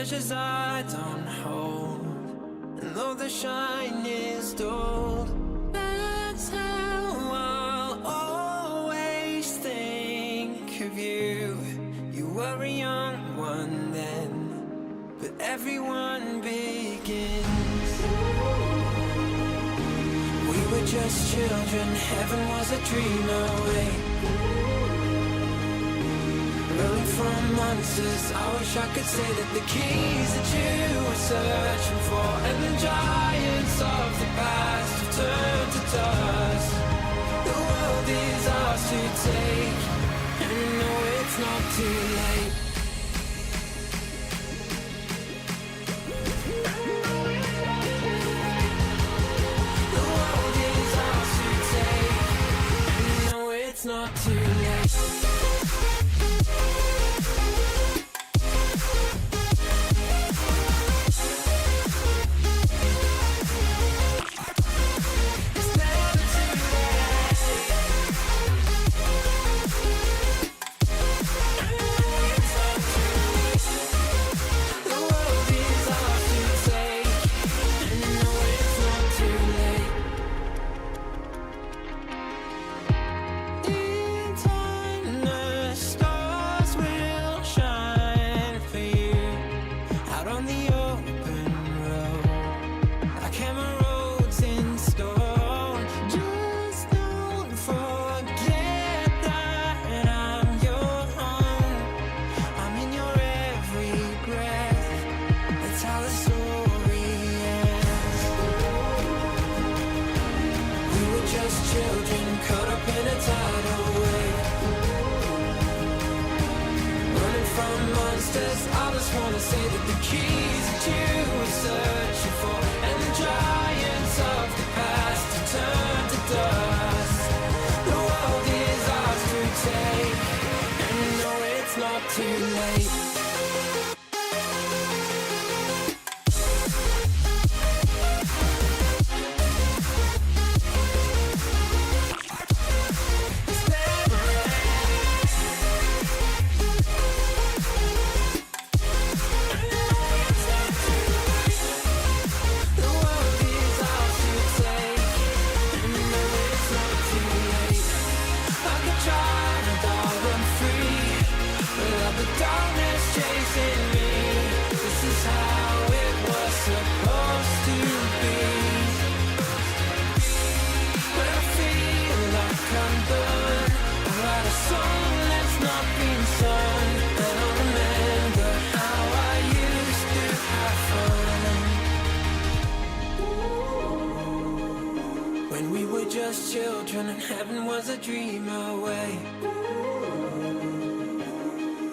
treasures I don't hold, and though the shine is dulled, that's how I'll always think of you. You were a young one then, but everyone begins. We were just children, heaven was a dream away. Running from monsters, I wish I could say that the keys that you were searching for, and the giants of the past have turned to dust. The world is ours to take, and you know it's not too late. The world is ours to take, and you know it's not too late. Children and heaven was a dream away.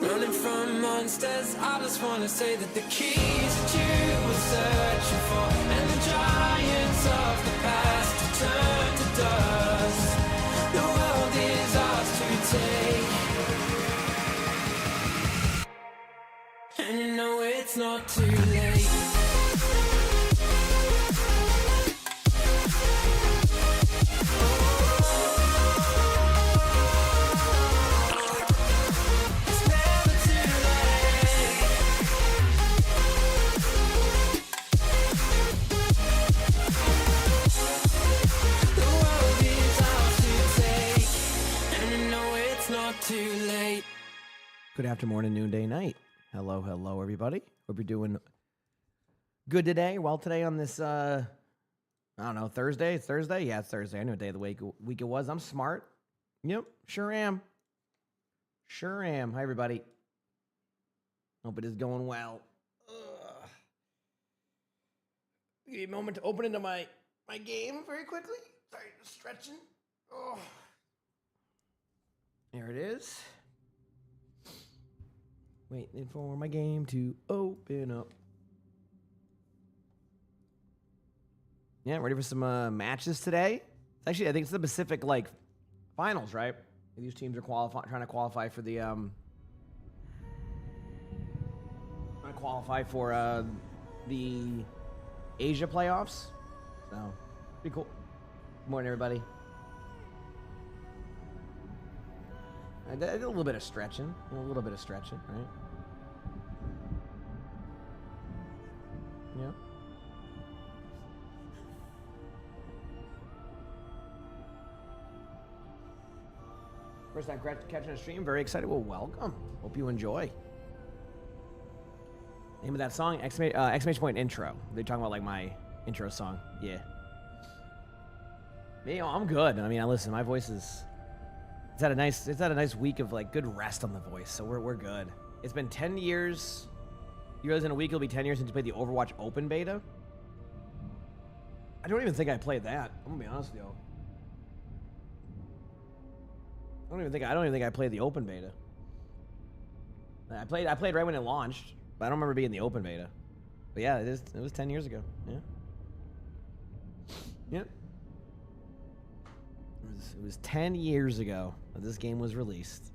Running from monsters, I just wanna say that the keys that you were searching for, and the giants of the past have turned to dust. The world is ours to take, and you know it's not too late. Good afternoon, noonday, night. Hello, everybody. Hope you're doing good today. Well, today on this, I don't know, Thursday? It's Thursday? Yeah, it's Thursday. I know what day of the week it was. I'm smart. Yep, sure am. Sure am. Hi, everybody. Hope it is going well. Give me a moment to open into my game very quickly. Sorry, just stretching. Oh. There it is. Waiting for my game to open up. Yeah, ready for some matches today. Actually, I think it's the Pacific finals, right? These teams are trying to qualify for the the Asia playoffs. So, pretty cool. Good morning, everybody. I did a little bit of stretching, right? Yeah. First time catching a stream, very excited. Well, welcome. Hope you enjoy. Name of that song, exclamation point intro. They're talking about like my intro song. Yeah. Me, I'm good. I mean, listen, my voice is. It's had a nice week of like good rest on the voice, so we're good. It's been 10 years. You realize in a week it'll be 10 years since you played the Overwatch Open Beta? I don't even think I played that. I'm gonna be honest with you. I don't even think I played the Open Beta. I played right when it launched, but I don't remember being in the Open Beta. But yeah, it was 10 years ago. Yeah. Yep. It was 10 years ago that this game was released.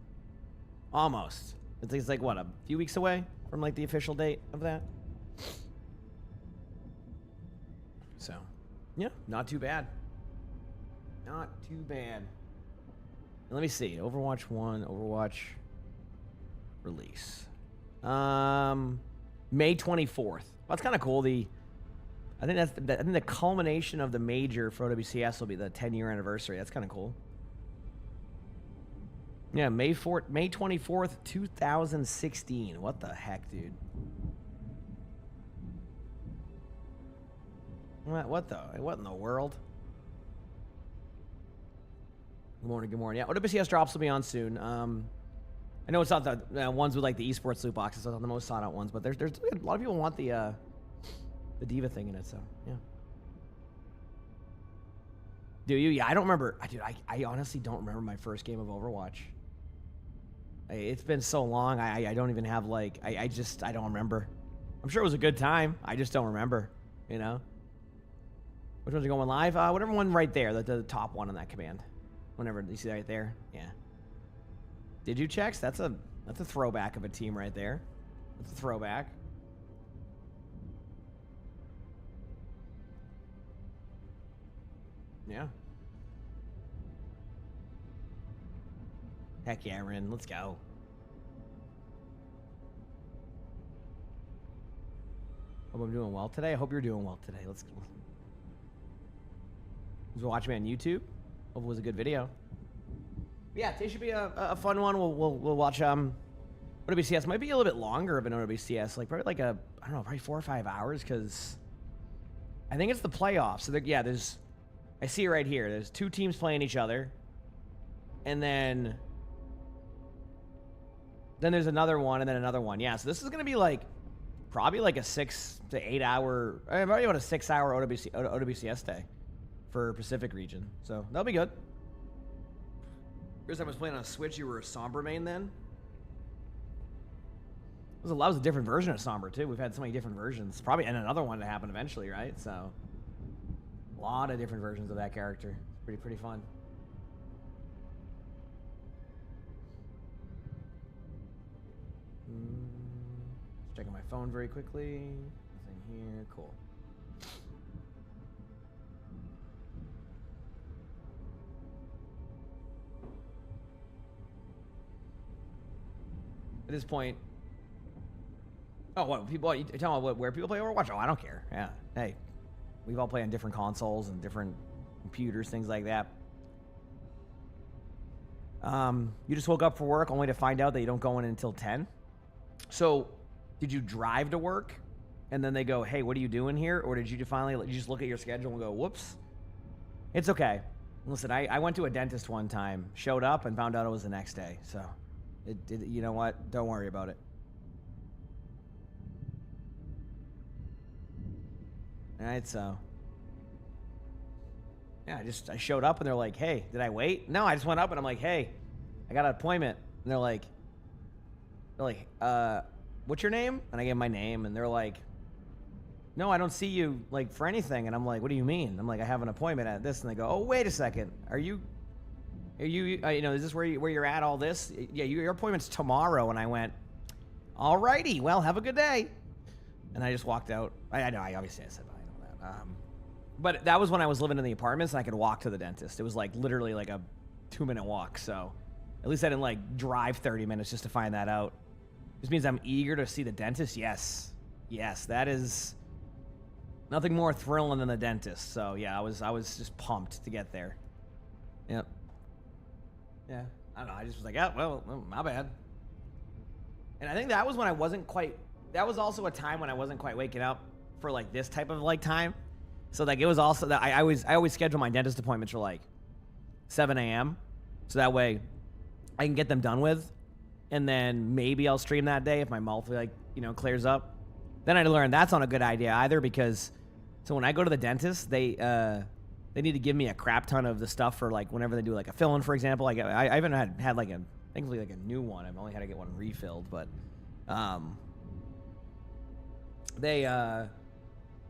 Almost. It's like what, a few weeks away from like the official date of that. So, yeah, not too bad. Not too bad. Let me see. Overwatch 1, Overwatch release. May 24th. That's kind of cool. I think the culmination of the major for OWCS will be the 10-year anniversary. That's kind of cool. Yeah, May 24th, 2016. What the heck, dude? What in the world? Good morning. Yeah, OWCS drops will be on soon. I know it's not the ones with like the esports loot boxes, so not the most sought out ones, but there's a lot of people want the Diva thing in it, so yeah. Do you? Yeah, I don't remember. Dude, I honestly don't remember my first game of Overwatch. It's been so long. I don't even have like I don't remember. I'm sure it was a good time. I just don't remember. You know. Which ones are going live? Whatever one right there, the top one on that command. Whenever you see that right there, yeah. Did you checks? That's a throwback of a team right there. That's a throwback. Yeah. Heck yeah, Rin. Let's go. Hope I'm doing well today. I hope you're doing well today. Let's go. Was watching me on YouTube. Hope it was a good video. Yeah, today should be a fun one. We'll watch OWCS. Might be a little bit longer of an OWCS, like probably like probably 4 or 5 hours, because I think it's the playoffs. So there's. I see it right here. There's 2 teams playing each other. And then there's another one, and then another one. Yeah, so this is going to be like probably like a 6 to 8 hour, probably about a 6 hour OWCS day for Pacific region. So that'll be good. First time I was playing on a Switch, you were a Sombra main then? That was a different version of Sombra too. We've had so many different versions. Probably, and another one to happen eventually, right? So a lot of different versions of that character. It's pretty fun. Just checking my phone very quickly. Nothing here. Cool. At this point, what people? You tell me where people play Overwatch? Oh, I don't care. Yeah. Hey. We've all played on different consoles and different computers, things like that. You just woke up for work only to find out that you don't go in until 10. So, did you drive to work and then they go, hey, what are you doing here? Or did you finally just look at your schedule and go, whoops? It's okay. Listen, I went to a dentist one time, showed up and found out it was the next day. So, you know what? Don't worry about it. All right, so yeah, I showed up and they're like, hey, did I wait? No, I just went up and I'm like, hey, I got an appointment. And they're like, what's your name? And I gave my name and they're like, no, I don't see you like for anything. And I'm like, what do you mean? I'm like, I have an appointment at this. And they go, oh, wait a second. Are you, is this where you're at all this? Yeah, your appointment's tomorrow. And I went, all righty, well, have a good day. And I just walked out. I know, obviously I said bye. But that was when I was living in the apartments and I could walk to the dentist. It was like literally like a 2-minute walk. So at least I didn't like drive 30 minutes just to find that out. This means I'm eager to see the dentist. Yes. Yes, that is Nothing more thrilling than the dentist. So yeah, I was just pumped to get there. Yep. Yeah. I don't know. I just was like, yeah, well, my bad. And I think that was when I wasn't quite. That was also a time when I wasn't quite waking up for like this type of like time. So like it was also that I always schedule my dentist appointments for like 7 a.m. So that way I can get them done with, and then maybe I'll stream that day if my mouth like clears up. Then I learned that's not a good idea either, because so when I go to the dentist, they need to give me a crap ton of the stuff for like whenever they do like a fill-in, for example. Like I haven't had like a thankfully like a new one. I've only had to get one refilled, but they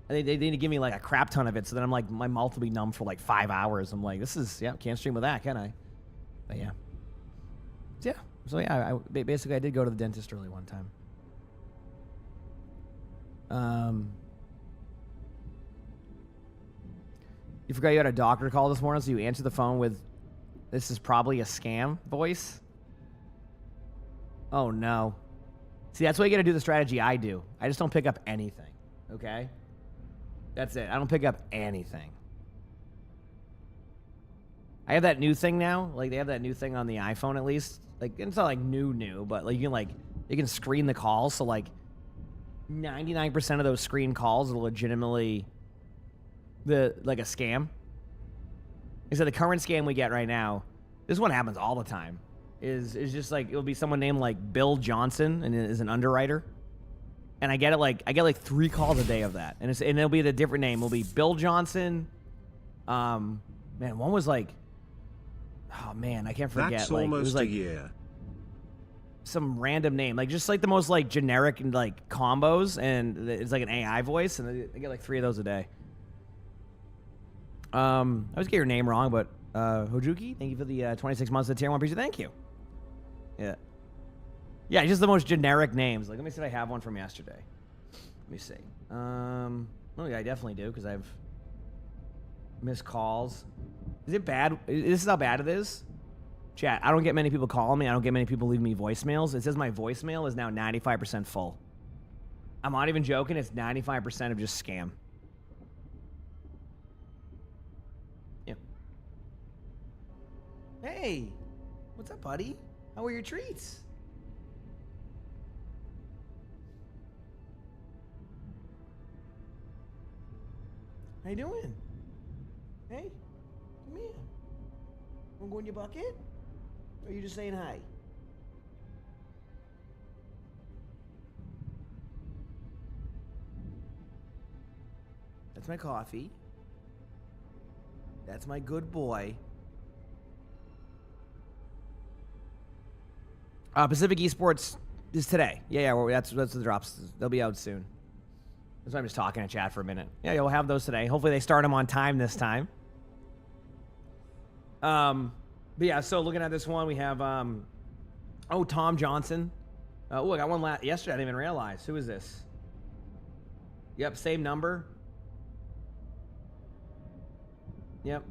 need to give me like a crap ton of it, so then I'm like my mouth will be numb for like 5 hours. I'm like, this is can't stream with that, can I? But yeah. So yeah, I basically I did go to the dentist early one time. You forgot you had a doctor call this morning, so you answered the phone with, "This is probably a scam" voice. Oh no. See, that's why you got to do the strategy I do. I just don't pick up anything. Okay? That's it. I don't pick up anything. I have that new thing now. Like, they have that new thing on the iPhone, at least. Like, it's not like new, but like you can screen the calls. So like 99% of those screen calls are legitimately like a scam. So the current scam we get right now, this one happens all the time, is just like, it'll be someone named like Bill Johnson and is an underwriter. And I get 3 calls a day of that. And it'll be a different name. It'll be Bill Johnson. Man, one was like, oh man, I can't forget. That's like, almost it was like a year. Some random name, like just like the most like generic and like combos, and it's like an AI voice, and I get like 3 of those a day. I always get your name wrong, but Hojuki, thank you for the 26 months of the tier 1 piece. Thank you. Yeah, just the most generic names. Like, let me see if I have one from yesterday. Let me see. Oh yeah, I definitely do, because I've missed calls. Is it bad? This is how bad it is. Chat, I don't get many people calling me. I don't get many people leaving me voicemails. It says my voicemail is now 95% full. I'm not even joking. It's 95% of just scam. Yeah. Hey, what's up, buddy? How are your treats? How you doing? Hey, come here. Wanna go in your bucket? Or are you just saying hi? That's my coffee. That's my good boy. Pacific Esports is today. Yeah, that's the drops. They'll be out soon. That's why I'm just talking in chat for a minute. Yeah, you'll have those today. Hopefully they start them on time this time. But yeah, so looking at this one, we have, Tom Johnson. Oh, I got one yesterday. I didn't even realize. Who is this? Yep, same number. Yep.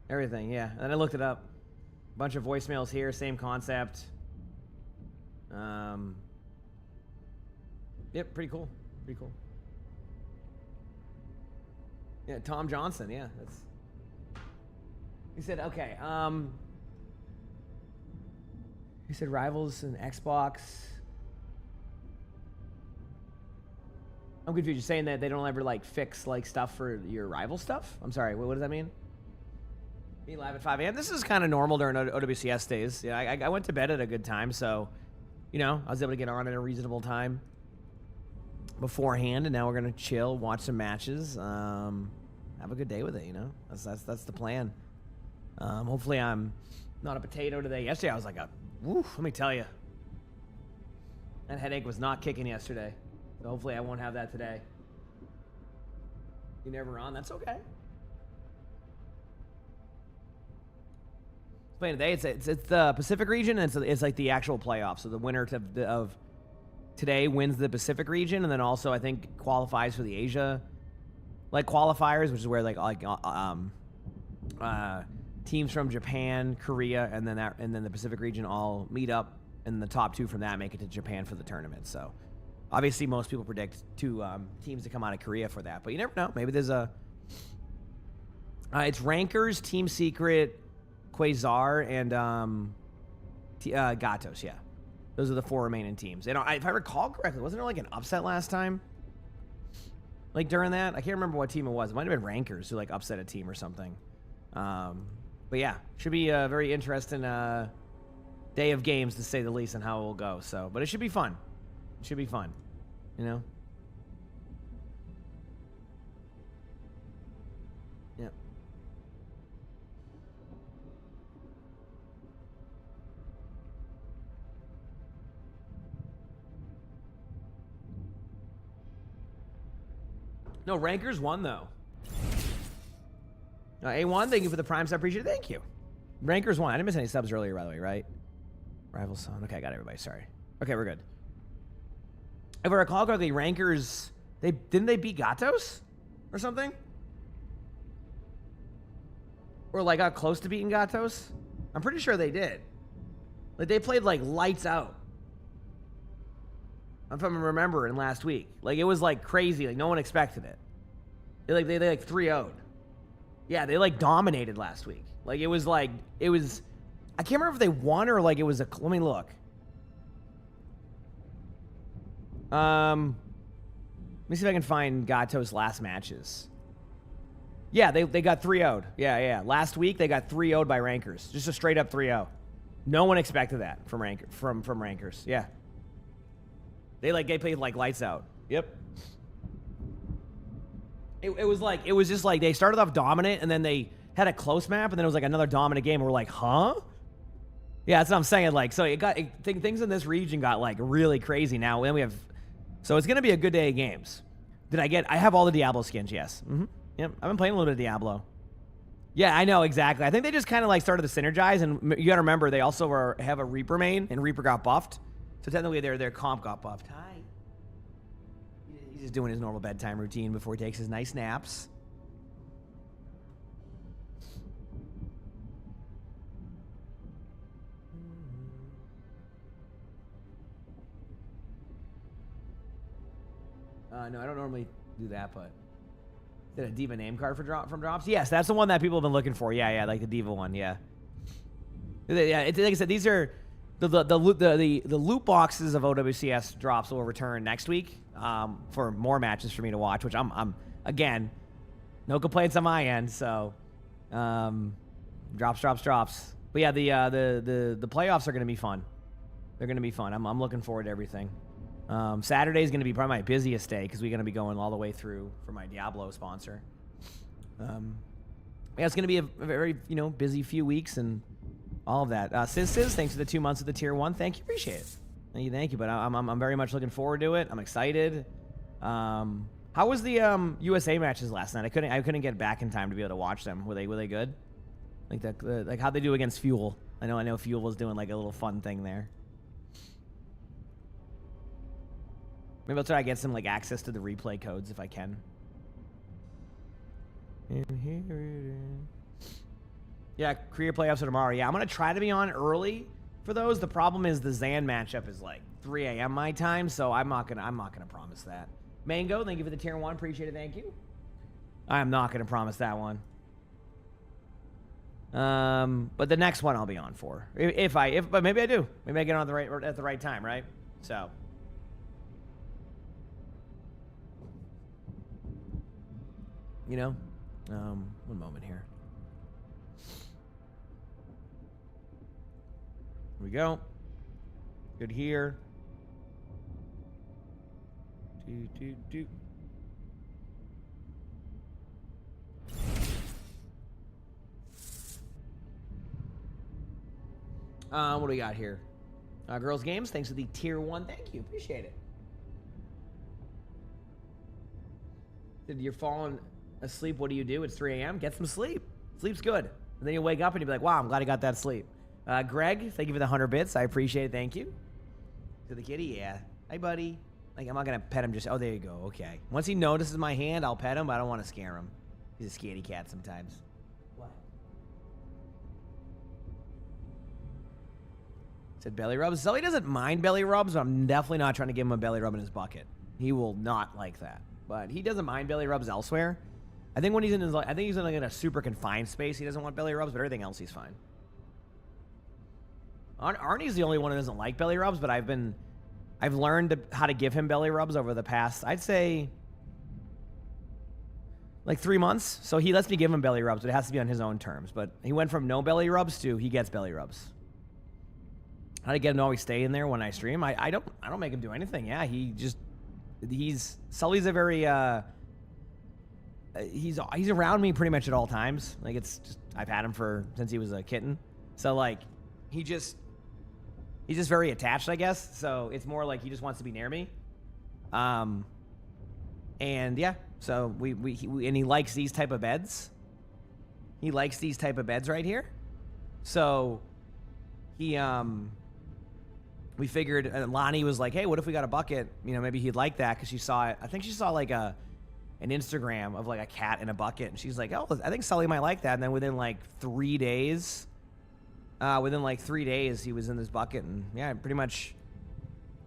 Everything, yeah. And then I looked it up. Bunch of voicemails here, same concept. Yep, pretty cool. Pretty cool. Yeah, Tom Johnson, yeah. He said, okay, he said Rivals and Xbox. I'm confused. You're saying that they don't ever like fix like stuff for your rival stuff? I'm sorry, what does that mean? Me live at 5 a.m. This is kind of normal during OWCS days. Yeah, I went to bed at a good time, so I was able to get on at a reasonable time beforehand, and now we're gonna chill, watch some matches, have a good day with it. That's the plan. Hopefully I'm not a potato today. Yesterday I was like let me tell you, that headache was not kicking yesterday. So hopefully I won't have that today. You never on? That's okay. Playing today, it's the Pacific region, and it's like the actual playoffs. So the winner of today wins the Pacific region, and then also I think qualifies for the Asia like qualifiers, which is where teams from Japan, Korea, and then the Pacific region all meet up, and the top 2 from that make it to Japan for the tournament. So Obviously, most people predict 2 teams to come out of Korea for that, but you never know. Maybe there's a. It's Rankers, Team Secret, Quasar, and Gatos. Yeah, those are the 4 remaining teams. And if I recall correctly, wasn't there like an upset last time? Like during that, I can't remember what team it was. It might have been Rankers who like upset a team or something. But yeah, should be a very interesting day of games to say the least, on how it will go. So, but it should be fun. It should be fun, you know. Yeah. No, Rankers won though. A1, thank you for the prime sub. Appreciate it. Thank you. Rankers won. I didn't miss any subs earlier, by the way, right? Rival Son. Okay, I got everybody. Sorry. Okay, we're good. If I recall correctly, Rankers, didn't they beat Gatos or something? Or like got close to beating Gatos? I'm pretty sure they did. Like they played like lights out. If I'm remembering last week. Like it was like crazy. Like no one expected it. They 3-0'd. Yeah, they like dominated last week. Like it was I can't remember if they won or like it was let me look. Let me see if I can find Gato's last matches. Yeah, they got 3-0'd. Yeah. Last week they got 3-0'd by Rankers. Just a straight up 3-0. No one expected that from Rankers. Yeah. They played like lights out. Yep. It was just like they started off dominant and then they had a close map and then it was like another dominant game and we're like, huh? Yeah, that's what I'm saying. Like, so things in this region got like really crazy now. Then we have, so it's gonna be a good day of games. I have all the Diablo skins, yes. Mm-hmm. Yep, I've been playing a little bit of Diablo. Yeah, I know, exactly. I think they just kind of like started to synergize, and you gotta remember they also have a Reaper main, and Reaper got buffed. So technically their comp got buffed. Hi. He's just doing his normal bedtime routine before he takes his nice naps. No, I don't normally do that, but did a Diva name card from drops? Yes, that's the one that people have been looking for. Yeah, like the Diva one. Yeah, yeah. Like I said, these are the loot boxes of OWCS drops will return next week for more matches for me to watch. Which I'm again, no complaints on my end. So drops. But yeah, the playoffs are going to be fun. They're going to be fun. I'm looking forward to everything. Saturday is going to be probably my busiest day because we're going to be going all the way through for my Diablo sponsor. Yeah, it's going to be a very, busy few weeks and all of that. Sis, thanks for the 2 months of the tier 1. Thank you. Appreciate it. Thank you. But I'm very much looking forward to it. I'm excited. How was the USA matches last night? I couldn't get back in time to be able to watch them. Were they good? Like how'd they do against Fuel? I know Fuel was doing like a little fun thing there. Maybe I'll try to get some like access to the replay codes if I can. And here it is. Yeah, career playoffs are tomorrow. Yeah, I'm gonna try to be on early for those. The problem is the Zan matchup is like 3 a.m. my time, so I'm not gonna promise that. Mango, thank you for the tier 1. Appreciate it. Thank you. I am not gonna promise that one. But the next one I'll be on for. But maybe I do. Maybe I get on at the right time, right? So. One moment here. Here we go. Good here. Do. What do we got here? Girls Games, thanks for the tier 1. Thank you. Appreciate it. Did you falling asleep? What do you do? It's 3 a.m. Get some sleep. Sleep's good. And then you wake up and you'll be like, wow, I'm glad I got that sleep. Greg, thank you for the 100 bits. I appreciate it. Thank you. To the kitty, yeah. Hi, buddy. Like, I'm not going to pet him just... Oh, there you go. Okay. Once he notices my hand, I'll pet him, but I don't want to scare him. He's a scaredy cat sometimes. What? Said belly rubs. Sully doesn't mind belly rubs, but I'm definitely not trying to give him a belly rub in his bucket. He will not like that. But he doesn't mind belly rubs elsewhere. I think when he's in his, I think he's in like in a super confined space. He doesn't want belly rubs, but everything else he's fine. Arnie's the only one who doesn't like belly rubs, but I've learned how to give him belly rubs over the past, I'd say, like 3 months. So he lets me give him belly rubs, but it has to be on his own terms. But he went from no belly rubs to he gets belly rubs. How to get him to always stay in there when I stream? I don't make him do anything. Yeah, Sully's a very he's around me pretty much at all times. Like it's just I've had him since he was a kitten. So like he's just very attached, I guess. So it's more like he just wants to be near me. And yeah, so and he likes these type of beds. He likes these type of beds right here. So he we figured, Lonnie was like, hey, what if we got a bucket? You know, maybe he'd like that because she saw it. I think she saw like an Instagram of like a cat in a bucket. And she's like, oh, I think Sully might like that. And then within like 3 days, he was in this bucket. And yeah, pretty much,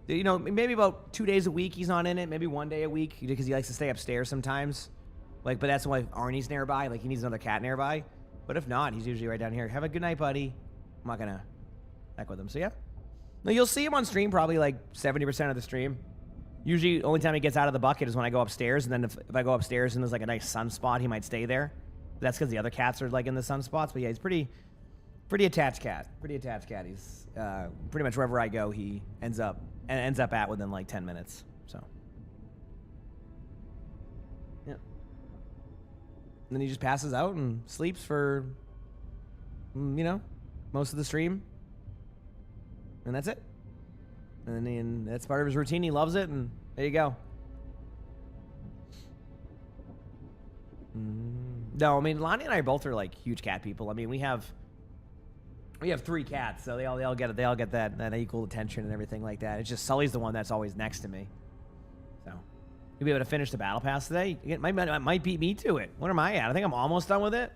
you know, maybe about 2 days a week he's not in it. Maybe 1 day a week because he likes to stay upstairs sometimes. Like, but that's why Arnie's nearby. Like he needs another cat nearby. But if not, he's usually right down here. Have a good night, buddy. I'm not going to heck with him. So yeah. No, you'll see him on stream probably like 70% of the stream. Usually, the only time he gets out of the bucket is when I go upstairs. And then if I go upstairs and there's like a nice sun spot, he might stay there. That's because the other cats are like in the sun spots. But yeah, he's pretty attached cat. Pretty attached cat. He's pretty much wherever I go, he ends up at within like 10 minutes. So yeah. And then he just passes out and sleeps for most of the stream. And that's it. And then that's part of his routine. He loves it, and there you go. No, I mean Lonnie and I both are like huge cat people. I mean we have 3 cats, so they all get that equal attention and everything like that. It's just Sully's the one that's always next to me. So you'll be able to finish the battle pass today. It might beat me to it. What am I at? I think I'm almost done with it.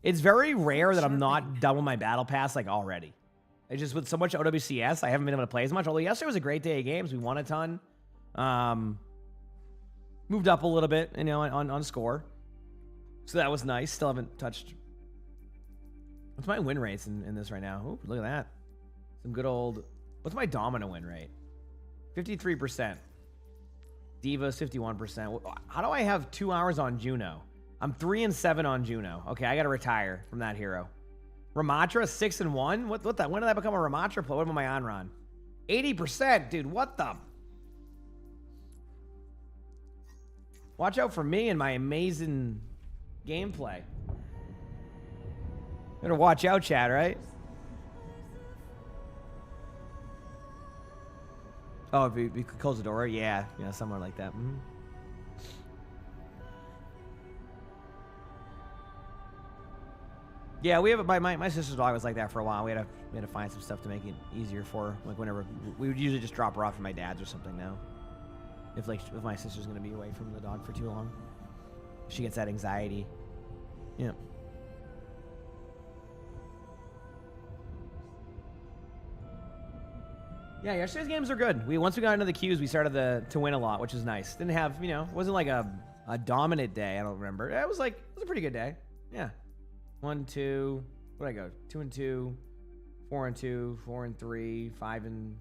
It's very rare that I'm not done with my battle pass like already. It's just with so much OWCS, I haven't been able to play as much. Although yesterday was a great day of games. We won a ton. Moved up a little bit, on score. So that was nice. Still haven't touched. What's my win rates in this right now? Ooh, look at that. Some good old. What's my Domino win rate? 53%. Divas 51%. How do I have 2 hours on Juno? I'm 3-7 on Juno. Okay, I got to retire from that hero. Ramatra 6-1. What the? When did I become a Ramatra player? What am I on, Ron? 80%, dude. What the? Watch out for me and my amazing gameplay. Better watch out, Chad. Right? Oh, if you could close the door, yeah, somewhere like that. Mm-hmm. Yeah, we have my sister's dog was like that for a while. We had to find some stuff to make it easier for her. Like whenever we would usually just drop her off at my dad's or something now. If my sister's gonna be away from the dog for too long, she gets that anxiety. Yeah. Yeah, yesterday's games are good. Once we got into the queues, we started to win a lot, which is nice. Didn't have it wasn't like a dominant day. I don't remember. It was a pretty good day. Yeah. 1, 2. What did I go? 2-2, 4-2, 4-3, 5-3,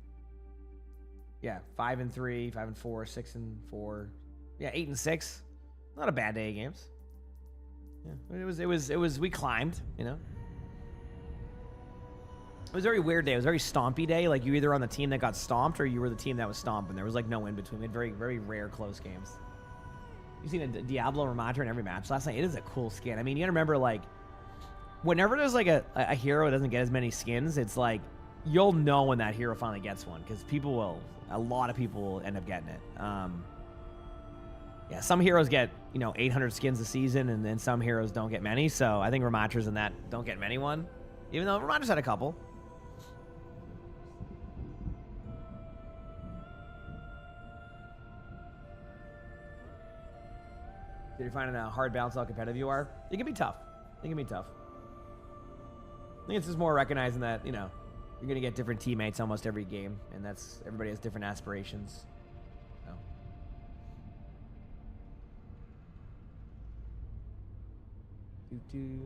5-4, 6-4. Yeah, 8-6. Not a bad day of games. Yeah, it was. We climbed. It was a very weird day. It was a very stompy day. Like you either on the team that got stomped or you were the team that was stomped, and there was like no in between. We had very, very rare close games. You've seen a Diablo Ramatra in every match last night. It is a cool skin. I mean, you gotta remember like. Whenever there's like a hero that doesn't get as many skins, it's like you'll know when that hero finally gets one because a lot of people will end up getting it. Yeah, some heroes get 800 skins a season, and then some heroes don't get many. So I think Ramatra's in that don't get many one, even though Ramatra's had a couple. Did you find a hard balance how competitive you are? It can be tough. I think it's just more recognizing that, you're gonna get different teammates almost every game, and that's everybody has different aspirations. So. Doo-doo.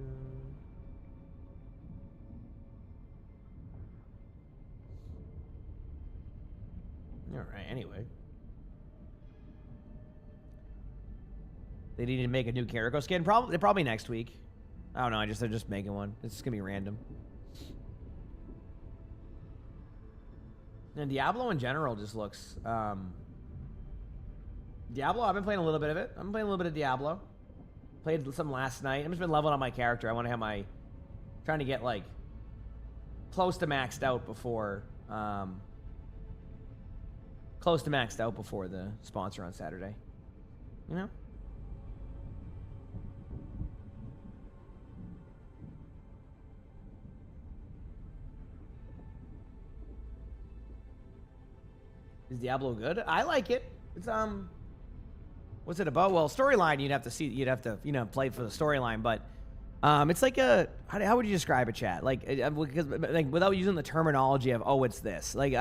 All right. Anyway, they need to make a new Carico skin. Probably next week. I don't know. They're just making one. It's gonna be random. And Diablo in general just looks. Diablo. I've been playing a little bit of it. I'm playing a little bit of Diablo. Played some last night. I've just been leveling up my character. I want to have trying to get like close to maxed out before. Close to maxed out before the sponsor on Saturday. You know? Is Diablo good? I like it. It's what's it about? Well, storyline you'd have to play for the storyline, but it's like how would you describe it, chat? Like because like without using the terminology of it's this. Like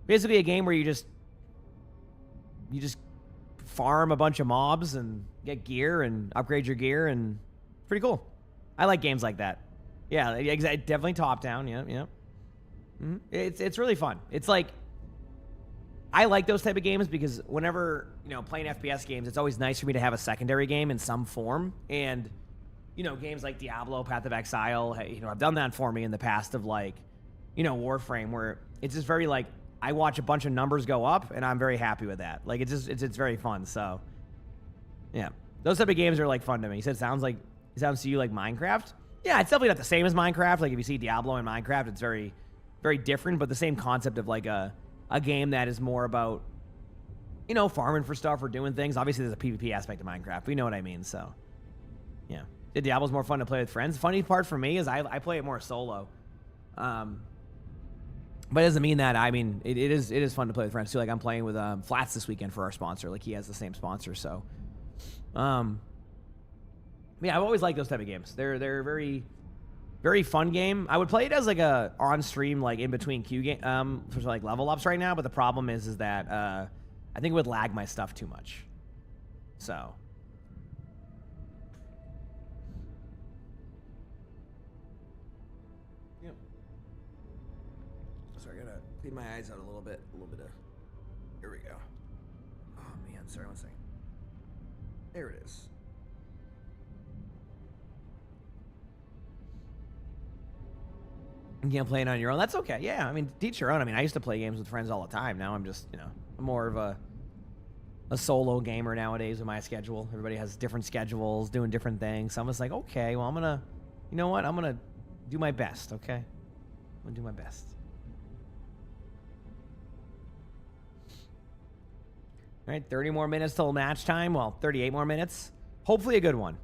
basically a game where you just farm a bunch of mobs and get gear and upgrade your gear, and it's pretty cool. I like games like that. Yeah, exactly. Definitely top down. Yeah. Mm-hmm. It's really fun. It's like I like those type of games because whenever playing FPS games, it's always nice for me to have a secondary game in some form. And games like Diablo, Path of Exile, I've done that for me in the past of like Warframe, where it's just very like I watch a bunch of numbers go up and I'm very happy with that. Like it's very fun. So yeah, those type of games are like fun to me. You said it sounds to you like Minecraft. Yeah, it's definitely not the same as Minecraft. Like if you see Diablo and Minecraft, it's very, very different, but the same concept of like a game that is more about, farming for stuff or doing things. Obviously, there's a PvP aspect of Minecraft, but you know what I mean. So, yeah, Diablo's more fun to play with friends. Funny part for me is I play it more solo, but it doesn't mean that. I mean, it is fun to play with friends too. Like I'm playing with Flats this weekend for our sponsor. Like he has the same sponsor, so yeah, I've always liked those type of games. They're very, very fun game. I would play it as like a on stream, like in between queue game, for like level ups right now. But the problem is that I think it would lag my stuff too much. So yeah. So I gotta clean my eyes out a little bit. Here we go. Oh man, sorry, one second. There it is. You can't play it on your own. That's okay. Yeah, I mean, teach your own. I mean, I used to play games with friends all the time. Now I'm just, I'm more of a solo gamer nowadays with my schedule. Everybody has different schedules, doing different things. So I'm just like, okay, well, I'm going to, you know what? I'm going to do my best, okay? I'm going to do my best. All right, 30 more minutes till match time. Well, 38 more minutes. Hopefully a good one.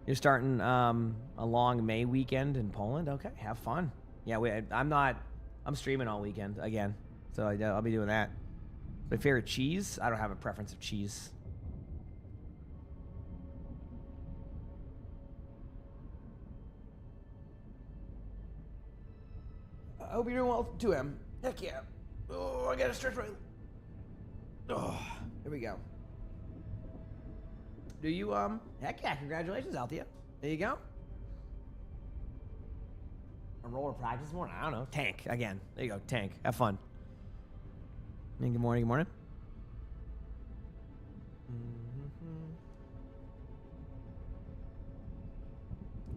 You're starting a long May weekend in Poland. Okay, have fun. Yeah, I'm streaming all weekend again, so I'll be doing that. My favorite cheese? I don't have a preference of cheese. I hope you're doing well too, Em. Heck yeah. Oh, I gotta stretch my... Oh, there we go. Do you, heck yeah, congratulations, Althea. There you go. A roller practice morning? I don't know. Tank, again. There you go, tank. Have fun. And good morning, good morning.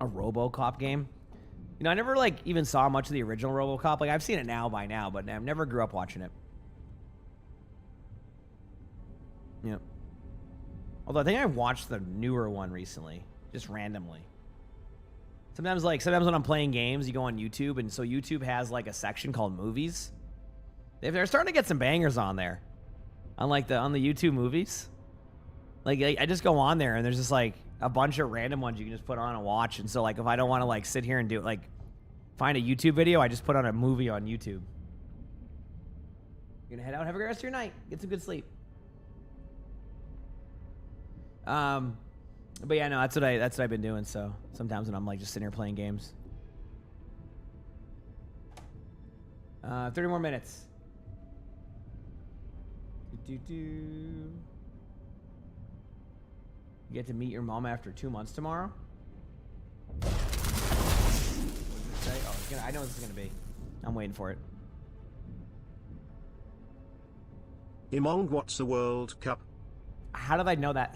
A RoboCop game? I never, even saw much of the original RoboCop. I've seen it by now, but I never grew up watching it. Yep. Although I think I watched the newer one recently, just randomly. Sometimes when I'm playing games, you go on YouTube, and so YouTube has a section called movies. They're starting to get some bangers on there, on the YouTube movies. I just go on there, and there's just a bunch of random ones you can just put on and watch. And so if I don't want to sit here and do find a YouTube video, I just put on a movie on YouTube. You're gonna head out, have a great rest of your night, get some good sleep. But yeah, no, that's what I've been doing. So sometimes when I'm just sitting here playing games. 30 more minutes. You get to meet your mom after 2 months tomorrow? What does it say? Oh, I know what this is going to be. I'm waiting for it. Emongg, what's the World Cup? How did I know that?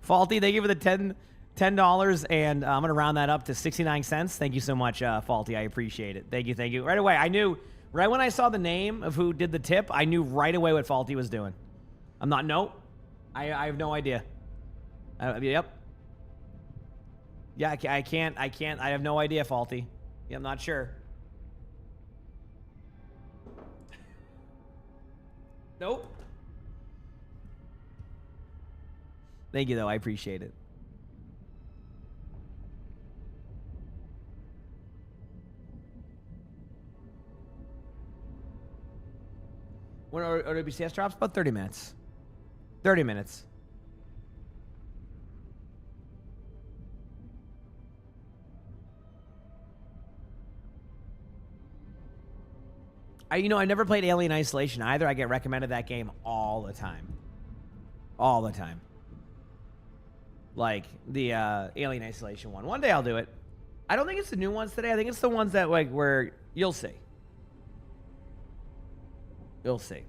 Faulty, thank you for the $10, and I'm going to round that up to 69 cents. Thank you so much, Faulty. I appreciate it. Thank you. Right away, I knew, right when I saw the name of who did the tip, I knew right away what Faulty was doing. I'm not, nope. I have no idea. Yep. Yeah, I can't. I have no idea, Faulty. Yeah, I'm not sure. Nope. Thank you, though. I appreciate it. When OWCS drops? About 30 minutes. 30 minutes. I never played Alien Isolation either. I get recommended that game all the time. All the time. Like the Alien Isolation one. One day I'll do it. I don't think it's the new ones today. I think it's the ones that like where you'll see. You'll see.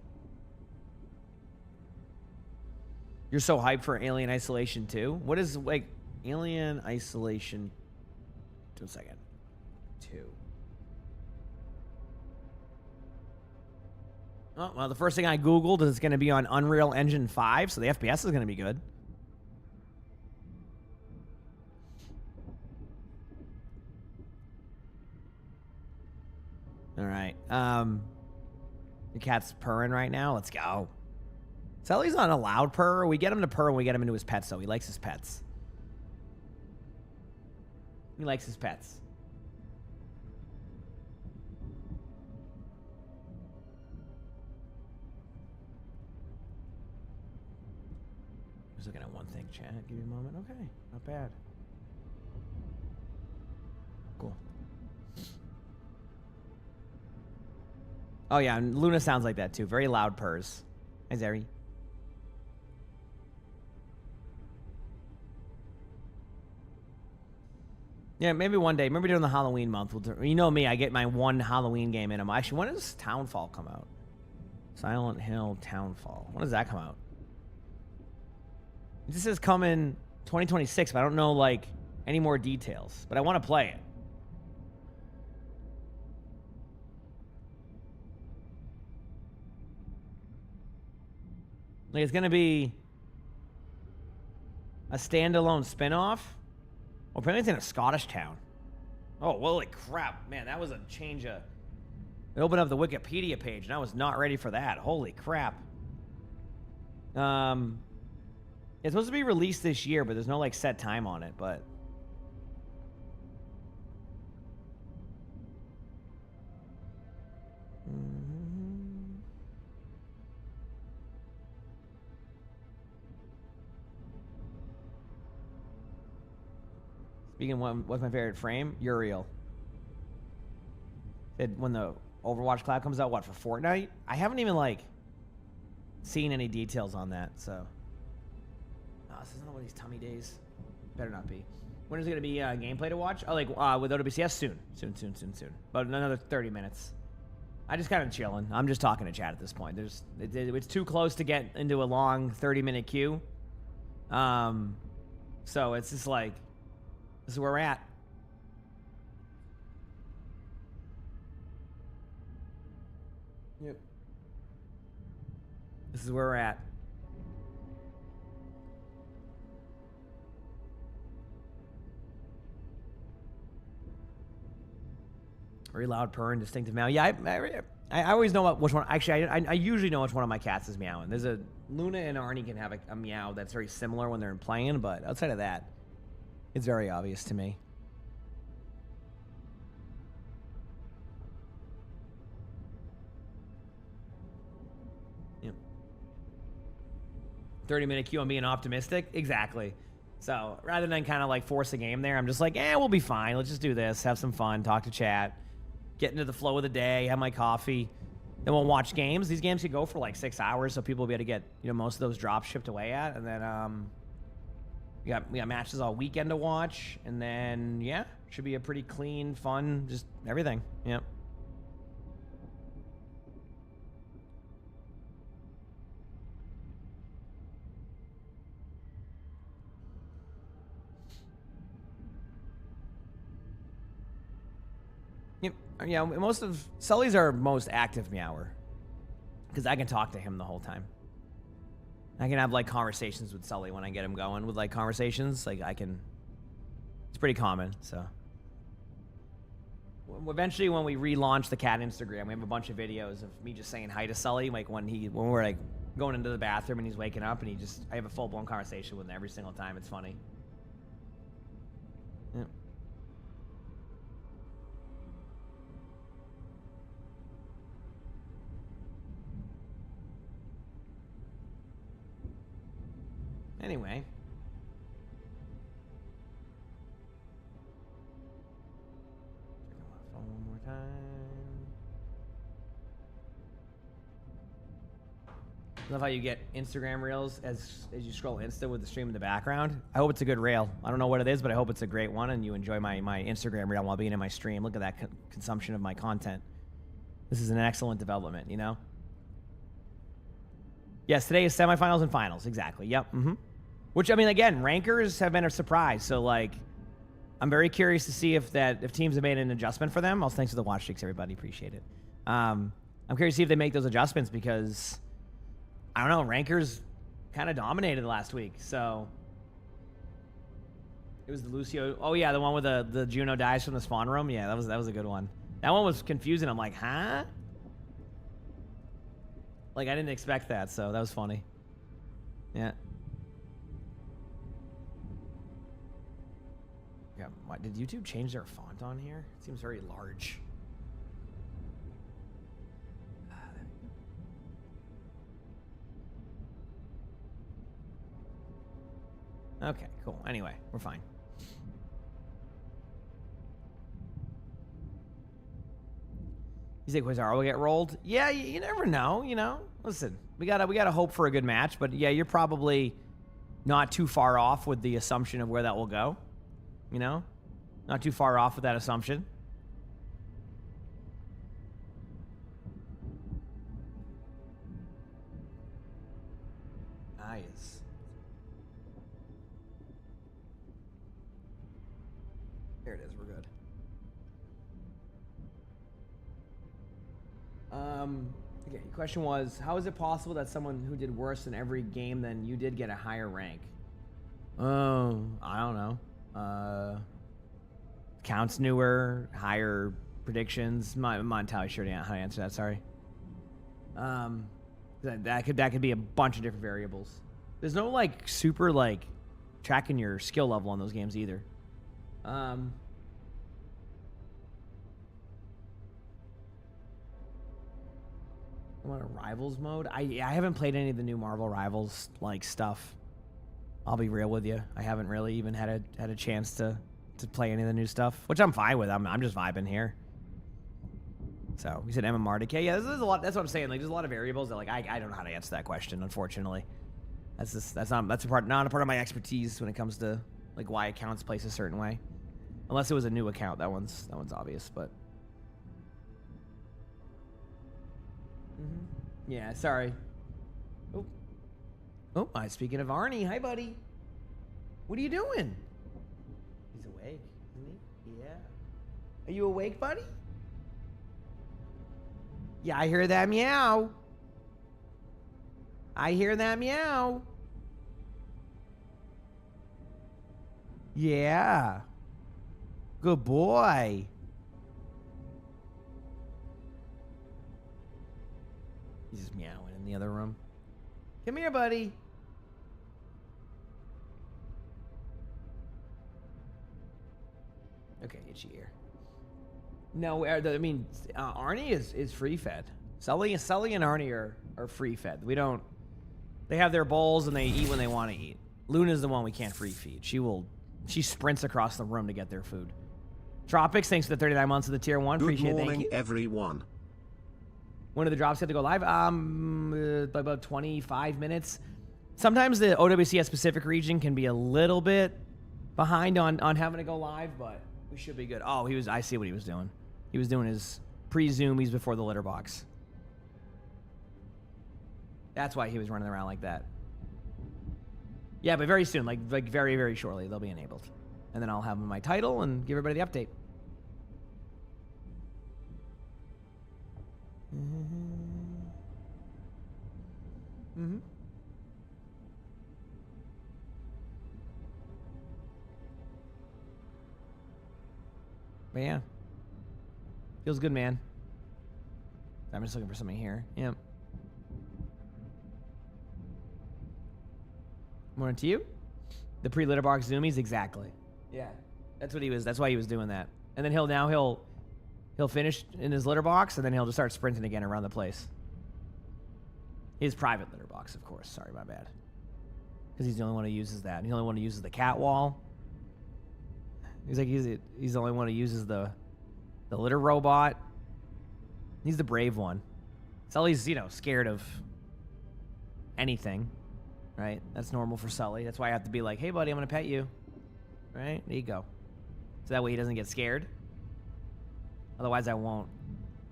You're so hyped for Alien Isolation 2? What is like Alien Isolation 2 second. 2. Oh, well, the first thing I Googled is it's going to be on Unreal Engine 5, so the FPS is going to be good. All right. The cat's purring right now. Let's go. Sully's not a loud purr. We get him to purr when we get him into his pets, though. He likes his pets. He likes his pets. Just looking at one thing, chat. Give me a moment. Okay, not bad. Cool. Oh, yeah, and Luna sounds like that, too. Very loud purrs. Hi, Zeri. Yeah, maybe one day. Maybe during the Halloween month. You know me, I get my one Halloween game in. Actually, when does Townfall come out? Silent Hill Townfall. When does that come out? This is coming 2026, but I don't know, like, any more details. But I want to play it. Like, it's going to be a standalone spin-off. Well, apparently it's in a Scottish town. Oh, holy crap. Man, that was a change of... It opened up the Wikipedia page, and I was not ready for that. Holy crap. It's supposed to be released this year, but there's no, like, set time on it, but... Speaking of what's my favorite frame? Uriel. When the Overwatch Cloud comes out, what, for Fortnite? I haven't even, like, seen any details on that, so... Oh, this isn't one of these tummy days. Better not be. When is it going to be gameplay to watch? Oh, like, with OWCS? Soon. Soon. About another 30 minutes. I just kind of chilling. I'm just talking to chat at this point. It's too close to get into a long 30-minute queue. So it's just like... This is where we're at. Yep. This is where we're at. Very loud purr and distinctive meow. Yeah, I always know which one. Actually, I usually know which one of my cats is meowing. There's a Luna and Arnie can have a meow that's very similar when they're playing, but outside of that, it's very obvious to me. Yep. 30-minute queue on being optimistic? Exactly. So rather than kind of like force a game there, I'm just like, we'll be fine. Let's just do this, have some fun, talk to chat. get into the flow of the day, have my coffee. Then we'll watch games. These games could go for like 6 hours, so people will be able to get, you know, most of those drops shipped away at. And then we got matches all weekend to watch. And then, yeah, should be a pretty clean, fun, just everything. Yep. Yeah, most of Sully's our most active meower because I can talk to him the whole time. I can have like conversations with Sully when I get him going with like conversations. Like I can, it's pretty common. So eventually, when we relaunch the cat Instagram, we have a bunch of videos of me just saying hi to Sully. Like when we're like going into the bathroom and he's waking up, and I have a full blown conversation with him every single time. It's funny. Yeah. Anyway. Check my phone one more time. I love how you get Instagram reels as you scroll Insta with the stream in the background. I hope it's a good reel. I don't know what it is, but I hope it's a great one and you enjoy my Instagram reel while being in my stream. Look at that consumption of my content. This is an excellent development, you know? Yes, today is semifinals and finals. Exactly. Yep. Mm-hmm. Which, I mean, again, rankers have been a surprise. So, like, I'm very curious to see if teams have made an adjustment for them. Also, thanks for the watch streaks, everybody. Appreciate it. I'm curious to see if they make those adjustments because, I don't know, rankers kind of dominated last week. So, it was the Lucio. Oh, yeah, the one with the Juno dies from the spawn room. Yeah, that was a good one. That one was confusing. I'm like, huh? Like, I didn't expect that, so that was funny. Yeah. Yeah. Did YouTube change their font on here? It seems very large. Okay, cool. Anyway, we're fine. You think Quasar will get rolled? Yeah, you never know, you know? Listen, we gotta hope for a good match, but yeah, you're probably not too far off with the assumption of where that will go. You know? Not too far off with that assumption. Nice. There it is, we're good. Okay, the question was, how is it possible that someone who did worse in every game than you did get a higher rank? Oh, I don't know. Counts newer, higher predictions. I'm not entirely sure how to answer that, sorry. That could be a bunch of different variables. There's no, like, super, like, tracking your skill level on those games either. I'm on a Rivals mode. I haven't played any of the new Marvel Rivals like stuff. I'll be real with you. I haven't really even had a chance to play any of the new stuff, which I'm fine with. I'm just vibing here. So we said MMRDK. Yeah, there's a lot. That's what I'm saying. Like, there's a lot of variables that, like, I don't know how to answer that question. Unfortunately, that's not a part of my expertise when it comes to like why accounts place a certain way. Unless it was a new account, that one's obvious, but. Mm-hmm. Yeah, sorry. Oh, speaking of Arnie, hi, buddy. What are you doing? He's awake, isn't he? Yeah. Are you awake, buddy? Yeah, I hear that meow. I hear that meow. Yeah. Good boy. He's just meowing in the other room. Come here, buddy. Okay, itchy ear. No, I mean, Arnie is free fed. Sully and Arnie are free fed. We don't. They have their bowls and they eat when they want to eat. Luna's the one we can't free feed. She sprints across the room to get their food. Tropics, thanks for the 39 months of the tier 1. Good Appreciate it. morning, Thank you. everyone. When do the drops get to go live? By about 25 minutes. Sometimes the OWCS Pacific region can be a little bit behind on having to go live, but we should be good. Oh, I see what he was doing. He was doing his pre-zoomies before the litter box. That's why he was running around like that. Yeah, but very soon, like very, very shortly, they'll be enabled. And then I'll have my title and give everybody the update. Mm-hmm. But yeah. Feels good, man. I'm just looking for something here. Yep. Morning to you. The pre-litter box zoomies, exactly. Yeah. That's what he was. That's why he was doing that. And then he'll finish in his litter box, and then he'll just start sprinting again around the place. His private litter box, of course. Sorry, my bad. Because he's the only one who uses that. He's the only one who uses the cat wall. He's the only one who uses the litter robot. He's the brave one. Sully's, scared of anything, right? That's normal for Sully. That's why I have to be like, hey, buddy, I'm going to pet you. Right? There you go. So that way he doesn't get scared. Otherwise, I won't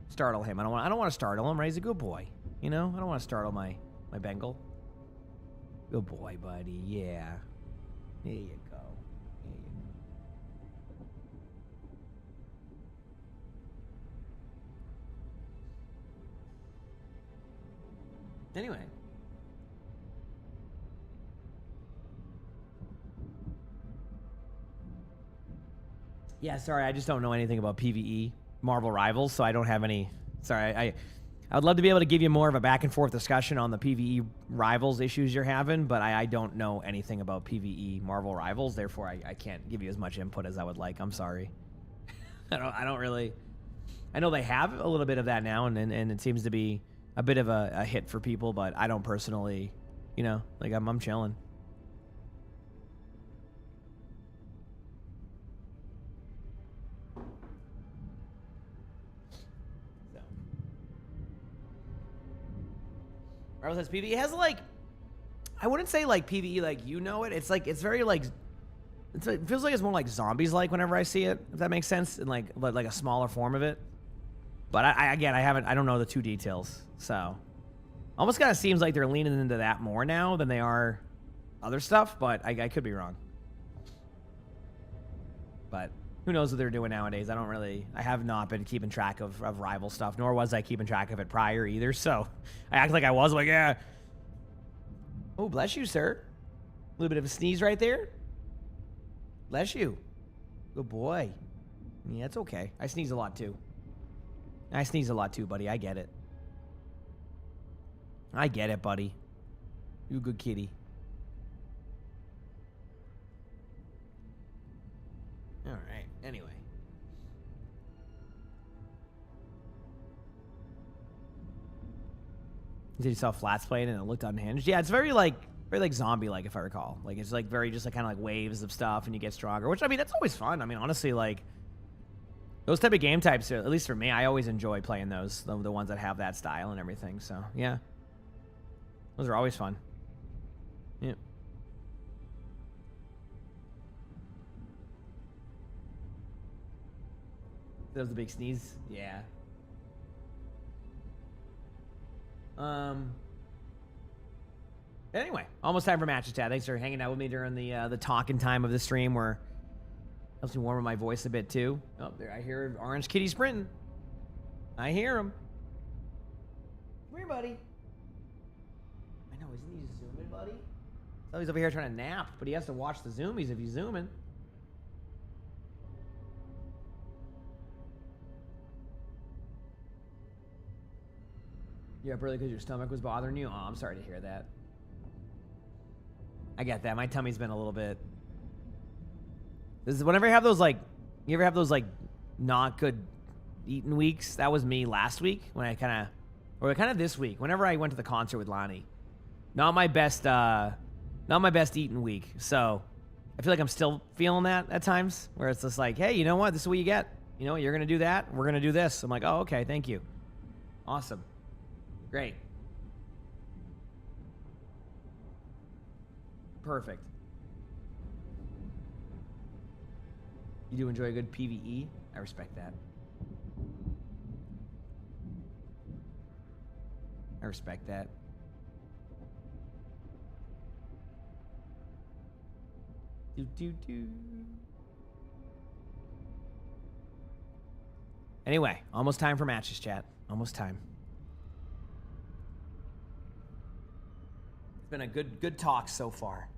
startle him. I don't want to startle him, right? He's a good boy. I don't want to startle my Bengal. Good boy, buddy. Yeah. There you go. Anyway. Yeah, sorry, I just don't know anything about PvE Marvel Rivals, so I don't have any. Sorry, I would love to be able to give you more of a back and forth discussion on the PvE Rivals issues you're having, but I don't know anything about PvE Marvel Rivals, therefore I can't give you as much input as I would like. I'm sorry. I don't really. I know they have a little bit of that now, and it seems to be a bit of a hit for people, but I don't personally, I'm chilling. So. Marvel says PvE has I wouldn't say PvE it. It's very it feels like it's more like zombies whenever I see it, if that makes sense, and like a smaller form of it. But I don't know the two details, so almost kind of seems like they're leaning into that more now than they are other stuff, but I could be wrong. But who knows what they're doing nowadays? I have not been keeping track of rival stuff, nor was I keeping track of it prior either, so I act like I was, yeah. Oh, bless you, sir. A little bit of a sneeze right there. Bless you. Good boy. Yeah, it's okay. I sneeze a lot too. Buddy. I get it. Buddy. You a good kitty. All right. Anyway. You said you saw Flats playing and it looked unhinged. Yeah, it's very zombie-like, if I recall. It's very just kind of waves of stuff and you get stronger, which, that's always fun. Honestly, those type of game types, at least for me, I always enjoy playing those, the ones that have that style and everything. So, yeah. Those are always fun. Yeah. That was the big sneeze? Yeah. Anyway, almost time for Match Chat. Thanks for hanging out with me during the talking time of the stream where helps me warm up my voice a bit too. Oh, there I hear Orange Kitty sprinting. I hear him. Come here, buddy. I know, isn't he zooming, buddy? So he's over here trying to nap, but he has to watch the zoomies if he's zooming. You're up early because your stomach was bothering you? Oh, I'm sorry to hear that. I get that. My tummy's been a little bit... This is whenever you have those, you ever have those, not good eating weeks? That was me last week when I kind of this week, whenever I went to the concert with Lonnie. Not my best eating week. So, I feel like I'm still feeling that at times, where it's just like, hey, you know what? This is what you get. You know, you're going to do that. We're going to do this. I'm like, oh, okay, thank you. Awesome. Great. Perfect. You do enjoy a good PvE? I respect that. I respect that. Do. Anyway, almost time for matches, chat. Almost time. It's been a good talk so far.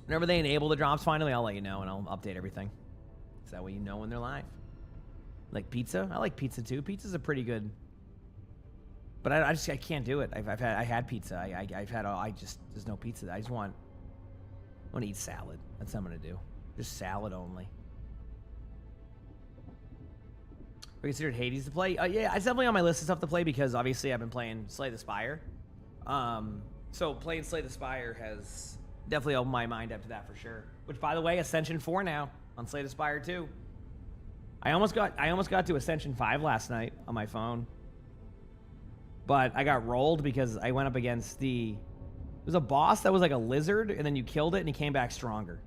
Whenever they enable the drops finally, I'll let you know and I'll update everything. So that way you know when they're live. Like pizza? I like pizza too. Pizza's a pretty good... But I can't do it. I had pizza. There's no pizza. I want to eat salad. That's what I'm going to do. Just salad only. We considered Hades to play? Yeah, it's definitely on my list of stuff to play because obviously I've been playing Slay the Spire. So playing Slay the Spire has definitely opened my mind up to that for sure. Which, by the way, Ascension 4 now on Slay the Spire 2. I almost got to Ascension 5 last night on my phone. But I got rolled because I went up against it was a boss that was like a lizard, and then you killed it, and he came back stronger.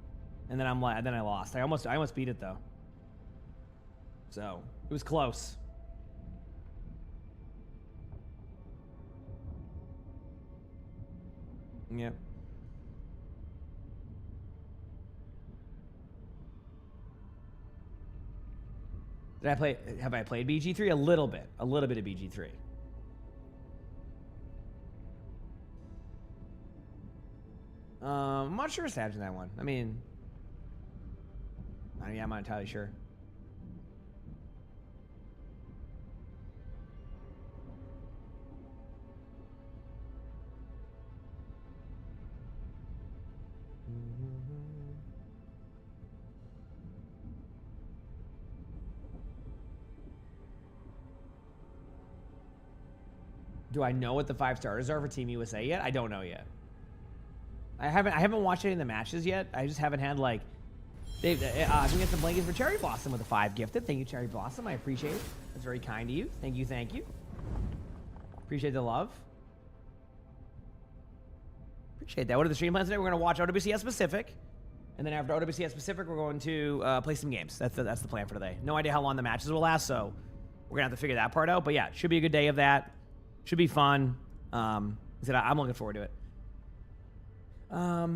And then I lost. I almost beat it though. So it was close. Yep. Have I played BG3? A little bit of BG3. I'm not sure what stabs in that one. I mean, I'm not entirely sure. Do I know what the 5 starters are for Team USA yet? I don't know yet. I haven't watched any of the matches yet. I just haven't had like. I can get some blankets for Cherry Blossom with a 5 gifted. Thank you, Cherry Blossom. I appreciate it. That's very kind of you. Thank you. Appreciate the love. Appreciate that. What are the stream plans today? We're going to watch OWCS Pacific. And then after OWCS Pacific, we're going to play some games. That's the plan for today. No idea how long the matches will last, so we're going to have to figure that part out. But yeah, it should be a good day of that. Should be fun. I'm looking forward to it. But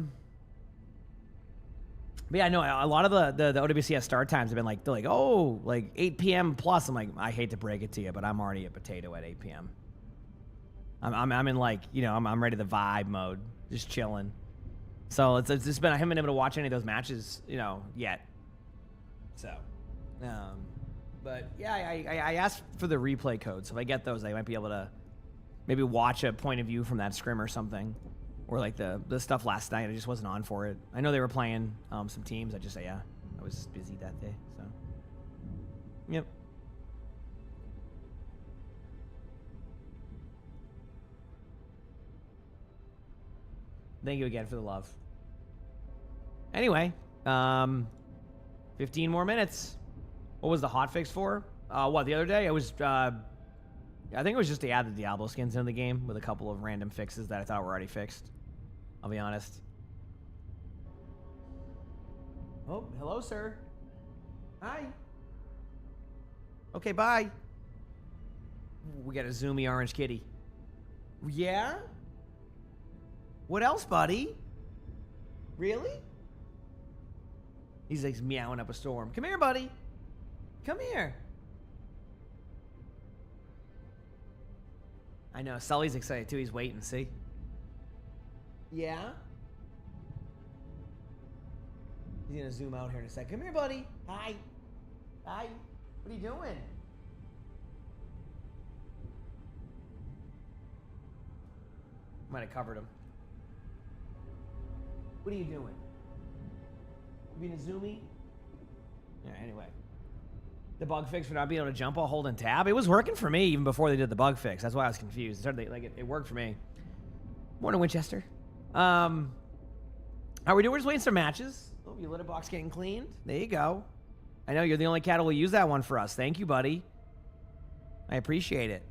yeah, no, a lot of the OWCS start times have been like, they're like, oh, like 8 p.m. plus. I'm like, I hate to break it to you, but I'm already a potato at 8 p.m. I'm in like, you know, I'm ready to vibe mode, just chilling. So it's just been, I haven't been able to watch any of those matches, you know, yet. So, but yeah, I asked for the replay code, so if I get those, I might be able to maybe watch a point of view from that scrim or something. Or like the stuff last night, I just wasn't on for it. I know they were playing some teams. I was busy that day. So, yep. Thank you again for the love. Anyway, 15 more minutes. What was the hotfix for? The other day? I think it was just to add the Diablo skins into the game with a couple of random fixes that I thought were already fixed. I'll be honest. Oh, hello, sir. Hi. Okay, bye. We got a zoomy orange kitty. Yeah? What else, buddy? Really? He's like meowing up a storm. Come here, buddy. Come here. I know, Sully's excited too. He's waiting, see? Yeah? He's gonna zoom out here in a sec. Come here, buddy. Hi. Hi. What are you doing? Might have covered him. What are you doing? You being a zoomy? Yeah, anyway. The bug fix for not being able to jump while holding tab. It was working for me even before they did the bug fix. That's why I was confused. It worked for me. Morning, Winchester. How are we doing? We're just waiting some matches. Oh, your litter box getting cleaned. There you go. I know you're the only cat who will use that one for us. Thank you, buddy. I appreciate it.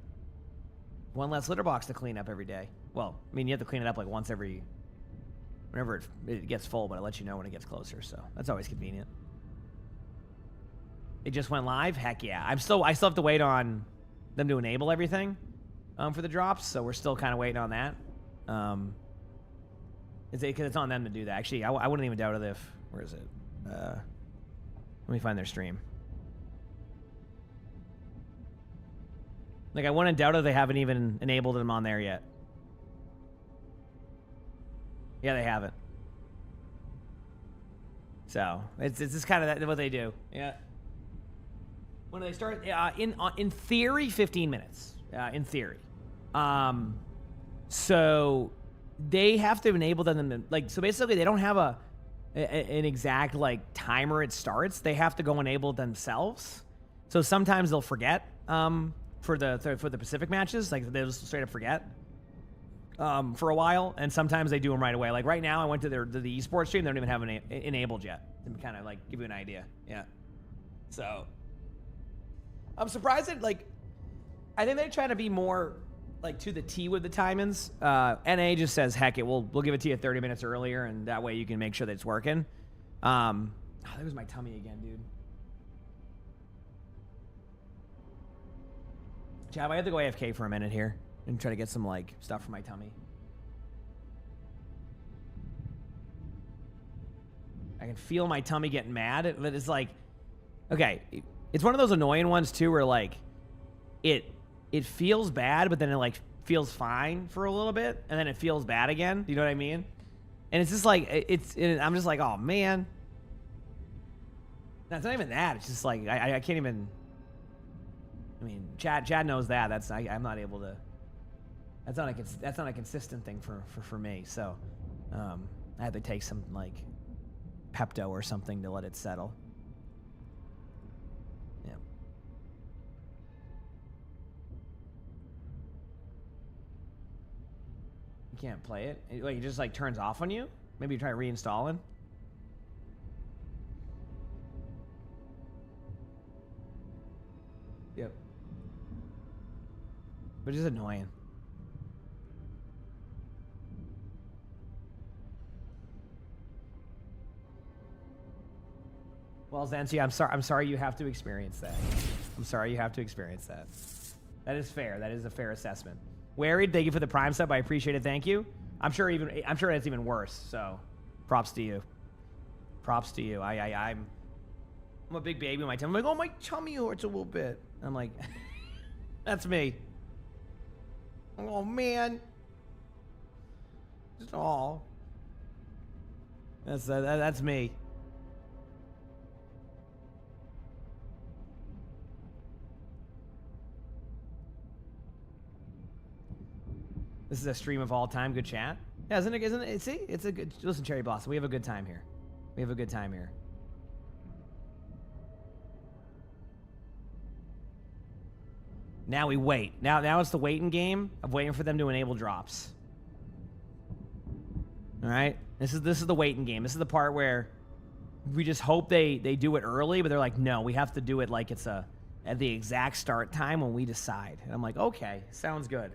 One less litter box to clean up every day. Well, I mean, you have to clean it up like once every... whenever it gets full, but it lets you know when it gets closer, so that's always convenient. It just went live? Heck yeah. I still have to wait on them to enable everything for the drops, so we're still kind of waiting on that. Because it's on them to do that. Actually, I wouldn't even doubt it if... where is it? Let me find their stream. Like, I wouldn't doubt it they haven't even enabled them on there yet. Yeah, they haven't. So, it's just kind of what they do. Yeah. When do they start? In theory, 15 minutes. In theory. So, they have to enable them to, like, so basically they don't have an exact, like, timer it starts. They have to go enable it themselves. So sometimes they'll forget for the Pacific matches. Like, they'll just straight up forget. For a while, and sometimes they do them right away. Like right now, I went to the Esports stream. They don't even have it enabled yet. To kind of like give you an idea. Yeah. So I'm surprised that, like, I think they're trying to be more like to the T with the timings. NA just says, heck it, we'll give it to you 30 minutes earlier, and that way you can make sure that it's working. Oh, that was my tummy again, dude. Chav, I have to go AFK for a minute here and try to get some, like, stuff for my tummy. I can feel my tummy getting mad, but it's like, okay, it's one of those annoying ones too, where like it feels bad, but then it like feels fine for a little bit, and then it feels bad again. Do you know what I mean? And it's just like I'm just like, oh man. That's not even that. It's just like I can't even. I mean, Chad knows that. I'm not able to. That's not a consistent thing for me. So I had to take some like Pepto or something to let it settle. Yeah. You can't play it? Like, it just like turns off on you? Maybe you try reinstalling? Yep. But it's annoying. Well, Zancy, I'm sorry you have to experience that. I'm sorry you have to experience that. That is fair. That is a fair assessment. Worried, thank you for the Prime sub. I appreciate it. Thank you. I'm sure it's even worse. So, props to you. Props to you. I'm a big baby in my tummy. I'm like, oh, my tummy hurts a little bit. I'm like, that's me. Oh man. Just all. That's me. This is a stream of all time. Good chat. Yeah, isn't it? See, it's a good. Listen, Cherry Blossom, we have a good time here. We have a good time here. Now we wait. Now it's the waiting game of waiting for them to enable drops. All right. This is the waiting game. This is the part where we just hope they do it early, but they're like, no, we have to do it like it's at the exact start time when we decide. And I'm like, okay, sounds good.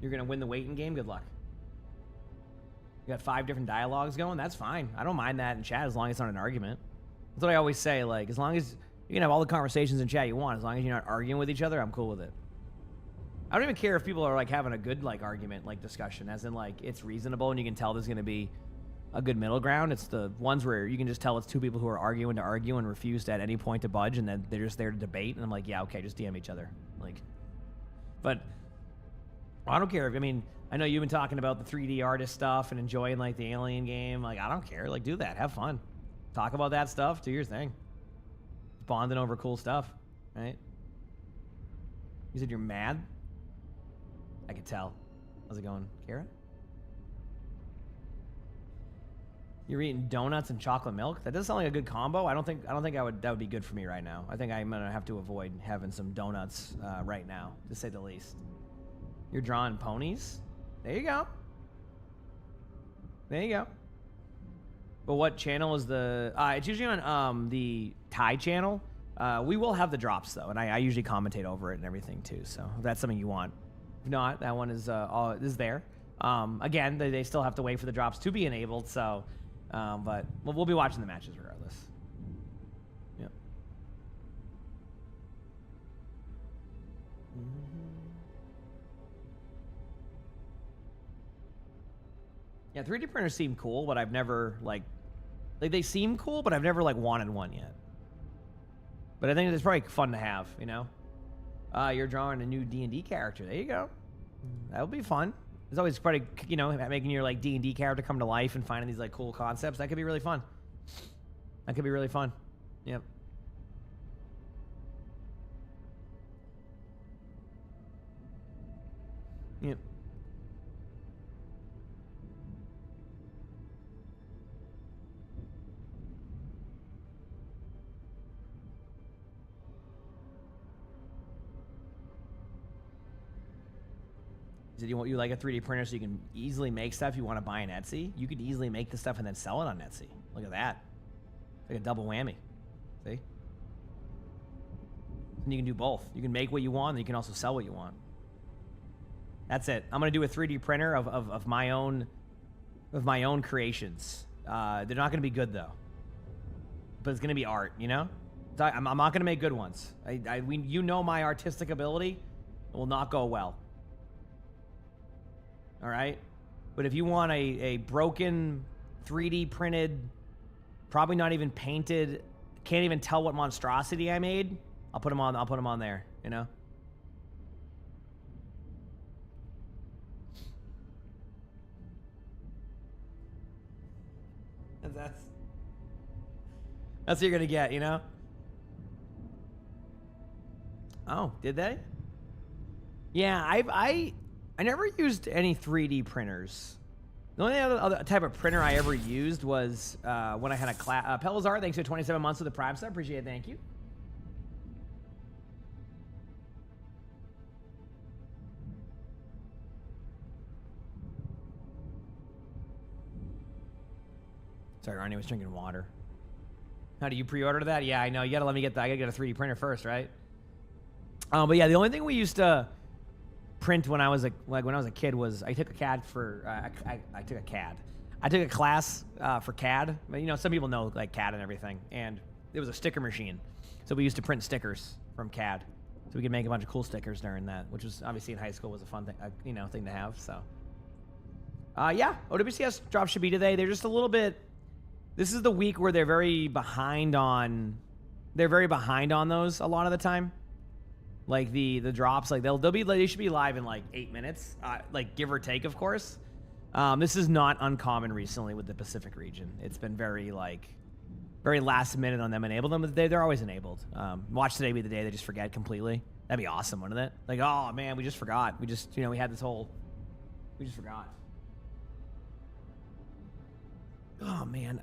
You're going to win the waiting game? Good luck. You got 5 different dialogues going? That's fine. I don't mind that in chat as long as it's not an argument. That's what I always say. Like, as long as you can have all the conversations in chat you want, as long as you're not arguing with each other, I'm cool with it. I don't even care if people are, like, having a good, like, argument, like, discussion, as in, like, it's reasonable and you can tell there's going to be a good middle ground. It's the ones where you can just tell it's 2 people who are arguing to argue and refuse to at any point to budge, and then they're just there to debate, and I'm like, yeah, okay, just DM each other. Like, but I don't care. I mean, I know you've been talking about the 3D artist stuff and enjoying, like, the Alien game. Like, I don't care. Like, do that. Have fun. Talk about that stuff. Do your thing. Bonding over cool stuff, right? You said you're mad? I could tell. How's it going, Kara? You're eating donuts and chocolate milk? That does sound like a good combo. I don't think that would be good for me right now. I think I'm gonna have to avoid having some donuts right now, to say the least. You're drawing ponies? There you go. There you go. But what channel is the... it's usually on the Thai channel. We will have the drops, though, and I usually commentate over it and everything, too. So if that's something you want. If not, that one is there. Again, they still have to wait for the drops to be enabled, so... but we'll be watching the matches regardless. Yep. Yeah, 3D printers seem cool, but I've never, like they seem cool, but I've never, like, wanted one yet. But I think it's probably fun to have, you know? You're drawing a new D&D character. There you go. That would be fun. It's always probably, you know, making your, like, D&D character come to life and finding these, like, cool concepts. That could be really fun. That could be really fun. Yep. Yep. Did you like a 3D printer so you can easily make stuff you want to buy on Etsy? You could easily make the stuff and then sell it on Etsy. Look at that. It's like a double whammy. See? And you can do both. You can make what you want, and you can also sell what you want. That's it. I'm gonna do a 3D printer of my own creations. They're not gonna be good though, but it's gonna be art. You know, I'm not gonna make good ones. You know my artistic ability will not go well. All right, but if you want a broken 3D printed, probably not even painted, can't even tell what monstrosity I made, I'll put them on there. You know. That's what you're gonna get, you know? Oh, did they? Yeah, I never used any 3D printers. The only other type of printer I ever used was when I had a class. Pelazar, thanks for 27 months with the Prime sub. Appreciate it. Thank you. Sorry, Arnie was drinking water. How do you pre-order that? Yeah, I know. You gotta let me get that. I gotta get a 3D printer first, right? But yeah, the only thing we used to print when I was a kid was I took a CAD for I took a CAD. I took a class for CAD. But, you know, some people know like CAD and everything, and it was a sticker machine, so we used to print stickers from CAD, so we could make a bunch of cool stickers during that, which was obviously in high school was a fun thing, thing to have. So, yeah, OWCS drops should be today. They're just a little bit. This is the week where they're very behind on those a lot of the time. Like the drops, like they should be live in like 8 minutes, like give or take, of course. This is not uncommon recently with the Pacific region. It's been very last minute on them enable them. They're always enabled. Watch today be the day they just forget completely. That'd be awesome, wouldn't it? Like, oh man, we just forgot. We just we had this whole, we just forgot. Oh man.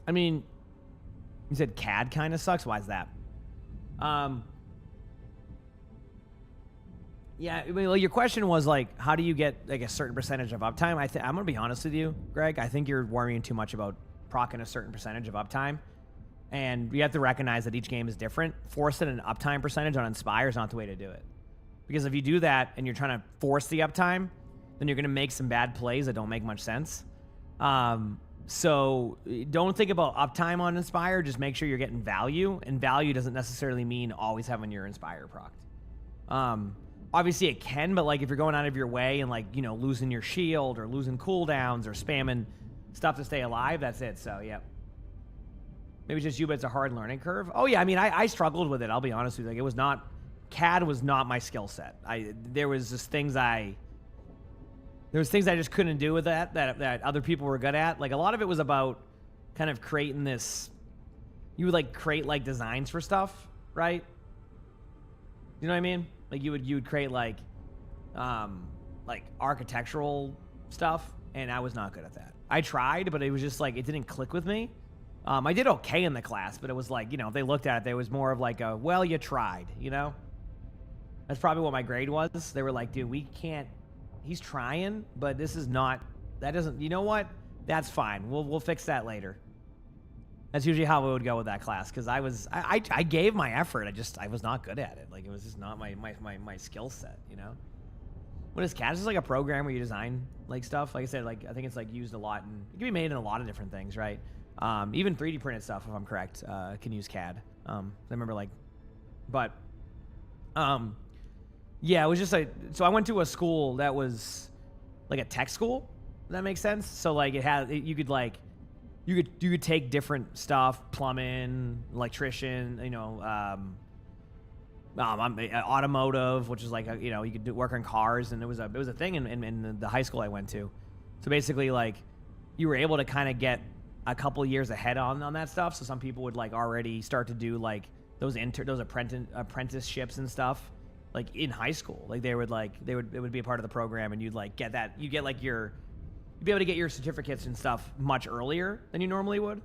I mean, you said CAD kind of sucks. Why is that? Yeah, I mean, like, your question was like, how do you get like a certain percentage of uptime? I'm gonna be honest with you, Greg. I think you're worrying too much about proccing a certain percentage of uptime. And you have to recognize that each game is different. Forcing an uptime percentage on Spire is not the way to do it. Because if you do that and you're trying to force the uptime, then you're going to make some bad plays that don't make much sense. So don't think about uptime on Inspire. Just make sure you're getting value. And value doesn't necessarily mean always having your Inspire procced. Obviously it can, but like if you're going out of your way and like, losing your shield or losing cooldowns or spamming stuff to stay alive, that's it. So, yeah. Maybe it's just you, but it's a hard learning curve. Oh, yeah. I mean, I struggled with it. I'll be honest with you. Like, it was not... CAD was not my skill set. There was just things I just couldn't do with that other people were good at. Like, a lot of it was about kind of creating this... You would, like, create, like, designs for stuff, right? You know what I mean? Like, you would create, like architectural stuff, and I was not good at that. I tried, but it was just, like, it didn't click with me. I did okay in the class, but it was like, you know, if they looked at it, there was more of like a, well, you tried, you know? That's probably what my grade was. They were like, dude, we can't, he's trying, but this is not, that doesn't, you know what? That's fine. We'll fix that later. That's usually how it would go with that class, because I gave my effort. I was not good at it. Like, it was just not my skill set, you know? What is CAD? It's just like a program where you design like stuff. Like I said, like I think it's like used a lot, and it can be made in a lot of different things, right? Even 3D printed stuff, if I'm correct, can use CAD. I remember like, but yeah, it was just like, so I went to a school that was like a tech school. Does that make sense? So like you could take different stuff, plumbing, electrician, you know, automotive, which is like, you know, you could work on cars, and it was a thing in the high school I went to. So basically, like, you were able to kind of get a couple years ahead on that stuff. So some people would like already start to do like those apprenticeships and stuff, like in high school. Like it would be a part of the program, and you'd be able to get your certificates and stuff much earlier than you normally would.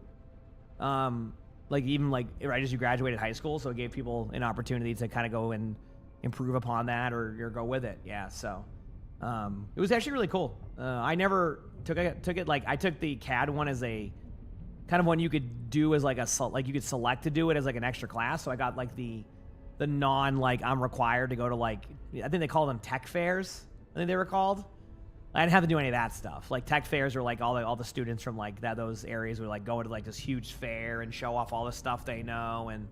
Like even like right as you graduated high school, so it gave people an opportunity to kind of go and improve upon that or go with it. Yeah, so it was actually really cool. I never took it like I took the CAD one as a kind of one you could do as like you could select to do it as like an extra class. So I got like the non like I'm required to go to like I think they call them tech fairs. I think they were called. I didn't have to do any of that stuff. Like tech fairs were like all the students from like those areas would like go to like this huge fair and show off all the stuff they know. And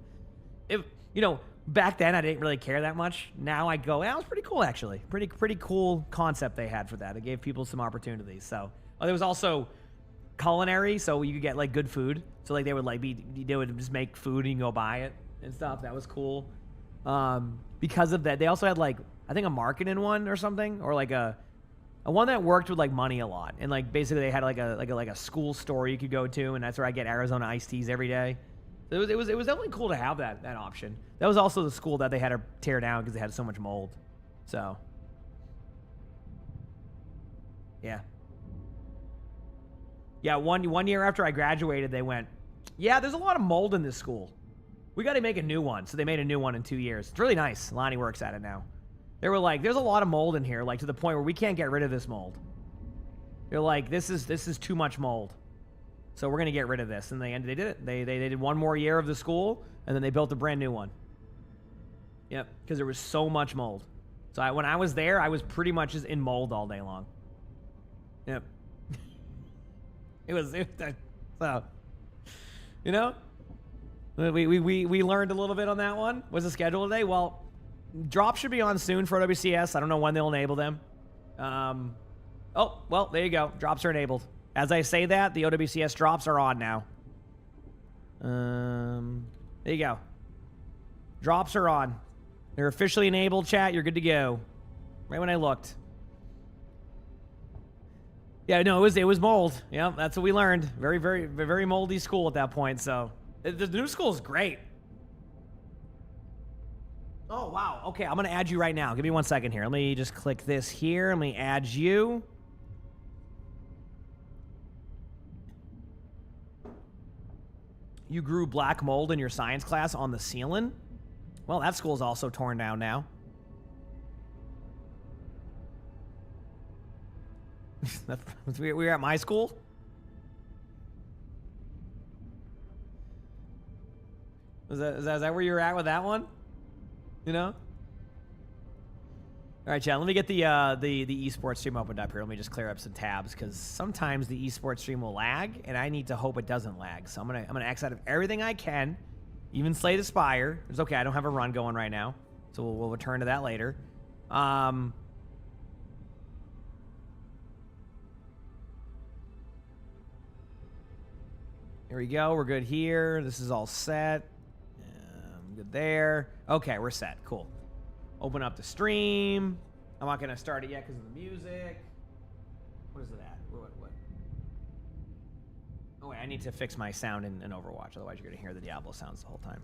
if you know, back then I didn't really care that much. Now I go, that was pretty cool actually. Pretty cool concept they had for that. It gave people some opportunities. So there was also culinary, so you could get like good food. So like they would just make food and you can go buy it and stuff. That was cool. Because of that, they also had like I think a marketing one or something, or like a one that worked with like money a lot, and like basically they had like a school store you could go to, and that's where I get Arizona iced teas every day. So it was definitely cool to have that option. That was also the school that they had to tear down because they had so much mold. So yeah, one year after I graduated, they went, yeah, there's a lot of mold in this school. We got to make a new one. So they made a new one in 2 years. It's really nice. Lonnie works at it now. They were like, there's a lot of mold in here, like to the point where we can't get rid of this mold. They're like, this is too much mold. So we're going to get rid of this. And they did it. They did one more year of the school, and then they built a brand new one. Yep, because there was so much mold. So when I was there, I was pretty much just in mold all day long. Yep. So, you know, we learned a little bit on that one. What's the schedule today? Well, drops should be on soon for OWCS. I don't know when they'll enable them. Oh, well, there you go. Drops are enabled. As I say that, the OWCS drops are on now. There you go. Drops are on. They're officially enabled, chat. You're good to go. Right when I looked. Yeah, no, it was mold. Yeah, that's what we learned. Very, very, very moldy school at that point. So the new school is great. Oh, wow. Okay, I'm going to add you right now. Give me 1 second here. Let me just click this here. Let me add you. You grew black mold in your science class on the ceiling? Well, that school's also torn down now. We were at my school? Is that where you're at with that one? You know? All right, chat. Let me get the esports stream opened up here. Let me just clear up some tabs because sometimes the esports stream will lag, and I need to hope it doesn't lag. So I'm gonna X out of everything I can, even slay the Spire. It's okay. I don't have a run going right now, so we'll return to that later. Here we go. We're good here. This is all set. Good there. Okay, we're set. Cool. Open up the stream. I'm not going to start it yet because of the music. What is it at? What? Oh, wait. I need to fix my sound in Overwatch. Otherwise, you're going to hear the Diablo sounds the whole time.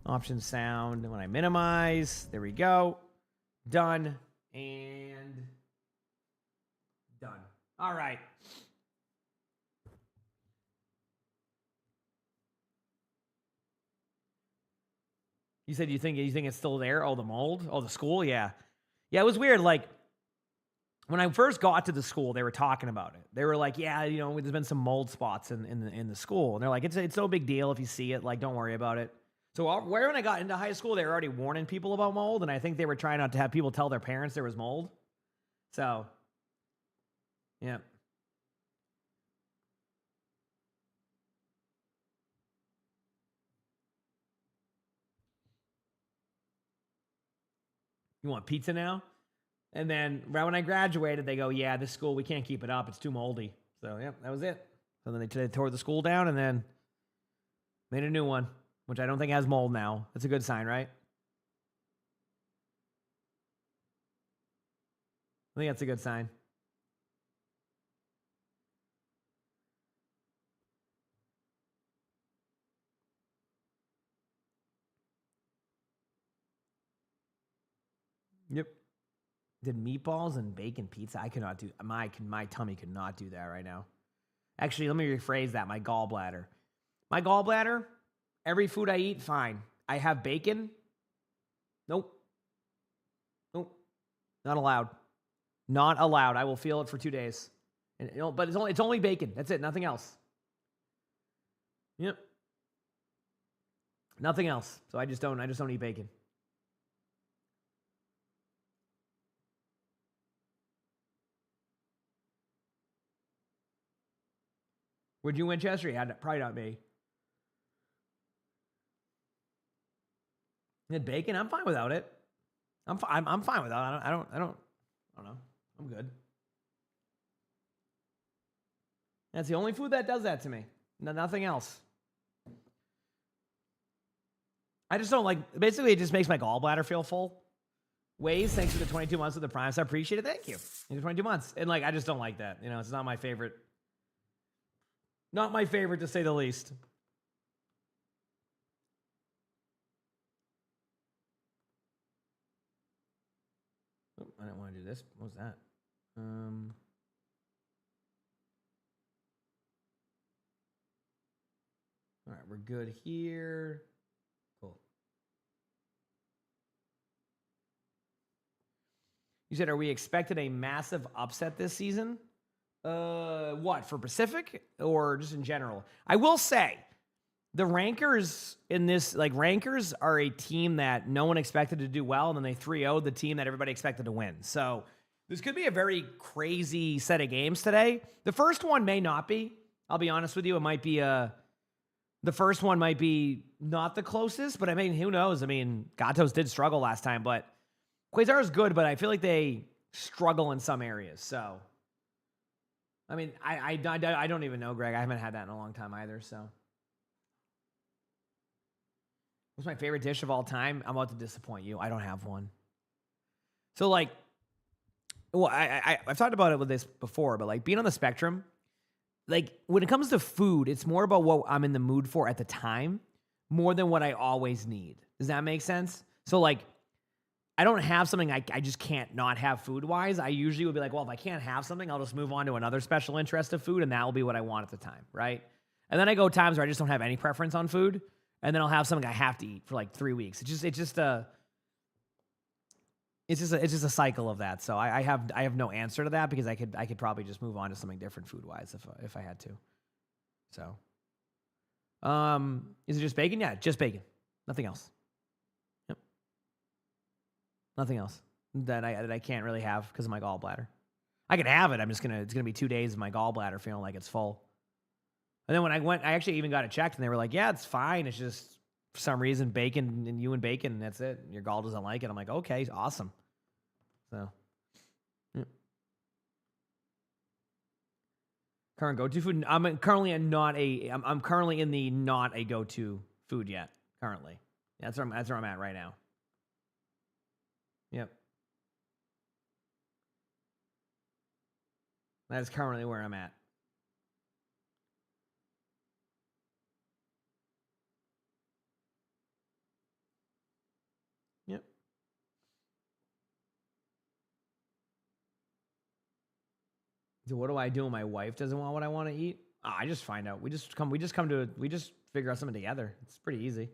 Option sound. And when I minimize, there we go. Done. And done. All right. You said you think it's still there? Oh, the mold? Oh, the school? Yeah. Yeah, it was weird. Like, when I first got to the school, they were talking about it. They were like, yeah, you know, there's been some mold spots in the school. And they're like, it's no big deal if you see it. Like, don't worry about it. So when I got into high school, they were already warning people about mold. And I think they were trying not to have people tell their parents there was mold. So, yeah. You want pizza now? And then right when I graduated, they go, yeah, this school, we can't keep it up. It's too moldy. So, yeah, that was it. So then they tore the school down and then made a new one, which I don't think has mold now. That's a good sign, right? I think that's a good sign. Yep. Did meatballs and bacon pizza? I cannot do my tummy could not do that right now. Actually, let me rephrase that. My gallbladder. My gallbladder, every food I eat, fine. I have bacon. Nope. Nope. Not allowed. Not allowed. I will feel it for 2 days. And but it's only bacon. That's it. Nothing else. Yep. Nothing else. So I just don't eat bacon. Would you Winchester? Yeah, probably not me. And bacon, I'm fine without it. I'm fine without it. I don't know. I'm good. That's the only food that does that to me. Nothing else. I just don't like. Basically, it just makes my gallbladder feel full. Ways, thanks for the 22 months of the Prime. So I appreciate it. Thank you. 22 months, and like I just don't like that. You know, it's not my favorite. Not my favorite, to say the least. Oh, I didn't want to do this. What was that? All right, we're good here. Cool. You said, are we expecting a massive upset this season? What, for Pacific or just in general? I will say, the rankers in this, like, rankers are a team that no one expected to do well, and then they 3-0'd the team that everybody expected to win. So this could be a very crazy set of games today. The first one may not be. I'll be honest with you. It might be the first one might be not the closest, but I mean, who knows? I mean, Gatos did struggle last time, but Quasar is good, but I feel like they struggle in some areas. So, I mean, I don't even know, Greg. I haven't had that in a long time either, so. What's my favorite dish of all time? I'm about to disappoint you. I don't have one. So, like, well, I've talked about it with this before, but, like, being on the spectrum, like, when it comes to food, it's more about what I'm in the mood for at the time more than what I always need. Does that make sense? So, like, I don't have something I just can't not have food-wise. I usually would be like, well, if I can't have something, I'll just move on to another special interest of food, and that will be what I want at the time, right? And then I go times where I just don't have any preference on food, and then I'll have something I have to eat for like 3 weeks. It's just a cycle of that. So I have no answer to that because I could probably just move on to something different food-wise if I had to. So, is it just bacon? Yeah, just bacon. Nothing else. Yep. Nothing else that I can't really have because of my gallbladder. I can have it. It's gonna be 2 days of my gallbladder feeling like it's full. And then when I went, I actually even got it checked, and they were like, yeah, it's fine. It's just, for some reason, bacon and you and bacon, and that's it. Your gall doesn't like it. I'm like, okay, awesome. So, yeah. Current go-to food? I'm currently in the not a go-to food yet, currently. That's where I'm at right now. Yep. That is currently where I'm at. Yep. So what do I do when my wife doesn't want what I want to eat? I just find out. We just figure out something together. It's pretty easy.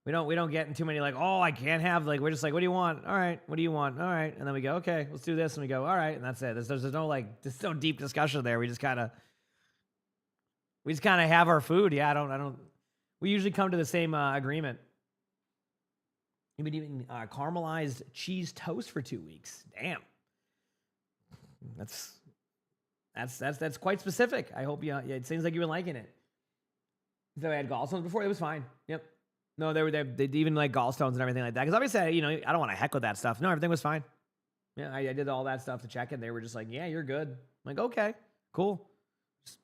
We don't get in too many like, oh, I can't have, like, we're just like, what do you want? All right, what do you want? All right, and then we go, okay, let's do this, and we go, all right, and that's it. There's no like, there's no deep discussion there. We just kind of have our food. Yeah, I don't. We usually come to the same agreement. You've been eating caramelized cheese toast for 2 weeks. Damn, that's quite specific. I hope yeah, it seems like you've been liking it. So I had gallstones before. It was fine. Yep. No, they even like gallstones and everything like that. Because obviously, I don't want to heck with that stuff. No, everything was fine. Yeah, I did all that stuff to check it. They were just like, yeah, you're good. I'm like, okay, cool.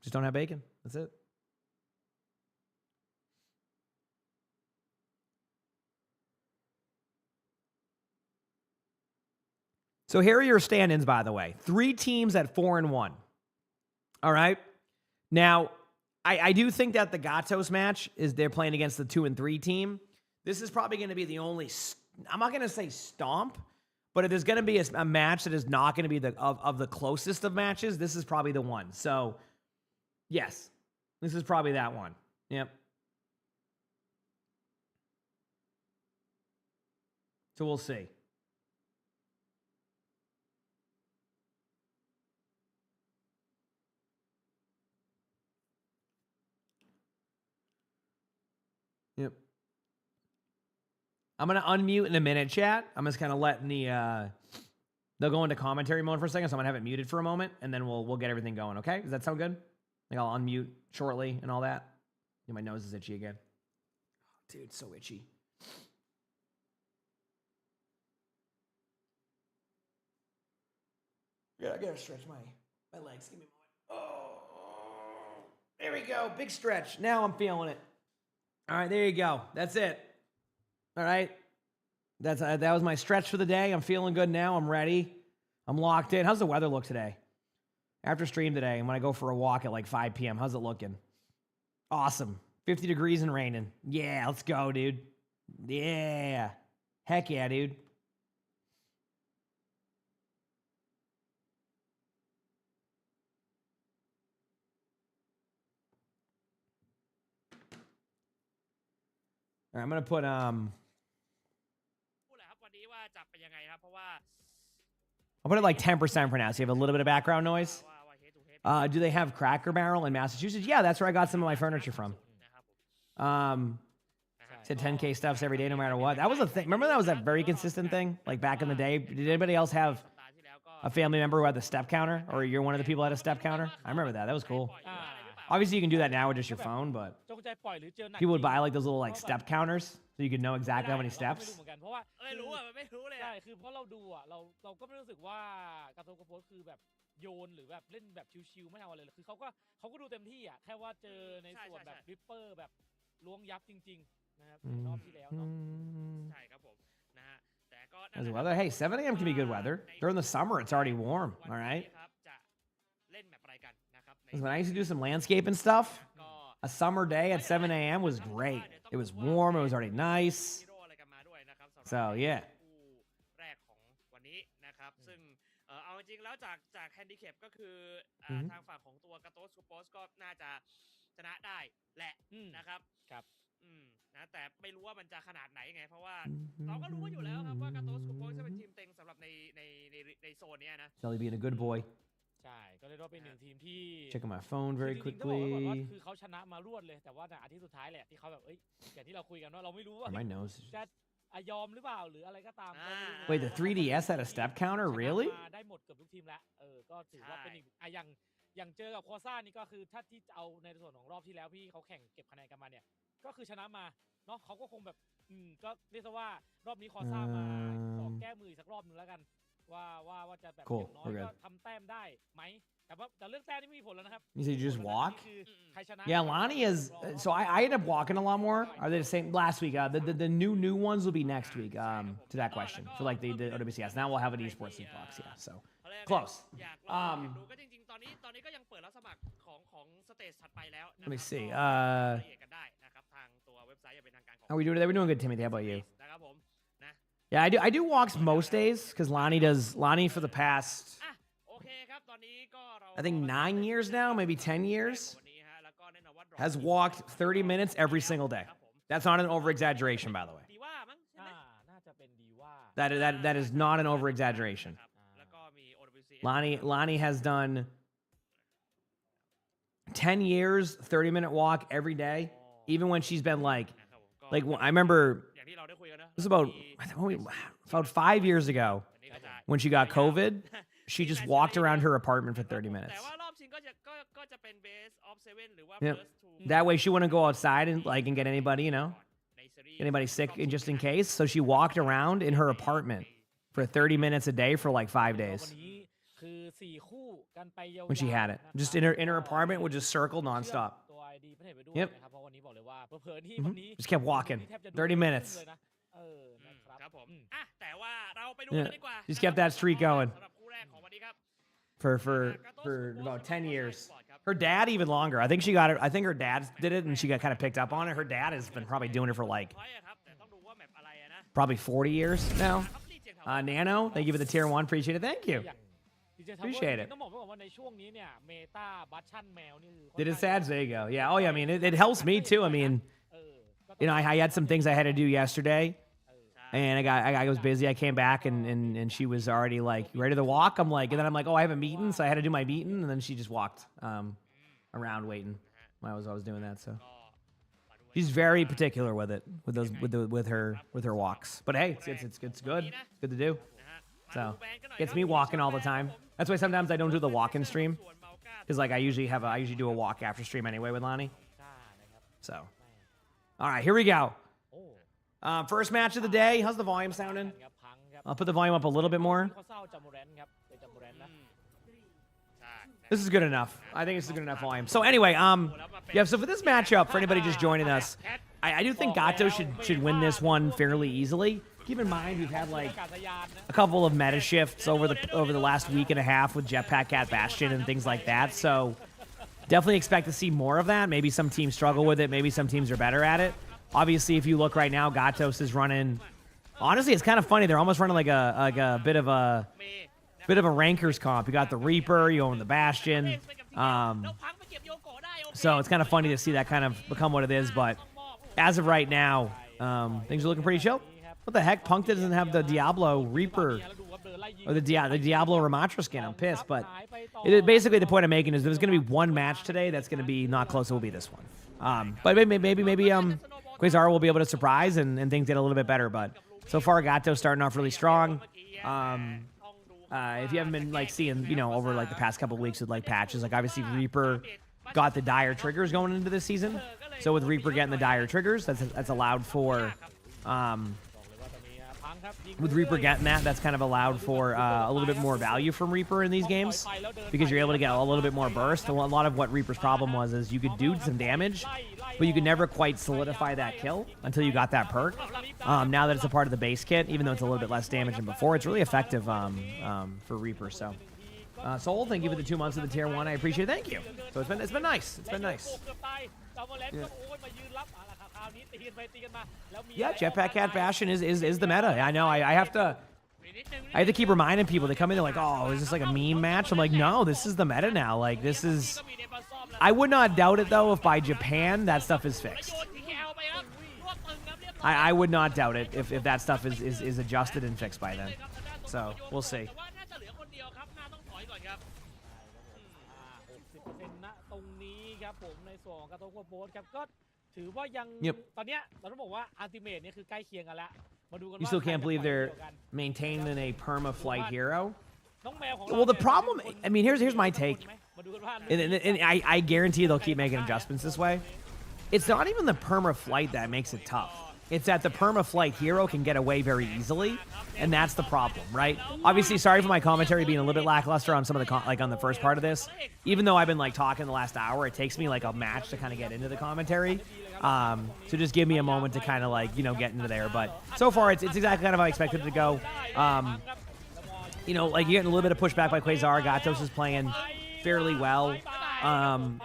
Just don't have bacon. That's it. So here are your stand-ins, by the way. 3 teams at 4-1. All right. Now, I do think that the Gatos match is they're playing against the 2 and 3 team. This is probably going to be the only, I'm not going to say stomp, but if there's going to be a match that is not going to be of the closest of matches, this is probably the one. So, yes, this is probably that one. Yep. So we'll see. Yep. I'm going to unmute in a minute, chat. I'm just kind of letting they'll go into commentary mode for a second, so I'm going to have it muted for a moment, and then we'll get everything going, okay? Does that sound good? Like I'll unmute shortly and all that. Yeah, my nose is itchy again. Oh, dude, it's so itchy. Yeah, I got to stretch my legs. Give me a moment. Oh, there we go. Big stretch. Now I'm feeling it. All right, there you go. That's it. All right. That was my stretch for the day. I'm feeling good now. I'm ready. I'm locked in. How's the weather look today? After stream today, and when I go for a walk at like 5 p.m., how's it looking? Awesome. 50 degrees and raining. Yeah, let's go, dude. Yeah. Heck yeah, dude. All right, I'm going to put I'll put it like 10% for now, so you have a little bit of background noise. Do they have Cracker Barrel in Massachusetts? Yeah, that's where I got some of my furniture from. Said 10K stuffs every day, no matter what. That was a thing. Remember that was a very consistent thing? Like back in the day? Did anybody else have a family member who had the step counter? Or you're one of the people who had a step counter? I remember that. That was cool. Obviously, you can do that now with just your phone, but people would buy like those little like step counters so you could know exactly how many steps. ใช่คือเพราะเราดูอ่ะเราก็ไม่รู้สึกว่ากาโตโกโพสคือแบบโยนหรือแบบเล่นแบบชิวๆไม่เอาอะไรเลยคือเขาก็ดูเต็มที่อ่ะแค่ว่าเจอในส่วนแบบริปเปอร์แบบล้วงยับจริงๆนะครับรอบที่แล้วเนาะใช่ครับผมนะฮะแต่ก็ As weather, hey, 7 a.m. can be good weather. During the summer, it's already warm. All right. จะเล่นแบบอะไรกันนะครับ When I used to do some landscape and stuff, a summer day at 7 a.m. was great. It was warm. It was already nice. So yeah. แรกของวันนี้นะครับซึ่งเอาจริงแล้วจากแฮนดิแคปก็คือทางฝั่งของตัวกาโตสคูโปสก็น่าจะชนะได้แหละนะครับครับนะแต่ไม่รู้ว่ามันจะขนาดไหนไงเพราะว่าเราก็รู้ว่าอยู่แล้วครับว่ากาโตสคูโปสจะเป็นทีมเต็งสำหรับในโซนนี้นะ Jelly being a good boy. ใช่ก็เรียกว่าเป็นหนึ่งทีมที่ Checking my phone very จริงๆต้องบอกไว้ก่อนว่า quickly. คือเขาชนะมารวดเลยแต่ว่าอาทิตย์สุดท้ายแหละที่เขาแบบอย่างที่เราคุยกันว่าเราไม่รู้ว่า My nose. จะยอมหรือเปล่าหรืออะไรก็ตาม Wait, the 3DS had a step counter? Really? ได้หมดเกือบทุกทีมแล้วก็ถือว่าเป็นอีกอย่างเจอกับโคซ่านี่ก็คือถ้าที่เอาในส่วนของรอบที่แล้วพี่เขาแข่งเก็บคะแนนกันมาเนี่ยก็คือชนะมาเนาะเขาก็คงแบบก็เรียกว่ารอบนี้โคซ่ามาขอแก้มืออีกสักรอบนึงแล้วกันว่าจะแบบอย่างน้อยก็ทำแต้มได้ไหมแต่เรื่องแต้มนี่ไม่มีผลแล้วนะครับ You said you just walk? ใครชนะ Yeah, Lonnie is. So I ended up walking a lot more. Are they the same last week? The new ones will be next week. To that question for like the OWCS. Now we'll have an esports league box. Yeah, so close. ดูก็จริงๆตอนนี้ก็ยังเปิดรับสมัครของสเตจถัดไปแล้ว Let me see. ละเอียดกันได้นะครับทางตัวเว็บไซต์จะเป็นทางการของ How we doing today? We're doing good, Timothy. How about you? นะครับผมนะ Yeah, I do walks most days because Lonnie for the past โอเคครับตอนนี้ก็เรา I think 9 years now, maybe 10 years, has walked 30 minutes every single day. That's not an over-exaggeration, by the way. ดีว่ามั้งใช่ไหม น่าจะเป็นดีว่า That is not an over-exaggeration. แล้วก็มี OWC Lonnie has done 10 years, 30-minute walk every day, even when she's been like I remember อย่างที่เราได้คุยกันนะ this was about 5 years ago when she got COVID. She just walked around her apartment for 30 minutes. แต่ว่ารอบชิงก็จะเป็น Best of 7 หรือว่า Yep. First to That way she wouldn't go outside and get anybody, you know, ในซีรีส์ anybody sick just in case. So she walked around in her apartment for 30 minutes a day for like 5 days วันนี้คือ4คู่กันไปยาวๆ when she had it. Just in her apartment would just circle nonstop. ตัว ID ประเทศไปด้วย Yep. นะครับเพราะวันนี้บอกเลยว่าเผลอๆที่วันนี้ Just kept walking แทบจะดู 30 minutes. เลยนะนะครับ ครับผม อืม อ่ะแต่ว่าเราไปดู Yeah. กันดีกว่า Just kept that streak going สำหรับคู่แรกของวันนี้ครับ for about 10 years. Her dad even longer. I think she got it. I think her dad did it and she got kind of picked up on it. Her dad has been probably doing it for like พอยต์อะครับแต่ต้องดูว่าแมปอะไรอะนะ probably 40 years now. ครับรีเจนครับ Nano, thank you for the tier 1. Appreciate it. Thank you. อย่าง DJ Tower Appreciate it. ต้องบอกไว้ก่อนว่าในช่วงนี้เนี่ยเมตาบัตชั่นแมวนี่คือ Did it sad? There you go. Yeah. Oh, yeah. I mean, it helps me too. I mean, เออก็ต้อง you know, I had some things I had to do yesterday, and I was busy. I came back and she was already like ready to walk. I'm like, and then I'm like, oh, I have a meeting, so I had to do my meeting, and then she just walked around waiting. I was doing that, so ก็มาดู she's very particular with it, with her walks. But hey, it's good. It's good to do. นะฮะ So มาดูแบนกันหน่อย gets ครับ me walking all the time. That's why sometimes I don't do the walk-in stream ส่วนเมาก้า because like I usually do a walk after stream anyway with Lonnie. กล้านะครับ So all right, here we go. โอ้ First match of the day. How's the volume sounding? ครับพังครับ I'll put the volume up a little bit more. เขาเศร้าจามูแรนครับเป็นจามูแรนนะ ใช่ This is good enough. I think this is good enough volume. So anyway, yeah. So for this matchup, for anybody just joining us, I do think Gato should win this one fairly easily. Keep in mind we've had like อากาศยานนะ a couple of meta shifts over the last week and a half with Jetpack Cat Bastion and things like that. So definitely expect to see more of that. Maybe some teams struggle with it. Maybe some teams are better at it. Obviously, if you look right now, Gatos is running. Honestly, it's kind of funny. They're almost running like a bit of a เมย์ rankers comp. You got the Reaper, you own the Bastion. แล้วพังไปเก็บโยโกะได้โอเค So it's kind of funny to see that kind of become what it is. But as of right now, things are looking pretty chill. What the heck? Punk doesn't have the Diablo Reaper แล้วดูว่าเดินไล่ยิง or the Diablo Ramatra skin. I'm pissed. But basically the point I'm making is there's going to be one match today that's going to be not close. It will be this one. But maybe Quasar will be able to surprise and things get a little bit better. But so far, Gato starting off really strong. If you haven't been like seeing, you know, over like the past couple of weeks with like patches, like obviously Reaper got the dire triggers going into this season. So with Reaper getting the dire triggers, that's allowed for. บอกเลยว่าตอนนี้พังครับยิง With Reaper getting that, that's kind of allowed for a little bit more value from Reaper in these games because you're able to get a little bit more burst. A lot of what Reaper's problem was is you could do some damage, but you could never quite solidify that kill until you got that perk. Now that it's a part of the base kit, even though it's a little bit less damage than before, it's really effective for Reaper. So, Soul, thank you for the 2 months of the tier 1. I appreciate it. Thank you. So it's been nice. It's been nice. เกือบตายจามูแรนก็โอ้ยมายืนรับเอาล่ะครับคราวนี้ตีกันไปตีกันมาแล้วมี Yeah, Jetpack Cat Bastion is the meta. I know. I have to. มีนิดนึง I have to keep reminding people. They come in, they're like, "Oh, is this like a meme match?" I'm like, "No, this is the meta now. Like, this is." ก็มีเดบัสซอมแล้ว I would not doubt it though if by Japan that stuff is แล้ว fixed. โยนทีแคลไปครับรวบตึงครับเรียบร้อย I would not doubt it if that stuff is adjusted and fixed by then. So we'll see. แต่ว่าน่าจะเหลือคนเดียวครับน่าต้องถอยก่อนครับ 60%นะตรงนี้ครับผมในส่วนของกระโตโกโบสครับก็ถือว่ายัง Yep. ตอนเนี้ยเราต้องบอกว่าอัลติเมทเนี่ยคือใกล้เคียงกันแล้วมาดูกัน You ว่า still ใคร can't จะ believe ปล่อย they're เดียวกัน maintained in a perma flight hero. น้องแมวของ Well, the เรา problem. เนี่ย I mean, here's my take, มาดูกันว่า and I guarantee they'll keep making adjustments this way. It's not even the perma flight that makes it tough. It's that the perma flight hero can get away very easily, and that's the problem, right? Obviously, sorry for my commentary being a little bit lackluster on some of the like on the first part of this. Even though I've been like talking the last hour, it takes me like a match to kind of get into the commentary. So just give me a moment to kind of like get into there. But so far, it's exactly kind of how I expected it to go. Like you're getting a little bit of pushback by Quasar. Gatos is playing fairly well. Can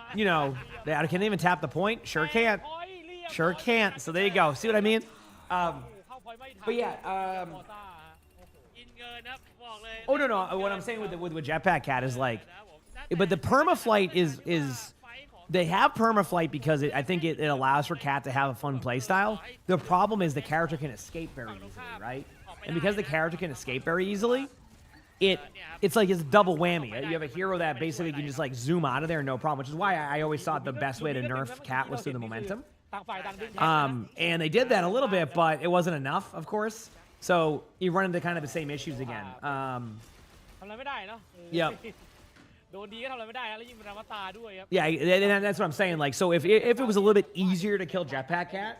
they even tap the point? Sure can't. Sure can't. So there you go. See what I mean? But yeah. อินเกินครับบอกเลย Oh no. What I'm saying with Jetpack Cat is like, but the perma flight is They have permaflight because I think it allows for Cat to have a fun playstyle. The problem is the character can escape very easily, right? And because the character can escape very easily, it's like it's a double whammy. You have a hero that basically can just like zoom out of there no problem, which is why I always thought the best way to nerf Cat was through the momentum. ต่างฝ่ายต่างดึงแท็ก And they did that a little bit, but it wasn't enough, of course. So you run into kind of the same issues again. ทำอะไรไม่ได้เนาะ Yep. โดนดีก็ทำอะไรไม่ได้นะแล้วยิ่งเป็นอมตะด้วยครับ Yeah, and that's what I'm saying. Like, so if it was a little bit easier to kill Jetpack Cat,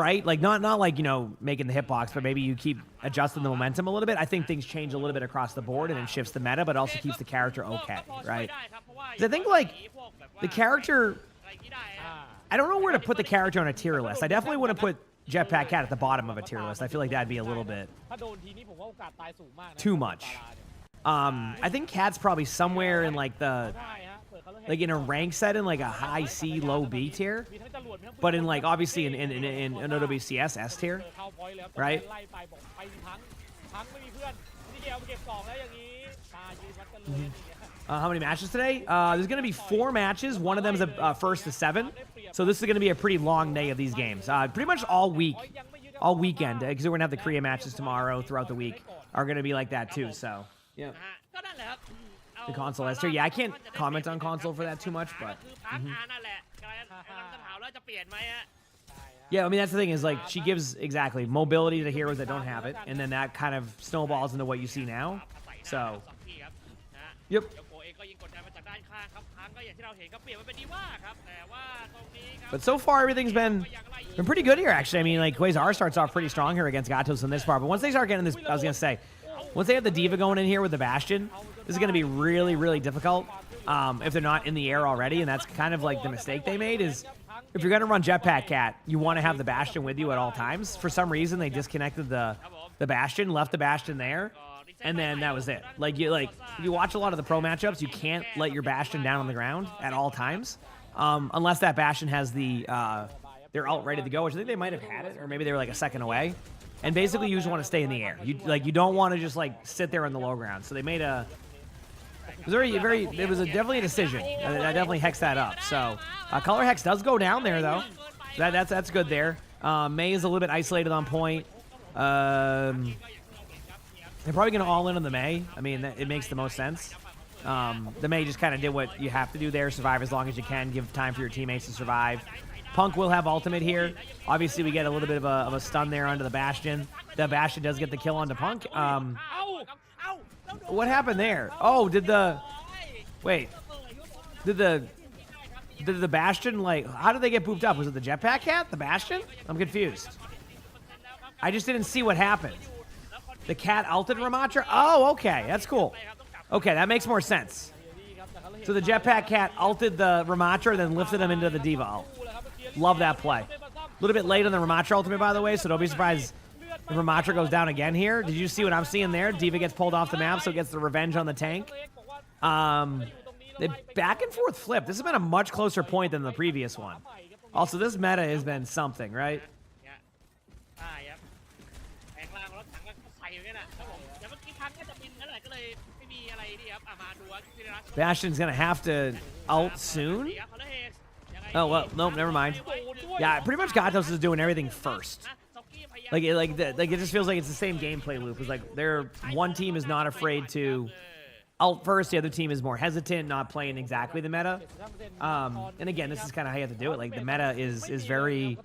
right? Like not like, you know, making the hitbox, but maybe you keep adjusting the momentum a little bit. I think things change a little bit across the board and it shifts the meta, but also keeps the character okay, right? 'Cause I think like the character, I don't know where to put the character on a tier list. I definitely wouldn't put Jetpack Cat at the bottom of a tier list. I feel like that'd be a little bit ถ้าโดนทีนี้ผมว่าโอกาสตายสูงมากนะ too much. I think Cat's probably somewhere in like ได้ฮะเปิดเขาเลย like in a rank set in like a high C, low B tier, มีทั้งจรวดมีทั้ง but in like obviously in OWCS S tier. เข้าพอยต์แล้ว Right. ไล่ไปบอกไปสิทั้งไม่มีเพื่อนนี่เกลเก็บสองแล้วอย่างนี้ตายืนวัดกันเลยอย่างเงี้ย How many matches today? There's going to be 4 matches. One of them is a first to 7. So this is going to be a pretty long day of these games. Pretty much all week, all weekend, because we're going to have the Korea matches tomorrow throughout the week are going to be like that too. So, yeah. ก็นั่นแหละครับ The console S tier. Yeah, I can't comment on console for that too much, but คือพักนั่นแหละกำลังจะถามแล้วจะเปลี่ยนไหมฮะ yeah, I mean, that's the thing is like she gives exactly mobility to heroes that don't have it. And then that kind of snowballs into what you see now. So, yep. โยโกเองก็ยิงกดดันมาจากด้านข้างครับพังก็อย่างที่เราเห็นก็เปลี่ยนมาเป็นดีว่าครับแต่ว่าตรงนี้ครับ But so far, everything's been pretty good here, actually. I mean, like, Quasar starts off pretty strong here against Gatos in this part. But once they start getting this, I was going to say, once they have the Diva going in here with the Bastion, this is going to be really, really difficult if they're not in the air already. And that's kind of like the mistake they made is if you're going to run Jetpack Cat, you want to have the Bastion with you at all times. For some reason, they disconnected the Bastion, left the Bastion there. And then that was it. Like you watch a lot of the pro matchups, you can't let your Bastion down on the ground at all times, unless that Bastion has their ult ready to go, which I think they might have had it, or maybe they were like a second away. And basically, you just want to stay in the air. You don't want to just like sit there on the low ground. So they made it was definitely a decision. I definitely hexed that up. So color hex does go down there though. That's good there. May is a little bit isolated on point. They're probably going to all in on the May. I mean, it makes the most sense. The May just kind of did what you have to do there. Survive as long as you can. Give time for your teammates to survive. Punk will have ultimate here. Obviously, we get a little bit of a stun there onto the Bastion. The Bastion does get the kill onto Punk. What happened there? Oh, did the Bastion, like, how did they get booped up? Was it the Jetpack Cat? The Bastion? I'm confused. I just didn't see what happened. The Cat ulted Ramatra? Oh, okay. That's cool. Okay, that makes more sense. So the Jetpack Cat ulted the Ramatra, then lifted him into the Diva ult. Love that play. A little bit late on the Ramatra ultimate, by the way, so don't be surprised if Ramatra goes down again here. Did you see what I'm seeing there? Diva gets pulled off the map, so gets the revenge on the tank. The back and forth flip. This has been a much closer point than the previous one. Also, this meta has been something, right? Bastion's gonna have to ult soon. Oh well, nope, never mind. Yeah, pretty much Gatos is doing everything first. Like it just feels like it's the same gameplay loop. It's like one team is not afraid to ult first, the other team is more hesitant, not playing exactly the meta. And again, this is kind of how you have to do it. Like the meta is very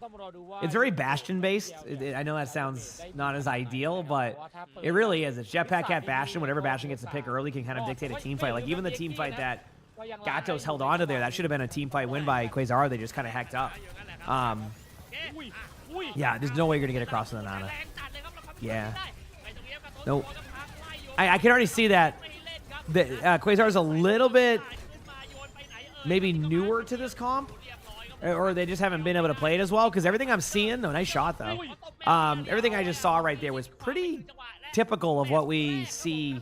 Bastion based. I know that sounds not as ideal, but it really is. It's Jetpack Cat Bastion. Whatever Bastion gets to pick early can kind of dictate a team fight. Like even the team fight that Gatos held onto there, that should have been a team fight win by Quasar. They just kind of hecked up. Yeah, there's no way you're gonna get across the Nana. Yeah. Nope. I can already see that. Quasar is a little bit maybe newer to this comp, or they just haven't been able to play it as well, because everything I'm seeing, no, nice shot though, everything I just saw right there was pretty typical of what we see,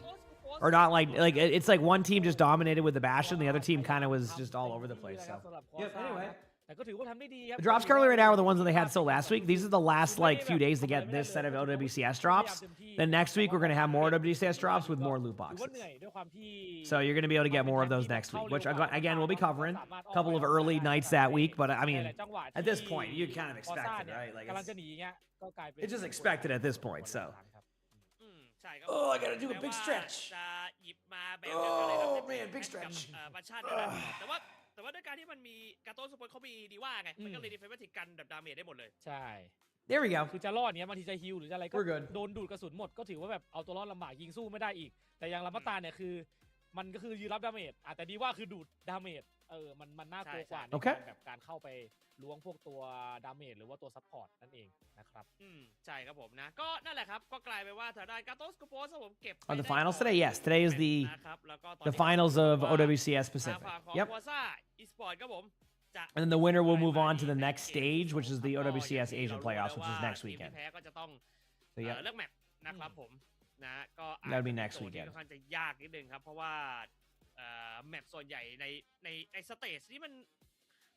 or not like it's like one team just dominated with the Bastion, the other team kind of was just all over the place. So. Yep, anyway, แต่ก็ถือว่าทำได้ดีครับ The drops currently right now are the ones that they had sold last week. These are the last like few days to get this set of OWCS drops. Then next week we're gonna have more OWCS drops with more loot ถือว่า boxes. เหนื่อยด้วยความที่ So you're gonna be able to get more of those next week, which again we'll be covering. A couple of early nights that week, but I mean, at this point you kind of expect it, right? Like กำลังจะหนีเงี้ยก็กลายเป็น it's just expected at this point. So ใช่ครับ Oh, I gotta do a big แม้ว่า stretch. จะหยิบมาแบบเดียวกันเลยครับ Oh, man, big กับ stretch. บัชชันนะครับแต่ว่าด้วยการที่มันมีการโต้สปอร์ตเขามีดีว่าไงมันก็เลยดีเฟนส์กันแบบดาเมจได้หมดเลย ใช่ there we go. คือจะรอดเนี้ยบางทีจะฮิลหรือจะอะไรก็ We're good. โดนดูดกระสุนหมดก็ถือว่าแบบเอาตัวรอดลำบากยิงสู้ไม่ได้อีก แต่อย่างลำมัตตาเนี่ยคือมันก็คือยืนรับดาเมจแต่ดีว่าคือดูดดาเมจมันน่ากลัวกว่าใน Okay. การแบบการเข้าไปล้วงพวกตัวดาเมจหรือว่าตัวซัพพอร์ตนั่นเองนะครับ ใช่ครับผมนะก็นั่นแหละครับก็กลายไปว่าทางด้านการโต้สปอร์ตผมเก็บ Are the finals today? Yes, today is นะครับแล้วก็ตอน the นี้ finals of OWCS ทาง Pacific. ฝั่งของ Yep. วอซ่าอีสปอร์ตครับผมจะ And then the winner will move on to the next stage, which is the OWCS Asian playoffs, which is next ทีม weekend. ที่แพ้ก็จะต้อง So yeah, เลือกแมปนะครับผมนะก็ That'll be อาจจะ next เป็นโจทย์ที่ weekend. ค่อนข้างจะยากนิดนึงครับเพราะว่าแมปส่วนใหญ่ในสเตจที่มัน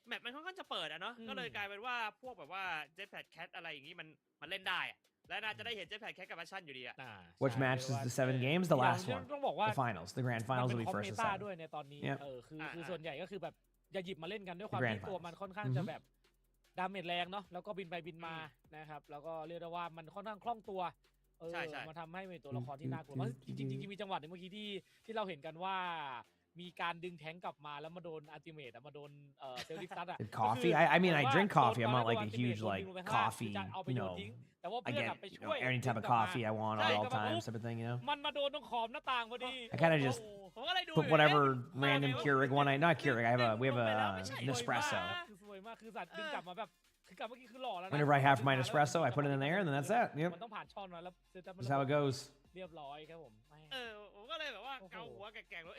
แมปมันค่อนข้างจะเปิดอะเนาะก็เลยกลายเป็นว่าพวกแบบว่า Jetpack Cat อะไรอย่างงี้มันเล่นได้อะและน่าจะได้เห็น Jetpack Cat กับบัชชันอยู่ดีอะ which ใช่ match is เรียกว่า the 7 games? The last อย่าง one, ต้องบอกว่า the finals, the grand มัน finals เป็ will น be คอม first เม and ตา seven. ด้วยในตอนนี้ Yep. คือส่วนใหญ่ก็คือแบบจะหยิบมาเล่นกันด้วยความ Grand ที่ตัว finals. มันค่อนข้างจะแบบดาเมจแรงเนาะแล้วก็บินไปบินมานะครับแล้วก็เรียกได้ว่ามันค่อนข้างคล่องตัวใช่ มันทำให้เป็นตัวละครที่น่ากลัวมากจริงๆมีจังหวะหนึงเมื่อกี้ที่เราเห็นกันว่ามีการดึงแทงกลับมาแล้วมาโดนอัลติเมทมาโดนเซลลิฟตัสอะ And coffee? I mean, I drink coffee. I'm not like a huge like coffee, you know. แต่ว่า I เพื่อน get ไป you ช่ know, วย any type of coffee I want at all times, type of thing, you know. มันมาโดนตรงขอบหน้าต่างพอดี I kind of just ผมก็เลยดู put whatever random Keurig one. Not Keurig. We have a Nespresso. คือสวยมากคือสัตว์ดึงกลับมาแบบคือกลับเมื่อกี้คือหล่อแล้วนะ Whenever I have my Nespresso, I put it in there, and then that's it. Yep. มันต้องผ่านช่องนั้นแล้ว That's how it goes. เรียบร้อยครับผม ผมก็เลยแบบว่าเกาหัวแกงๆแล้ว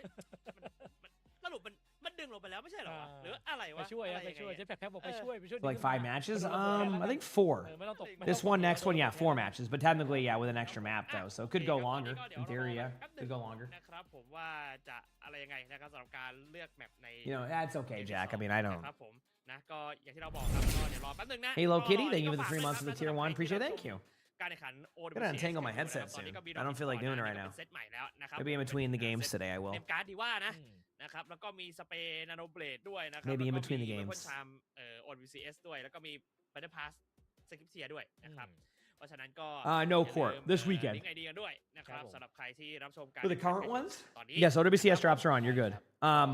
สรุปมันดึงลงไปแล้วไม่ใช่เหรอวะหรืออะไร ไป วะ ช่วย อะไร ไป ยังไง ช่วยเจ๊แพ็คบอกไปช่วย Like 5 matches? I think 4. ไม่ต้องตก This one, next one, yeah, 4 matches. But technically, yeah, with an extra map though, so it could go longer. In theory, yeah, could go longer. นะครับผมว่าจะอะไรยังไงนะครับสำหรับการเลือกแมปใน You know, that's okay, Jack. I mean, I don't. ครับผมนะก็อย่างที่เราบอกครับก็เดี๋ยวรอแป๊บนึงนะ Hey, Low Kitty, thank you for the 3 months of the tier 1. Appreciate it. Thank you. การแข่งขัน Gotta untangle my headset soon. I don't feel like doing it right now. เซตใหม่แล้วนะครับ Maybe in between the games today, I เต will. รียมการ์ดดีว่านะครับแล้วก็มีสเปรย์นาโนเบลดด้วยนะครั Maybe in แล้วก็ between the มี games. เวอร์ชามOWCS ด้วยแล้วก็มี Battle Pass สคริปเทียด้วยนะครับเพราะฉะนั้นก็ No court this weekend. ลิงก์ไอเดียกันด้วยนะครับสำหรับใครที่รับชมการ For the current ones? ตอนนี้ Yes, OWCS drops are on. You're good.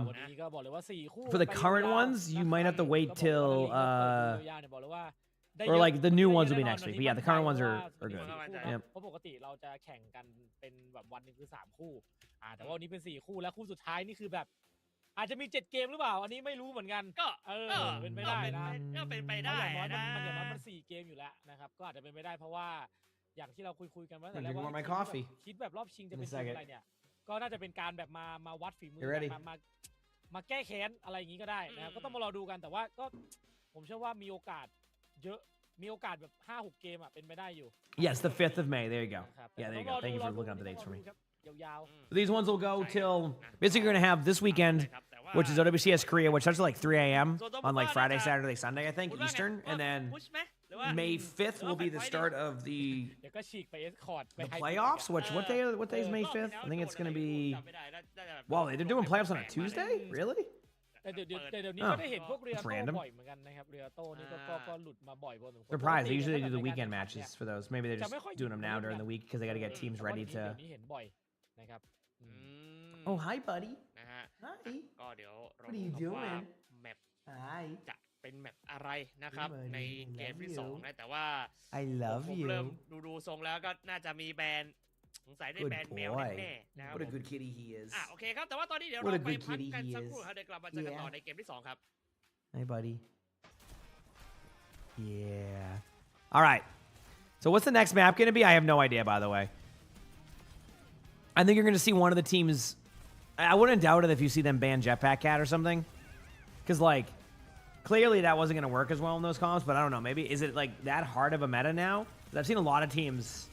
วันนี้ก็บอกเลยว่า4คู่ For the current ones, you might have to wait till, ยาวๆเนี่ยบอกเลยว่า or like the new ones will be next week. But yeah, the current ones are good. เพราะปกติเราจะแข่งกันเป็นแบบวันหนึงคือ3คู่แต่ว่าวันนี้เป็น4คู่แล้วคู่สุดท้ายนี่คือแบบอาจจะมี7เกมหรือเปล่าอันนี้ไม่รู้เหมือนกันก็เป็นไปได้นะ ก็เป็นไป เพ ได้ ราะอย่างน้อย นะ มันอย่างน้อยมัน4เกมอยู่แล้วนะครับก็อาจจะเป็นไปได้เพราะว่าอย่างที่เราคุยกันมาตั้งแต่ I'm แรก drinking ว่า more of my coffee. คิดแบบรอบชิงจะเป็น In a ทีม second. อะไรเนี่ยก็น่าจะเป็นการแบบมาวัดฝีมือ You ready? มาแก้แค้นอะไรอย่างนี้ก็ได้นะครับก็ต้องมารอดูกันแต่ว่าก็ผมเชื่อว่ามีโอกาสเยอะมีโอกาสแบบ 5-6 เกมเป็นไปได้อยู่ Yes, the 5th of May. There you go. นะครับ Yeah, there you ต้ go. อง Thank you รอ for ดู looking up the ต้ dates อง for รอ me. ดูครับยาว These ones will go till basically you're gonna have this weekend, which is OWCS Korea, which starts at like 3 a.m. on like Friday, Saturday, Sunday, I think, Eastern, and then May 5th will be the start of the ๆเดี๋ยวก็ฉีกไปเอสคอร์ดไป the playoffs. What day is May 5th? I think it's gonna be. Wow, they're doing playoffs on a Tuesday? Really? แต่เดี๋ยวนี้ก็ได้เห็นพวกเรือโต้บ่อยเหมือนกันนะครับเรือโต้นี่ก็หลุดมาบ่อยพอสมควร Surprised. They usually do the weekend matches for those. Maybe they're just doing them now during the week because they got to get teams ready เดี๋ to. ยวนี้เห็นบ่อยนะครับ Oh, hi, buddy. นะฮะ Hi. ก็เดี๋ยวเรา What are you ดูครับว่า doing? แมป Hi. จะเป็นแมปอะไรนะครับ Good ใน morning. เกมที่ Love you. 2นะแต่ว่า I love ผมเริ่ม you. ดูทรงแล้วก็น่าจะมีแบรนด์สงสัยได้ Good แบรนด์แมว boy. แน่ๆนะครับ What a ผม good kitty he is. โอเคครับแต่ว่าตอนนี้เดี๋ยว What เรา a ไป good พัก kitty กัน he สัก is. ครู่ครับเดี๋ยวกลับมาเจอกันต่อ Yeah. ในเกมที่ 2 ครับ Hi, buddy. Yeah. All right. So what's the next map going to be? I have no idea, by the way. I think you're going to see one of the teams. I wouldn't doubt it if you see them ban Jetpack Cat or something. Because, like, clearly that wasn't going to work as well in those comps, but I don't know. Maybe, is it, like, that hard of a meta now? 'Cause I've seen a lot of teams.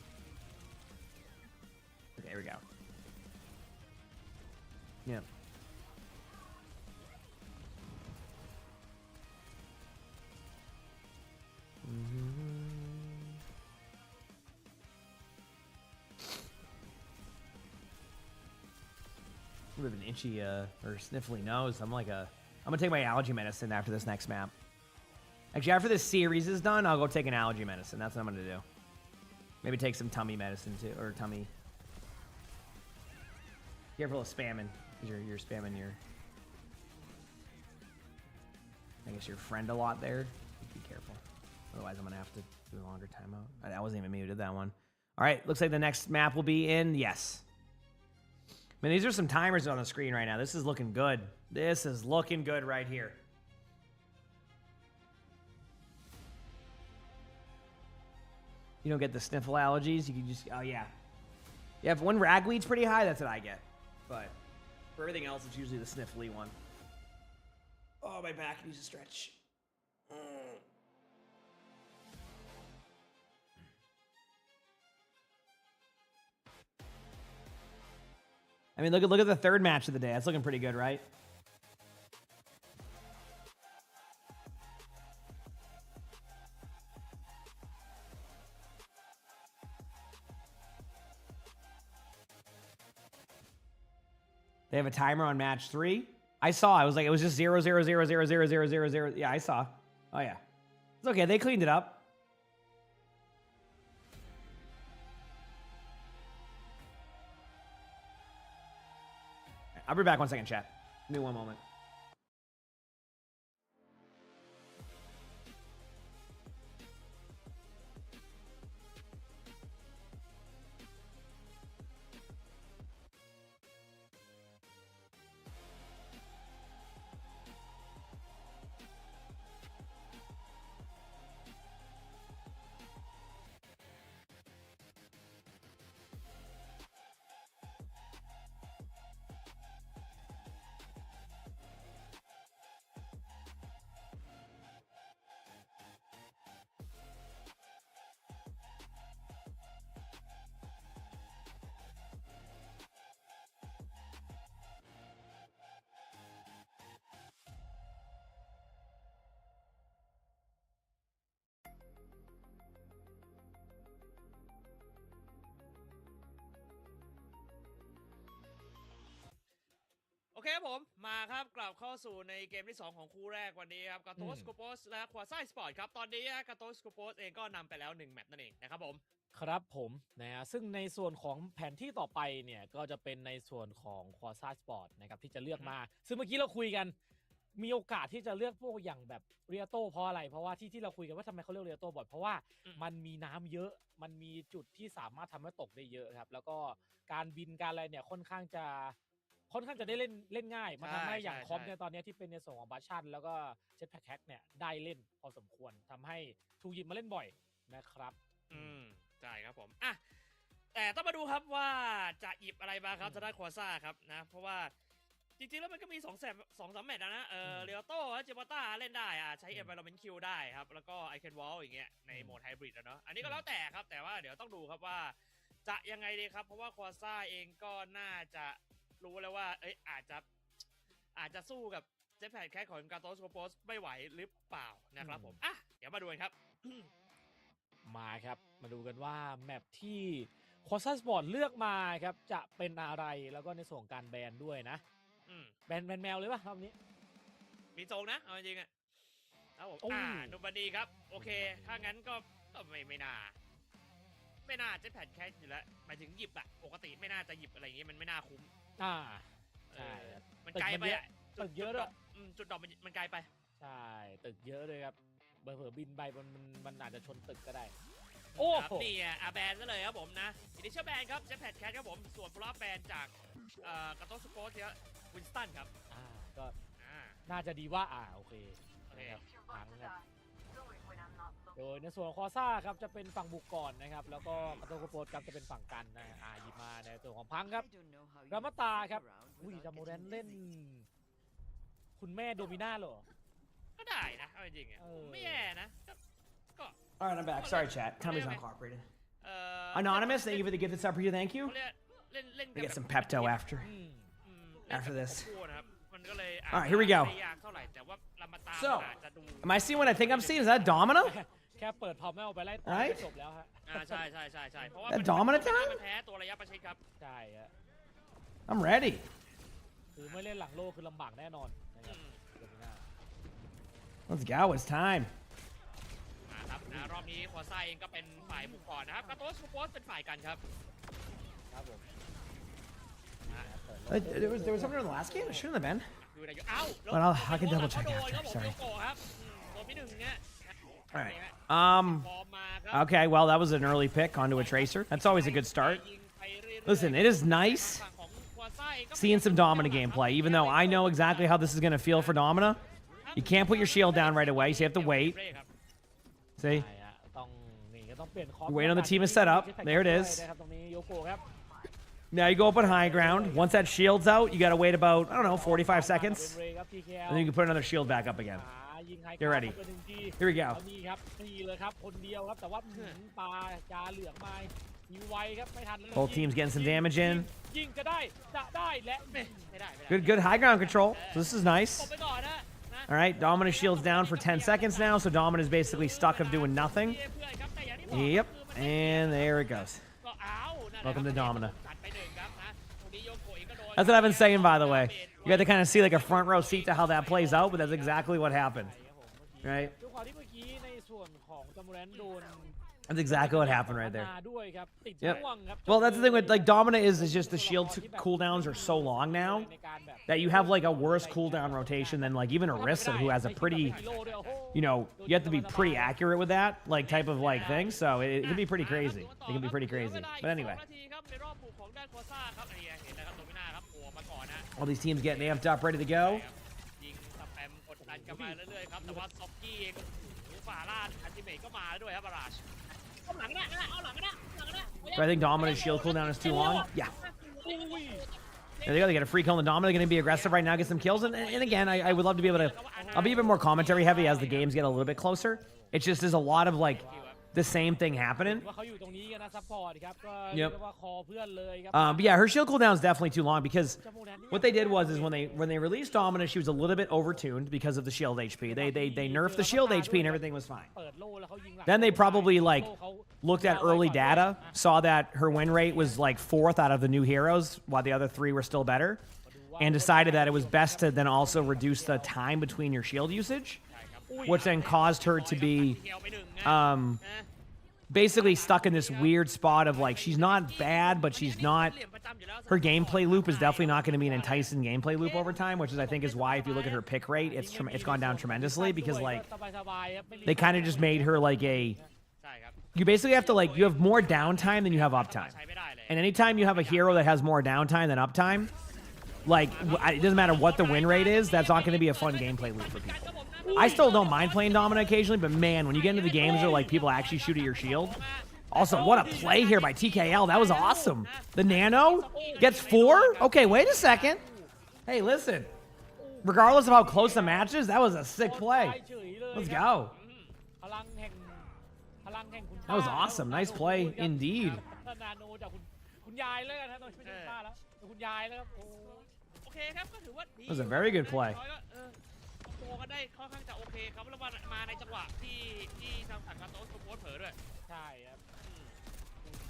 Okay, here we go. Yeah. A bit of an itchy or sniffly nose. I'm gonna take my allergy medicine after this next map. Actually, after this series is done, I'll go take an allergy medicine. That's what I'm gonna do. Maybe take some tummy medicine too, or tummy. Careful of spamming, because you're spamming your, I guess, your friend a lot there. Be careful. Otherwise, I'm gonna have to do a longer timeout. I wasn't even me who did that one. All right, looks like the next map will be in, yes. I mean, these are some timers on the screen right now. This is looking good. This is looking good right here. You don't get the sniffle allergies. You can just, oh yeah. Yeah, if one ragweed's pretty high, that's what I get. But for everything else, it's usually the sniffly one. Oh, my back needs a stretch. I mean, look at the third match of the day. That's looking pretty good, right? They have a timer on match 3. I saw. I was like, it was just 0, 0, 0, 0, 0, 0, 0, 0. Yeah, I saw. Oh yeah, it's okay. They cleaned it up. I'll be back 1 second, chat. Give me one moment.โอเคครับผมมาครับกลับเข้าสู่ในเกมที่2ของคู่แรกวันนี้ครับกาโตสโคโปสและควาซ่าสปอร์ตครับตอนนี้กาโตสโคโปสเองก็นำไปแล้ว1แมตช์นั่นเองนะครับผมครับผมนะฮะซึ่งในส่วนของแผนที่ต่อไปเนี่ยก็จะเป็นในส่วนของควอซ่าสปอร์ตนะครับที่จะเลือกมาซึ่งเมื่อกี้เราคุยกันมีโอกาสที่จะเลือกพวกอย่างแบบเรียโต้เพราะอะไรเพราะว่าที่เราคุยกันว่าทำไมเขาเลือกเรียโต้บ่อยเพราะว่ามันมีน้ำเยอะมันมีจุดที่สามารถทำให้ตกได้เยอะครับแล้วก็การบินการอะไรเนี่ยค่อนข้างจะได้เล่นง่ายมันทำให้อย่างคอมเนี่ยตอนนี้ที่เป็นในส่วนของบัชชันแล้วก็เจ็ตแพ็คแฮกเนี่ยได้เล่นพอสมควรทำให้ถูกหยิบมาเล่นบ่อยนะครับใช่ครับผมอ่ะแต่ต้องมาดูครับว่าจะหยิบอะไรมาครับจะได้ควอซ่าครับนะเพราะว่าจริงๆแล้วมันก็มี2-3 แมตช์นะเรียโต้เจมต้าเล่นได้ใช้ environment Q ได้ครับแล้วก็ไอเคนวอลอย่างเงี้ยในโหมดไฮบริดเนาะอันนี้ก็แล้วแต่ครับแต่ว่าเดี๋ยวต้องดูครับว่าจะยังไงดีครับเพราะว่าควอซ่าเองก็น่าจะรู้แล้วว่าอาจจะสู้กับเจ็ตแพดแคทของกาโตสโคโปสไม่ไหวหรือเปล่านะครับผมอ่ะเดี๋ยวมาดูกันครับมาครับมาดูกันว่าแมปที่ควอซ่าสปอร์ตเลือกมาครับจะเป็นอะไรแล้วก็ในส่วนการแบนด้วยนะแบนแมวเลยป่ะรอบนี้มีทรงนะเอาจริงๆอ่ะครับผมนุบดีครับโอเคถ้างั้นก็ไม่น่าเจ็ตแพดแคทอยู่แล้วหมายถึงหยิบอะปกติไม่น่าจะหยิบอะไรอย่างงี้มันไม่น่าคุ้มใช่มันไกลไปอ่ะตึกเยอะด้วยจุดดอกมันไกลไปใช่ตึกเยอะเลยครับเผลอบินไปมันอาจจะชนตึกก็ได้โอ้นี่แบนซะเลยครับผมนะอินิเชียลแบนครับเจ็ตแพดแคทครับผมส่วนฟลอปแบนจากกาโตสโคโปสครับวินสตันครับก็น่าจะดีว่าโอเคนะครับพังครับโดยในส่วนของคอซ่าครับจะเป็นฝั่งบุกก่อนนะครับแล้วก็กาโตสโคโปสครับจะเป็นฝั่งกันนะหยิบมาในส่วนของพังครับรามาตาครับดาโมเรนเล่นคุณแม่โดมิน่าเหรอก็ได้นะเอาจริงๆไม่แย่นะก็ Alright, I'm back. Sorry, chat. Tummy's not cooperating. Anonymous, thank you for the gifted sub for you. Thank you. I get some Pepto after this. Alright, here we go. So, am I seeing what I think I'm seeing? Is that Domino? แค่เปิดพอมไม่เอาไปไล่ต่อ Right? ก็จบแล้วฮะ ใช่ใช่ใช่ใช่เพราะว่า That มัน dominant มัน time? มันแพ้ตัวระยะประชิดครับ ใช่ฮะ I'm ready. คือไม่เล่นหลังโลคือลำบากแน่นอนนะครับเดี๋ยวหน้า Let's go. It's time. ครับรอบนี้ควอซ่าเองก็เป็นฝ่ายบุกก่อนนะครับกาโตสคูโปสเป็นฝ่ายกันครับ ครับผม There was something in the last game. It shouldn't have been. ดูได้อยู่เอ้า But I can double check โดน after. ครับผม Sorry. โยโกะครับโดนพี่หนึ่งเนี่ย All right. ฟอร์มมาครับ Okay. Well, that was an early pick onto a tracer. That's always a good start. ยิงไปเรื่อยๆ Listen, it is nice ฝั่งของควอซ่าเองก็ seeing some Domina gameplay. Even though I know exactly how this is going to feel for Domina, you can't put your shield down right away. So you have to wait. See? ใช่ฮะต้องนี่ก็ต้องเปลี่ยนคอร์ส Wait on the team to set up. There it is. นะครับตรงนี้โยโกะครับ Now you go up on high ground. Once that shield's out, you got to wait about, I don't know, 45 seconds. เป็นเรย์ครับ TKL And then you can put another shield back up again. ยิงไฮ Get ready. เข้าไปหนึ่งที Here we go. แล้วนี่ครับนี่เลยครับคนเดียวครับแต่ว่าปลาจาเหลืองมายิงไวครับไม่ทันเลย Both teams getting some damage in. ยิงจะได้และไม่ได้ Good high ground control. So this is ต nice. บไปก่อนนะ All right, Domina shield's down for 10 seconds now, so Domina is basically stuck of doing nothing. เพื่อนครับแต่อย่างที่บอก Yep, and there it goes. ก็เอานั่นแหละ Welcome to Domina. ตัดไปหนึ่งครับนะตรงนี้โยโกะเองก็โดน That's what I've been saying, by the way. You got to kind of see like a front row seat to how that plays out, but that's exactly what happened. Right? ด้วยความที่เมื่อกี้ในส่วนของจามูแรนโดน That's exactly what happened right there. ด้วยครับติด Yep. ช่วงครับ Well, that's the thing with like Domina is just the shield cooldowns are so long now ในการแบบ that you have like a worse cooldown rotation than like even Orisa, who has a pretty, you know, you have to be pretty accurate with that like type of like thing. So it can be pretty crazy. It can be pretty crazy. But anyway, นาทีครับในรอบบุกของด้านควอซ่าครับอันนี้เห็นนะครับโดมิน่าครับโผล่มาก่อนนะ all these teams getting amped up, ready to go. ยิงสแปมกดดันกันมาเรื่อยๆครับแต่ว่าซ็อกกี้เองฟาร่าอันติเมทก็มาด้วยครับบาราชเอาหลังนะเอาหลังนะหลังนะ But I think Domina's shield cooldown is too long. Yeah. There they go. They got a free kill on the Domina. They're going to be aggressive right now, get some kills. And again, I would love to be able to... I'll be a bit more commentary heavy as the games get a little bit closer. It's just there's a lot of, like, the same thing happening. ว่าเขาอยู่ตรงนี้กันนะซัพพอร์ตครับก็ Yep. เรียกว่าคอเพื่อนเลยครับ But yeah, her shield cooldown is definitely too long because what they did was when they released Domina, she was a little bit overtuned because of the shield HP. They nerfed the shield HP and everything was fine. เปิดโล่แล้วเขายิงหลัง Then they probably like โล่เขา looked at early data, saw that her win rate was like 4th out of the new heroes, while the other 3 were still better, and decided that it was best to then also reduce the time between your shield usage, which then caused her to be เที่ยวไปหนึ่งนะ basically stuck in this weird spot of like she's not bad, but she's not. Her gameplay loop is definitely not going to be an enticing gameplay loop over time, which is I think is why if you look at her pick rate, it's gone down tremendously because like สบายๆครับไม่รีบ they kind of just made her like a. ใช่ครับ You basically have to like you have more downtime than you have uptime, ใช้ไม่ได้เลย and anytime you have a hero that has more downtime than uptime, like it doesn't matter what the win rate is, that's not going to be a fun gameplay loop for people. I still don't mind playing Domina occasionally, but man, when you get into the games where like people actually shoot at your shield. Also, what a play here by TKL. That was awesome. The Nano gets 4? Okay, wait a second. Hey, listen. Regardless of how close the match is, that was a sick play. Let's go. พลังแห่งคุณ That was awesome. Nice play indeed. นาโนจากคุณยายแล้วกันนะไม่ใช่คุณป้าแล้วคุณยายแล้วครับโอ้ โอเคครับก็ถือว่าดี That was a very good play. โตกันได้ค่อนข้างจะโอเคครับแล้วมาในจังหวะที่ทางฝั่งกาโตสโปสเผลอด้วย ใช่ครับ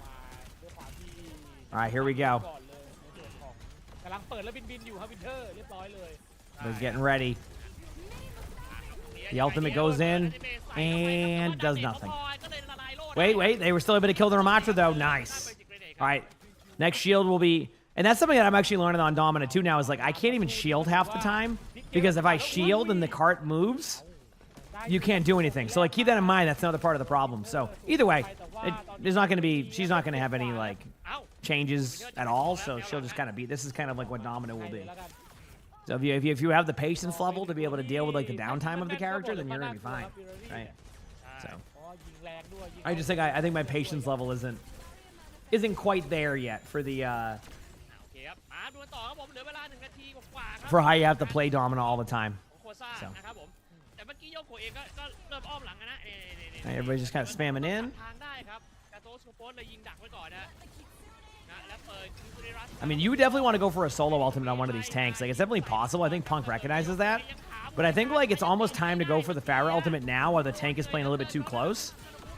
มาด้วยความที่ All right, here we go. ก่อนเลยในส่วนของกำลังเปิดแล้วบินอยู่ครับวินเทอร์เรียบร้อยเลย He's getting ready. The ultimate goes in and does nothing. Wait. They were still able to kill the Ramatra, though. Nice. All right. Next shield will be... And that's something that I'm actually learning on Domina, too, now, is like, I can't even shield half the time. Because if I shield and the cart moves, you can't do anything. So, like, keep that in mind. That's another part of the problem. So, either way, there's not going to be... She's not going to have any, like, changes at all. So, she'll just kind of be... This is kind of like what Domina will be. So if you have the patience level to be able to deal with like the downtime of the character, then you're gonna be fine, right? So I just think I think my patience level isn't quite there yet for the โอเคครับมาดูกันต่อครับผมเหลือเวลา1 นาทีกว่าครับ for how you have to play Domina all the time. ของโคซ่านะครับผมแต่เมื่อกี้โยโกะเองก็เริ่มอ้อมหลังนะ Everybody's just kind of spamming in. ทางได้ครับกาโตสโปสเลยยิงดักไว้ก่อนนะ I mean, you would definitely want to go for a solo ultimate on one of these tanks. Like, it's definitely possible. I think Punk recognizes that. But I think, like, it's almost time to go for the Pharah ultimate now while the tank is playing a little bit too close.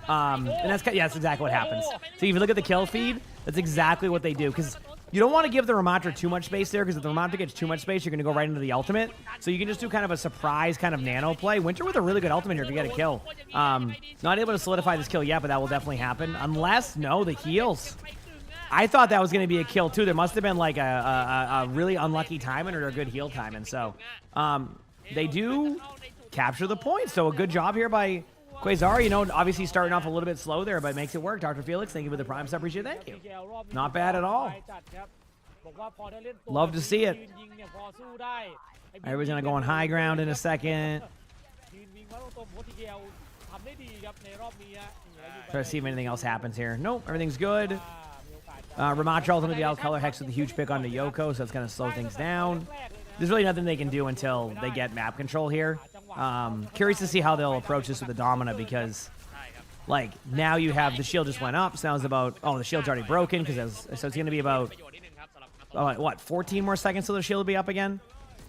And that's exactly what happens. So if you look at the kill feed, that's exactly what they do. Because you don't want to give the Ramatra too much space there, because if the Ramatra gets too much space, you're going to go right into the ultimate. So you can just do kind of a surprise kind of nano play. Winter with a really good ultimate here if you get a kill. Not able to solidify this kill yet, but that will definitely happen. Unless, no, the heals. I thought that was going to be a kill, too. There must have been, like, a really unlucky timing or a good heal timing. So they do capture the point. So a good job here by Quasar. You know, obviously starting off a little bit slow there, but makes it work. Dr. Felix, thank you for the prime sub. Appreciate it. Thank you. Not bad at all. Love to see it. Everybody's going to go on high ground in a second. Try to see if anything else happens here. Nope, everything's good. Ramatra ultimately out color hex with a huge pick onto Yoko, so it's going to slow things down. There's really nothing they can do until they get map control here. Curious to see how they'll approach this with the Domina, because, like, now you have the shield just went up. Sounds about, oh, the shield's already broken, because so it's going to be about, what, 14 more seconds till the shield will be up again?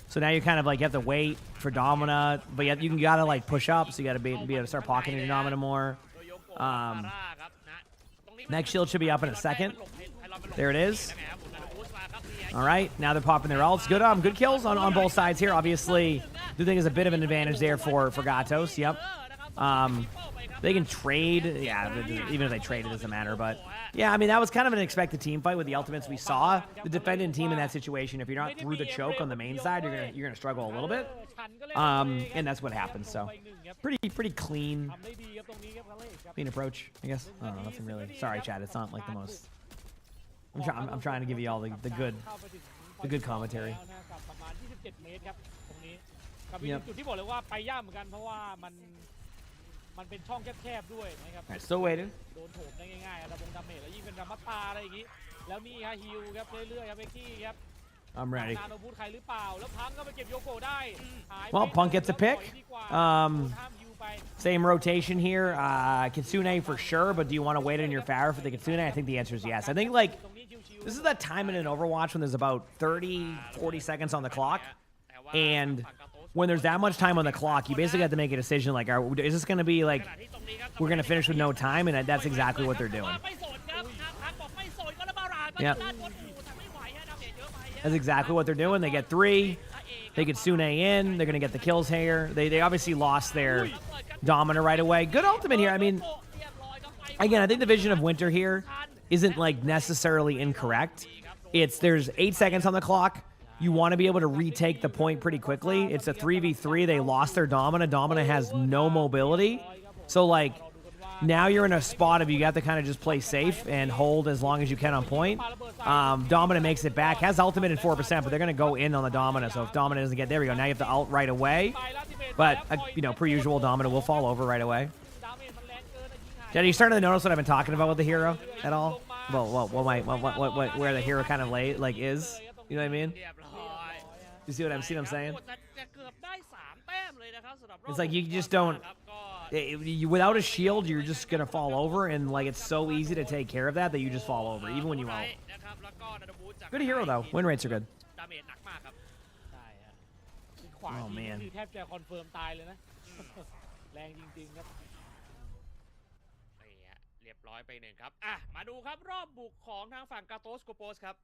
So now you kind of, like, you have to wait for Domina, but you got to, like, push up, so you got to be able to start pocketing your Domina more. Next shield should be up in a second. There it is. All right, now they're popping their ults. Good kills on both sides here. Obviously, do think there's a bit of an advantage there for Gatos. Yep. They can trade. Yeah, even if they trade, it doesn't matter. But yeah, I mean, that was kind of an expected team fight with the ultimates we saw. The defending team in that situation, if you're not through the choke on the main side, you're gonna struggle a little bit. And that's what happens. So pretty clean approach, I guess. I don't know, nothing really. Sorry, Chad. It's not like the most. I'm trying to give you all the good commentary. Yep. Alright, still waiting. I'm ready. Well, Punk gets a pick. Same rotation here. Kitsune for sure, but do you want to wait on your Pharah for the Kitsune? I think the answer is yes. I think, like, this is that time in an Overwatch when there's about 30, 40 seconds on the clock. And when there's that much time on the clock, you basically have to make a decision, like, is this going to be, like, we're going to finish with no time? And that's exactly what they're doing. Yep. That's exactly what they're doing. They get 3. They get Kitsune in. They're going to get the kills here. They obviously lost their Domina right away. Good ultimate here. I mean, again, I think the vision of Winter here isn't, like, necessarily incorrect. There's 8 seconds on the clock. You want to be able to retake the point pretty quickly. It's a 3v3. They lost their Domina. Domina has no mobility. So, like, now you're in a spot of you have to kind of just play safe and hold as long as you can on point. Domina makes it back. Has ultimate at 4%, but they're going to go in on the Domina. So if Domina doesn't get there, we go. Now you have to ult right away. But, you know, per usual, Domina will fall over right away. Jed, are you starting to notice what I've been talking about with the hero at all? Well, where the hero kind of is? You know what I mean? You see what I'm saying? It's like you just don't. Without a shield, you're just gonna fall over, and like it's so easy to take care of that you just fall over, even when you ult. Good hero though. Win rates are good. Oh man. ไปหนึ่งครับมาดูครับรอบบุกของทางฝั่งกาโตสโกโปสครับ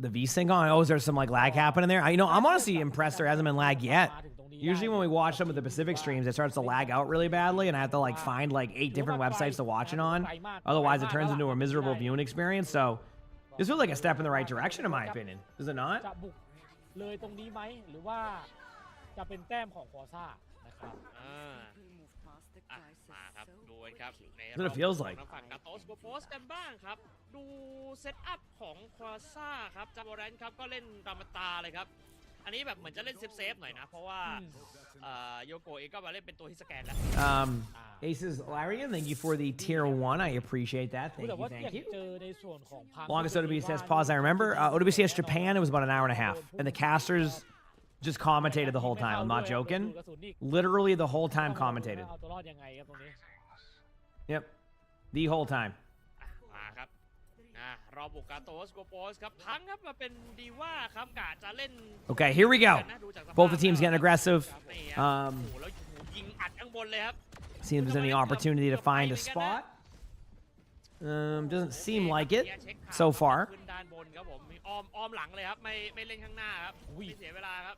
The V-Sync on? Oh, is there some like lag happening there? I'm honestly impressed there hasn't been lag yet. Usually when we watch some of the Pacific streams, it starts to lag out really badly, and I have to like find like 8 different websites to watch it on. Otherwise, it turns into a miserable viewing experience. So this feels like a step in the right direction, in my opinion. Does it not? That's what it feels like. กันบ้างครับดูเซตอัพของควาซ่าครับจาโบแรนครับก็เล่นรามาตาเลยครับอันนี้แบบเหมือนจะเล่นเซฟหน่อยนะเพราะว่าโยโกะเองก็มาเล่นเป็นตัวที่สแกนแล้ว Aces Larian, thank you for the tier 1. I appreciate that. Thank you. Longest OWCS pause I remember. OWCS Japan, it was about an hour and a half, and the casters just commentated the whole time. I'm not joking. Literally the whole time commentated. Yep. The whole time. รอบุกกาโตสโกโปสครับพังครับมาเป็นดีว่าครับกะจะเล่น Okay, here we go. Both the teams getting aggressive. นี่ครับโอ้โหแล้วยิงอัดข้างบนเลยครับ See if there's any opportunity to find a spot. Doesn't seem like it so far. ขึ้นด้านบนครับผมมีอ้อมหลังเลยครับไม่เล่นข้างหน้าครับไม่เสียเวลาครับ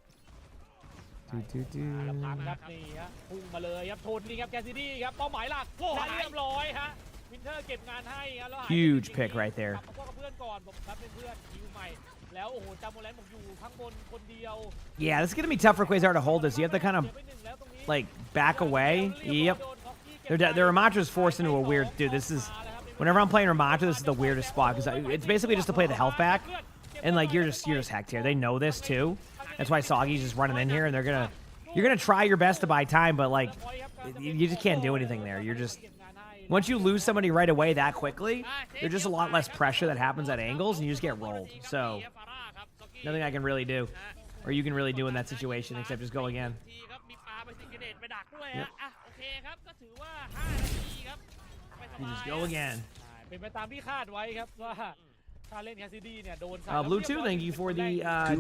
แล้วพังครับนี่ฮะพุ่งมาเลยครับโทนนี่ครับแกซิดี้ครับเป้าหมายหลักได้เรียบร้อยฮะวินเทอร์เก็บงานให้ครับแล้วหาย Huge pick right there. กลับมาพวกกับเพื่อนก่อนผมครับเป็นเพื่อนคิวใหม่แล้วโอ้โหจามโมแลนด์ผมอยู่ข้างบนคนเดียว Yeah, this is gonna be tough for Quasar to hold this. You have to kind of เดี๋ยวไปหนึ่งแล้วตรงนี้ like back away. Yep. Their Ramatra's forced into a weird. Dude, this is. Whenever I'm playing Ramatra, this is the weirdest spot because it's basically just to play the health back, and like you're just hacked here. They know this too. That's why Soggy's just running in here, and you're gonna try your best to buy time, but like you just can't do anything there. You're just once you lose somebody right away that quickly, there's just a lot less pressure that happens at angles, and you just get rolled. So nothing I can really do, or you can really do in that situation except just go again. Yep. You just go again. เป็นไปตามที่คาดไว้ครับว่าถ้าเล่นแคสซิดี้เนี่ยโดน Blue 2, thank you for the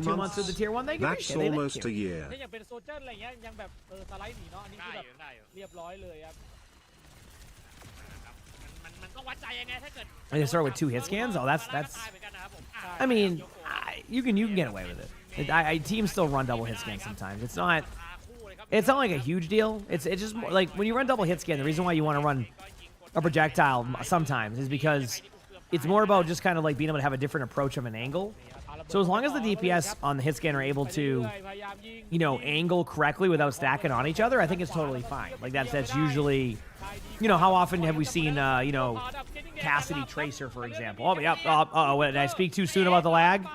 2 months of the tier 1. Thank you. That's Appreciate it. Thank almost you. a year. ถ้าอย่างเป็นโซเจอร์อะไรเงี้ยยังแบบสไลด์หนีเนาะอันนี้คือแบบเรียบร้อยเลยครับ มันต้องวัดใจยังไงถ้าเกิด I just start with 2 hit scans. Oh, that's. I mean, you can get away with it. Teams still run double hit scans sometimes. It's not like a huge deal. It's just like when you run double hit scan. The reason why you want to run a projectile sometimes is because it's more about just kind of like being able to have a different approach of an angle. So as long as the DPS on the hit scan are able to, angle correctly without stacking on each other, I think it's totally fine. Like that's usually, how often have we seen, Cassidy Tracer, for example? Oh, yep. Did I speak too soon about the lag?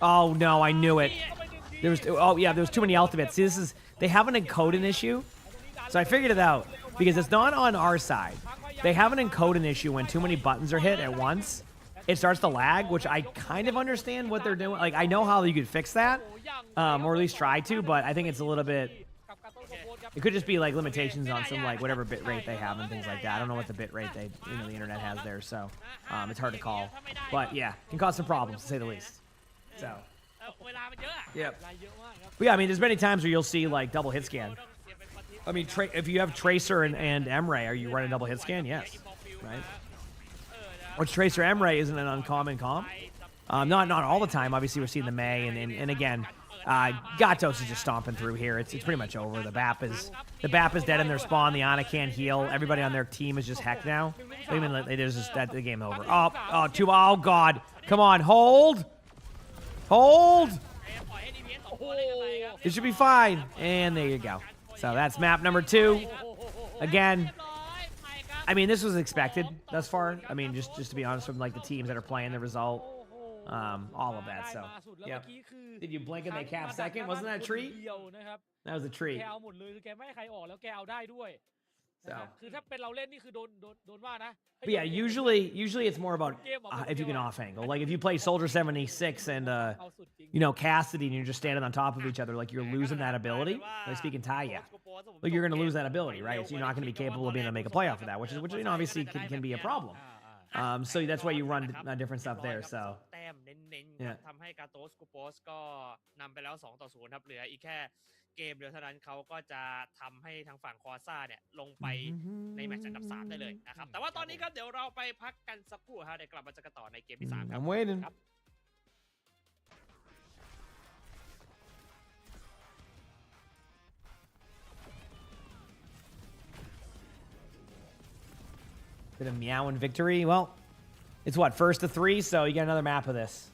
Oh no, I knew it. There was too many ultimates. See, they have an encoding issue. So I figured it out because it's not on our side. They have an encoding issue when too many buttons are hit at once. It starts to lag, which I kind of understand what they're doing. Like, I know how you could fix that, or at least try to, but I think it's a little bit... It could just be, like, limitations on some, like, whatever bit rate they have and things like that. I don't know what the bit rate the internet has there, so it's hard to call. But, yeah, can cause some problems, to say the least. So... Yep. But yeah, I mean, there's many times where you'll see, like, double hit scan. I mean, if you have Tracer and Emray, are you running double hit scan? Yes. Right? Which Tracer Emray isn't an uncommon comp. Not all the time. Obviously, we're seeing the May, and again, Gatos is just stomping through here. It's pretty much over. The BAP is dead in their spawn. The Ana can't heal. Everybody on their team is just heck now. There's just the game over. Oh God! Come on, hold. It should be fine. And there you go. So that's map number 2. Again, I mean, this was expected thus far. I mean, just to be honest, from like the teams that are playing, the result, all of that. So, yeah. Did you blink and they cap second? Wasn't that a treat? That was a treat. So. But yeah, usually it's more about if you can off angle. Like if you play Soldier 76 and Cassidy and you're just standing on top of each other, like you're losing that ability. Like speaking Thai, yeah. Like you're gonna lose that ability, right? So you're not gonna be capable of being able to make a playoff of that, which obviously can be a problem. So that's why you run different stuff there. So. แต้มเน้นๆครับทำให้กาโตสกูโปสก็นำไปแล้ว2-0ครับเหลืออีกแค่เกมเดียวเท่านั้นเขาก็จะทำให้ทางฝั่งคอซ่าเนี่ยลงไปในแมตช์อันดับ3ได้เลยนะครับแต่ว่าตอนนี้ครับเดี๋ยวเราไปพักกันสักครู่ครับเดี๋ยวกลับมาเจอกันต่อในเกมที่3ครับ I'm waiting. Bit of meowing victory. Well, it's what, 1st to 3, so you get another map of this.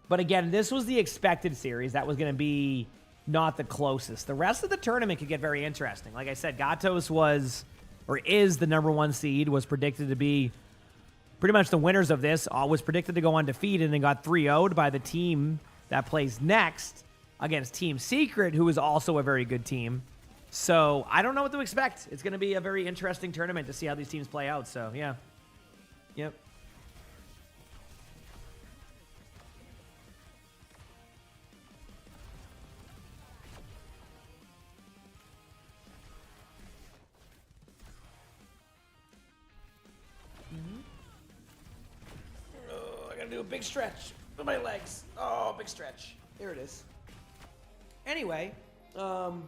But again, this was the expected series. That was going to be not the closest. The rest of the tournament could get very interesting. Like I said, Gatos is the #1 seed, was predicted to be pretty much the winners of this, was predicted to go undefeated and then got 3-0'd by the team that plays next against Team Secret, who is also a very good team. So I don't know what to expect. It's going to be a very interesting tournament to see how these teams play out. So yeah. Yep. gotta do a big stretch with my legs. Oh, big stretch. There it is. Anyway, all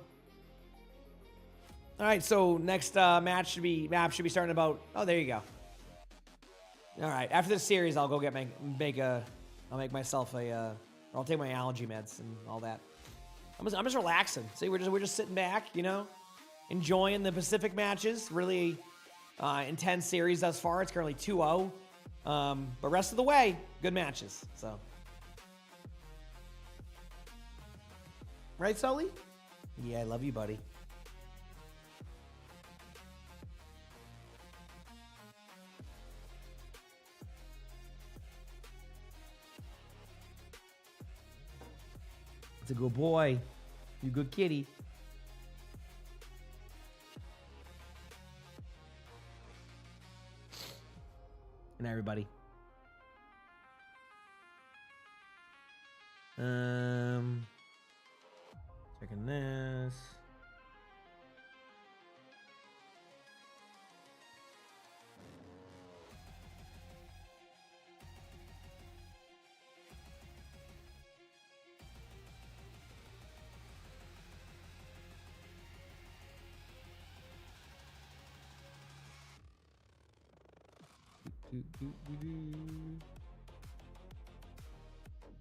right. So next map should be starting about. Oh, there you go. All right. After this series, I'll go get I'll make myself a. I'll take my allergy meds and all that. I'm just relaxing. See, we're just sitting back, you know, enjoying the Pacific matches. Really intense series thus far. It's currently 2-0. But rest of the way, good matches. So, right, Sully? Yeah, I love you, buddy. It's a good boy. You good kitty. And everybody. Checking this.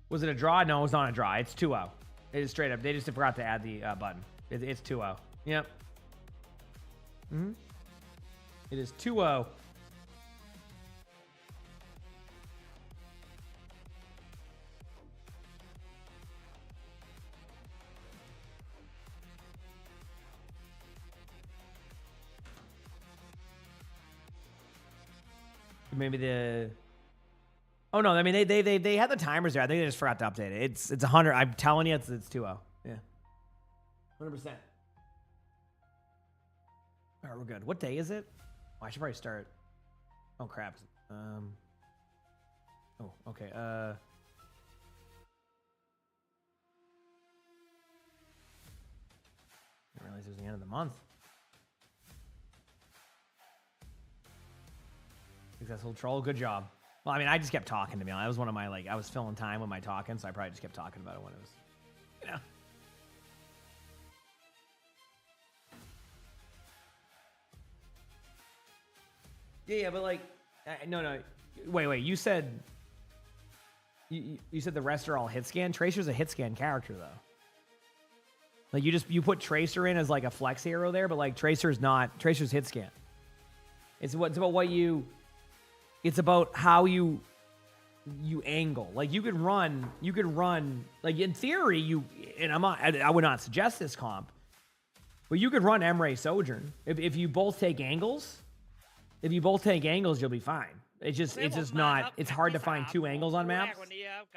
Was it a draw? No, it was not a draw. It's 2-0. It is straight up. They just forgot to add the button. It's 2-0. Yep. It is 2-0. Maybe the. Oh no! I mean they had the timers there. I think they just forgot to update it. It's 100. I'm telling you, it's 2-0. Yeah, 100%. All right, we're good. What day is it? Oh, I should probably start. Oh crap. Oh okay. I didn't realize it was the end of the month. Successful troll. Good job. Well, I mean, I just kept talking to me. That was one of my, I was filling time with my talking, so I probably just kept talking about it when it was, you know. Yeah, but no. Wait. You said you said the rest are all hit scan. Tracer's a hit scan character though. Like you put Tracer in as like a flex hero there, but like Tracer's hit scan. It's about how you angle. Like you could run like in theory I would not suggest this comp, but you could run Emre Sojourn if you both take angles. If you both take angles, you'll be fine. It's just not. It's hard to find two angles on maps.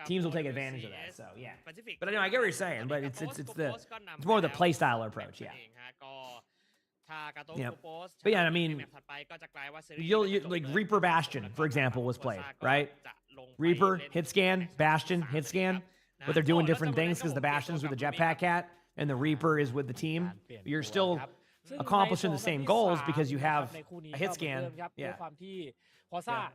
Teams will take advantage of that. So yeah. But I know I get what you're saying. But it's more the play style approach. Yeah. Yeah. But yeah, I mean, you like Reaper Bastion, for example, was played, right? Reaper, hit scan, Bastion, hit scan. But they're doing different things because the Bastion's with the Jetpack Cat and the Reaper is with the team. You're still accomplishing the same goals because you have a hit scan. Yeah. Yeah,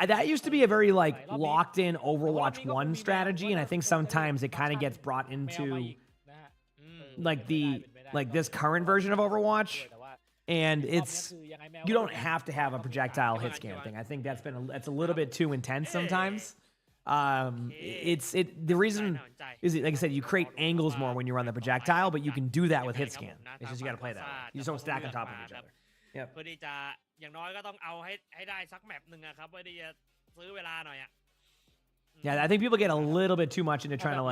that used to be a very locked in Overwatch 1 strategy, and I think sometimes it kind of gets brought into this current version of Overwatch, and you don't have to have a projectile hit scan thing. I think that's a little bit too intense sometimes. The reason is, like I said, you create angles more when you run the projectile, but you can do that with hit scan. It's just you got to play that way. You just don't stack on top of each other. Yep. เพื่อที่จะอย่างน้อยก็ต้องเอาให้ได้สักแมปหนึ่งอะครับเพื่อที่จะซื้อเวลาหน่อยอะ Yeah, I think people get a little bit too much into trying to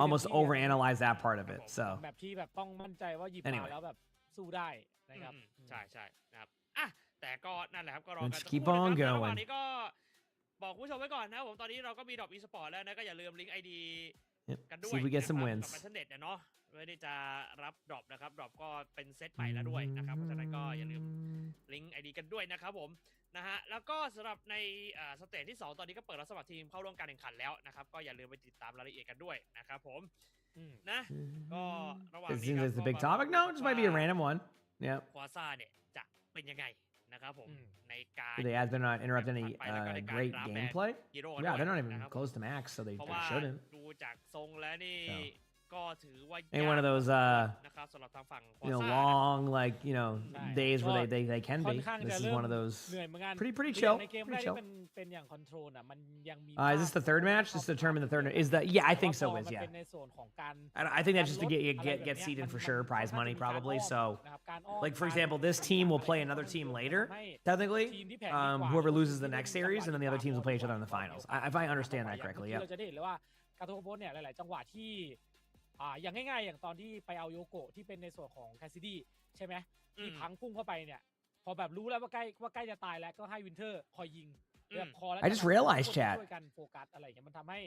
almost overanalyze that part of it. So แบบที่แบบต้องมั่นใจว่าหยิบมาแล้วแบบสู้ได้นะครับใช่นะครับอ่ะแต่ก็นั่นแหละครับก็รอกัน Let's keep on going ระหว่างนี้ก็บอกผู้ชมไว้ก่อนนะครับผมตอนนี้เราก็มีดรอป e-sport แล้วนะก็อย่าลืมลิงก์ ID กันด้วย See if we get some wins กับ Internet เนาะเพื่อที่จะรับดรอปนะครับดรอปก็เป็นเซตใหม่แล้วด้วยนะครับเพราะฉะนั้นก็อย่าลืมลิงก์ ID กันด้วยนะครับผมนะฮะแล้วก็สำหรับในสเตจที่2ตอนนี้ก็เปิดรับสมัครทีมเข้าร่วมการแข่งขันแล้วนะครับก็อย่าลืมไปติดตามรายละเอียดกันด้วยนะครับผมนะก็ระหว่างนี้ Is this the big topic? No, it just might be a random one. Yeah. ควาซ่าเนี่ยจะเป็นยังไงนะ นะครับผมในการ Do they ads better not interrupt any ถัดไปแล้วก็ในการ great รับแบน gameplay? ฮีโร่ Yeah, they're not ด้วย even นะครับ close to max, so they เพราะว่า shouldn't. ดูจากทรงแล้วนี่ ก็ถือว่า Ain't one of those นะครับสำหรับทางฝั่ง you know, Forza นะครับ long like Right. days where Well, they can ค่อน be. ข้าง This จะ is เริ่ม one of those. เหนื่อยเหมือนกัน pretty คือ chill, ในเกม pretty แรก chill. ที่เป็นอย่างคอนโทรลอ่ะมันยังมี Is this the third match? Just to determine the third. Is that? Yeah, I think so. แต่ Is ว่าพอมัน yeah. เป็นในส่วนของการ I think that's just to การลด get อะไรแบบ get เนี้ย seeded for มัน sure, prize ค่อนข้าง money จะมีการ probably. อ้อม So, นะครับการอ้อม like for การ example, this team will play another team later. ให้ Technically, ทีมที่แผนดีกว่า whoever loses the next series, and then the other teams will play each other in the finals. If I understand that correctly, อย่าง yeah. ที่เราจะได้เห็นเลยว่าการโทรโบสเนี่ยหลาย ๆ จังหวะที่อย่างง่าย ๆ อย่างตอนที่ไปเอาโยโกะที่เป็นในส่วนของแคสซิดี้ใช่ไหมที่พังพุ่งเข้าไปเนี่ยพอแบบรู้แล้วว่าใกล้จะตายแล้วก็ให้วินเทอร์คอยยิงแบบพอแล้ว I just realized, ทุกคน chat. ช่วยกันโฟกัสอะไรอย่างเงี้ยมันทำให้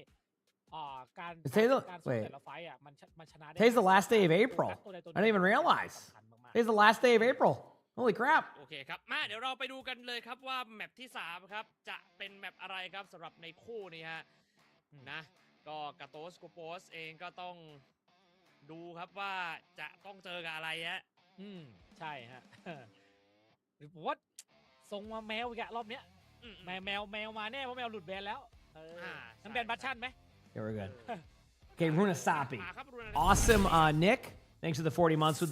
การ Today's the- การสู้ wait. แต่ละไฟต์อ่ะมันชนะได้ Today's the last day of โฟกัส April. ตัวใดตัวห I didn't even นึ่ง realize. สำคัญมาก Today's the last day of April. Holy crap. โอเคครับมาเดี๋ยวเราไปดูกันเลยครับว่าแมปที่ 3 ครับจะเป็นแมปอะไรครับสำหรับในคู่นี้ฮะนะก็กาโตสกูโปสเองก็ต้องดูครับว่าจะต้องเจอกับอะไรฮะ ใช่ฮะ หรือผมว่าทรงมาแมวอีกอะรอบเนี้ย แมวมาแน่เพราะแมวหลุดแบนแล้วงั้นแบนบัตชั่นไหม Yeah, we're good. Okay, Runa Sapi. มาครับ Runa Awesome, Nick. Thanks for the 40 months with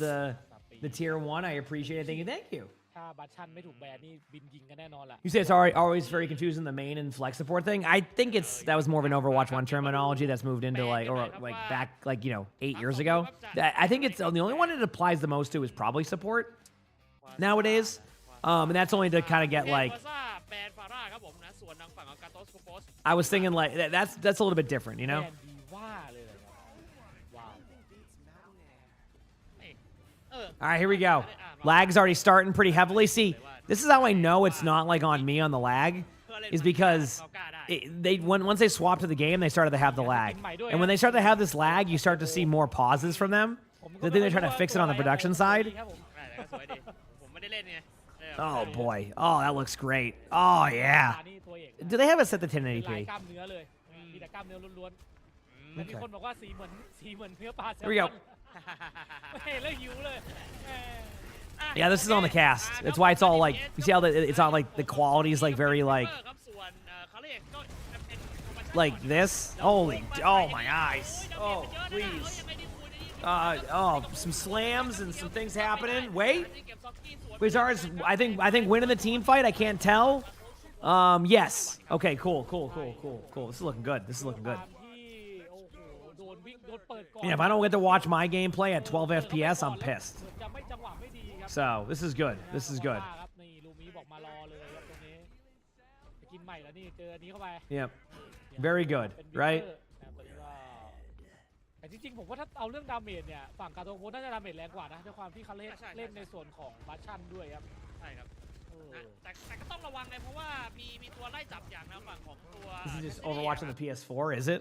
the tier 1. I appreciate it. Thank you. ถ้าบัตชั่นไม่ถูกแบนนี่บินยิงกันแน่นอนแหละ You say it's always very confusing, the main and flex support thing. I think that was more of an Overwatch 1 terminology that's moved into like back 8 years ago. I think it's the only one it applies the most to is probably support nowadays. And that's only to kind of get like แบนฟาร่าครับผมนะส่วนทางฝั่งของกาโตสกูโปส I was thinking like that's a little bit different, you แบ know? นดีว่าเลยนะครับว้าว All right, here we go. Lag's already starting pretty heavily. See, this is how I know it's not like on me on the lag, is because once they swap to the game, they started to have the lag. And when they start to have this lag, you start to see more pauses from them. I think they're trying to fix it on the production side. ได้ก็สวยดีผมไม่ได้เล่นไง Oh boy. Oh, that looks great. Oh yeah. นี่ตัวเอก Do they have it set to เป็นลาย 1080p? กล้ามเนื้อเลยมีแต่กล้ามเนื้อล้วนๆแต่มี Okay. คนบอกว่าสีเหมือนเนื้อปลาแซล Here we ม go. อนไม่เห็นแล้วหิวเลย Yeah, this is on the cast. That's why it's all like, you see how it's all like the quality is like very like ครับส่วนเขาเรียกก็เป็น like this. Holy, oh my eyes. Oh, please. Some slams and some things happening. Wait. Wizards, I think winning the team fight. I can't tell. Yes. Okay, cool. This is looking good.ที่โอ้โหโดนเปิดก่อน Yeah, if I don't get to watch my gameplay at 12 FPS, I'm pissed. เหมือนจะไม่จังหวะไม่ดีครับ So this is good. This is good. ครับนี่ลูมิบอกมารอเลยครับตรงนี้จะกินใหม่แล้วนี่เจออันนี้เข้าไป Yep. Very good, เป็น right? Victor นะครับตอนนี้ก็แต่จริงๆผมว่าถ้าเอาเรื่องดาเมจเนี่ยฝั่งกาโตโกน่าจะดาเมจแรงกว่านะด้วยความที่เขาเล่นในส่วนของบัชชั่นด้วยครับ ใช่ครับ เออ แต่ก็ต้องระวังไงเพราะว่ามีตัวไล่จับอย่างทางฝั่งของตัว This is just Overwatch on the PS4, is it?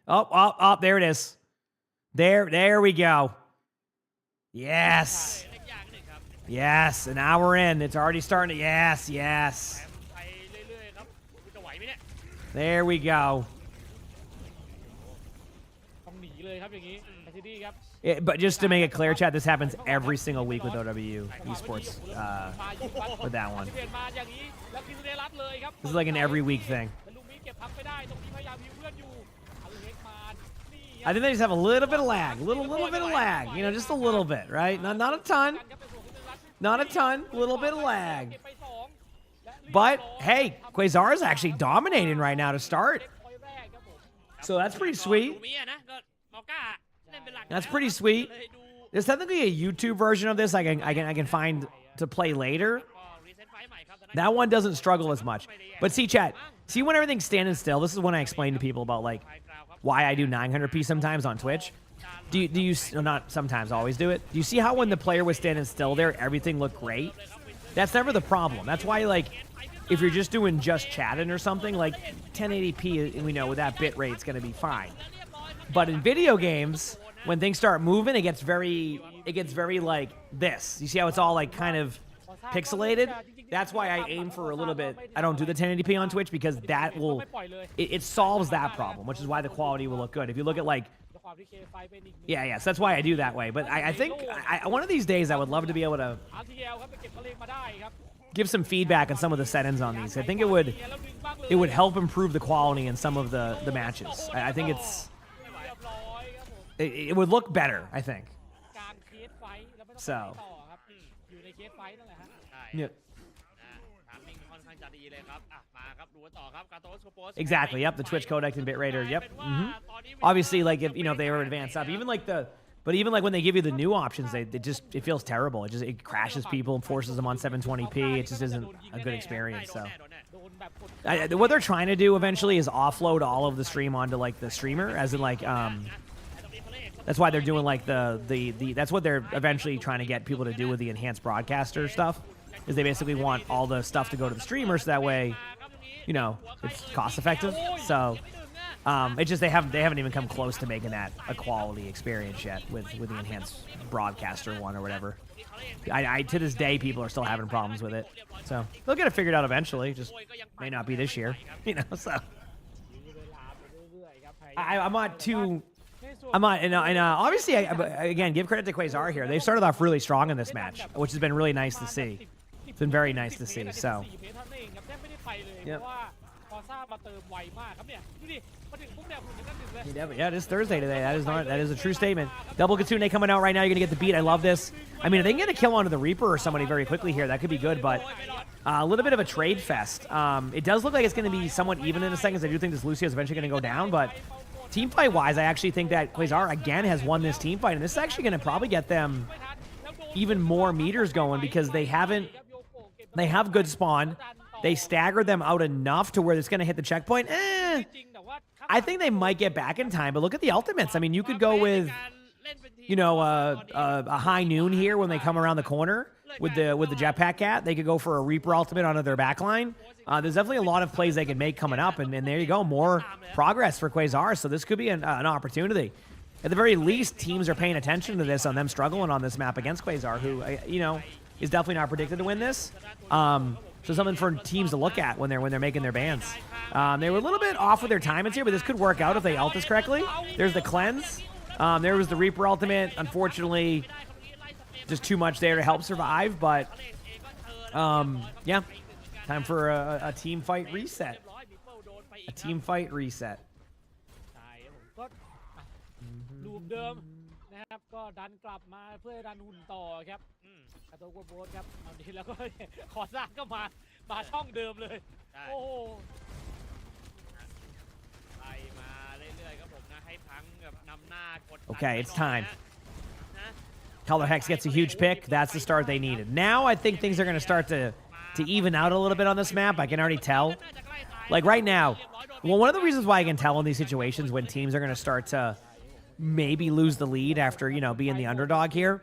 Oh, there it is. There we go. Yes. เล็กอย่างหนึ่งครับ Yes, an hour in. It's already starting to, yes. แถมไปเรื่อยๆครับจะไหวไหมเนี่ย There we go. ต้องหนีเลยครับอย่างนี้ไอซีดีครับ But just to make it clear, chat, this happens every single week with OWU Esports with that one. มาอย่างนี้แล้วคิวเดรัสเลยครับ This is like an every week thing. แต่ลูมิเก็บพักไม่ได้ตรงนี้พยายามฮิวเพื่อนอยู่อเล็กมานี่ I think they just have a little bit of lag. Little bit of lag. You know, just a little bit, right? Not a ton. Not a ton. Little bit of lag. But, hey, Quasar is actually dominating right now to start. So that's pretty sweet. ลูมิอะนะก็มอก้าเล่นเป็นหลัก That's pretty sweet. เลยดู There's technically a YouTube version of this I can find to play later. ก็รีเซ็ตไฟล์ใหม่ครับ That one doesn't struggle as much. But see, chat, see when everything's standing still, this is when I explain to people about, like, why I do 900p sometimes on Twitch. Do you not sometimes, always do it? Do you see how when the player was standing still there, everything looked great? That's never the problem. That's why, like, if you're just doing just chatting or something, like 1080p, we know with that bit rate, it's going to be fine. But in video games, when things start moving, it gets very like this. You see how it's all like kind of pixelated? That's why I aim for a little bit. I don't do the 1080p on Twitch because that will, it solves that problem, which is why the quality will look good. If you look at like, yeah, so that's why I do that way. But I think one of these days I would love to be able to give some feedback on some of the settings on these. I think it would help improve the quality in some of the matches. I think it would look better, I think. การเคสไฟท์แล้วไม่ต้อง So ไปต่อครับอยู่ในเคสไฟท์นั่นแหละฮะ ใช่ Yeah. ทามมิ่งค่อนข้างจะดีเลยครับมาครับดูกันต่อครับการโต้สโปส Exactly. Yep. The Twitch codec and bitrate. Yep. Obviously, like if they were advanced up, even like when they give you the new options, it feels terrible. It crashes people and forces them on 720p. It just isn't a good experience. So โดนแบบกด what they're trying to do eventually is offload all of the stream onto like the streamer, as in like that's why they're doing like the that's what they're eventually trying to get people to do with the enhanced broadcaster stuff. Is they basically want all the stuff to go to the streamer so that way, it's cost effective. So it's just they haven't even come close to making that a quality experience yet with the enhanced broadcaster one or whatever. I to this day people are still having problems with it. So they'll get it figured out eventually. Just may not be this year, So ยื้อเวลาไปเรื่อยๆครับพยายาม I'm not too. ในส่วน I'm not, and obviously, again, give credit to Quasar here. They started off really strong in this match, which has been really nice to see. It's been very nice to see. So, 4 เมตรเท่านั้นเองครับแทบไม่ได้ไปเลยเพ Yep. ราะว่าพอซ่ามาเติมไวมากครับเนี่ยดูดิมาถึงปุ๊บเนี่ยหุ่นยังนั่นถึงเลย yeah, it is Thursday today. That is a true statement. Double Kitsune coming out right now. You're going to get the beat. I love this. I mean, if they can get a kill onto the Reaper or somebody very quickly here, that could be good, but a little bit of a trade fest. It does look like it's going to be somewhat even in a second, I do think this Lucio is eventually going to go down, but team fight wise, I actually think that Quasar again has won this team fight, and this is actually going to probably get them even more meters going because they have good spawn. They staggered them out enough to where it's going to hit the checkpoint. I think they might get back in time, but look at the ultimates. I mean, you could go with, a high noon here when they come around the corner with the jetpack cat. They could go for a Reaper ultimate onto their backline. There's definitely a lot of plays they could make coming up, and there you go, more progress for Quasar. So this could be an opportunity. At the very least, teams are paying attention to this on them struggling on this map against Quasar, who is definitely not predicted to win this. So something for teams to look at when they're making their bans. They were a little bit off with their timings here, but this could work out if they ult this correctly. There's the cleanse. There was the Reaper ultimate. Unfortunately, just too much there to help survive. But yeah, time for a team fight reset. A team fight reset. ใช่ผมก็ลูปเดิมนะครับก็ดันกลับมาเพื่อดันหุ่นต่อครับกระโตกโบสครับเอาดีแล้วก็ ขอสร้างก็มาช่องเดิมเลย ใช่ โอ้โห ไล่มาเรื่อยๆครับผมนะให้พังแบบนำหน้ากดดัน Okay, it's time. นะ Color Hex gets a huge pick. That's the start they needed. Now I think things are going to start to even out a little bit on this map. I can already tell. Like right now, well, one of the reasons why I can tell in these situations when teams are going to start to maybe lose the lead after, being the underdog here.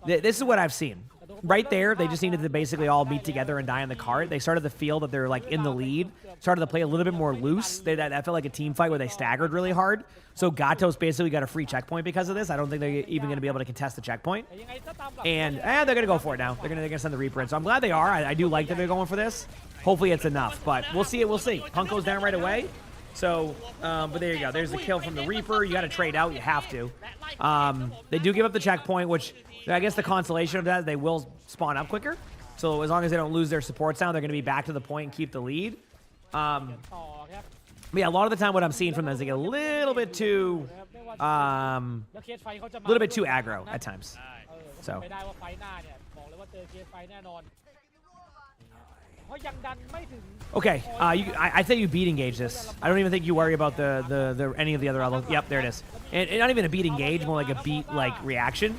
This is what I've seen. Right there, they just needed to basically all meet together and die on the cart. They started to feel that they're like in the lead, started to play a little bit more loose. That felt like a team fight where they staggered really hard. So Gatos basically got a free checkpoint because of this. I don't think they're even going to be able to contest the checkpoint. แต่ยังไงถ้าตามหลัก And they're going to go for it now. They're going to send the Reaper in. So I'm glad they are. I do like that they're going for this. Hopefully it's enough, but we'll see. We'll see. Punk goes down right away. So, but there you go. There's the kill from the Reaper. You got to trade out. You have to. They do give up the checkpoint, which I guess the consolation of that is they will spawn up quicker. So as long as they don't lose their supports now, they're going to be back to the point and keep the lead. ต่อครับ But yeah, a lot of the time what I'm seeing from them is they get a little bit too, แล้วเคสไฟเขาจะมา little bit too aggro at times. ใช่ไม่ได้ว่าไฟหน้าเนี่ยบอกเลยว่าเจอเคสไฟแน่นอนเพราะยังดันไม่ถึง Okay, I think you beat engage this. I don't even think you worry about the any of the other elements. Yep, there it is. And not even a beat engage, more like a beat reaction.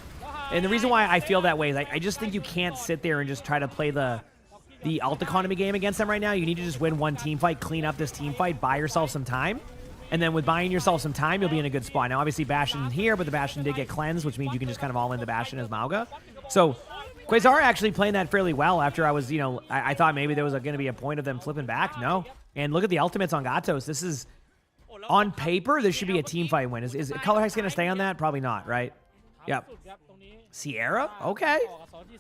And the reason why I feel that way is I just think you can't sit there and just try to play the ult economy game against them right now. You need to just win one team fight, clean up this team fight, buy yourself some time. And then with buying yourself some time, you'll be in a good spot. Now, obviously, Bastion here, but the Bastion did get cleansed, which means you can just kind of all in the Bastion as Mauga. So Quasar actually playing that fairly well after I was, I thought maybe there was going to be a point of them flipping back. No. And look at the ultimates on Gatos. This is, on paper, this should be a team fight win. Is Color Hex going to stay on that? Probably not, right? Yep. Sierra? Okay.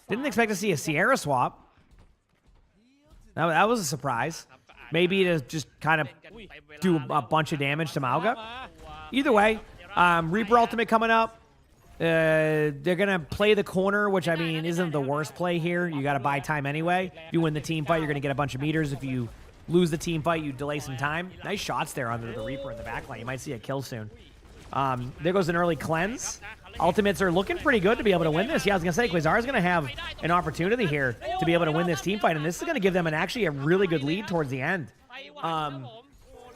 Didn't expect to see a Sierra swap. That was a surprise. Maybe to just kind of do a bunch of damage to Mauga. Either way, Reaper ultimate coming up. They're going to play the corner, which, I mean, isn't the worst play here. You got to buy time anyway. If you win the team fight, you're going to get a bunch of meters. If you lose the team fight, you delay some time. Nice shots there under the Reaper in the backline. You might see a kill soon. There goes an early cleanse. Ultimates are looking pretty good to be able to win this. Yeah, I was going to say, Quasar is going to have an opportunity here to be able to win this team fight, and this is going to give them actually a really good lead towards the end.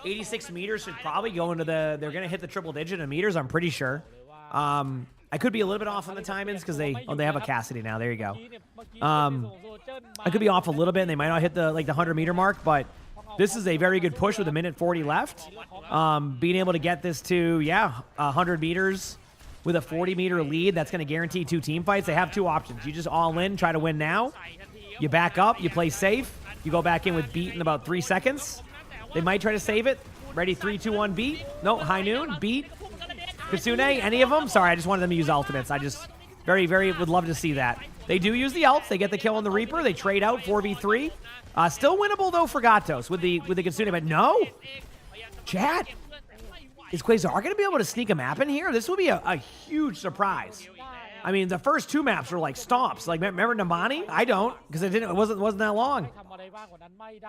86 meters should probably go into they're going to hit the triple digit in meters, I'm pretty sure. I could be a little bit off on the timings because they have a Cassidy now. There you go. I could be off a little bit, and they might not hit the 100-meter mark, but this is a very good push with 1:40 left. Being able to get this to, 100 meters with a 40-meter lead, that's going to guarantee 2 team fights. They have 2 options. You just all in, try to win now. You back up, you play safe. You go back in with beat in about 3 seconds. They might try to save it. Ready, 3, 2, 1, beat. No, high noon, beat. Kitsune, any of them? Sorry, I just wanted them to use ultimates. I just very, very would love to see that. They do use the ults. They get the kill on the Reaper. They trade out 4v3. Still winnable, though, for Gatos with the Kitsune, but no. Chat. Is Quasar going to be able to sneak a map in here? This will be a huge surprise. I mean, the first 2 maps were like stomps. Like, remember Nambani? I don't, because it wasn't that long.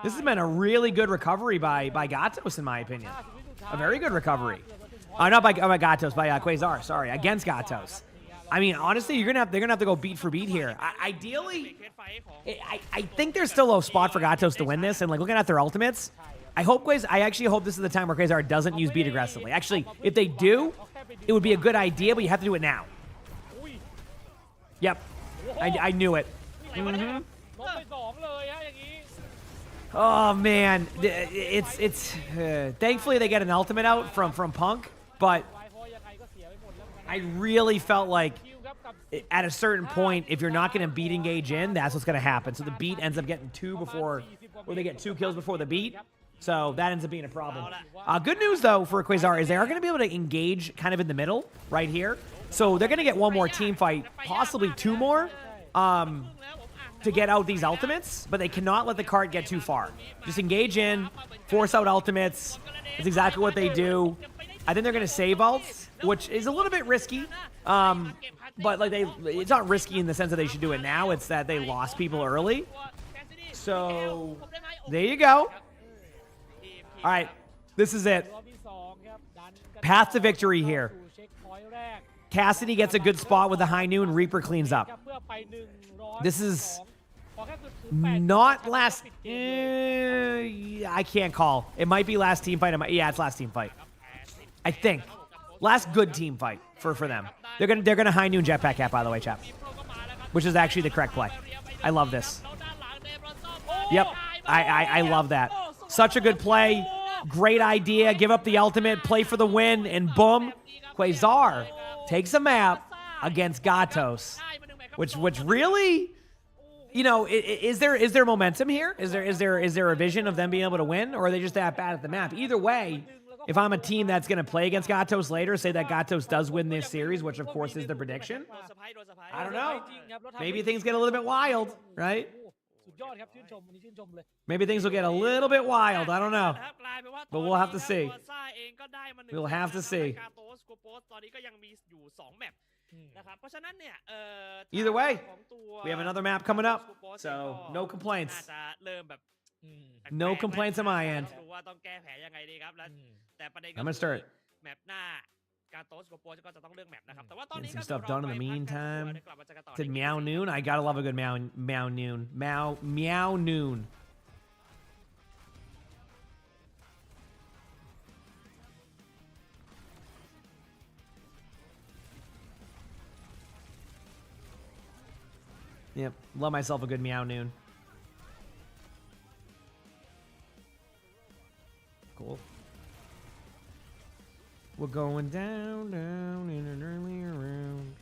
This has been a really good recovery by Gatos, in my opinion. A very good recovery. Not by Gatos, by Quasar. Sorry, against Gatos. I mean, honestly, they're gonna have to go beat for beat here. Ideally, I think there's still a spot for Gatos to win this. And like looking at their ultimates, I actually hope this is the time where Quasar doesn't use beat aggressively. Actually, if they do, it would be a good idea, but you have to do it now. Yep, I knew it. Mm-hmm. Oh man, it's thankfully they get an ultimate out from Punk, but I really felt like at a certain point, if you're not going to beat engage in, that's what's going to happen. So the beat ends up getting 2 before, or they get 2 kills before the beat. So that ends up being a problem. Good news though for Quasar is they are going to be able to engage kind of in the middle right here. So they're going to get 1 more team fight, possibly 2 more, to get out these ultimates, but they cannot let the cart get too far. Just engage in, force out ultimates. That's exactly what they do. I think they're going to save ults, which is a little bit risky. But like it's not risky in the sense that they should do it now. It's that they lost people early. So there you go. All right, this is it. Path to victory here. Cassidy gets a good spot with the high noon. Reaper cleans up. This is not last. I can't call. It might be last team fight. Yeah, it's last team fight. I think last good team fight for them. They're gonna high noon jetpack cap, by the way, chap. Which is actually the correct play. I love this. Yep, I love that. Such a good play. Great idea. Give up the ultimate. Play for the win, and boom, Quasar takes a map against Gatos, which really, you know, is there momentum here? Is there a vision of them being able to win, or are they just that bad at the map? Either way, if I'm a team that's going to play against Gatos later, say that Gatos does win this series, which of course is the prediction, I don't know. Maybe things get a little bit wild, right? Maybe things will get a little bit wild. I don't know. But we'll have to see. We'll have to see. Either way, we have another map coming up. So no complaints. No complaints on my end. I'm going to start getting some stuff done in the meantime. Did Meow Noon? I gotta love a good Meow Noon. Meow Noon. Yep, love myself a good Meow Noon. Cool. We're going down in an earlier round.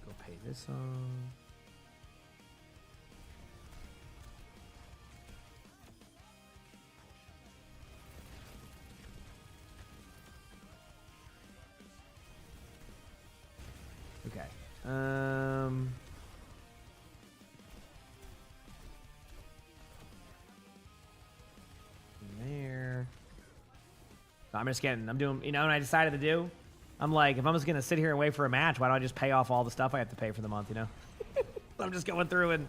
Go pay this on. Okay. There. I'm just getting, I'm doing, you know what I decided to do? I'm like, if I'm just gonna sit here and wait for a match, why don't I just pay off all the stuff I have to pay for the month? You know, I'm just going through and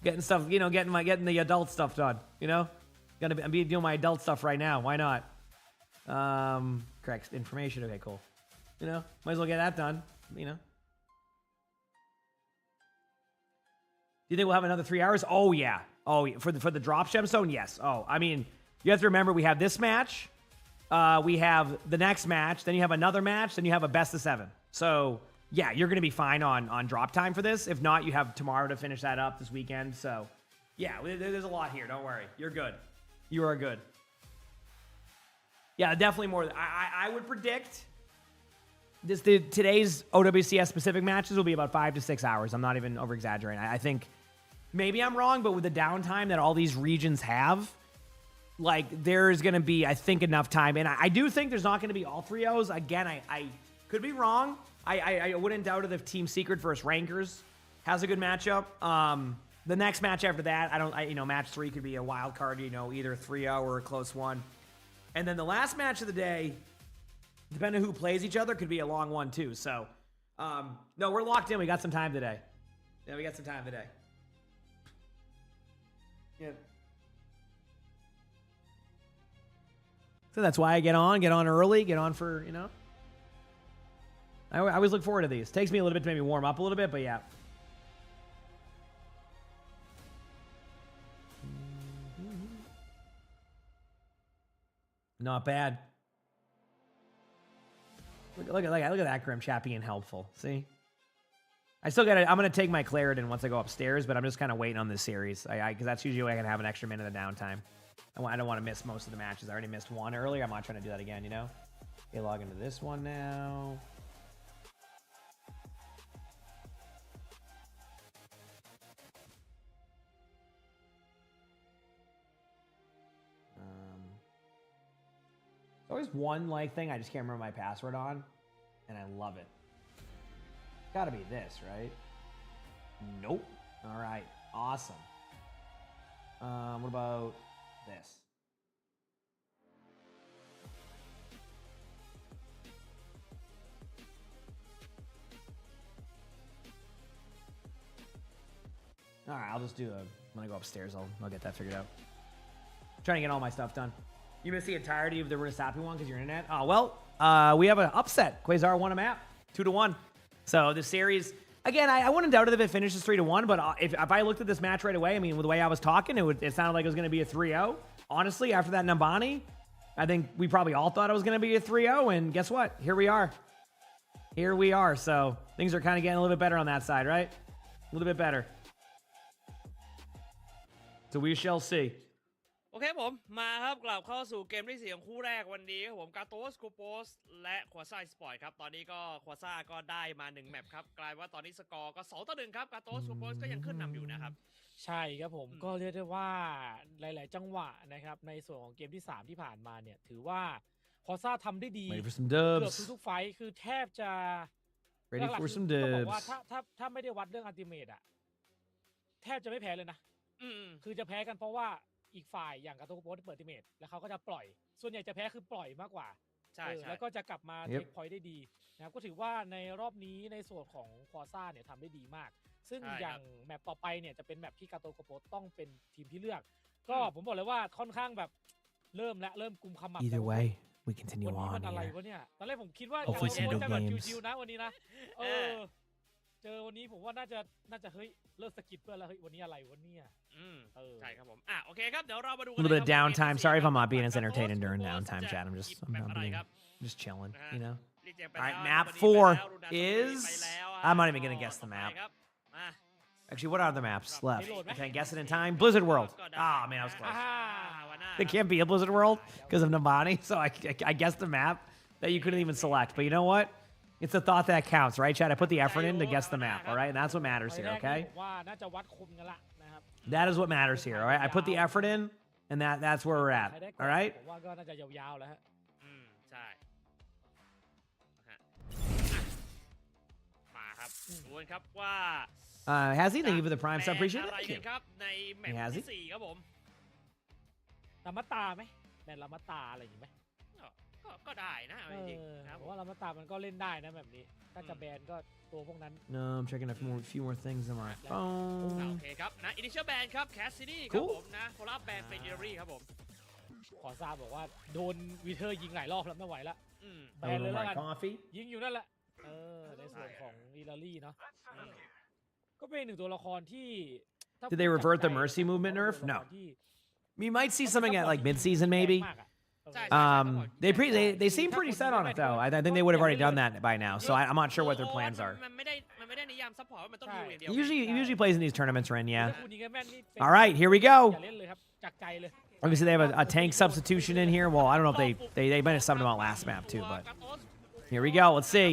getting stuff. You know, getting the adult stuff done. You know, I'm doing my adult stuff right now. Why not? Correct information. Okay, cool. You know, might as well get that done. You know. Do you think we'll have another 3 hours? Oh yeah. Oh, for the drop gemstone, yes. Oh, I mean, you have to remember we have this match, we have the next match, then you have another match, then you have a best of 7. So yeah, you're gonna be fine on drop time for this. If not, you have tomorrow to finish that up this weekend. So yeah, there's a lot here. Don't worry, you're good. You are good. Yeah, definitely more. I would predict today's OWCS specific matches will be about 5 to 6 hours. I'm not even over exaggerating. I think. Maybe I'm wrong, but with the downtime that all these regions have, like, there's going to be, I think, enough time. And I do think there's not going to be all 3-0s. Again, I could be wrong. I wouldn't doubt it if Team Secret versus Rankers has a good matchup. The next match after that, match 3 could be a wild card, either 3-0 or a close one. And then the last match of the day, depending on who plays each other, could be a long one, too. So, no, we're locked in. We got some time today. Yeah, we got some time today. Yeah. So that's why I get on early, get on for, I always look forward to these. Takes me a little bit to maybe warm up a little bit, but yeah. Not bad. Look at that Grim chat being helpful. See? I'm going to take my Claritin once I go upstairs, but I'm just kind of waiting on this series. Because that's usually I can have an extra minute of downtime. I don't want to miss most of the matches. I already missed one earlier. I'm not trying to do that again, Okay, log into this one now. There's always one thing I just can't remember my password on, and I love it. Gotta be this, right? Nope. All right. Awesome. What about this? All right. I'll just do when I go upstairs, I'll get that figured out. I'm trying to get all my stuff done. You missed the entirety of the Risapi one because your internet? Oh, well, we have an upset. Quasar won a map. 2-1. So the series, again, I wouldn't doubt it if it finishes 3-1, but if I looked at this match right away, I mean, with the way I was talking, it sounded like it was going to be a 3-0. Honestly, after that Nambani, I think we probably all thought it was going to be a 3-0, and guess what? Here we are. Here we are. So things are kind of getting a little bit better on that side, right? A little bit better. So we shall see. โอเคผมมาครับกลับเข้าสู่เกมที่4ของคู่แรกวันนี้ครับผมกาโตสกูโปสและควาซ่าสปอร์ตครับตอนนี้ก็ควาซ่าก็ได้มา1แมปครับกลายว่าตอนนี้สกอร์ก็2-1ครับกาโตสกูโปสก็ยังขึ้นนำอยู่นะครับใช่ครับผมก็เรียกได้ว่าหลายๆจังหวะนะครับในส่วนของเกมที่3ที่ผ่านมาเนี่ยถือว่าควาซ่าทำได้ดีเกือบทุกไฟท์คือแทบจะหลักๆต้องบอกว่าถ้าไม่ได้วัดเรื่องอัลติเมทอะแทบจะไม่แพ้เลยนะคือจะแพ้กันเพราะว่าอีกฝ่ายอย่างกาโตโกโปสเปิดอัลติเมทแล้วเขาก็จะปล่อยส่วนใหญ่จะแพ้คือปล่อยมากกว่าใช่แล้วก็จะกลับมาเทคพอยต์ได้ดีนะครับก็ถือว่าในรอบนี้ในส่วนของควอซ่าเนี่ยทำได้ดีมากซึ่งอย่างแมปต่อไปเนี่ยจะเป็นแมปที่กาโตโกโปสต้องเป็นทีมที่เลือกก็ผมบอกเลยว่าค่อนข้างแบบเริ่มกุมขมับ Either way we continue on มันอะไรวะเนี่ยตอนแรกผมคิดว่ากาโตโกโปสจะแบบชิวๆนะวันนี้นะเจอวันนี้ผมว่าน่าจะเฮ้ยเลิกสกิดเพื่อนแล้วเฮ้ยวันนี้อะไรวะเนี่ยใช่ครับผมโอเคครับเดี๋ยวเรามาดูกัน A little bit of downtime. Sorry if I'm not being as entertaining during downtime, chat. I'm just chilling, All right, map 4 is. I'm not even gonna guess the map. Actually, what are the maps left? Can I guess it in time? Blizzard World. Ah, man, I was close. There can't be a Blizzard World because of Nambani, so I guessed the map that you couldn't even select. But you know what? It's the thought that counts, right, Chad? I put the effort in to guess the map, all right? And that's what matters here, okay? That is what matters here, all right? I put the effort in, and that's where we're at, all right? ใช่มาครับดูกันครับว่า Has he? Thank you for the prime sub. Appreciate it. อะไรกันครับในแมปที่4ครับผม ลามาตาไหมแมปลามาตาอะไรอย่างงี้ไหม ก็ได้นะเอาจริงๆนะครับ เพราะว่าเรามาตามมันก็เล่นได้นะแบบนี้ถ้าจะแบนก็ตัวพวกนั้น No, I'm checking a few more things on my โอ phone. เคครับนะ initial ban ครับ Cat City ครับ Cool ผมนะโคราบแบนเป็น Eerie ครับผม ขอทราบบอกว่าโดนวีเทอร์ยิงหลายรอบแล้วไม่ไหวละ อืม แบนเลยแล้วกัน coffee. ยิงอยู่นั่นแหละในส่วนของอีลารี่เนาะก็เป็นหนึ่งตัวละครที่ถ้า Did they revert the mercy ผมว่า movement เป็น nerf? ตัวละ No. ครที่ We might see something at like mid-season maybe. แรงมากอะ They seem pretty set on it though. I think they would have already done that by now. So I'm not sure what their plans are. มันไม่ได้นิยามซัพพอร์ตว่ามันต้องฮิวอย่างเดียว He usually plays in these tournaments, Ren. ถ้า Yeah. คุณยิงให้แม่นนี่เป็น All right, here we อย่า go. เล่นเลยครับจากใจเลย Obviously, they have a tank substitution in here. Well, I don't know if they might have subbed him out last map too, but here we go. Let's see.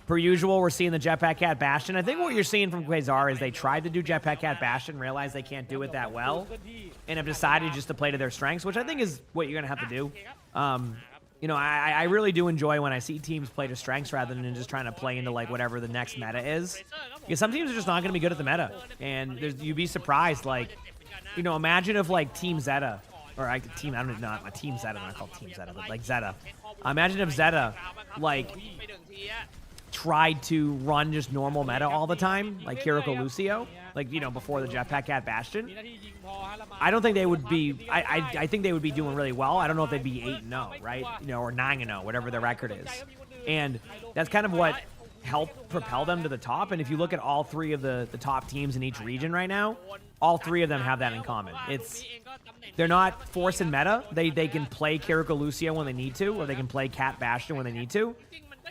Per usual, we're seeing the Jetpack Cat Bastion. I think what you're seeing from Quasar is they tried to do Jetpack Cat Bastion, realized they can't do it that well, and have decided just to play to their strengths, which I think is what you're going to have to do. You know, I really do enjoy when I see teams play to strengths rather than just trying to play into like whatever the next meta is. Because some teams are just not going to be good at the meta, and you'd be surprised. Like, you know, imagine if like Team Zeta, or like Team, I don't know, not Team Zeta, not called Team Zeta, but like Zeta. Imagine if Zeta like tried to run just normal meta all the time, like Kiriko Lucio, like, you know, before the Jetpack Cat Bastion. มีหน้าที่ยิงพอฮะละมา I don't think they would be. I think they would be doing really well. I don't know if they'd be 8-0, right? You know, or 9-0, whatever their record is. And that's kind of what helped propel them to the top. And if you look at all three of the top teams in each region right now, all three of them have that in common. They're not forcing meta. They can play Kiriko Lucio when they need to, or they can play Cat Bastion when they need to.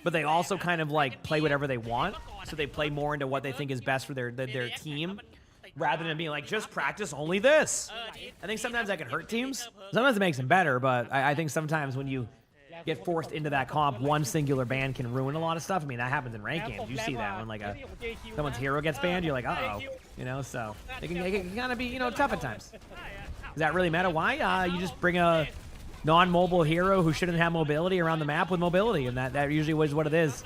But they also kind of like play whatever they want. So they play more into what they think is best for their team, rather than being like, just practice only this. I think sometimes that can hurt teams. Sometimes it makes them better, but I think sometimes when you get forced into that comp, one singular ban can ruin a lot of stuff. I mean, that happens in ranked games. You see that when like someone's hero gets banned, you're like, uh-oh. You know, so it can kind of be, you know, tough at times. Does that really matter? Why? You just bring a non-mobile hero who shouldn't have mobility around the map with mobility, and that usually was what it is.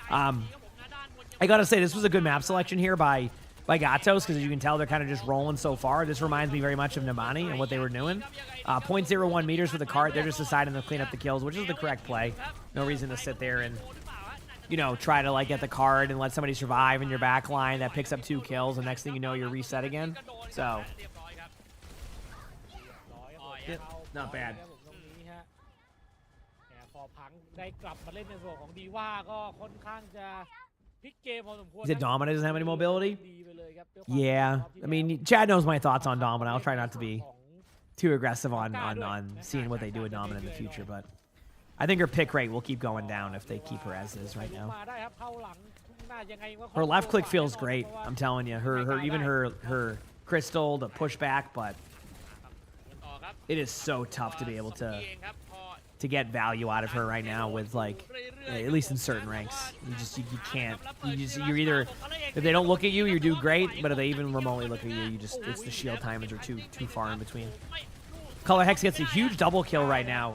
I gotta say, this was a good map selection here by Gatos, because as you can tell, they're kind of just rolling so far. This reminds me very much of Nabani and what they were doing. 0.01 meters for the cart. They're just deciding to clean up the kills, which is the correct play. No reason to sit there and, you know, try to like get the card and let somebody survive in your back line that picks up 2 kills, and next thing you know, you're reset again. So, not bad. ตรงนี้ฮะแต่พอพังได้กลับมาเล่นในส่วนของดีว่าก็ค่อนข้างจะพลิกเกมพอสมควร Is it Dominant doesn't have any mobility? ดีไปเลยครับด้วยความ Yeah. รอบที่ I mean, Chad knows my thoughts on Dominant. I'll try not to be too aggressive on seeing what they do with Dominant in the future, but I think her pick rate will keep going down if they keep her as is right now. มาได้ครับเข้าหลังหน้ายังไงก็ Her left click feels great. I'm telling you, her crystal, the pushback, but it is so tough to be able to get value out of her right now with like, at least in certain ranks. You can't. You're either, if they don't look at you, you do great, but if they even remotely look at you, it's the shield timings are too far in between. Color Hex gets a huge double kill right now.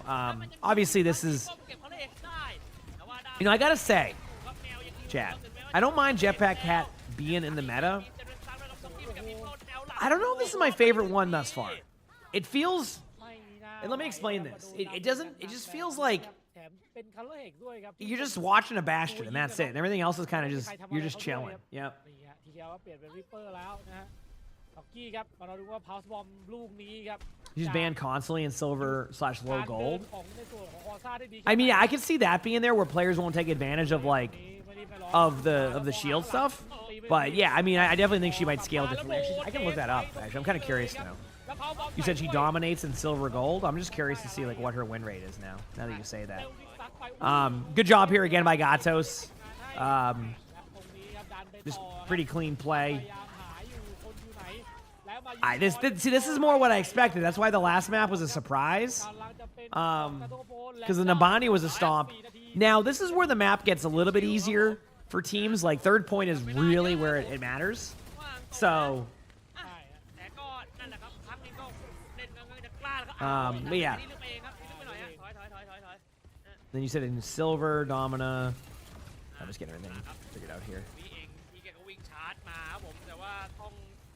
Obviously this is, you know, I gotta say, Chad, I don't mind Jetpack Cat being in the meta. I don't know if this is my favorite one thus far. It feels, and let me explain this. It just feels like แถมเป็น Color Hex ด้วยครับ you're just watching a Bastion and that's it. And everything else is kind of just, you're just chilling. Yep. นี่ฮะทีเดียวก็เปลี่ยนเป็นริปเปอร์แล้วนะฮะล็อกกี้ครับมาดูว่า Pulse Bomb ลูกนี้ครับ He's banned constantly in silver/low gold. ของในส่วนของคอซ่าได้ดี I mean, yeah, I can see that being there where players won't take advantage of like of the shield stuff. But yeah, I mean, I definitely think she might scale differently. Actually, I can look that up. Actually, I'm kind of curious now. You said she dominates in silver gold. I'm just curious to see like what her win rate is now. Now that you say that. Good job here again by Gatos. Just pretty clean play. This is more what I expected. That's why the last map was a surprise. Because the Nabani was a stomp. Now this is where the map gets a little bit easier for teams. Like third point is really where it matters. So. But yeah. Then you said in silver, Domina. I'm just getting everything figured out here.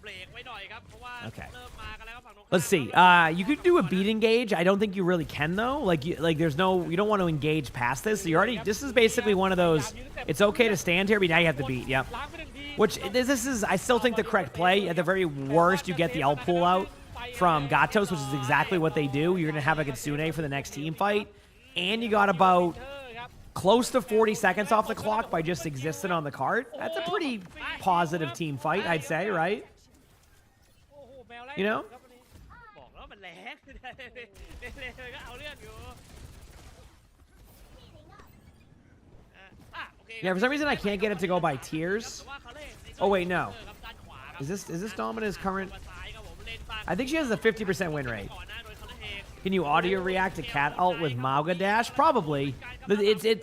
เบรกไว้หน่อยครับเพราะว่า Okay. เริ่มมากันแล้วฝั่งตรงข้าม Let's see. You could do a beat engage. I don't think you really can though. Like there's no, you don't want to engage past this. So you already, this is basically one of those. It's okay to stand here, but now you have to beat. Yep. ล้างไปหนึ่งที Which this is, I still think the correct play. At the very worst, you get the L pull out from Gatos, which is exactly what they do. You're gonna have a Kitsune for the next team fight, and you got about เธอครับ close to 40 seconds off the clock by just existing on the card. That's a pretty positive team fight, I'd say, right? โอ้โหแมวไล่ You know? ครับวันนี้ บอกแล้วมันแรงเลยก็เอาเรื่องอยู่โอเค Yeah, for some reason I can't get it to go by tiers. แต่ว่าเขาเล่น Oh, wait, no. ครับด้านขวาครับ Is this Domina's current? ซ้ายครับผมเล่นบ้าง I think she has a 50% win rate. ก่อนหน้าโดยเขาเล่นเอง Can you audio react to cat ult with Mauga dash? Probably.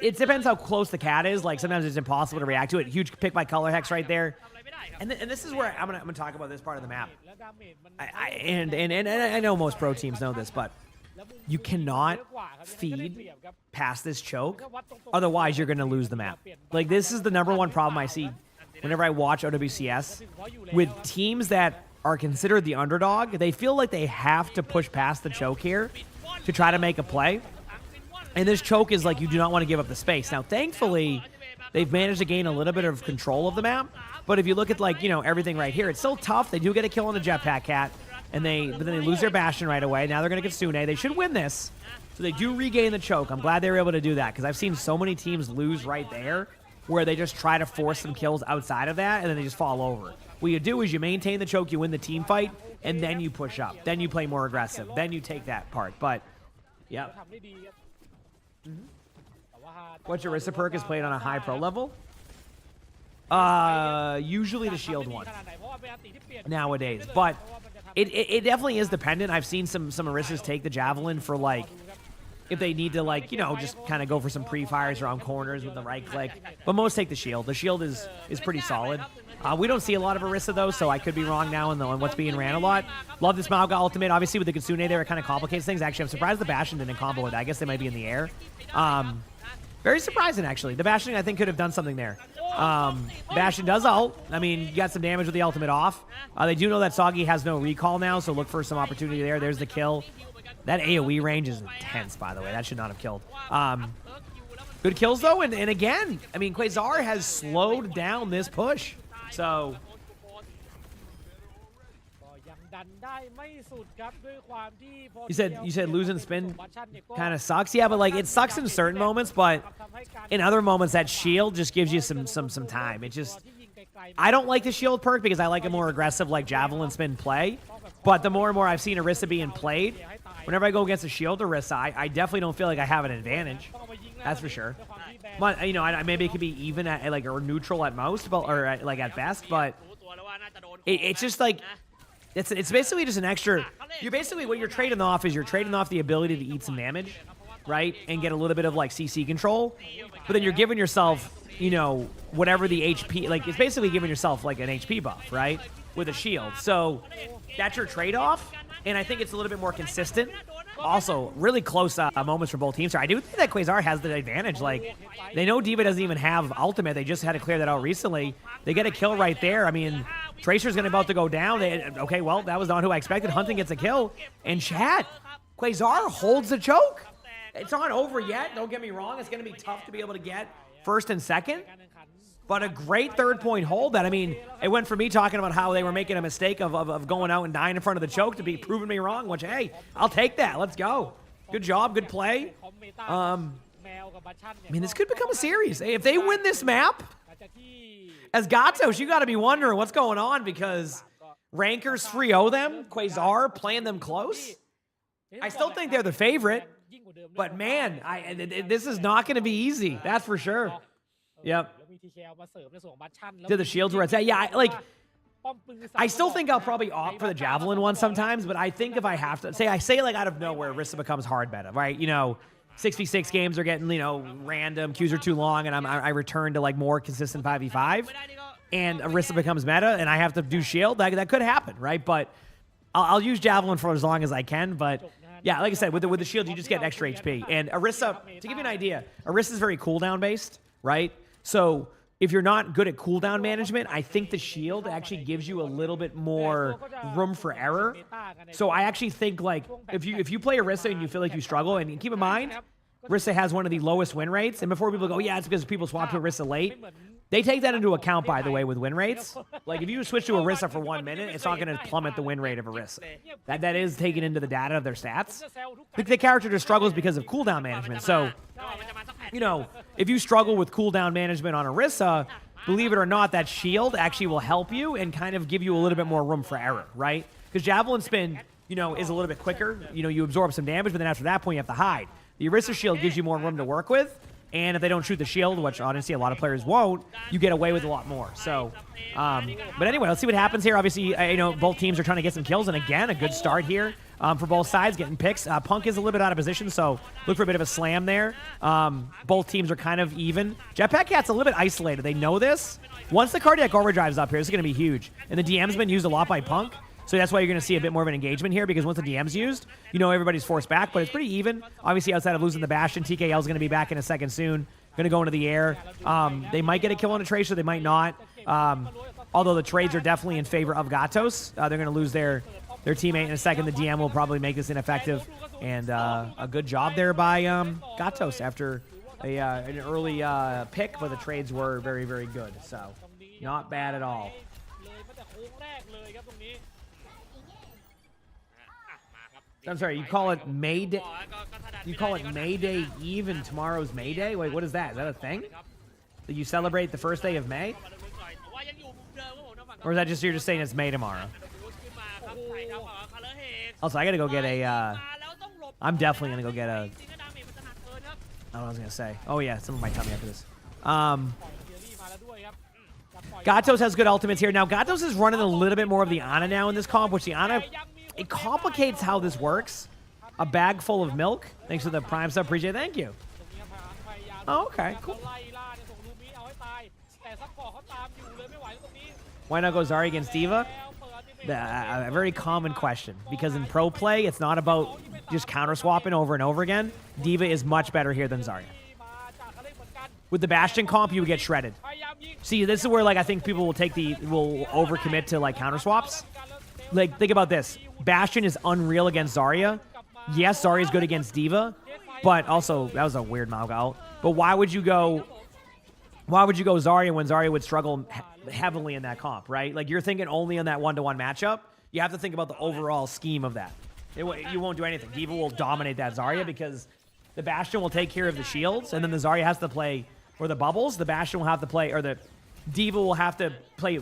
It depends how close the cat is. Like sometimes it's impossible to react to it. Huge pick by Color Hex right there. ทำอะไรไม่ได้ครับ And this is where I'm gonna talk about this part of the map. แล้วดาเมจมัน And I know most pro teams know this, but แล้วมุม you cannot เยอะกว่าครับยังไงก็ได้เปรียบ feed ครับ past this choke. ถ้าวัดตรงๆ Otherwise, you're gonna lose the map. Like this is the #1 problem I see whenever I watch OWCS with teams that are considered the underdog. They feel like they have to push past the choke here to try to make a play. And this choke is like you do not want to give up the space. Now, thankfully, they've managed to gain a little bit of control of the map. But if you look at like, you know, everything right here, it's still tough. They do get a kill on the Jetpack Cat, and but then they lose their Bastion right away. Now they're going to get Sune. They should win this. So they do regain the choke. I'm glad they were able to do that because I've seen so many teams lose right there where they just try to force some kills outside of that, and then they just fall over. What you do is you maintain the choke, you win the team fight, and then you push up. Then you play more aggressive. Then you take that part. But, yeah. ทำได้ดีครับแต่ว่า What's your Orisa perk is played on a high pro level? Usually the shield one nowadays, but it definitely is dependent. I've seen some Orisas take the javelin for like if they need to like, you know, just kind of go for some pre-fires around corners with the right click. But most take the shield. The shield is pretty solid. We don't see a lot of Orisa though, so I could be wrong now on what's being ran a lot. Love this Mauga ultimate. Obviously with the Kitsune there, it kind of complicates things. Actually, I'm surprised the Bastion didn't combo with that. I guess they might be in the air. Very surprising actually. The Bastion I think could have done something there. Bastion does ult. I mean, you got some damage with the ultimate off. They do know that Soggy has no recall now, so look for some opportunity there. There's the kill. That AoE range is intense, by the way. That should not have killed. Good kills, though. And again, I mean, Quasar has slowed down this push. So, ก็ยังดันได้ไม่สุดครับด้วยความที่พอ you said losing spin kind of sucks. Yeah, but like it sucks in certain moments, but in other moments, that shield just gives you some time. It just, I don't like the shield perk because I like a more aggressive like javelin spin play. But the more and more I've seen Orisa being played, whenever I go against a shield Orisa, I definitely don't feel like I have an advantage. That's for sure. But you know, maybe it could be even at like or neutral at most, but or like at best. But it's just like it's basically just an extra. You're basically what you're trading off is you're trading off the ability to eat some damage, right, and get a little bit of like CC control. But then you're giving yourself, you know, whatever the HP. Like it's basically giving yourself like an HP buff, right, with a shield. So that's your trade-off, and I think it's a little bit more consistent. Also, really close moments for both teams. So I do think that Quasar has the advantage. Like, they know D.Va doesn't even have ultimate. They just had to clear that out recently. They get a kill right there. I mean, Tracer's going to about to go down. Okay, well, that was not who I expected. Hunting gets a kill. And chat, Quasar holds the choke. It's not over yet. Don't get me wrong. It's going to be tough to be able to get first and second. But a great third-point hold that, I mean, it went from me talking about how they were making a mistake of going out and dying in front of the choke to be proving me wrong, which, hey, I'll take that. Let's go. Good job. Good play. I mean, this could become a series. Hey, if they win this map, as Gatos, you got to be wondering what's going on because Rankers 3-0 them, Quasar playing them close. I still think they're the favorite, but man, this is not going to be easy. That's for sure. Yep. To the shields where it's at. Yeah, I still think I'll probably opt for the javelin one sometimes, but I think if I have to I say like out of nowhere, Orisa becomes hard meta, right? You know, 6v6 games are getting, you know, random, queues are too long, and I return to like more consistent 5v5, and Orisa becomes meta, and I have to do shield. That could happen, right? But I'll use javelin for as long as I can, but yeah, like I said, with the shield, you just get extra HP. And Orisa, to give you an idea, Orisa is very cooldown based, right? So if you're not good at cooldown management, I think the shield actually gives you a little bit more room for error. So I actually think, like, if you play Orisa and you feel like you struggle, and keep in mind, Orisa has one of the lowest win rates, and before people go, yeah, it's because people swap to Orisa late, they take that into account, by the way, with win rates. Like, if you switch to Orisa for 1 minute, it's not going to plummet the win rate of Orisa. That is taken into the data of their stats. The character just struggles because of cooldown management. So, you know, if you struggle with cooldown management on Orisa, believe it or not, that shield actually will help you and kind of give you a little bit more room for error, right? Because Javelin Spin, you know, is a little bit quicker. You know, you absorb some damage, but then after that point, you have to hide. The Orisa shield gives you more room to work with. And if they don't shoot the shield, which honestly a lot of players won't, you get away with a lot more. So, but anyway, let's see what happens here. Obviously, you know, both teams are trying to get some kills. And again, a good start here for both sides, getting picks. Punk is a little bit out of position, so look for a bit of a slam there. Both teams are kind of even. Jetpack Cat's a little bit isolated. They know this. Once the cardiac overdrive's up here, this is going to be huge. And the DM's been used a lot by Punk. So that's why you're going to see a bit more of an engagement here, because once the DM's used, you know everybody's forced back, but it's pretty even. Obviously, outside of losing the Bastion, TKL is going to be back in a second soon. Going to go into the air. They might get a kill on a Tracer. They might not. Although the trades are definitely in favor of Gatos. They're going to lose their teammate in a second. The DM will probably make this ineffective. And a good job there by Gatos after an early pick, but the trades were very, very good. So not bad at all. I'm sorry, you call it May Day? You call it May Day Eve and tomorrow's May Day? Wait, what is that? Is that a thing? That you celebrate the first day of May? Or is that just you're just saying it's May tomorrow? Also, I gotta go get a, I'm definitely gonna go get a, I don't know what I was gonna say. Oh yeah, someone might tell me after this. Gatos has good ultimates here. Now, Gatos is running a little bit more of the Ana now in this comp, which the Ana, it complicates how this works. A bag full of milk. Thanks for the Prime sub. Appreciate it. Thank you. Oh, okay. Cool. Why not go Zarya against Diva? A very common question. Because in pro play, it's not about just counter-swapping over and over again. Diva is much better here than Zarya. With the Bastion comp, you would get shredded. See, this is where, like, I think people will overcommit to, like, counter-swaps. Like, think about this. Bastion is unreal against Zarya. Yes, Zarya is good against Diva, but also, that was a weird mouth out. But why would you go Zarya when Zarya would struggle heavily in that comp, right? Like, you're thinking only on that one-to-one matchup. You have to think about the overall scheme of that. You won't do anything. Diva will dominate that Zarya because the Bastion will take care of the shields, and then the Zarya has to play, or the bubbles, the Bastion will have to play, or the Diva will have to play,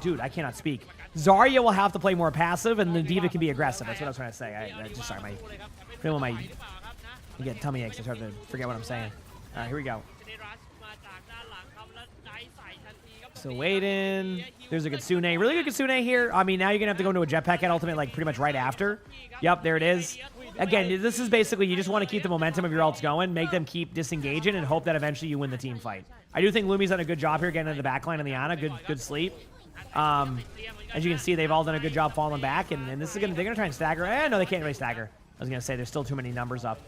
dude, I cannot speak. Zarya will have to play more passive, and the Diva can be aggressive. That's what I was trying to say. Sorry, I get tummy aches. I start to forget what I'm saying. All right, here we go. So waiting. There's a Kitsune. Really good Kitsune here. I mean, now you're going to have to go into a Jetpack at ultimate, like, pretty much right after. Yep, there it is. Again, this is basically, you just want to keep the momentum of your ults going, make them keep disengaging, and hope that eventually you win the team fight. I do think Lumi's done a good job here getting into the backline on the Ana. Good sleep. As you can see, they've all done a good job falling back, and this is they're gonna try and stagger. No, they can't really stagger. I was gonna say there's still too many numbers up.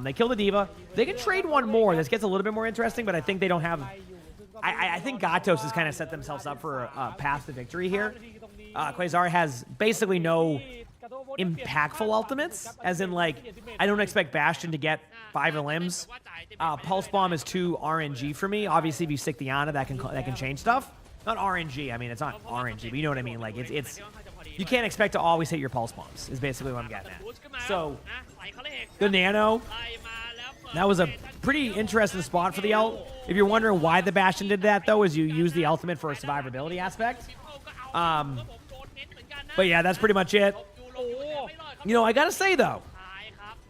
They kill the Diva. They can trade one more. This gets a little bit more interesting, but I think they don't have. I think Gatos has kind of set themselves up for a path to victory here. Quasar has basically no impactful ultimates, as in, like, I don't expect Bastion to get 5 limbs. Pulse Bomb is too RNG for me. Obviously, if you stick the Ana, that can change stuff. Not RNG. I mean, it's not RNG, but you know what I mean. Like, it's you can't expect to always hit your pulse bombs, is basically what I'm getting at. So, the Nano, that was a pretty interesting spot for the ult. If you're wondering why the Bastion did that, though, is you use the ultimate for a survivability aspect. But yeah, that's pretty much it. You know, I gotta say, though,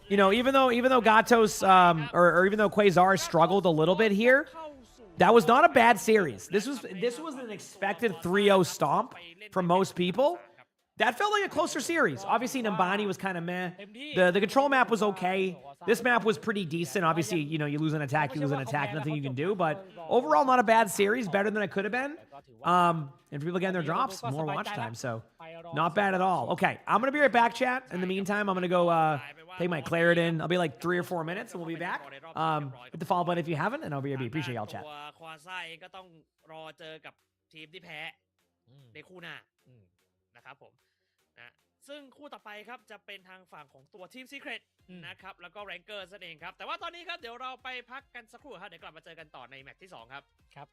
you know, even though Gatos, or even though Quasar struggled a little bit here, that was not a bad series. This was an expected 3-0 stomp from most people. That felt like a closer series. Obviously, Nambani was kind of meh. The control map was okay. This map was pretty decent. Obviously, you know, you lose an attack, nothing you can do. But overall, not a bad series. Better than it could have been. And people getting their drops, more watch time. So not bad at all. Okay, I'm going to be right back, chat. In the meantime, I'm going to go take my Claritin. I'll be like 3 or 4 minutes, and we'll be back. Hit the follow button if you haven't, and I'll be appreciate y'all chat. ตัวควาซ่าเองก็ต้องรอเจอกับทีมที่แพ้ อืม ในคู่หน้า อืม นะครับผมนะซึ่งคู่ต่อไปครับจะเป็นทางฝั่งของตัวทีม Secret อืม นะครับแล้วก็ Ranker นั่นเองครับแต่ว่าตอนนี้ครับเดี๋ยวเราไปพักกันสักครู่ครับเดี๋ยวกลับมาเจอกันต่อในแมตช์ที่สองครับ ครับ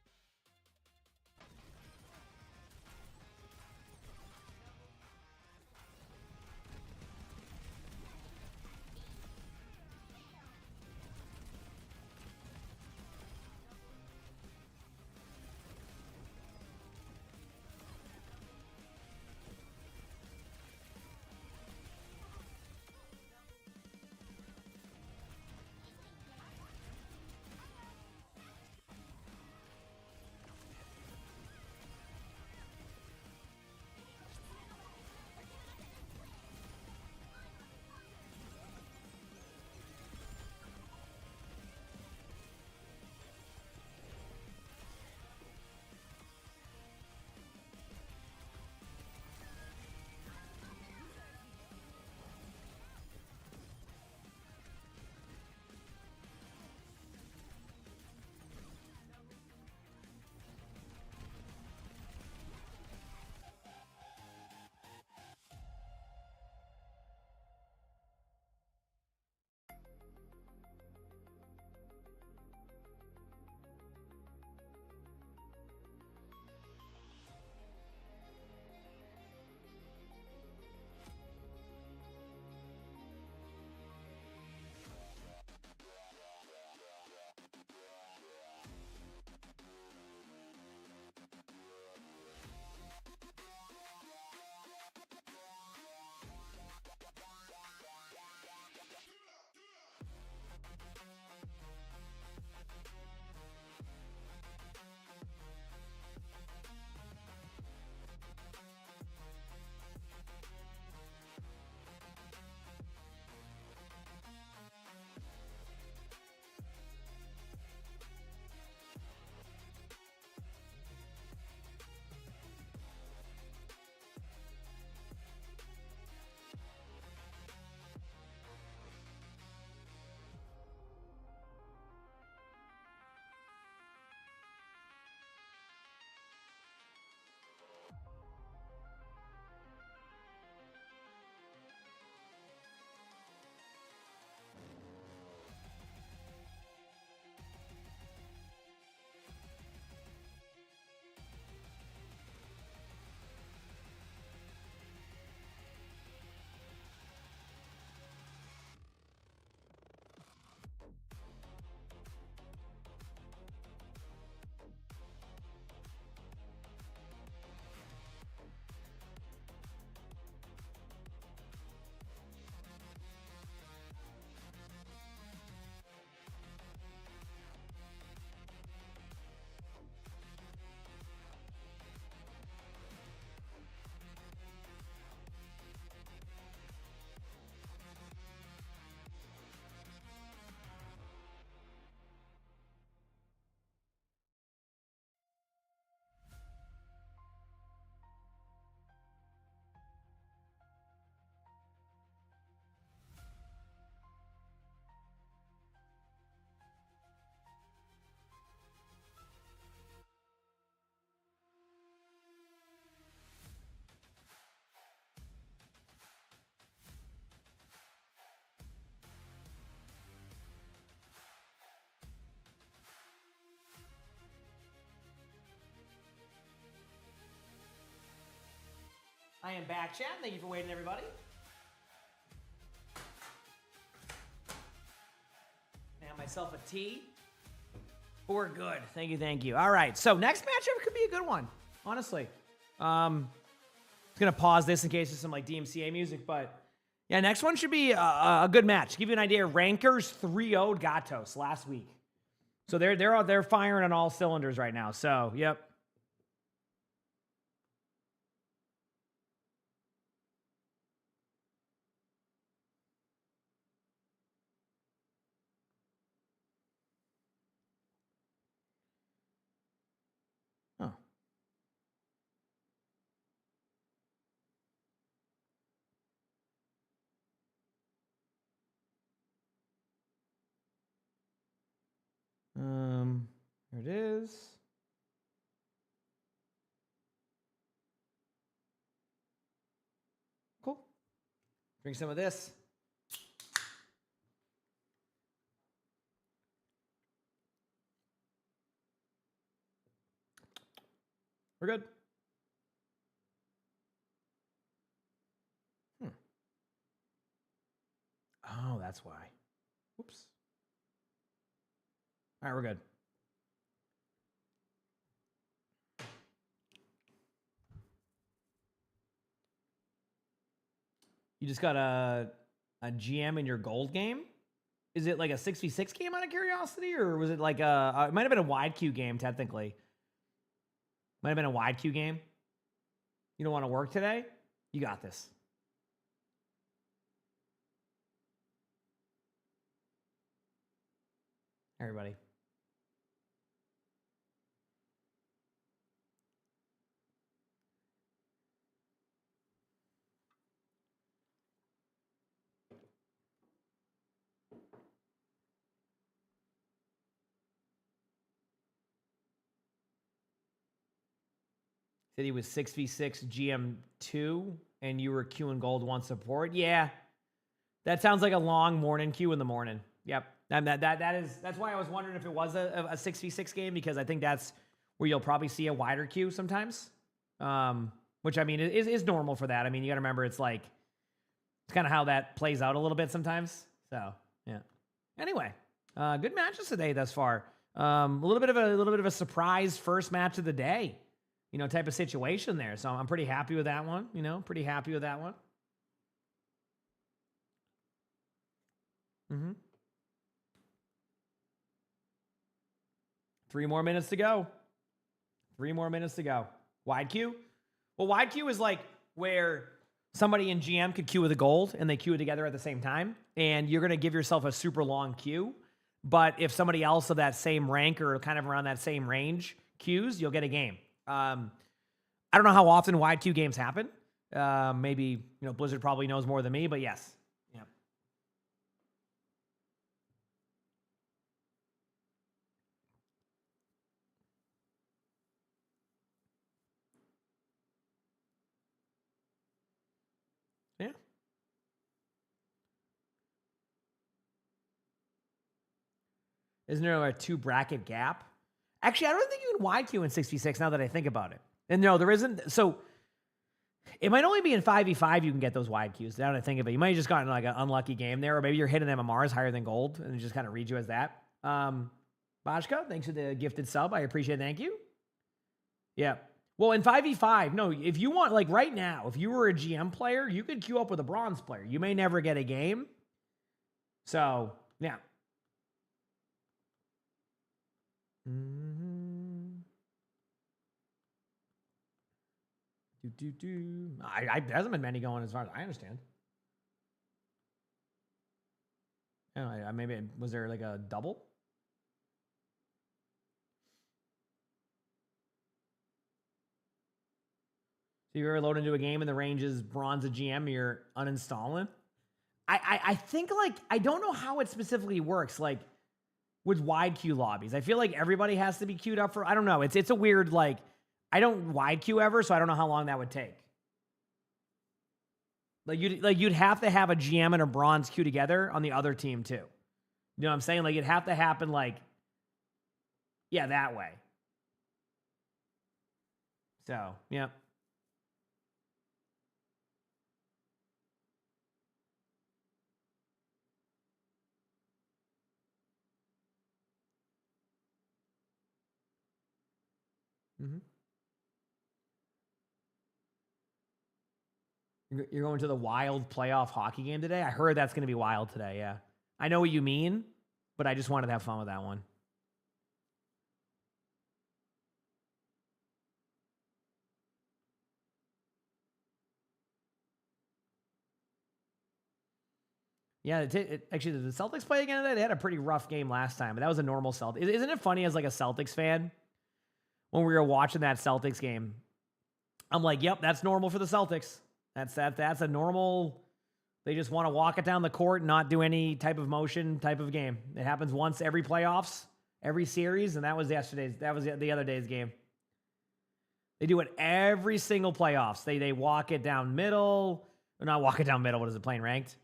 I am back, chat. Thank you for waiting, everybody. I have myself a tea. We're good. Thank you, thank you. All right, so next matchup could be a good one, honestly. I'm gonna pause this in case there's some like DMCA music, but yeah, next one should be a good match. To give you an idea, Rankers 3-0'd Gatos last week, so they're firing on all cylinders right now. So yep. Oh. Drink some of this. We're good. Oh, that's why. Oops. All right, we're good. You just got a GM in your gold game? Is it like a 6v6 game out of curiosity? Or was it like it might have been a wide queue game, technically. Might have been a wide queue game. You don't want to work today? You got this. Everybody. Said he was 6v6 GM2 and you were queuing gold 1 support. Yeah. That sounds like a long morning queue in the morning. Yep. And that's why I was wondering if it was a 6v6 game, because I think that's where you'll probably see a wider queue sometimes. Which I mean is normal for that. I mean, you got to remember it's kind of how that plays out a little bit sometimes. So, yeah. Anyway, good matches today thus far. A little bit of a surprise first match of the day. Type of situation there. So I'm pretty happy with that one. Pretty happy with that one. Mm-hmm. 3 more minutes to go. 3 more minutes to go. Wide queue? Well, wide queue is like where somebody in GM could queue with a gold and they queue it together at the same time. And you're going to give yourself a super long queue. But if somebody else of that same rank or kind of around that same range queues, you'll get a game. I don't know how often wide queue games happen. Maybe, Blizzard probably knows more than me, but yes. Yeah. Yeah. Isn't there a 2 bracket gap? Actually, I don't think you can wide queue in 6v6 now that I think about it. And no, there isn't. So it might only be in 5v5 you can get those wide queues. Now that I think of it, you might have just gotten like an unlucky game there, or maybe you're hitting MMRs higher than gold and it just kind of reads you as that. Bashka, thanks for the gifted sub. I appreciate it. Thank you. Yeah. Well, in 5v5, no, if you want, like right now, if you were a GM player, you could queue up with a bronze player. You may never get a game. So, yeah. There hasn't been many going as far as I understand. Maybe was there like a double? So you're loaded into a game and the range is bronze a GM, you're uninstalling? I think I don't know how it specifically works. Like with wide queue lobbies, I feel like everybody has to be queued up for. I don't know. It's a weird I don't wide queue ever, so I don't know how long that would take. You'd have to have a GM and a bronze queue together on the other team too. You know what I'm saying? It'd have to happen that way. So, yeah. Mm-hmm. You're going to the Wild playoff hockey game today? I heard that's going to be wild today, yeah. I know what you mean, but I just wanted to have fun with that one. Yeah, actually, did the Celtics play again today? They had a pretty rough game last time, but that was a normal Celtics. Isn't it funny as a Celtics fan, when we were watching that Celtics game, I'm like, yep, that's normal for the Celtics. That's a normal, they just want to walk it down the court and not do any type of motion type of game. It happens once every playoffs, every series, and that was the other day's game. They do it every single playoffs. They walk it down middle. They're not walking down middle. What is it, playing ranked?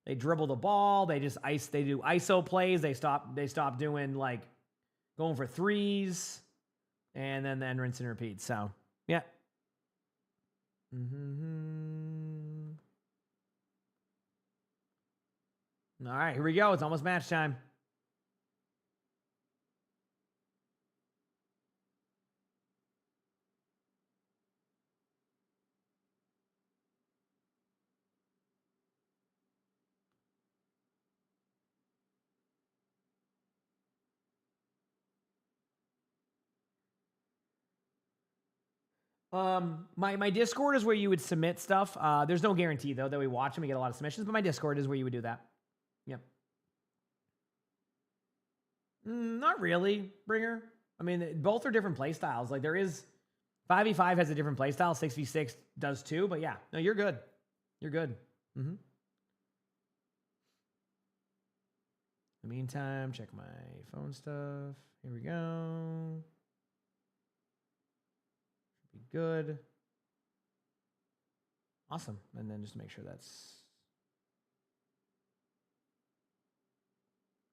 They dribble the ball. They do ISO plays. They stop doing like going for threes, and then rinse and repeat. So yeah. All right, here we go. It's almost match time. My Discord is where you would submit stuff. There's no guarantee though that we watch them. We get a lot of submissions, but my Discord is where you would do that. Yep. Not really, Bringer. I mean, both are different play styles. Like there is 5v5 has a different play style. 6v6 does too. But yeah, no, you're good. You're good. In the meantime, check my phone stuff. Here we go. Be good. Awesome. And then just make sure that's.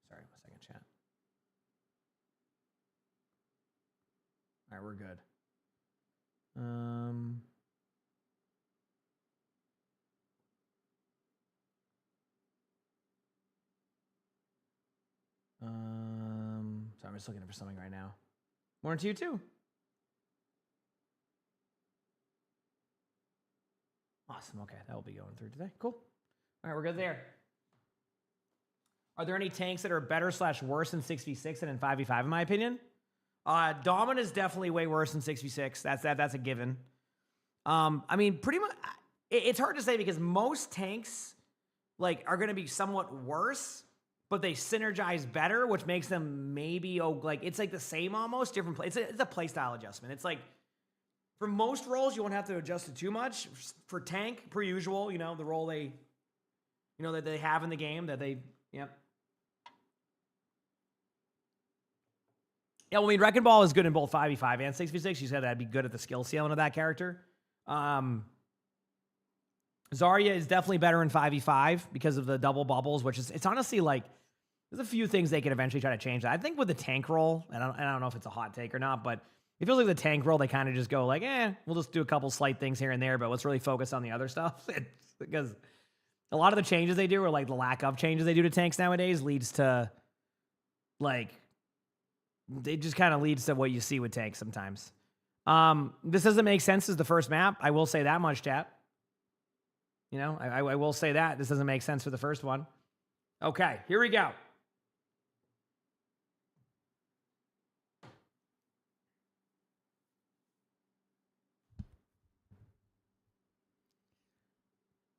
Sorry, 1 second, chat. All right, we're good. Sorry, I'm just looking for something right now. Morning to you too. Awesome. Okay, that will be going through today. Cool. All right, we're good there. Are there any tanks that are better / worse than 6v6 than in 5v5, in my opinion? Dominant is definitely way worse than 6v6. That's a given. I mean, pretty much, it's hard to say because most tanks like are going to be somewhat worse, but they synergize better, which makes them maybe it's like the same almost different play. It's a play style adjustment. It's like for most roles you won't have to adjust it too much. For tank, per usual, the role they, that they have in the game that they, yep. Yeah, well, I mean, Wrecking Ball is good in both 5v5 and 6v6. You said that'd be good at the skill ceiling of that character. Zarya is definitely better in 5v5 because of the double bubbles, which is, it's honestly like, there's a few things they could eventually try to change that. I think with the tank role, and I don't know if it's a hot take or not, but it feels like the tank role, they kind of just go like, we'll just do a couple slight things here and there, but let's really focus on the other stuff. Because a lot of the changes they do, or like the lack of changes they do to tanks nowadays, leads to like, it just kind of leads to what you see with tanks sometimes. This doesn't make sense as the first map. I will say that much, chat. I will say that. This doesn't make sense for the first one. Okay, here we go.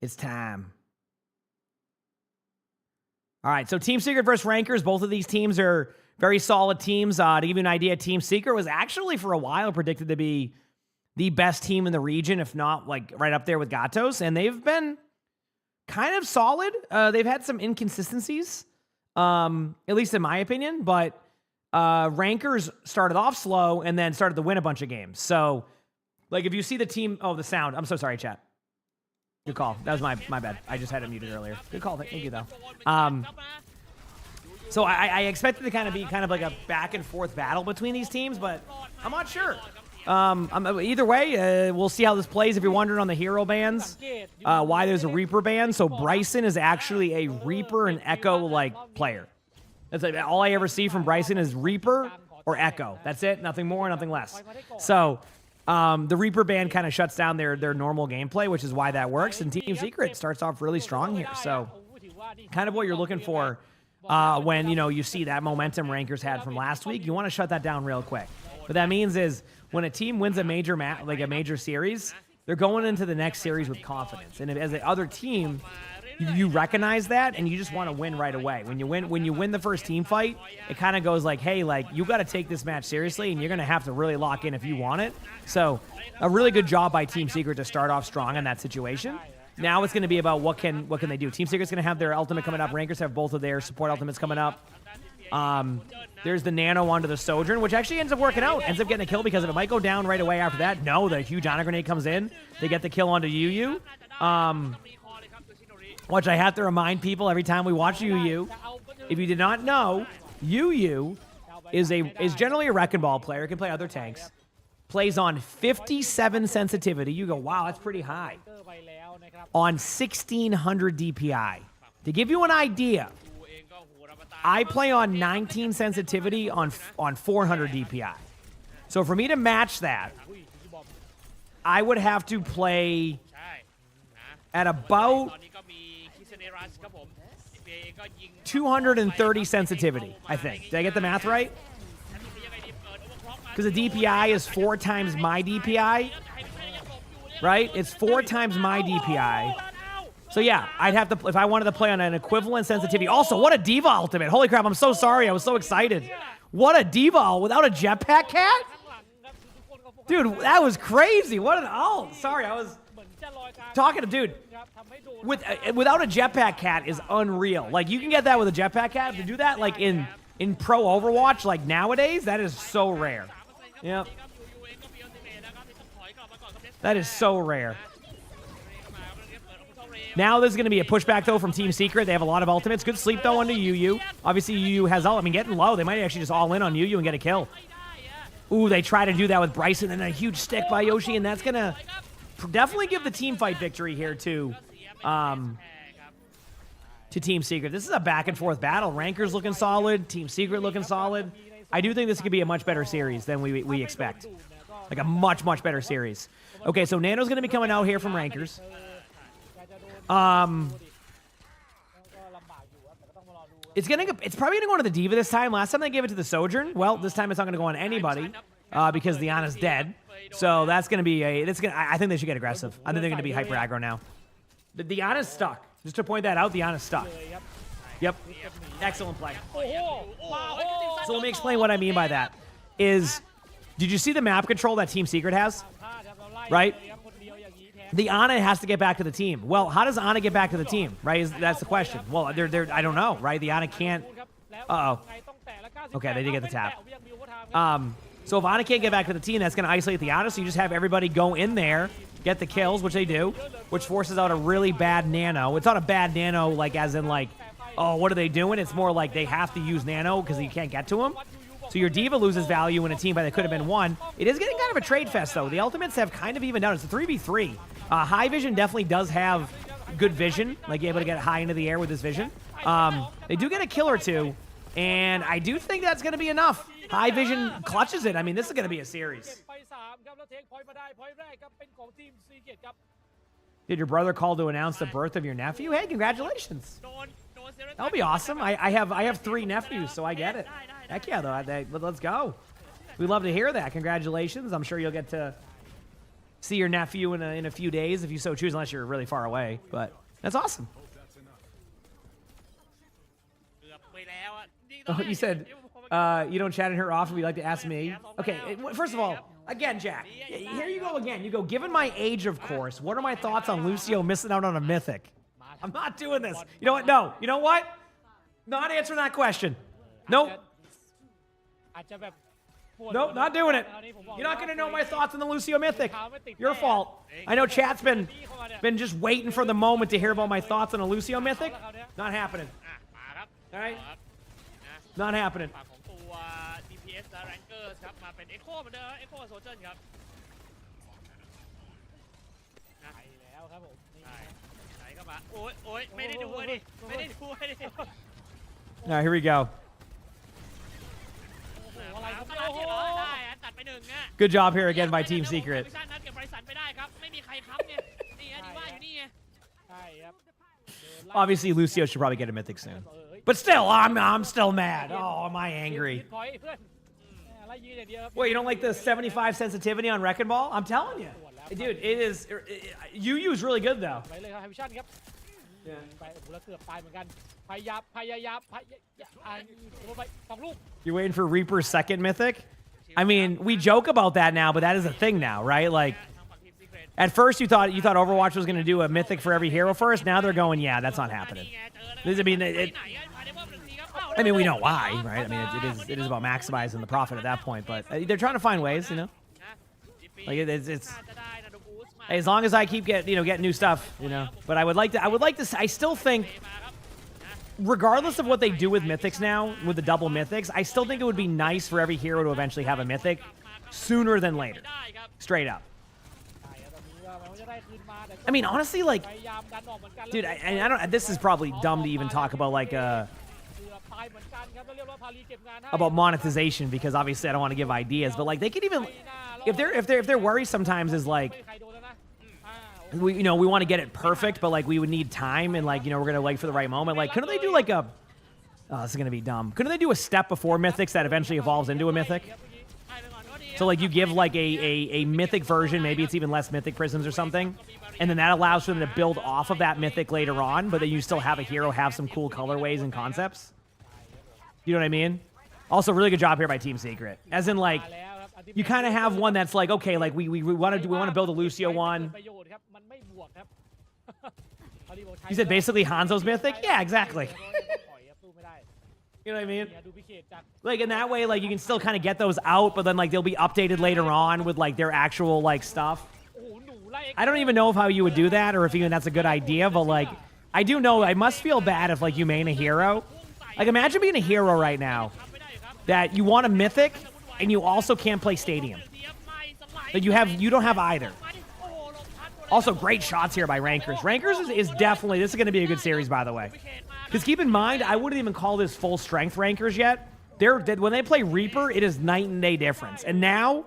It's time. All right, so Team Secret versus Rankers. Both of these teams are very solid teams. To give you an idea, Team Secret was actually for a while predicted to be the best team in the region, if not like right up there with Gatos, and they've been kind of solid. They've had some inconsistencies, at least in my opinion, but Rankers started off slow and then started to win a bunch of games. So, like, if you see the team, the sound. I'm so sorry, chat. Good call. That was my bad. I just had it muted earlier. Good call. Thank you, though. So I expected to kind of be like a back and forth battle between these teams, but I'm not sure. Either way, we'll see how this plays. If you're wondering on the hero bans, why there's a Reaper ban. So Bryson is actually a Reaper and Echo-like player. That's like, all I ever see from Bryson is Reaper or Echo. That's it. Nothing more, nothing less. So the Reaper ban kind of shuts down their normal gameplay, which is why that works. And Team Secret starts off really strong here. So kind of what you're looking for when, you see that momentum Rankers had from last week. You want to shut that down real quick. What that means is when a team wins a major like a major series, they're going into the next series with confidence. And as the other team, you recognize that and you just want to win right away. When you win the first team fight, it kind of goes like, hey, like you got to take this match seriously and you're going to have to really lock in if you want it. So a really good job by Team Secret to start off strong in that situation. Now it's going to be about what can they do. Team Secret's going to have their ultimate coming up. Rankers have both of their support ultimates coming up. There's the nano onto the Sojourn, which actually ends up working out. Ends up getting a kill because of it. Might go down right away after that. No, the huge honor grenade comes in. They get the kill onto Yu. which I have to remind people every time we watch UU. If you did not know, UU is generally a Wrecking Ball player, can play other tanks, plays on 57 sensitivity. You go, wow, that's pretty high. On 1600 DPI. To give you an idea, I play on 19 sensitivity on 400 DPI. So for me to match that, I would have to play at about 230 sensitivity, I think. Did I get the math right? Because the DPI is 4 times my DPI, right? It's 4 times my DPI. So yeah, I'd have to, if I wanted to play on an equivalent sensitivity. Also, what a Diva ultimate. Holy crap, I'm so sorry. I was so excited. What a Diva without a jetpack cat? Dude, that was crazy. What an ult. Sorry, I was talking to dude. Without a jetpack cat is unreal. Like, you can get that with a jetpack cat. To do that, like, in pro Overwatch, like, nowadays, that is so rare. Yep. That is so rare. Now there's going to be a pushback, though, from Team Secret. They have a lot of ultimates. Good sleep, though, onto UU. Obviously, UU has ult. I mean, getting low. They might actually just all in on UU and get a kill. Ooh, they try to do that with Bryson, and a huge stick by Yoshi, and that's going to definitely give the team fight victory here to Team Secret. This is a back-and-forth battle. Ranker's looking solid. Team Secret looking solid. I do think this could be a much better series than we expect. Like a much, much better series. Okay, so Nano's going to be coming out here from Rankers. It's probably gonna go to the Diva this time. Last time they gave it to the Sojourn. Well, this time it's not gonna go on anybody because the Ana's dead. So that's gonna be I think they should get aggressive. I think they're gonna be hyper aggro now. The Ana's stuck. Just to point that out, the Ana's stuck. Yep. Excellent play. So let me explain what I mean by that. Did you see the map control that Team Secret has? Right? The Ana has to get back to the team. Well, how does Ana get back to the team, right? That's the question. Well, I don't know, right? The Ana can't... Uh-oh. Okay, they did get the tap. So if Ana can't get back to the team, that's going to isolate the Ana, so you just have everybody go in there, get the kills, which they do, which forces out a really bad Nano. It's not a bad Nano, like, as in, like, oh, what are they doing? It's more like they have to use Nano because you can't get to him. So your Diva loses value in a team by that could have been won. It is getting kind of a trade fest, though. The ultimates have kind of evened out. It's a 3v3. High Vision definitely does have good vision, like able to get high into the air with his vision. They do get a kill or two, and I do think that's going to be enough. High Vision clutches it. I mean, this is going to be a series. Did your brother call to announce the birth of your nephew? Hey, congratulations. That'll be awesome. I have 3 nephews, so I get it. Heck yeah, though. Let's go. We'd love to hear that. Congratulations. I'm sure you'll get to see your nephew in a few days if you so choose, unless you're really far away. But that's awesome. Oh, you said you don't chat in her often. We'd like to ask me. Okay, first of all, again, Jack, here you go again. You go, given my age, of course, what are my thoughts on Lucio missing out on a mythic? I'm not doing this. You know what? No. You know what? Not answering that question. Nope. Nope, not doing it. You're not going to know my thoughts on the Lucio Mythic. Your fault. I know chat's been just waiting for the moment to hear about my thoughts on a Lucio Mythic. Not happening. All right? Not happening. All right, here we go. Good job here again by Team Secret. Obviously, Lucio should probably get a mythic soon. But still, I'm still mad. Oh, am I angry? Wait, you don't like the 75 sensitivity on Wrecking Ball? I'm telling you. Dude, it is... UU is really good, though. You're waiting for Reaper's second mythic? I mean, we joke about that now, but that is a thing now, right? Like, at first you thought Overwatch was going to do a mythic for every hero first. Now they're going, yeah, that's not happening. I mean, we know why, right? I mean, it is about maximizing the profit at that point, but they're trying to find ways, you know? Like, it's Hey, as long as I keep getting new stuff, But I would like to. I still think, regardless of what they do with mythics now, with the double mythics, I still think it would be nice for every hero to eventually have a mythic sooner than later. Straight up. I mean, honestly, like, dude, I don't. This is probably dumb to even talk about like about monetization because obviously I don't want to give ideas, but like they could even if their worry sometimes is like we want to get it perfect, but like we would need time and like we're gonna wait for the right moment. Like, couldn't they do like a? Oh, this is gonna be dumb. Couldn't they do a step before mythics that eventually evolves into a mythic? So like you give like a mythic version, maybe it's even less mythic prisms or something, and then that allows for them to build off of that mythic later on, but then you still have a hero have some cool colorways and concepts. You know what I mean? Also, really good job here by Team Secret. As in, like, you kind of have one that's like, okay, like we want to build a Lucio one. You said basically Hanzo's mythic? Yeah, exactly. You know what I mean? Like, in that way, like, you can still kind of get those out, but then, like, they'll be updated later on with, like, their actual, like, stuff. I don't even know how you would do that or if even that's a good idea, but, like, I do know I must feel bad if, like, you main a hero. Like, imagine being a hero right now that you want a mythic and you also can't play Stadium. Like, you don't have either. Also, great shots here by Rankers. Rankers is definitely, this is going to be a good series, by the way. Because keep in mind, I wouldn't even call this full strength Rankers yet. When they play Reaper, it is night and day difference. And now,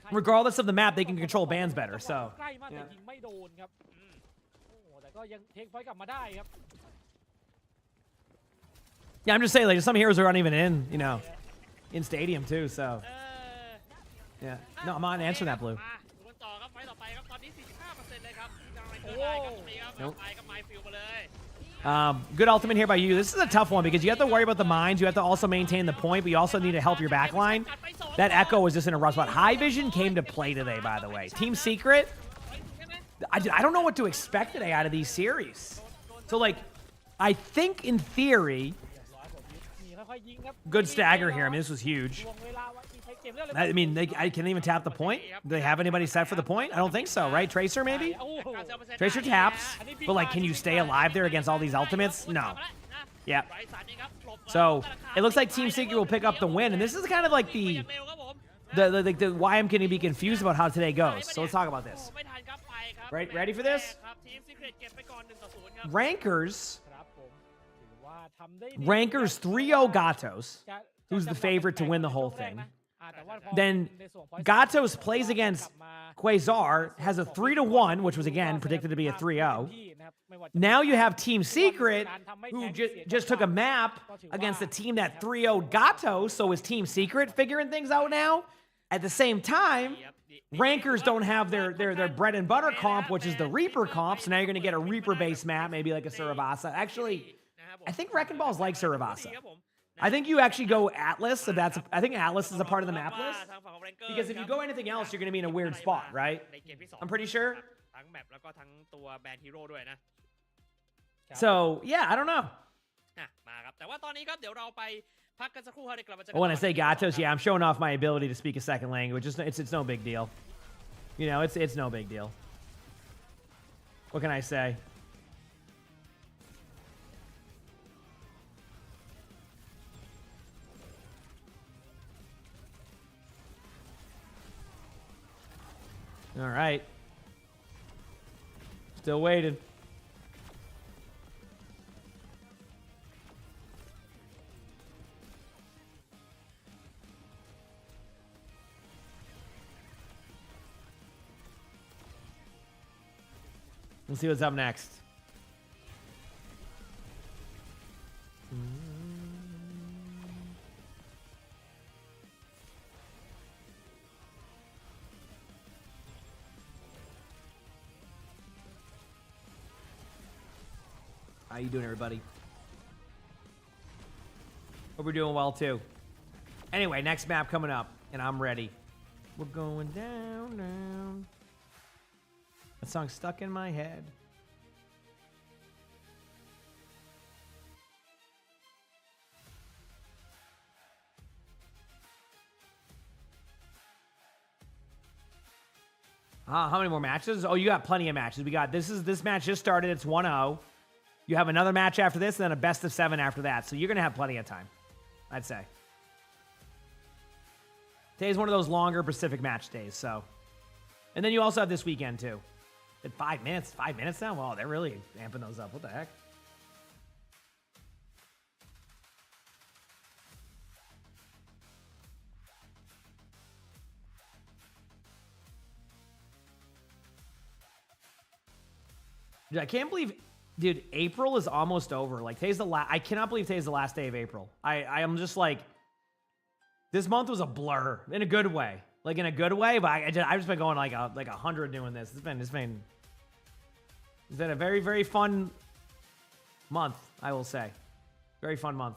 regardless of the map, they can control bans better. So, yeah, I'm just saying, like, some heroes aren't even in Stadium too. So, yeah. No, I'm not answering that, Blue. Nope. Good ultimate here by you. This is a tough one because you have to worry about the mines. You have to also maintain the point, but you also need to help your backline. That Echo was just in a rough spot. High Vision came to play today, by the way. Team Secret, I don't know what to expect today out of these series. So, like, I think in theory, good stagger here. I mean, this was huge. I mean, can they even tap the point? Do they have anybody set for the point? I don't think so, right? Tracer, maybe? Tracer taps, but, like, can you stay alive there against all these ultimates? No. Yeah. So, it looks like Team Secret will pick up the win, and this is kind of like the why I'm going to be confused about how today goes. So, let's talk about this. Right? Ready for this? Rankers 3-0 Gatos, who's the favorite to win the whole thing. Then Gatos plays against Quasar, has a 3-1, which was, again, predicted to be a 3-0. Now you have Team Secret, who just took a map against a team that 3-0'd Gatos, so is Team Secret figuring things out now? At the same time, Rankers don't have their bread and butter comp, which is the Reaper comp, so now you're going to get a Reaper-based map, maybe like a Suravasa. Actually, I think Wrecking Ball's like Suravasa. I think you actually go Atlas, I think Atlas is a part of the map list. Because if you go anything else, you're going to be in a weird spot, right? I'm pretty sure. So, yeah, I don't know. Well, when I say Gatos, yeah, I'm showing off my ability to speak a second language. It's no big deal. It's no big deal. What can I say? All right. Still waiting. We'll see what's up next. How you doing, everybody? Hope we're doing well, too. Anyway, next map coming up, and I'm ready. We're going down, down. That song's stuck in my head. How many more matches? Oh, you got plenty of matches. We got this match just started. It's 1-0. You have another match after this, and then a best of 7 after that. So you're gonna have plenty of time, I'd say. Today's one of those longer Pacific match days. So, and then you also have this weekend too. At 5 minutes. 5 minutes now. Wow, they're really amping those up. What the heck? Dude, I can't believe, dude, April is almost over. Like, today's the last, I cannot believe today's the last day of April. I am just like, this month was a blur in a good way. Like, in a good way, but I've just been going like 100 doing this. It's been a very, very fun month, I will say. Very fun month.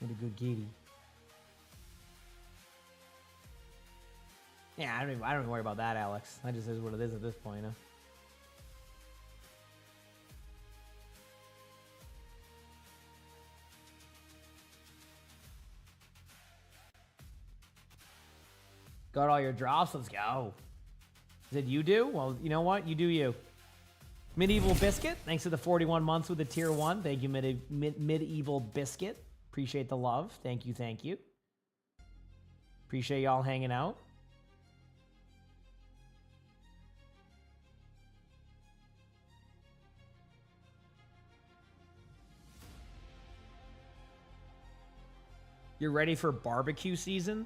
What a good kitty. Yeah, I don't even worry about that, Alex. That just is what it is at this point, huh? Got all your drops? Let's go. Did you do? Well, you know what? You do you. Medieval Biscuit, thanks to the 41 months with the tier 1. Thank you, Medieval Biscuit. Appreciate the love. Thank you, thank you. Appreciate y'all hanging out. You're ready for barbecue season?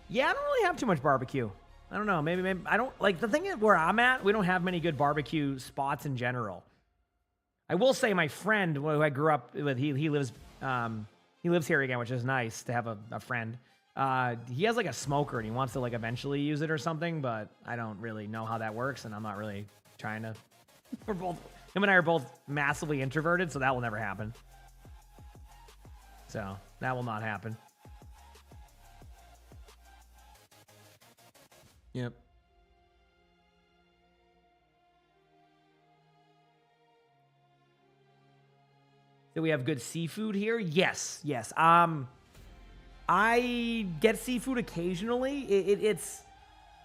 Yeah, I don't really have too much barbecue. I don't know. Maybe I don't like the thing is where I'm at. We don't have many good barbecue spots in general. I will say my friend who I grew up with, he lives here again, which is nice to have a friend. He has like a smoker and he wants to like eventually use it or something, but I don't really know how that works and I'm not really trying to. Him and I are both massively introverted, so that will never happen. So that will not happen. Yep. Do we have good seafood here? Yes, yes. I get seafood occasionally. It's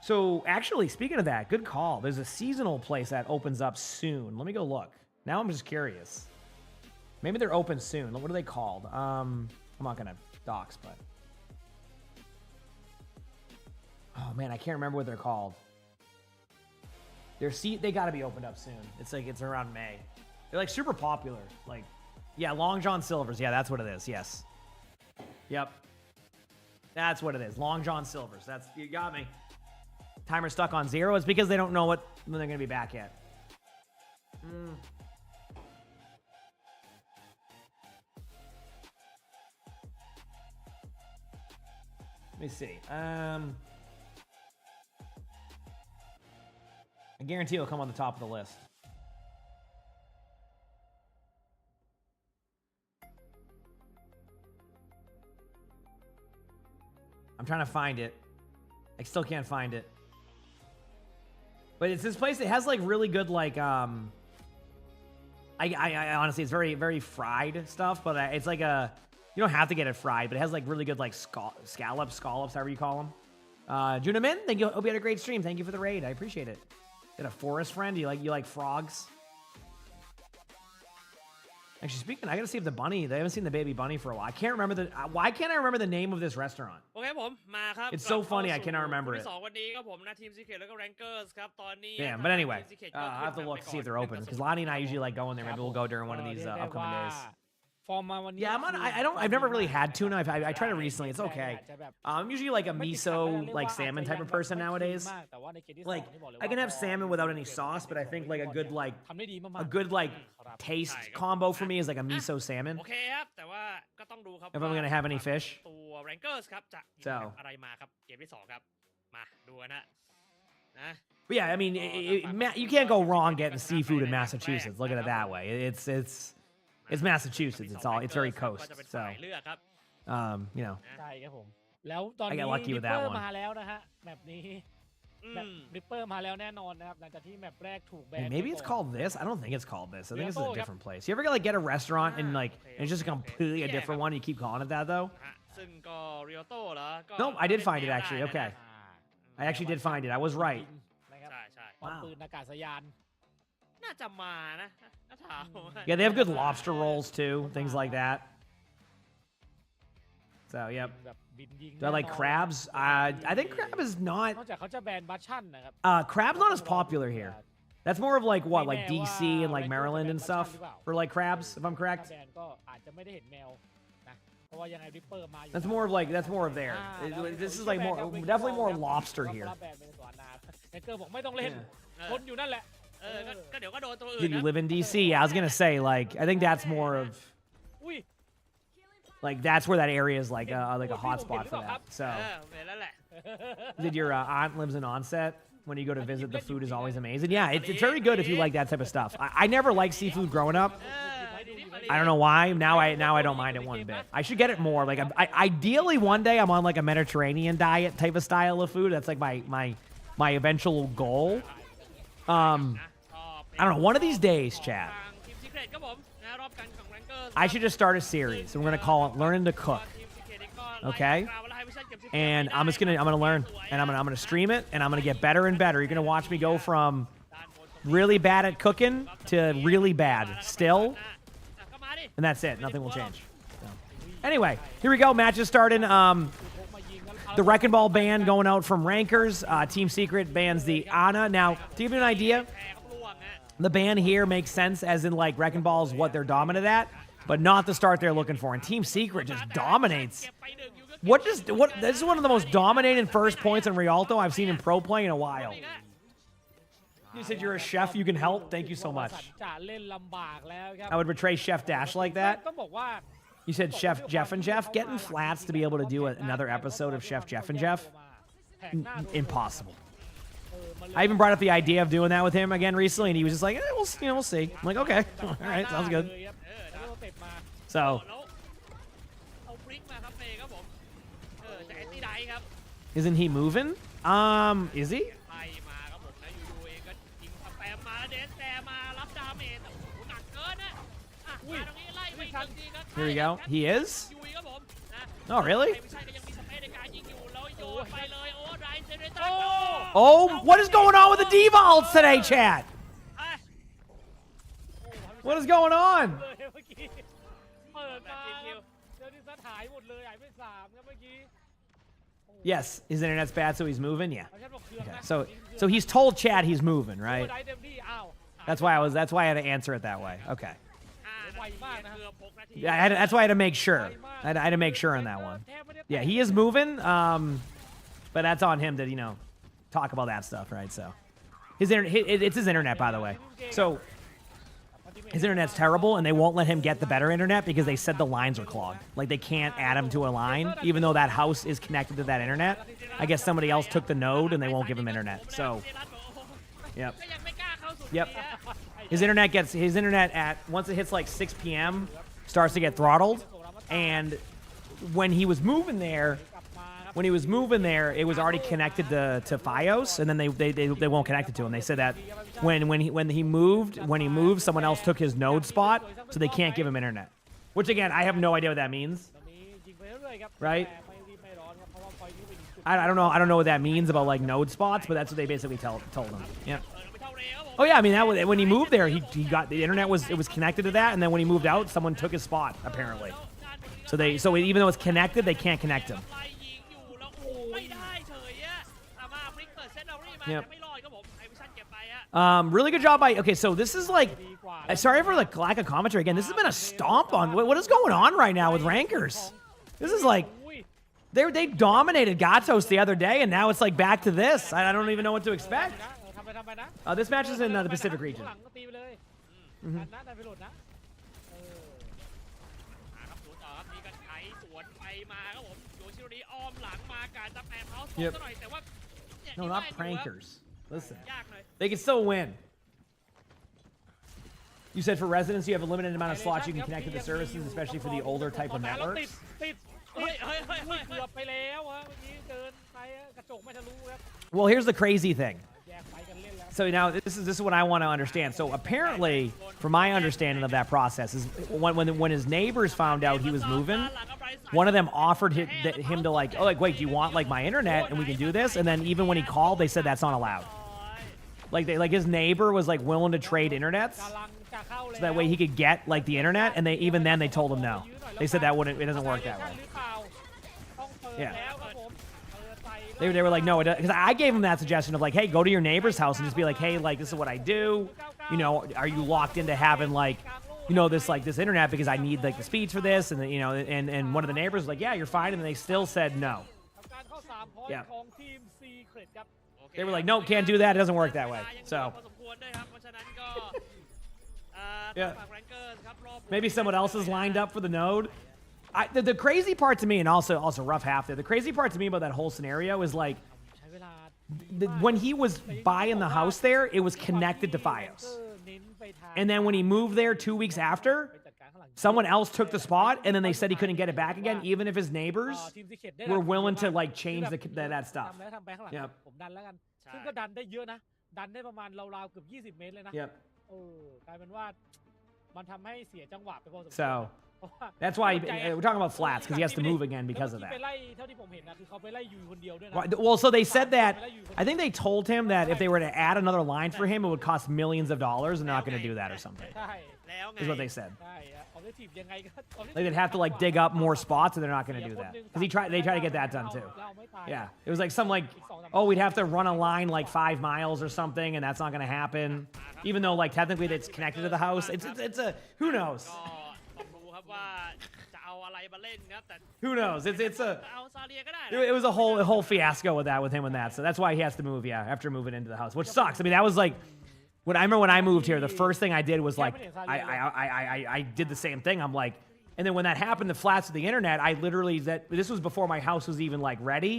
so actually, speaking of that, good call. There's a seasonal place that opens up soon. Let me go look. Now I'm just curious. Maybe they're open soon. What are they called? I'm not gonna dox, but oh man, I can't remember what they're called. They gotta be opened up soon. It's around May. They're like super popular. Like, yeah, Long John Silver's. Yeah, that's what it is. Yes. Yep. That's what it is. Long John Silver's. You got me. Timer stuck on 0. It's because they don't know when they're gonna be back yet. Let me see. I guarantee it'll come on the top of the list. I'm trying to find it. I still can't find it. But it's this place that has like really good like I honestly, it's very, very fried stuff, but it's like you don't have to get it fried, but it has like really good like scallops, however you call them. Juna Min, thank you. Hope you had a great stream. Thank you for the raid. I appreciate it. You got a forest friend? You like frogs? Actually, speaking, I gotta see if the bunny. They haven't seen the baby bunny for a while. I can't remember why can't I remember the name of this restaurant? It's so funny. I cannot remember it. Damn, but anyway, I have to look to see if they're open because Lonnie and I usually like going there. Maybe we'll go during one of these upcoming days. Yeah, I've never really had tuna. I tried it recently. It's okay. I'm usually like a miso, like salmon type of person nowadays. Like I can have salmon without any sauce, but I think like a good taste combo for me is like a miso salmon. If I'm gonna have any fish. So. But yeah, I mean, you can't go wrong getting seafood in Massachusetts. Look at it that way. It's Massachusetts. It's very coast. So, you know. I got lucky with that one. แบบริปเปอร์มาแล้วแน่นอนนะครับหลังจากที่แมปแรกถูกแบน And maybe it's ไปก่อน called this. I don't think it's called this. I think it's a Rioto, different place. You ever get a restaurant and like and it's just completely a different one? You keep calling it that though. ฮะซึ่งก็ริโอโต้เหรอก็ No, I did find it เล่นแนว actually. ได้นะ Okay. อ่า I actually did find it. I was right. นะครับ ใช่ใช่ ป้อมปืนอากาศยาน น่าจะมานะถ้าถามผมว่า Yeah, they have good lobster rolls too, things like that. So, yep. แบบบินยิง Do I like แน่นอน crabs? I think crab is น not. อกจากเขาจะแบนบัชชั่นนะครับ Crab's not as popular here. That's more of like what, like DC and like Maryland and stuff for like crabs, if I'm ถ้า correct. แบนก็อาจจะไม่ได้เห็นแมวนะเพราะว่ายังไงริปเปอร์มาอยู่ That's more of there. อ่าแล้ว This is like more, definitely more lobster ก็ here. รับแบนเป็นสวนน้ำแฮกเกอร์บอกไม่ต้องเล่น เออ ทนอยู่นั่นแหละ ก็เดี๋ยวก็โดนตัวอื่ Did น you นะ live in DC? I was gonna say like I think that's more of อุ้ย like that's where that area is like aพี่ hot ผมเห็น spot หรือ for เปล่าครับ that. So ผมเห็นแล้วแหละ did your aunt lives in Onset? When you go to visit, the food is always amazing. Yeah, it's very good if you like that type of stuff. I never liked seafood growing up. เออ I don't know why. Now I don't mind it one bit. I should get it more. Like I ideally one day I'm on like a Mediterranean diet type of style of food. That's like my eventual goal. I don't know. One of these days, chat. ทางทีม Secret ครับผมนะรอบการแข่ง Rankers I should just start a series. And we're gonna call it "Learning to Cook." ทีม Secret นี่ก็ Okay. ไล่กราวไล่วิชั่นเก็บSecret And I'm gonna learn, and I'm gonna stream it, and I'm gonna get better and better. You're gonna watch me go from ด้านบนตรงนี้ really bad at cooking to really bad still, ก็มาดิ and that's it. Nothing will change. So. Anyway, here we go. Match is starting. The Wrecking Ball ban going out from Rankers. Team Secret bans the Ana. Now, to give you an idea, แพ้ครับล่วงฮะ the ban here makes sense as in like Wrecking Ball is what they're dominant at, but not the start they're looking for. And Team Secret just dominates. เก็บไปหนึ่งอยู่ก็เก็บ This is one of the most dominating first points in Rialto I've seen in pro play in a while. อีกอะ You said you're a chef, you can help. Thank you so much. จะเล่นลำบากแล้วครับ I would betray Chef Dash like that. ต้องบอกว่า You said Chef Jeff and Jeff. Getting Flats to be able to do another episode of Chef Jeff and Jeff, impossible. I even brought up the idea of doing that with him again recently, and he was just like, we'll see. I'm like, okay, all right, sounds good. แล้วก็เตะมา So, แล้วเอาพริกมาครับเฟย์ครับผมจะแอนตี้ไดครับ isn't he moving? Is he? ไล่มาครับผมนะอยู่ๆเองก็ยิงสแปมมาเดนแต่มารับดาเมจโอ้โหหนักเกินนะอ่ะมาตรงนี้ไล่ไปอีกหนึ่งทีครับ Here we go. He is? ยุยครับผมนะ Oh, really? ไม่ใช่ก็ยังมีสเปซในการยิงอยู่แล้วโยนไปเลยโอ้ไรเซเรตัน Oh, what is going on with the Diva ults today, chat? What is going on? เลยเมื่อกี้เปิดมาเจอดิสันหายหมดเลยหายไป3ครับเมื่อกี้ Yes, his internet's bad, so he's moving. Yeah. เอาฉันบอกเครื่อง Okay. นะ So he's told Chad he's moving, โอ้ right? ได้เต็มที่อ้าว That's why I had to answer it that way. Okay. ไวมากนะครับเกือบ6นาที Yeah, that's why I had to make sure. I had to make sure on that one. Yeah, he is moving. But that's on him to talk about that stuff, right? So it's his internet, by the way. So his internet's terrible, and they won't let him get the better internet because they said the lines are clogged. Like they can't add him to a line, even though that house is connected to that internet. I guess somebody else took the node, and they won't give him internet. So, yep. ก็ยังไม่กล้าเข้าสู่ Yep. ทีฮะ His internet at once it hits like 6 p.m. starts to get throttled, and when he was moving there, it was already connected to FiOS, and then they won't connect it to him. They said that when he moved, someone else took his node spot, so they can't give him internet. Which again, I have no idea what that means. ตอนนี้ยิงไปเรื่อยๆครับ Right. แต่ไม่รีบไม่ร้อนครับเพราะว่าพอยนี้เป็นจุด I don't know what that means about like node spots, but that's what they basically told him. Yeah. ไปเท่าเรครับผม Oh yeah, I mean when he moved there, he got the internet was connected to that, and then when he moved out, someone took his spot apparently. So even though it's connected, they can't connect him. ไล่ยิงอยู่แล้วโอ้ไม่ได้เฉยอะมาพลิกเปิดเซนเอารี่มา Yep. จะไม่รอดครับผมไอวิชั่นเก็บไปฮะ Really good job by. Okay, so this is like. ดีกว่า Sorry for the lack of commentary again. This has been a stomp on. What is going on right now with Rankers? This is like อุ้ย they dominated Gatos the other day, and now it's like back to this. I don't even know what to expect. ทำไปนะ This match is in the Pacific region. หลังก็ตีไปเลยนะได้ไปหลุดนะ ครับสวนต่อครับนี่ก็ไถสวนไปมาครับผมโยชิโรริอ้อมหลังมาการจะแปมเขาสวนซะหน่อยแต่ว่าเนี่ย No, นี่ not ได้อยู่ครับ Prankers. Listen, ยากหน่อย they can still win. You said for residents, you have a limited amount of slots you can connect to the services, especially for the older type of แล้วติด networks. ติด เฮ้ยเฮ้ยเฮ้ยเฮ้ย เกือบไปแล้วฮะเมื่อกี้เดินไปกระ จกไม่ทะลุครับ Well, here's the crazy thing. แยกไปกันเล่นแล้ว So now this is what I want to understand. So apparently, from my understanding of that process, is when his neighbors found out he was moving, one of them offered him to like, oh, like, wait, do you want like my internet and we can do this? And then even when he called, they said that's not allowed. Like his neighbor was like willing to trade internets กำลังจะเข้าแล้ว so that way he could get like the internet, and even then they told him no. They said it doesn't work that way. หรือเปล่าต้องเปิด Yeah. แล้วครับผมเปิดใส่ They were like, no, because I gave him that suggestion of like, hey, go to your neighbor's house and just be like, hey, like this is what I do. You know, are you locked into having like, you know, this internet because I need like the speeds for this, and you know, and one of the neighbors was like, yeah, you're fine, and they still said no. การเข้า3 point Yeah. ของทีม Secret ครับ They were like, no, can't do that. It doesn't work that way. So พอสมควรด้วยครับเพราะฉะนั้นก็ Yeah. ฝั่ง Rankers ครับรอบ maybe someone else is lined up for the node. The crazy part to me, and also rough half there. The crazy part to me about that whole scenario is like ใช้เวลา when he was buying the house there, it was connected to FiOS. เน้นไปทาง And then when he moved there 2 weeks after, ไปจัดการข้างหลัง someone else took the spot, and then they said he couldn't get it back again, even if his neighbors ทีม Secret ได้ were รับ willing to ว่า like change that stuff. ทำแล้วทำไปข้างหลัง Yep. ผมดันแล้วกันซึ่งก็ดันได้เยอะนะ ดันได้ประมาณราวๆเกือบ20 เมตรเลยนะ Yep. กลายเป็นว่ามันทำให้เสียจังหวะไปพอสมควร So เพราะว่า that's why we're talking about flats because he has to move again because of แล้ว that. ที่ไปไล่เท่าที่ผมเห็นนะคือเขาไปไล่ยูคนเดียวด้วยนะ Well, so they said that. I think they told him that if they were to add another line for him, it would cost millions of dollars, and they're not going to do that or something. ใช่ แล้วไง Is what they said. ใช่ออบเจกตีฟยังไงก็ Like they'd have to like dig up more spots, and they're not going to do that because they tried to get that done too. Yeah, it was like some like, oh, we'd have to run a line like 5 miles or something, and that's not going to happen. Even though like technically it's connected to the house, it's a who knows. ก็ต้องดูครับว่าจะเอาอะไรมาเล่นครับแต่ Who knows? It's a จะเอาซาเลียก็ได้นะ it was a whole fiasco with him and that. So that's why he has to move. Yeah, after moving into the house, which sucks. I mean, that was like when I moved here. The first thing I did was like I did the same thing. I'm like, and then when that happened, the flats of the internet, I literally this was before my house was even like ready.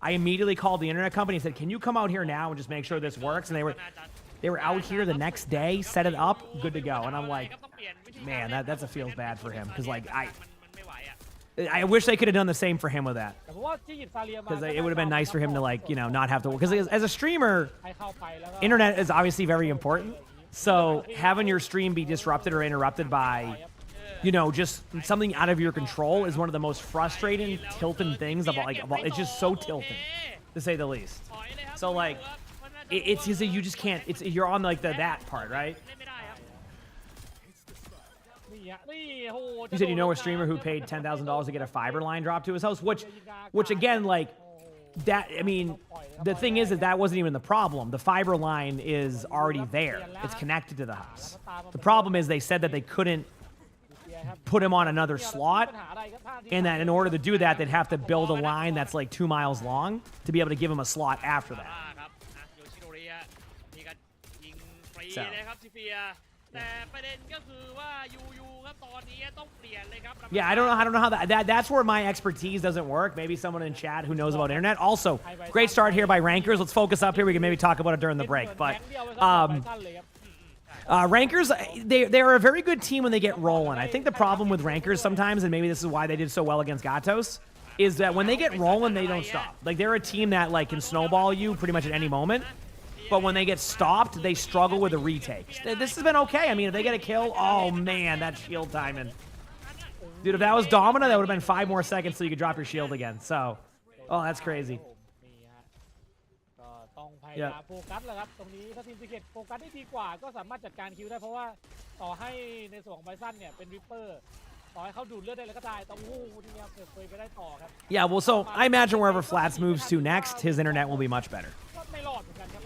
I immediately called the internet company and said, "Can you come out here now and just make sure this works?" And they were out here the next day, set it up, good to go. And I'm like, man, that feels bad for him because likeมันไม่ไหวอ่ะ I wish they could have done the same for him with that แต่เพราะว่าที่หยิบซาเลียมา because it would have been nice for him to like not have to because as a streamer, ให้เข้าไปแล้วก็ internet is obviously very important. So having your stream be disrupted or interrupted by just something out of your control is one of the most frustrating, tilting things of all. It's just so tilting, to say the least. ถอยเลยครับ So like, it's just you just can't. You're on like that part, right? เล่นไม่ได้ครับ นี่ฮะนี่โห You said you know a streamer who paid $10,000 to get a fiber line dropped to his house, which again, like that. I mean, the thing is that wasn't even the problem. The fiber line is already there. It's connected to the house. The problem is they said that they couldn't put him on another slot, and that in order to do that, they'd have to build a line that's like 2 miles long to be able to give him a slot after that. ครับโยชิโนริฮะมีการยิงฟรี So เลยครับซีเฟียแต่ประเด็นก็คือว่ายูครับตอนนี้ต้องเปลี่ยนเลยครับ Yeah, I don't know how that's where my expertise doesn't work. Maybe someone in chat who knows about internet. Also, great start here by Rankers. Let's focus up here. We can maybe talk about it during the break. But Rankers, they're a very good team when they get rolling. I think the problem with Rankers sometimes, and maybe this is why they did so well against Gatos, is that when they get rolling, they don't stop. Like they're a team that like can snowball you pretty much at any moment. But when they get stopped, they struggle with the retakes. This has been okay. I mean, if they get a kill, oh man, that shield timing. Dude, if that was Domina, that would have been 5 more seconds so you could drop your shield again. So, oh, that's crazy. นี่ฮะก็ต้องพยายามโฟกัสแหละครับตรงนี้ถ้าทีมซิกเก็ตโฟกัสได้ดีกว่าก็สามารถจัดการคิวได้เพราะว่าต่อให้ในส่วนของไบซันเนี่ยเป็นริปเปอร์ต่อให้เขาดูดเลือดได้แล้วก็ได้แต่โอ้โหนี่ครับเปิดไปได้ต่อครับ Yeah, well, so I imagine wherever Flats moves to next, his internet will be much better. ก็ไม่รอดเหมือนกันครับ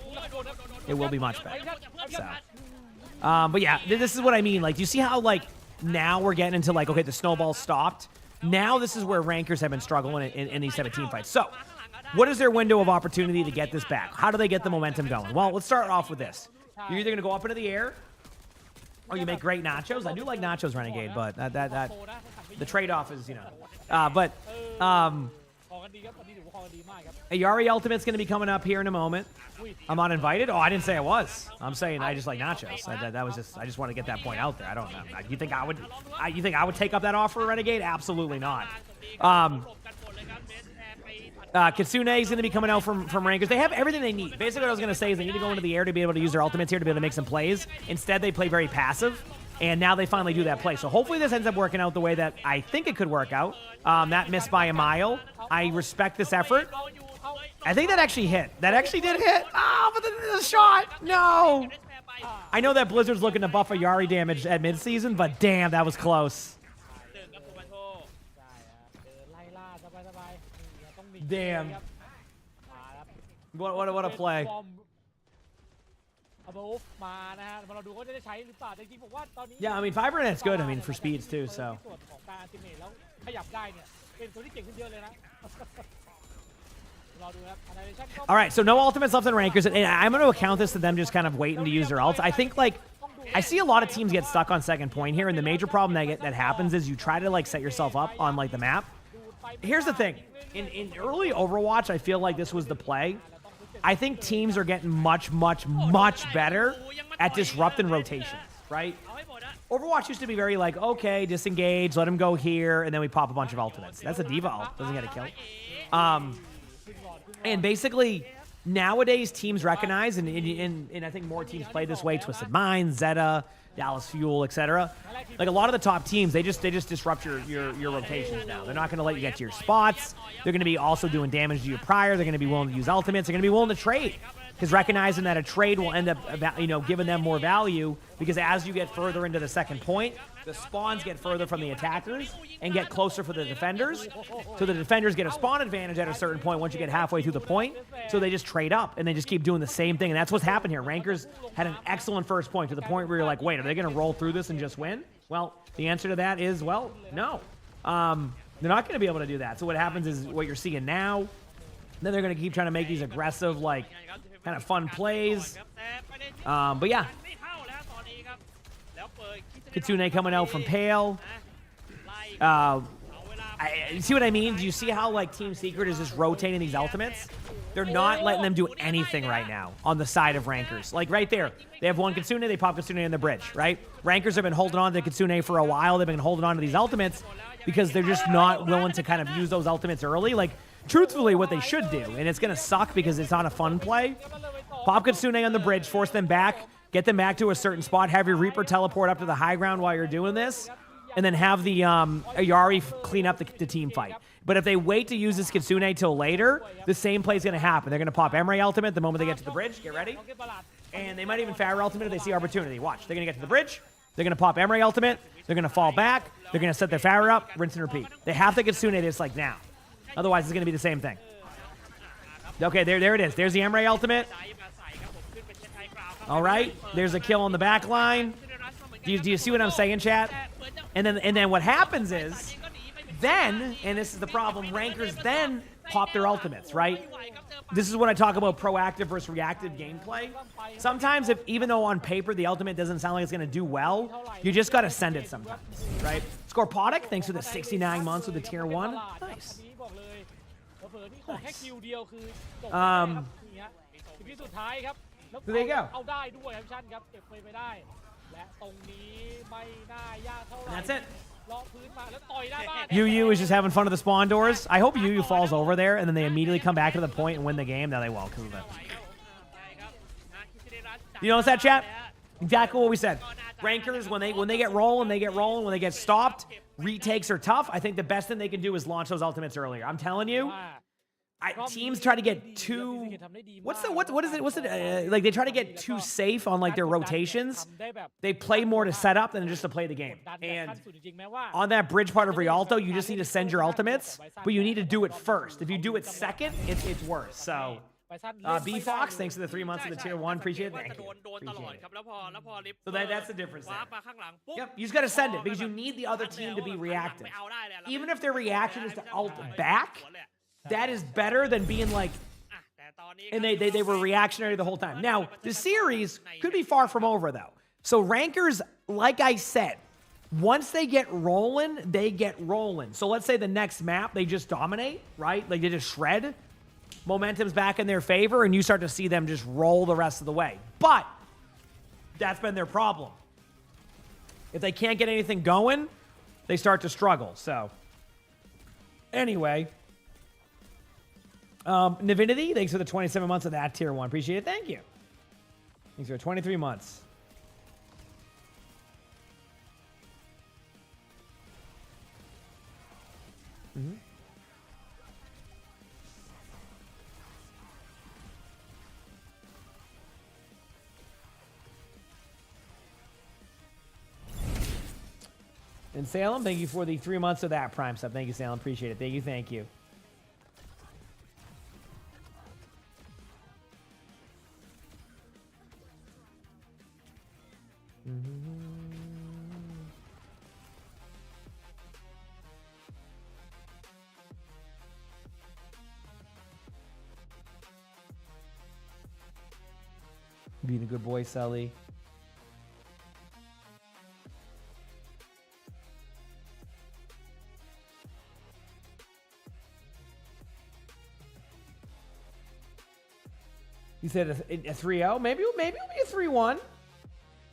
It will be much better. So, but yeah, this is what I mean. Like, do you see how like now we're getting into like, okay, the snowball stopped. Now this is where Rankers have been struggling in these 17 fights. So, what is their window of opportunity to get this back? How do they get the momentum going? Well, let's start off with this. You're either going to go up into the air, or you make great nachos. I do like nachos, Renegade, but the trade-off is, but พอกันดีครับตอนนี้ถือว่าพอกันดีมากครับ a Yari Ultimate's going to be coming up here in a moment. I'm not invited. Oh, I didn't say I was. I'm saying I just like nachos. That was just. I just want to get that point out there. I don't know. You think I would? You think I would take up that offer, Renegade? Absolutely not. Kitsune is going to be coming out from Rankers. They have everything they need. Basically, what I was going to say is they need to go into the air to be able to use their ultimates here to be able to make some plays. Instead, they play very passive, and now they finally do that play. So hopefully this ends up working out the way that I think it could work out. That missed by a mile. I respect this effort. I think that actually hit. That actually did hit. Oh, but the shot. No. I know that Blizzard's looking to buff a Yari damage at midseason, but damn, that was close. Damn. What a play. Yeah, I mean, Fiber Net's good. I mean, for speeds too, so. All right, so no ultimates left in Rankers, and I'm going to account this to them just kind of waiting to use their ults. I think, like, I see a lot of teams get stuck on second point here, and the major problem that happens is you try to, like, set yourself up on, like, the map. Here's the thing. In early Overwatch, I feel like this was the play. I think teams are getting much better at disrupting rotations, right? Overwatch used to be very like, okay, disengage, let him go here, and then we pop a bunch of ultimates. That's a diva ult. Doesn't get a kill. And basically, nowadays, teams recognize, and I think more teams play this way, Twisted Minds, Zeta, Dallas Fuel, etc. Like a lot of the top teams, they just disrupt your rotations now. They're not going to let you get to your spots. They're going to be also doing damage to you prior. They're going to be willing to use ultimates. They're going to be willing to trade. Because recognizing that a trade will end up, giving them more value, because as you get further into the second point, the spawns get further from the attackers and get closer for the defenders. So the defenders get a spawn advantage at a certain point once you get halfway through the point. So they just trade up and they just keep doing the same thing. And that's what's happened here. Rankers had an excellent first point to the point where you're like, wait, are they going to roll through this and just win? Well, the answer to that is, well, no. They're not going to be able to do that. So what happens is what you're seeing now. Then they're going to keep trying to make these aggressive, like, kind of fun plays. But yeah. Kitsune coming out from Pale. You see what I mean? Do you see how, like, Team Secret is just rotating these ultimates? They're not letting them do anything right now on the side of Rankers. Like, right there. They have one Kitsune, they pop Kitsune in the bridge, right? Rankers have been holding on to Kitsune for a while. They've been holding on to these ultimates because they're just not willing to kind of use those ultimates early. Like, truthfully, what they should do, and it's going to suck because it's not a fun play, pop Kitsune on the bridge, force them back, get them back to a certain spot, have your Reaper teleport up to the high ground while you're doing this, and then have the Ayari clean up the team fight. But if they wait to use this Kitsune till later, the same play is going to happen. They're going to pop Emre ultimate the moment they get to the bridge. Get ready. And they might even Farah ultimate if they see opportunity. Watch. They're going to get to the bridge. They're going to pop Emre ultimate. They're going to fall back. They're going to set their Farah up, rinse and repeat. They have to Kitsune this like now. Otherwise, it's going to be the same thing. Okay, there it is. There's the Emre ultimate. All right. There's a kill on the back line. Do you see what I'm saying, chat? And then what happens is, then, and this is the problem, Rankers then pop their ultimates, right? This is when I talk about proactive versus reactive gameplay. Sometimes, even though on paper the ultimate doesn't sound like it's going to do well, you just got to send it sometimes, right? Scorpodic, thanks for the 69 months with the tier 1. Nice. So there you go. And that's it. Yu is just having fun with the spawn doors. I hope Yu falls over there and then they immediately come back to the point and win the game. No, they won't because of that. You notice that, chat? Exactly what we said. Rankers, when they get rolling, they get rolling. When they get stopped, retakes are tough. I think the best thing they can do is launch those ultimates earlier. I'm telling you. Teams try to get too, like they try to get too safe on like their rotations. They play more to set up than just to play the game. And on that bridge part of Rialto, you just need to send your ultimates, but you need to do it first. If you do it second, it's worse. So B Fox, thanks for the 3 months of the tier 1. Appreciate it. Thank you. Appreciate it. So that's the difference there. Yep, you just got to send it because you need the other team to be reactive. Even if their reaction is to ult back, that is better than being like, and they were reactionary the whole time. Now, the series could be far from over, though. So Rankers, like I said, once they get rolling, they get rolling. So let's say the next map, they just dominate, right? Like they just shred. Momentum's back in their favor, and you start to see them just roll the rest of the way. But that's been their problem. If they can't get anything going, they start to struggle. So anyway, Navinity, thanks for the 27 months of that tier 1. Appreciate it. Thank you. Thanks for 23 months. Mm-hmm. And Salem, thank you for the 3 months of that Prime sub. Thank you, Salem. Appreciate it. Thank you. Thank you. Being a good boy, Sully. You said a 3-0? Maybe it'll be a 3-1.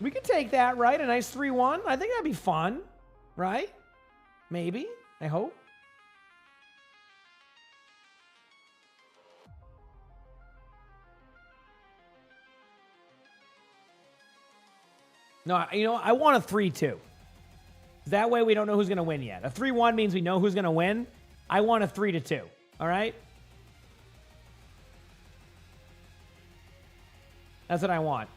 We could take that, right? A nice 3-1. I think that'd be fun, right? Maybe. I hope. No, you know, I want a 3-2. That way we don't know who's going to win yet. A 3-1 means we know who's going to win. I want a 3-2. All right? That's what I want.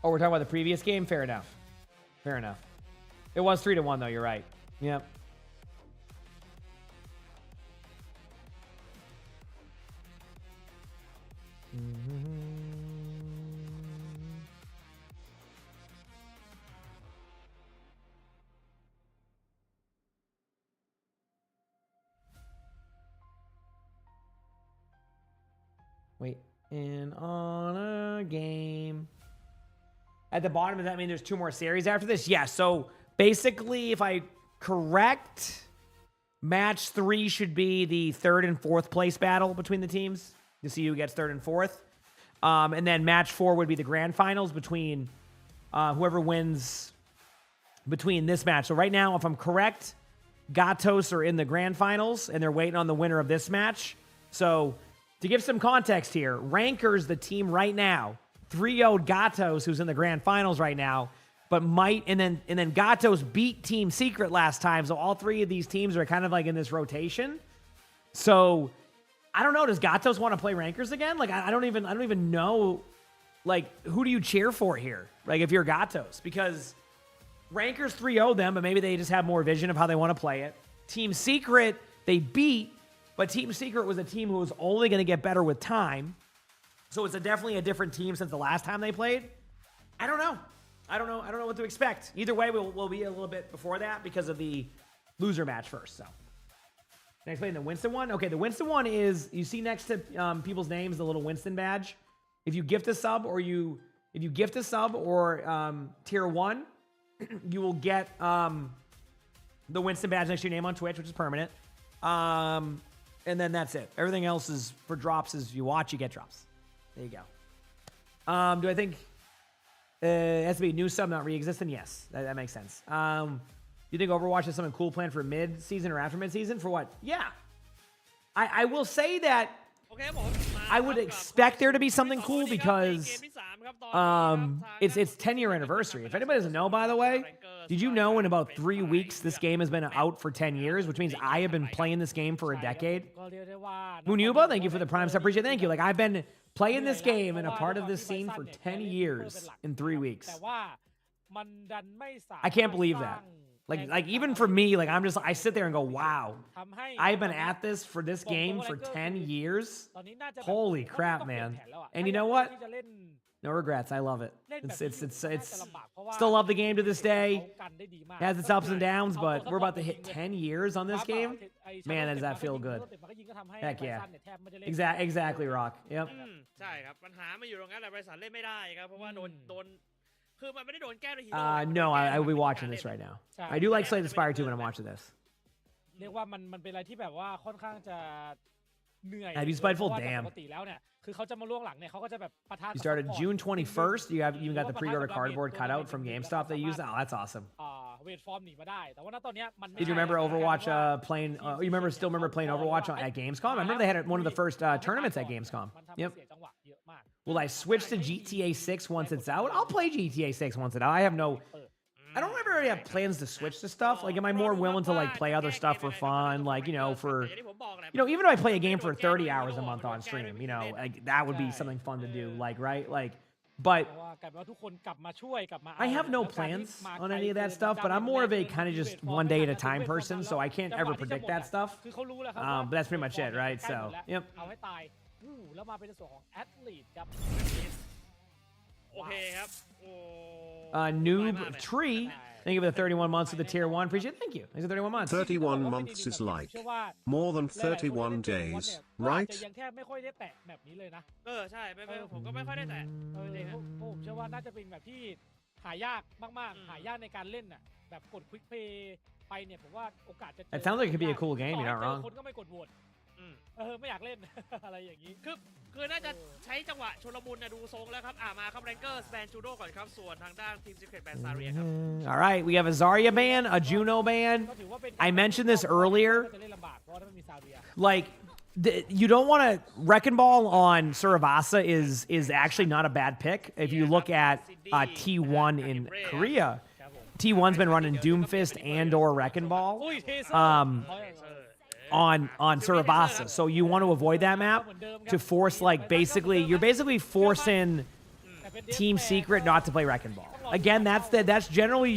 Oh, we're talking about the previous game? Fair enough. Fair enough. It was 3-1, though. You're right. Yep. Wait. In on a game. At the bottom, does that mean there's 2 more series after this? Yeah, so basically, if I correct, match 3 should be the 3rd and 4th place battle between the teams to see who gets 3rd and 4th. And then match 4 would be the grand finals between whoever wins between this match. So right now, if I'm correct, Gatos are in the grand finals, and they're waiting on the winner of this match. So to give some context here, Rankers, the team right now, 3-0'd Gatos, who's in the grand finals right now, but might, and then Gatos beat Team Secret last time, so all 3 of these teams are kind of like in this rotation. So I don't know, does Gatos want to play Rankers again? Like I don't even know, like, who do you cheer for here? Like if you're Gatos, because Rankers 3-0'd them, but maybe they just have more vision of how they want to play it. Team Secret, they beat, but Team Secret was a team who was only going to get better with time. So it's definitely a different team since the last time they played. I don't know. I don't know what to expect. Either way, we'll be a little bit before that because of the loser match first. So can I explain the Winston one? Okay, the Winston one is, you see next to people's names the little Winston badge. If you gift a sub or tier 1, you will get the Winston badge next to your name on Twitch, which is permanent. And then that's it. Everything else is for drops. As you watch, you get drops. There you go. Do I think it has to be a new sub, not re-existent? Yes, that makes sense. You think Overwatch has something cool planned for mid-season or after mid-season? For what? Yeah. I will say that I would expect there to be something cool because it's 10-year anniversary. If anybody doesn't know, by the way, did you know in about 3 weeks this game has been out for 10 years, which means I have been playing this game for a decade? Munyuba, thank you for the Prime sub. Appreciate it. Thank you. Like, I've been playing this game and a part of this scene for 10 years in 3 weeks. I can't believe that. Like even for me, like I sit there and go, wow, I've been at this for this game for 10 years. Holy crap, man. And you know what? No regrets. I love it. It's still love the game to this day. It has its ups and downs, but we're about to hit 10 years on this game. Man, does that feel good. Heck yeah. Exactly, Rock. Yep. ใช่ครับปัญหามาอยู่ตรงนั้นแหละบริษัทเล่นไม่ได้ครับเพราะว่าโดน No, I will be watching this right now. I do like Slay the Spire too when I'm watching this. เรียกว่ามันเป็นอะไรที่แบบว่าค่อนข้างจะเหนื่อย Have you spiteful? เพราะว่า Damn. ปกติแล้วเนี่ยคือเขาจะมาล่วงหลังเนี่ยเขาก็จะแบบปะทะ You started June 21st. You have even got the หรือว่า pre-order ปะทะกับ cardboard Damage cutout ตัว from นั้น GameStop they สามารถ used. Oh, that's awesome. เวทฟอร์มหนีมาได้แต่ว่าณตอนเนี้ยมัน Did you remember ใช่ Overwatch กลายเป็นว่า playing? You still remember playing Overwatch at Gamescom? I remember they had one of the first tournaments at Gamescom. มันทำให้ Yep. เสียจังหวะเยอะมาก Will I switch to GTA 6 once it's out? I'll play GTA 6 once it's out. I have no. I don't remember really have plans to switch to stuff. Like, am I more willing to like play other stuff for fun? Like, for even if I play a game for 30 hours a month on stream, like that would be something fun to do. Like, right? Like, but เพราะว่ากลายเป็นว่าทุกคนกลับมาช่วยกลับมา I have no แล้วการที่ plans มา on ไกล any of that เกิน stuff. But I'm more of a Damage kind of just เวทฟอร์ม one day at a ไม่ทัน time เวทฟอร์ม person, แล้ว so I can't จังห ever วะที่จะ predict หมด that อะ stuff. คือเขารู้แล้วครับ But that's pretty much it, right? So, yep. เอาให้ตายแล้วมาเป็นในส่วนของแอตลีทครับ โอเคครับโอ้ Noob Tree. Thank you for the 31 months of the tier 1. Appreciate it. Thank you. Thanks for 31 months. 31 months is like more than 31 days, right? ยังแค่ไม่ค่อยได้แตะแบบนี้เลยนะ ใช่ไม่ผมก็ไม่ค่อยได้แต่ ผมเชื่อว่าน่าจะเป็นแบบที่หายากมากๆหายากในการเล่นน่ะแบบกดควิกเพย์ไปเนี่ยผมว่าโอกาสจะ It sounds like it could be a cool game. You're not wrong. คนก็ไม่กดโหวตไม่อยากเล่น อะไรอย่างนี้ คือน่าจะใช้จังหวะชลมุนดูทรงแล้วครับมาครับแรงเกอร์แบนจูโดก่อนครับส่วนทางด้านทีมซีเครตแบนซาเรียครับ All right, we have a Zarya ban, a Juno ban. ก็ถือว่าเป็น I mentioned this earlier. จะเล่นลำบากเพราะว่าถ้าไม่มีซาเวีย Like, you don't want to. Wrecking Ball on Suravasa is actually not a bad pick. If you look at T1 in Korea, T1's been running Doomfist and/or Wrecking Ball. อุ้ยเทเซอร์ on Suravasa. So you want to avoid that map to force like you're basically forcing Team Secret not to play Wrecking Ball. Again, that's generally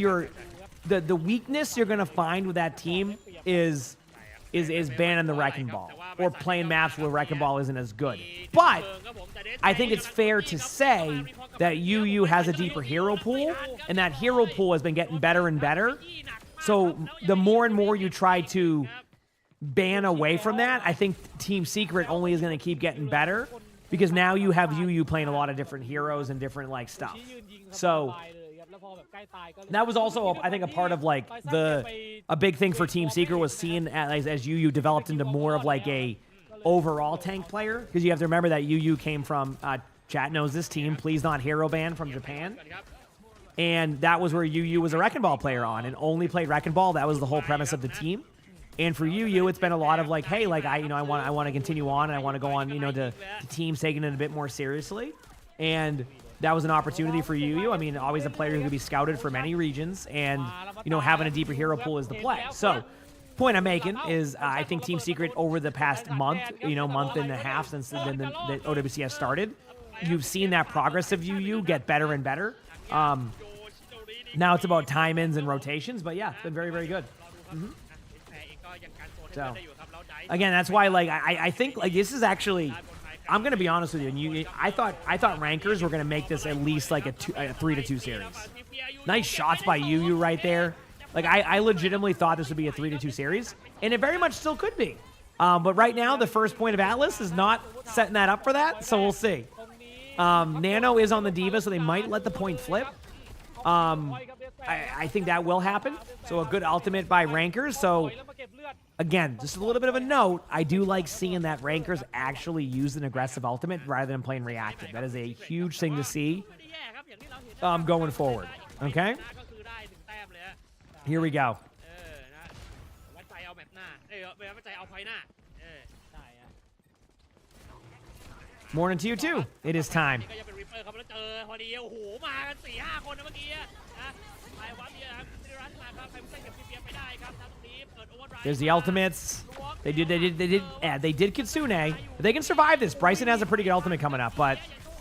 the weakness you're gonna find with that team is banning the Wrecking Ball or playing maps where Wrecking Ball isn't as good. But I think it's fair to say that UU has a deeper hero pool, and that hero pool has been getting better and better. So the more and more you try to ban away from that, I think Team Secret only is going to keep getting better because now you have UU playing a lot of different heroes and different like stuff. So that was also, I think, a part of like a big thing for Team Secret was seeing as UU developed into more of like a overall tank player, because you have to remember that UU came from chat knows this team, please not hero ban from Japan. And that was where UU was a Wrecking Ball player on and only played Wrecking Ball. That was the whole premise of the team. And for UU, it's been a lot of like, hey, like I want to continue on and I want to go on, to teams taking it a bit more seriously. And that was an opportunity for UU. I mean, always a player who could be scouted from many regions, and having a deeper hero pool is the play. So, point I'm making is I think Team Secret over the past month, month and a half since the OWCS started, you've seen that progress of UU get better and better. Now it's about time-ins and rotations, but yeah, it's been very, very good. So, again, that's why, like, I think, like, this is actually, I'm going to be honest with you, and I thought Rankers were going to make this at least, like, a 3-2 series. Nice shots by UU right there. Like, I legitimately thought this would be a 3-2 series, and it very much still could be. But right now, the first point of Atlas is not setting that up for that, so we'll see. Nano is on the Diva, so they might let the point flip. I think that will happen. So a good ultimate by Rankers. So again, just a little bit of a note. I do like seeing that Rankers actually use an aggressive ultimate rather than playing reactive. That is a huge thing to see going forward. Okay? Here we go. Morning to you too. It is time. There's the ultimates. They did Kitsune. If they can survive this, Bryson has a pretty good ultimate coming up, but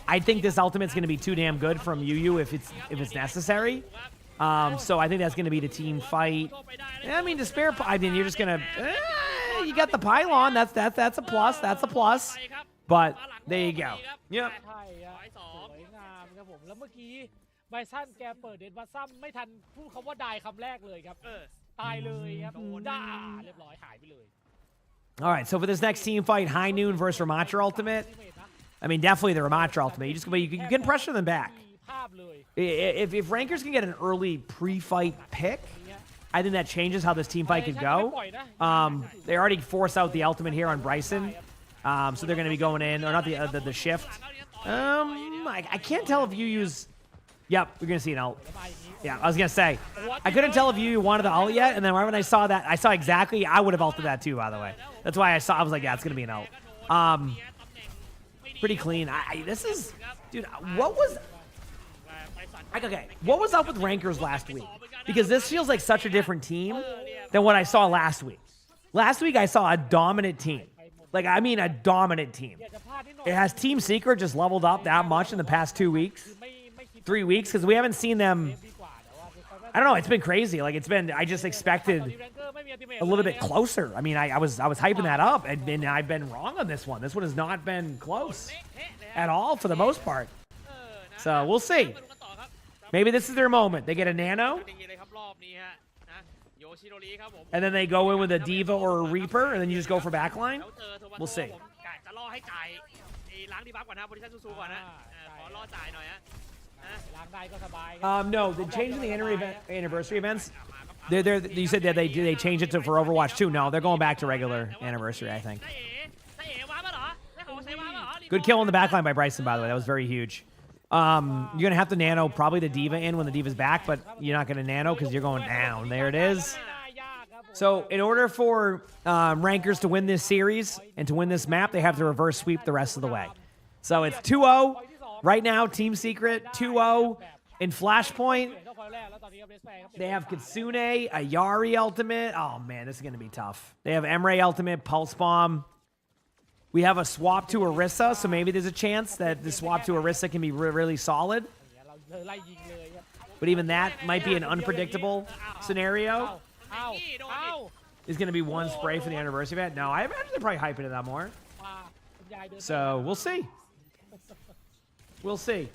I think this ultimate's going to be too damn good from UU if it's necessary. So I think that's going to be the team fight. I mean, Despair. I mean, you're just going to. You got the pylon. That's a plus. That's a plus. But there you go. Yep. สวยงามครับผมแล้วเมื่อกี้ไบซันแกเปิดเดนบัสซัมไม่ทันพูดคำว่าได้คำแรกเลยครับตายเลยครับด่าเรียบร้อยหายไปเลย All right, so for this next team fight, High Noon versus Ramatra Ultimate. I mean, definitely the Ramatra Ultimate. You can pressure them back. If Rankers can get an early pre-fight pick, I think that changes how this team fight could go. They already force out the ultimate here on Bryson. So they're going to be going in, or not the shift. I can't tell if you use... Yep, we're going to see an ult. Yeah, I was going to say. I couldn't tell if you wanted the ult yet, and then right when I saw that, I saw exactly... I would have ulted that too, by the way. That's why I was like, yeah, it's going to be an ult. Pretty clean. This is... Dude, what was... Okay, what was up with Rankers last week? Because this feels like such a different team than what I saw last week. Last week, I saw a dominant team. Like, I mean a dominant team. It has Team Secret just leveled up that much in the past 2 weeks. 3 weeks, because we haven't seen them... I don't know, it's been crazy. Like, it's been... I just expected a little bit closer. I mean, I was hyping that up, and I've been wrong on this one. This one has not been close at all for the most part. So, we'll see. Maybe this is their moment. They get a nano, and then they go in with a Diva or a Reaper, and then you just go for backline. We'll see. No, they're changing the anniversary events. You said that they changed it for Overwatch 2. No, they're going back to regular anniversary, I think. Good kill on the backline by Bryson, by the way. That was very huge. You're going to have to nano probably the Diva in when the Diva's back, but you're not going to nano because you're going down. There it is. So in order for Rankers to win this series and to win this map, they have to reverse sweep the rest of the way. So it's 2-0. Right now, Team Secret, 2-0. In Flashpoint, they have Kitsune, a Yari ultimate. Oh, man, this is going to be tough. They have Emre ultimate, Pulse Bomb. We have a swap to Orisa, so maybe there's a chance that the swap to Orisa can be really solid. But even that might be an unpredictable scenario. Is going to be one spray for the anniversary event? No, I imagine they're probably hyping it that more. So we'll see. We'll see.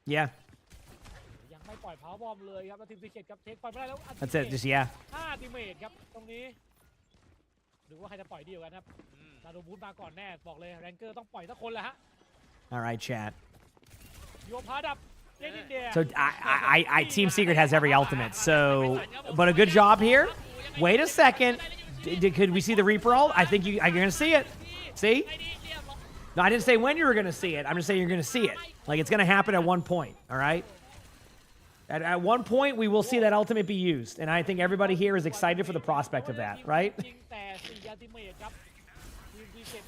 Yeah. That's it. Just yeah. All right, chat. So Team Secret has every ultimate. So, but a good job here. Wait a second. Could we see the Reaper ult? I think you're going to see it. See? No, I didn't say when you were going to see it. I'm just saying you're going to see it. Like, it's going to happen at one point, all right? At one point, we will see that ultimate be used. And I think everybody here is excited for the prospect of that, right?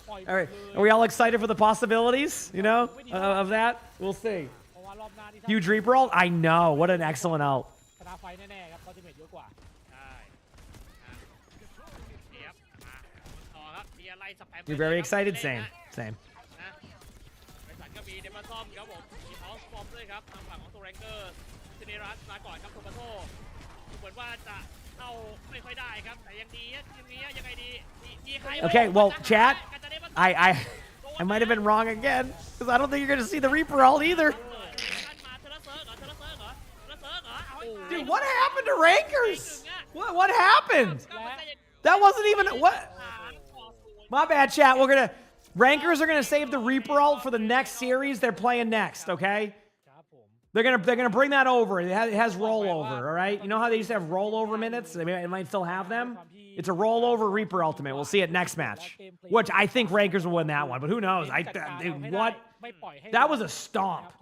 All right. Are we all excited for the possibilities, you know, of that? We'll see. Huge Reaper ult? I know. What an excellent ult. You're very excited? Same. Same. Okay, well, chat, I might have been wrong again, because I don't think you're going to see the Reaper ult either. Dude, what happened to Rankers? What happened? That wasn't even... What? My bad, chat. Rankers are gonna save the Reaper ult for the next series they're playing next, okay? They're gonna bring that over. It has rollover, all right? You know how they used to have rollover minutes? It might still have them. It's a rollover Reaper ultimate. We'll see it next match, which I think Rankers will win that one, but who knows? What? That was a stomp,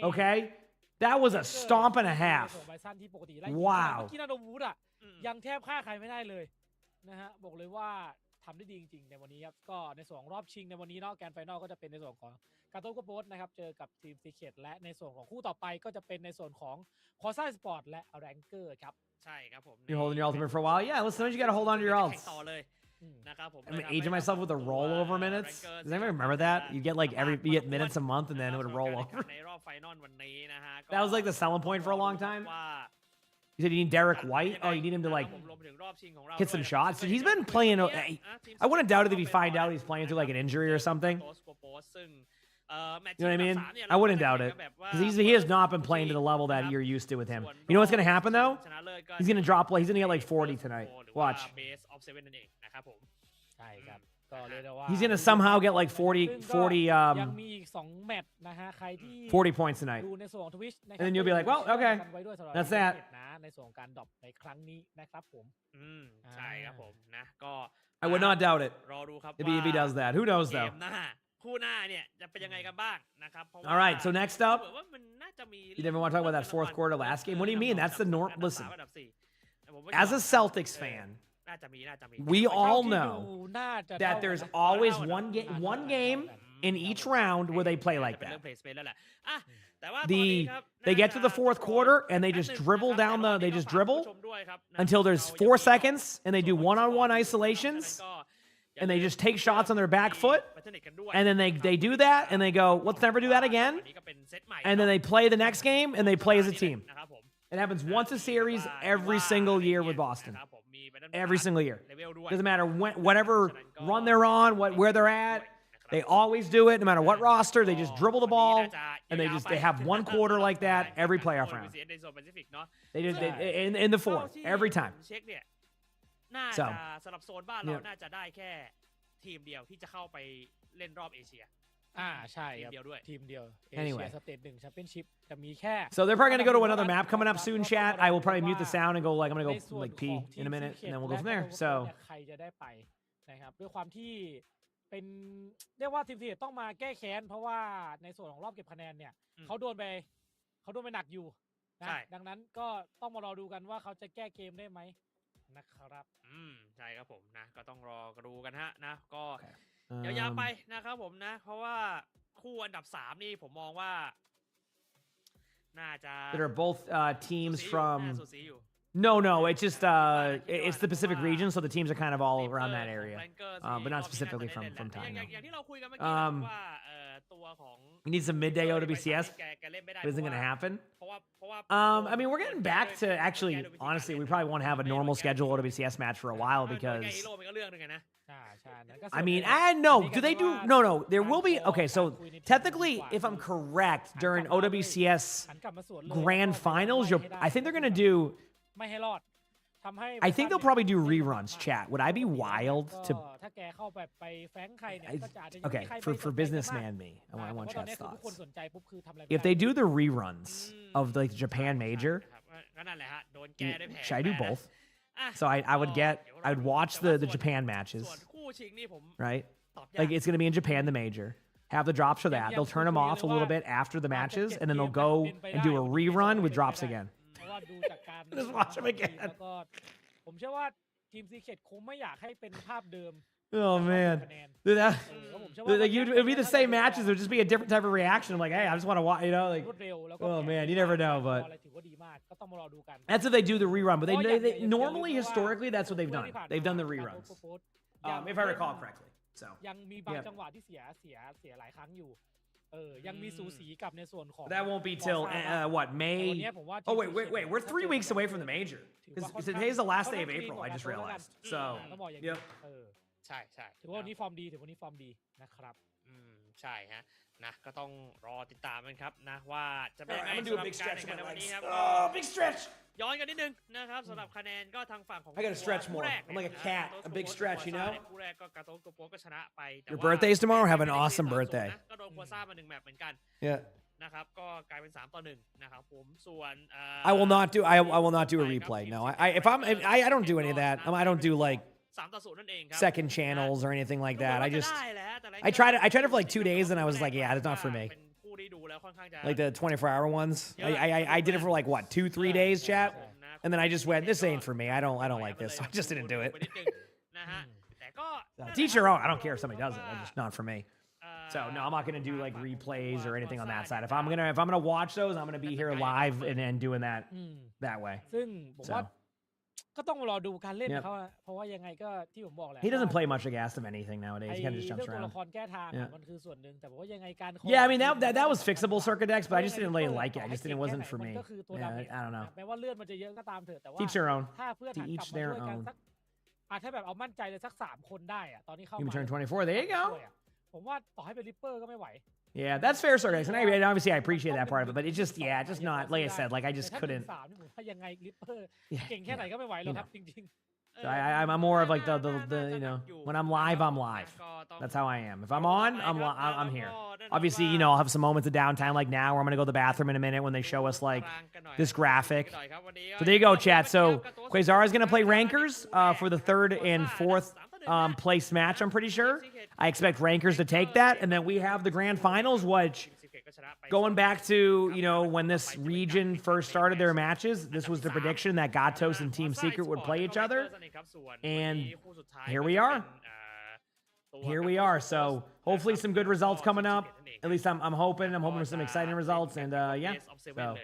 okay? That was a stomp and a half. Wow. ทำได้ดีจริงๆในวันนี้ครับก็ในส่วนของรอบชิงในวันนี้เนาะแกนไฟนอลก็จะเป็นในส่วนของการ์ตูนโบสนะครับเจอกับทีมซีเคทและในส่วนของคู่ต่อไปก็จะเป็นในส่วนของคอซ่าสปอร์ตและแรงเกอร์ครับใช่ครับผม You're holding your ultimate for a while. Yeah, listen, you got to hold on to your ults. I'm aging myself with the rollover minutes. Does anyone remember that? You get like you get minutes a month and then it would roll over. That was like the selling point for a long time. You said you need Derek White? Oh, you need him to, like, hit some shots? So he's been playing... I wouldn't doubt it if you find out he's playing through, like, an injury or something. แมตช์ You know what I ชิง mean? อันดับ3เนี่ย I wouldn't เรา doubt ก็ it จะแข่งกันแบบว่า because he has not been playing to the level that you're used to with him. You know what's gonna happen though? ชนะเลิศก็ He's gonna drop. He's gonna get like 40 tonight. หรือว่า Watch. Base of 7นั่นเองนะครับผม ใช่ครับก็เรียกได้ว่า He's gonna somehow get like 40 ยังมีอีก2แมตช์นะฮะใครที่ 40 points tonight. ดูในส่วนของ Twitch นะครั And then you'll be like, well, okay. กันไว้ด้วยสำหรับ That's that. นะในส่วนของการดรอปในครั้งนี้นะครับผม ใช่ครับผมนะก็ I would not doubt it รอดูครับ if he does that. Who knows เก though? มหน้าคู่หน้าเนี่ยจะเป็นยังไงกันบ้างนะครับเพราะว่า All right. So next up, เหมือนว่ามันน่าจะมี you didn't want to talk about that fourth quarter last game. What do you mean? That's the norm. Listen, อันดับสี่แต่ผมไม่ as a ยอม Celtics fan, น่าจะมี we all ที่ know ดูน่าจะ that เท่า there's กันนะ always one game in each round where they play like เป็นเรื่ that. อง play space แล้วแหละอ่ะแต่ว่าตอนนี้ครับ They get to the fourth quarter and they just dribble down the they just dribble until there's 4 seconds and they do one-on-one isolations and they just take shots on their back foot and then they do that and they go, let's never do that again. And then they play the next game and they play as a team. It happens once a series every single year with Boston. Every single year. Doesn't matter whatever run they're on, where they're at. They always do it, no matter what roster. They just dribble the ball, and they have one quarter like that every playoff round. They just in the fourth every time. น่า So จะสำหรับโซนบ้านเราน่าจะได้แค่ทีมเดียวที่จะเข้าไปเล่นรอบเอเชีย ใช่ครับ ทีมเดียวด้วย ทีมเดียว Anyway. เอเชียสเตท1แชมเปี้ยนชิพจะมีแค่ So they're probably gonna go to another map coming up soon, chat. I will probably mute the sound and go like I'm gonna ใน go ส่วน like ของ pee ที in ม a minute, Secret and then we'll go from และ there. Overwatch So เนี่ยใครจะได้ไปนะครับด้วยความที่เป็นเรียกว่าทีมซีต้องมาแก้แค้นเพราะว่าในส่วนของรอบเก็บคะแนนเนี่ยเขาโดนไปหนักอยู่นะดังนั้นก็ต้องมารอดูกันว่าเขาจะแก้เกมได้ไหมนะครับ ใช่ครับผมนะก็ต้องรอดูกันฮะนะก็ยาวๆไปนะครับผมนะเพราะว่าคู่อันดับ3นี่ผมมองว่าน่าจะ that are both teams น่า from. สูสีอยู่ No, it's just it's the Pacific region, so the teams are kind of all around that area, but not specifically from อย่า Thailand. งที่เราคุยกันเมื่อกี้นะว่าตัวของ We need some midday OWCS, แกเล่นไม่ได้ but isn't going to happen. เพราะว่า I mean, we're getting back to actually, honestly, we probably won't have a normal schedule OWCS match for a while because. ฮีโร่มันก็เรื่องนึงนะ I mean, no. Do they do? No. There will be. Okay, so technically, if I'm correct, during OWCS หันกลับมาสวนเลย Grand Finals, I think they're gonna do. ไม่ให้รอดทำให้ I think they'll probably do reruns. Chat. Would I be wild to? ถ้าแกเข้าไปแฟงใครเนี่ยก็จะอาจจะ Okay, for businessman me, I want ตอน chat's นี้คือทุกคน thoughts. สนใจปุ๊บคือทำอะไร If they do the reruns of like the Japan Major, ก็นั่นแหละฮะโดนแก้ด้วยแผล should I do both? So I would watch the Japan matches, ส่วนคู่ชิงนี่ผม right? ตอบยาก Like it's gonna be in Japan the major. Have the drops for that. They'll turn them off a little bit after the matches, and then they'll go and do a rerun with drops again. เพราะว่าดูจากการ Just watch them again. แล้วก็ผมเชื่อว่าทีมซีเคทคงไม่อยากให้เป็นภาพเดิม Oh man, dude, that, ผมเชื่อว่า like it'd be the same matches. It would just be a different type of reaction. I'm like, hey, I just want to watch, you know, like รวดเร็วแล้วก็ oh man, you never know, but อะไรถือว่าดีมากก็ต้องมารอดูกัน that's if they do the rerun. But they normally historically that's what they've done. They've done the reruns, if I recall correctly. So ยังมีบางจังหวะที่เสียหลายครั้งอยู่ยังมีสูสีกับในส่วนของ that won't be till what แต่วัน May? นี้ผมว่า Oh wait, we're 3 weeks away from the major. Because today's the last day of April. I just realized. So ต้องบอกอย่างนี้ yep. ใช่ใช่ ถือว่าวันนี้ฟอร์มดีนะครับ ใช่ฮะนะก็ต้องรอติดตามกันครับนะว่าจะเป็น Alright, ยังไง I'm gonna do สำห a รับ big การ stretch แข่ง of ขัน my ในวันนี้ legs. ครับ Oh, big stretch. ย้อนกันนิดนึงนะครับสำหรับคะแนนก็ทางฝั่งของ I gotta stretch more. I'm like a cat, a big stretch, you know? คู่แรกก็กาโตโกโปก็ชนะไปแต่ Your ว่า birthday's tomorrow. Have an awesome birthday. ก็โดนกัวซ่ามา1แมตช์เหมือนกัน Yeah. นะครับก็กลายเป็น3-1นะครับผมส่วน I will not do. I will not do a replay. No, I don't do any of that. I don't do like 3-0นั่นเองครับ second channels or anything like that. I just ได้แหละแต่ I tried it for like 2 days and I was like, yeah, that's not for me. เป็นคู่ที่ดูแล้วค่อนข้างจะ Like the 24-hour ones. I did it for like what 2-3 days, chat, and then I just went, this ain't for me. I don't like this. So I just didn't do it. นะฮะแต่ก็ Teach your own. I don't care if somebody does it. It's just not for me. So no, I'm not gonna do like replays or anything on that side. If I'm gonna watch those, I'm gonna be here live and doing that way. ซึ่งผมว่าก็ต้องรอดูการเล่นเขาเพราะว่ายังไงก็ที่ผมบอกแหละ He doesn't play much like Aston anything nowadays. He kind of just เรื่ jumps ตัว around. ละครแก้ทางมันคือส่วนหนึ่งแต่ว่ายังไงการ Yeah, I mean that was fixable circuit decks, but I just didn't really like it. I just didn't. It wasn't for me. ก็คือตัว Yeah, I don't know. แม้ว่าเลือดมันจะเยอะก็ตามเถอะแต่ว่า Teach their own. ถ้าเพื่อนหันกลับมาด้วยกันสักถ้าแบบเอามั่นใจเลยสัก3คนได้อะตอนนี้เข้ามา Human turn 24. There you go. ผมว่าต่อให้เป็นริปเปอร์ก็ไม่ไหว Yeah, that's fair, Sargex. And obviously I appreciate that part of it, but it's just, yeah, just not, like I said, like I just couldn't. แต่ถ้า1-3นี่ผมว่ายังไงลิปเปอร์เก่งแค่ไหนก็ไม่ไหวหรอกครับจริง So I'm more of like the you know, when I'm live, I'm live. That's how I am. If I'm on, I'm here. Obviously, you know, I'll have some moments of downtime like now where I'm going to go to the bathroom in a minute when they show us like this graphic. So there you go, chat. So Quasar is going to play Rankers for the 3rd and 4th place match, I'm pretty sure. I expect Rankers to take that. And then we have the grand finals, which going back to, you know, when this region first started their matches, this was the prediction that Gatos and Team Secret would play each other. And here we are. Here we are. So hopefully some good results coming up. At least I'm hoping. I'm hoping for some exciting results. And yeah, so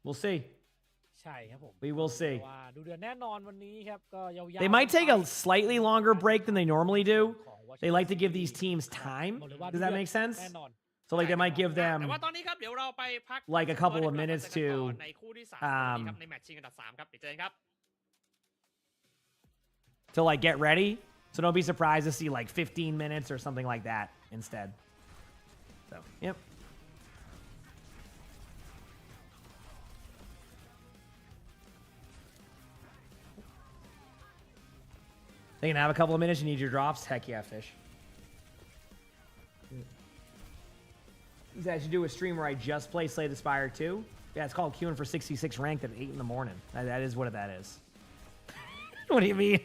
we'll see. ใช่ครับผม We will see. ว่าดูเดือนแน่นอนวันนี้ครับก็ยาวๆ They might take a slightly longer break than they normally do. They like to give these teams time. Does that make sense? แน่นอน So like they might give แต่ them ว่าตอนนี้ครับเดี๋ยวเราไปพัก like a couple of minutes to ในคู่ที่3ครับในแมตช์ชิงอันดับ3ครับเดี๋ยวเจอกันครับ to like get ready. So don't be surprised to see like 15 minutes or something like that instead. So, yep. They can have a couple of minutes. You need your drops. Heck yeah, fish. I should do a stream where I just play Slay the Spire 2. Yeah, it's called queuing for 66 ranked at 8 in the morning. That is what that is. What do you mean?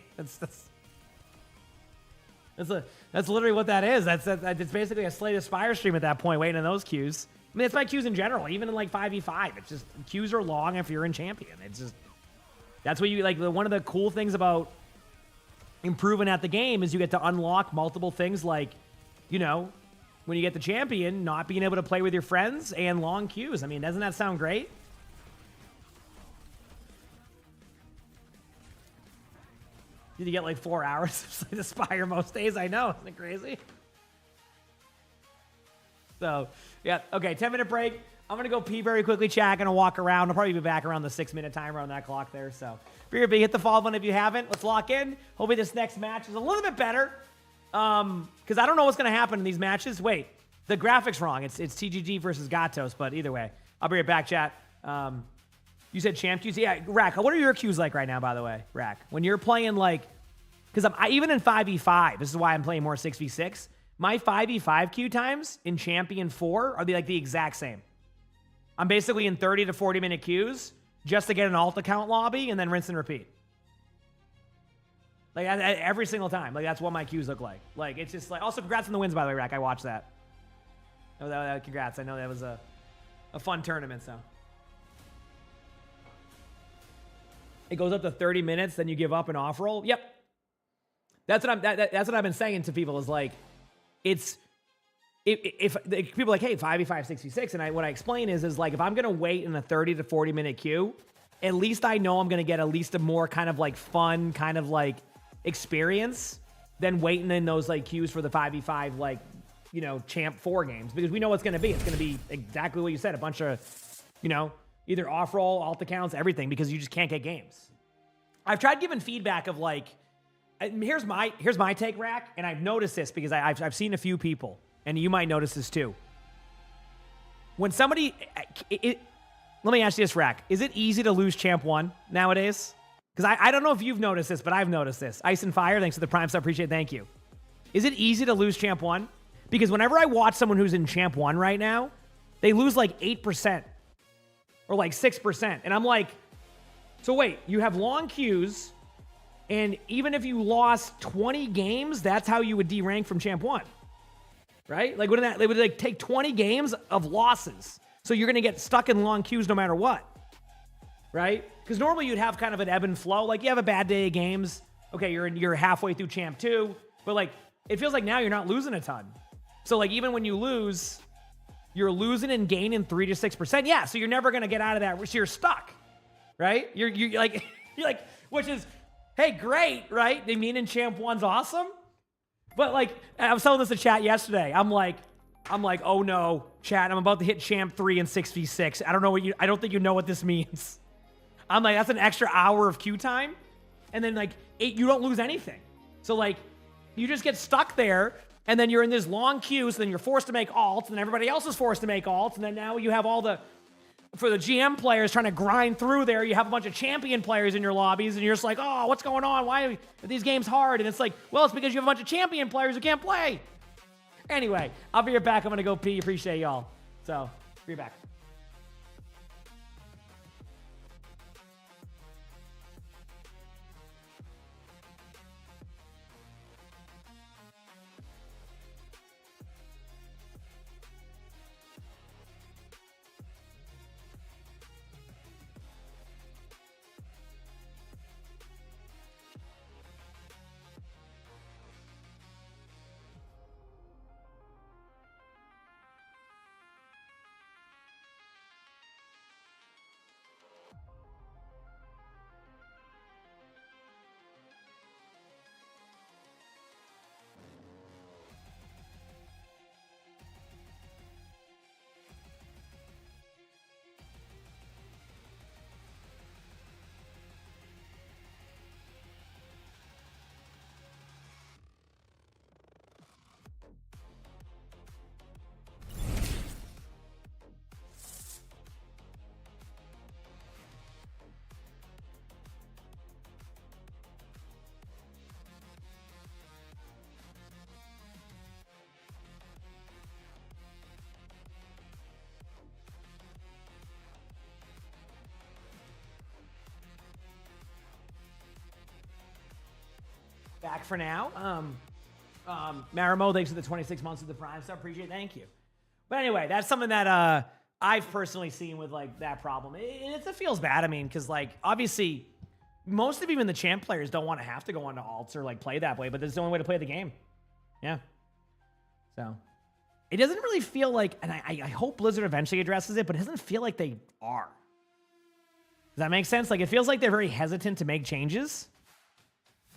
That's literally what that is. It's basically a Slay the Spire stream at that point, waiting on those queues. I mean, it's my queues in general, even in like 5v5. It's just queues are long if you're in champion. It's just that's what you like. One of the cool things about improving at the game is you get to unlock multiple things, like, you know, when you get the champion, not being able to play with your friends and long queues. I mean, doesn't that sound great? Did you get like 4 hours of Slay the Spire most days? I know. Isn't it crazy? So, yeah. Okay, 10-minute break. I'm going to go pee very quickly, chat. Going to walk around. I'll probably be back around the 6-minute timer on that clock there. So, hit the follow button if you haven't. Let's lock in. Hopefully this next match is a little bit better. Because I don't know what's going to happen in these matches. Wait, the graphics wrong. It's TGG versus Gatos, but either way. I'll be right back, chat. You said champ queues? Yeah, Rack, what are your queues like right now, by the way, Rack? When you're playing, like, because even in 5v5, this is why I'm playing more 6v6, my 5v5 queue times in Champion 4 are the exact same. I'm basically in 30 to 40-minute queues just to get an alt account lobby and then rinse and repeat. Like, every single time. Like, that's what my queues look like. Like, it's just like... Also, congrats on the wins, by the way, Rack. I watched that. Oh, congrats. I know that was a fun tournament, so... It goes up to 30 minutes, then you give up an off roll. Yep. That's what I've been saying to people is like, it's if people are like, hey, 5v5, 66, and what I explain is like if I'm gonna wait in a 30 to 40 minute queue, at least I know I'm gonna get at least a more kind of like fun kind of like experience than waiting in those like queues for the 5v5 like, you know, champ 4 games, because we know what's gonna be. It's gonna be exactly what you said, a bunch of, you know, either off-roll, alt accounts, everything, because you just can't get games. I've tried giving feedback of like, here's my take, Rack, and I've noticed this because I've seen a few people, and you might notice this too. When somebody, let me ask you this, Rack, is it easy to lose Champ 1 nowadays? Because I don't know if you've noticed this, but I've noticed this. Ice and Fire, thanks for the Prime sub, appreciate it, thank you. Is it easy to lose Champ 1? Because whenever I watch someone who's in Champ 1 right now, they lose like 8%. Or like 6%. And I'm like, so wait, you have long queues, and even if you lost 20 games, that's how you would derank from Champ 1. Right? Like, wouldn't that, they would like take 20 games of losses. So you're going to get stuck in long queues no matter what. Right? Because normally you'd have kind of an ebb and flow. Like, you have a bad day of games. Okay, you're halfway through Champ 2. But like, it feels like now you're not losing a ton. So like, even when you lose... You're losing and gaining 3 to 6%. Yeah, so you're never gonna get out of that. So you're stuck, right? You're like, which is, hey, great, right? They mean in Champ 1's awesome, but like, I was telling this to chat yesterday. I'm like, oh no, chat, I'm about to hit Champ 3 and 6v6. I don't think you know what this means. I'm like, that's an extra hour of queue time, and then like, you don't lose anything. So like, you just get stuck there. and then you're in this long queue, so then you're forced to make alts, and then everybody else is forced to make alts, and then now you have all the, for the GM players trying to grind through there, you have a bunch of champion players in your lobbies, and you're just like, oh, what's going on? Why are these games hard? And it's like, well, it's because you have a bunch of champion players who can't play. Anyway, I'll be right back. I'm going to go pee. Appreciate y'all. So, be back. Back for now. Marimo, thanks for the 26 months of the Prime stuff. Appreciate it. Thank you. But anyway, that's something that I've personally seen with like that problem. It feels bad. I mean, because like obviously most of even the champ players don't want to have to go onto alts or like play that way, but that's the only way to play the game. Yeah. So it doesn't really feel like, and I hope Blizzard eventually addresses it, but it doesn't feel like they are. Does that make sense? Like it feels like they're very hesitant to make changes.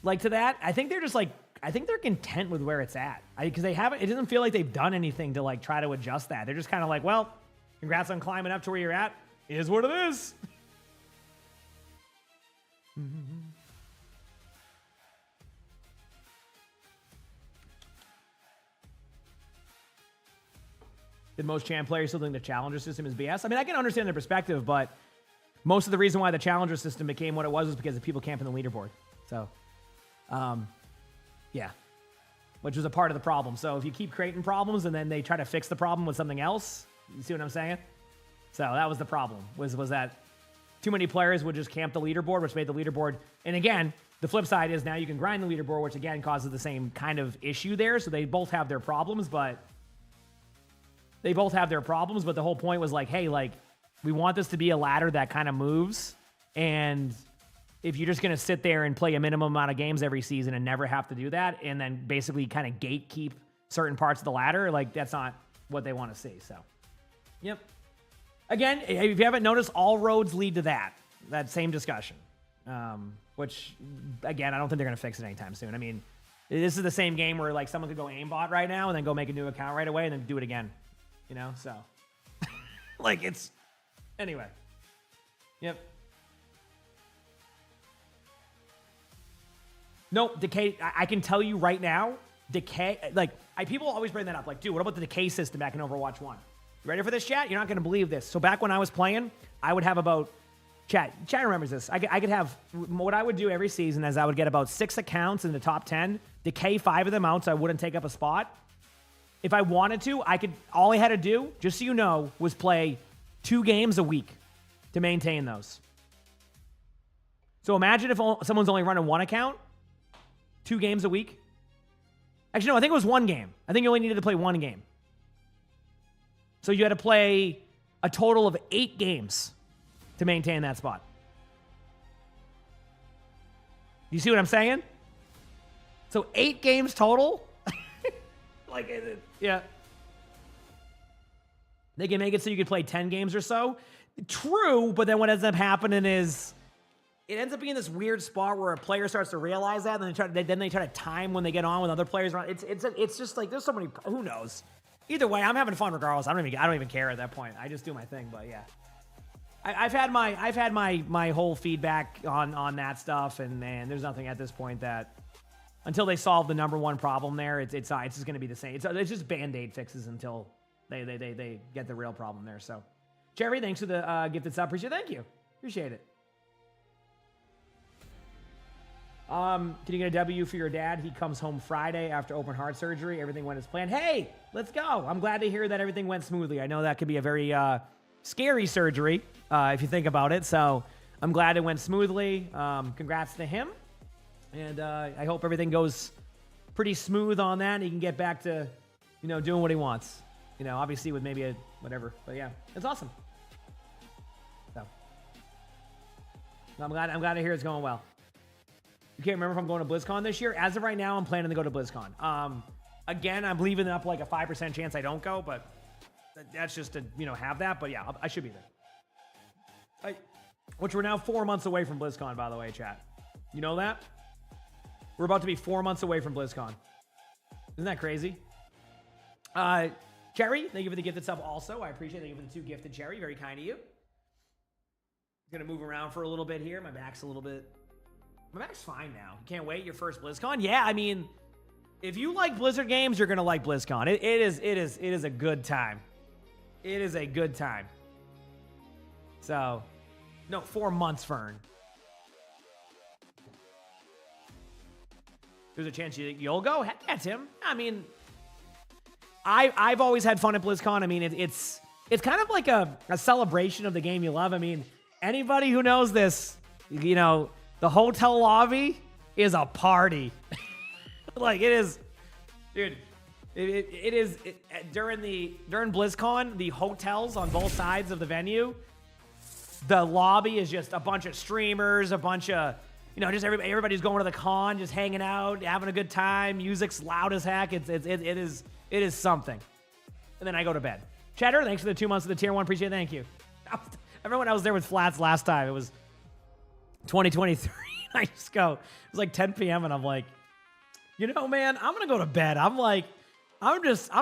Like to that, I think they're just like, I think they're content with where it's at. Because they haven't, it doesn't feel like they've done anything to like try to adjust that. They're just kind of like, well, congrats on climbing up to where you're at. It is what it is. Did most champ players still think the challenger system is BS? I mean, I can understand their perspective, but most of the reason why the challenger system became what it was because of people camping the leaderboard. So, yeah, which was a part of the problem. So if you keep creating problems and then they try to fix the problem with something else, you see what I'm saying? So that was the problem, was that too many players would just camp the leaderboard, which made the leaderboard. And again, the flip side is now you can grind the leaderboard, which again causes the same kind of issue there. So they both have their problems, but the whole point was like, hey, like we want this to be a ladder that kind of moves. And if you're just going to sit there and play a minimum amount of games every season and never have to do that, and then basically kind of gatekeep certain parts of the ladder, like that's not what they want to see. So, yep. Again, if you haven't noticed, all roads lead to that same discussion, which again, I don't think they're going to fix it anytime soon. I mean, this is the same game where like someone could go aimbot right now and then go make a new account right away and then do it again, you know? So like it's, anyway. Yep. No, Decay, I can tell you right now, Decay, like, people always bring that up. Like, dude, what about the Decay system back in Overwatch 1? You ready for this, chat? You're not going to believe this. So back when I was playing, I would have about, chat remembers this. I could have, what I would do every season is I would get about 6 accounts in the top 10, Decay 5 of them out so I wouldn't take up a spot. If I wanted to, all I had to do, just so you know, was play 2 games a week to maintain those. So imagine if someone's only running 1 account, 2 games a week. Actually, no, I think it was 1 game. I think you only needed to play 1 game. So you had to play a total of 8 games to maintain that spot. You see what I'm saying? So 8 games total? Yeah. They can make it so you could play 10 games or so. True, but then what ends up happening is it ends up being this weird spot where a player starts to realize that, and then they try to time when they get on with other players. It's just like there's so many. Who knows? Either way, I'm having fun regardless. I don't even care at that point. I just do my thing. But yeah, I've had my whole feedback on that stuff, and there's nothing at this point that until they solve the number one problem there, it's just going to be the same. It's just Band-Aid fixes until they get the real problem there. So, Jerry, thanks for the gifted sub. Thank you. Appreciate it. Can you get a W for your dad? He comes home Friday after open heart surgery. Everything went as planned. Hey, let's go. I'm glad to hear that everything went smoothly. I know that could be a very scary surgery if you think about it. So I'm glad it went smoothly. Congrats to him. And I hope everything goes pretty smooth on that. And he can get back to, doing what he wants. Obviously with maybe a whatever. But yeah, it's awesome. So I'm glad to hear it's going well. You can't remember if I'm going to BlizzCon this year. As of right now, I'm planning to go to BlizzCon. Again, I'm leaving up like a 5% chance I don't go, but that's just to, have that. But yeah, I should be there. Which we're now 4 months away from BlizzCon, by the way, chat. You know that? We're about to be 4 months away from BlizzCon. Isn't that crazy? Jerry, thank you for the gifted sub also. I appreciate it. Thank you for the 2 gifted, Jerry. Very kind of you. Gonna move around for a little bit here. My back's fine now. Can't wait. Your first BlizzCon? Yeah, I mean, if you like Blizzard games, you're gonna like BlizzCon. It is a good time. It is a good time. So, no, 4 months, Fern. There's a chance you'll go? Heck yeah, Tim. I mean, I've always had fun at BlizzCon. I mean, it's kind of like a celebration of the game you love. I mean, anybody who knows this, the hotel lobby is a party. Like it is, dude. During BlizzCon, the hotels on both sides of the venue, the lobby is just a bunch of streamers, a bunch of, just everybody's going to the con, just hanging out, having a good time. Music's loud as heck. It is something. And then I go to bed. Cheddar, thanks for the 2 months of the tier 1. Appreciate it. Thank you. I remember when I was there with Flats last time. It was 2023. I just go, it was like 10 p.m. and I'm like, man, I'm going to go to bed. I'm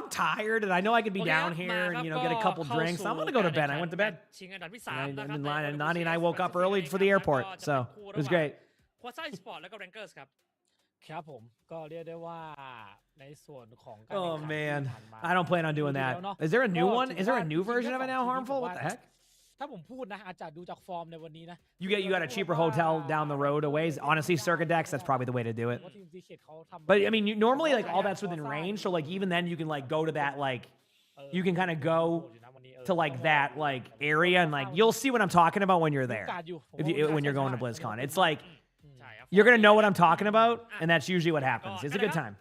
tired and I know I could be down here and, get a couple drinks. I'm going to go to bed. I went to bed. And Nani and I woke up early for the airport. So it was great. ควอซ่า Esports แล้วก็ Rankers ครับ ครับผมก็เรียกได้ว่าในส่วนของการ Oh man, I don't plan on doing that. Is there a new one? Is there a new version of it now, Harmful? What the heck? ถ้าผมพูดนะอาจจะดูจากฟอร์มในวันนี้นะ You got a cheaper hotel down the road a ways. Honestly, Circuit Decks, that's probably the way to do it. But I mean, normally like all that's within range, so like even then you can like go to that like you can kind of go to like that like area and like you'll see what I'm talking about when you're there. When you're going to BlizzCon, it's like you're gonna know what I'm talking about, and that's usually what happens. It's a good time.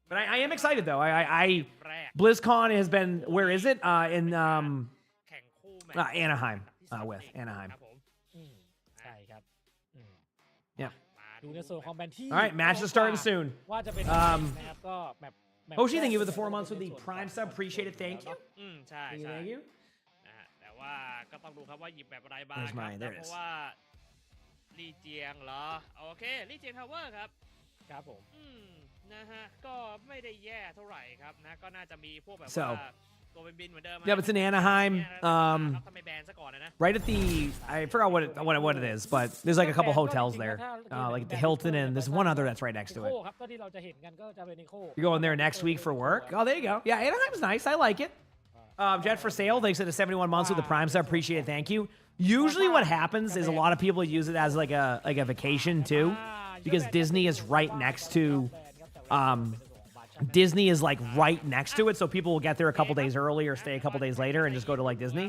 But I am excited though. BlizzCon has been, where is it? In Anaheim. With Anaheim. Yeah. All right, match is starting soon. Hoshi, thank you for the 4 months with the Prime sub. Appreciate it. Thank you. Thank you. แต่ว่าก็ต้องดูครับว่าหยิบแบบอะไรบ้างครับเพราะว่าลี่เจียงเหรอโอเคลี่เจียงทาวเวอร์ครับครับผมนะฮะก็ไม่ได้แย่เท่าไหร่ครับนะก็น่าจะมีพวกแบบว่าตัวเป็นบินเหมือนเดิม Yeah, it's in Anaheim. Right at the, I forgot what it is, but there's like a couple hotels there, like the Hilton, and there's one other that's right next to it. You're going there next week for work? Oh, there you go. Yeah, Anaheim's nice. I like it. Jet for Sale, thanks for the 71 months with the Prime sub. Appreciate it. Thank you. Usually what happens is a lot of people use it as like a vacation too, because Disney is right next to, Disney is like right next to it, so people will get there a couple days early or stay a couple days later and just go to like Disney.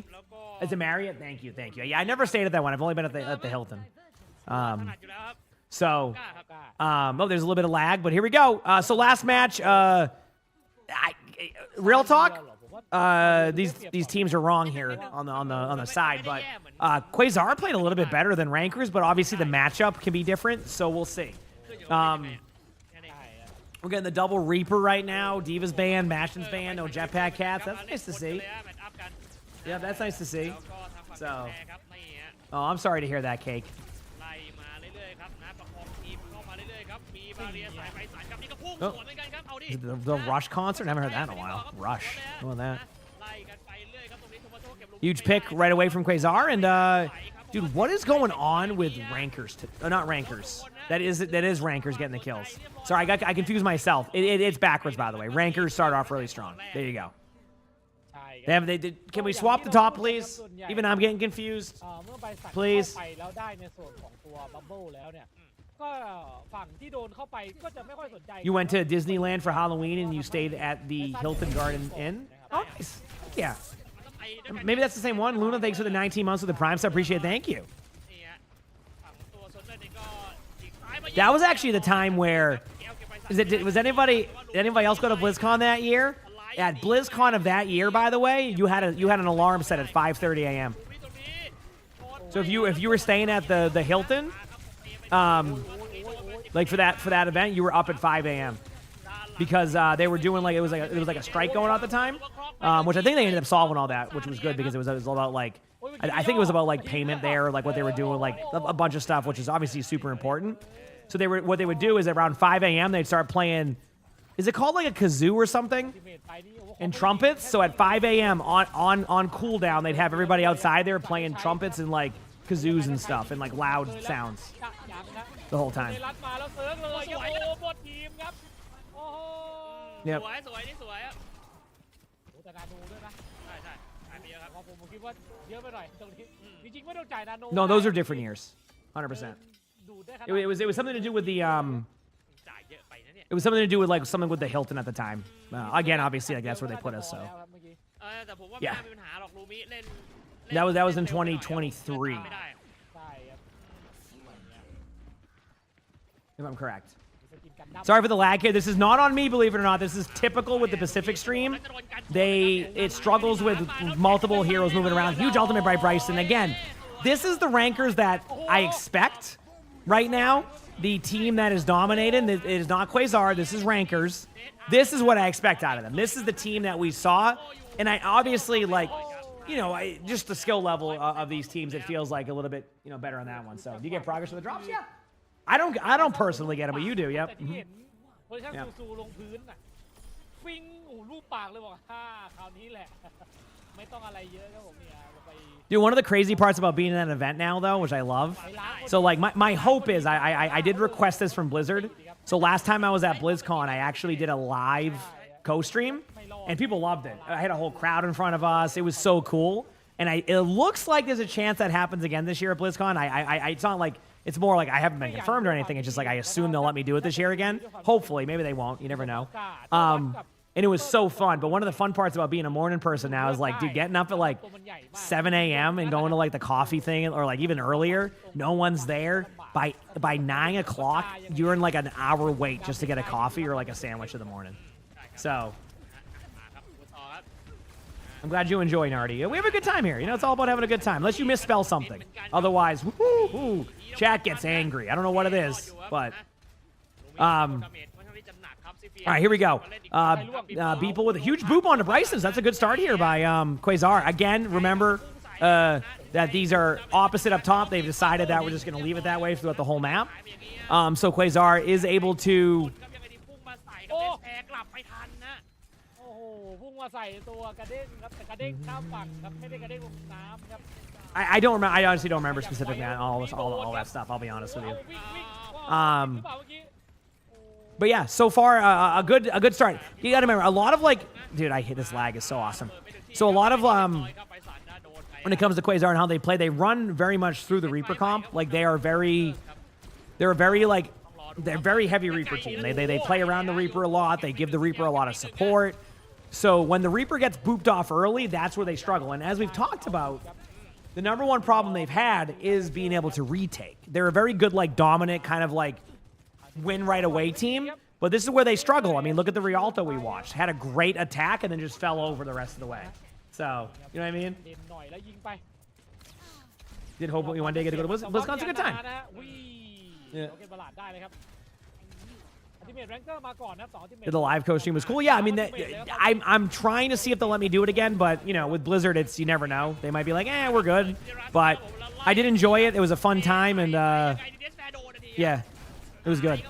Is it Marriott? Thank you. Yeah, I never stayed at that one. I've only been at the Hilton. So, there's a little bit of lag, but here we go. So last match, real talk. These teams are wrong here on the side, but Quasar played a little bit better than Rankers, but obviously the matchup can be different, so we'll see. We're getting the double Reaper right now. Diva's banned, Mashin's banned, no Jetpack Cats. That's nice to see. Yeah, that's nice to see. So, oh, I'm sorry to hear that, Cake. Oh. Is it the Rush concert? I haven't heard that in a while. Rush. What about that? Huge pick right away from Quasar, and Dude, what is going on with rankers? Not rankers. That is rankers getting the kills. Sorry, I confused myself. It's backwards, by the way. Rankers start off really strong. There you go. ใช่ค They รับ have, can we swap the top, please? Even I'm getting confused. เมื่อใบสั่ง Please เข้าไปแล้วได้ในส่วนของตัวบับเบิ้ลแล้วเนี่ยก็ฝั่งที่โดนเข้าไปก็จะไม่ค่อยสนใจ You went to Disneyland for Halloween and you stayed at the Hilton Garden Inn? Oh, nice. Yeah. Maybe that's the same one. Luna, thanks for the 19 months with the Prime, so I appreciate it. Thank you. นี่ฮะฝั่งตัวโซนเตอร์นี่ก็อีกซ้ายมา That was actually the time where was anybody else go to BlizzCon that year? At BlizzCon of that year, by the way, you had an alarm set at 5:30 a.m. So if you were staying at the Hilton, like for that event, you were up at 5 a.m. because they were doing it was like a strike going on at the time, which I think they ended up solving all that, which was good because it was all about like I think it was about like payment there, like what they were doing, like a bunch of stuff, which is obviously super important. So what they would do is around 5 a.m. they'd start playing. Is it called like a kazoo or something? And trumpets. So at 5 a.m. on cooldown, they'd have everybody outside there playing trumpets and like kazoos and stuff and like loud sounds the whole time. รัดมาแล้วเซิร์ฟเลยครับโอ้หมดทีมครับโอ้โห Yep. สวยนี่สวยอ่ะ โอ้แต่นาโนด้วยนะ ใช่หายไปเยอะครับ ผมคิดว่าเยอะไปหน่อยตรงนี้จริงๆไม่ต้องจ่ายนาโน No, those are different years. 100%. ดูดได้ขนาด It was something to do with the จ่ายเยอะไปนะเนี่ย it was something to do with like something with the Hilton at the time. Again, obviously, like that's where they put us. So แต่ผมว่าไม่ Yeah. น่ามีปัญหาหรอกลูมิเล่น that was in 2023. ไม่ได้ ใช่ครับ if I'm correct. สกินกันดั้ม Sorry for the lag here. This is not on me, believe it or not. This is typical with the Pacific stream. It struggles with multiple heroes moving around. Huge ultimate by Bryson. Again, this is the rankers that I expect right now. The team that is dominating. It is not Quasar. This is rankers. This is what I expect out of them. This is the team that we saw. And I obviously like, just the skill level of these teams, it feels like a little bit, better on that one. So do you get progress with the drops? Yeah. I don't personally get them, but you do. Yep. แต่ที่เห็นเวอร์ชันซูลงพื้นน่ะฟิงรูปปากเลยบอกคราวนี้แหละ ไม่ต้องอะไรเยอะครับผมเนี่ยไป Dude, one of the crazy parts about being in that event now, though, which I love. So, like, my hope is I did request this from Blizzard. So last time I was at BlizzCon, I actually did a live co-stream, and people loved it. I had a whole crowd in front of us. It was so cool. And it looks like there's a chance that happens again this year at BlizzCon. It's not like, it's more like I haven't been confirmed or anything. It's just like I assume they'll let me do it this year again. Hopefully. Maybe they won't. You never know. And it was so fun. But one of the fun parts about being a morning person now is like, dude, getting up at like 7 a.m. and going to like the coffee thing or like even earlier, no one's there. By 9 o'clock, you're in like an hour wait just to get a coffee or like a sandwich in the morning. So I'm glad you enjoy, Nardi. We have a good time here. It's all about having a good time. Unless you misspell something. Otherwise, woo, chat gets angry. I don't know what it is, but all right, here we go. Beeple with a huge boop onto Bryson's. That's a good start here by Quasar. Again, remember that these are opposite up top. They've decided that we're just going to leave it that way throughout the whole map. So Quasar is able to... โอ้โหพุ่งมาใส่ตัวกระเด้งครับแต่กระเด้งข้ามฝั่งครับไม่ได้กระเด้งลงน้ำครับ I don't remember. I honestly don't remember specifically all that stuff. I'll be honest with you. But yeah, so far a good start. You got to remember a lot of like, dude, I hate this lag is so awesome. So a lot of when it comes to Quasar and how they play, they run very much through the Reaper comp. Like they're very heavy Reaper team. They play around the Reaper a lot. They give the Reaper a lot of support. So when the Reaper gets booped off early, that's where they struggle. And as we've talked about, the number one problem they've had is being able to retake. They're a very good like dominant kind of like win right away team, but this is where they struggle. I mean, look at the Rialto we watched. Had a great attack and then just fell over the rest of the way. So, you know what I mean? Did hope one day get to go to BlizzCon. It's a good time. Yeah. The live coach stream was cool. Yeah, I mean, I'm trying to see if they'll let me do it again, but, with Blizzard, you never know. They might be like, we're good. But I did enjoy it. It was a fun time, and, yeah. It was good.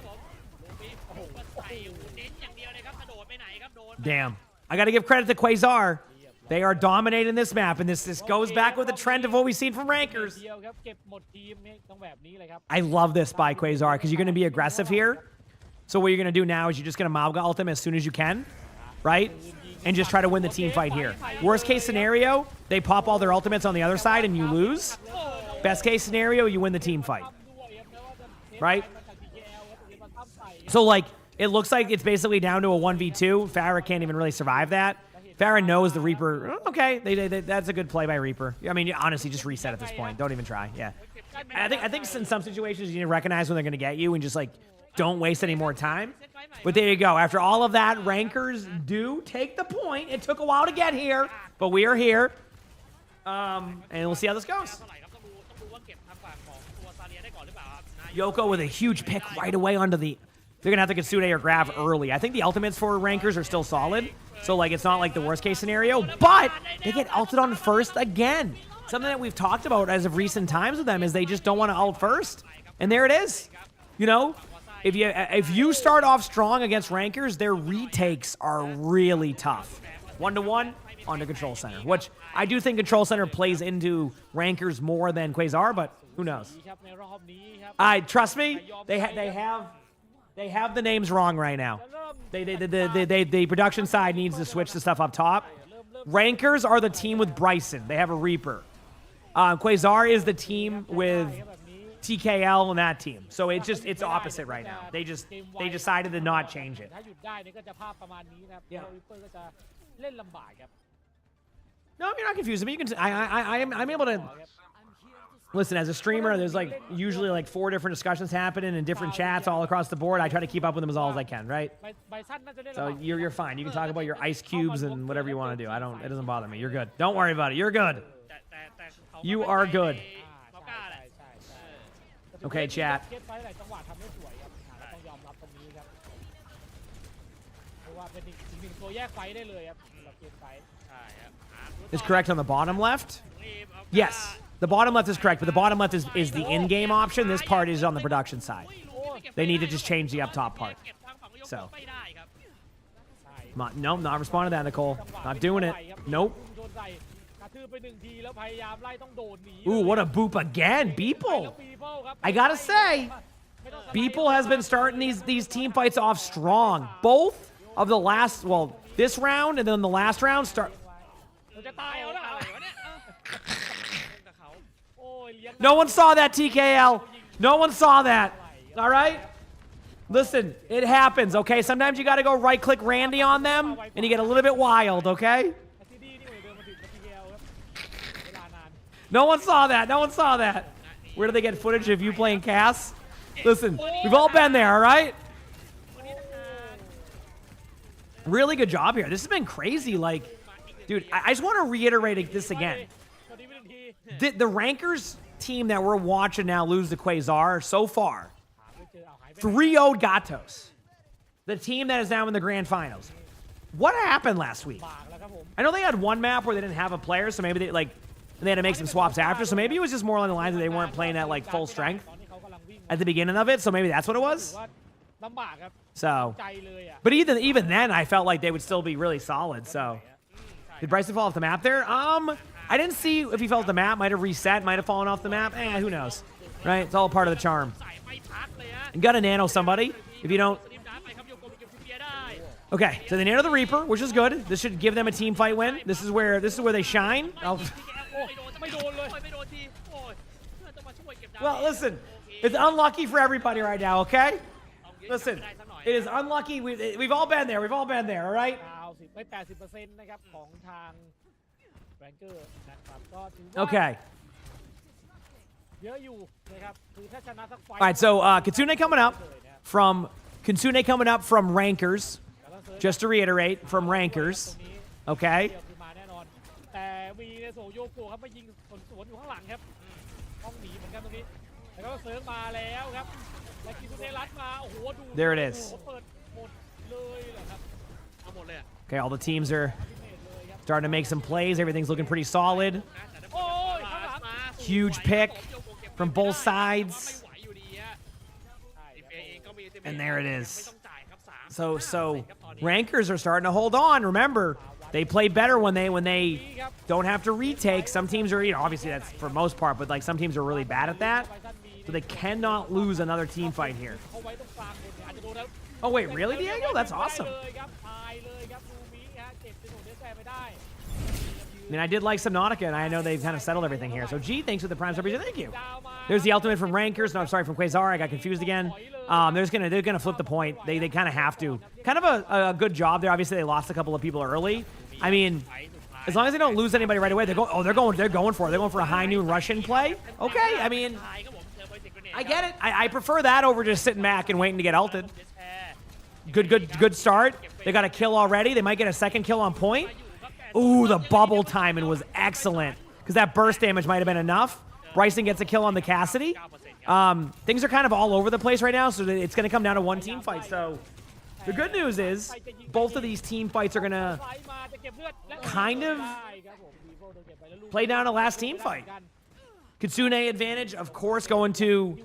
Damn. I got to give credit to Quasar. They are dominating this map, and this goes back with the trend of what we've seen from Rankers. เดียวครับเก็บหมดทีมนี่ต้องแบบนี้เลยครับ I love this by Quasar because you're going to be aggressive here. So what you're going to do now is you're just going to Mauga ult him as soon as you can, right? And just try to win the team fight here. Worst case scenario, they pop all their ultimates on the other side and you lose. Best case scenario, you win the team fight, right? So like, it looks like it's basically down to a 1v2. Farah can't even really survive that. Farah knows the Reaper. Okay, that's a good play by Reaper. I mean, honestly, just reset at this point. Don't even try. Yeah. And I think in some situations you need to recognize when they're going to get you and just like don't waste any more time. But there you go. After all of that, Rankers do take the point. It took a while to get here, but we are here. And we'll see how this goes. เท่าไหร่ครับต้องดูว่าเก็บทางฝั่งของตัวซาเลียได้ก่อนหรือเปล่าครับ Yoko with a huge pick right away onto the... They're going to have to Kitsune or grab early. I think the ultimates for Rankers are still solid. So, like, it's not like the worst case scenario. But they get ulted on first again. Something that we've talked about as of recent times with them is they just don't want to ult first. And there it is. You know, if you start off strong against Rankers, their retakes are really tough. 1-to-1 onto Control Center, which I do think Control Center plays into Rankers more than Quasar, but who knows? ครับในรอบนี้ครับ Trust me, they have the names wrong right now. The production side needs to switch the stuff up top. Rankers are the team with Bryson. They have a Reaper. Quasar is the team with TKL and that team. So it's opposite right now. They decided to not change it. ถ้าหยุดได้เนี่ยก็จะภาพประมาณนี้นะครับแล้ววิปเปอร์ก็จะเล่นลำบากครับ No, you're not confusing me. You can. I'm able to. Listen, as a streamer, there's like usually like 4 different discussions happening in different chats all across the board. I try to keep up with them as all as I can, right? ใบสั้นน่าจะเล่นลำ So บาก you're fine. You can talk about your ice cubes and whatever you want to do. It doesn't bother me. You're good. Don't worry about it. You're good. แต่เขา You are good. เขากล้าแหละ ใช่ Okay, chat. เก็ตไว้หลายจังหวะทำได้สวยครับเราต้องยอมรับตรงนี้ครับเพราะว่าเป็นอีกหนึ่งตัวแยกไฟได้เลยครับสำหรับเกมไฟ ใช่ครับ Is correct on the bottom left? รีบเอา Yes. The bottom left is correct, but the bottom left is the in-game option. This part is on the production side. They need to just change the up top part. เก็บทางฝั่งยก So. ไม่ได้ครับ Nope, not responding to that, Nicole. Not doing it. Nope. โดนใส่กระทืบไปหนึ่งทีแล้วพยายามไล่ต้องโดดหนี Ooh, what a boop again. แล้ว Beeple. ปีเปิลครับ I gotta say, ไม่ต้อง Beeple has been starting these team fights off strong. Both of the last, well, this round and then the last round start. เราจะตายเอาละ อะไรวะเนี่ยกับเขา โอ้ยเลี้ยง No one saw that, TKL. No one saw that. All right? Listen, it happens, okay? Sometimes you gotta go right-click Randy on them, and you get a little bit wild, okay? ทีดีนี่เดินมาถึงกับทีเอลครับเวลานาน No one saw that. No one saw that. Where do they get footage of you playing Cass? Listen, we've all been there, all right? Really good job here. This has been crazy. Like, dude, I just want to reiterate this again. ตอนนี้เป็นที The Rankers team that we're watching now lose to Quasar so far. ไม่เจอเอาหายไป 3-0'd Gatos. The team that is now in the grand finals. What happened last week? ปากแล้วครับผม I know they had one map where they didn't have a player, so maybe they had to make some swaps after. So maybe it was just more along the lines that they weren't playing at like full strength ตอนนี้เขากำลังวิ่ง at the beginning of it. So maybe that's what it ถือ was. ว่าลำบากครับ So, ใจเลยอ่ะ but even then, I felt like they would still be really solid. So, did Bryson fall off the map there? I didn't see if he fell off the map. Might have reset. Might have fallen off the map. Who knows? Right? It's all part of the charm. ใส่ไม่พักเลยฮะ You gotta nano somebody. If you don't. สลิมดาร์ไปครับโยโกะเก็บทีเบียได้ Okay, so they nano the Reaper, which is good. This should give them a team fight win. This is where they shine.ไม่โดนเลยไม่โดนทีโอ้ยเพื่อนต้องมาช่วยเก็บดาว Well, listen, it's unlucky for everybody right now. Okay, listen, it is unlucky. We've all been there. We've all been there. All right. 90ไป 80% นะครับของทางแบงเกอร์นะครับก็ถือว่า Okay. เยอะอยู่นะครับคือถ้าชนะสักไฟ All right. So Kitsune coming up from Rankers. Just to reiterate, from Rankers. ตรงนี้ Okay. เดี๋ยวคือมาแน่นอน แต่มีในโซโยโกะครับมายิงสวนอยู่ข้างหลังครับต้องหนีเหมือนกันตรงนี้แล้วก็เซิร์ฟมาแล้วครับแล้วกินทุเนรัตมาโอ้โหดู There it is โอ้โหเปิดหมดเลยเหรอครับ เอาหมดเลยอะ Okay. All the teams are พิเศษเลยครับ starting to make some plays. Everything's looking pretty solid. นะแต่ถ้า โอ้ยข้างหลัง มา Huge สวย pick ครับโยโกะเก็บ from both sides. ไม่ไหวอยู่ดีฮะ ใช่ ที ครับ เองก็มี And there it is. ไม่ต้องจ่ายครับ3 So Rankers are starting to hold on. Remember, They play better when they don't have to retake. Some teams are, obviously that's for most part, but like some teams are really bad at that. So they cannot lose another team fight here. Oh wait, really, Diego? That's awesome. I mean, I did like Subnautica, and I know they've kind of settled everything here. So, G, thanks for the Prime Subscription. Thank you. There's the ultimate from Rankers. No, I'm sorry, from Quasar. I got confused again. They're gonna flip the point. They kind of have to. Kind of a good job there. Obviously, they lost a couple of people early. I mean, as long as they don't lose anybody right away, they're going for it. They're going for a high noon Russian play. Okay, I mean, I get it. I prefer that over just sitting back and waiting to get ulted. Good start. They got a kill already. They might get a second kill on point. Ooh, the bubble timing was excellent because that burst damage might have been enough. Bryson gets a kill on the Cassidy. Things are kind of all over the place right now, so it's going to come down to one team fight. So the good news is both of these team fights are going to kind of play down a last team fight. Kitsune advantage, of course, going to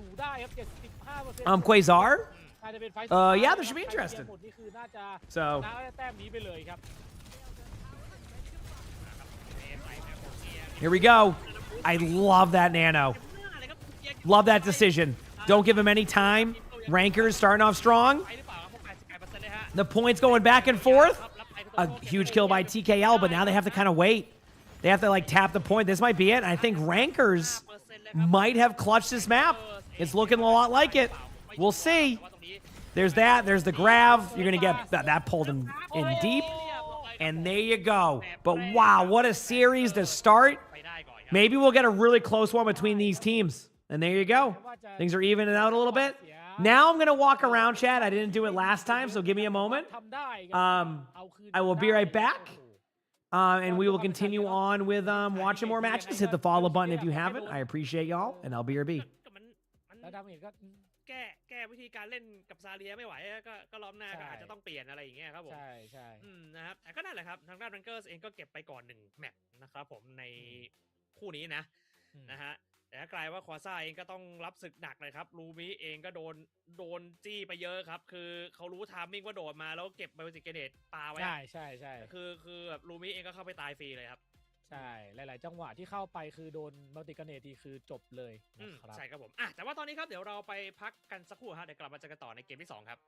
Quasar. Yeah, this should be interesting. So here we go. I love that nano. Love that decision. Don't give him any time. Rankers starting off strong. The points going back and forth. A huge kill by TKL, but now they have to kind of wait. They have to like tap the point. This might be it. I think Rankers might have clutched this map. It's looking a lot like it. We'll see. There's that. There's the grav. You're going to get that pulled in deep. And there you go. But wow, what a series to start. Maybe we'll get a really close one between these teams. And there you go. Things are evening out a little bit. Now I'm going to walk around, chat. I didn't do it last time, so give me a moment. I will be right back. And we will continue on with watching more matches. Hit the follow button if you haven't. I appreciate y'all, and I'll be your B. แก้วิธีการเล่นกับซาเลียไม่ไหวก็รอบหน้าก็อาจจะต้องเปลี่ยนอะไรอย่างเงี้ยครับผม ใช่ใช่ นะครับแต่ก็นั่นแหละครับทางด้าน Rankers เองก็เก็บไปก่อน1แมตช์นะครับผมในคู่นี้นะฮะแต่กลายว่าควาซ่าเองก็ต้องรับศึกหนักเลยครับลูมิเองก็โดนจี้ไปเยอะครับคือเขารู้ทามมิ่งว่าโดดมาแล้วเก็บไบโอติกเกเนตปาไว้ใช่คือแบบลูมิเองก็เข้าไปตายฟรีเลยครับใช่หลายๆจังหวะที่เข้าไปคือโดนมัลติกเนตทีคือจบเลยนะครับใช่ครับผมแต่ว่าตอนนี้ครับเดี๋ยวเราไปพักกันสักครู่ฮะเดี๋ยวกลับมาเจอกันต่อในเกมที่2ครับ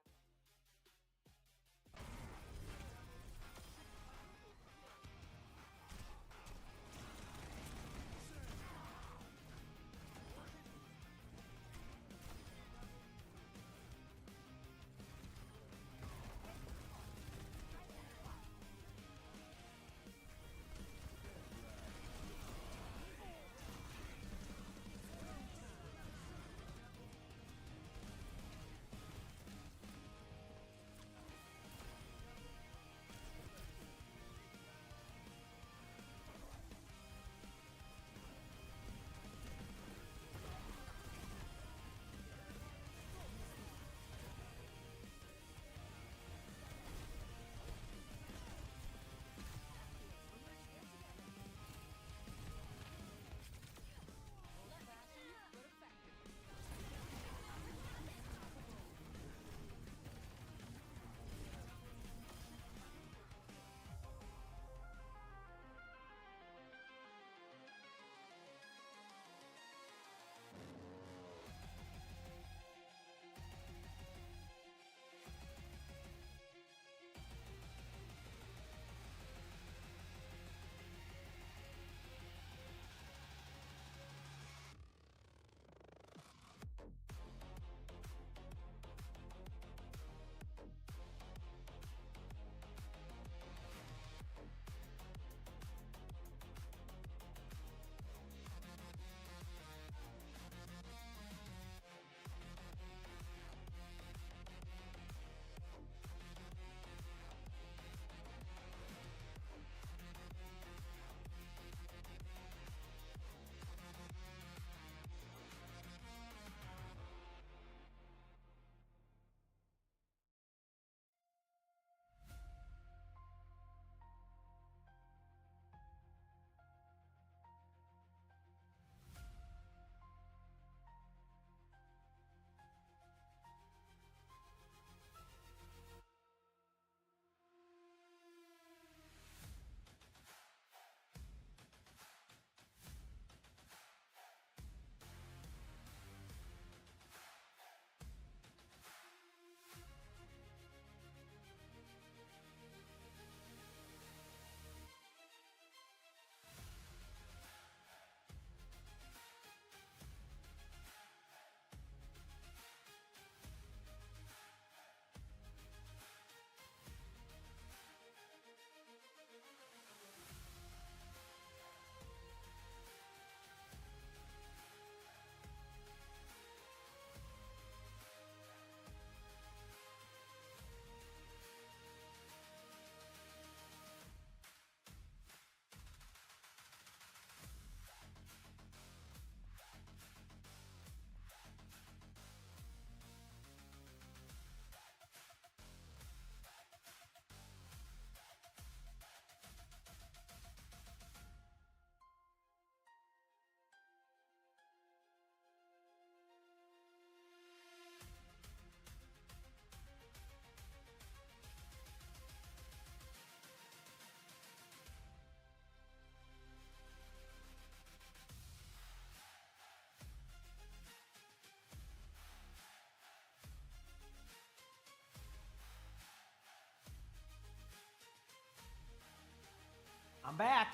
I'm back.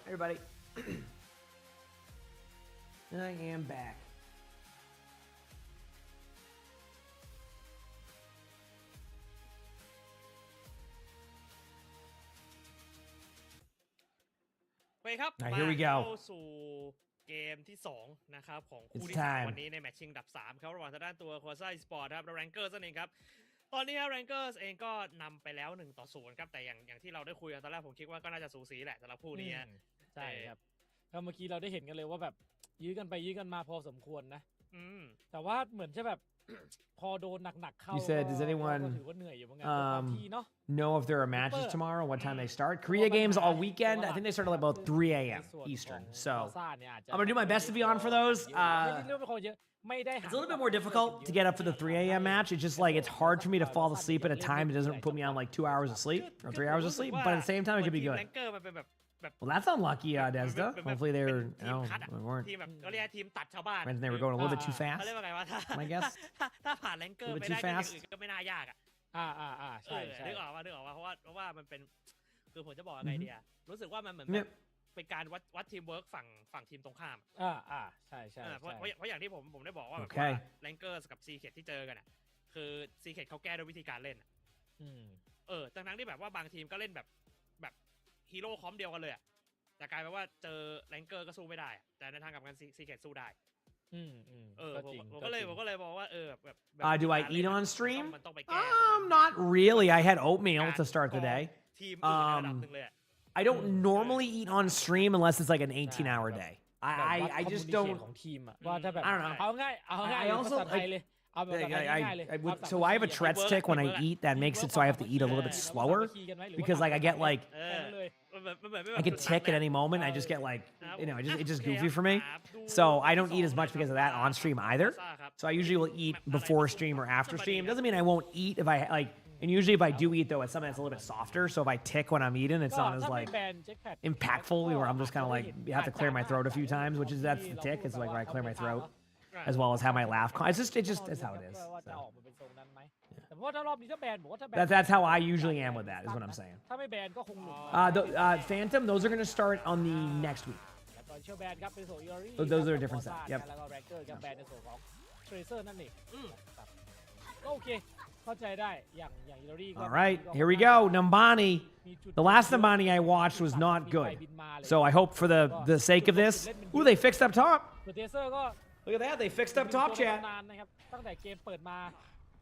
Everybody. I am back.ไปครับ All right, here we go. เข้าสู่เกมที่2นะครับของคู่ It's ที่ 3 time. วันนี้ในแมตช์ชิงอันดับ3ครับระหว่างทางด้านตัว Quasar Esports ครับและ Rankers นั่นเองครับตอนนี้ครับ Rankers เองก็นำไปแล้ว1-0ครับแต่อย่างที่เราได้คุยกันตอนแรกผมคิดว่าก็น่าจะสูสีแหละสำหรับคู่นี้ ใช่ครับก็เมื่อกี้เราได้เห็นกันเลยว่าแบบยื้อกันไปยื้อกันมาพอสมควรนะแต่ว่าเหมือนจะแบบ พอโดนหนักๆเข้า You said, does ก็ anyone ถือว่าเหนื่อยอยู่เหมือนกันบางทีเนาะ know if there are matches tomorrow? What time they start? Korea games all weekend. I think they start at about 3 a.m. ในส่วน Eastern. ของ So คอซ่าเนี่ยอาจจะ I'm gonna do my best to be on for those. ไม่ได้เรียกว่าเป็นคนเยอะไม่ได้ It's a little bit more difficult to get up for the 3 a.m. match. It's just like it's hard for me to fall asleep at a time that doesn't put me on like 2 hours of sleep or 3 hours of sleep. But at the same time, it could be good. Ranker มันเป็นแบบ Well, that's unlucky, Desda. Hopefully they were. ทีม No, คัดอะ they weren't. ทีมแบบเขาเรียกทีมตัดชาวบ้าน Imagine they were going a little bit too เขาเรียก fast. ว่าไงวะถ้า I guess. ถ้าผ่านแรงเกอร์ A ไป little bit ได้ too ก็อย่าง fast. อื่นก็ไม่น่ายากอ่ะ ใช่ใช่ นึกออกว่าเพราะว่ามันเป็นคือผมจะบอกยังไงดีอะรู้สึกว่ามันเหมือน Yep. เป็นการวัดทีมเวิร์กฝั่งทีมตรงข้าม ใช่ใช่ เพราะอย่างที่ผมได้บอกว่าแบบ โอเค ว่าแรงเกอร์กับซีเคทที่เจอกันอ่ะคือซีเคทเขาแก้ด้วยวิธีการเล่นอะทั้งที่แบบว่าบางทีมก็เล่นแบบฮีโร่คอมเดียวกันเลยอะแต่กลายเป็นว่าเจอแรงเกอร์ก็สู้ไม่ได้อะแต่ในทางกลับกันซีเคทสู้ได้ผมก็เลยบอกว่าแบบ Do I eat on stream? มันต้องไปแก้ Not really. I had oatmeal to start the day. ทีมอื่นในระดับหนึ่งเลยอะ I don't normally eat on stream unless it's like an 18-hour day. I just don't. ของทีมอะว่าถ้าแบบ I don't know. เอาง่าย I also ภาษาไทยเลยเอาแบบง่ายๆเลย So I have a Tourette's tick when I eat. That makes it so I have to eat a little bit slower because like I get like I can tick at any moment. I just get like it's just goofy for me. So I don't eat as much because of that on stream either. So I usually will eat before stream or after stream. Doesn't mean I won't eat if I like. And usually if I do eat though, it's something that's a little bit softer. So if I tick when I'm eating, it's not as like impactful where I'm just kind of like you have to clear my throat a few times, which is that's the tick. It's like where I clear my throat. As well as how my laugh. It's just it's how it is. So. That's how I usually am with that. Is what I'm saying. Phantom. Those are going to start on the next week. Those are a different set. Yep. โอเคเข้าใจได้อย่างอิโรรี่ All right, here we go. Nambani. The last Nambani I watched was not good. So I hope for the sake of this. Ooh, they fixed up top. เทเซอร์ก็ Look at that. They fixed up top chat. นานนะครับตั้งแต่เกมเปิดมา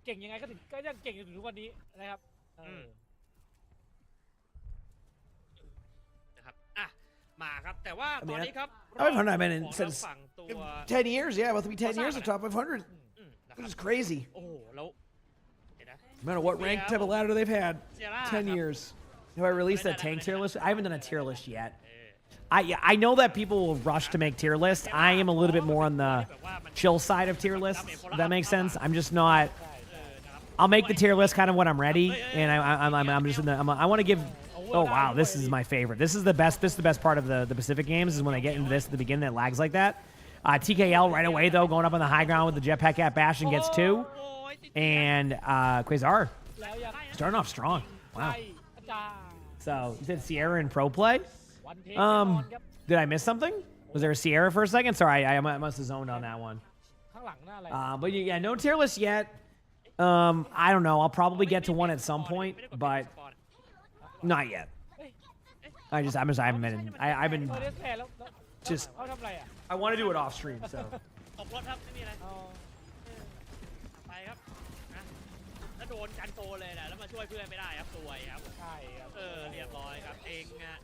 เก่งยังไงก็ยังเก่งอยู่ถึงทุกวันนี้นะครับมาครับแต่ว่าตอนนี้ครับ I've been in since ฝั่งตัว 10 years. Yeah, about to be 10 years at top 500. This is crazy. โอ้โหแล้วเดี๋ยวนะ No matter what rank type of ladder they've had, 10 years. Have I released that tank tier list? I haven't done a tier list yet. I know that people will rush to make tier lists. I am a little bit more on the chill side of tier lists. If that makes sense. I'm just not. I'll make the tier list kind of when I'm ready, and I'm just in the. I want to give. Oh wow, this is my favorite. This is the best. This is the best part of the Pacific games is when they get into this at the beginning that lags like that. TKL right away though, going up on the high ground with the jetpack at bash and gets 2, and Quasar starting off strong. Wow. So you said Sierra in pro play. Did I miss something? Was there a Sierra for a second? Sorry, I must have zoned on that one. But yeah, no tier list yet. I don't know. I'll probably get to one at some point, but not yet. I've been just. I want to do it off stream, so. ตบรถครับไม่มีอะไรไปครับนะแล้วโดนกันโตเลยนะแล้วมาช่วยเพื่อนไม่ได้ครับสวยครับใช่ครับเรียบร้อยครับเองอะ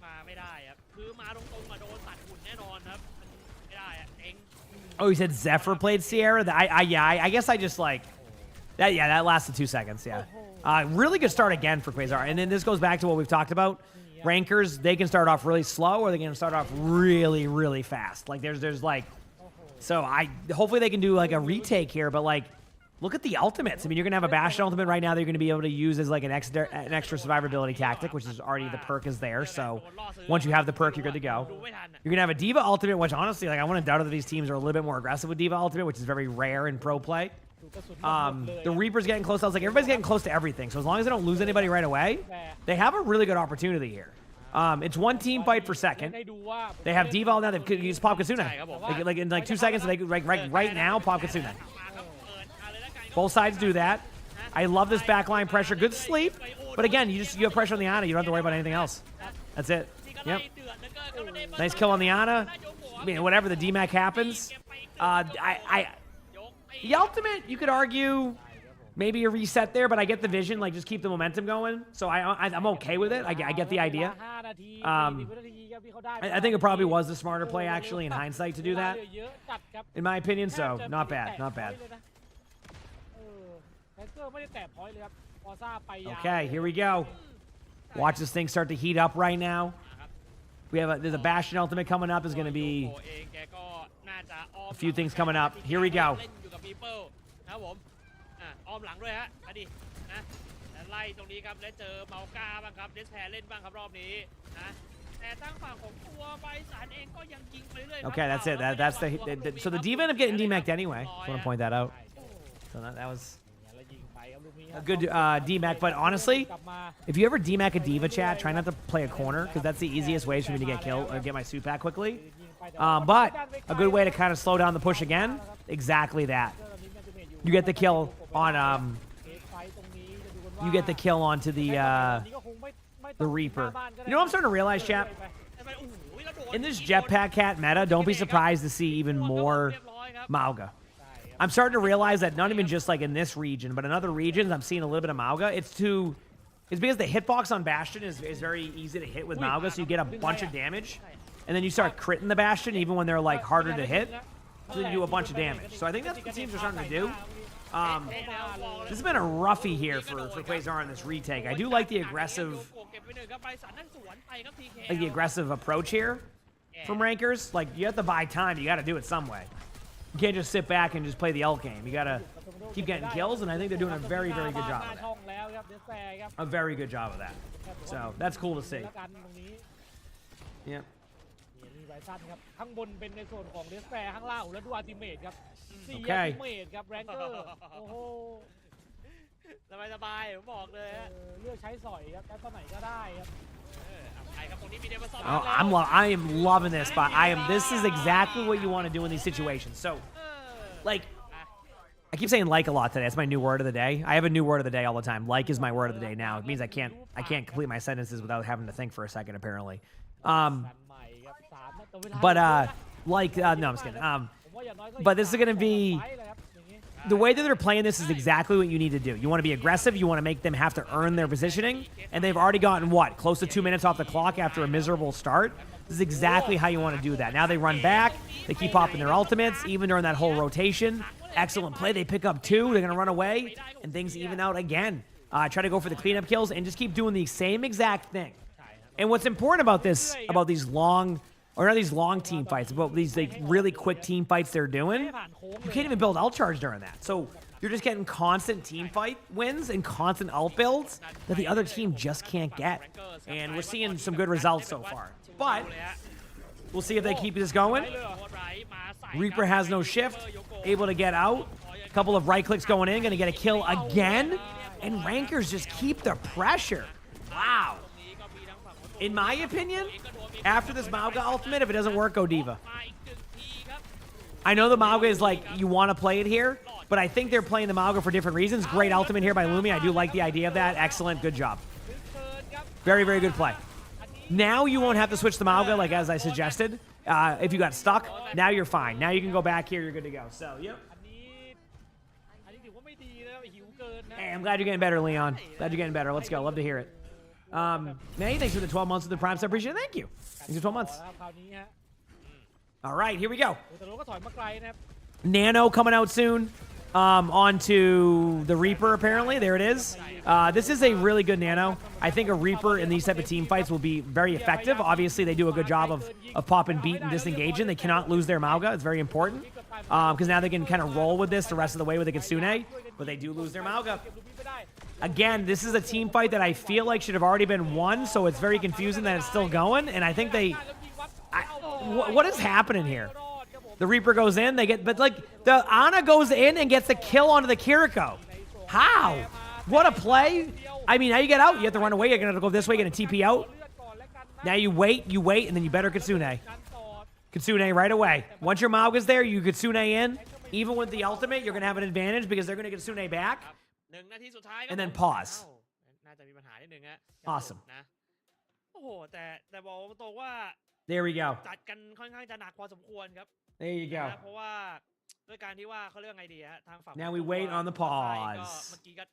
มาไม่ได้ครับคือมาตรงๆมาโดนตัดหุ่นแน่นอนครับไม่ได้อะเอง Oh, you said Zephyr played Sierra? I guess I just like that. Yeah, that lasted 2 seconds. Yeah, really good start again for Quasar. And then this goes back to what we've talked about. Rankers, they can start off really slow, or they can start off really, really fast. Like there's like, so hopefully they can do like a retake here. But like, look at the ultimates. I mean, you're gonna have a Bastion ultimate right now that you're gonna be able to use as like an extra survivability tactic, which is already the perk is there. So once you have the perk, you're good to go. You're gonna have a Diva ultimate, which honestly, like I want to doubt that these teams are a little bit more aggressive with Diva ultimate, which is very rare in pro play. ถูกกระสุนหมดเลย The Reaper's getting close. I was like, everybody's getting close to everything. So as long as they don't lose anybody right away, they have a really good opportunity here. It's one team fight per second. ได้ดูว่า They have Deval now. They could use Pop Kitsune. ใช่ครับผม Like in like 2 seconds, they could, like right now, Pop Kitsune. มาครับเปิดมาเลยแล้วกัน Both sides do that. I love this backline pressure. Good sleep. But again, you have pressure on the Ana. You don't have to worry about anything else. That's it. Yep. Nice kill on the Ana. I mean, whatever the DMAC happens. The ultimate, you could argue maybe a reset there, but I get the vision. Like, just keep the momentum going. So I'm okay with it. I get the idea. 5 นาที 40 วินาทีครับที่เขาได้ I think it probably was the smarter play, actually, in hindsight, to do that. เยอะจัดครับ In my opinion, so not bad, not bad. แฮกเกอร์ไม่ได้แตะพอยต์เลยครับพอซ่าไปยาว Okay, here we go. Watch this thing start to heat up right now. There's a Bastion ultimate coming up. Is going to be เองแกก็น่าจะอ้อม a few things coming up. Here we go. เล่นอยู่กับ People นะครับผมอ้อมหลังด้วยฮะมาดินะแล้วไล่ตรงนี้ครับแล้วเจอเมาก้าบ้างครับเดสแพรเล่นบ้างครับรอบนี้นะแต่ทางฝั่งของตัวไบสันเองก็ยังยิงไปเรื่อยๆ Okay, that's it. That's so the diva ended up getting DMAC'd anyway. Just want to point that out. So that was แล้วยิงไปครับลูกนี้ครั a บ good DMAC. But honestly, กลับมา if you ever DMAC a diva, chat, try not to play a corner because that's the easiest way for me to get killed or get my suit back quickly. ยิงไปแต่ว่า But a good way to kind of slow down the push again. Exactly that. You get the kill on you get the kill onto the Reaper. You know what I'm starting to realize, chat? In this jetpack cat meta, don't be surprised to see even more Mauga. I'm starting to realize that not even just like in this region, but in other regions, I'm seeing a little bit of Mauga. It's because the hitbox on Bastion is very easy to hit with Mauga, so you get a bunch of damage, and then you start critting the Bastion even when they're like harder to hit, so you do a bunch of damage. So I think that's what teams are starting to do. This has been a roughie here for Quasar in this retake. I do like the aggressive approach here from Rankers. Like, you have to buy time. You got to do it some way. You can't just sit back and just play the ult game. You got to keep getting kills, and I think they're doing a very, very good job of that. A very good job of that. So that's cool to see. Yep. มีไบซันครับข้างบนเป็นในส่วนของเดสแฟร์ข้างล่างแล้วดูอัลติเมทครับ4 โอ อั เค ลติเมทครับแรงเกอร์โอ้โห สบายๆผมบอกเลยฮะ เลือกใช้สอยครับแค่ตอนไหนก็ได้ครับ ใครครับตรงนี้มีเดมอนซอน Oh, I am loving this, but this is exactly what you want to do in these situations. So, like, I keep saying like a lot today. That's my new word of the day. I have a new word of the day all the time. Like is my word of the day now. It means I can't complete my sentences without having to think for a second, apparently. But like no, I'm just kidding. But this is gonna be the way that they're playing this is exactly what you need to do. You want to be aggressive. You want to make them have to earn their positioning, and they've already gotten what, close to 2 minutes off the clock after a miserable start. This is exactly how you want to do that. Now they run back. They keep popping their ultimates, even during that whole rotation. Excellent play. They pick up 2. They're gonna run away, and things even out again. Try to go for the cleanup kills and just keep doing the same exact thing. And what's important about these long, or not these long team fights, about these like really quick team fights they're doing, you can't even build ult charge during that. So you're just getting constant team fight wins and constant ult builds that the other team just can't get. And we're seeing some good results so far. But we'll see if they keep this going. Reaper has no shift, able to get out. A couple of right clicks going in, gonna get a kill again. And Rankers just keep the pressure. Wow. In my opinion, after this Mauga ultimate, if it doesn't work, go Diva. I know the Mauga is like, you want to play it here, but I think they're playing the Mauga for different reasons. Great ultimate here by Lumi. I do like the idea of that. Excellent. Good job. Very, very good play. Now you won't have to switch the Mauga, like as I suggested. If you got stuck, now you're fine. Now you can go back here. You're good to go. So, yep. Hey, I'm glad you're getting better, Leon. Glad you're getting better. Let's go. Love to hear it. May, thanks for the 12 months of the Prime sub. Appreciate it. Thank you. Thanks for 12 months. All right, here we go. Nano coming out soon. Onto the Reaper, apparently. There it is. This is a really good Nano. I think a Reaper in these type of team fights will be very effective. Obviously, they do a good job of popping, beat, and disengaging. They cannot lose their Mauga. It's very important. Because now they can kind of roll with this the rest of the way with the Kitsune. But they do lose their Mauga. Again, this is a team fight that I feel like should have already been won, so it's very confusing that it's still going. And I think they... what is happening here? The Reaper goes in, they get, but like, the Ana goes in and gets the kill onto the Kiriko. How? What a play. I mean, now you get out, you have to run away, you're gonna go this way, you're gonna TP out. Now you wait, and then you better Kitsune. Kitsune right away. Once your Maug is there, you Kitsune in. Even with the ultimate, you're gonna have an advantage because they're gonna Kitsune back. 1 นาทีสุดท้ายครับ And then ผม pause น่าจะมีปัญหานิดนึงฮะ Awesome นะโอ้โหแต่บอกตรงว่า There we go. จัดกันค่อนข้างจะหนักพอสมควรครับ There you go. นะเพราะว่าด้วยการที่ว่าเขาเรียกไงดีฮะทางฝั่ง Now we wait on the ก็ pause เมื่อกี้ก็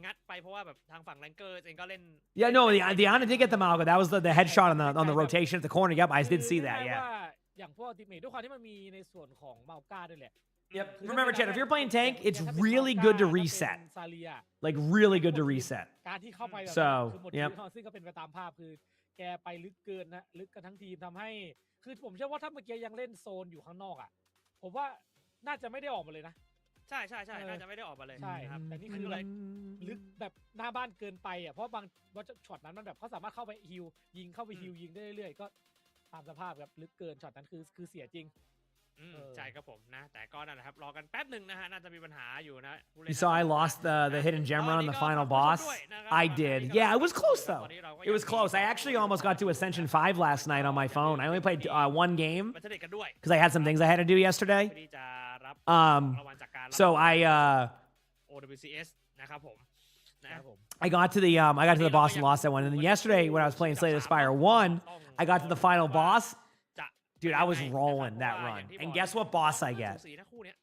งัดไปเพราะว่าแบบทางฝั่งแรงเกอร์เองก็เล่น Yeah, no, the Ana did get the Malga. That was the headshot on the rotation at the corner. Yep, I did see that, คือ yeah. ว่าอย่างพวกอัลติเมทด้วยความที่มันมีในส่วนของเมาก้าด้วยแหละ Yep. Remember, Chad, if you're playing tank, it's really good to reset. ซาเลีย Like, really good to reset. การที่เข้าไปแบบ So, คือหมด yep. ชีวิตซึ่งก็เป็นไปตามภาพคือแกไปลึกเกินนะลึกกันทั้งทีมทำให้คือผมเชื่อว่าถ้าเมื่อกี้ยังเล่นโซนอยู่ข้างนอกอ่ะผมว่าน่าจะไม่ได้ออกมาเลยนะ ใช่น่าจะไม่ได้ออกมาเลย ใช่ นะครับแต่นี่ คื คือ ออะไร ลึกแบบหน้าบ้านเกินไปอ่ะเพราะบางว่าช็อตนั้นมันแบบเขาสามารถเข้าไปฮิวยิงเข้าไปฮิวยิงได้เรื่อยๆก็ตามสภาพครับลึกเกินช็อตนั้นคือเสียจริง ใช่ครับผมนะแต่ก็นั่นแหละครับรอกันแป๊บหนึ่งนะฮะน่าจะมีปัญหาอยู่นะผู้เล่น You saw I lost the hidden gem run on the final boss? I did. Yeah, it was close, though. It was close. I actually almost got to Ascension 5 last night on my phone. I only played one game มาเทเด็กกันด้วย because I had some things I had to do yesterday. ที่จะรับรางวัลจากการ So OWCS นะครับผมนะ I got to the boss and lost that one. And then yesterday when I was playing Slay the Spire 1, I got to the final boss. Dude, I was rolling that run. And guess what boss I get? สูสีนะคู่เนี้ย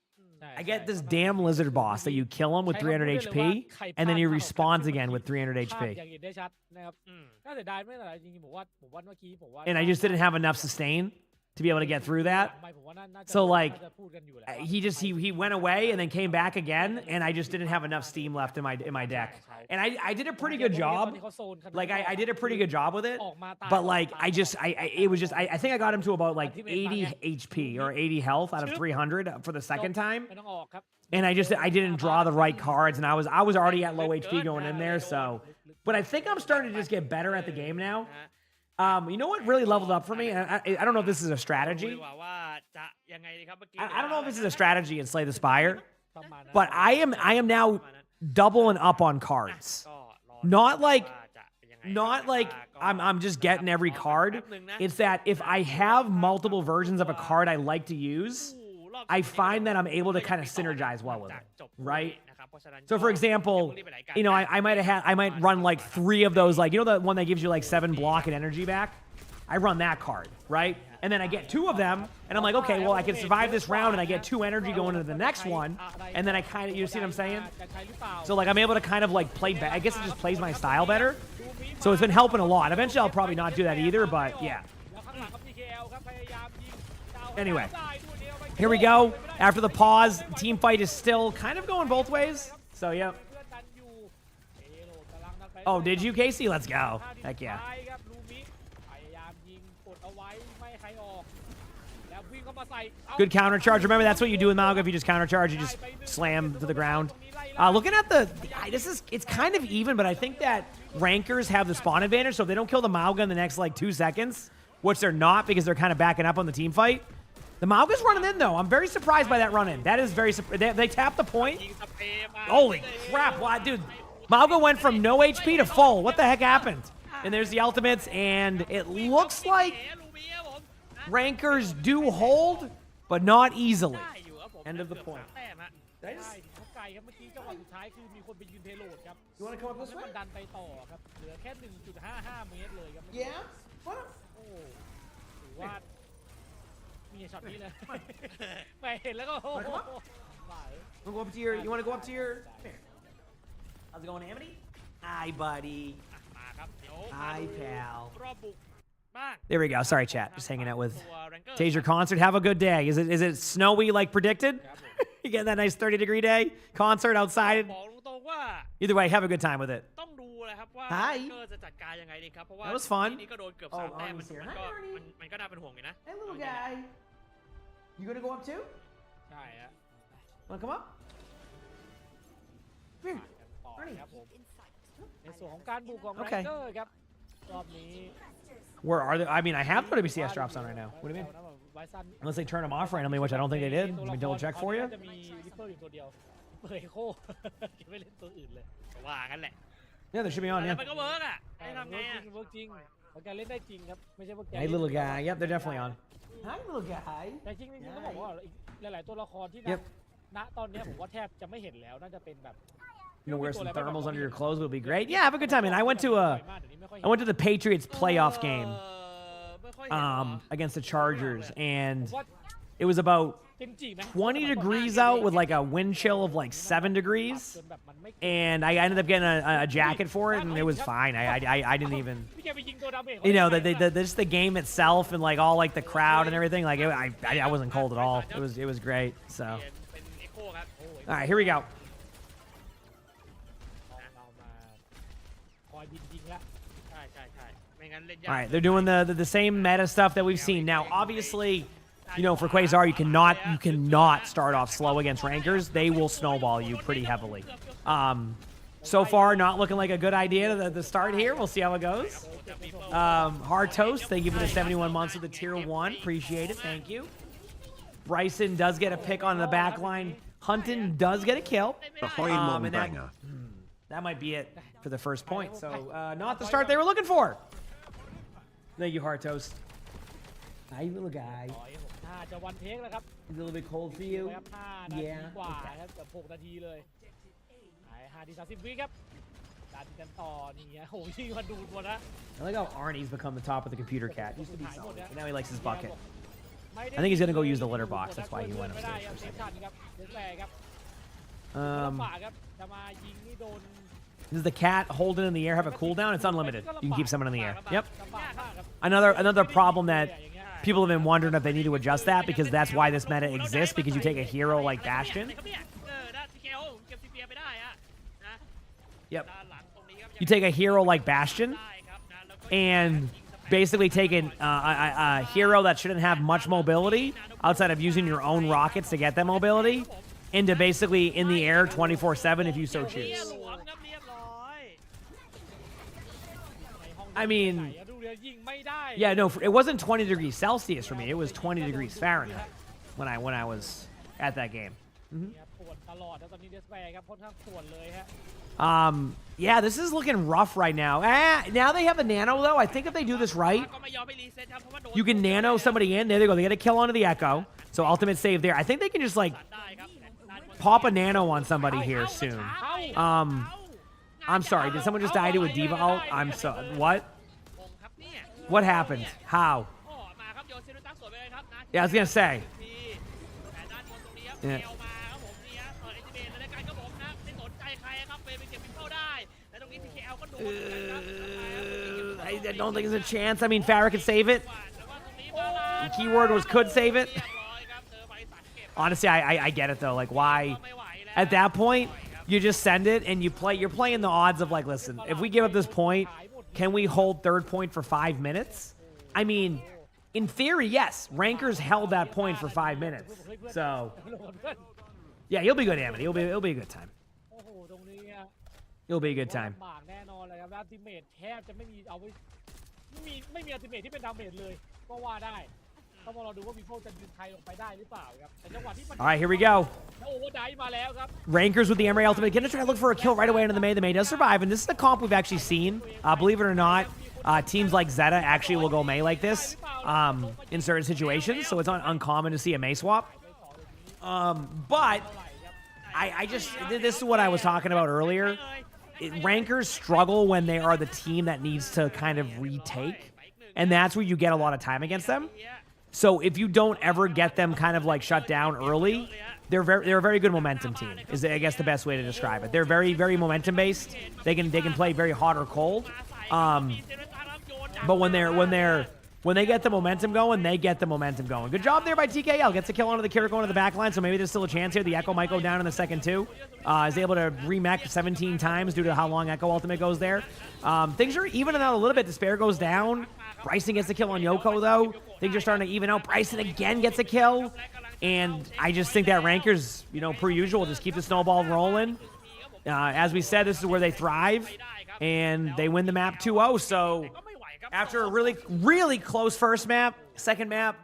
I get this damn lizard boss that you kill him with 300 HP, and then he respawns again with 300 ภาพ HP. อย่างเห็นได้ชัดนะครับ อืม น่าเสียดายไม่เป็นไรจริงๆผมว่าเมื่อกี้ผมว่า And I just didn't have enough sustain to be able to get through that. ไม่ผมว่าน่าจะ So, like, น่าจะพูดกันอยู่แหละ he went away and then came back again, and I just didn't have enough steam left in my deck. And I did a pretty good ตอน job. ที่เขาโซนขนาด Like I did a pretty good job with it. ออกมาตาม But like it was just I think I got him to about like 80 HP or 80 health out of 300 for the second time. ไม่ต้องออกครับ And I didn't draw the right cards, and I was already at low HP going in there. So, but I think I'm starting to just get better at the game now. You know what really leveled up for me? And I don't know if this is a ดู strategy. ดีกว่าว่าจะยังไงดีครับเมื่อกี้ I don't know if this is a strategy in Slay the Spire, ประมาณนั้น but I am now doubling up on cards. ก็รอ Not like ว่าจะเป็นยังไง Not like I'm just getting every card. It's that if I have multiple versions of a card I like to use, I find that I'm able to kind of synergize well with it, right? So for example, you know, I might run like 3 of those, like, you know, the one that gives you like 7 block and energy back? I run that card, right? And then I get 2 of them, and I'm like, okay, well, I can survive this round, and I get 2 energy going into the next one, and then I kind of, you see what I'm saying? จะใช้หรือเปล่า So like I'm able to kind of like play back. I guess it just plays my style better. So it's been helping a lot. Eventually I'll probably not do that either, but yeah. แล้วข้างหลังครับ TKL ครับพยายามยิงดาว Anyway, ได้ด้วยเดียวไป here we go. After the pause, team fight is still kind of going both ways. So yeah. เพื่อนกันอยู่เอโรกำลังนั่นไป Oh, did you, Casey? Let's go. Heck yeah. ท้ายครับลูมิพยายามยิงกดเอาไว้ไม่ให้ใครออกแล้ววิ่งเข้ามาใส่ Good counter charge. Remember, that's what you do with Malga. If you just counter charge, you just slam to the ground. Looking at it's kind of even, but I think that rankers have the spawn advantage, so if they don't kill the Malga in the next like 2 seconds, which they're not because they're kind of backing up on the team fight. The Malga's running in though. I'm very surprised by that run in. That is very they tapped the point. ยิงสเปรย์มา Holy crap! Wow, dude, Malga went from no HP to full. What the heck happened? And there's the ultimates, and it looks like ลูมิครับผมนะ rankers do hold, but not easily. ได้อยู่ครับผม End of the เกือบ point. 3 แต้มฮะ ได้เขาไกลครับเมื่อกี้จังหวะสุดท้ายคือมีคนไปยืนเทโหลดครับ You wanna come up this แล้ว way? มันดันไปต่อครับเหลือแค่ 1.55 เมตรเลยครับ Yeah. What? โอ้ถือว่ามีช็อตนี้เลยไม่เห็นแล้วก็โอ้โหบ้า Wanna go up to your? You want to go up to your? Here. How's it going, Amity? Hi, buddy. มาครับเดี๋ยว Hi, pal. รอบบุกบ้าง There we go. Sorry, chat. Just hanging out with ตัว Ranger Taser Concert. Have a good day. Is it snowy like predicted? You get that nice 30-degree day concert outside. บอกตรงๆว่า Either way, have a good time with it. ต้องดูเลยครับว่า Hi. Ranger จะจัดการยังไงดีครับเพราะว่า That was fun. ทีนี้ก็โดนเกือบ Oh, 3 แต้ม Arnie's here. มันก็ Hi, Arnie. มันก็น่าเป็นห่วงอยู่นะ Hey, little guy. You gonna go up too? ใช่ฮะ Wanna come up? Here. ต่อ Arnie. ครับผมในส่วนของการบุกของ Okay. แรนเกอร์ครับรอบนี้ Where are they? I mean, I have WCS drops on right now. What do you mean? ไวซัน Unless they turn them off randomly, which I don't think they did. Let me double check for you. จะมีริปเปอร์อยู่ตัวเดียวเปิดโคไม่เล่นตัวอื่นเลย ว่างั้นแหละ Yeah, they should be on. แต่ Yeah. มันก็เวิร์กอ่ะให้ทำไงอ่ะ เวิร์กจริงมันการเล่นได้จริงครับไม่ใช่ว่าแก Hey, little guy. Yep, they're definitely on. Hi, little guy. แต่จริงๆต้องบอกว่าหลายๆตัวละครที่ Yep. ณตอนนี้ผมว่าแทบจะไม่เห็นแล้วน่าจะเป็นแบบ You know, wear some thermals under your clothes would be great. Yeah, have a good time. And I went to the Patriots playoff game ไม่ค่อยเห็น against the Chargers, and it was about 20 degrees out with like a wind chill of like 7 degrees, and I ended up getting a jacket for it, and it was fine. I didn't even, you know, just the game itself and like all like the crowd and everything. Like I wasn't cold at all. It was great. So, เป็นเอโคครับ all right, here we go. เรามาคอยบินยิงแล้ว ใช่ไม่งั้นเล่นยาก All right, they're doing the same meta stuff that we've seen. Now, obviously, you know, for Quasar, you cannot start off slow against rankers. They will snowball you pretty heavily. So far, not looking like a good idea to start here. We'll see how it goes. Hard Toast, thank you for the 71 months of the tier 1. Appreciate it. Thank you. Bryson does get a pick on the back line. Hunton does get a kill. The Hoymon And banger. that might be it for the first point. So, not the start they were looking for. Thank you, Hard Toast. Hi, little guy. น่าจะวันเทคแล้วครับ It's a little bit cold for you. ครับ5 นาทีกว่าครับเกือบ6 นาทีเลย5 นาที 30 วิครับดันกันต่อนี่ฮะโอ้ยมาดูดหมดนะ I like how Arnie's become the top of the computer cat. Used to be solid, but now he likes his bucket. ไม่ I think he's gonna go use the litter box. That's why he went ไม่ได้ upstairs ครับ for a เซฟ second. ทันครับเซฟแรกครับลำบากครับจะมายิงนี่โดน Does the cat hold it in the air have a cooldown? It's unlimited. You can keep someone in the air. Yep. ลำบากมากครับ Another problem that people have been wondering if they need to adjust that, because that's why this meta exists, because you take a hero like Bastion. นะทีเกลเก็บซีเปียไปได้อะนะ Yep. ด้านหลังตรงนี้ครับ You take a hero like Bastion ได้ครับนะแล้วก็ and basically take a hero that shouldn't have much mobility outside of using your own rockets to get that mobility into basically in the air 24/7 if you so เมีย choose. หลวงครับเรียบร้อย I mean, ดูเรือยิงไม่ได้ yeah, no, it wasn't 20 degrees Celsius for me. It was 20 degrees Fahrenheit when I was at that game. ปวดตลอดแล้วตอนนี้เดสแปร์ครับค่อนข้างปวดเลยฮะ Yeah, this is looking rough right now. Now they have a nano though. I think if they do this right, ก็ไม่ยอมไปรีเซ็ตครับเพราะว่าโดน you can nano somebody in. There they go. They get a kill onto the Echo. So ultimate save there. I think they can just like ได้ครับ pop a nano on somebody here soon. I'm sorry. Did someone just die to a diva ult? I'm so what? งงครับเนี่ย What happened? How? โอ้มาครับโยนซิลตักสวยไปเลยครับนะ Yeah, I was gonna say. แต่ด้านบนตรงนี้ครับ Yeah. เกลมาครับผมนี่ฮะเปิดไอจิเมนแล้วกันครับผมนะไม่สนใจใครครับเฟย์ไปเก็บพิมพ์เข้าได้และตรงนี้ทีเคเอลก็โดนเหมือนกันครับ I don't think there's a chance. I mean, Farrah could save it. The keyword was could save it. Honestly, I get it though. Like, why? At that point, you just send it and you're playing the odds of like, listen, if we give up this point, can we hold third point for 5 minutes? I mean, in theory, yes. Rankers held that point for 5 minutes. So, yeah, you'll be good, Amity. It'll be a good time. โอ้โหตรงนี้อ่ะ It'll be a good time. ลำบากแน่นอนเลยครับอัลติเมทแทบจะไม่มีเอาไว้ไม่มีอัลติเมทที่เป็นดาเมจเลยก็ว่าได้ต้องมารอดูว่ามีโฟจะดึงใครลงไปได้หรือเปล่าครับแต่จังหวะที่มัน All right, here we go. โอเวอร์ไดฟ์มาแล้วครับ Rankers with the Emery ultimate. Gonna try to look for a kill right away into the May. The May does survive, and this is the comp we've actually seen. Believe it or not, teams like Zeta actually will go May like this in certain situations, so it's not uncommon to see a May swap. But I just, this is what I was talking about earlier. Rankers struggle when they are the team that needs to kind of retake, and that's where you get a lot of time against them. So if you don't ever get them kind of like shut down early, they're a very good momentum team. Is I guess the best way to describe it. They're very momentum based. They can play very hot or cold. But when they get the momentum going, they get the momentum going. Good job there by TKL. Gets a kill onto the Kira going to the back line, so maybe there's still a chance here. The Echo might go down in the second too. Is able to remech 17 times due to how long Echo ultimate goes there. Things are evening out a little bit. Despair goes down. Bryson gets a kill on Yoko though. Things are starting to even out. Bryson again gets a kill. And I just think that Rankers, you know, per usual, just keep the snowball rolling. As we said, this is where they thrive. And they win the map 2-0. So after a really close first map, second map,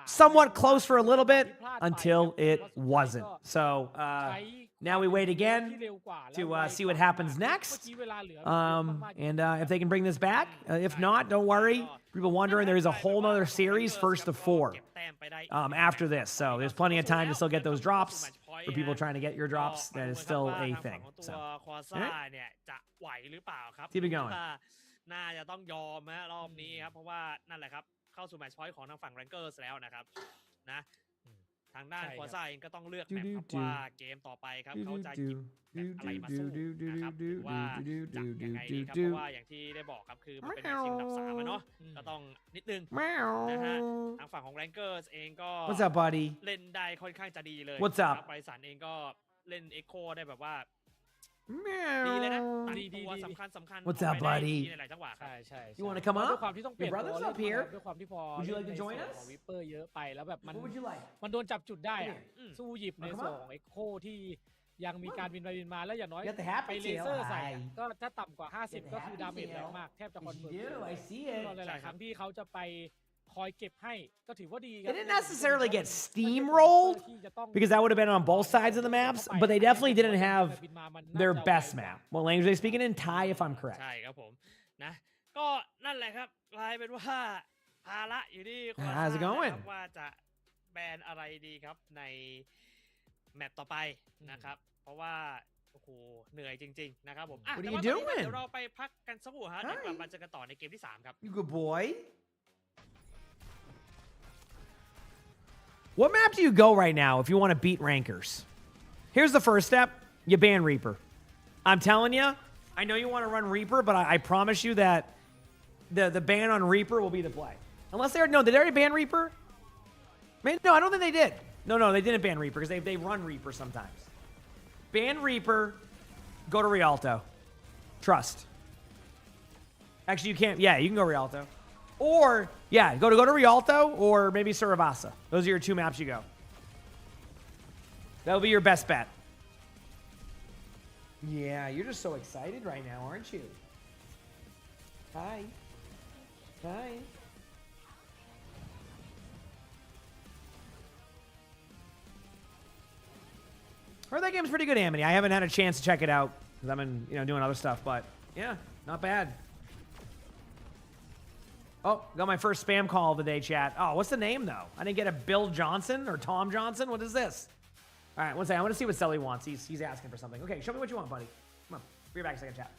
somewhat close for a little bit until it wasn't. So now we wait again to see what happens next. And if they can bring this back, if not, don't worry. People wondering, there is a whole nother series, first of 4, after this. So there's plenty of time to still get those drops. For people trying to get your drops, that is still a thing. So, keep it going. น่าจะต้องยอมนะรอบนี้ครับเพราะว่านั่นแหละครับเข้าสู่แมตช์พอยต์ของทางฝั่งแรงเกอร์สแล้วนะครับนะทางด้านควอซ่าเองก็ต้องเลือกแมปครับว่าเกมต่อไปครับเขาจะหยิบแบบอะไรมาสู้นะครับหรือว่าจะยังไงดีครับเพราะว่าอย่างที่ได้บอกครับคือมันเป็นแมตช์ทีมอันดับ3เนาะก็ต้องนิดนึงนะฮะทางฝั่งของแรงเกอร์สเองก็ What's up, buddy? เล่นได้ค่อนข้างจะดีเลย What's up? บริษัทเองก็เล่นเอ็กโคได้แบบว่า Meow. ดีเลยนะตัดตัวสำคัญ What's up, buddy? ในหลายจังหวะครับ ใช่ You wanna come ด้วย up? ความที่ต้องเปลี่ย Your นตัว brother's เล่น up here. ด้วยความที่พอ Would you like to ใน join ส่วน us? ของวิปเปอร์เยอะไปแล้วแบบมัน What would you like? มันโดนจับจุดได้อะ อืม สู้หยิบในส่วนของเอ็กโคที่ยังมีการบินไปบินมาแล้วอย่างน้อย Get the happy ไปเลเซอร์ tail. ใส่อะ Hi. ก็ถ้าต่ำกว่า Get 50 the ก็คือ happy ดาเมจแรง tail. มากแทบจะคอน Yes, เฟิ you ร์ม do. I see ตลอด it. หลายๆครั้งที่เขาจะไปคอยเก็บให้ก็ถือว่าดีครั They บ didn't necessarily get steamrolled because that would have been on both sides of the maps, but they definitely didn't have their best map. Well, language they speaking in Thai, if I'm correct. ใช่ครับผมนะก็นั่นแหละครับกลายเป็นว่าภาระอยู่ที่ควา How's it ซ่า going? นะครับว่าจะแบนอะไรดีครับในแมปต่อไปนะครับเพราะว่าโอ้โหเหนื่อยจริงๆนะครับผมอ่ะ What are แต่ you ว่าตอนนี้ doing? เดี๋ยวเราไปพักกันสักครู่ฮะเดี๋ยวกลับมาเจอกันต่อในเกมที่ 3 ครับ You good boy. What map do you go right now if you want to beat rankers? Here's the first step. You ban Reaper. I'm telling you, I know you want to run Reaper, but I promise you that the ban on Reaper will be the play. Unless they no, did they already ban Reaper? No, I don't think they did. No, they didn't ban Reaper because they run Reaper sometimes. Ban Reaper, go to Rialto. Trust. Actually, you can't. Yeah, you can go Rialto. Or, yeah, go to Rialto or maybe Saravasa. Those are your 2 maps you go. That'll be your best bet. Yeah, you're just so excited right now, aren't you? Hi. Hi. Heard that game's pretty good, Amity. I haven't had a chance to check it out because I've been, doing other stuff, but yeah, not bad. Oh, got my first spam call of the day, chat. Oh, what's the name, though? I didn't get a Bill Johnson or Tom Johnson. What is this? All right, one second. I want to see what Sully wants. He's asking for something. Okay, show me what you want, buddy. Come on. Be right back a second, chat.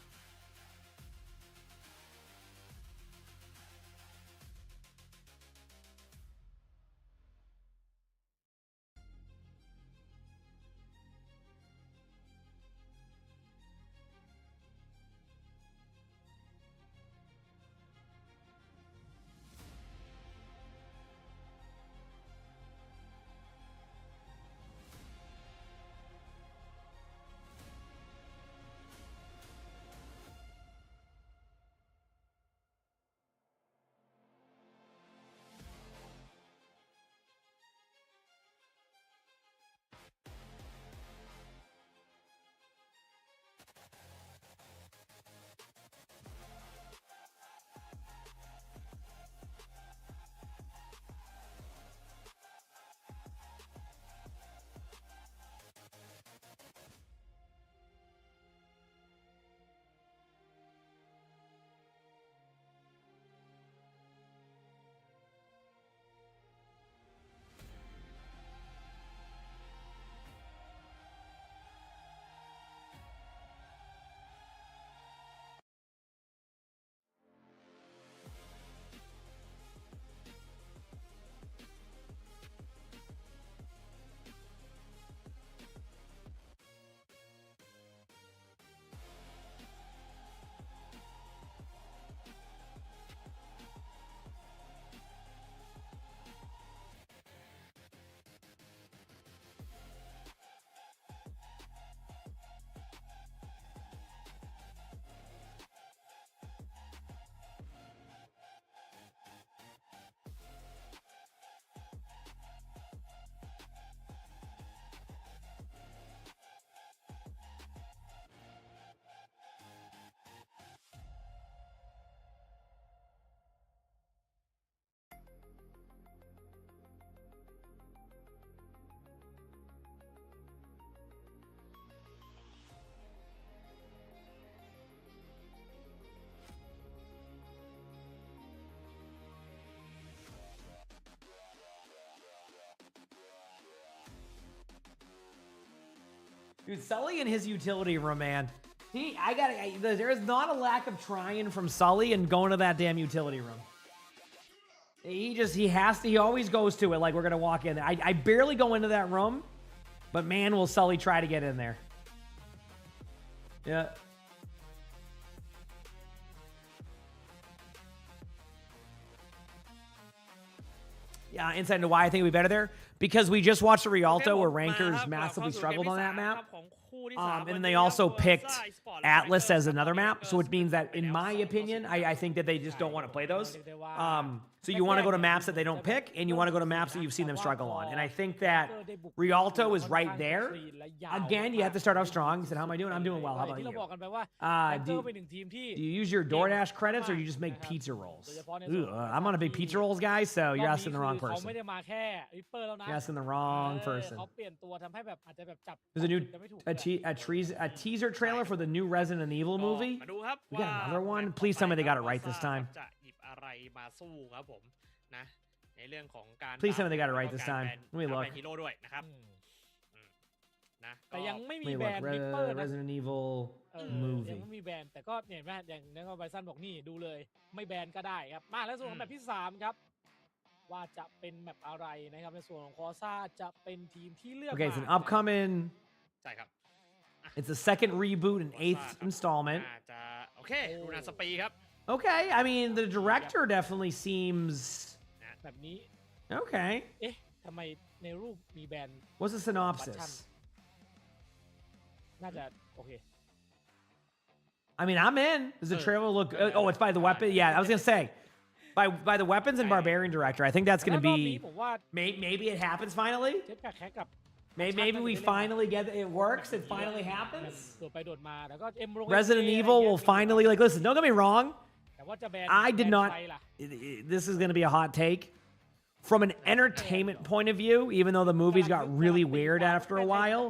Dude, Sully in his utility room, man. There is not a lack of trying from Sully and going to that damn utility room. He always goes to it like we're going to walk in there. I barely go into that room, but man, will Sully try to get in there. Yeah. Yeah, insight into why I think it'd be better there. Because we just watched the Rialto where rankers massively struggled on that map. And then they also picked Atlas as another map, so which means that, in my opinion, I think that they just don't want to play those. So you want to go to maps that they don't pick, and you want to go to maps that you've seen them struggle on. And I think that Rialto is right there. Again, you have to start off strong. He said, how am I doing? I'm doing well. How about you? Do you use your DoorDash credits, or you just make pizza rolls? I'm on a big pizza rolls guy, so you're asking the wrong person. You're asking the wrong person. There's a teaser trailer for the new Resident Evil movie. We got another one. Please tell me they got it right this time. Please tell me they got it right this time. Let me look. แต่ยังไม่มี Let me แบรน look. ด์วิปเปอร์นะ Resident Evil ยัง movie. ไม่มีแบรนด์แต่ก็เนี่ยเห็นไหมอย่างไบซันบอกนี่ดูเลยไม่แบรนด์ก็ได้ครับมาแล้วส่วนของแมปที่3ครับว่าจะเป็นแมปอะไรนะครับในส่วนของคอซ่าจะเป็นทีมที่เลือก Okay, it's an มา upcoming. ใช่ครับ It's a second reboot and 8th installment. น่าจะโอเครูนาสปีครับ Okay, I mean the director definitely seems แบบนี้ okay. เอ๊ะทำไมในรูปมีแบรนด์ What's the synopsis? น่าจะโอเค I mean, I'm in. Does the trailer look? Oh, it's by the weapon. Yeah, I was gonna say, by the weapons and barbarian director. I think that's gonna แล้วรอบนี้ be. ผมว่า Maybe it happens finally. เจ็ตแพ็คแคกับ Maybe we finally get it works. It finally happens. โดดไปโดดมาแล้วก็เอ็มโรง Resident Evil will finally listen. Don't get me wrong. แต่ว่าจะแบรนด์ I did not. แบรนด์ไทยล่ะ This is gonna be a hot take. From an entertainment point of view, even though the movies got really weird after a while,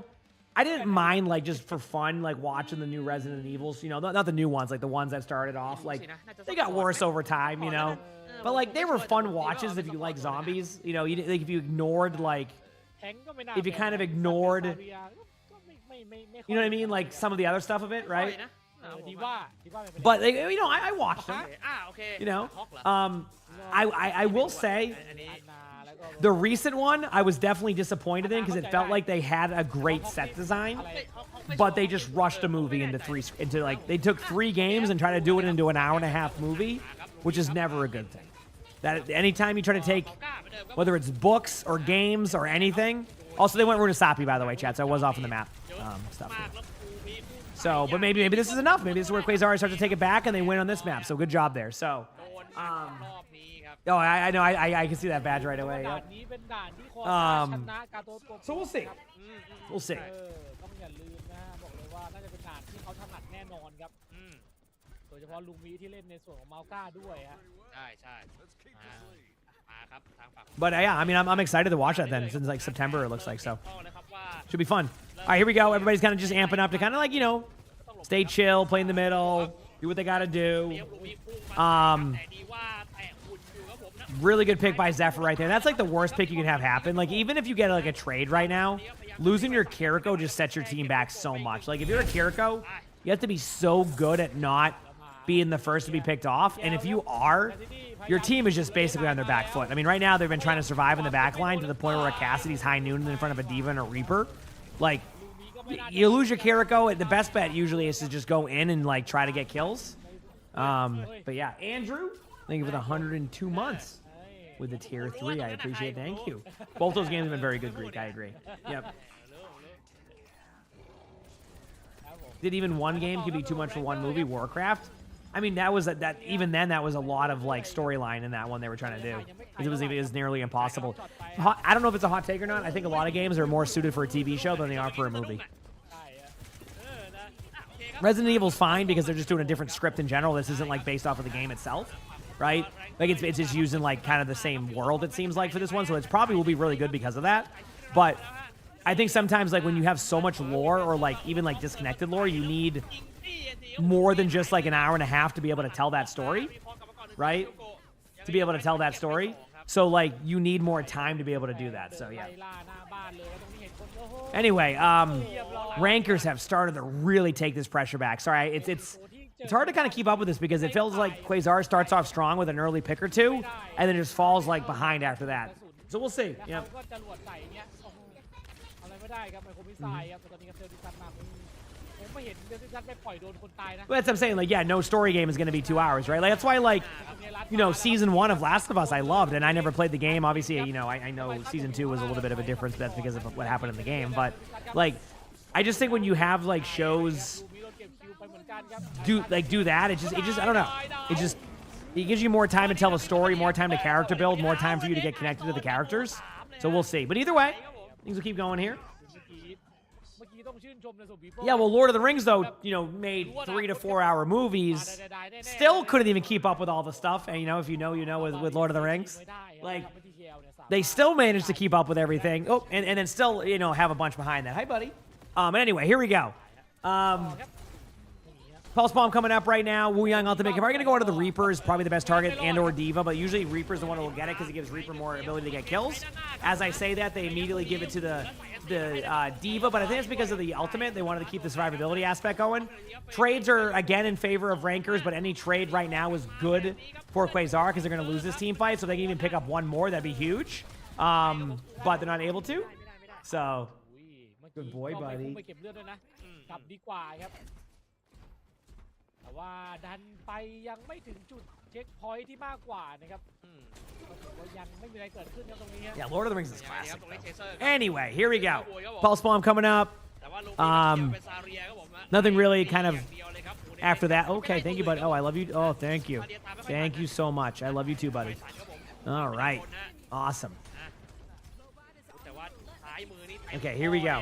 I didn't mind like just for fun, like watching the new Resident Evils. You know, not the new ones, like the ones that started off. Like they got worse over time, you know. But like they were fun watches if you like zombies. You know, like if you ignored like. แทงก็ไม่น่า If you kind of ignored, ก็ไม่ you know what I mean, like some of the other stuff of it, right? ดีว่าไม่เป็นไร But like, you know, I watched them. โอเค You know, ฮอกเหรอ I will say อันนี้ แล้วก็ the recent one I was definitely disappointed in because it felt like they had a great set design, but they just rushed a movie into like they took 3 games and tried to do it into an hour-and-a-half movie, which is never a good thing. That anytime you try to take, whether it's books or games or anything. Also, they went Runasapi, by the way, chat. So I was off on the map stuff. So, but maybe this is enough. Maybe this is where Quasar starts to take it back and they win on this map. So good job there. So, oh, I know. I can see that badge right away. ด่าน Yep. นี้เป็นด่านที่คอซ่าชนะกาโตโก So we'll see. We'll see. ต้องอย่าลืมนะฮะบอกเลยว่าน่าจะเป็นด่านที่เขาถนัดแน่นอนครับโดยเฉพาะลุงวีที่เล่นในส่วนของเมาก้าด้วยฮะ ใช่ใช่มาครับทางฝั่ง But yeah, I mean, I'm excited to watch that then since like September it looks like so. Should be fun. All right, here we go. Everybody's kind of just amping up to kind of like, you know, stay chill, play in the middle, do what they got to do. Really good pick by Zephyr right there. That's like the worst pick you can have happen. Like even if you get like a trade right now, losing your Kiriko just sets your team back so much. Like if you're a Kiriko, you have to be so good at not being the first to be picked off. And if you are, your team is just basically on their back foot. I mean, right now they've been trying to survive in the back line to the point where a Cassidy's high noon in front of a Diva and a Reaper. Like, you lose your Kiriko, the best bet usually is to just go in and like try to get kills. But yeah, Andrew, thank you for the 102 months with the tier 3. I appreciate it. Thank you. Both those games have been very good, Greek. I agree. Yep. Did even one game could be too much for one movie? Warcraft? I mean, that was even then that was a lot of like storyline in that one they were trying to do. It was nearly impossible. I don't know if it's a hot take or not. I think a lot of games are more suited for a TV show than they are for a movie. Resident Evil's fine because they're just doing a different script in general. This isn't like based off of the game itself, right? Like it's just using like kind of the same world it seems like for this one, so it's probably will be really good because of that. But I think sometimes like when you have so much lore or like even like disconnected lore, you need more than just like an hour and a half to be able to tell that story, right? To be able to tell that story. So like you need more time to be able to do that. So yeah. Anyway, Rankers have started to really take this pressure back. Sorry, it's hard to kind of keep up with this because it feels like Quasar starts off strong with an early pick or two, and then just falls like behind after that. So we'll see. Yeah. ก็จะหลวดใส่อย่างเงี้ยโอ้โหอะไรไม่ได้ครับไมโครมิสไซล์ครับแต่ตอนนี้ครับเซลล์ดิซันมาผมไม่เห็นเซลล์ดิซันไปปล่อยโดนคนตายนะ Well, that's what I'm saying. Like, yeah, no story game is going to be 2 hours, right? Like, that's why, like, you know, season 1 of Last of Us I loved, and I never played the game. Obviously, you know, I know season 2 was a little bit of a difference. That's because of what happened in the game. But, like, I just think when you have like shows do that, it just I don't know. It gives you more time to tell a story, more time to character build, more time for you to get connected to the characters. So we'll see. But either way, things will keep going here. Yeah, well, Lord of the Rings, though, you know, made 3 to 4 hour movies. Still couldn't even keep up with all the stuff. And, you know, if you know, with Lord of the Rings. Like, they still managed to keep up with everything. Oh, and then still, you know, have a bunch behind that. Hi, buddy. Anyway, here we go. Pulse Bomb coming up right now. Wu Yang Ultimate. I'm probably going to go out of the Reaper is probably the best target and or Diva, but usually Reaper's the one who will get it because it gives Reaper more ability to get kills. As I say that, they immediately give it to the Diva, but I think it's because of the Ultimate. They wanted to keep the survivability aspect going. Trades are, again, in favor of Rankers, but any trade right now is good for Quasar because they're going to lose this team fight, so they can even pick up one more. That'd be huge. But they're not able to. So, good boy, buddy. แต่ว่าดันไปยังไม่ถึงจุดเช็คพอยท์ที่มากกว่านะครับก็ยังไม่มีอะไรเกิดขึ้นครับตรงนี้ Yeah, Lord of the Rings is classic. Anyway, here we go. Pulse Bomb coming up. Nothing really kind of after that. Okay, thank you, buddy. Oh, I love you. Oh, thank you. Thank you so much. I love you too, buddy. All right. Awesome. Okay, here we go.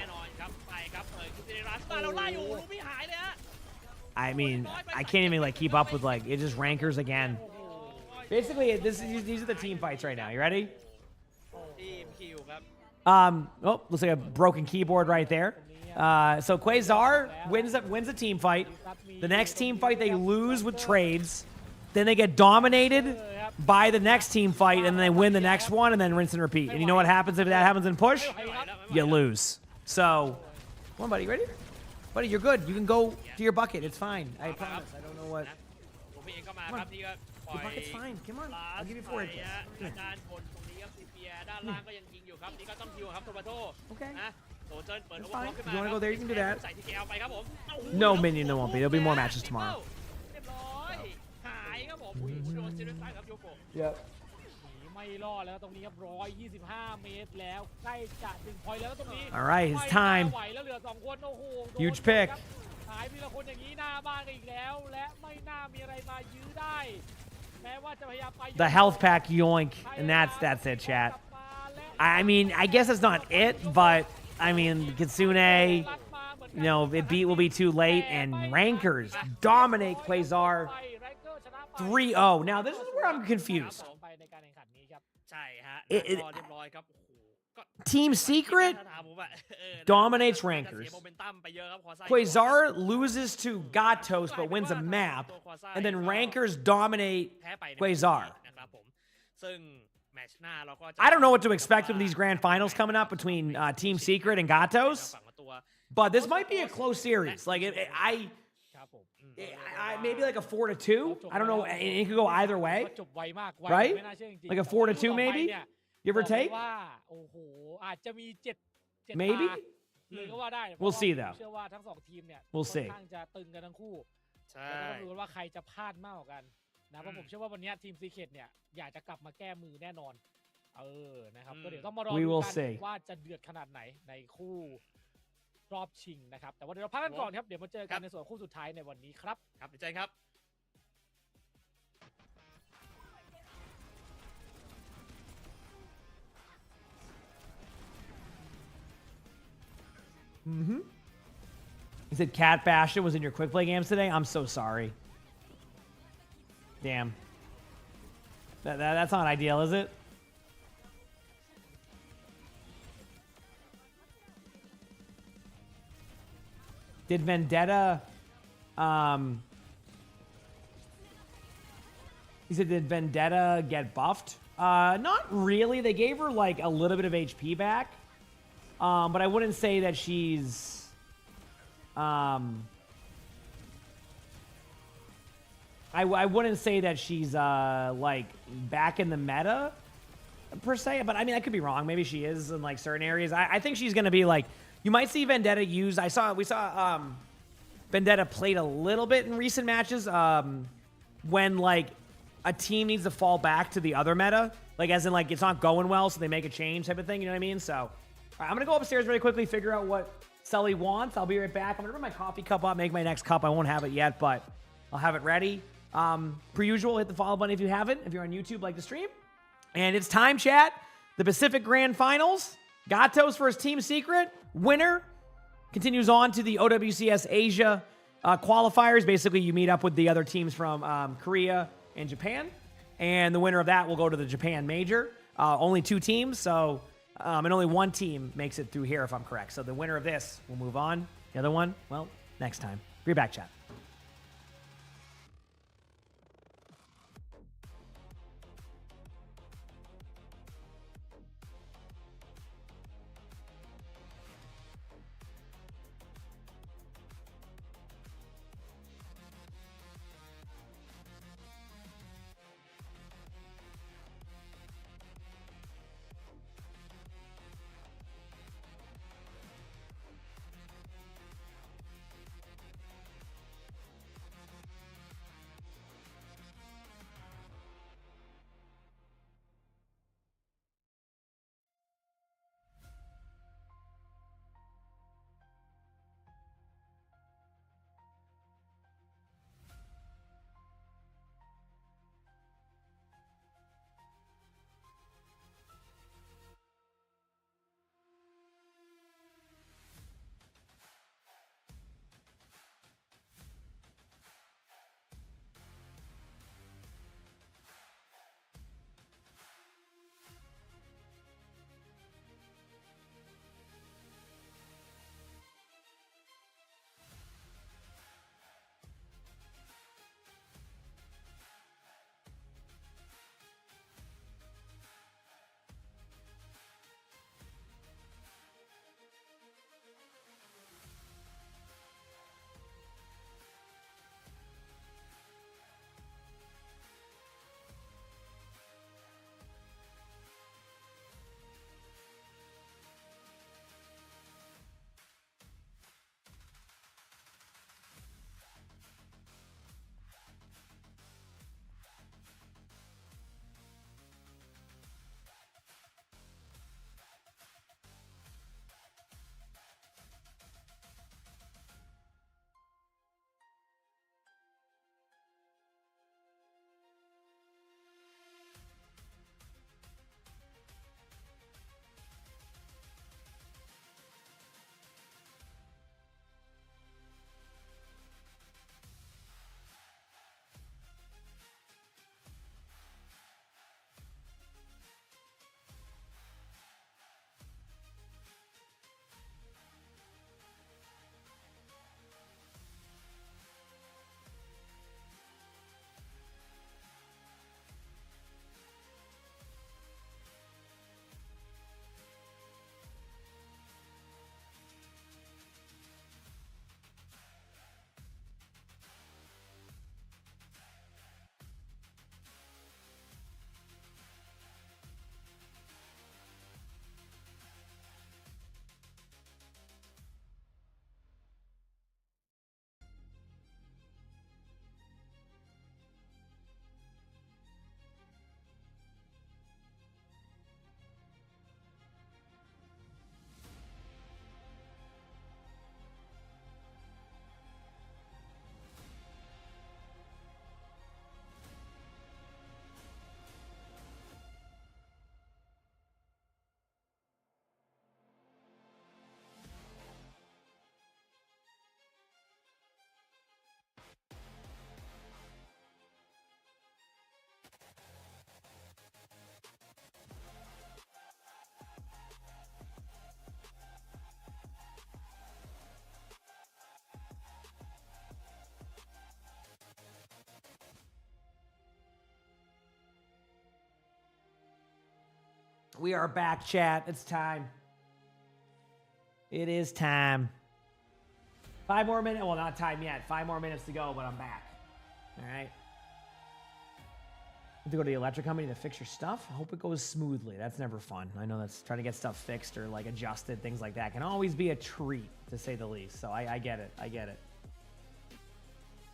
I mean, I can't even like keep up with like it just Rankers again. Basically, these are the team fights right now. You ready? Oh, looks like a broken keyboard right there. So Quasar wins a team fight. The next team fight they lose with trades. Then they get dominated by the next team fight, and then they win the next one, and then rinse and repeat. And you know what happens if that happens in push? You lose. So, come on, buddy. You ready? Buddy, you're good. You can go to your bucket. It's fine. I promise. I don't know what. Come on. Your bucket's fine. Come on. I'll give you 4 inches. Okay. It's fine. If you want to go there, you can do that. No minion, there won't be. There'll be more matches tomorrow. Yep. ไม่รอดแล้วตรงนี้ครับ125 เมตรแล้วใกล้จะถึงพอยต์แล้วตรงนี้ All right, it's time. ไหวแล้วเหลือ2คนโอ้โห Huge pick. หายมีละคนอย่างนี้หน้าบ้านกันอีกแล้วและไม่น่ามีอะไรมายื้อได้แม้ว่าจะพยายามไป The health pack yoink and that's it, chat. I mean, I guess it's not it, but I mean, Kitsune, you know, will be too late, and Rankers dominate Quasar 3-0. Now, this is where I'm confused. Team Secret dominates Rankers. Quasar loses to Gatos but wins a map, and then Rankers dominate Quasar. I don't know what to expect with these grand finals coming up between Team Secret and Gatos, but this might be a close series. Like maybe like a 4-2. I don't know. It could go either way, right? Like a 4-2 maybe. Give or take. Maybe. We'll see though. We'll see. ใช่ต้องดูว่าใครจะพลาดมากกว่ากันนะเพราะผมเชื่อว่าวันนี้ทีมซีเคทเนี่ยอยากจะกลับมาแก้มือแน่นอนนะครับก็เดี๋ยวต้องมารอดูกันว่าจะเดือดขนาดไหนในคู่รอบชิงนะครับแต่ว่าเดี๋ยวเราพักกันก่อนครับเดี๋ยวมาเจอกันในส่วนคู่สุดท้ายในวันนี้ครับครับเจอกันครับ You said Cat Bastion was in your quick play games today? I'm so sorry. Damn. That's not ideal, is it? Did Vendetta... He said, did Vendetta get buffed? Not really. They gave her, like, a little bit of HP back. But I wouldn't say that she's I wouldn't say that she's like back in the meta per se, but I mean I could be wrong. Maybe she is in like certain areas. I think she's gonna be like, you might see Vendetta used. We saw Vendetta played a little bit in recent matches when like a team needs to fall back to the other meta, like as in like it's not going well, so they make a change type of thing. You know what I mean? So all right, I'm gonna go upstairs really quickly, figure out what Sully wants. I'll be right back. I'm gonna bring my coffee cup up, make my next cup. I won't have it yet, but I'll have it ready. Per usual, hit the follow button if you haven't. If you're on YouTube, like the stream. And it's time, chat. The Pacific Grand Finals. Gatos for his team secret. Winner continues on to the OWCS Asia qualifiers. Basically, you meet up with the other teams from Korea and Japan. And the winner of that will go to the Japan Major. Only 2 teams, so and only 1 team makes it through here, if I'm correct. So the winner of this will move on. The other one, well, next time. Be back, chat. We are back, chat. It's time. It is time. 5 more minutes. Well, not time yet. 5 more minutes to go, but I'm back. All right. You have to go to the electric company to fix your stuff. I hope it goes smoothly. That's never fun. I know that's trying to get stuff fixed or like adjusted, things like that can always be a treat, to say the least. So I get it. I get it.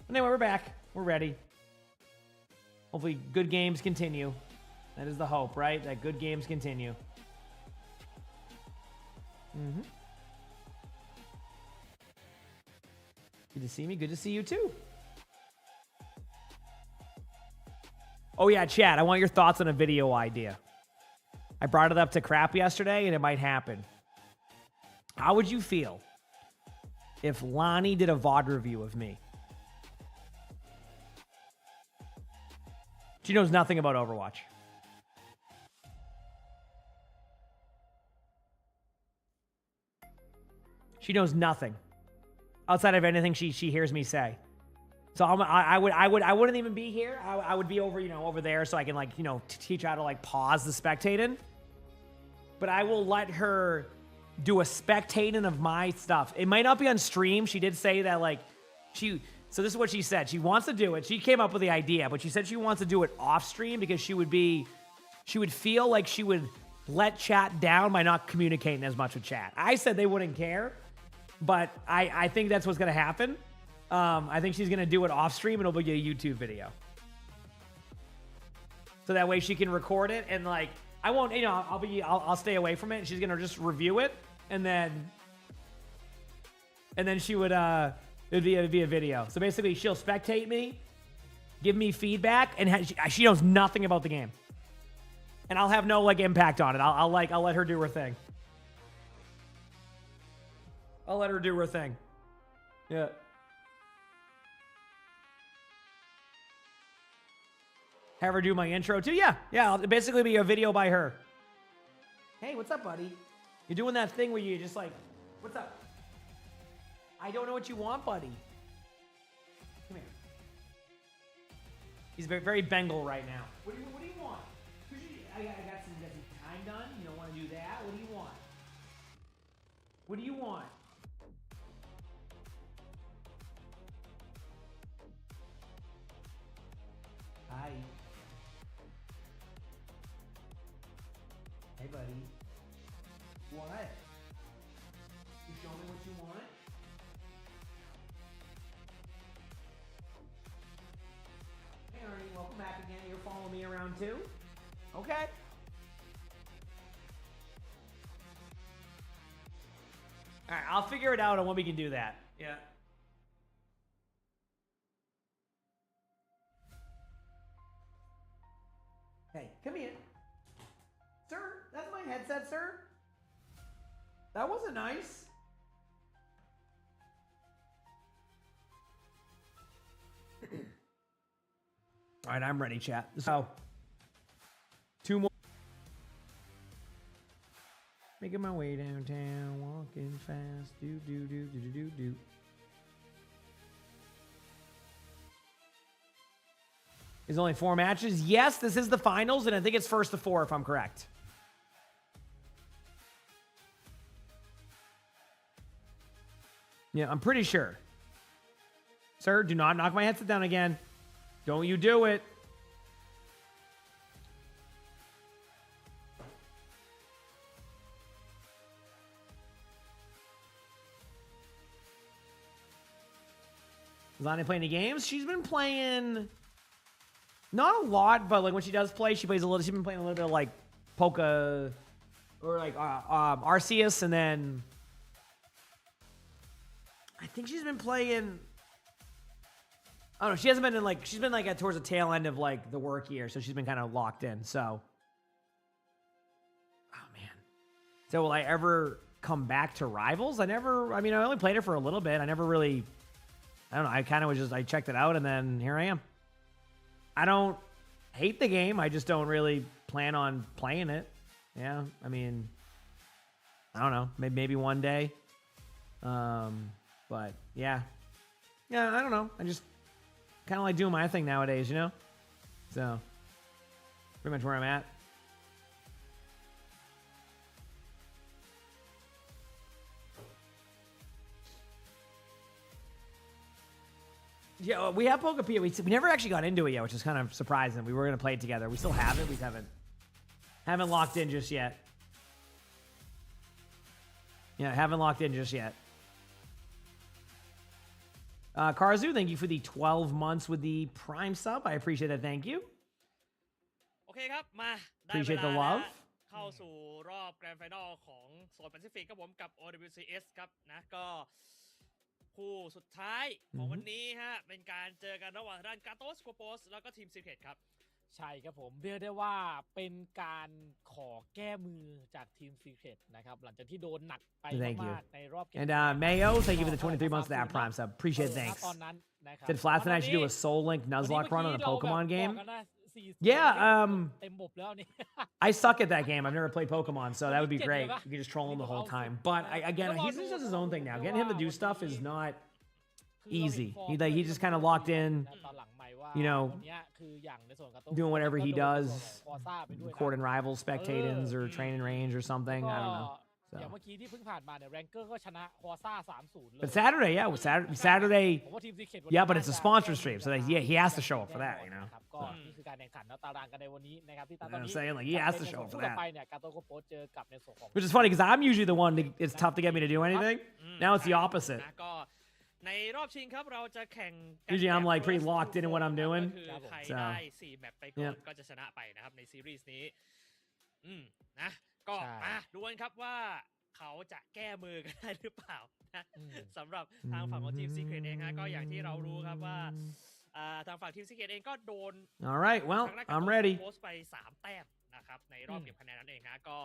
Anyway, we're back. We're ready. Hopefully good games continue. That is the hope, right? That good games continue. Mm-hmm. Good to see me. Good to see you too. Oh yeah, chat. I want your thoughts on a video idea. I brought it up to Crap yesterday, and it might happen. How would you feel if Lonnie did a VOD review of me? She knows nothing about Overwatch. She knows nothing outside of anything she hears me say. So I wouldn't even be here. I would be over, over there so I can teach her how to pause the spectating. But I will let her do a spectating of my stuff. It might not be on stream. She did say that so this is what she said. She wants to do it. She came up with the idea, but she said she wants to do it off stream because she would feel like she would let chat down by not communicating as much with chat. I said they wouldn't care, but I think that's what's going to happen. I think she's going to do it off stream and it'll be a YouTube video. So that way she can record it and I won't, I'll stay away from it. And she's going to just review it and then she would, it'd be a video. So basically she'll spectate me, give me feedback, and she knows nothing about the game. And I'll have no impact on it. I'll let her do her thing. I'll let her do her thing. Yeah. Have her do my intro too? Yeah. It'll basically be a video by her. Hey, what's up, buddy? You're doing that thing where you just what's up? I don't know what you want, buddy. Come here. He's very, very Bengal right now. What do you want? I got some time done. You don't want to do that? What do you want? What do you want? Hi. Hey, buddy. What? You show me what you want? Hey, Ernie, welcome back again. You're following me around too? Okay. All right, I'll figure it out on when we can do that. Yeah. Hey, come here. Sir, that's my headset, sir. That wasn't nice. All right, I'm ready, chat. So, 2 more. Making my way downtown, walking fast. Do. There's only 4 matches. Yes, this is the finals, and I think it's first to 4 if I'm correct. Yeah, I'm pretty sure. Sir, do not knock my headset down again. Don't you do it. Is Lonnie playing any games? She's been playing not a lot, but when she does play, she plays a little. She's been playing a little bit of Polka or Arceus, and then I think she's been playing. I don't know. She hasn't been in she's been towards the tail end of the work year, so she's been kind of locked in. So, oh man. So will I ever come back to Rivals? I only played it for a little bit. I never really. I don't know. I kind of was I checked it out and then here I am. I don't hate the game. I just don't really plan on playing it. Yeah. I don't know. Maybe one day. But yeah. Yeah, I don't know. I just kind of doing my thing nowadays, So, pretty much where I'm at. Yeah, we have Pokepia. We never actually got into it yet, which is kind of surprising. We were gonna play it together. We still haven't. We haven't locked in just yet. Yeah, haven't locked in just yet. Karzu, thank you for the 12 months with the Prime sub. I appreciate that. Thank you. โอเคครับมาได้ Appreciate เว the ลา love แล้วเข้าสู่รอบแกรนด์ไฟนอลของโซนแปซิฟิกครับผมกับ OWCS ครับนะก็คู่สุดท้ายของวันนี้ฮะเป็นการเจอกันระหว่างด้านกาโตสโกโปสแล้วก็ทีมซีเคร็ตครับ ใช่ครับผมเรียกได้ว่าเป็นการขอแก้มือจากทีมซีเคร็ตนะครับหลังจากที่โดนหนักไป Thank you. มากๆในรอบเกม And Mayo, thank you for the 23 months of that Prime sub. Appreciate it. Thanks. ตอนนั้นนะครับ Did Flats and I should do a Soul Link วันนี้ Nuzlocke run on a เมื่อกี้เรา Pokemon แบบ game? บอกกันนะ40 Yeah, เต็มบบแล้วนี่ I suck at that game. I've never played Pokemon, so that would be Get great. it, You could just troll him the whole I'll time. see. But again, Come on, he's just does his own thing now. come Getting him to on, do stuff is come not คือเราเห็น easy. ฟอร์ม He ด้วย just kind of locked in, ตอนหลังใหม่ว่า you know, วันเนี้ยคืออย่างในส่วนของ doing whatever he ก็โดน does, ฟอร์ซ่าไปด้วยนะ recording rivals, spectatings, or training range or something. ก็ I don't know. อย่าง So. เมื่อกี้ที่เพิ่งผ่านมาเนี่ยแรงเกอร์ก็ชนะคอซ่า 3-0 เลย But Saturday, yeah, with Saturday. ผมว่าทีมซีเคร็ต Yeah, but it's a sponsor stream, so yeah, he has to show up for that, you know. ครับก็นี่คือการแข่งขันแล้วตารางกันในวันนี้นะครับที่ตอน I'm นี้ saying, like, he has to show up for ต่อ that. ไปเนี่ยการโตโกโปเจอกับในส่วนของ Which is funny because I'm usually the one that it's tough to get me to do anything. Now it's the opposite. นะก็ในรอบชิงครับเราจะแข่งกัน Usually I'm like prettyแบบ locked in what I'm doing. ก็คือใคร So. ได้4แมปไปก่อน Yeah. ก็จะชนะไปนะครับในซีรีส์นี้นะก็ ใช่ มาดูกันครับว่าเขาจะแก้มือกันได้หรือเปล่านะ อืม สำหรับทางฝั่งของทีมซีเคร็ตเองฮะก็อย่างที่เรารู้ครับว่าทางฝั่งทีมซีเคร็ตเองก็โดน All right, well, ทางด้าน I'm การ ready. โพสต์ไป3แต้มนะครับในรอบเก็บคะแนนนั่นเองฮะก็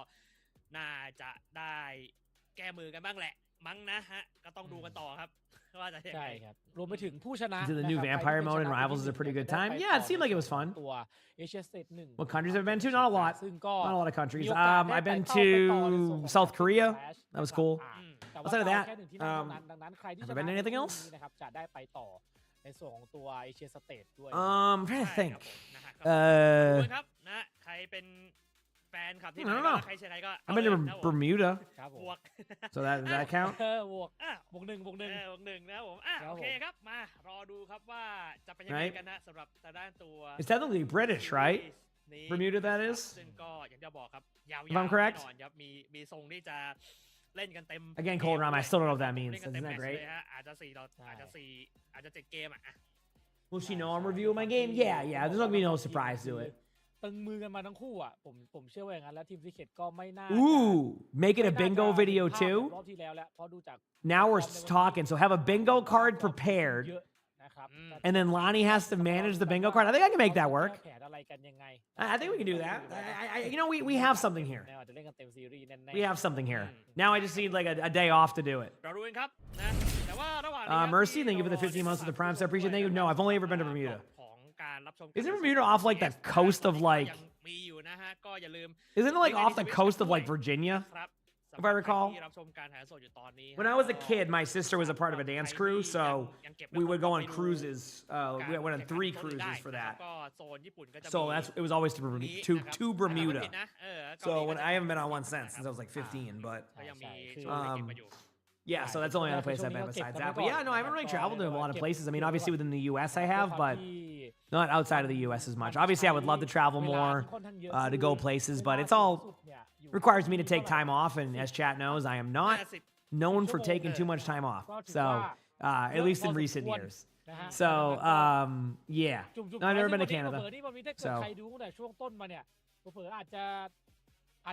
น่าจะได้แก้มือกันบ้างแหละมั้งนะฮะก็ต้องดูกันต่อครับว่าจะยัง ใช่ ไง ครับรวมไปถึงผู้ชนะ Did the new นะครับ vampire ใครที่ mode in ชนะ Rivals is a pretty good time? Yeah, it seemed like it was fun. ตัวเอเชียสเตท1 What countries have I been to? Not a lot. ซึ่งก็ Not a lot of countries. มีโอกาสได้ I've been ไปต่อในส่วน to ของ South Korea. Clash That was cool. แต่ว่า Outside of that, แค่หนึ่งที่นั่งเท่านั้นดังนั้นใครที่ช have I นะ been to anything คู่ else? นี้นะครับจะได้ไปต่อในส่วนของตัวเอเชียสเตทด้วย I'm trying to ใช่ think. ครับผมนะฮะก็ดู Uh, กันครับนะใครเป็นแฟนคลับที่ไหน I don't ก็ know. ใครเชียร์ใครก็ I've been to เอาเลยครับผม Bermuda, ครับผ บ ม วก so does that count? บวก อ่ะ บวกหนึ่งบวกหนึ่ง บวกหนึ่งนะครับผมครับ โอเคครับมารอดูครับว่าจะเป็นยังไง Right. กันนะสำหรับทางด้านตัว It's technically British, right? นี้ Bermuda, that นะครับ is. ซึ่งก็อย่างที่บอกครับยาว If I'm ๆ correct. แน่นอนครับมีทรงที่จะเล่นกันเต็ม Again, Cold Rhyme, I still don't know what that เล่ means. นกันเต็ม Isn't แม that ตช์ great? เลยฮะอาจจะ7 เกมอ่ะ Will she know I'm reviewing my game? Yeah, yeah. There's not gonna be no surprise to it. ตึงมือกันมาทั้งคู่อ่ะผมเชื่อว่าอย่างนั้นแล้วทีมซีเคร็ตก็ไม่น่า Ooh, make it a ไม่น่า bingo จะ video พลาด too. แบบรอบที่แล้วเพราะดูจาก Now we're talking. So have a bingo card prepared, เยอะนะครับ and then Lonnie has to manage the bingo card. I think I can make that work. แผนอะไรกันยังไง I think we can do that. You know, we have something here. แน่ว่าจะเล่นกันเต็มซีรีส์แน่ We have something here. Now I just need like a day off to do it. เราดูกันครับนะแต่ว่าระหว่างนี้ครับ Mercy, ที่ thank you for the 15 months of the Prime, so I appreciate it. Thank you. No, I've only ever been to Bermuda. ของการรับชม Isn't Bermuda off like the coast of like? ยังมีอยู่นะฮะก็อย่าลืม Isn't it like off the coast of like Virginia? ครับ If I recall. ที่รับชมการถ่ายทอดสดอยู่ตอนนี้ When I was a kid, my sister was a part of a dance crew, so we would go on cruises. We went on 3 cruises for that. ก็โซนญี่ปุ่นก็จะ So it was always to นี้ Bermuda. นะครับ So when I haven't been on one since I was like 15, but ก็ยังมี ใช่ ช่วงเก็บมาอยู่ yeah, so that's the only other place I've been besides that. But yeah, no, I haven't really traveled to a lot of places. I mean, obviously within the U.S. I have, but not outside of the U.S. as much. Obviously, I would love to travel more to go places, but it's all requires me to take time off. And as chat knows, I am not known for taking too much time off. So at least in recent years. นะฮะ So yeah, จุ่ม no, I've never been to ซึ่ง Canada. เผลอๆนี่มันมีถ้าเกิด So ใครดูตั้งแต่ช่วงต้นมาเนี่ยเผลอๆอาจจ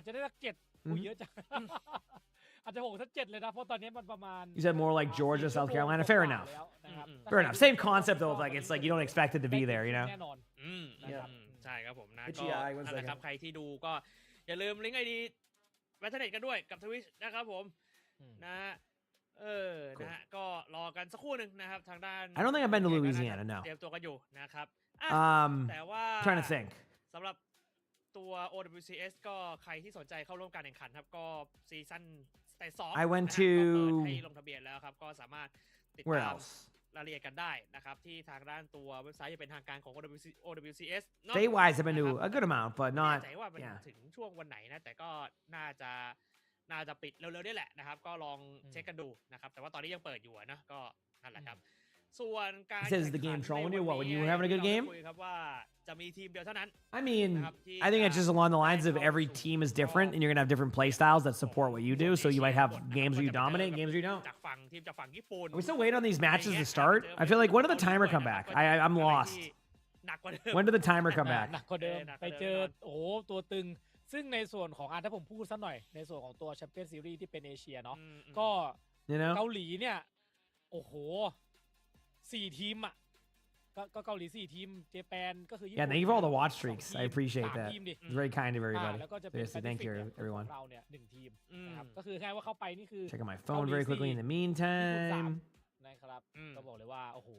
ะได้สัก7อุ้ยเยอะจัง อาจจะ6 สัก 7เลยนะเพราะตอนนี้มันประมาณ You said more like Georgia, South Carolina. Fair enough. แล้วนะครับ Fair enough. Same concept though. Like it's like you don't expect it to be there, you know. แน่นอน นะครับใช่ครับผมนะ Itchy ก็ eye, one นั่นแหละครับ second. ใครที่ดูก็อย่าลืมลิงก์ไอดีแบทเทอร์เน็ตกันด้วยกับทวิชนะครับผมนะฮะนะฮะก็รอกันสักครู่หนึ่งนะครับทางด้าน I don't think I've been to Louisiana. No. เตรียมตัวกันอยู่นะครับแต่ว่า Trying to think. สำหรับตัว OWCS ก็ใครที่สนใจเข้าร่วมการแข่งขันครับก็ซีซั่นแต่2 I went นะฮะ to ก็เปิดให้ลงทะเบียนแล้วครับก็สามารถติด Where ตาม else? รายละเอียดกันได้นะครับที่ทางด้านตัวเว็บไซต์จะเป็นทางการของ OWCS เนอะ State-wise, I've been to a good amount, but ไม่ not. แน่ใจว่ามัน Yeah. ถึงช่วงวันไหนนะแต่ก็น่าจะปิดเร็วๆนี่แหละนะครับก็ลองเช็คกันดูนะครับแต่ว่าตอนนี้ยังเปิดอยู่อะนะก็นั่นแหละครับ ส่วนการ He says the game trolling you. What, when you were having a good game? คุยครับว่าจะมีทีมเดียวเท่านั้น I mean, I think it's just along the lines of every team is different, and you're gonna have different play styles that support what you do. So you might have games where you dominate, games where you don't. จากฝั่งทีมจากฝั่งญี่ปุ่น Are we still waiting on these matches to start? I feel like when did the timer come back? I'm lost. หนักกว่าเดิม When did the timer come back? หนักกว่าเดิม หนักก ไป ว่าเดิม เจอโอ้โหตัวตึง ซึ่งในส่วนของถ้าผมพูดสักหน่อยในส่วนของตัวแชมเปี้ยนซีรีส์ที่เป็นเอเชียเนาะก็ You know? เกาหลีเนี่ยโอ้โห4 ทีมอ่ะก็เกาหลี4 ทีมเจแปนก็คือ Yeah, thank you for all the watch streaks. I appreciate that. ทีมดิ It's very kind of everybody. แล้วก็จะเป็น Seriously, thank you, Pacific เนี่ย everyone. ของเราเนี่ย1 ทีมนะครับก็คือแค่ว่าเข้าไปนี่คือ Checking my phone very quickly in the meantime. นะครับก็บอกเลยว่าโอ้โห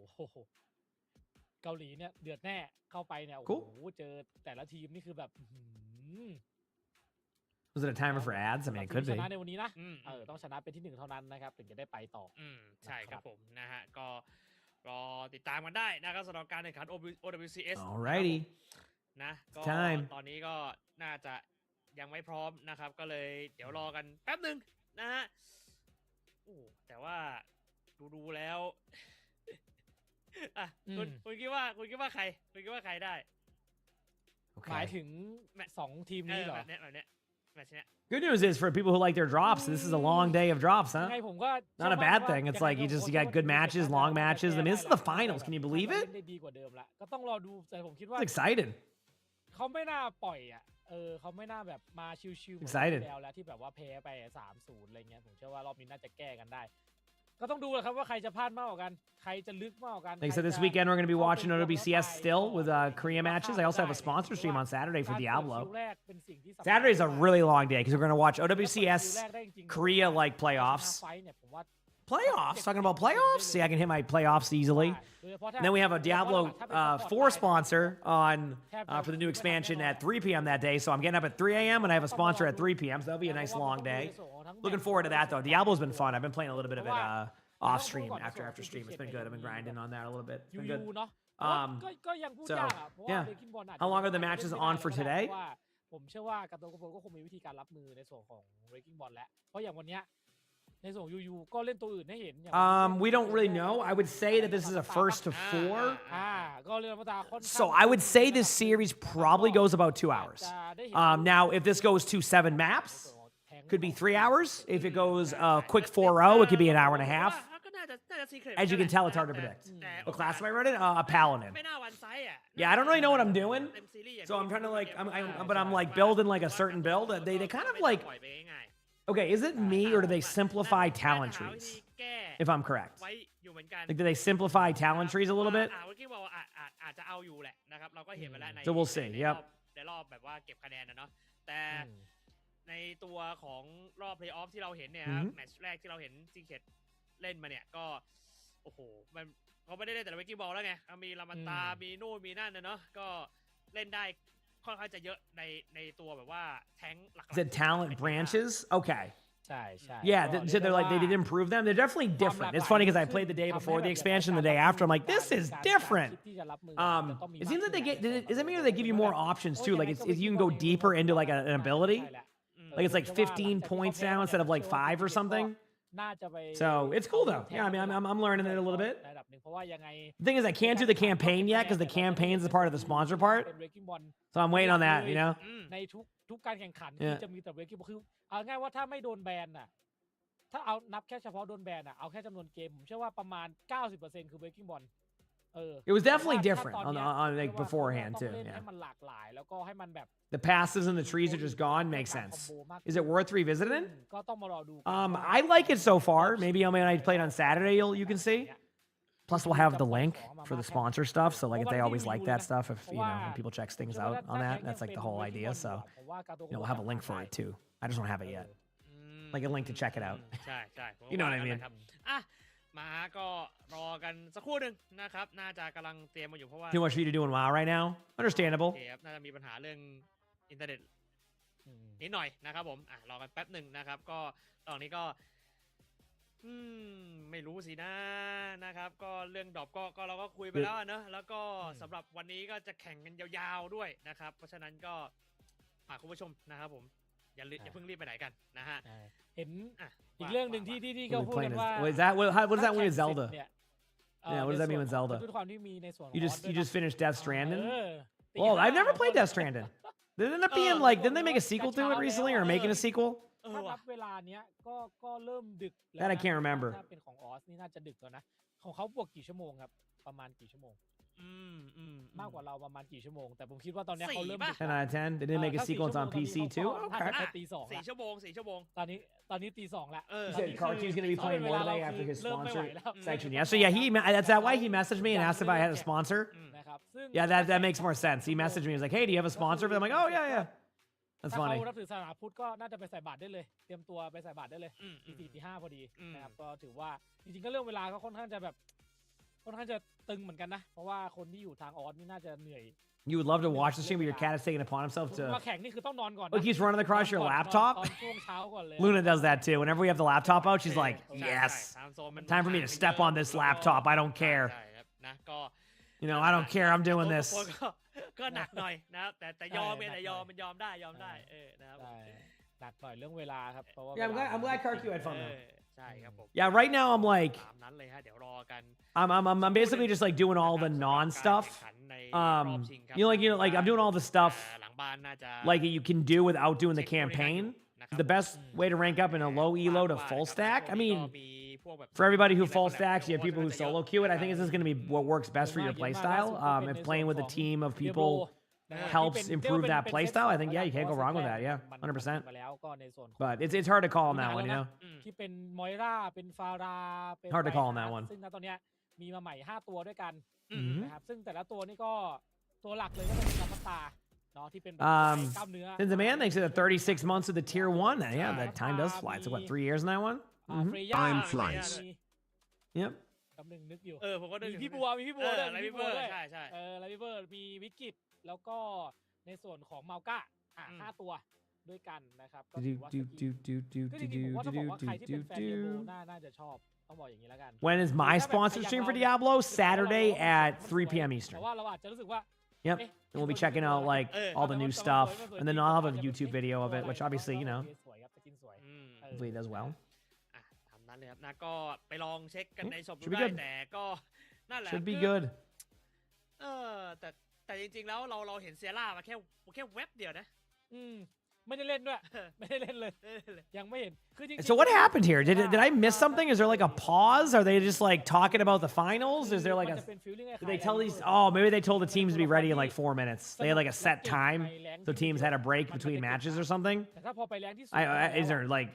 เกาหลีเนี่ยเดือดแน่เข้าไปเนี่ยโอ้โห Cool. เจอแต่ละทีมนี่คือแบบอื้อหือ Was it a timer for ads? I mean, it could ช be. นะในวันนี้นะ อืม ต้องชนะเป็นที่ 1 เท่านั้นนะครับถึงจะได้ไปต่อ ใช่ครับผมนะฮะก็รอติดตามกันได้นะครับสำหรับการแข่งขัน OWCS Alrighty. นะก็ Time ตอนนี้ก็น่าจะยังไม่พร้อมนะครับก็เลยเดี๋ยวรอกันแป๊บหนึ่งนะฮะโอ้แต่ว่าดูแล้ว อ่ะคุณคิดว่าใครคุณคิดว่าใครได้ หมาย Okay. ถึง2 ทีมนี้เหรอ แบบเนี้ยแมตช์เนี้ย Good news is for people who like their drops, this is a long day of drops, ยั huh? งไงผมก็ Not a bad thing. It's like you got good matches, long matches. I mean, this is the finals. Can you believe it? ได้ดีกว่าเดิมละก็ต้องรอดูแต่ผมคิดว่า It's exciting. เขาไม่น่าปล่อยอ่ะเขาไม่น่าแบบมาชิวๆ Excited แล้วที่แบบว่าแพ้ไป 3-0 อะไรเงี้ยผมเชื่อว่ารอบนี้น่าจะแก้กันได้ก็ต้องดูแหละครับว่าใครจะพลาดมากกว่ากันใครจะลึกมากกว่ากัน Like I said, this weekend we're going to be watching OWCS still with Korea matches. I also have a sponsor stream on Saturday for Diablo. Saturday is a really long day because we're going to watch OWCS Korea like playoffs. Playoffs? Talking about playoffs? See, I can hit my playoffs easily. And then we have a Diablo 4 sponsor on for the new expansion at 3 p.m. that day. So I'm getting up at 3 a.m. and I have a sponsor at 3 p.m. So that'll be a nice long day. Looking forward to that though. Diablo's been fun. I've been playing a little bit of it off stream after stream. It's been good. I've been grinding on that a little bit. It's been good. So yeah, how long are the matches on for today? ผมเชื่อว่ากับตัวก็คงมีวิธีการรับมือในส่วนของ Breaking Ball แล้วเพราะอย่างวันเนี้ยในส่วนของยูก็เล่นตัวอื่นให้เห็น We don't really know. I would say that this is a first to 4. ก็เรื่องธรรมดาค่อนข้าง So I would say this series probably goes about 2 hours. Now, if this goes to 7 maps, could be 3 hours. If it goes quick 4-0, it could be an hour and a half. ก็น่าจะ secret As you can tell, it's hard to predict. What class am I running? A paladin. ไม่น่าวันไซส์อ่ะ Yeah, I don't really know what I'm doing. เต็มซีรีส์อย่าง So I'm trying to like, but I'm like building like a certain build. They kind of like, ปล่อยไปง่าย okay, is it me or do they simplify talent ๆ trees? แก้ If I'm correct. ไว้อยู่เหมือนกัน Like, do they simplify talent trees a little bit? เมื่อกี้บอกว่าอาจจะเอาอยู่แหละนะครับเราก็เห็นมาแล้วใน So we'll see. ใน Yep. ในรอบแบบว่าเก็บคะแนนนะเนาะแต่ในตัวของรอบเพลย์ออฟที่เราเห็นเนี่ยครับแมตช์แรกที่เราเห็นซีเคทเล่นมาเนี่ยก็โอ้โหมันเขาไม่ได้เล่นแต่ละเวกกิ้งบอลแล้วไงมีลามันตามีนู่นมีนั่นนะเนาะก็เล่นได้ค่อนข้างจะเยอะในตัวแบบว่าแท้งหลักๆ Is it talent branches? Okay. ใช่ใช่ Yeah, so they're like they did improve them. They're definitely different. It's funny because I played the day before the expansion, the day after. I'm like, this is different. It seems like they get. Does that mean that they give you more options too? Like you can go deeper into like an ability. Like it's like 15 points now instead of like 5 or something. So it's cool though. Yeah, I mean I'm learning it a little bit. The thing is I can't do the campaign yet because the campaign is a part of the sponsor part. So I'm waiting on that, you know. ในทุกการแข่งขันที่จะมีแต่ Breaking Ball คือเอาง่ายว่าถ้าไม่โดนแบนน่ะถ้าเอานับแค่เฉพาะโดนแบนน่ะเอาแค่จำนวนเกมผมเชื่อว่าประมาณ 90% คือ Breaking Ball It was definitely different on like beforehand too. Yeah. ให้มันหลากหลายแล้วก็ให้มันแบบ The passives and the trees are just gone. Makes sense. Is it worth revisiting? ก็ต้องมารอดู I like it so far. Maybe I mean I played on Saturday. You can see. Plus, we'll have the link for the sponsor stuff. So, like, if they always like that stuff, if you know, when people check things out on that, that's like the whole idea. So, we'll have a link for it too. I just don't have it yet. Like a link to check it out. ใช่ใช่ You know what I mean? อ่ะมาก็รอกันสักครู่หนึ่งนะครับน่าจะกำลังเตรียมมาอยู่เพราะว่า Too much for you to do in WoW right now. Understandable. โอเคครับน่าจะมีปัญหาเรื่องอินเทอร์เน็ตนิดหน่อยนะครับผมรอกันแป๊บหนึ่งนะครับก็ตอนนี้ก็ไม่รู้สินะครับก็เรื่องดรอปก็เราก็คุยไปแล้วเนอะแล้วก็สำหรับวันนี้ก็จะแข่งกันยาวๆด้วยนะครับเพราะฉะนั้นก็ฝากคุณผู้ชมนะครับผมอย่าเพิ่งรีบไปไหนกันนะฮะ เห็นอีกเรื่องหนึ่งที่เขาพูดกันว่า What is that? What does that mean with Zelda? Yeah, what does that mean with Zelda? ด้วยความที่มีในส่วนของ You just ด้วย you นะ just finished Death Stranding? ตี Well, ห้า I've never played Death Stranding. Didn't it being like didn't they make a sequel to it recently or making a sequel? ถ้านับเวลาเนี้ยก็เริ่มดึกแล้ว That I นะ can't remember. ถ้าเป็นของออสนี่น่าจะดึกแล้วนะของเขาบวกกี่ชั่วโมงครับประมาณกี่ชั่วโมงมากกว่าเราประมาณกี่ชั่วโมงแต่ผมคิดว่าตอนเนี้ยเขาเริ่มดึก 10 out of 10. They didn't make a ถ้า sequel. It's on 4 PC ชั่ว too. โมงตอนนี้ Okay. เขาก็ตีสอง 4 ชั่วโมง4 ชั่วโมง ตอนนี้ตีสองแล้ว He ตอน said นี้ Karki's gonna be คือ playing more เวลา today เรา after his เริ่มไม่ไหว sponsor แล้ว section. Yeah, so yeah, that's that why he messaged me and asked if I had a sponsor. นะครับซึ่ง Yeah, that makes more sense. He messaged me. He was like, "Hey, do you have a sponsor?" I'm like, "Oh yeah, yeah." That's ถ้า funny. เขานับถือศาสนาพุทธก็น่าจะไปใส่บาตรได้เลยเตรียมตัวไปใส่บาตรได้เลยตีสี่ตีห้าพอดีนะครับก็ถือว่าจริงๆก็เรื่องเวลาก็ค่อนข้างจะแบบค่อนข้างจะตึงเหมือนกันนะเพราะว่าคนที่อยู่ทางออสนี่น่าจะเหนื่อย You would love to watch the stream where your cat is taking it upon himself มา to. แข่งนี่คือต้องนอนก่อนนะ Look, he's running across your นอนก่อน laptop. ตอนช่วงเช้าก่อนเลย Luna does that too. Whenever we have the laptop out, she's like, ใช่ "Yes, ใช่ Time zone มัน time for me to step on this laptop. I don't care. ใช่ครับนะก็ You know, I don't care. I'm doing this." บางคนก็หนักหน่อยนะครับแต่ยอมเนี่ยแต่ยอมมันยอมได้นะครับ ใช่หนักหน่อยเรื่องเวลาครับเพราะว่า Yeah, I'm glad Karki had fun เอ though. อใช่ครับผม Yeah, right now I'm like, ตามนั้นเลยฮะเดี๋ยวรอกัน I'm basically just like doing all the non stuff. การแข่งขันในรอบชิงครับ Like I'm doing all the stuff หลังบ้านน่าจะ like you can do without doing the campaign. The best way to rank up in a low elo to full stack. I mean, for everybody who full stacks, you have people who solo queue it. I think this is going to be what works best for your playstyle. If playing with a team of people helps improve that playstyle, I think yeah, you can't go wrong with that. Yeah, 100%. มาแล้วก็ในส่วนของ But it's hard to call on that one, you know. ที่เป็นมอยราเป็นฟาราเป็น Hard to call on that one ซึ่งณตอนเนี้ยมีมาใหม่5ตัวด้วยกันนะครับซึ่งแต่ละตัวนี่ก็ตัวหลักเลยก็จะเป็นลามาตาเนาะที่เป็นแบบกล้ามเนื้อ Since the man thinks that 36 months with the tier 1, yeah, that time does fly. So what, 3 years in that one? เฟรย่า Time flies. Yep. กำลังนึกอยู่ ผมก็นึก มีพี่บัวด้วย มี มี พี่ พี่ บั บั ว วด้วย ใช่ ไลฟ์เวอร์มีวิกิตแล้วก็ในส่วนของเมาก้า5ตัวด้วยกันนะครับก็ถือว่าก็จริงๆผมว่าถ้าบอกว่าใครที่เป็นแฟนเดโบน่าจะชอบต้องบอกอย่างนี้แล้วกัน When is my sponsor stream for Diablo? Saturday at 3 p.m. แต่ Eastern. ว่าเราอาจจะรู้สึกว่า Yep. And we'll be checking out like all the new stuff, and then I'll have a YouTube video of it, which obviously, you know, สวยครับสกินสวย hopefully it does well. ทำนั้นเลยครับนะก็ไปลองเช็คกันในช็อปดู Should be ได้ good แต่ก็นั่นแหละ Should be คือ good. แต่จริงๆแล้วเราเห็นเซียร่ามาแค่เว็บเดียวนะ ไม่ได้เล่นด้วย ไม่ได้เล่นเลย ยังไม่เห็นคือจริงๆ So what happened here? Did I miss something? Is there like a pause? Are they just like talking about the finals? Is there like มัน a? จะเป็น feeling คล้ายๆ Did they tell these? Oh, maybe they told the teams to be ready in like 4 minutes. They had like a set time, so teams had a break between matches or something. แต่ถ้าพอไปแรงที่สุด Is there like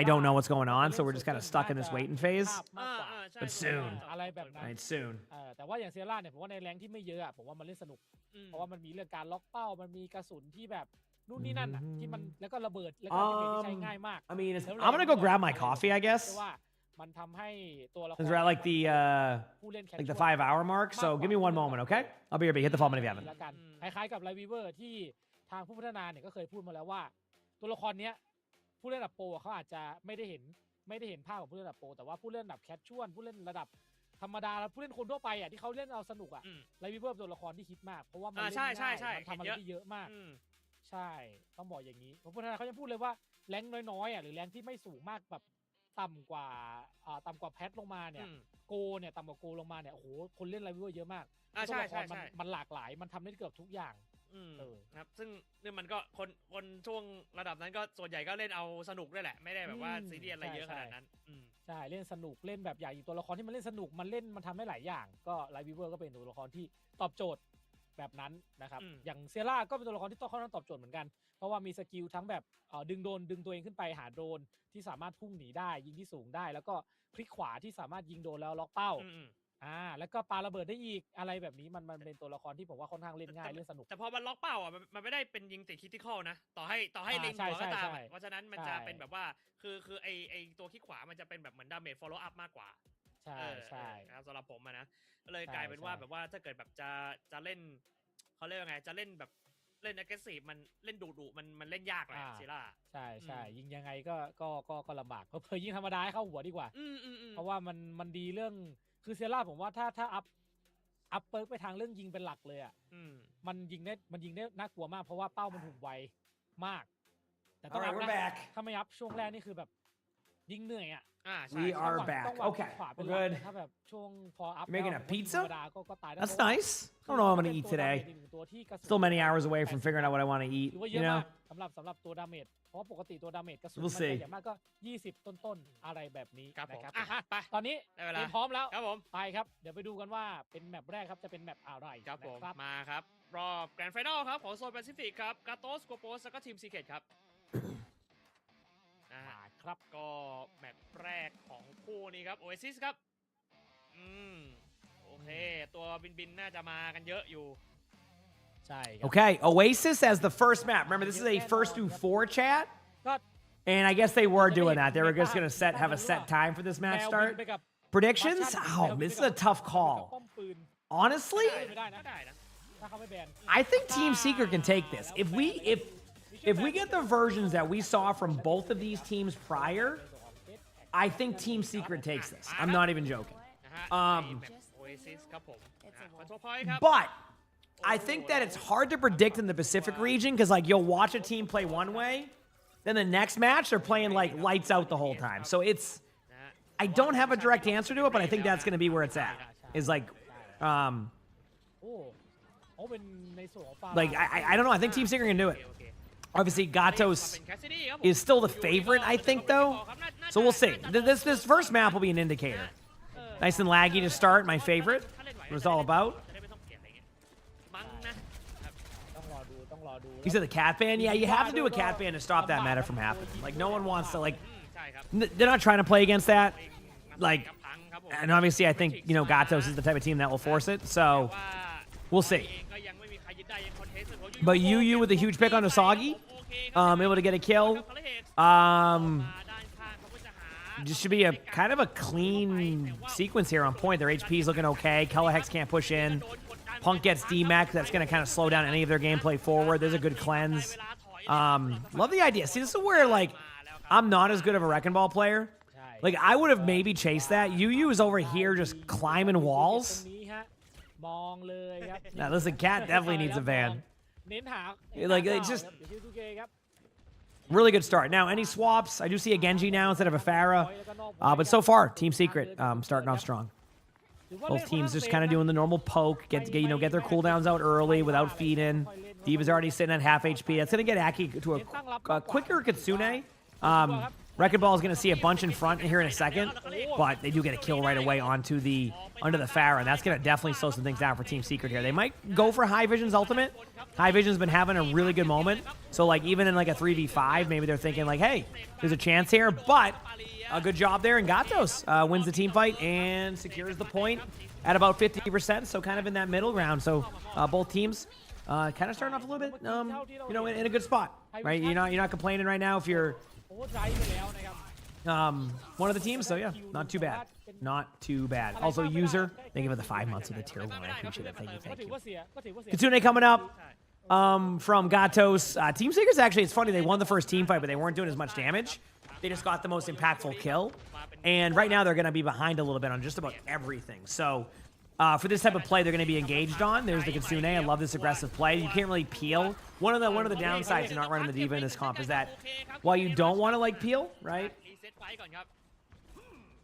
I don't know what's going on, so we're just kind of stuck in this waiting phase. มากกว่า But soon. อะไรแบบนั้น Right, soon. แต่ว่าอย่างเซียร่าเนี่ยผมว่าในแรงที่ไม่เยอะอะผมว่ามันเล่นสนุก เพราะว่ามันมีเรื่องการล็อกเป้ามันมีกระสุนที่แบบนู่นนี่นั่นอะที่มันแล้วก็ระเบิดแล้วก็ที่ใช้ง่ายมาก I mean, I'm gonna go grab my coffee, I guess. ว่ามันทำให้ตัวละคร Since we're at like the ผู้เล่นแคช like the 5-hour mark, so give me 1 moment, okay? I'll be here. But hit the phone if you haven't. แล้วกันคล้ายๆกับไลวีเวอร์ที่ทางผู้พัฒนาเนี่ยก็เคยพูดมาแล้วว่าตัวละครเนี้ยผู้เล่นระดับโปรเขาอาจจะไม่ได้เห็นภาพของผู้เล่นระดับโปรแต่ว่าผู้เล่นระดับแคชชวลผู้เล่นระดับธรรมดาผู้เล่นคนทั่วไปอ่ะที่เขาเล่นเอาสนุกอ่ะไลวีเวอร์ตัวละครที่ฮิตมากเพราะว่ามันเล่นง่ายมันทำอะไรที่เยอะมากใช่ต้องบอกอย่างนี้ผู้พัฒนาเขายังพูดเลยว่าแรงน้อยๆอ่ะหรือแรงที่ไม่สูงมากแบบต่ำกว่าแพทลงมาเนี่ยโกเนี่ยต่ำกว่าโกลงมาเนี่ยโอ้โหคนเล่นไลวีเวอร์เยอะมากตัวละครมันหลากหลายมันทำได้เกือบทุกอย่างครับซึ่งนี่มันก็คนช่วงระดับนั้นก็ส่วนใหญ่ก็เล่นเอาสนุกด้วยแหละไม่ได้แบบว่าซีเรียสอะไรเยอะขนาดนั้นใช่เล่นสนุกเล่นแบบอย่างตัวละครที่มันเล่นสนุกมันทำได้หลายอย่างก็ไลฟ์วีเวอร์ก็เป็นตัวละครที่ตอบโจทย์แบบนั้นนะครับอย่างเซร่าก็เป็นตัวละครที่ค่อนข้างตอบโจทย์เหมือนกันเพราะว่ามีสกิลทั้งแบบดึงตัวเองขึ้นไปหาโดรนที่สามารถพุ่งหนีได้ยิงที่สูงได้แล้วก็คลิกขวาที่สามารถยิงโดนแล้วล็อกเป้าแล้วก็ปาระเบิดได้อีกอะไรแบบนี้มันเป็นตัวละครที่ผมว่าค่อนข้างเล่นง่ายเล่นสนุกแต่พอมันล็อกเป้าอ่ะมันไม่ได้เป็นยิงติดคิดที่ข้อนะต่อให้เล็งหัวก็ตามเพราะฉะนั้นมันจะเป็นแบบว่าคือไอตัวคลิกขวามันจะเป็นแบบเหมือนดาเมจ follow up มากกว่าใช่ครับสำหรับผมนะเลยกลายเป็นว่าแบบว่าถ้าเกิดแบบจะเล่นเขาเรียกว่าไงจะเล่นแบบเล่น aggressive มันเล่นดุมันเล่นยากเลยซีร่าใช่ยิงยังไงก็ลำบากเพราะยิงธรรมดาให้เข้าหัวดีกว่าเพราะว่ามันดีเรื่องคือเซร่าผมว่าถ้าอัพเปิร์กไปทางเรื่องยิงเป็นหลักเลยอ่ะมันยิงได้น่ากลัวมากเพราะว่าเป้ามันถูกไวมากแต่ต้องอัพนะถ้าไม่อัพช่วงแรกนี่คือแบบยิงเหนื่อยอ่ะ ใช่ We ใช่ are ต้อง back. วาง Okay, ขวาเป็น we're หลัก good. ถ้าแบบช่วงพออัพ You're making a แล้ว pizza? ธรรมดาก็ตายได้ That's เพราะว่า nice. I don't know what I'm gonna eat today. Still many hours away from figuring out what I want to eat. ถือว่าเย You อะ know. มากสำหรับตัวดาเมจเพราะว่าปกติตัวดาเมจกระสุน We'll มัน see จะอย่างมากก็ 20 ต้นๆอะไรแบบนี้ ครับผม นะครับ อ่ะไป ตอนนี้ ได้เว เต ลา รียมพร้อมแล้ว ครับผม ไปครับ เดี๋ยวไปดูกันว่าเป็นแมปแรกครับจะเป็นแมปอะไร ครับผม นะครับ มาครับรอบแกรนด์ไฟนอลครับของโซนแปซิฟิกครับกาโตสโกโปสแล้วก็ทีมซีเคทครับนะฮะ ครับ ก็แมปแรกของคู่นี้ครับโอเอซิสครับโอเคตัวบินน่าจะมากันเยอะอยู่ ใช่ครับ Okay, Oasis as the first map. Remember, this is a first to 4 chat. ก็ And I guess they were doing that. They were just going to have a set time for this แม match วบิน start. ไปกับ Predictions? บัตชัน Oh, แมวบิน this is ไป a กับ tough ป้อ call. มปืน Honestly, ไม่ได้นะ ได้นะ ถ้าเขาไม่แบน I think Team Secret can take this. If we get the versions that we saw from both of these teams prior, I think Team Secret takes this. I'm not even joking. นะฮะ Um, ในแมปโอเอซิสครับผมคอนโทรพอยต์ครับ But I think that it's hard to predict in the Pacific region because, like, you'll watch a team play one way, then the next match they're playing like lights out the whole time. So it's, นะฮะ I don't have a direct answer to it, but I think that's going to be where it's at. Is like, โอ้เขาเป็นในส่วนของฟาร์ม like I don't know. I think Team Secret can do it. โอเค Obviously, มา Gatos เป็น Cassidy ครับผม is still the favorite, I think, though. So we'll see. This first map will be an indicator. Nice and laggy to start. My favorite. What it's all about. จะได้ไม่ต้องเปลี่ยนอะไรเงี้ยมั้งนะ ต้องรอดู You said the cat ban? Yeah, you have to do a cat ban to stop that meta from happening. Like, no one wants to, like, ใช่ครับ they're not trying to play against that. Like, กับพังครับผม and obviously, I think, you know, Gatos is the type of team that will force it. So, ว่า we'll see. เองก็ยังไม่มีใครยึดได้ยังคอนเทสต์ But Yu with a huge pick on Usagi, able to get a kill. Just should be a kind of a clean sequence here on point. Their HP is looking okay. Hex can't push in. Punk gets DMAC. That's going to kind of slow down any of their gameplay forward. There's a good cleanse. Love the idea. See, this is where, like, I'm not as good of a Wrecking Ball player. Like, I would have maybe chased that. Yu is over here just climbing ตรง walls. นี้ฮะมองเลยครับ Now, listen, Cat definitely needs a van. เน้นหา Like, it's just- เดี๋ยวชื่อ2K ครับ Really good start. Now, any swaps? I do see a Genji now instead of a Pharah. But so far, Team Secret starting off strong. ถือว่า Both เล่น teams ค่อน just ข้าง kind of เซฟ doing the normal poke, get their cooldowns out early without feeding. Diva's already sitting at half HP. That's going to get Aki to a quicker Kitsune. Wrecking Ball is going to see a bunch in front here in a second, but they do get a kill right away onto under the Pharah, and that's going to definitely slow some things down for Team Secret here. They might go for High Vision's ultimate. High Vision's been having a really good moment, so like even in like a 3v5, maybe they're thinking like, hey, there's a chance here, but a good job there, and Gatos wins the team fight and secures the point at about 50%, so kind of in that middle ground. So both teams kind of starting off a little bit, you know, in a good spot, right? You're not complaining right now if you're โอ้ไดรฟ์ไปแล้วนะครับ one of the teams, so yeah, not too bad. Not too bad. Also, user, thank you for the 5 months with the tier 1. I appreciate it. Thank ก็ you. ถือว่าเสียก็ถือว่าเสีย Kitsune coming up from Gatos. Team Secrets, actually, it's funny. They won the first team fight, but they weren't doing as much damage. They just got the most impactful kill. And right now, they're going to be behind a little bit on just about everything. So for this type of play, they're going to be engaged on. There's the Kitsune. I love this aggressive play. You can't really peel. One of the downsides to not running the Diva in this comp is that while you don't want to like peel, right? รีเซ็ตไฟก่อนครับ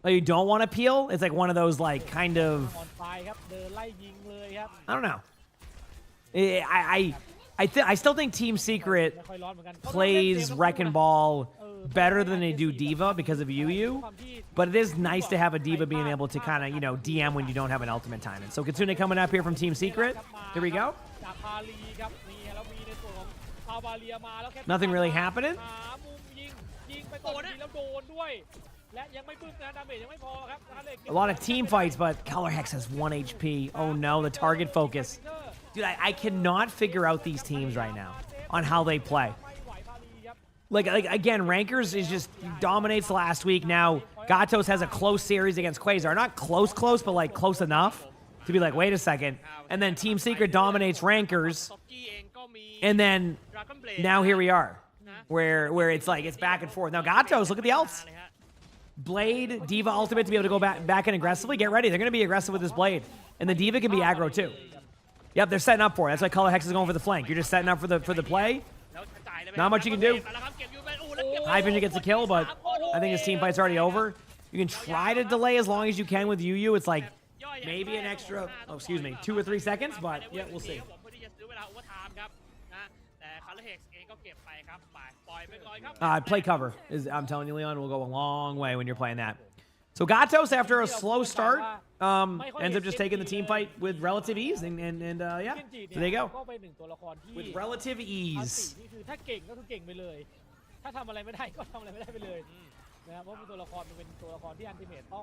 Like you don't want to peel. It's like one of those like kind of ออนไฟครับเดินไล่ยิงเลยครับ I don't know. I still think Team Secret ไม่ค่อยร้อนเหมือนกัน plays Wrecking Ball better than they do Diva because of Yu. But it is nice to have a Diva being able to kind of, you know, DM when you don't have an ultimate timing. So Kitsune coming up here from Team Secret. Here we go. จากพาลีครับนี่แล้วมีในส่วนของพาวาเลียมาแล้วแค่ Nothing really happening. หามุมยิงไปก่อนทีแล้วโดนด้วยและยังไม่บึ้มนะดาเมจยังไม่พอครับ A lot of team fights, but Hex has 1 HP. Oh no, the target focus. Dude, I cannot figure out these teams right now on how they play. Like again, Rankers is just dominates last week. Now Gatos has a close series against Quasar. Not close, but like close enough to be like, wait a second. And then Team Secret dominates Rankers. ซ็อกกี้เองก็มี And then Dragon Blade now here we are, where it's like it's back and forth. Now Gatos, look at the ults. เลยฮะ Blade, Diva ultimate to be able to go back in aggressively. Get ready. They're going to be aggressive with this Blade. And the Diva can be aggro too. Yep, they're setting up for it. That's why Color Hex is going for the flank. You're just setting up for the play. แล้วจ่ายเลยไหม Not much you can do. แล้วครับเก็บอยู่เป็นโอ้แล้วเก็บ High Vision gets a kill, but I think his team fight's already over. You can try to delay as long as you can with UU. It's like maybe an extra, 2 or 3 seconds, but yeah, we'll see. Play cover. I'm telling you, Leon, will go a long way when you're playing that. So Gatos, after a slow start, ends up just taking the team fight with relative ease, and yeah, so there you go. With relative ease. ถ้าเก่งก็คือเก่งไปเลยถ้าทำอะไรไม่ได้ก็ทำอะไรไม่ได้ไปเลยนะครับเพราะเป็นตัวละครมันเป็นตัวละครที่อันติเมทต้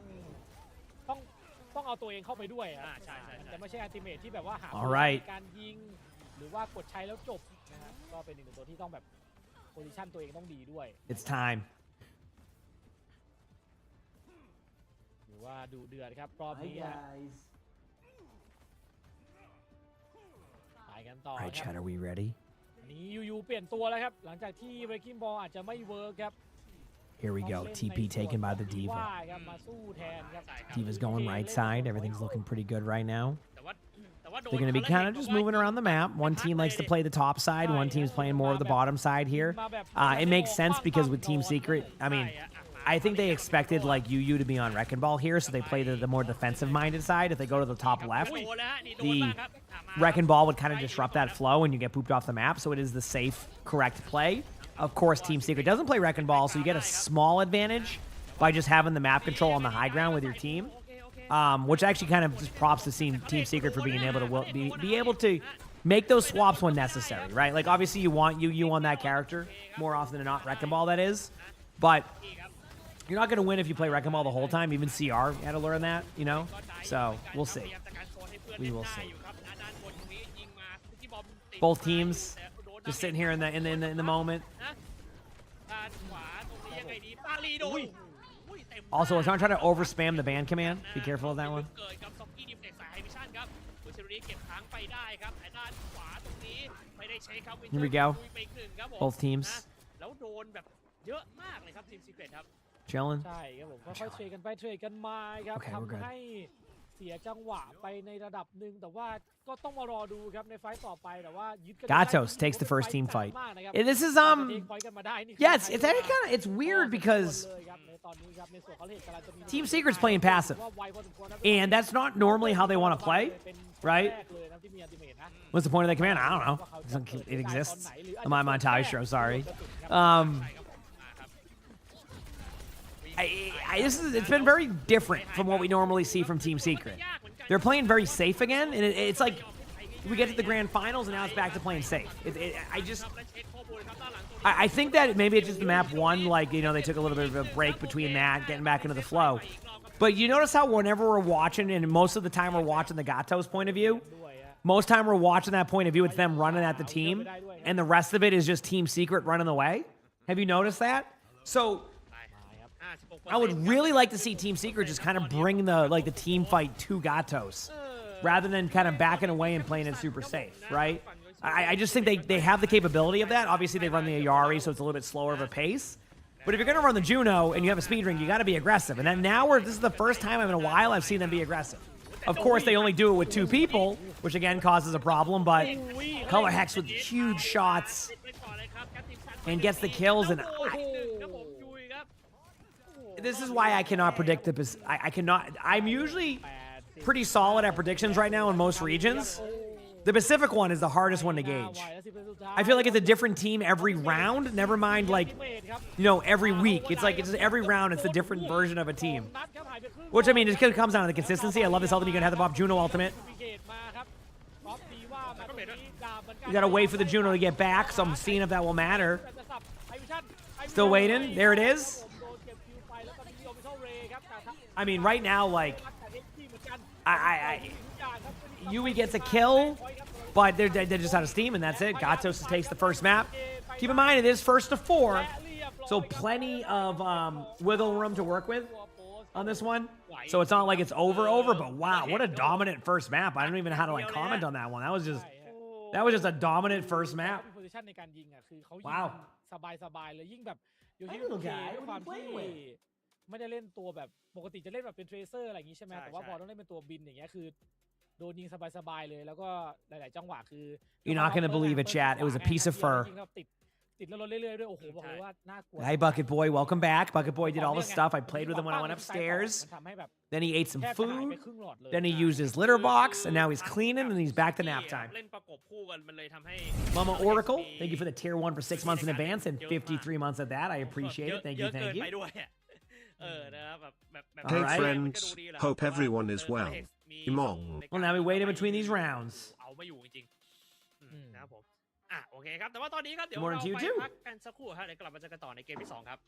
องเอาตัวเองเข้าไปด้วยใช่แต่ไม่ใช่อันติเมทที่แบบว่าหาการยิงหรือว่ากดใช้แล้วจบนะครับก็เป็นหนึ่งตัวที่ต้องแบบโพซิชั่นตัวเองต้องดีด้วย It's time. หรือว่าดูเดือดครับรอบนี้ไปกันต่อ Alright, chat, are we ready? นี้ยูเปลี่ยนตัวแล้วครับหลังจากที่ Breaking Ball อาจจะไม่เวิร์กครับ Here we go. TP taken by the Diva. มาสู้แทนครับ Diva's going right side. Everything's looking pretty good right now. They're going to be kind of just moving around the map. One team likes to play the top side. One team's playing more of the bottom side here. It makes sense because with Team Secret, I mean, I think they expected like UU to be on Wrecking Ball here, so they play the more defensive-minded side. If they go to the top left, the Wrecking Ball would kind of disrupt that flow and you get pooped off the map, so it is the safe, correct play. Of course, Team Secret doesn't play Wrecking Ball, so you get a small advantage by just having the map control on the high ground with your team. Which actually kind of just props to Team Secret for being able to be able to make those swaps when necessary, right? Like, obviously, you want UU on that character more often than not, Wrecking Ball, that is. But you're not going to win if you play Wrecking Ball the whole time. Even CR had to learn that, you know? So, we'll see. We will see. Both teams just sitting here in the moment. Also, let's not try to overspam the ban command. Be careful of that one. Here we go. Both teams. Chilling. ใช่ครับผมค่อยๆเทรดกันไปเทรดกันมาครับทำให้เสียจังหวะไปในระดับหนึ่งแต่ว่าก็ต้องมารอดูครับในไฟต์ต่อไปแต่ว่ายึดกัน Gatos takes the first team fight. This is yes, it's kind of it's weird because Team Secret's playing passive, and that's not normally how they want to play, right? What's the point of that command? I don't know. It exists. I'm entirely sure. Sorry. It's been very different from what we normally see from Team Secret. They're playing very safe again, and it's like we get to the grand finals, and now it's back to playing safe. I think that maybe it's just the map one, like, you know, they took a little bit of a break between that, getting back into the flow. But you notice how whenever we're watching, and most of the time we're watching the Gatos point of view, most time we're watching that point of view, it's them running at the team, and the rest of it is just Team Secret running away. Have you noticed that? So I would really like to see Team Secret just kind of bring the team fight to Gatos rather than kind of backing away and playing it super safe, right? I just think they have the capability of that. Obviously, they run the Ayari, so it's a little bit slower of a pace. But if you're going to run the Juno and you have a speed ring, you got to be aggressive. And then this is the first time in a while I've seen them be aggressive. Of course, they only do it with 2 people, which again causes a problem, but Color Hex with huge shots and gets the kills. And this is why I cannot predict I'm usually pretty solid at predictions right now in most regions. The Pacific one is the hardest one to gauge. I feel like it's a different team every round, never mind like, you know, every week. It's like every round it's a different version of a team. Which, I mean, it comes down to the consistency. I love this ultimate. You're going to have the Bob Juno ultimate. You got to wait for the Juno to get back, so I'm seeing if that will matter. Still waiting. There it is. I mean, right now, like, Yui gets a kill, but they're just out of steam, and that's it. Gatos takes the first map. Keep in mind, it is 1st to 4, so plenty of wiggle room to work with on this one. So it's not like it's over, but wow, what a dominant first map. I don't even know how to like comment on that one. That was just a dominant first map. Wow. สบายเลยยิ่งแบบอยู่ที่ความที่ไม่ได้เล่นตัวแบบปกติจะเล่นแบบเป็นเทรเซอร์อะไรอย่างงี้ใช่ไหมแต่ว่าพอต้องเล่นเป็นตัวบินอย่างเงี้ยคือโดนยิงสบายๆเลยแล้วก็หลายๆจังหวะคือ You're not going to believe it, chat. It was a piece of fur. ติดแล้วลดเรื่อยๆด้วยโอ้โหบอกเลยว่าน่ากลัว Hey, Bucket Boy, welcome back. Bucket Boy did all the ต่อเนื่องไง stuff. I played with him when I ความ went ปั้นมันใช้ต่อ upstairs. มันทำให้แบบ Then he ate some แทบจะหายไป food. ครึ่งหลอดเลย Then he ใช่ used his litter box, and now he's ทั้ง cleaning, and he's back to ที่ nap time. เล่นประกบคู่กันมันเลยทำให้ Mama เรา Oracle, มี thank you for the tier 1 for 6 months in advance and 53 months at that. I appreciate it. Thank เย you, อะเกิ thank นไป you. ด้วยอะนะครับแบบ Hey มันก็ friends, ดูดีแหละ hope แต่ว่า everyone is เออ well. มี Emongg ใน Well, now we wait in between these rounds. เอาไม่อยู่จริงๆนะครับผมโอเคครับแต่ว่าตอนนี้ครับเดี๋ยว Morning เรา to you ไป too. พักกันสักครู่ครับเดี๋ยวกลับมาเจอกันต่อในเกมที่ 2 ครับ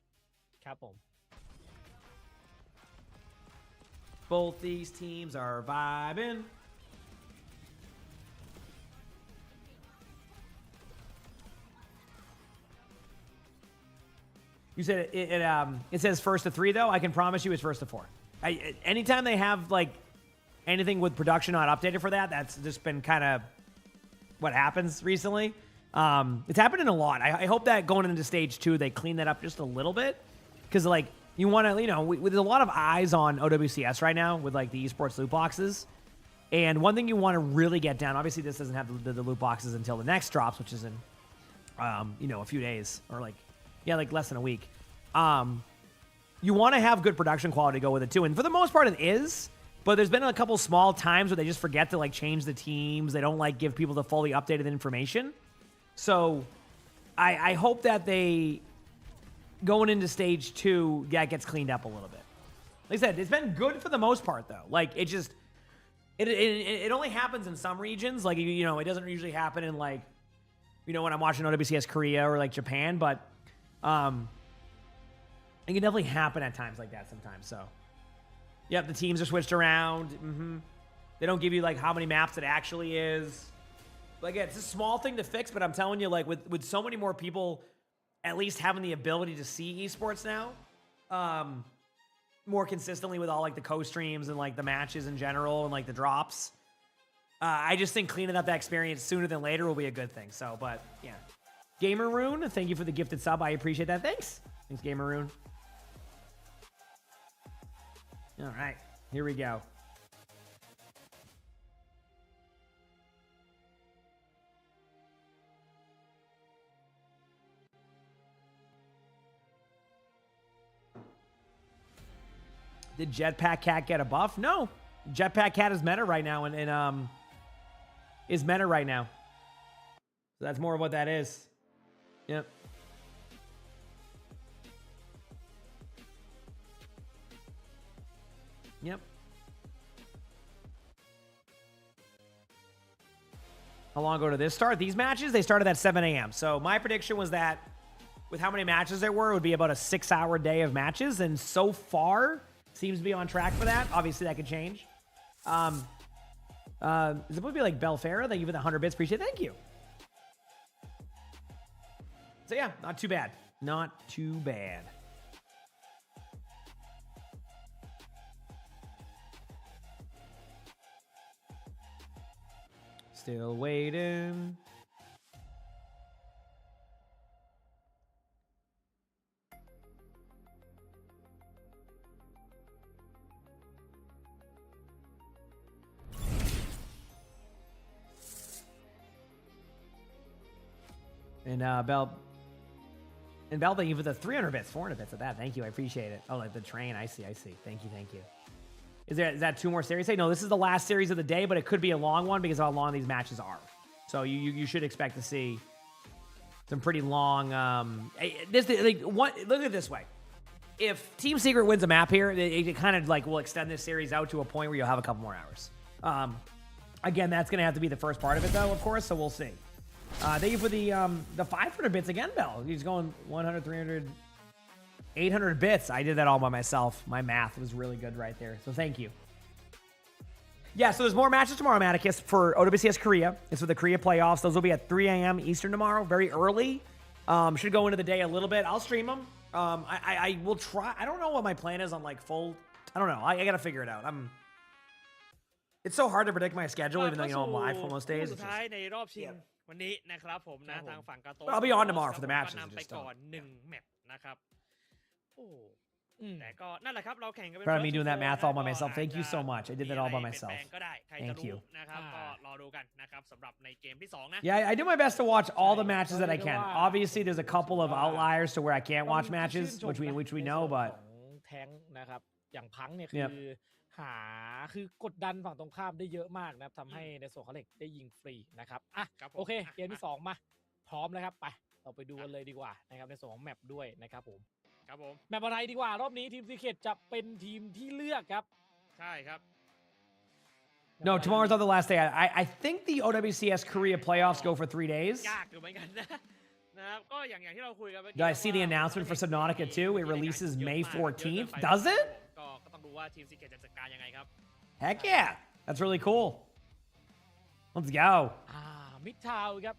ครับผม Both these teams are vibing. You said it says first to 3 though. I can promise you it's first to 4. Anytime they have like anything with production not updated for that, that's just been kind of what happens recently. It's happening a lot. I hope that going into stage 2 they clean that up just a little bit, because like you want to, there's a lot of eyes on OWCS right now with like the esports loot boxes. And one thing you want to really get down, obviously this doesn't have the loot boxes until the next drops, which is in, a few days or like less than a week. You want to have good production quality to go with it too. And for the most part it is, but there's been a couple small times where they just forget to like change the teams. They don't like give people the fully updated information. So I hope that they, going into stage 2, that gets cleaned up a little bit. Like I said, it's been good for the most part though. Like it just, it only happens in some regions. Like, it doesn't usually happen in like, when I'm watching OWCS Korea or like Japan, but it can definitely happen at times like that sometimes. So, yep, the teams are switched around. They don't give you like how many maps it actually is. Like, it's a small thing to fix, but I'm telling you, like with so many more people at least having the ability to see esports now, more consistently with all like the co-streams and like the matches in general and like the drops. I just think cleaning up that experience sooner than later will be a good thing. So, but yeah. Gameroon, thank you for the gifted sub. I appreciate that. Thanks, Gameroon. All right, here we go. Did Jetpack Cat get a buff? No. Jetpack Cat is meta right now, and is meta right now. So that's more of what that is. Yep. Yep. How long ago did this start? These matches, they started at 7 a.m. So my prediction was that with how many matches there were, it would be about a 6-hour day of matches. And so far, seems to be on track for that. Obviously, that could change. Is it supposed to be like Belfera? Thank you for the 100 bits. Appreciate it. Thank you. So yeah, not too bad. Not too bad. Still waiting. And Bell, thank you for the 300 bits, 400 bits of that. Thank you, I appreciate it. Oh, like the train, I see. Thank you. Is that 2 more series? Hey, no, this is the last series of the day, but it could be a long one because of how long these matches are. So you should expect to see some pretty long. Look at it this way. If Team Secret wins a map here, it kind of like will extend this series out to a point where you'll have a couple more hours. Again, that's going to have to be the first part of it, though, of course. So we'll see. Thank you for the 500 bits again, Bell. He's going 100, 300, 800 bits. I did that all by myself. My math was really good right there. So thank you. Yeah, so there's more matches tomorrow, Maticus, for OWCS Korea. It's for the Korea playoffs. Those will be at 3 a.m. Eastern tomorrow, very early. Should go into the day a little bit. I'll stream them. I will try. I don't know what my plan is on like full. I don't know. I got to figure it out. It's so hard to predict my schedule, even though I'm live for most days. สุดท้ายในรอบชิงวันนี้นะครับผมนะทางฝั่งกาโต้ I'll be on tomorrow for the matches. นำไปก่อน1แมตช์นะครับโอ้ แต่ก็นั่นแหละครับเราแข่งกันเป็น Proud of me first doing that to math four all by นะ myself. Thank you so much. I did that all by มีอะไร myself. เปลี่ยนแปลงก็ได้ใครจะ Thank รู้ you. นะครับก็รอดูกันนะครับสำหรับในเกมที่สองนะ Yeah, I do my best to watch all the matches that I can. Obviously, there's a couple of outliers to where I can't watch matches, which we know, but ของแท้งนะครับอย่างพังเนี่ย Yep. คือกดดันฝั่งตรงข้ามได้เยอะมากนะครับทำให้ในส่วนของเหล็กได้ยิงฟรีนะครับอ่ะ ครับผม โอเคเกมที่สองมาพร้อมแล้วครับไปเราไปดูกันเลยดีกว่านะครับในส่วนของแมปด้วยนะครับผม ครับผม แมปอะไรดีกว่ารอบนี้ทีมซีเคทจะเป็นทีมที่เลือกครับ ใช่ครับ no, tomorrow's not the last day. I think the OWCS Korea playoffs go for 3 days. ยากอยู่เหมือนกันนะครับก็อย่างที่เราคุยกันเมื่อกี้ Did I see the announcement for Subnautica 2? It releases May 14th. Does it? ก็ต้องดูว่าทีมซีเกตจะจัดการยังไงครับ Heck yeah. That's really cool. Let's go. มิดทาวน์ครับ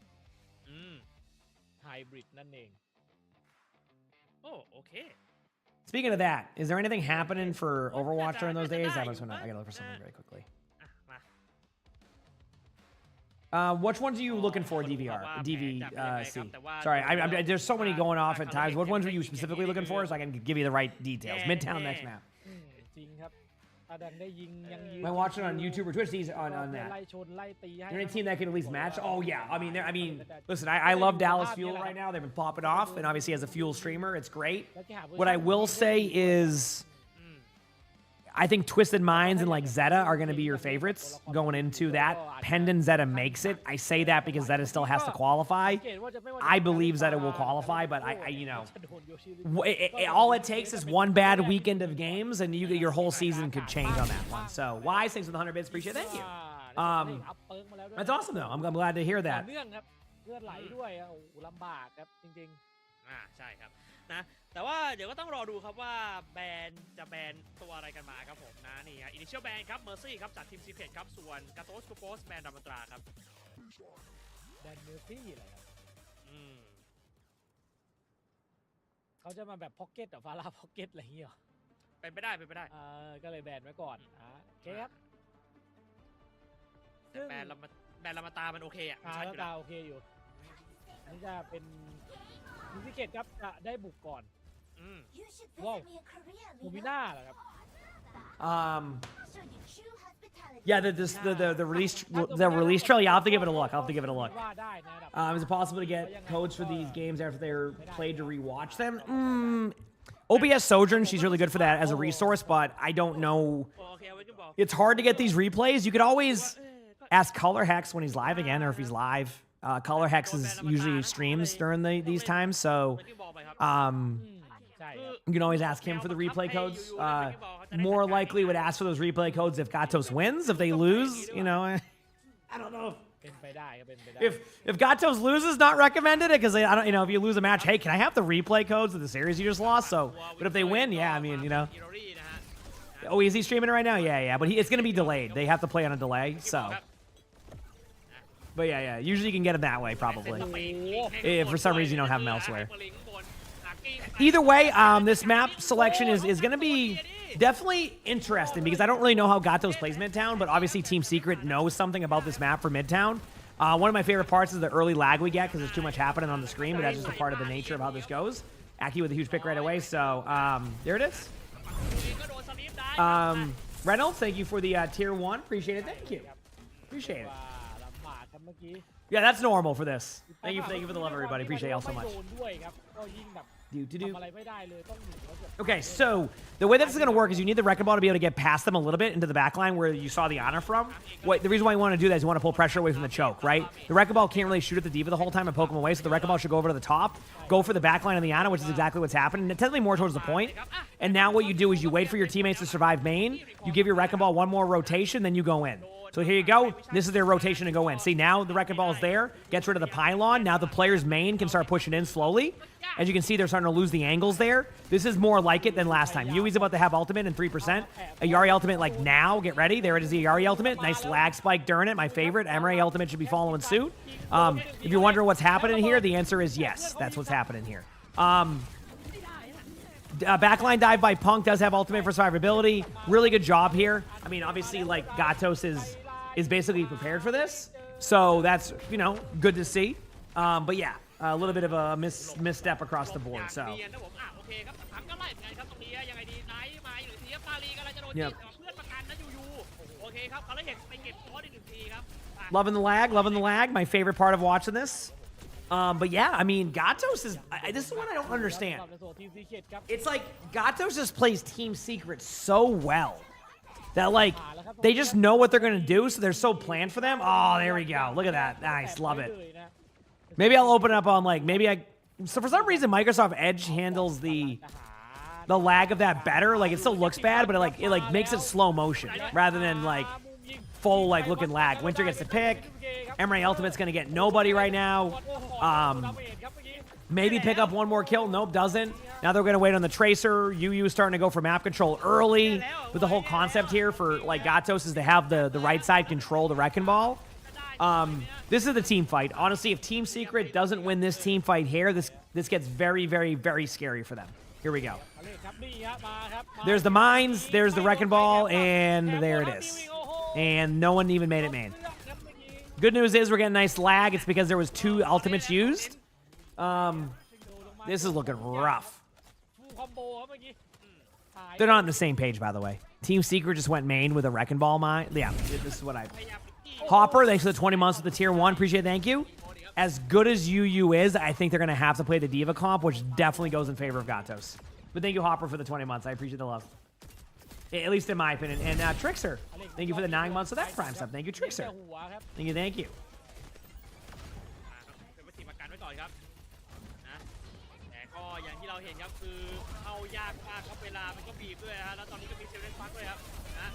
อืม ไฮบริดนั่นเอง โอ้โอเค Speaking of that, is there anything happening for Overwatch during those days? I gotta look for something very quickly. อ่ะมา Which ones are you looking for, DVR? DVC. Sorry, there's so many going off at times. What ones were you specifically looking for so I can give you the right details? Midtown next map. จริงครับอาดังได้ยิงยังยืน Am I watching on YouTube or Twitch? These on ไล่ that. ชนไล่ตีให้ Is there any team that can at least match? Oh yeah. I mean, listen, I love Dallas Fuel right now. They've been popping off, and obviously as a Fuel streamer, it's great. What I will say is, I think Twisted Minds and like Zeta are going to be your favorites going into that. Pendant Zeta makes it. I say that because Zeta still has to qualify. I believe Zeta will qualify, but all it takes is one bad weekend of games, and your whole season could change on that one. So, Wise, thanks for the 100 bits. Appreciate it. Thank you. That's awesome, though. I'm glad to hear that. เรื่องครับเลือดไหลด้วยโอ้โหลำบากครับจริง ใช่ครับนะแต่ว่าเดี๋ยวก็ต้องรอดูครับว่าแบนจะแบนตัวอะไรกันมาครับผมนะนี่ฮะ Initial Ban ครับ Mercy ครับจากทีม Secret ครับส่วน Gatos Kupos แบนดามันตราครับ ๆแดนเมอร์ซี่อะไรครับ อืม เขาจะมาแบบพ็อกเก็ตฟาร่าพ็อกเก็ตอะไรอย่างเงี้ย เป็นไปได้ก็เลยแบนไว้ก่อนโอเคครับ แต่แบนลามาตามันโอเคอ่ะชัด แล้ อ ว ยู่แล้ว โอเคอยู่อันนี้จะเป็นทีมซีเคทครับจะได้บุกก่อน อืม ว้าวมูมิน่าเหรอครับ Yeah, the release trailer. Yeah, I'll have to give it a look. ว่าได้ในระดับ Is it possible to get codes for these games after they're played to rewatch them? OBS Sojourn, she's really good for that as a resource, but I don't know. โอเคเอาไว้กันบอก It's hard to get these replays. You could always ask Color Hex when he's live again, or if he's live. Color Hex is usually streams during these times, so ใช่ครับ you can always ask him for the replay codes. More likely would ask for those replay codes if Gatos wins. If they lose, I don't know. เป็นไปได้ก็เป็นไปได้ If Gatos loses, not recommended it because I don't. If you lose a match, hey, can I have the replay codes of the series you just lost? So, but if they win, yeah, I mean, ฮิโรรินะฮะ Oh, is he streaming it right now? Yeah, but it's gonna be delayed. They have to play on a delay, so. But yeah. Usually you can get them that way, probably. If for some reason you don't have them elsewhere. Either way, this map selection is going to be definitely interesting because I don't really know how Gatos plays Midtown, but obviously Team Secret knows something about this map for Midtown. One of my favorite parts is the early lag we get because there's too much happening on the screen, but that's just a part of the nature of how this goes. Aki with a huge pick right away, so there it is. Reynolds, thank you for the tier 1. Appreciate it. Thank you. Appreciate it. ว่าลำบากครับเมื่อกี้ Yeah, that's normal for this. Thank you for the love, everybody. Appreciate y'all so much. ไม่โดนด้วยครับก็ยิ่งแบบ Do. ทำอะไรไม่ได้เลยต้องหนีแล้วแบบ Okay, so the way that this is going to work is you need the wrecking ball to be able to get past them a little bit into the back line where you saw the honor from. The reason why you want to do that is you want to pull pressure away from the choke, right? The wrecking ball can't really shoot at the diva the whole time and poke them away, so the wrecking ball should go over to the top, go for the back line of the honor, which is exactly what's happening. And technically more towards the point. And now what you do is you wait for your teammates to survive main, you give your wrecking ball one more rotation, then you go in. So here you go. This is their rotation to go in. See, now the wrecking ball is there, gets rid of the pylon. Now the player's main can start pushing in slowly. As you can see, they're starting to lose the angles there. This is more like it than last time. Yui's about to have ultimate in 3%. Ayari ultimate like now. Get ready. There it is, the Ayari ultimate. Nice lag spike during it. My favorite. Emery ultimate should be following suit. If you're wondering what's happening here, the answer is yes. That's what's happening here. Backline dive by Punk does have ultimate for survivability. Really good job here. I mean, obviously, like, Gatos is basically prepared for this. So that's, good to see. But yeah, a little bit of a misstep across the board. So เคครับแต่ถังก็ไล่เหมือนกันครับตรงนี้ยังไงดีไนท์มาอยู่ทีครับปาลีกำลังจะโดน Yep. จิ้มเพื่อนประกันนะยูโอเคครับเขาเลยเห็นไปเก็บคอร์สอีก1 ทีครับ Loving the lag, loving the lag. My favorite part of watching this. But yeah, I mean, Gatos is. This is what I don't understand. ในส่วนทีมซีเคทครับ It's like Gatos just plays Team Secret so well that like they just know what they're gonna do, so they're so planned for them. Oh, there we go. Look at that. Nice, love it. Maybe I'll open up on like maybe I. So for some reason, Microsoft Edge handles the lag of that better. Like it still looks bad, but it makes it slow motion rather than like full like looking lag. Winter gets the pick. Emery Ultimate's gonna get nobody right now. Maybe pick up one more kill. Nope, doesn't. Now they're gonna wait on the Tracer. UU is starting to go for map control early. With the whole concept here for like Gatos is to have the right side control the Wrecking Ball. This is the team fight. Honestly, if Team Secret doesn't win this team fight here, this gets very, very, very scary for them. Here we go. There's the mines, there's the Wrecking Ball, and there it is. And no one even made it main. Good news is we're getting nice lag. It's because there was 2 ultimates used. This is looking rough. They're not on the same page, by the way. Team Secret just went main with a Wrecking Ball mine. Yeah, this is what I... Hopper, thanks for the 20 months with the tier 1. Appreciate it. Thank you. As good as UU is, I think they're going to have to play the Diva comp, which definitely goes in favor of Gatos. But thank you, Hopper, for the 20 months. I appreciate the love. At least in my opinion. And Trixer, thank you for the 9 months of that Prime stuff. Thank you, Trixer. Thank you, thank you. เป็นทีมประกันไว้ก่อนครับนะแต่ก็อย่างที่เราเห็นครับคือเข้ายากมากครับเวลามันก็บีบด้วยนะแล้วตอนนี้ก็มีเซเว่นฟักด้วยครับนะ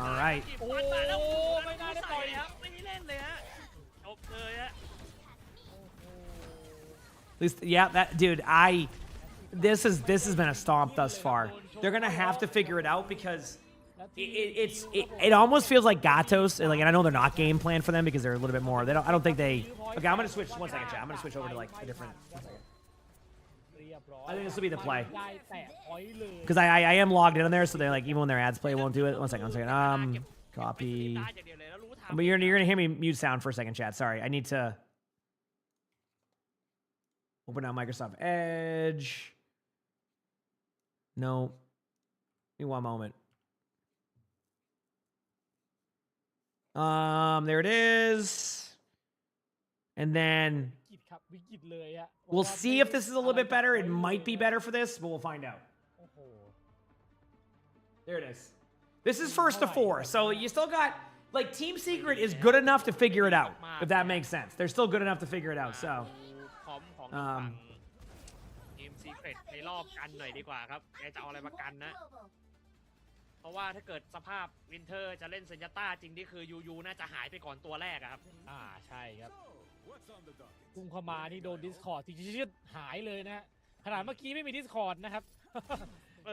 Alright. โอ้มาแล้วไม่น่าได้ต่อยครับไม่ได้เล่นเลยฮะจบเลยฮะ At least, yeah, that dude. This has been a stomp thus far. They're gonna have to figure it out because it almost feels like Gatos. Like, and I know they're not game plan for them because they're a little bit more. They don't. I don't think they. Okay, I'm gonna switch. 1 second, chat. I'm gonna switch over to like a different. 1 second. I think this will be the play because I am logged in on there, so they're like even when their ads play, it won't do it. 1 second. 1 second. Copy. But you're gonna hear me mute sound for a second, chat. Sorry, I need to open out Microsoft Edge. No. Give me 1 moment. There it is. And then we'll see if this is a little bit better. It might be better for this, but we'll find out. There it is. This is 1st to 4. So you still got, like, Team Secret is good enough to figure it out, if that makes sense. They're still good enough to figure it out, so. ทีมซีเคร็ตในรอบกันหน่อยดีกว่าครับแกจะเอาอะไรมากันนะเพราะว่าถ้าเกิดสภาพวินเทอร์จะเล่นเซนยาต้าจริงที่คือยูน่าจะหายไปก่อนตัวแรกอะครับใช่ครับพุ่งเข้ามานี่โดน Discord ที่ชืดหายเลยนะขนาดเมื่อกี้ไม่มี Discord นะครับ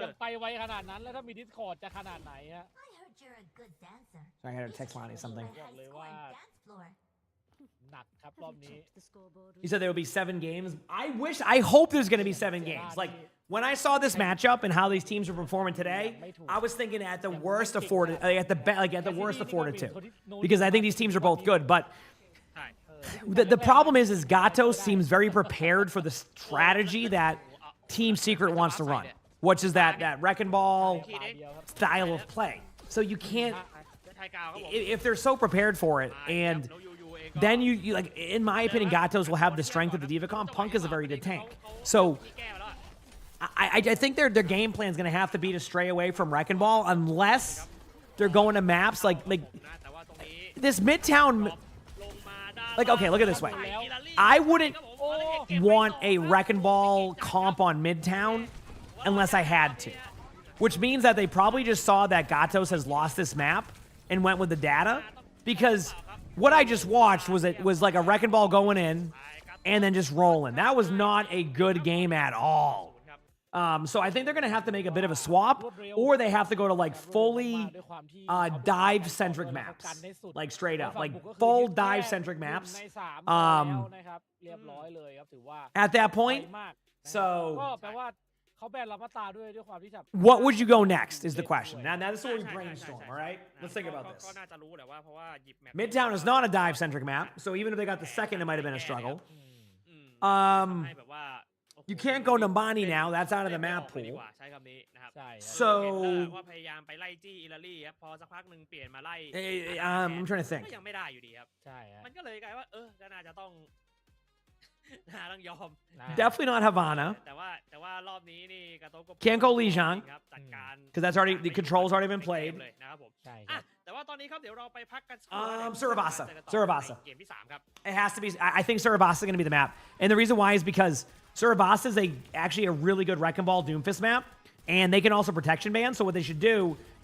ยังไปไวขนาดนั้นแล้วถ้ามี Discord จะขนาดไหนฮะ Sorry, I had to text Lonnie something. บอกเลยว่าหนักครับรอบนี้ You said there will be 7 games. I hope there's going to be 7 games. Like, when I saw this matchup and how these teams are performing today, I was thinking at the worst of 4 to, at the worst of 4 to 2, because I think these teams are both good. But the problem is Gatos seems very prepared for the strategy that Team Secret wants to run, which is that Wrecking Ball style of play. So you can't, if they're so prepared for it, and then you like, in my opinion, Gatos will have the strength of the Diva comp. Punk is a very good tank. So I think their game plan is going to have to be to stray away from Wrecking Ball unless they're going to maps like this Midtown. Like, okay, look at it this way. I wouldn't want a Wrecking Ball comp on Midtown unless I had to. Which means that they probably just saw that Gatos has lost this map and went with the data. Because what I just watched was like a Wrecking Ball going in and then just rolling. That was not a good game at all. So I think they're going to have to make a bit of a swap, or they have to go to like fully dive-centric maps, like straight up, like full dive-centric maps. At that point, so what would you go next is the question. Now this is where we brainstorm, all right? Let's think about this. Midtown is not a dive-centric map, so even if they got the second, it might have been a struggle. โอ้โห You can't go เล่น Nambani เล่น now. That's out of the เล่นไม่อ map อกเลยดี pool. กว่าใช้คำนี้นะครับ ใช่ครับ So เห็นว่าพยายามไปไล่จี้อิลารี่ครับพอสักพักหนึ่งเปลี่ยนมาไล่ I'm trying to think. ก็ยังไม่ได้อยู่ดีครับ ใช่ฮะ มันก็เลยกลายว่าก็น่าจะต้อง ต้องยอม Definitely not Havana แต่ว่ารอบนี้นี่กระทบกับ Can't go Lijiang ครับจัดการ because that's already the controls already been ในเกม played. เลยนะครับผม ใช่ครั อ่ะ บ แต่ว่าตอนนี้ครับเดี๋ยวเราไปพักกันสักค Surabasa เจอกันต่อ Surabasa ในเกมที่3ครับ It has to be. I think Surabasa is going to be the map, and the reason why is because Surabasa is actually a really good Wrecking Ball Doomfist map, and they can also protection ban. So what they should do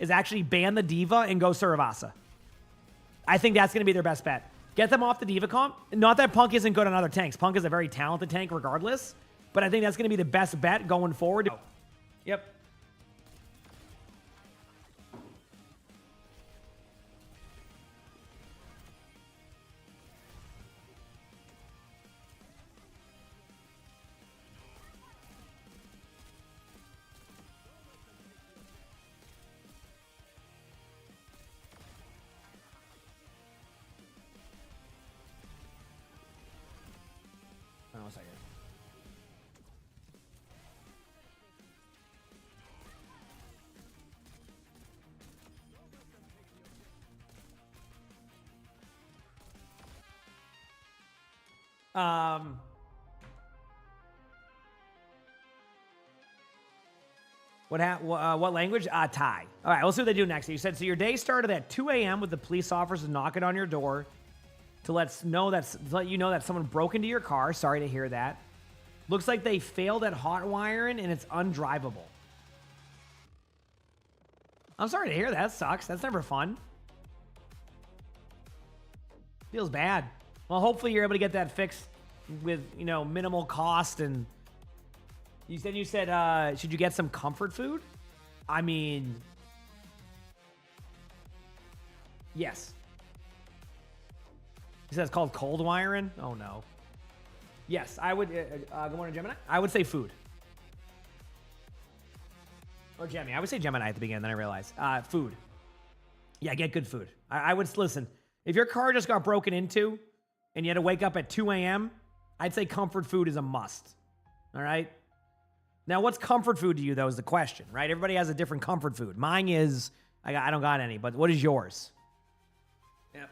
is actually ban the Diva and go Surabasa. I think that's going to be their best bet. Get them off the Diva comp. Not that Punk isn't good on other tanks. Punk is a very talented tank regardless, but I think that's going to be the best bet going forward. Yep. One second. What language? Thai. All right, let's see what they do next. You said, so your day started at 2 a.m. with the police officers knocking on your door to let you know that someone broke into your car. Sorry to hear that. Looks like they failed at hot wiring and it's undrivable. I'm sorry to hear that. That sucks. That's never fun. Feels bad. Well, hopefully you're able to get that fixed with, minimal cost. And you said, should you get some comfort food? I mean, yes. He says it's called cold wiring. Oh no. Yes, I would. Good morning, Gemini. I would say food. Or Gemini. I would say Gemini at the beginning, then I realized. Food. Yeah, get good food. I would listen. If your car just got broken into and you had to wake up at 2 a.m., I'd say comfort food is a must. All right? Now, what's comfort food to you, though, is the question, right? Everybody has a different comfort food. Mine is, I don't got any, but what is yours? Yep.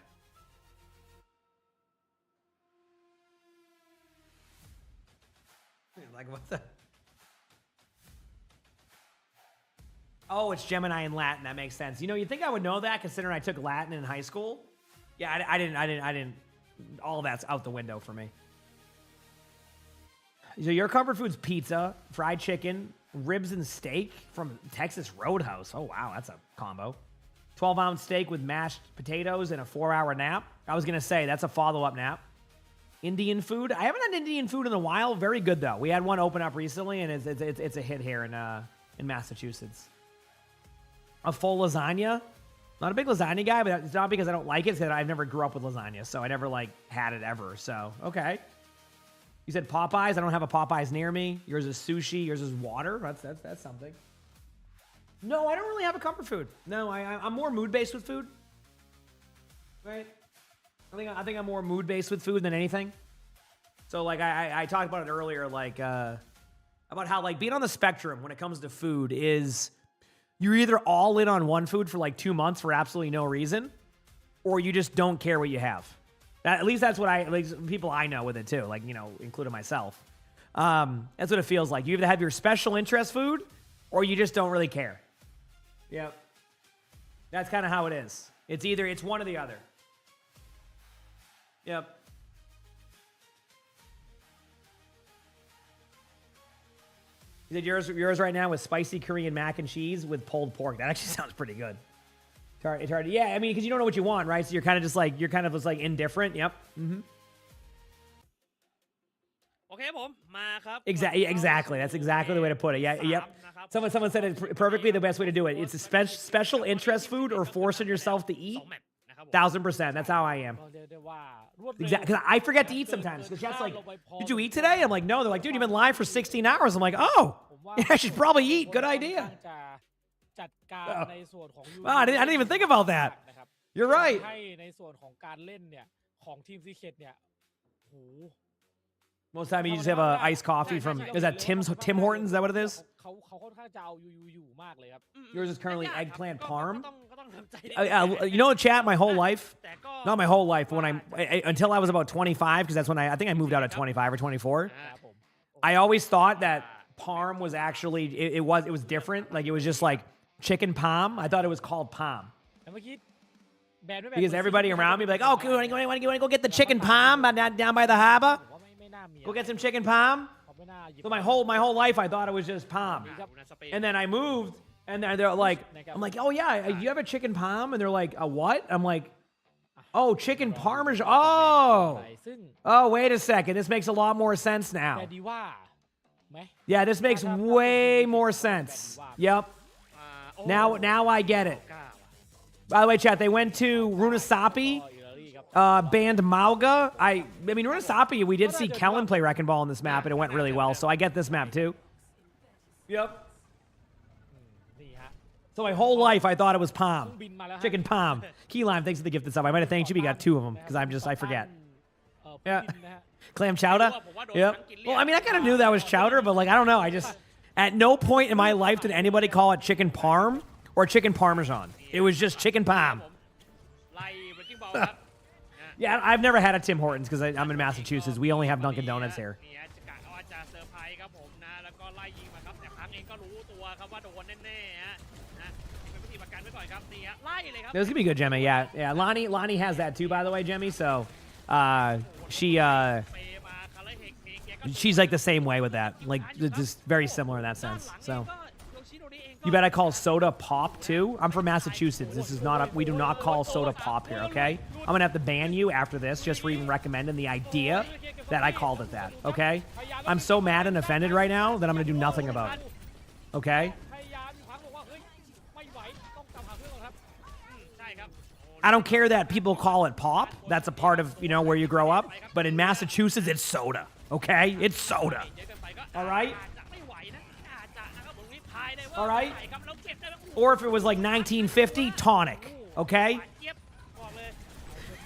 Like, what the? Oh, it's Gemini in Latin. That makes sense. You'd think I would know that considering I took Latin in high school. Yeah, I didn't. All of that's out the window for me. So your comfort food's pizza, fried chicken, ribs and steak from Texas Roadhouse. Oh, wow, that's a combo. 12-ounce steak with mashed potatoes and a 4-hour nap. I was going to say, that's a follow-up nap. Indian food. I haven't had Indian food in a while. Very good, though. We had one open up recently, and it's a hit here in Massachusetts. A full lasagna. Not a big lasagna guy, but it's not because I don't like it. It's because I've never grew up with lasagna, so I never, had it ever. So, okay. You said Popeyes. I don't have a Popeyes near me. Yours is sushi. Yours is water. That's something. No, I don't really have a comfort food. No, I'm more mood-based with food. Right? I think I'm more mood-based with food than anything. So, I talked about it earlier, about how, being on the spectrum when it comes to food is you're either all in on one food for, 2 months for absolutely no reason, or you just don't care what you have. At least that's what people I know with it too, including myself. That's what it feels like. You either have your special interest food or you just don't really care. Yep. That's kind of how it is. It's one or the other. Yep. You said yours right now with spicy Korean mac and cheese with pulled pork. That actually sounds pretty good. It's hard. Yeah, I mean, because you don't know what you want, right? So you're kind of just indifferent. Yep. Mm-hmm. Okay, ผมมาครับ Exactly. That's exactly the way to put it. Yeah. Yep. Someone said it perfectly. The best way to do it. It's a special interest food or forcing yourself to eat. 1000%. That's how I am. ก็เรียกได้ว่ารวดเร็ว Exactly. Because I forget to eat sometimes. Because Chat's like, did you eat today? I'm like, no. They're like, dude, you've been live for 16 hours. I'm like, oh, ผมว่า I should probably eat. Good ค่อน idea. ข้างจะจัดการในส่วนของ Wow, I didn't even think about that. นะครับ You're right. ให้ในส่วนของการเล่นเนี่ยของทีมซีเคทเนี่ยโห Most of the time you just have a iced coffee from, is that Tim Hortons? Is that what it is? เขาค่อนข้างจะเอาอยู่มากเลยครับ Yours is currently ยากครับ eggplant ก็ parm. ต้องทำใจนิดนึง You know, chat, my whole life, แต่ก็ not my whole life, but when until I was about 25, because that's when I think I moved out at 25 or 24. ครับผม I always thought that parm was actually, it was different. Like it was just like chicken palm. I thought it was called palm. แต่เมื่อกี้แบนไม่แบน Because everybody around me be like, oh, you want to go get the chicken palm down by the harbor? ผมว่าไม่น่ามี Go get some chicken palm? เขาไม่น่าหยิบ So my whole life I thought it was just palm. And then I moved and they're like, I'm like, oh yeah, you have a chicken palm? And they're like, a what? I'm like, oh, chicken parmesan. ไป Oh, ซึ่ง oh, wait a second. This makes a lot more sense แต่ now. ดีว่าไหม Yeah, this makes way more sense. Yep. อ่าโอ้ Now I get it. กล้าว่ะ By the way, chat, they went to Runasapi, ก็อิตาลีครับ banned Mauga. I mean, Runasapi, we did see Kellen play Wrecking Ball on this map, and it went really well, so I get this map too. Yep. นี่ฮะ So my whole life, I thought it was เพิ่ง palm. บินมาแล้วฮะ Chicken palm. Key lime, thanks for the gift and stuff. I might have thanked you, but you got 2 of them, because I forget. บิ Yeah. นนะฮะ Clam chowder? Yep. Well, I mean, I kind of knew that was chowder, but like, I don't know. I just, at no point in my life did anybody call it chicken parm or chicken parmesan. It was just chicken palm. ไล่เบรกกิ้งบอลครับ Yeah, I've never had a Tim Hortons because I'm in Massachusetts. We only have Dunkin' Donuts here. นี่ฮะจะกะว่าจะเซอร์ไพรส์ครับผมนะแล้วก็ไล่ยิงมาครับแต่ครั้งเองก็รู้ตัวครับว่าโดนแน่ๆฮะนะนี่เป็นวิธีประกันไว้ก่อนครับนี่ฮะไล่เลยครับ This could be good, Jemmy. Yeah. Lonnie has that too, by the way, Jemmy. So, she, เปมาคาร์เฮกเองแกก็ she's like the same way with that. Like, just very similar in that ด้าน sense. หลัง So, เองก็โยชิโนริเองก็ you bet I call soda pop too. I'm from Massachusetts. This is not we do not call soda pop here. Okay. I'm gonna have to ban you after this just for even recommending the idea that I called it that. Okay. I'm so mad and offended right now that I'm gonna do nothing about it. Okay. พยายามอยู่ครั้งบอกว่าเฮ้ยไม่ไหวต้องกลับหาเพื่อนก่อนครับ ใช่ครับ I don't care that people call it pop. That's a part of, where you grow up. But in Massachusetts, it's soda. Okay? It's soda. เยอะเกินไปก็ All right. อาจจะไม่ไหวนะอาจจะนะครับผมนี่พายได้ว่า All right. ไหวครับแล้วเก็บได้แล้ว Or if it was like 1950, tonic. Okay? เจี๊ยบ บอกเลย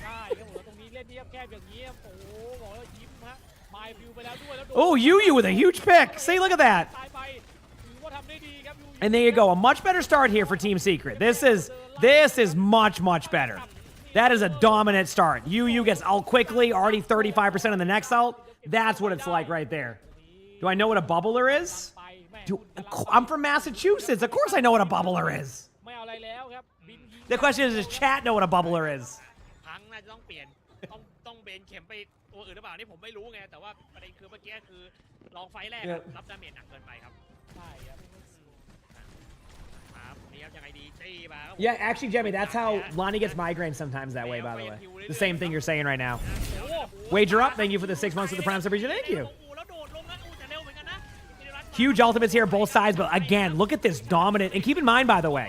ได้ครับผมตรงนี้เล่นเนียบแคบอย่างนี้โอ้โหบอกแล้วยิ้มฮะไมล์ฟิวไปแล้วด้วยแล้วโดน Oh, Yu with a huge pick. See, look at that. ตายไปถือว่าทำได้ดีครับยู And there you go. A much better start here for Team Secret. This is much better. That is a dominant start. Yu gets ult quickly, already 35% in the next ult. That's what it's like right there. Do I know what a bubbler is? ไปแม่ I'm from Massachusetts. Of course I know what a bubbler is. ไม่เอาอะไรแล้วครับบินยิง The question is, does chat know what a bubbler is? พังน่าจะต้องเปลี่ยนต้องเบนเข็มไปตัวอื่นหรือเปล่านี่ผมไม่รู้ไงแต่ว่าประเด็นคือเมื่อกี้คือลองไฟแรกครับรับดาเมจหนักเกินไปครับ ใช่ครับ ครับนี่ครับยังไงดีจี้มาครับ Yeah, actually, Jemmy, that's how Lonnie gets migraine sometimes that way, by the way. The same thing you're saying right now. Wager up. Thank you for the 6 months of the Prime Subscription. Thank you. แล้วโดดลงนะแต่เร็วเหมือนกันนะ Huge ultimates here, both sides. But again, look at this dominant. And keep in mind, by the way,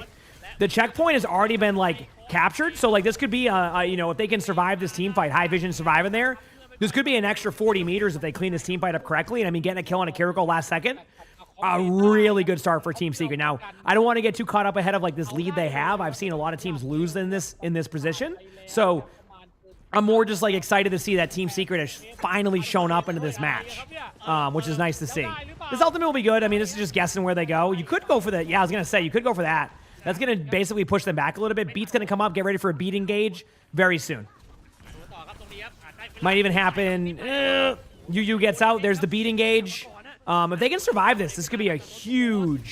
the checkpoint has already been, like, captured. So, like, this could be, if they can survive this team fight, High Vision surviving there, this could be an extra 40 meters if they clean this team fight up correctly. And, I mean, getting a kill on a Kiriko last second, a really good start for Team Secret. Now, I don't want to get too caught up ahead of, like, this lead they have. I've seen a lot of teams lose in this position. So, I'm more just, like, excited to see that Team Secret has finally shown up into this match, which is nice to see. This ultimate will be good. I mean, this is just guessing where they go. You could go for the, I was going to say, you could go for that. That's going to basically push them back a little bit. Beat's going to come up. Get ready for a beat engage very soon. ต่อครับตรงนี้ครับอาจได้ Might even happen. Yu gets out. There's the beat engage. If they can survive this could be a huge,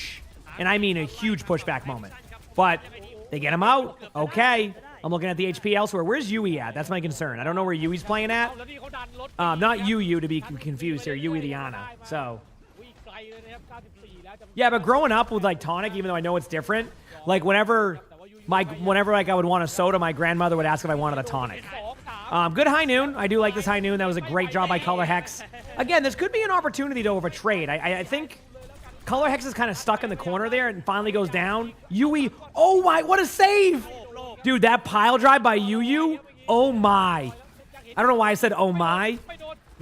and I mean a huge pushback moment. But they get him out. Okay. I'm looking at the HP elsewhere. Where's Yui at? That's my concern. I don't know where Yui's playing at. แล้วนี่เขาดันรถ Not Yu to be confused here. Yui the Ana. So, วิ่งไกลเลยนะครับ94แล้วจะ yeah, but growing up with like tonic, even though I know it's different, like whenever like I would want a soda, my grandmother would ask if I wanted a tonic. 2 3 Good high noon. I do like this high noon. That was a great job by Color Hex. Again, this could be an opportunity though of a trade. I think Color Hex is kind of stuck in the corner there and finally goes down. Yui, oh my, what a save! Dude, that pile drive by Yu, oh my. I don't know why I said oh my.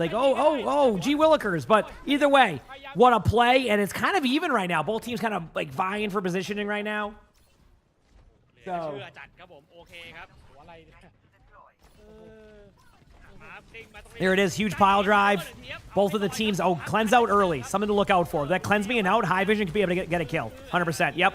Like, oh, gee willikers. But either way, what a play. And it's kind of even right now. Both teams kind of like vying for positioning right now. เชื่อจัดครับผมโอเคครับ อะไรเนี่ย มา There it is, huge pile drive. Both of the teams, oh, cleanse out early. Something to look out for. That cleanse being out, High Vision could be able to get a kill. 100%, yep.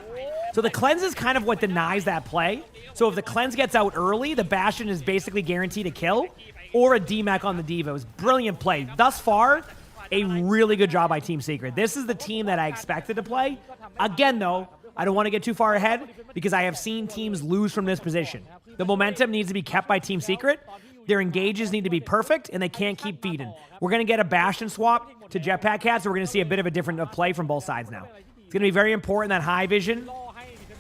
So the cleanse is kind of what denies that play. So if the cleanse gets out early, the Bastion is basically guaranteed a kill or a DMAC on the Diva. It was brilliant play. Thus far, a really good job by Team Secret. This is the team that I expected to play. Again, though, I don't want to get too far ahead because I have seen teams lose from this position. The momentum needs to be kept by Team Secret. Their engages need to be perfect, and they can't keep feeding. We're going to get a Bastion swap to Jetpack Cat, so we're going to see a bit of a different play from both sides now. It's going to be very important that High Vision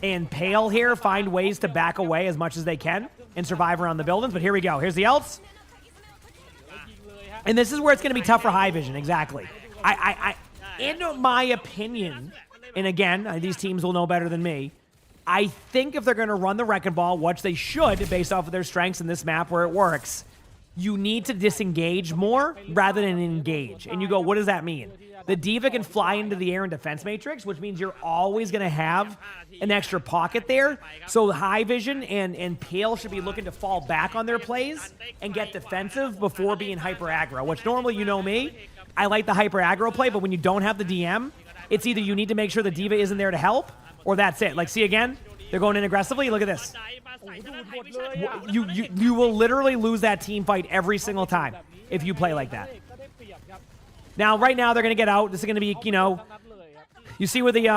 and Pale here find ways to back away as much as they can and survive around the buildings. But here we go. Here's the ults. And this is where it's going to be tough for High Vision, exactly. In my opinion, and again, these teams will know better than me, I think if they're going to run the Wrecking Ball, which they should based off of their strengths in this map where it works, you need to disengage more rather than engage. And you go, what does that mean? The Diva can fly into the air in defense matrix, which means you're always going to have an extra pocket there. So High Vision and Pale should be looking to fall back on their plays and get defensive before being hyper aggro, which normally, you know me, I like the hyper aggro play, but when you don't have the DM, it's either you need to make sure the Diva isn't there to help, or that's it. Like, see again? They're going in aggressively. Look at this. You will literally lose that team fight every single time if you play like that. Now, right now, they're going to get out. This is going to be, you know, you see where the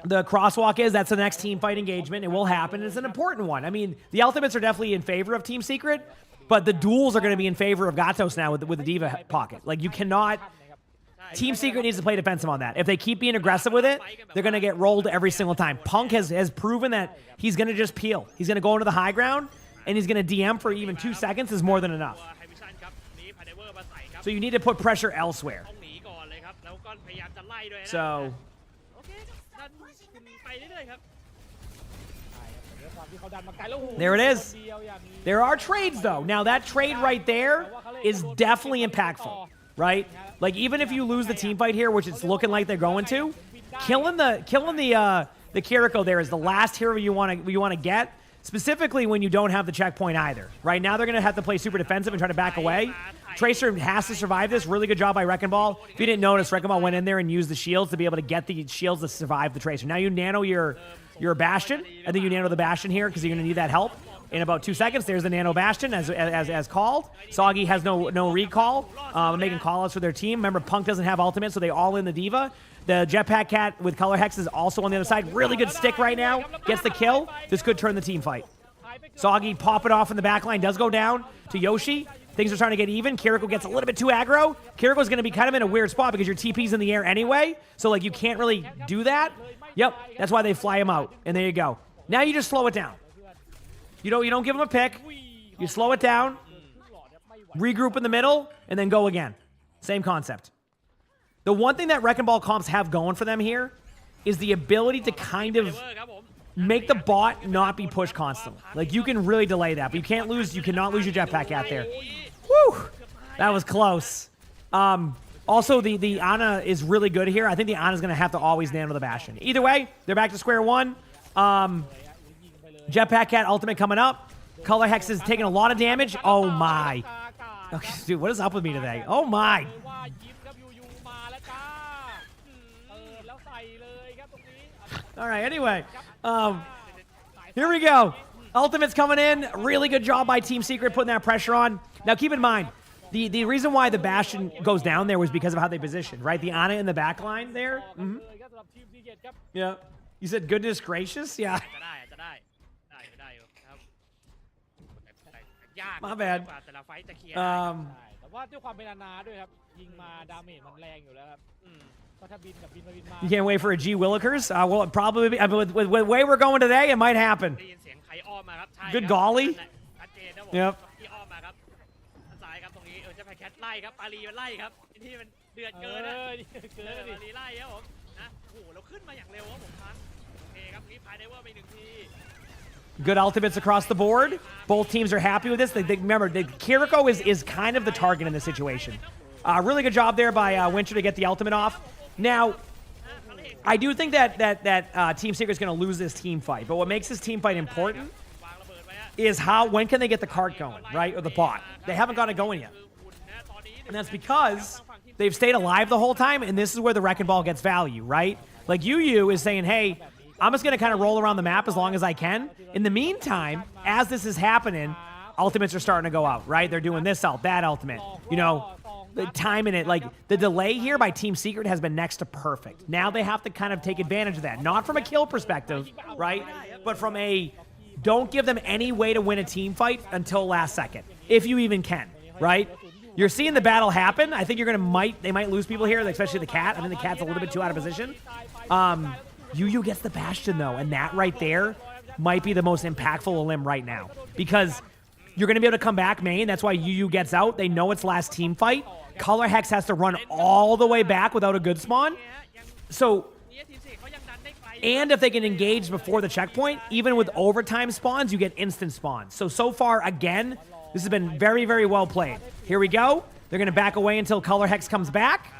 crosswalk is? That's the next team fight engagement. It will happen. It's an important one. I mean, the ultimates are definitely in favor of Team Secret, but the duels are going to be in favor of Gatos now with the Diva pocket. Like, you cannot... Team Secret needs to play defensive on that. If they keep being aggressive with it, they're going to get rolled every single time. Punk has proven that he's going to just peel. He's going to go into the high ground, and he's going to DM for even 2 seconds is more than enough. So you need to put pressure elsewhere. So... there it is. There are trades, though. Now, that trade right there is definitely impactful, right? Like, even if you lose the team fight here, which it's looking like they're going to, killing the Kiriko there is the last hero you want to get, specifically when you don't have the checkpoint either. Right now, they're going to have to play super defensive and try to back away. Tracer has to survive this. Really good job by Wrecking Ball. If you didn't notice, Wrecking Ball went in there and used the shields to be able to get the shields to survive the Tracer. Now you nano your Bastion. I think you nano the Bastion here because you're going to need that help. In about 2 seconds, there's the Nano Bastion as called. Soggy has no recall. Making call-outs for their team. Remember, Punk doesn't have ultimate, so they all in the Diva. The Jetpack Cat with Color Hex is also on the other side. Really good stick right now. Gets the kill. This could turn the team fight. Soggy pop it off in the back line. Does go down to Yoshi. Things are starting to get even. Kiriko gets a little bit too aggro. Kiriko's going to be kind of in a weird spot because your TP's in the air anyway. So, like, you can't really do that. Yep, that's why they fly him out. And there you go. Now you just slow it down. You don't give them a pick. You slow it down, regroup in the middle, and then go again. Same concept. The one thing that Wrecking Ball comps have going for them here is the ability to kind of make the bot not be pushed constantly. Like, you can really delay that, but you cannot lose your Jetpack out there. Woo! That was close. Also, the Ana is really good here. I think the Ana's going to have to always nano the Bastion. Either way, they're back to square one. Jetpack Cat ultimate coming up. Color Hex is taking a lot of damage. Oh, my. Okay, dude, what is up with me today? Oh, my. All right, anyway. Here we go. Ultimate's coming in. Really good job by Team Secret putting that pressure on. Now, keep in mind, the reason why the Bastion goes down there was because of how they positioned, right? The Ana in the back line there. Mm-hmm. Yeah. You said goodness gracious? Yeah. My bad. You can't wait for a G Willikers? Well, probably with the way we're going today, it might happen. Good golly. Yep. Good ultimates across the board. Both teams are happy with this. Remember, Kiriko is kind of the target in this situation. Really good job there by Winter to get the ultimate off. Now, I do think that Team Secret is going to lose this team fight. But what makes this team fight important is when can they get the cart going, right? Or the bot. They haven't got it going yet. And that's because they've stayed alive the whole time, and this is where the Wrecking Ball gets value, right? Like UU is saying, hey, I'm just going to kind of roll around the map as long as I can. In the meantime, as this is happening, ultimates are starting to go out, right? They're doing this ult, that ultimate. You know, the timing it. Like, the delay here by Team Secret has been next to perfect. Now they have to kind of take advantage of that. Not from a kill perspective, right? But from a, don't give them any way to win a team fight until last second. If you even can, right? You're seeing the battle happen. I think you're they might lose people here, especially the cat. I think the cat's a little bit too out of position. UU gets the Bastion, though, and that right there might be the most impactful limb right now. Because you're going to be able to come back main. That's why UU gets out. They know it's last team fight. Color Hex has to run all the way back without a good spawn. So, and if they can engage before the checkpoint, even with overtime spawns, you get instant spawns. So far, again, this has been very, very well played. Here we go. They're going to back away until Color Hex comes back.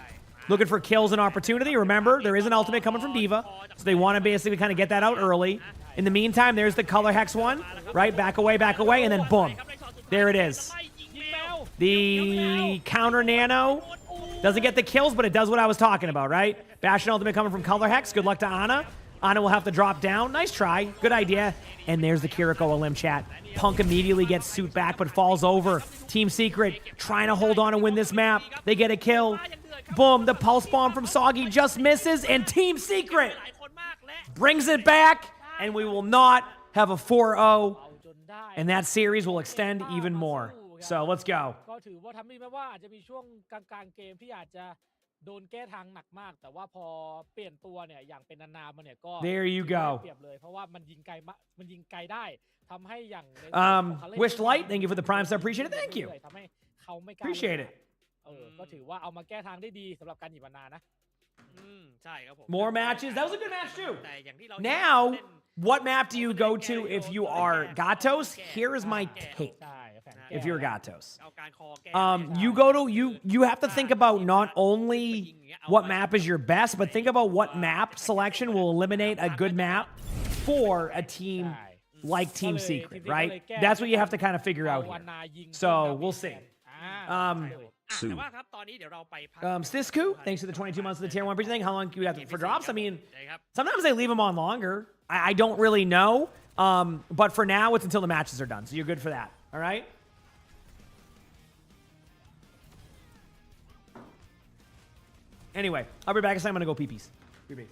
Looking for kills and opportunity. Remember, there is an ultimate coming from D.Va, so they want to basically kind of get that out early. In the meantime, there's the Color Hex one, right? Back away, and then boom. There it is. The counter nano doesn't get the kills, but it does what I was talking about, right? Bastion ultimate coming from Color Hex. Good luck to Ana. Ana will have to drop down. Nice try. Good idea. And there's the Kiriko Elim chat. Punk immediately gets suit back, but falls over. Team Secret trying to hold on and win this map. They get a kill. Boom. The pulse bomb from Soggy just misses, and Team Secret brings it back, and we will not have a 4-0, and that series will extend even more. So let's go. ก็ถือว่าทำได้ไหมว่าอาจจะมีช่วงกลางๆเกมที่อาจจะโดนแก้ทางหนักมากแต่ว่าพอเปลี่ยนตัวเนี่ยอย่างเป็นนานๆมาเนี่ยก็ There you go. เปรียบเลยเพราะว่ามันยิงไกลมันยิงไกลได้ทำให้อย่าง Wish Light, thank you for the prime sub. Appreciate it. Thank you. ทำให้เขาไม่กล้า Appreciate it. ก็ถือว่าเอามาแก้ทางได้ดีสำหรับการหยิบนานะ ใช่ครับผม More matches. That was a good match too. แต่อย่างที่เรา Now, what map do you go to if you are Gatos? Here is my take. ใช่แผนแก้ If you're Gatos. เอาการคอแก้ You go to you have to think about not only what map is your best, but think about what map selection will eliminate a good map for a team like Team Secret, right? That's what you have to kind of figure out here. So we'll see. แต่ว่าครับตอนนี้เดี๋ยวเราไปพัก Stisku, thanks for the 22 months of the tier 1 everything. How long do you have for drops? I mean, ใช่ครับ sometimes they leave them on longer. I don't really know. But for now, it's until the matches are done. So you're good for that. All right? Anyway, I'll be back. I'm going to go pee-pees. Pee-pee.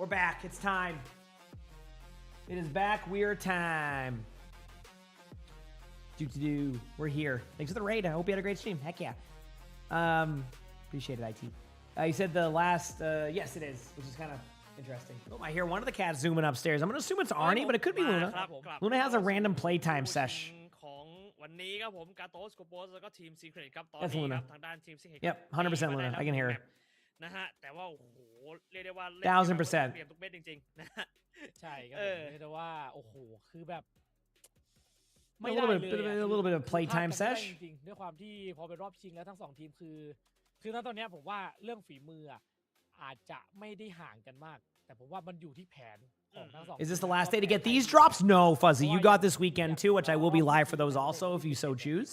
We're back. It's time. It is back. We're time. Do. We're here. Thanks for the raid. I hope you had a great stream. Heck yeah. Appreciate it, IT. You said the last, yes, it is, which is kind of interesting. Oh, I hear one of the cats zooming upstairs. I'm going to assume it's Arnie, but it could be Luna. Luna has a random playtime sesh. ของวันนี้ครับผมการ์โตสกูโบสแล้วก็ทีม Secret ครับตอน That's นี้ Luna. ครับทางด้านทีม Secret Yep, 100% Luna. I can hear her. นะฮะแต่ว่าโอ้โหเรียกได้ว่า 1000%. เปลี่ยนทุกเม็ดจริงๆนะฮะ ใช่ครับผมเรียกได้ว่าโอ้โหคือแบบ A little bit of playtime คาดกันไม่ได้ sesh. จริงๆด้วยความที่พอเป็นรอบชิงแล้วทั้งสองทีมคือณตอนเนี้ยผมว่าเรื่องฝีมืออะอาจจะไม่ได้ห่างกันมาก แต่ผมว่ามันอยู่ที่แผนของทั้งสอง Is this the last day to get these drops? No, Fuzzy. You got this weekend too, which I will be live for those also if you so choose.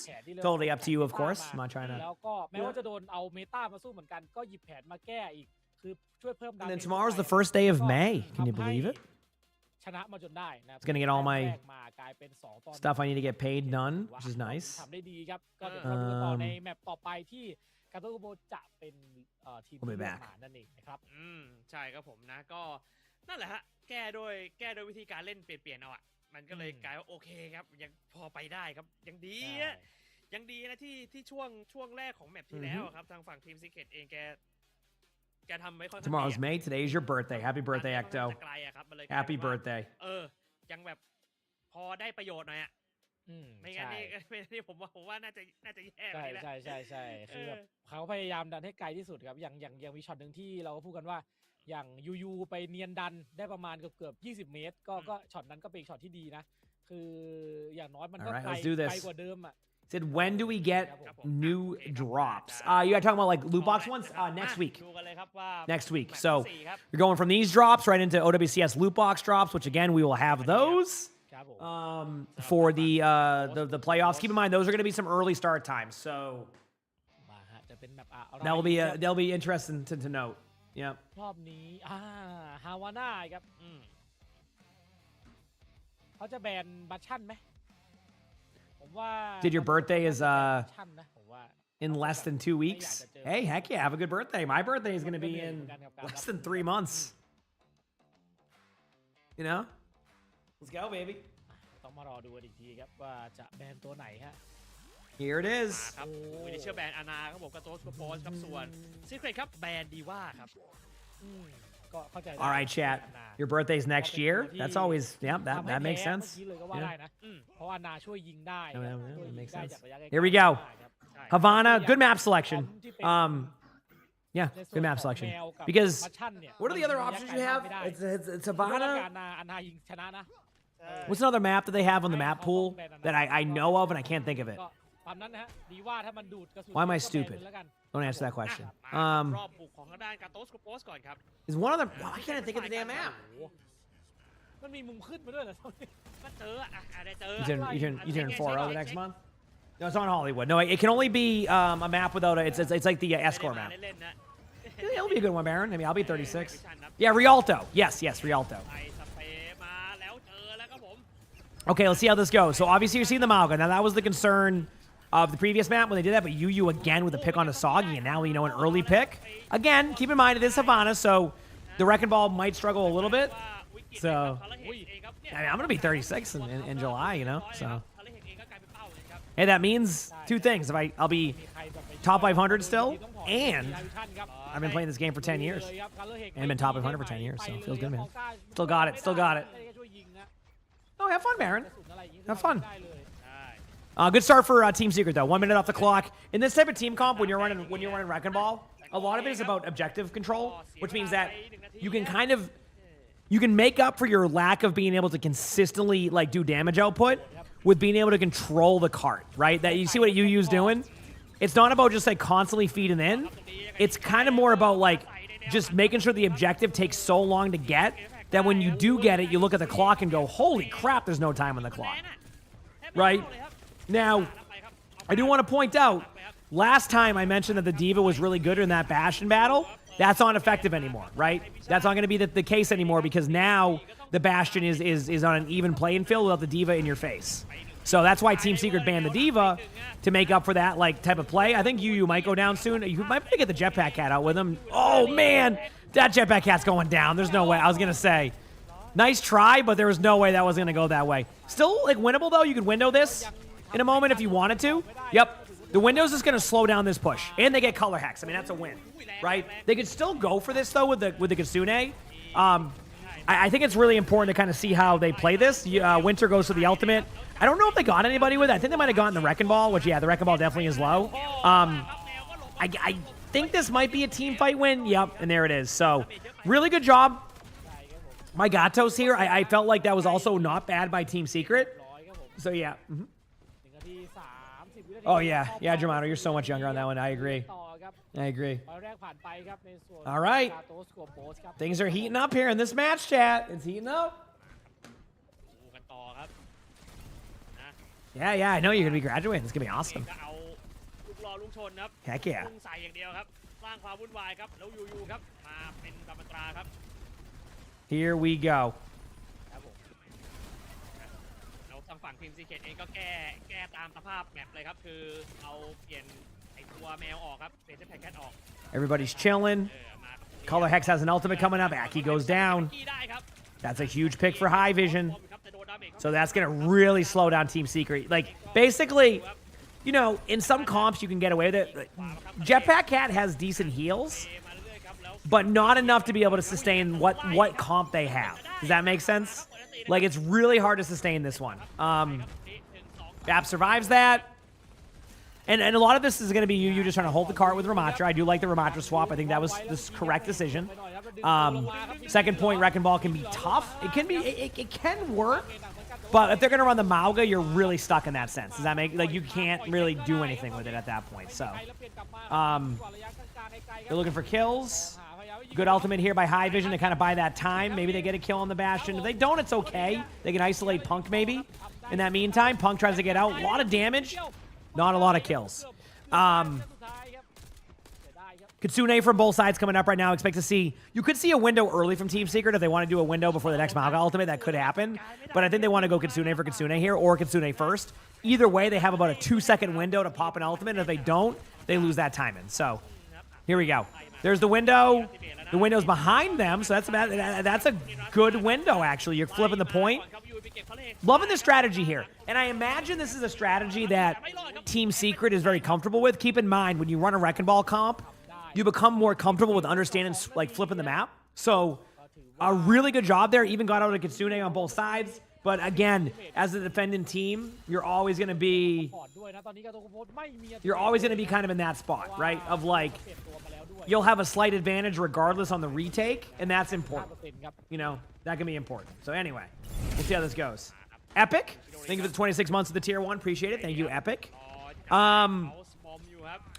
Totally up to you, of course. I'm not trying to. แล้วก็แม้ว่าจะโดนเอาเมตามาสู้เหมือนกันก็หยิบแผนมาแก้อีกคือช่วยเพิ่ม And then tomorrow's the first day of May. Can you believe it? ชนะมาจนได้นะ It's gonna get all my แรกมากลายเป็น2ตอน stuff I need to get paid done, which is nice. ทำได้ดีครับก็เดี๋ยวเราดูกันต่อในแมปต่อไปที่การ์ตูนโบจะเป็นทีมที่เลือกมานั่นเองนะครับ ใช่ครับผมนะก็นั่นแหละฮะแก้โดยวิธีการเล่นเปลี่ยนเอาอ่ะมันก็เลยกลายว่าโอเคครับยังพอไปได้ครับยังดีอะยังดีนะที่ช่วงแรกของแมปที่แล้วครับทางฝั่งทีม Secret เองแกทำไม่ค่อย Tomorrow's May. Today is your birthday. Happy birthday, Ecto. ไกลอะครับมันเลย Happy birthday. ยังแบบพอได้ประโยชน์หน่อยอ่ะไม่งั้นนี่ผมว่าน่าจะแย่ไปแล้ว ใช่คือแบบเขาพยายามดันให้ไกลที่สุดครับอย่างมีช็อตหนึ่งที่เราก็พูดกันว่าอย่างยูไปเนียนดันได้ประมาณเกือบ20 เมตรก็ช็อตนั้นก็เป็นช็อตที่ดีนะคืออย่างน้อยมันก็ไกลกว่าเดิมอ่ะ Said, when do we get new drops? You are talking about like loot box ones? Next week. Next week. So you're going from these drops right into OWCS loot box drops, which again, we will have those for the playoffs. Keep in mind, those are going to be some early start times. So that'll be interesting to note. Yep. รอบนี้ฮาวาน่าครับเขาจะแบนบัชชั่นไหมผมว่า Did your birthday is in less than 2 weeks? Hey, heck yeah, have a good birthday. My birthday is going to be in less than 3 months. You know? Let's go, baby. ต้องมารอดูอีกทีครับว่าจะแบนตัวไหนฮะ Here it is. ครับวินิเชียลแบนอานาครับผมกับโตสโปสครับส่วน Secret ครับแบนดีว่าครับ ก็เข้าใจ All right, chat. Your birthday's next year. That's always, yeah, that makes sense. เลยก็ว่าได้นะเพราะอานาช่วยยิงได้ Makes sense. Here we go. Havana, good map selection. Yeah, good map selection. Because what are the other options you have? It's Havana. อานายิงชนะนะ What's another map that they have on the map pool that I know of and I can't think of it? ตามนั้นนะฮะดีว่าถ้ามันดูดกระสุน Why am I stupid? Don't answer that question. รอบบุกของทางด้านการ์โตสโปสก่อนครับ Is one of them? Why can't I think of the damn map? มันมีมุมขึ้นมาด้วยเหรอ ก็เจอได้เจอ You turn 4-0 the next month? No, it's on Hollywood. No, it can only be a map without a. It's like the escort map. It'll be a good one, Baron. I mean, I'll be 36. Yeah, Rialto. Yes, Rialto. Okay, let's see how this goes. So obviously you're seeing the Malga. Now that was the concern of the previous map when they did that, but Yu again with a pick on a Soggy, and now an early pick. Again, keep in mind it is Havana, so the Wrecking Ball might struggle a little bit. So I mean, I'm gonna be 36 in July, you know. So hey, that means 2 things. I'll be top 500 still, and I've been playing this game for 10 years. And I've been top 500 for 10 years, so it feels good, man. Still got it. Oh, have fun, Baron. Have fun. Good start for Team Secret, though. 1 minute off the clock. In this type of team comp, when you're running Wrecking Ball, a lot of it is about objective control, which means that you can you can make up for your lack of being able to consistently like do damage output with being able to control the cart, right? That you see what Yu's doing? It's not about just like constantly feeding in. It's kind of more about like just making sure the objective takes so long to get that when you do get it, you look at the clock and go, holy crap, there's no time on the clock, right? Now, I do want to point out, last time I mentioned that the D.Va was really good in that Bastion battle. That's not effective anymore, right? That's not going to be the case anymore because now the Bastion is on an even playing field without the D.Va in your face. So that's why Team Secret banned the Diva to make up for that like type of play. I think you might go down soon. You might be able to get the Jetpack Cat out with him. Oh man, that Jetpack Cat's going down. There's no way. I was gonna say, nice try, but there was no way that was gonna go that way. Still like winnable though. You could window this in a moment if you wanted to. Yep. The window's just gonna slow down this push, and they get color hex. I mean, that's a win, right? They could still go for this though with the Kitsune. I think it's really important to kind of see how they play this. Winter goes to the ultimate. I don't know if they got anybody with it. I think they might have gotten the Wrecking Ball, which yeah, the Wrecking Ball definitely is low. I think this might be a team fight win. Yep, and there it is. So really good job, my Gatos here. I felt like that was also not bad by Team Secret. So yeah. Oh, yeah. Yeah, Germano, you're so much younger on that one. I agree. I agree. All right. Things are heating up here in this match, chat. It's heating up. Yeah, I know you're going to be graduating. It's going to be awesome. Heck yeah. Here we go. ทางฝั่งทีมซีเคทเองก็แก้ตามสภาพแมปเลยครับคือเอาเปลี่ยนไอ้ตัวแมวออกครับเปลี่ยนเซตแพคแคทออก Everybody's chilling. Color Hex has an ultimate coming up. Aki goes down. That's a huge pick for High Vision. So that's going to really slow down Team Secret. Like, basically, you know, in some comps you can get away with it. Jetpack Cat has decent heals, but not enough to be able to sustain what comp they have. Does that make sense? Like, it's really hard to sustain this one. Bap survives that. And a lot of this is going to be you just trying to hold the cart with Ramatra. I do like the Ramatra swap. I think that was the correct decision. Second point, Wrecking Ball can be tough. It can be, it can work. But if they're going to run the Mauga, you're really stuck in that sense. Does that make, like, you can't really do anything with it at that point. So, they're looking for kills. Good ultimate here by High Vision to kind of buy that time. Maybe they get a kill on the Bastion. If they don't, it's okay. They can isolate Punk maybe. In that meantime, Punk tries to get out. A lot of damage. Not a lot of kills. Kitsune from both sides coming up right now. Expect to see... You could see a window early from Team Secret if they want to do a window before the next Mauga ultimate. That could happen. But I think they want to go Kitsune for Kitsune here or Kitsune first. Either way, they have about a 2-second window to pop an ultimate. And if they don't, they lose that timing. So, here we go. There's the window. The window's behind them, so that's a good window, actually. You're flipping the point. Loving the strategy here. And I imagine this is a strategy that Team Secret is very comfortable with. Keep in mind, when you run a Wrecking Ball comp, you become more comfortable with understanding, like, flipping the map. So, a really good job there. Even got out of Kitsune on both sides. But again, as a defending team, you're always going to be kind of in that spot, right? Of like, you'll have a slight advantage regardless on the retake, and that's important. You know, that can be important. So anyway, we'll see how this goes. Epic, thank you for the 26 months of the tier 1. Appreciate it. Thank you, Epic.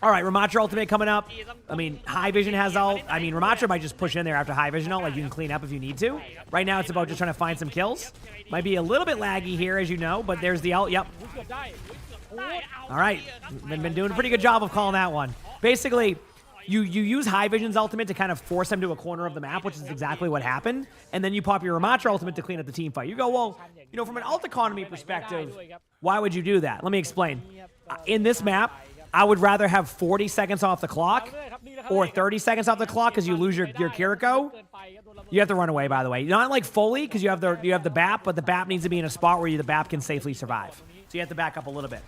All right, Ramatra ultimate coming up. I mean, High Vision has ult. I mean, Ramatra might just push in there after High Vision ult. Like, you can clean up if you need to. Right now, it's about just trying to find some kills. Might be a little bit laggy here, as you know, but there's the ult. Yep. All right. Been doing a pretty good job of calling that one. Basically, you use High Vision's ultimate to kind of force them to a corner of the map, which is exactly what happened. And then you pop your Ramatra ultimate to clean up the team fight. You go, well, you know, from an ult economy perspective, why would you do that? Let me explain. In this map, I would rather have 40 seconds off the clock or 30 seconds off the clock because you lose your Kiriko. You have to run away, by the way. Not like fully because you have the BAP, but the BAP needs to be in a spot where the BAP can safely survive. So you have to back up a little bit.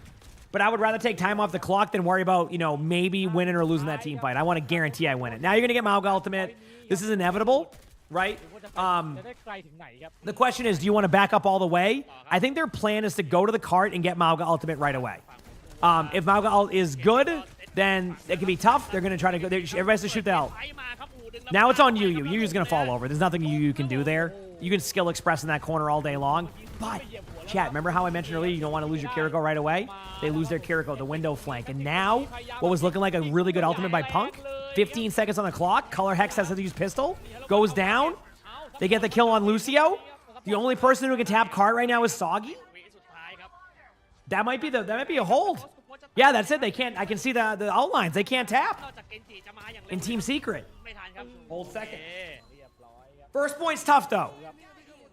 But I would rather take time off the clock than worry about, you know, maybe winning or losing that team fight. I want to guarantee I win it. Now you're going to get Mauga ultimate. This is inevitable, right? The question is, do you want to back up all the way? I think their plan is to go to the cart and get Mauga ultimate right away. If Mauga ult is good, then it can be tough. They're going to try to go. Everybody has to shoot the ult. Now it's on Yu. Yu's going to fall over. There's nothing you can do there. You can skill express in that corner all day long. But, chat, remember how I mentioned earlier you don't want to lose your Kiriko right away? They lose their Kiriko, the window flank. And now, what was looking like a really good ultimate by Punk, 15 seconds on the clock. Color Hex has to use pistol. Goes down. They get the kill on Lucio. The only person who can tap cart right now is Soggy. That might be a hold. Yeah, that's it. They can't. I can see the outlines. They can't tap. In Team Secret. Hold second. First point's tough though.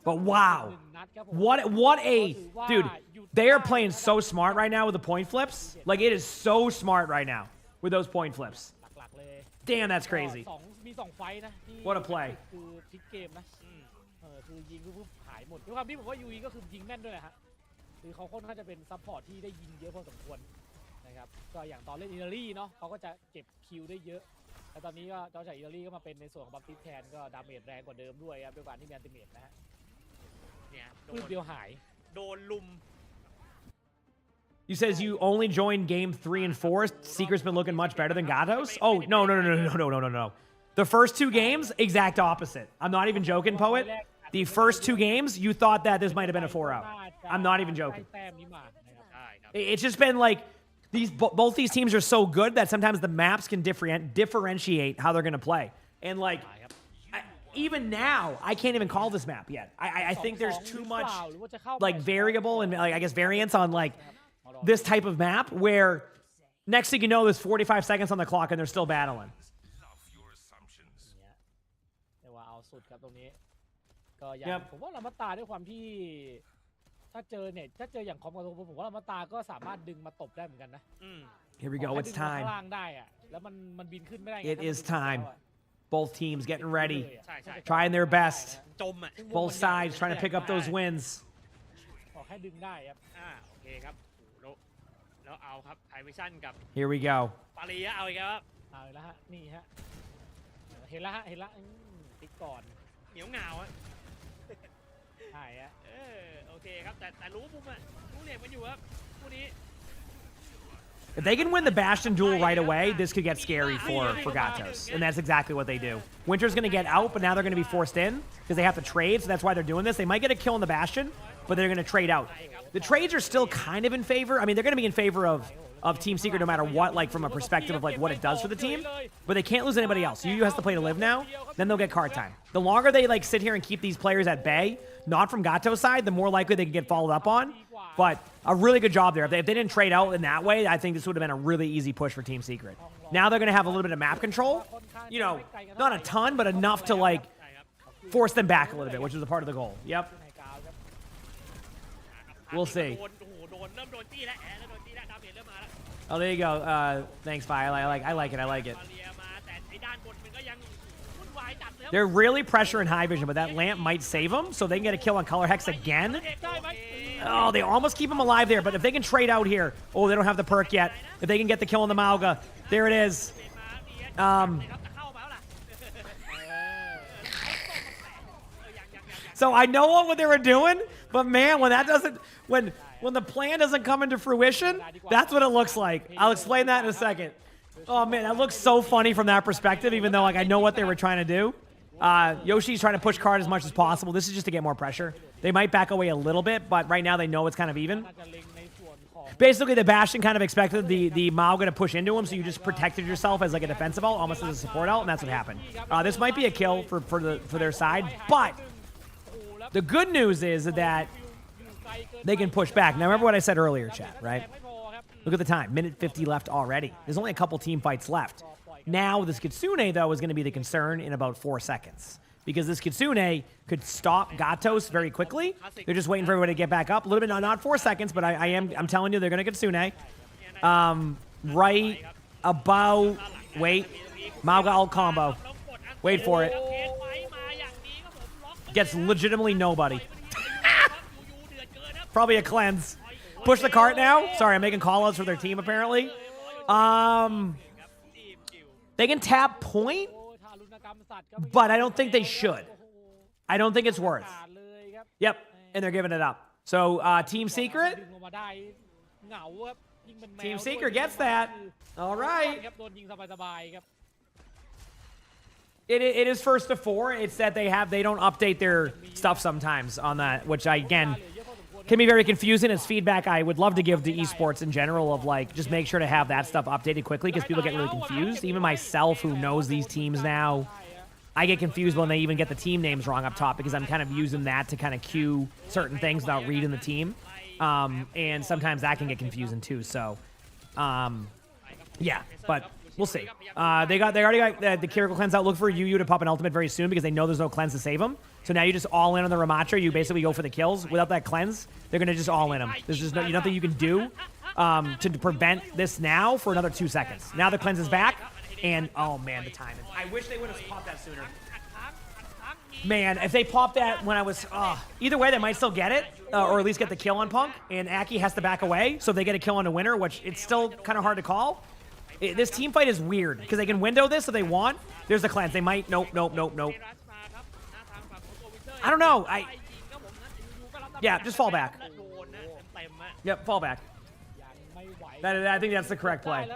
But wow, 1นัดครับผม what a ก็ถือว่า dude. หยุด They are ได้ playing นะครับ so smart right now with the point flips. Like it is so smart right now with those point flips. หลักๆเลย Damn, that's crazy. ก็มี2ไฟท์นะที่ What a play คือพลิกเกมนะคือยิงปุ๊บหายหมดด้วยความที่ผมว่ายูอีก็คือยิงแม่นด้วยแหละฮะคือเขาค่อนข้างจะเป็นซัพพอร์ตที่ได้ยิงเยอะพอสมควรนะครับก็อย่างตอนเล่นอิตาลีเนาะเขาก็จะเก็บคิวได้เยอะแต่ตอนนี้ก็เจ้าจากอิตาลีก็มาเป็นในส่วนของบัฟติสแทนก็ดาเมจแรงกว่าเดิมด้วยครับด้วยการที่มีอันติเมตนะฮะ เนี่ยโด ปืน น เดียวหาย โดนลุม You says you only joined game 3 and 4. Secret's been looking much better than Gatos. Oh no. The first 2 games, exact opposite. I'm not even joking, Poet. The first 2 games, you thought that this might have been a 4-0. I'm not even joking. ได้แต้มนี้มานะครับ ใช่ครับ It's just been like both these teams are so good that sometimes the maps can differentiate how they're going to play. And like even now, I can't even call this map yet. I think there's too much like variable and like I guess variance on like this type of map where next thing you know, there's 45 seconds on the clock and they're still battling. เรียกว่าเอาสุดครับตรงนี้ก็อย่างผมว่าลามาตาด้วยความที่ถ้าเจออย่างคอมกับผมว่าลามาตาก็สามารถดึงมาตบได้เหมือนกันนะ Here we go. It's ข้าง time. ล่างได้อะแล้วมันบินขึ้นไม่ได้ไง It is time. Both teams getting ready, ใช่ใช่ trying their best. จมอ่ะ Both sides trying to pick up those wins. ขอแค่ดึงได้ครับ โอเคครับแล้วเอาครับไทวิชั่นกับ Here we go. ปารีเอาอีกแล้วครับ เอาอีกแล้วฮะนี่ฮะเห็นแล้วติ๊กก่อน เหนียวเหงาอ่ะ ใช่ฮะ โอเคครับแต่รู้มุมอ่ะรู้เหลี่ยมกันอยู่ครับคู่นี้ If they can win the Bastion duel right away, this could get scary for Gatos. And that's exactly what they do. Winter's going to get out, but now they're going to be forced in because they have to trade, so that's why they're doing this. They might get a kill on the Bastion, but they're going to trade out. The trades are still kind of in favor. I mean, they're going to be in favor of Team Secret no matter what, like from a perspective of like what it does for the team, but they can't lose anybody else. UU has to play to live now, then they'll get card time. The longer they like sit here and keep these players at bay, not from Gato's side, the more likely they can get followed up on. But a really good job there. If they didn't trade out in that way, I think this would have been a really easy push for Team Secret. Now they're going to have a little bit of map control. You know, not a ton, but enough to like force them back a little bit, which was a part of the goal. Yep. We'll see. Oh, there you go. Thanks, Vi. I like it. I like it. They're really pressuring high vision, but that lamp might save them, so they can get a kill on Color Hex again. Oh, they almost keep him alive there, but if they can trade out here, oh, they don't have the perk yet. If they can get the kill on the Mauga, there it is. So I know what they were doing, but man, when that doesn't, when the plan doesn't come into fruition, that's what it looks like. I'll explain that in a second. Oh man, that looks so funny from that perspective, even though like I know what they were trying to do. Yoshi's trying to push card as much as possible. This is just to get more pressure. They might back away a little bit, but right now they know it's kind of even. Basically, the Bastion kind of expected the Mauga to push into him, so you just protected yourself as like a defensive ult, almost as a support ult, and that's what happened. This might be a kill for their side, but the good news is that they can push back. Now, remember what I said earlier, chat, right? Look at the time. Minute 50 left already. There's only a couple team fights left. Now, this Kitsune, though, is going to be the concern in about 4 seconds. Because this Kitsune could stop Gatos very quickly. They're just waiting for everybody to get back up. A little bit, not 4 seconds, but I'm telling you, they're going to Kitsune. Right about... Wait. Mauga ult combo. Wait for it. Gets legitimately nobody. Probably a cleanse. Push the cart now. Sorry, I'm making callouts for their team, apparently. They can tap point, but I don't think they should. I don't think it's worth. Yep, and they're giving it up. So, Team Secret. Team Secret gets that. All right. It is first to 4. It's that they don't update their stuff sometimes on that, which again can be very confusing. It's feedback I would love to give to esports in general of like just make sure to have that stuff updated quickly because people get really confused. Even myself, who knows these teams now, I get confused when they even get the team names wrong up top because I'm kind of using that to kind of cue certain things without reading the team, and sometimes that can get confusing too. So, yeah, but We'll see. They already got the Kiriko cleanse out. Look for Yu to pop an ultimate very soon because they know there's no cleanse to save him. So now you just all in on the Ramattra. You basically go for the kills. Without that cleanse, they're gonna just all in him. There's just nothing you can do to prevent this now for another 2 seconds. Now the cleanse is back, and oh man, the timing. I wish they would have popped that sooner. Man, if they popped that when I was... either way, they might still get it, or at least get the kill on Punk, and Aki has to back away, so if they get a kill on the winner, which it's still kind of hard to call. This team fight is weird, because they can window this if they want. There's the cleanse. They might... Nope. I don't know. Yeah, just fall back. Yep, fall back. I think that's the correct play.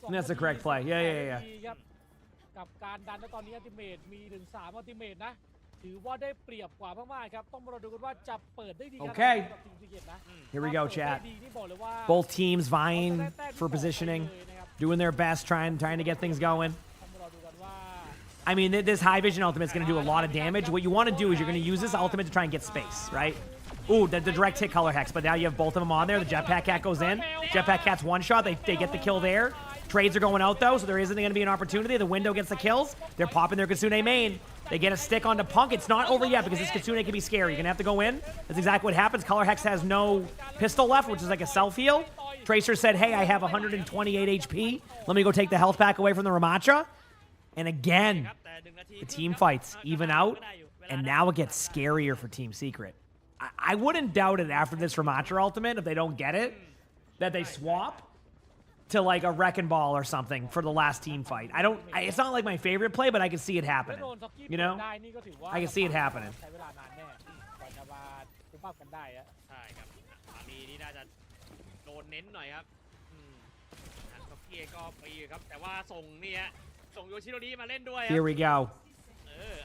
That's the correct play. Yeah. กับการดันแล้วตอนนี้อัลติเมทมีถึง3อัลติเมทนะถือว่าได้เปรียบกว่ามากๆครับต้องมาดูกันว่าจะเปิดได้ดีขนาดไหน Okay. กับทีมซีเกตนะ Here we go, chat. ดีนี่บอกเลยว่า Both teams vying for positioning, doing their best, trying to get things going. ต้องมาดูกันว่า I mean, this high vision ultimate is going to do a lot of damage. What you want to do is you're going to use this ultimate to try and get space, right? Ooh, the direct hit color hex, but now you have both of them on there. The jetpack cat goes in. Jetpack cat's one shot. They get the kill there. Trades are going out though, so there isn't going to be an opportunity. The window gets the kills. They're popping their Kitsune main. They get a stick onto Punk. It's not over yet because this Kitsune can be scary. You're going to have to go in. That's exactly what happens. Color Hex has no pistol left, which is like a self-heal. Tracer said, hey, I have 128 HP. Let me go take the health pack away from the Ramattra. And again, the team fights even out, and now it gets scarier for Team Secret. I wouldn't doubt it after this Ramattra ultimate, if they don't get it, that they swap to like a Wrecking Ball or something for the last team fight. It's not like my favorite play, but I can see it happening. You know? I can see it happening. ใช้เวลานานแน่ก่อนจะมาคุมภาพกันได้อะ ใช่ครับอารีนี่น่าจะโดนเน้นหน่อยครับท็อปกี้ก็ปีครับแต่ว่าส่งเนี่ยส่งโยชิโรริมาเล่นด้วย Here we go.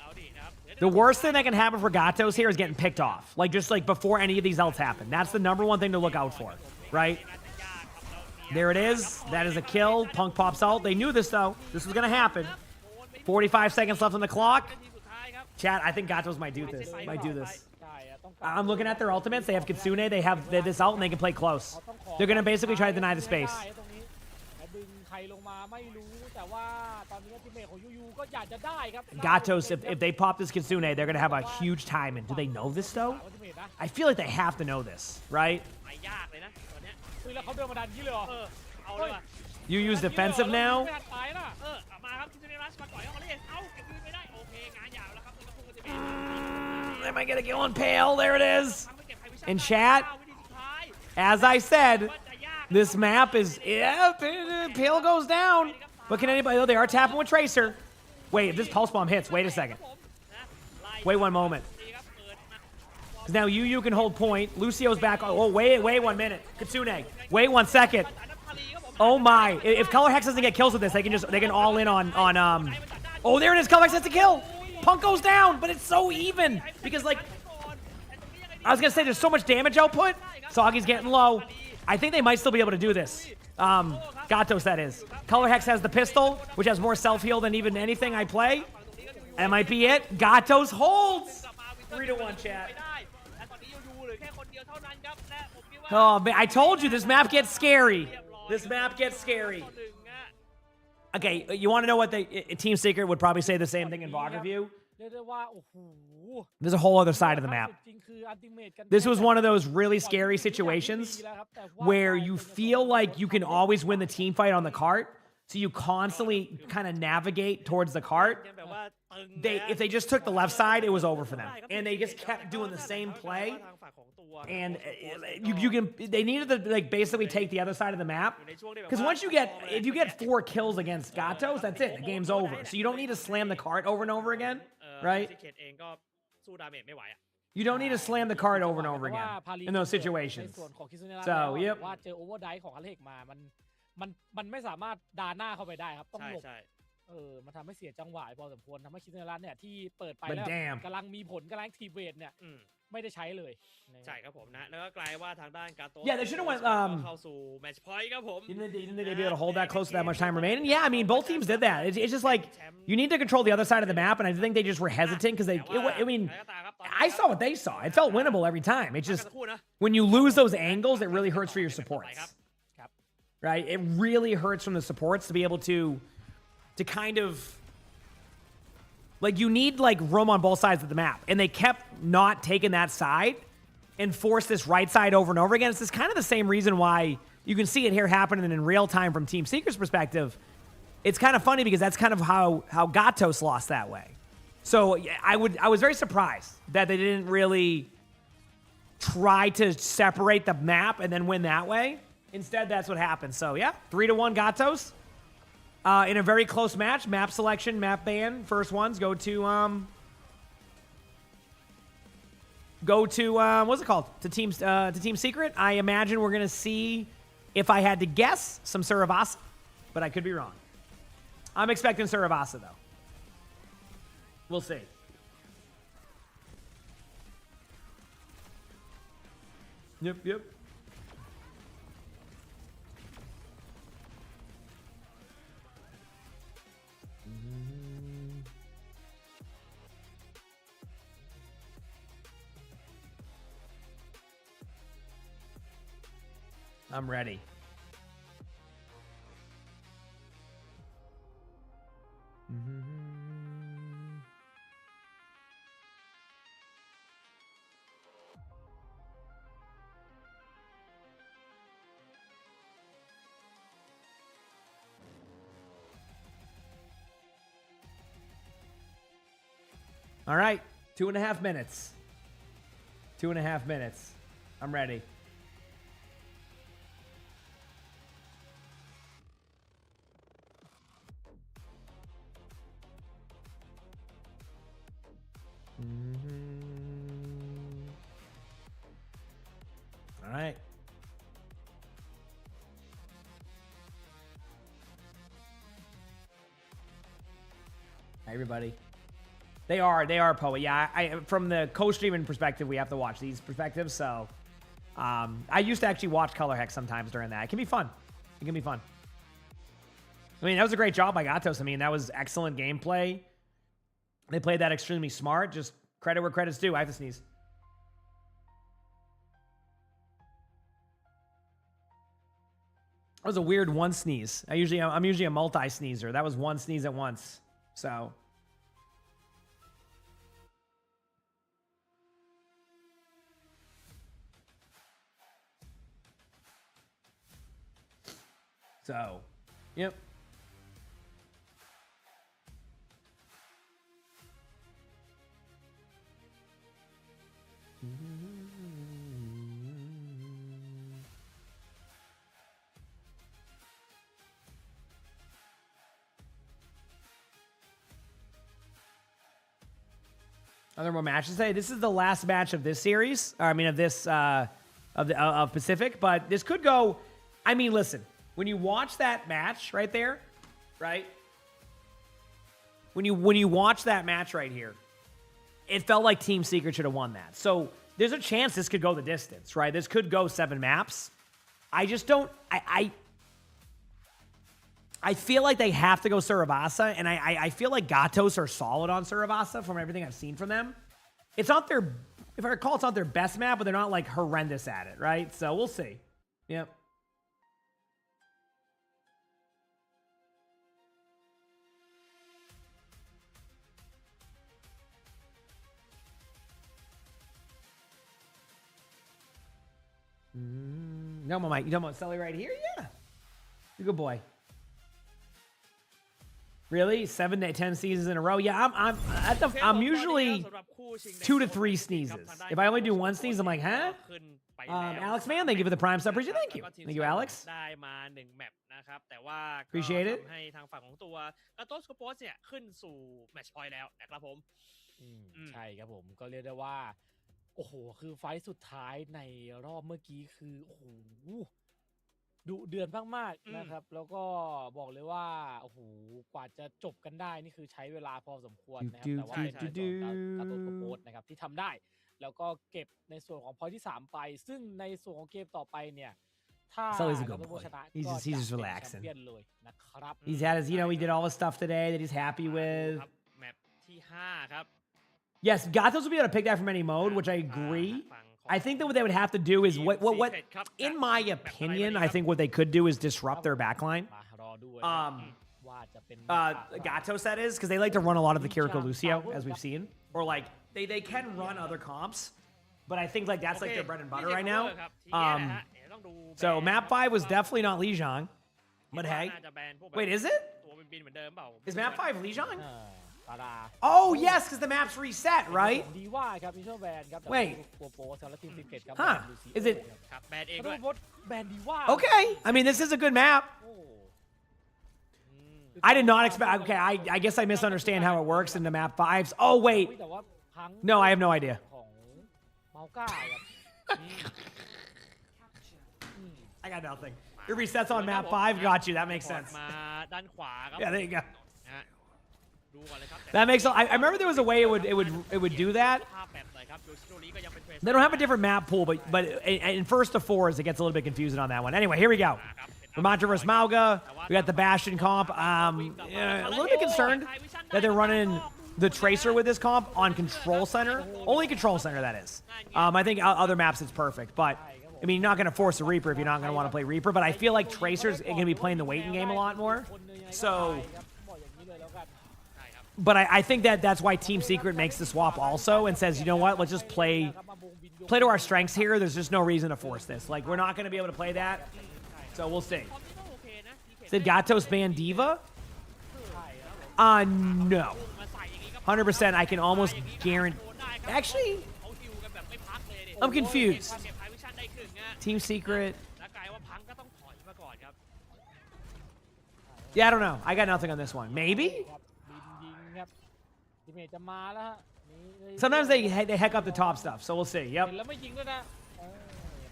เอาดินะครับ The worst thing that can happen for Gatos here is getting picked off. Like, just like before any of these ults happen. That's the number one thing to look out for, right? There it is. That is a kill. Punk pops out. They knew this, though. This was going to happen. 45 seconds left on the clock. Chat, I think Gatos might do this. I'm looking at their ultimates. They have Kitsune. They have this ult, and they can play close. They're going to basically try to deny the space. ดึงใครลงมาไม่รู้แต่ว่าตอนนี้ทีมเมทของยูก็อยากจะได้ครับ Gatos, if they pop this Kitsune, they're going to have a huge timing. Do they know this, though? I feel like they have to know this, right? ไม่ยากเลยนะตอนเนี้ย แล้วเขาเดินมาดันยี่เลยเหรอ เอาเลยว่ะ You use defensive now. ไม่ทันตายนะ มาครับที่จะได้รัชมาก่อนเอามาเล่นเอาเก็บไม่ได้โอเคงานยาวแล้วครับตัวจะเป็น They might get a kill on Pale. There it is. In chat, as I said, this map is... Yeah, Pale goes down. But can anybody... Oh, they are tapping with Tracer. Wait, if this Pulse Bomb hits, wait a second. Wait one moment. Now you can hold point. Lucio's back. Oh, wait 1 minute. Kitsune, wait 1 second. Oh my! If Color Hex doesn't get kills with this, they can all in on Oh, there it is. Color Hex has to kill. Punk goes down, but it's so even because like I was gonna say, there's so much damage output. Soggy's getting low. I think they might still be able to do this. Gatos, that is. Color Hex has the pistol, which has more self-heal than even anything I play. That might be it. Gatos holds. 3-1, chat. Oh man, I told you this map gets scary. This map gets scary. Okay, you want to know what Team Secret would probably say the same thing in VOD review? เรียกได้ว่าโอ้โห There's a whole other side of the map. จริงๆคืออัลติเมทกัน This was one of those really scary situations where you feel like you can always win the team fight on the cart, so you constantly kind of navigate towards the cart. If they just took the left side, it was over for them, and they just kept doing the same play. And they needed to like basically take the other side of the map, because if you get 4 kills against Gatos, that's it. The game's over. So you don't need to slam the cart over and over again, right? You don't need to slam the cart over and over again in those situations. So, yep. ว่าเจอโอเวอร์ไดฟ์ของอเล็กมามันไม่สามารถดาหน้าเข้าไปได้ครับต้องหลบมันทำให้เสียจังหวะพอสมควรทำให้คิสเนรัสเนี่ยที่เปิดไปแล้วกำลังมีผลกำลังทีเวทเนี่ยไม่ได้ใช้เลยใช่ครับผมนะแล้วก็กลายว่าทางด้านการ์โต้ Yeah, they should have went เข้าสู่แมตช์พอยต์ครับผม Didn't they be able to hold that close with that much time remaining? Yeah, I mean, both teams did that. It's just like, you need to control the other side of the map, and I think they just were hesitant because I saw what they saw. It felt winnable every time. It's just, when you lose those angles, it really hurts for your supports. right? It really hurts from the supports to be able to kind of, like, you need, like, room on both sides of the map. And they kept not taking that side and forced this right side over and over again. It's just kind of the same reason why you can see it here happening in real time from Team Seeker's perspective. It's kind of funny because that's kind of how Gatos lost that way. So I was very surprised that they didn't really try to separate the map and then win that way. Instead, that's what happened. So yeah, 3-1 Gatos. In a very close match, map selection, map ban, first ones go to what's it called? To Team Secret. I imagine we're gonna see, if I had to guess, some Suravasa, but I could be wrong. I'm expecting Suravasa though. We'll see. Yep. I'm ready. All right, 2.5 minutes. 2.5 minutes. I'm ready. All right. Hi, everybody. They are Poet. Yeah, I from the co-streaming perspective, we have to watch these perspectives. So, I used to actually watch Color Hex sometimes during that. It can be fun. It can be fun. I mean, that was a great job by Gatos. I mean, that was excellent gameplay. They played that extremely smart. Just credit where credit's due. I have to sneeze. That was a weird one sneeze. I'm usually a multi-sneezer. That was one sneeze at once. So. Yep. Are there more matches today? This is the last match of this series. Or, I mean, of this of Pacific. But this could go. I mean, listen. When you watch that match right there, right? When you watch that match right here, it felt like Team Secret should have won that. So there's a chance this could go the distance, right? This could go 7 maps. I just don't. I feel like they have to go Suravasa, and I feel like Gatos are solid on Suravasa from everything I've seen from them. It's not their, if I recall, it's not their best map, but they're not like horrendous at it, right? So we'll see. Yep. No, Mike. You talking about Sully right here? Yeah. You're a good boy. Really? 7 to 10 sneezes in a row? Yeah, I'm usually 2 to 3 sneezes. If I only do 1 sneeze, I'm like, huh? Alex, man, thank you for the Prime sub. Appreciate it. Thank you. Thank you, Alex. Appreciate it. ให้ทางฝั่งของตัวกาโตสโกโปสเนี่ยขึ้นสู่แมตช์พอยต์แล้วนะครับผม ใช่ครับผมก็เรียกได้ว่าโอ้โหคือไฟท์สุดท้ายในรอบเมื่อกี้คือโอ้โหดุเดือดมากๆนะครับแล้วก็บอกเลยว่าโอ้โหกว่าจะจบกันได้นี่คือใช้เวลาพอสมควรนะครับแต่ว่าในส่วนของกาโตสโกโปสนะครับที่ทำได้แล้วก็เก็บในส่วนของพอยท์ที่3ไปซึ่งในส่วนของเกมต่อไปเนี่ยถ้า Sully's a good boy. He's just relaxing. He's had his, he did all the stuff today that he's happy with. แมปที่5ครับ Yes, Gatos will be able to pick that from any mode, which I agree. I think that what they would have to do is what Secret ครับ in my opinion, I think what they could do is disrupt their backline. มารอดูว่าจะเป็น Gatos, that is, because they like to run a lot of the Kiriko Lucio, as we've seen. Or like they can run other comps, but I think like that's like their bread and butter right now. ครับทีนี้นะฮะเดี๋ยวต้องดู So map 5 was definitely not Lijiang, but hey. น่าจะแบนพวกแบบ Wait, is it? ตัวบินๆเหมือนเดิมเปล่า Is map 5 Lijiang? ตาดา Oh yes, because the map's reset, right? ดีว่าครับมิชแบนครับ Wait. ตัวโปรสำหรับทีมซิกเก็ตครับ Huh. Is it ครับแบนเอง ก็ ด้ ต้ ว อย งพดแบนดีว่า okay? I mean, this is a good map. โอ้ I did not expect. Okay, I guess I misunderstand how it works in the map 5s. Oh อุ๊ย wait, แต่ว่าพัง no, I have no idea. ของเมาก้าครับ I got nothing. It resets on map 5. Got you. That makes sense. มาด้านขวาครับ Yeah, there you go. นะฮะดูก่อนเลยครับ That makes. I remember there was a way it would do that. ภาพแบบหน่อยครับโดยชิโรริก็ยังเป็นเทรน They don't have a different map pool, but in first to fours, it gets a little bit confusing on that one. Anyway, here we go. Ramontra versus Mauga. We got the Bastion comp. Yeah, a little bit concerned that they're running the Tracer with this comp on Control Center. Only Control Center, that is. I think other maps it's perfect, but I mean, you're not going to force a Reaper if you're not going to want to play Reaper, but I feel like Tracer's going to be playing the waiting game a lot more. So, but I think that's why Team Secret makes the swap also and says, you know what, let's just play to our strengths here. There's just no reason to force this. Like, we're not going to be able to play that. So we'll see. คอมนี่ก็โอเคนะ TK Did Gatos ban Diva? No. มาใส่อย่างนี้ก็ 100%, I can almost guarantee. โดนได้ครับ Actually, เขาฮิวกันแบบไม่พักเลยดิ I'm confused. เก็บไฮวิชั่นได้ครึ่งฮะ Team Secret. แล้วกลายว่าพังก็ต้องถอยมาก่อนครับ Yeah, I don't know. I got nothing on this one. Maybe? ครับบินยิงครับทีมเมทจะมาแล้วฮะนี่ Sometimes they heck up the top stuff, so we'll see. เห็น Yep, แล้วไม่ยิงด้วยนะเออ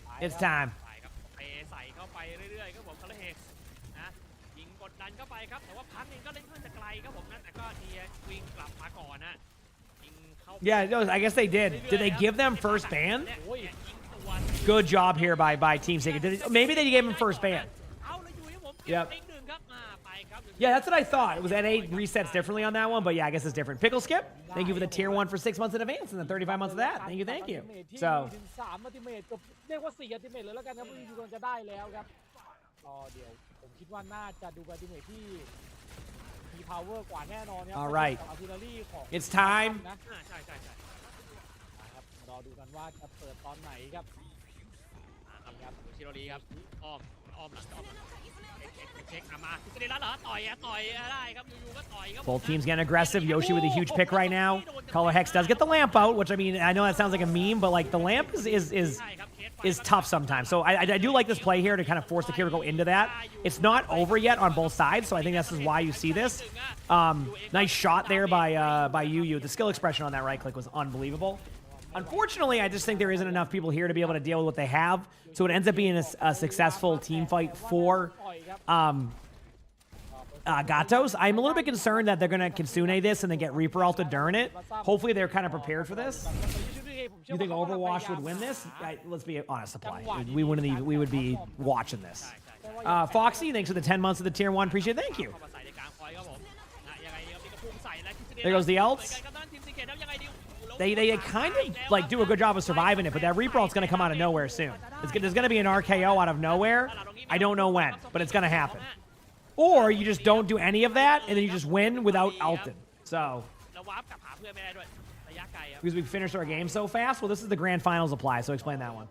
ไป it's ครับ time. ใส่ครับเปใส่เข้าไปเรื่อยๆครับผมคาร์เฮกนะยิงกดดันเข้าไปครับแต่ว่าพังเองก็เล่นค่อนข้างจะไกลครับผมนะแต่ก็ทีวิ่งกลับมาก่อนนะยิงเข้า Yeah, no, I guess they did. Did they give them first ban? และยิงตัว Good job here by Team Secret. Maybe they gave him first ban. เอาเลยอยู่ครับผม Yep. เต็งหนึ่งครับมาไปครับ Yeah, that's what I thought. It was at 8 resets differently on that one, but yeah, I guess it's different. Pickle Skip, thank you for the tier 1 for 6 months in advance and then 35 months of that. Thank you, thank you. So, ถึง3อัลติเมทเกือบเรียกว่า4อัลติเมทเลยแล้วกันครับที่กำลังจะได้แล้วครับก็เดี๋ยวผมคิดว่าน่าจะดูอัลติเมทที่มี power กว่าแน่นอนครับ Alright. อาร์ติลเลอรี่ของ it's time. นะ ใช่ใช่ใช่ ครับรอดูกันว่าจะเปิดตอนไหนครับ ครับชิโรรีครับอ้อมหลังเช็คมาคิสเดรัสเหรอต่อยได้ครับอยู่ๆก็ต่อยครับ Both teams getting aggressive. Yoshi with a huge pick right now. Color Hex does get the lamp out, which I mean, I know that sounds like a meme, but like the lamp is tough sometimes. So I do like this play here to kind of force the Kiriko into that. It's not over yet on both sides, so I think this is why you see this. Nice shot there by Yu. The skill expression on that right click was unbelievable. Unfortunately, I just think there isn't enough people here to be able to deal with what they have, so it ends up being a successful team fight for Gatos. I'm a little bit concerned that they're going to Kitsune this and then get Reaper ulted during it. Hopefully, they're kind of prepared for this. You think Overwatch would win this? Let's be honest, supply. We wouldn't even, we would be watching this. Foxy, thanks for the 10 months of the tier 1. Appreciate it. Thank you. There goes the ults. They kind of like do a good job of surviving it, but that Reaper ult's going to come out of nowhere soon. There's going to be an RKO out of nowhere. I don't know when, but it's going to happen. Or you just don't do any of that, and then you just win without ulting. So, because we finished our game so fast, well, this is the grand finals apply, so explain that one.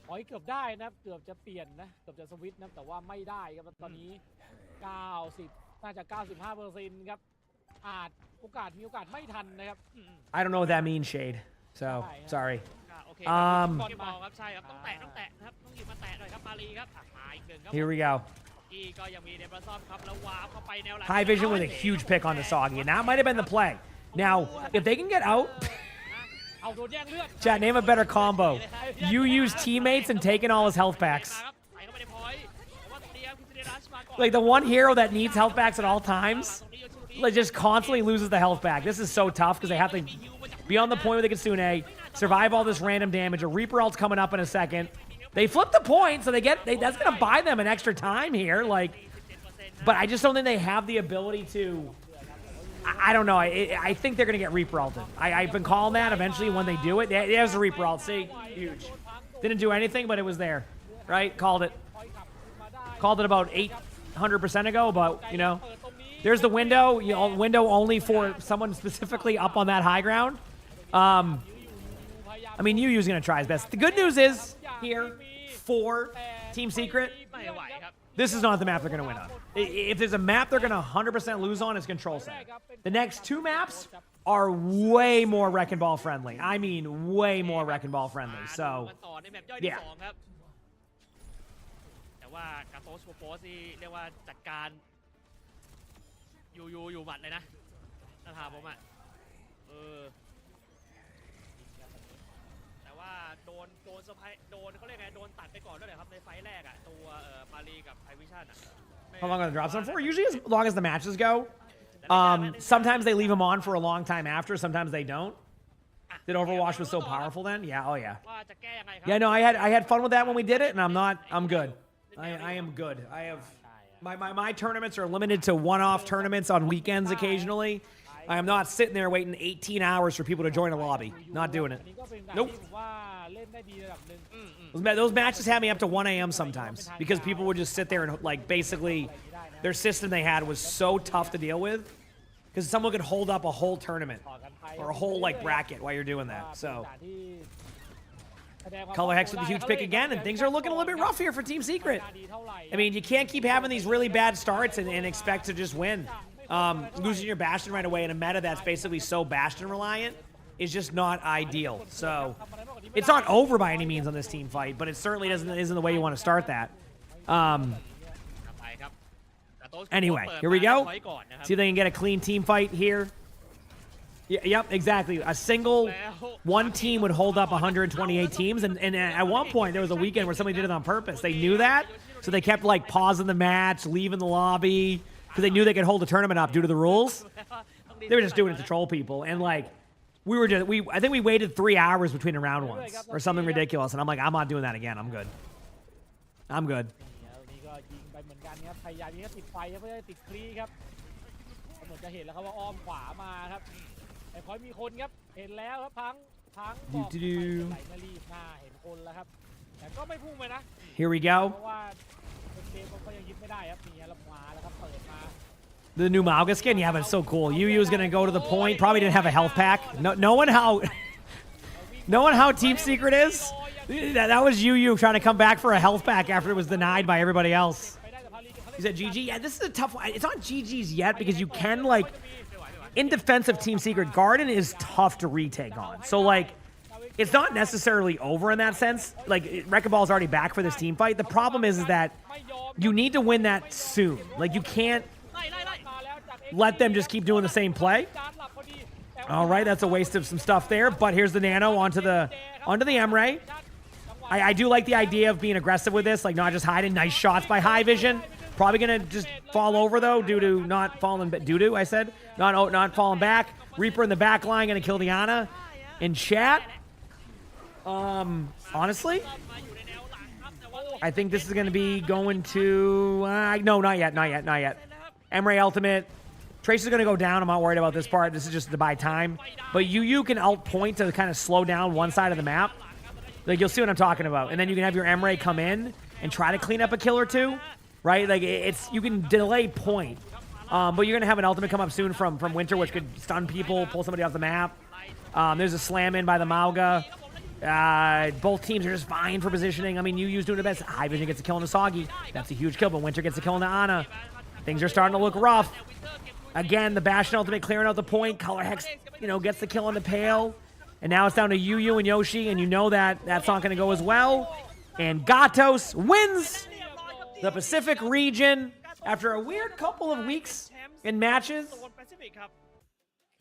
ถอยเกือบได้นะเกือบจะเปลี่ยนนะเกือบจะสวิตช์นะแต่ว่าไม่ได้ครับตอนนี้90น่าจะ 95% ครับมีโอกาสไม่ทันนะครับ I don't know what that means, Shade. So, sorry. โอเคครับบอลครับใช่ครับต้องแตะนะครับต้องหยิบมาแตะหน่อยครับมาลีครับมาอีกหนึ่งครับ Here we go. ก็ยังมีเดบราซอมครับแล้ววาร์ปเข้าไปแนวหลัง High Vision with a huge pick on the Soggy, and that might have been the play. Now, if they can get out, เอาโดนแย่งเลือด chat, name a better combo. You use teammates and taking all his health packs. Like the one hero that needs health packs at all times, like just constantly loses the health pack. This is so tough because they have to be on the point with the Kitsune, survive all this random damage. A Reaper ult's coming up in a second. They flip the point, so that's going to buy them an extra time here. Like, but I just don't think they have the ability to. I don't know. I think they're going to get Reaper ulted. I've been calling that eventually when they do it. There's a Reaper ult. See? Huge. Didn't do anything, but it was there. Right? Called it. Called it about 800% ago, but, you know. There's the window. You know, window only for someone specifically up on that high ground. I mean, Yu's going to try his best. The good news is, here, for Team Secret, this is not the map they're going to win on. If there's a map they're going to 100% lose on, it's Control Center. The next two maps are way more Wrecking Ball friendly. I mean, way more Wrecking Ball friendly. So, yeah. แต่ว่ากาโตสโฟสนี่เรียกว่าจัดการอยู่หมัดเลยนะถ้าถามผมอ่ะแต่ว่าโดนสไปโดนเขาเรียกไงโดนตัดไปก่อนด้วยเลยครับในไฟล์แรกอ่ะตัวมารีกับไพวิชั่นอ่ะ How long are the drops on for? Usually as long as the matches go. Sometimes they leave them on for a long time after. Sometimes they don't. Did Overwatch was so powerful then? Yeah. Oh yeah. Yeah. No, I had fun with that when we did it, and I'm good. I am good. I have my tournaments are limited to one-off tournaments on weekends occasionally. I am not sitting there waiting 18 hours for people to join a lobby. Not doing it. Nope. Those matches had me up to 1 a.m. sometimes because people would just sit there and like basically their system they had was so tough to deal with because someone could hold up a whole tournament or a whole like bracket while you're doing that. So Color Hex with a huge pick again, and things are looking a little bit rough here for Team Secret. I mean, you can't keep having these really bad starts and expect to just win. Losing your Bastion right away in a meta that's basically so Bastion reliant is just not ideal. So it's not over by any means on this team fight, but it certainly isn't the way you want to start that. Anyway, here we go. See if they can get a clean team fight here. Yep, exactly. A single one team would hold up 128 teams, and at one point there was a weekend where somebody did it on purpose. They knew that, so they kept like pausing the match, leaving the lobby, because they knew they could hold the tournament up due to the rules. They were just doing it to troll people, and like I think we waited 3 hours between the round ones or something ridiculous, and I'm like, I'm not doing that again. I'm good. I'm good. Here we go. The new Mauga skin, yeah, but it's so cool. Yu is gonna go to the point. Probably didn't have a health pack. Knowing how Team Secret is, that was Yu trying to come back for a health pack after it was denied by everybody else. He said GG. Yeah, this is a tough one. It's not GG's yet because you can like, in defense of Team Secret, Garden is tough to retake on. So like, it's not necessarily over in that sense. Like, Wrecking Ball is already back for this team fight. The problem is that you need to win that soon. Like, you can't let them just keep doing the same play. All right, that's a waste of some stuff there. But here's the Nano onto the Emray. I do like the idea of being aggressive with this, like not just hiding. Nice shots by High Vision. Probably gonna just fall over though, due to not falling. I said not falling back. Reaper in the back line gonna kill the Ana. In chat, honestly, I think this is gonna be going to no, not yet. Emray ultimate. Trace is going to go down. I'm not worried about this part. This is just to buy time. But you can alt point to kind of slow down one side of the map. Like, you'll see what I'm talking about. And then you can have your Emray come in and try to clean up a kill or two. Right? Like, you can delay point. But you're going to have an ultimate come up soon from Winter, which could stun people, pull somebody off the map. There's a slam in by the Mauga. Both teams are just vying for positioning. I mean, Yu's doing the best. High Vision gets a kill on the Soggy. That's a huge kill, but Winter gets a kill on the Ana. Things are starting to look rough. Again, the Bastion ultimate clearing out the point. Color Hex, gets the kill on the Pale. And now it's down to Yu and Yoshi, and you know that that's not going to go as well. And Gatos wins the Pacific region after a weird couple of weeks in matches.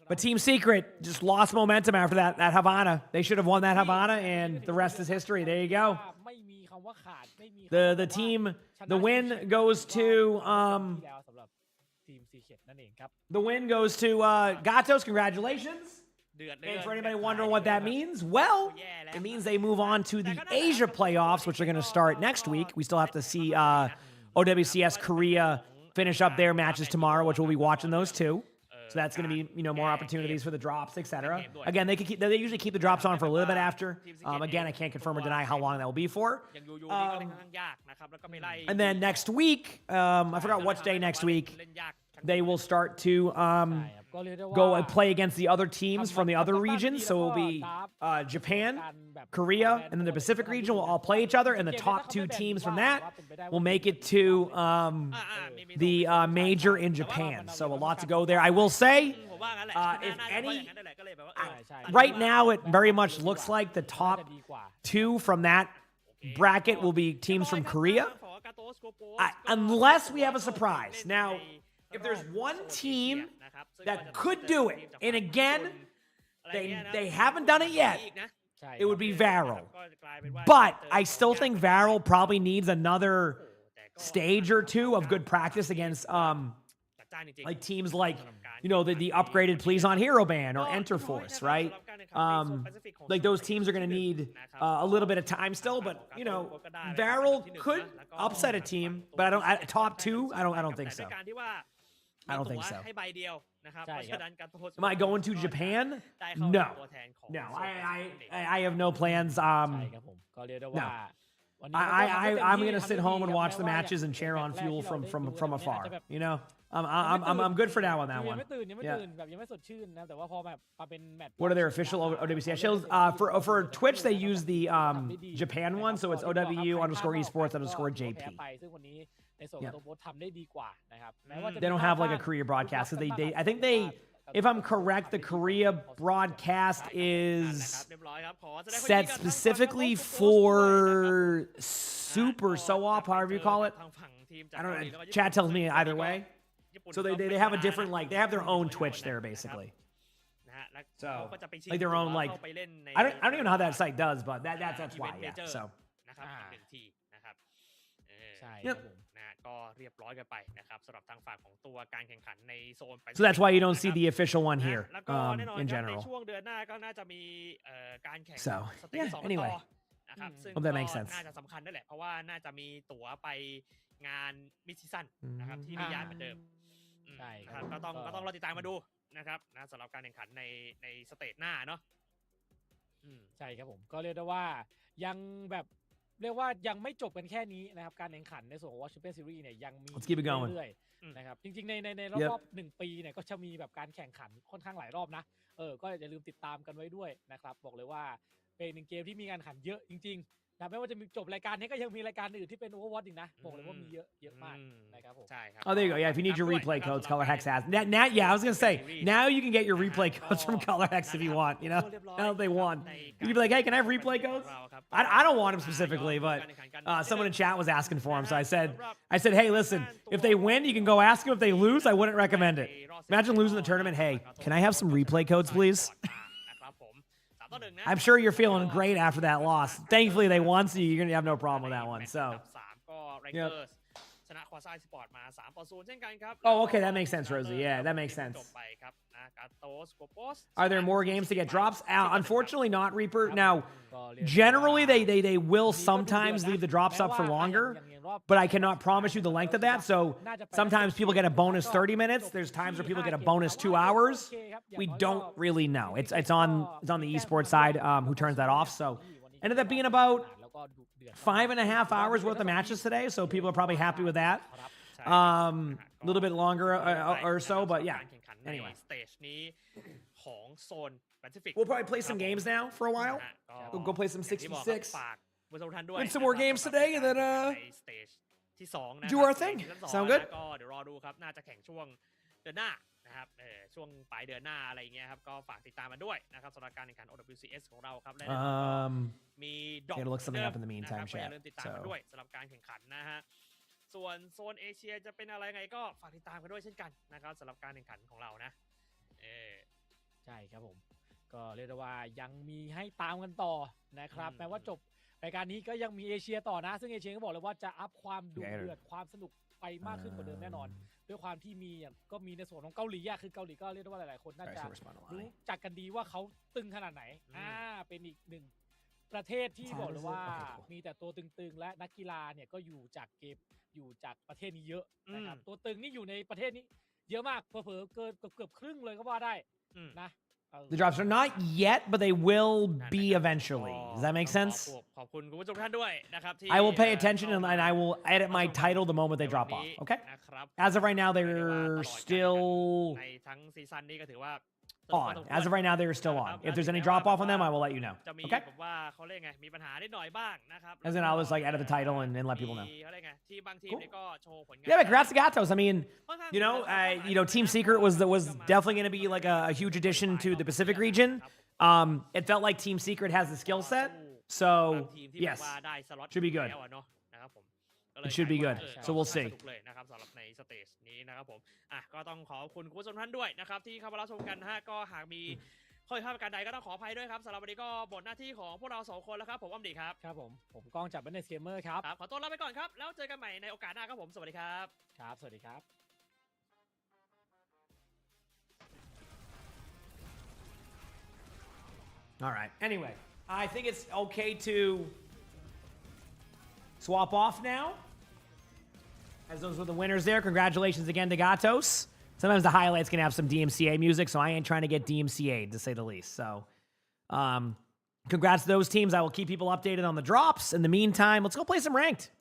But Team Secret just lost momentum after that Havana. They should have won that Havana, and the rest is history. There you go. The win goes to Gatos. Congratulations. And for anybody wondering what that means, well, it means they move on to the Asia playoffs, which are going to start next week. We still have to see OWCS Korea finish up their matches tomorrow, which we'll be watching those too. So that's going to be, more opportunities for the drops, etc. Game Again, they usually keep the drops on for a little bit after. Again, I can't confirm or deny how long that will be for. ยังยูนี่ก็เล่นค่อนข้างยากนะครับแล้วก็ไปไล่ And then next week, I forgot which day next week, เล่นยากทั้ง they will start to ใช่ครับก็เรียกได้ว่า go and play against the other teams from the other regions. So it will be Japan, Korea, and then the Pacific region will all play each other, and the top 2 teams from that will make it to the major in Japan. So a lot to go there. I will say, ผมว่างั้นแหละ if น่าจะ any อย่างนั้นแหละก็เลยแบบว่า ใช่ right now it very much looks like the top 2 from that bracket will be teams from Korea, unless we have a surprise. Now, if there's one team that could do it, and again, they haven't done it yet, ใช่ it would be Varel. But I still think Varel probably needs another stage or 2 of good practice against like teams like the upgraded Please on Hero Ban or Enter Force, right? Like those teams are going to need a little bit of time still, but Varel could upset a team, but top 2, I don't think so. I don't think so. ให้ใบเดียวนะครับ ใช่ เพ ครับ ราะฉะนั้นการโทษ Am I going to Japan? ได้เข้า No. ตัวแทนของ No, I have no plans. ใช่ครับผมก็เรียกได้ว่า วันนี้ก็ทำให้เต็มที่ I'm gonna sit home and ครับ watch the แม้ว่า matches and cheer on แมตช์แรก Fuel ที่เราได้ดู from เนี่ย afar. อาจจะแบบ I'm good for now on that ยัง one. ไม่ตื่นยังไม่ Yeah. ตื่นแบบยังไม่สดชื่นนะแต่ว่าพอแบบมาเป็นแมตช์ What are their official OWC shows? For Twitch, they use the Japan one, so it's OW_esports_JP. แพ้ไปซึ่งวันนี้ในส่วนของตัวโบสทำได้ดีกว่านะครับแม้ว่าจะ They don't have like a Korea broadcast because I think if I'm correct, the Korea broadcast is เรียบร้อยครับขอแสดงความยินดี set กับทาง specifically ฝั่งของ Overwatch ด้วยนะครับ for Super So-op, however you call it. ทางฝั่งทีมจาก I don't เกาหลี know. แล้วก็ Chat tells me ญี่ปุ่น either way. ญี่ปุ่น So they have a different they have their own Twitch there basically. นะฮะแล้ว So, เขาก็จะไปชิง like their own, ตั๋ว like- เข้าไปเล่นใน I don't even know how that site does, but that's why. Yeah. So นะครับอีกหนึ่งทีนะครับเออ ใช่ค Yep. รับผม นะฮะก็เรียบร้อยกันไปนะครับสำหรับทางฝั่งของตัวการแข่งขันในโซน so that's why you don't see the official one นะ here แล้วก็แน่นอน in ครับใน general. ช่วงเดือนหน้าก็น่าจะมีการแข่ง So, สเตจ yeah, สอง anyway. ต่อนะครับซึ่ง Hope that makes ก็ sense. น่าจะสำคัญด้วยแหละเพราะว่าน่าจะมีตั๋วไปงานมิดซีซั่นนะครับที่นิยายเหมือนเดิม ใช่ นะครับก็ต้องรอติดตามมาดูนะครับนะสำหรับการแข่งขันในสเตจหน้าเนาะ ใช่ครับผมก็เรียกได้ว่ายังแบบเรียกว่ายังไม่จบกันแค่นี้นะครับการแข่งขันในส่วนของ World Champion Series เนี่ยยังมี Let's keep it going. เรื่อยๆนะครับจริงๆใน Yep. รอบๆ1 ปีเนี่ยก็จะมีแบบการแข่งขันค่อนข้างหลายรอบนะก็อย่าลืมติดตามกันไว้ด้วยนะครับบอกเลยว่าเป็นหนึ่งเกมที่มีการแข่งขันเยอะจริงๆนะไม่ว่าจะมีจบรายการนี้ก็ยังมีรายการอื่นที่เป็น Overwatch อีกนะบอกเลยว่ามีเยอะมากนะครับผม ใช่ครับ Oh, there you go. Yeah, if you need your replay codes, Color Hex has. Now, yeah, I was gonna say now you can get your replay codes from Color Hex if you want. Now that they won, you can be like, hey, can I have replay codes? I don't want them specifically, but someone in chat was asking for them, so I said, hey, listen, if they win, you can go ask them. If they lose, I wouldn't recommend it. Imagine losing the tournament. Hey, can I have some replay codes, please? นะครับผม3-1นะ I'm sure you're feeling great after that loss. Thankfully, they won, so you're gonna have no problem with that one. แมตช์ So. อันดับ3ก็ไรเกอร์สชนะควาซ่าสปอร์ตมา3-0เช่นกันครับ Oh, okay, that makes sense, Rosie. Yeah, that makes sense. จบไปครับนะการโตสโกโปส Are there more games to get drops? Unfortunately, not Reaper. Now, generally, they will sometimes leave the drops up for longer, but I cannot promise you the length of that. So sometimes people get a bonus 30 minutes. There's times where people get a bonus 2 hours. We don't really know. It's on the esports side who turns that off. So ended up being about 5.5 hours worth of matches today. So people are probably happy with that. A little bit longer or so, but yeah. การแข่งขันใน Anyway. สเตจนี้ของโซนแปซิฟิก We'll probably play some games now for a while. We'll go play some 66. ฝากผู้ชมทุกท่านด้วย Win some more games today and then ในสเตจที่2นะ do our thing. Sound good? ก็เดี๋ยวรอดูครับน่าจะแข่งช่วงเดือนหน้านะครับช่วงปลายเดือนหน้าอะไรอย่างเงี้ยครับก็ฝากติดตามมาด้วยนะครับสำหรับการแข่งขัน OWCS ของเราครับและมีดอก Gotta look something up in the นะ meantime, ครับก็อย่า chat. ลืมติดตามมา So. ด้วยสำหรับการแข่งขันนะฮะส่วนโซนเอเชียจะเป็นอะไรไงก็ฝากติดตามกันด้วยเช่นกันนะครับสำหรับการแข่งขันของเรานะ ใช่ครับผมก็เรียกได้ว่ายังมีให้ตามกันต่อนะครับแม้ว่าจบรายการนี้ก็ยังมีเอเชียต่อนะซึ่งเอเชียก็บอกเลยว่าจะอัพความดุเดือดความสนุกไปมากขึ้นกว่าเดิมแน่นอนด้วยความที่มีก็มีในส่วนของเกาหลีคือเกาหลีก็เรียกได้ว่าหลายๆคนน่าจะรู้จักกันดีว่าเขาตึงขนาดไหนเป็นอีกหนึ่งประเทศที่บอกเลยว่ามีแต่ตัวตึงๆและนักกีฬาเนี่ยก็อยู่จากประเทศนี้เยอะนะครับตัวตึงนี่อยู่ในประเทศนี้ เยอะมากเผลอๆเกินเกือบครึ่งเลยก็ว่าได้ อืม นะ The drops are not yet, but they will นั่น be นะครับ eventually. ก็ Does that make ต้อง sense? ขอบคุณคุณผู้ชมท่านด้วยนะครับที่ I will pay เอ่อ attention เข้า and มา I will edit รับ my ชมกัน title the moment ใน they วัน drop นี้ off. Okay? นะครับ As of right now, เรียกได้ว่า they're ตลอดการแข่งขัน still ในทั้งซีซั่นนี้ก็ถือว่าสนุกพอ on. สมควร As of right now, they're still นะครั on. บ If there's และ any ถึงแม้ว่า drop off on them, แบบ I will let you know. จะมี Okay? แบบว่าเขาเรียกไงมีปัญหานิดหน่อยบ้างนะครับ As in, I'll just like edit the title and let people know. มีเขาเรียกไงที่บางทีม Cool. เนี่ยก็โชว์ผลงาน Yeah, but congrats to Gatos. I mean, ค่อนข้าง you know, ค่อนข้าง you know, Team Secret was definitely going to be like a huge addition to the Pacific region. It felt like Team Secret has the skill set. บาง So ทีมที่แบบ yes, ว่าได้สล็อต should be good แล้วอะเนาะนะครับผมก็เลย it should be กลาย good. เป็นว่า So we'll ก็ see. สนุกเลยนะครับสำหรับในสเตจนี้นะครับผมก็ต้องขอบคุณคุณผู้ชมท่านด้วยนะครับที่เข้ามารับชมกันนะฮะก็หากมีข้อผิดพลาดประการใดก็ต้องขออภัยด้วยครับสำหรับวันนี้ก็หมดหน้าที่ของพวกเราสองคนแล้วครับผมอ้อมดีครับ ครับผมก้องจากบันเดสเกมเมอร์ครับ ครับขอตัวลาไปก่อนครับแล้วเจอกันใหม่ในโอกาสหน้าครับผมสวัสดีครับ ครับ สวัสดีครับ All right. Anyway, I think it's okay to swap off now. As those were the winners there. Congratulations again to Gatos. Sometimes the highlights can have some DMCA music, so I ain't trying to get DMCA'd, to say the least. So, congrats to those teams. I will keep people updated on the drops. In the meantime, let's go play some ranked.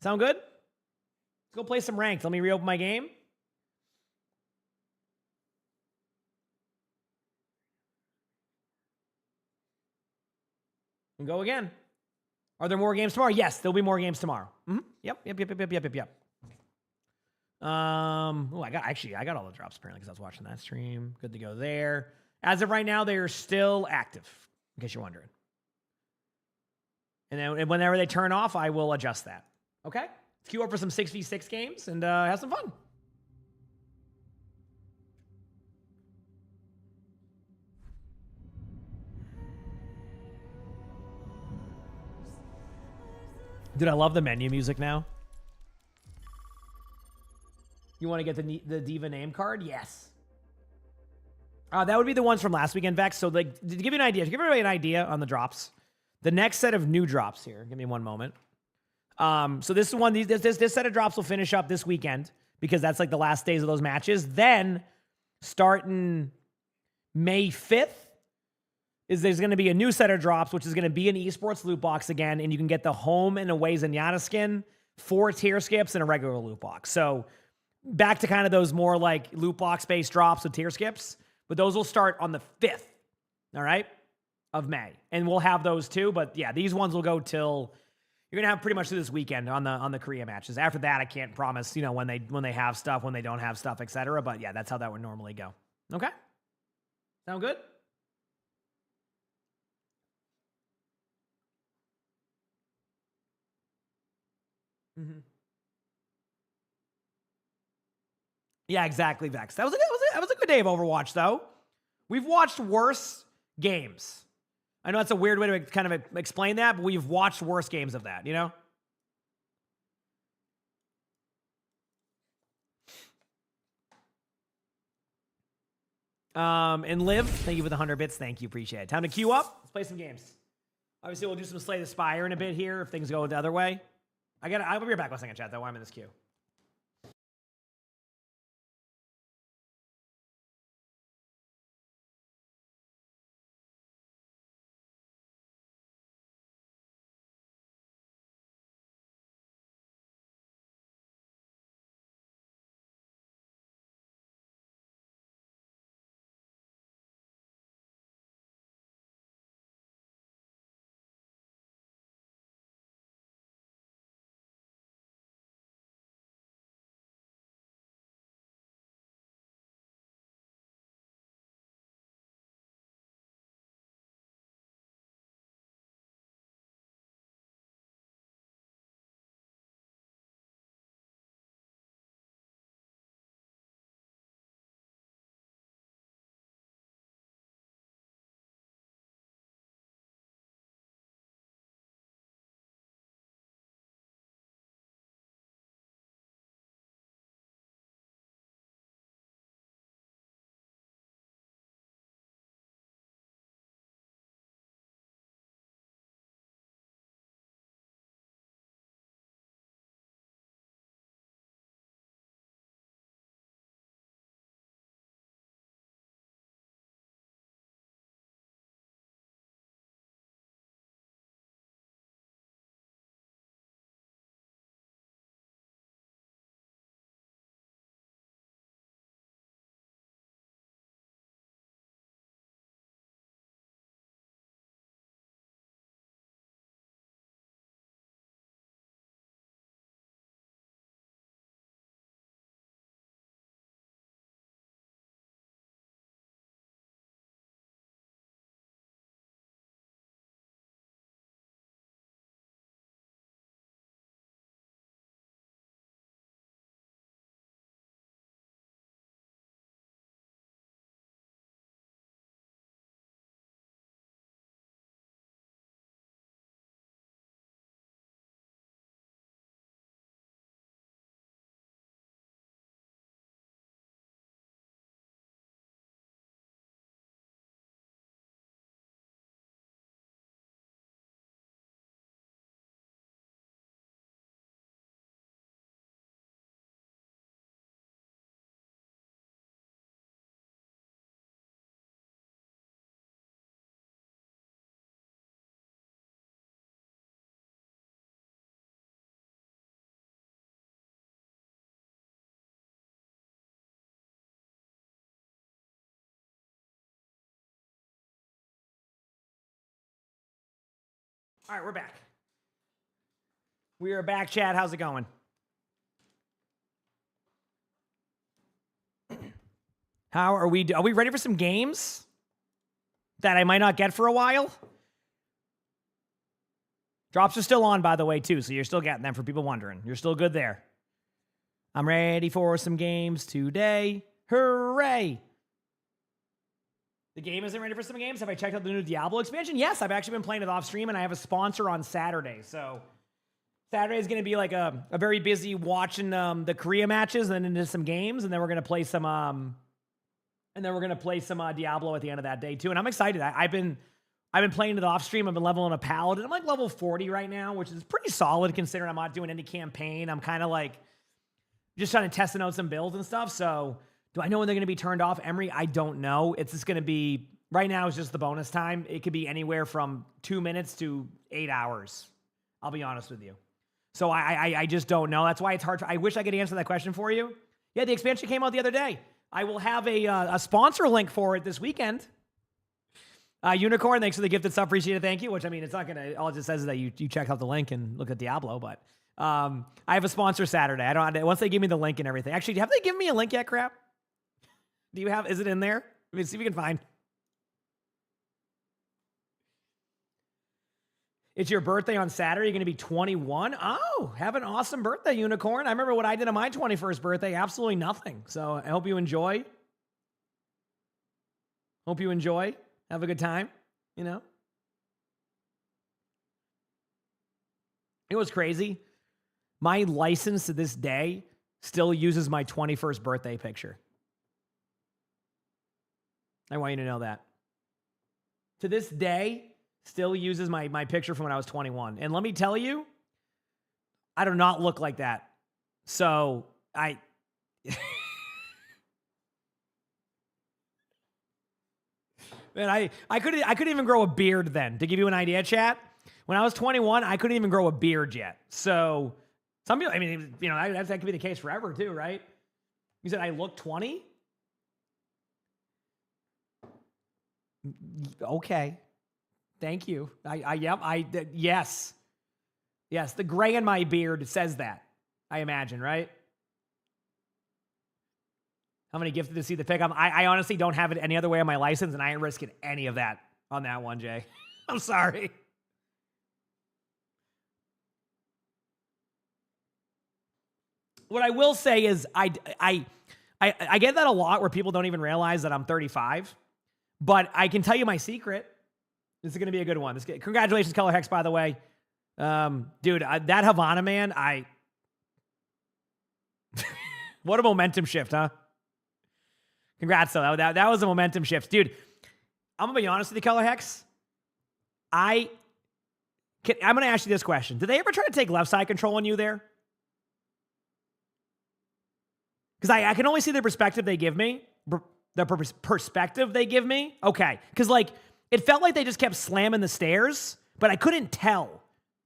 Sound good? Let's go play some ranked. Let me reopen my game. And go again. Are there more games tomorrow? Yes, there'll be more games tomorrow. Yep. I got all the drops apparently because I was watching that stream. Good to go there. As of right now, they are still active, in case you're wondering. And then whenever they turn off, I will adjust that. Okay? Let's queue up for some 6v6 games and have some fun. Dude, I love the menu music now. You want to get the Diva name card? Yes. That would be the ones from last weekend, Vex. So, like, to give you an idea, to give everybody an idea on the drops, the next set of new drops here. Give me one moment. So this is one. This set of drops will finish up this weekend because that's like the last days of those matches. Then, starting May 5th, there's going to be a new set of drops, which is going to be an esports loot box again, and you can get the home and away Zenyatta skin, 4 tier skips, and a regular loot box. So back to kind of those more like loot box based drops with tier skips, but those will start on the 5th, all right, of May, and we'll have those too. But yeah, these ones will go till you're gonna have pretty much through this weekend on the Korea matches. After that, I can't promise, you know, when they have stuff, when they don't have stuff, etc. But yeah, that's how that would normally go. Okay, sound good? Yeah, exactly, Vex. That was a good day of Overwatch, though. We've watched worse games. I know that's a weird way to kind of explain that, but we've watched worse games of that, you know? And Liv, thank you for the 100 bits. Thank you, appreciate it. Time to queue up. Let's play some games. Obviously, we'll do some Slay the Spire in a bit here if things go the other way. I'll be right back one second, chat, though, while I'm in this queue. All right, we're back. We are back, Chad. How's it going? How are we? Are we ready for some games that I might not get for a while? Drops are still on, by the way, too, so you're still getting them for people wondering. You're still good there. I'm ready for some games today. Hooray! The game isn't ready for some games. Have I checked out the new Diablo expansion? Yes, I've actually been playing it off stream, and I have a sponsor on Saturday. So Saturday is going to be like a very busy watching the Korea matches and then into some games, and then we're going to play some Diablo at the end of that day too. And I'm excited. I've been playing it off stream. I've been leveling a paladin. I'm like level 40 right now, which is pretty solid considering I'm not doing any campaign. I'm kind of like just trying to test out some builds and stuff. So do I know when they're going to be turned off? Emery, I don't know. It's just going to be, right now it's just the bonus time. It could be anywhere from 2 minutes to 8 hours. I'll be honest with you. So I just don't know. That's why it's hard. I wish I could answer that question for you. Yeah, the expansion came out the other day. I will have a sponsor link for it this weekend. Unicorn, thanks for the gifted sub. Appreciate it. Thank you. Which, I mean, it's not going to, all it just says is that you check out the link and look at Diablo, but I have a sponsor Saturday. Once they give me the link and everything. Actually, have they given me a link yet, crap? Is it in there? Let me see if we can find. It's your birthday on Saturday. You're going to be 21. Oh, have an awesome birthday, Unicorn. I remember what I did on my 21st birthday. Absolutely nothing. So I hope you enjoy. Have a good time, you know. It was crazy. My license to this day still uses my 21st birthday picture. I want you to know that. To this day, still uses my picture from when I was 21. And let me tell you, I do not look like that. So man, I couldn't even grow a beard then. To give you an idea, chat, when I was 21, I couldn't even grow a beard yet. So some people, I mean, you know, that could be the case forever too, right? You said I look 20? Okay. Thank you. Yes. Yes, the gray in my beard says that, I imagine, right? I'm going to gift it to see the pick. I honestly don't have it any other way on my license, and I ain't risking any of that on that one, Jay. I'm sorry. What I will say is I get that a lot where people don't even realize that I'm 35, but I can tell you my secret. This is going to be a good one. Congratulations, Color Hex, by the way. Dude, that Havana, man, what a momentum shift, huh? Congrats, though. That was a momentum shift. Dude, I'm going to be honest with you, Color Hex. I'm going to ask you this question. Did they ever try to take left side control on you there? Because I can only see the perspective they give me. The perspective they give me? Okay. Because, like, it felt like they just kept slamming the stairs, but I couldn't tell,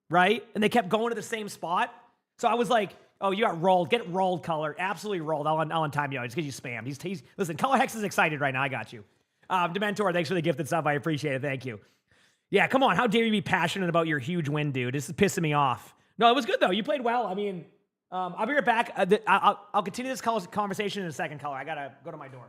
right? And they kept going to the same spot. So I was like, oh, you got rolled. Get rolled, Color. Absolutely rolled. I'll untime you just because you spammed. Listen, Color Hex is excited right now. I got you. Dementor, thanks for the gifted sub. I appreciate it. Thank you. Yeah, come on. How dare you be passionate about your huge win, dude? This is pissing me off. No, it was good, though. You played well. I mean, I'll be right back. I'll continue this conversation in a second, Color. I got to go to my door.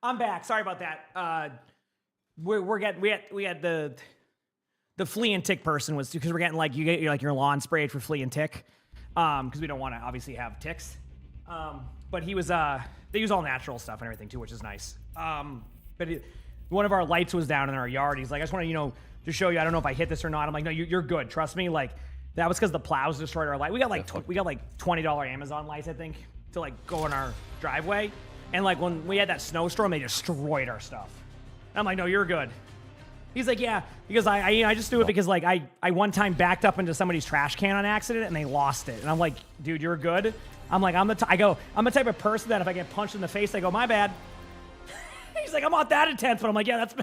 I'm back. Sorry about that. We had the flea and tick person was because we're getting like you get your lawn sprayed for flea and tick, because we don't want to obviously have ticks. But he was they use all natural stuff and everything too, which is nice. But one of our lights was down in our yard. He's like, I just want to to show you. I don't know if I hit this or not. I'm like, no, you're good. Trust me. Like that was because the plows destroyed our light. We got like $20 Amazon lights, I think, to like go in our driveway. And like when we had that snowstorm, they destroyed our stuff. And I'm like, no, you're good. He's like, yeah, because I just do it because like I one time backed up into somebody's trash can on accident and they lost it. And I'm like, dude, you're good. I'm like, I'm the type of person that if I get punched in the face, I go, my bad. He's like, I'm not that intense, but I'm like, yeah, that's.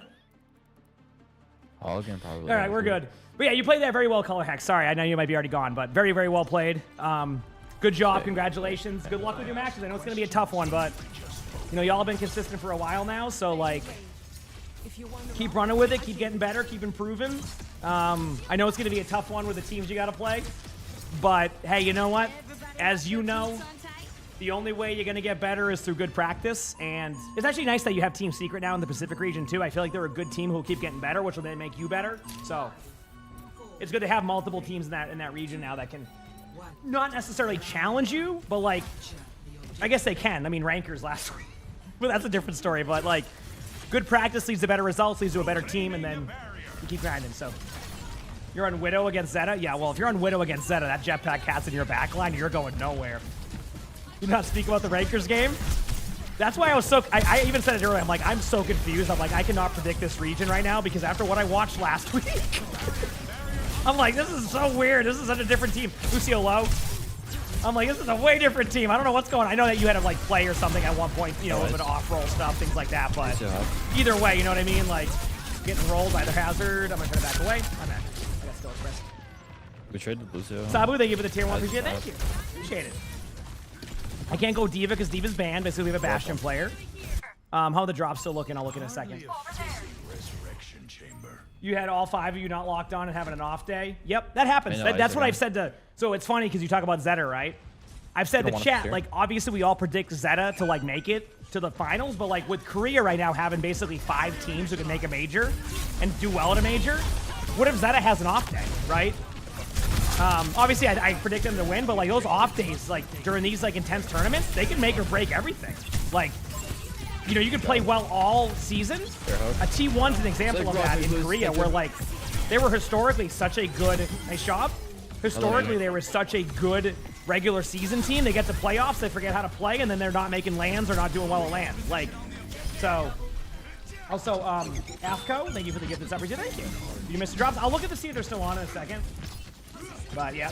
All again, probably. All right, we're good. But yeah, you played that very well, Color Hex. Sorry, I know you might be already gone, but very, very well played. Good job, congratulations. Good luck with your matches. I know it's gonna be a tough one, but y'all have been consistent for a while now, so like, keep running with it, keep getting better, keep improving. I know it's gonna be a tough one with the teams you gotta play, but hey, you know what? As you know, the only way you're going to get better is through good practice, and it's actually nice that you have Team Secret now in the Pacific region, too. I feel like they're a good team who will keep getting better, which will then make you better. So it's good to have multiple teams in that region now that can not necessarily challenge you, but, like, I guess they can. I mean, Rankers last week. But that's a different story. But, like, good practice leads to better results, leads to a better team, and then you keep grinding. So you're on Widow against Zeta? Yeah, well, if you're on Widow against Zeta, that jetpack cat's in your backline, you're going nowhere. You not speak about the Rankers game? That's why I was so... I even said it earlier. I'm like, I'm so confused. I'm like, I cannot predict this region right now because after what I watched last week, I'm like, this is so weird. This is such a different team. Lucio low. I'm like, this is a way different team. I don't know what's going on. I know that you had to, like, play or something at one point, a little bit of off-roll stuff, things like that, but either way, you know what I mean? Like, getting rolled by the hazard. I'm going to try to back away. I'm back. I got still express. We traded Lucio. Sabu, they give it the tier 1 appreciate. Thank you. Appreciate it. I can't go Diva because Diva's banned. Basically, we have a Bastion player. How the drop's still looking, I'll look in a second. You had all 5 of you not locked on and having an off day? Yep, that happens. That's what I've said to... So it's funny because you talk about Zeta, right? I've said to chat, like, obviously we all predict Zeta to, like, make it to the finals, but, like, with Korea right now having basically 5 teams who can make a major and do well at a major, what if Zeta has an off day, right? Obviously, I predict them to win, but, like, those off days, like, during these, like, intense tournaments, they can make or break everything. Like, you can play well all season. A T1's an example of that in Korea, where, like, they were historically such a good... Nice job. Historically, they were such a good regular season team. They get to playoffs, they forget how to play, and then they're not making lands or not doing well at lands. Like, so... Also, AFCO, thank you for the gift that's up. Thank you. You missed the drops. I'll look at to see if they're still on in a second. But, yeah.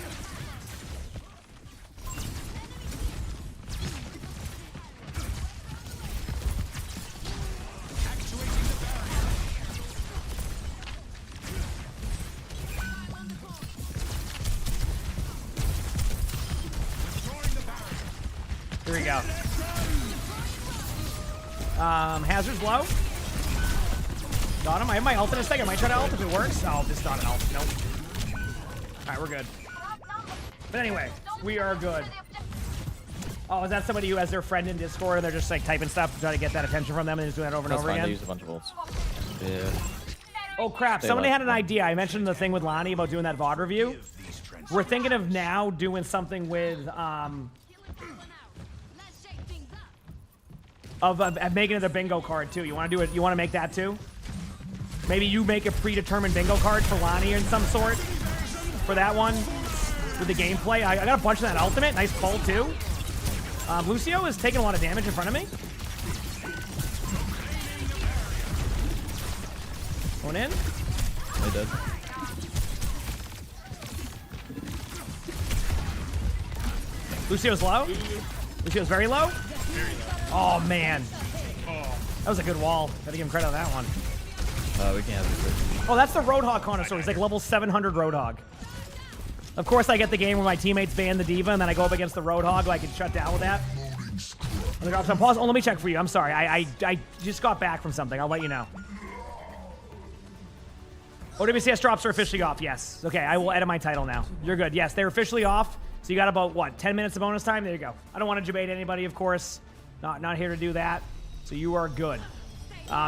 Here we go. Hazard's low. Got him. I have my ult in a second. I might try to ult if it works. Oh, just not an ult. Nope. Alright, we're good. But anyway, we are good. Oh, is that somebody who has their friend in Discord and they're just like typing stuff to try to get that attention from them and just doing that over and over again? They use a bunch of ults. Yeah. Oh crap, somebody had an idea. I mentioned the thing with Lonnie about doing that VOD review. We're thinking of now doing something with of making it a bingo card too. You want to do it? You want to make that too? Maybe you make a predetermined bingo card for Lonnie in some sort for that one with the gameplay. I got a bunch of that ultimate. Nice pull too. Lucio is taking a lot of damage in front of me. Going in. They did. Lucio's low. Lucio's very low. Oh man. That was a good wall. Gotta give him credit on that one. We can't have it. Oh, that's the Roadhog connoisseur. He's like level 700 Roadhog. Of course, I get the game where my teammates ban the Diva, and then I go up against the Roadhog, I can shut down with that. Pause. Oh, let me check for you. I'm sorry. I just got back from something. I'll let you know. OWCS drops are officially off. Yes. Okay, I will edit my title now. You're good. Yes, they're officially off. So you got about, what, 10 minutes of bonus time? There you go. I don't want to debate anybody, of course. Not here to do that. So you are good.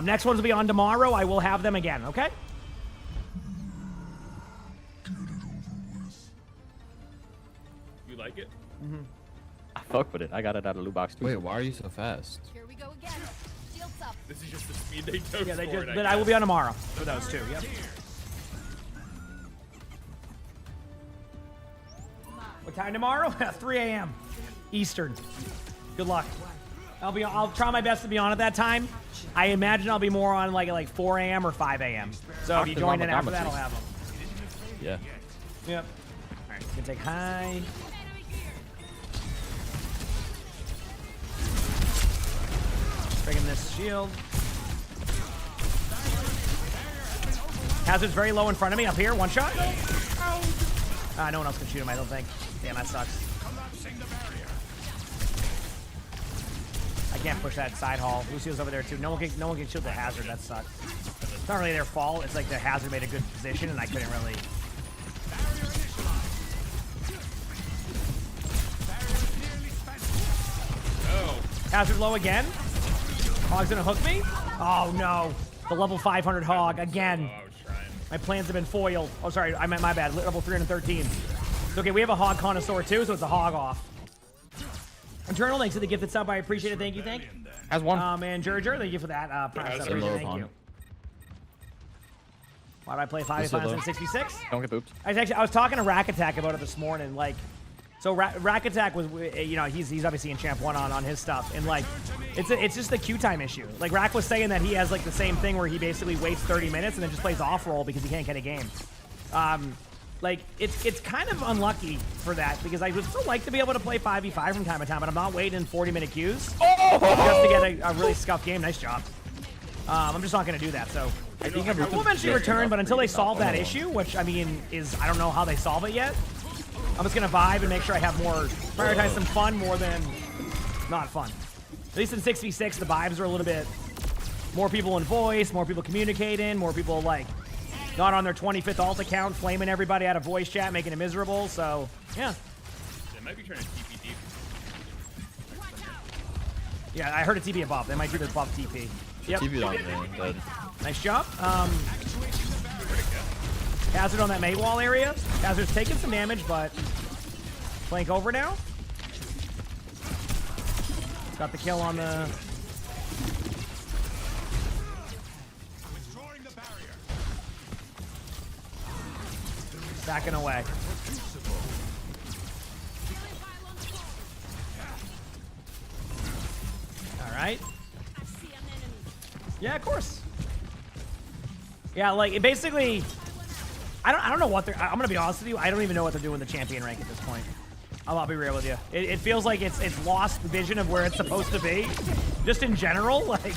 Next ones will be on tomorrow. I will have them again, okay? You like it? I fuck with it. I got it out of loot box too. Wait, why are you so fast? Here we go again. Shields up. This is just the speed they go Yeah, they for just, it, but I will be on tomorrow for those two. Yep. What time tomorrow? 3 a.m. Eastern. Good luck. I'll try my best to be on at that time. I imagine I'll be more on like 4 a.m. or 5 a.m. So if you join in after that, I'll have them. Yeah. Yep. All right, you can take high. Bringing this shield. Hazard's very low in front of me up here. One shot. No one else can shoot him, I don't think. Damn, that sucks. I can't push that side hall. Lucio's over there too. No one can shield the Hazard. That sucks. It's not really their fault. It's like the Hazard made a good position, and I couldn't really. Oh. Hazard low again. Hog's gonna hook me. Oh no, the level 500 Hog again. Oh, I was trying. My plans have been foiled. Oh, sorry, I meant my bad. Level 313. It's okay, we have a Hog connoisseur too, so it's a Hog off. Eternal, thanks for the gifted sub. I appreciate it. Thank you. Has one. And Jurger, thank you for that. Prime sub. Jurger. Thank you. Why do I play 5 This is in 66? Don't get booped. I was talking to Rack Attack about it this morning. Like, so Rack Attack was, you know, he's obviously in Champ 1 on his stuff, and like, it's just a queue time issue. Like Rack was saying that he has like the same thing where he basically waits 30 minutes and then just plays off roll because he can't get a game. Like it's kind of unlucky for that because I would still like to be able to play 5v5 from time to time, but I'm not waiting in 40-minute queues just to get a really scuffed game. Nice job. I'm just not going to do that. So I think we'll eventually return, but until they solve that issue, which I mean is I don't know how they solve it yet. I'm just going to vibe and make sure I have more, prioritize some fun more than not fun. At least in 6v6, the vibes are a little bit more people in voice, more people communicating, more people like not on their 25th alt account, flaming everybody out of voice chat, making it miserable. So, yeah. They might be trying to TP deep. Yeah, I heard a TP above. They might do the buff TP. Yep. TP'd on me. Dead. Nice job. Hazard on that mate wall area. Hazard's taking some damage, but flank over now. Got the kill on the... Backing away. All right. Yeah, of course. Yeah, like it basically. I don't know what they're. I'm gonna be honest with you. I don't even know what they're doing with the champion rank at this point. I'll be real with you. It feels like it's lost the vision of where it's supposed to be. Just in general, like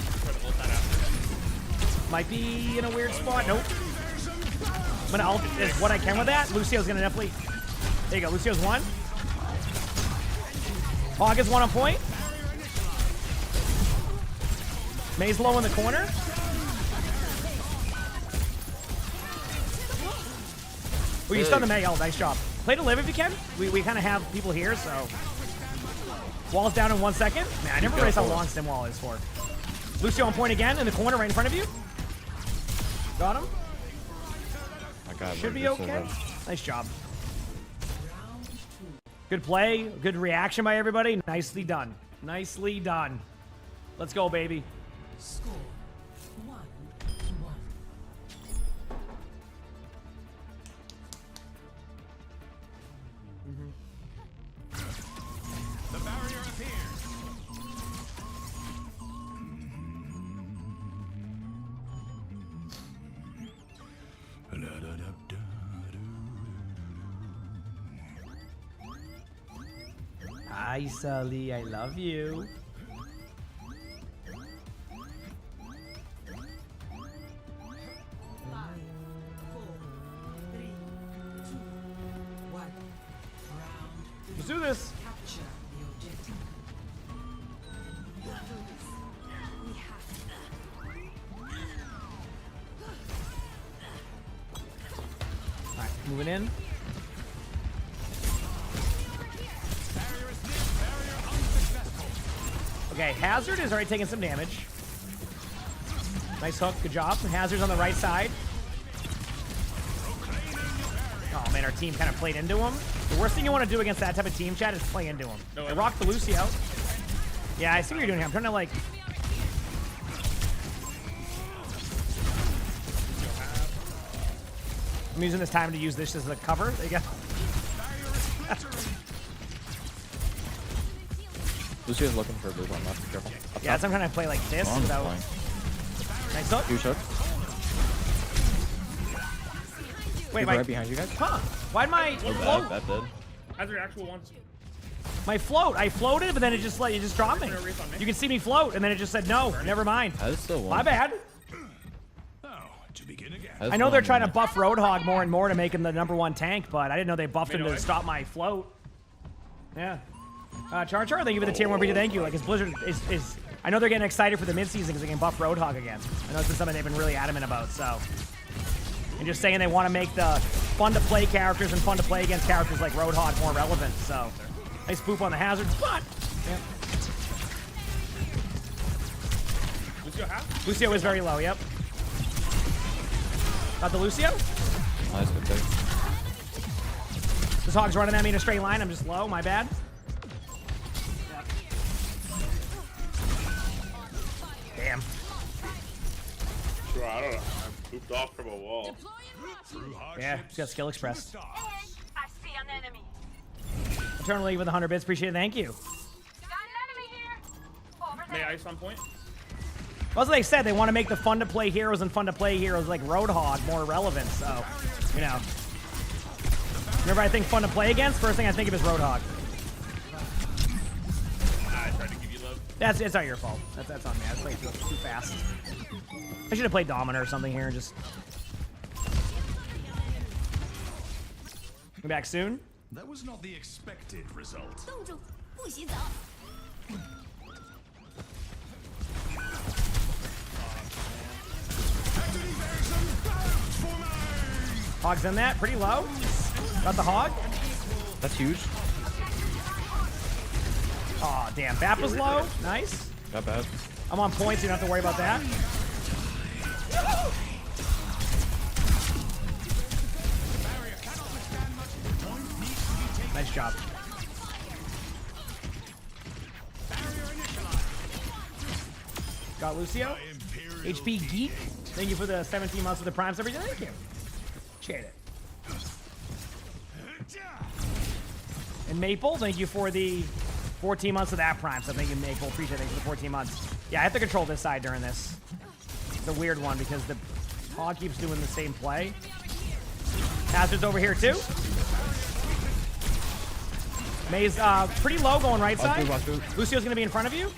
might be in a weird spot. Nope. I'm gonna ult is what I can with that. Lucio's gonna definitely. There you go. Lucio's one. Hog is one on point. May's low in the corner. Oh, you stunned the May. Oh, nice job. Play to live if you can. We kind of have people here, so. Wall's down in 1 second. Man, I never realized how long Stim Wall is for. Lucio on point again in the corner right in front of you. Got him. Should be okay. Nice job. Good play. Good reaction by everybody. Nicely done. Nicely done. Let's go, baby. Score 1-1. The barrier appears. Hi, Sully. I love you. Let's do this. All right, moving in. Okay, Hazard is already taking some damage. Nice hook. Good job. Hazard's on the right side. Oh, man, our team kind of played into him. The worst thing you want to do against that type of team, Chad, is play into him. I rocked the Lucio. Yeah, I see what you're doing here. I'm trying to, like... I'm using this time to use this as a cover. There you go. Lucio's looking for a blue one left. Be careful. Up Yeah, top. so I'm trying to play like this Long without... flank. Nice hook. Huge hook. Wait, Reaper my... right behind you guys. Huh. Why'd my float... That did. How's your actual one? My float. I floated, but then it just dropped me. You can see me float, and then it just said no. Never mind. That is still one. My bad. That is I know they're one, trying to man. buff Roadhog more and more to make him the #1 tank, but I didn't know they buffed him to stop my float. Yeah. Char, thank you for the tier 1 video. Thank you. Like, his Blizzard is I know they're getting excited for the midseason because they can buff Roadhog again. I know it's been something they've been really adamant about, so. And just saying they want to make the fun-to-play characters and fun-to-play against characters like Roadhog more relevant, so. Nice boop on the Hazard, but. Yeah. Lucio half? Lucio is very low, yep. Got the Lucio? Nice, good pick. This Hog's running at me in a straight line. I'm just low, my bad. Damn. Sure, I don't know. I pooped off from a wall. Yeah, he's got Skill Express. I see an enemy. Eternally with 100 bits. Appreciate it. Thank you. Got an enemy here. Over May there. ice on point? Well, as they said, they want to make the fun-to-play heroes and fun-to-play heroes like Roadhog more relevant, so, you know. Whenever I think fun-to-play against, first thing I think of is Roadhog. I tried to give you love. It's not your fault. That's on me. I played too fast. I should have played Domino or something here and just... Be back soon. That was not the expected result. 冻住，不洗澡。 Hog's in that. Pretty low. Got the Hog. That's huge. Aw, damn. Bap was low. Nice. Not bad. I'm on points, so you don't have to worry about that. Nice job. Got Lucio. HP Geek. Thank you for the 17 months with the primes every day. Thank you. Appreciate it. And Maple, thank you for the 14 months of that prime. So thank you, Maple. Appreciate it. Thank you for the 14 months. Yeah, I have to control this side during this. It's a weird one because the Hog keeps doing the same play. Hazard's over here too. May's pretty low going right side. Lucio's gonna be in front of you.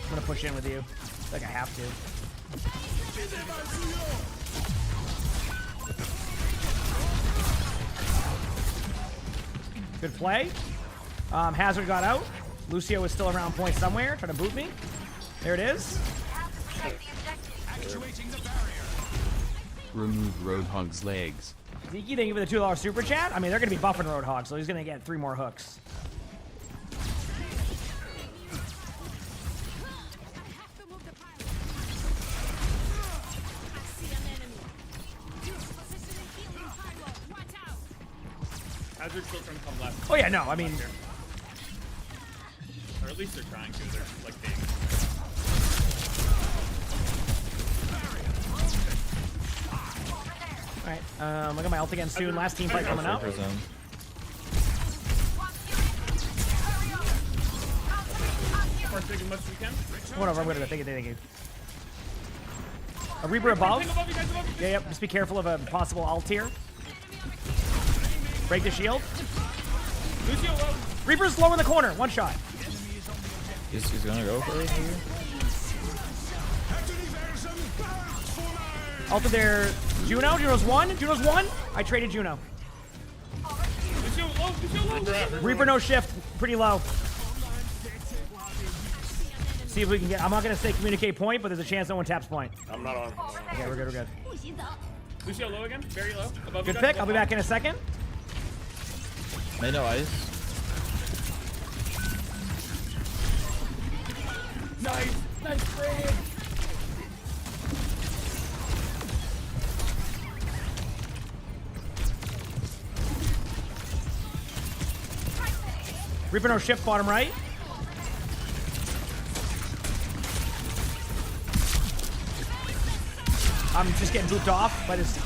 I'm gonna push in with you. Like I have to. Good play. Hazard got out. Lucio is still around point somewhere, trying to boot me. There it is. Remove Roadhog's legs. Zeke, thank you for the $2 super chat. I mean, they're going to be buffing Roadhog, so he's going to get 3 more hooks. Hazard's still trying to come left. Oh, yeah, no, I mean... Or at least they're trying to. They're like being... Alright, look at my ult again soon. Last team fight coming up. Partake as much as we can. Whatever, I'm gonna thank you. A Reaper above. Above you guys, above you. Yeah, yep. Just be careful of a possible ult here. Break the shield. Lucio low. Reaper's low in the corner. One shot. He's gonna go for it here. Ulted there. Juno. Juno's one. Juno's one. I traded Juno. Lucio low. Lucio low. Reaper no shift. Pretty low. See if we can get. I'm not gonna say communicate point, but there's a chance no one taps point. I'm not on. Okay, we're good. We're good. Lucio low again. Very low. Above Good you guys, pick. I'll be back in a second. May no ice. Nice. Nice trade. Reaper no shift bottom right. I'm just getting booped off by this.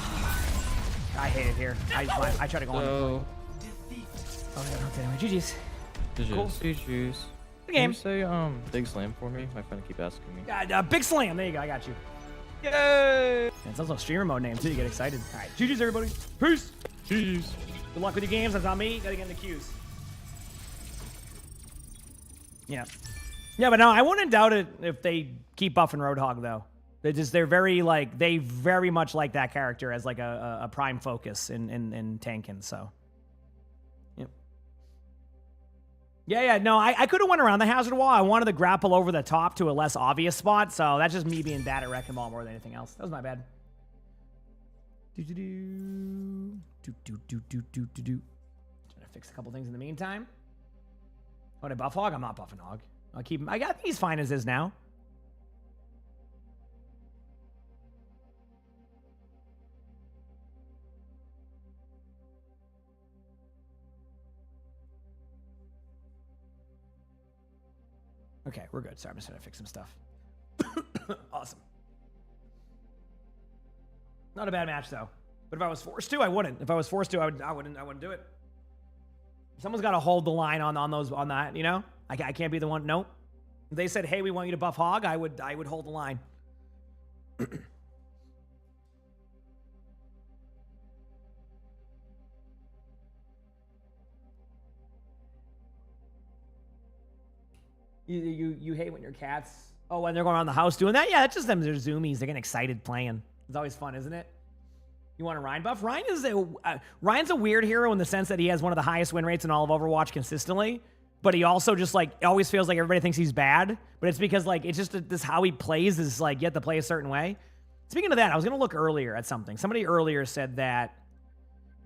I hate it here. I try to go on. So, Oh, yeah, okay, anyway, GG's. Cool. GG's. Good Can game. you say big slam for me? My friend keep asking me. Big slam. There you go. I got you. Yay! It's also a streamer mode name too. You get excited. All right, GG's everybody. Peace. GG's. Good luck with your games. That's not me. Gotta get in the queues. Yeah. Yeah, but no, I wouldn't doubt it if they keep buffing Roadhog though. They're very like they very much like that character as like a prime focus in tanking. So. Yep. Yeah. No, I could have went around the hazard wall. I wanted to grapple over the top to a less obvious spot. So that's just me being bad at wrecking ball more than anything else. That was my bad. Trying to fix a couple things in the meantime. Oh, to buff Hog? I'm not buffing Hog. I'll keep him. I think he's fine as is now. Okay, we're good. Sorry, I'm just trying to fix some stuff. Awesome. Not a bad match though. But if I was forced to, I wouldn't. If I was forced to, I wouldn't do it. Someone's got to hold the line on that, you know? I can't be the one. Nope. If they said, "Hey, we want you to buff Hog," I would hold the line. You hate when your cats. Oh, when they're going around the house doing that? Yeah, that's just them. They're zoomies. They're getting excited playing. It's always fun, isn't it? You want a Ryan buff? Ryan's a weird hero in the sense that he has one of the highest win rates in all of Overwatch consistently, but he also just like always feels like everybody thinks he's bad. But it's because like it's just this how he plays is like you have to play a certain way. Speaking of that, I was gonna look earlier at something. Somebody earlier said that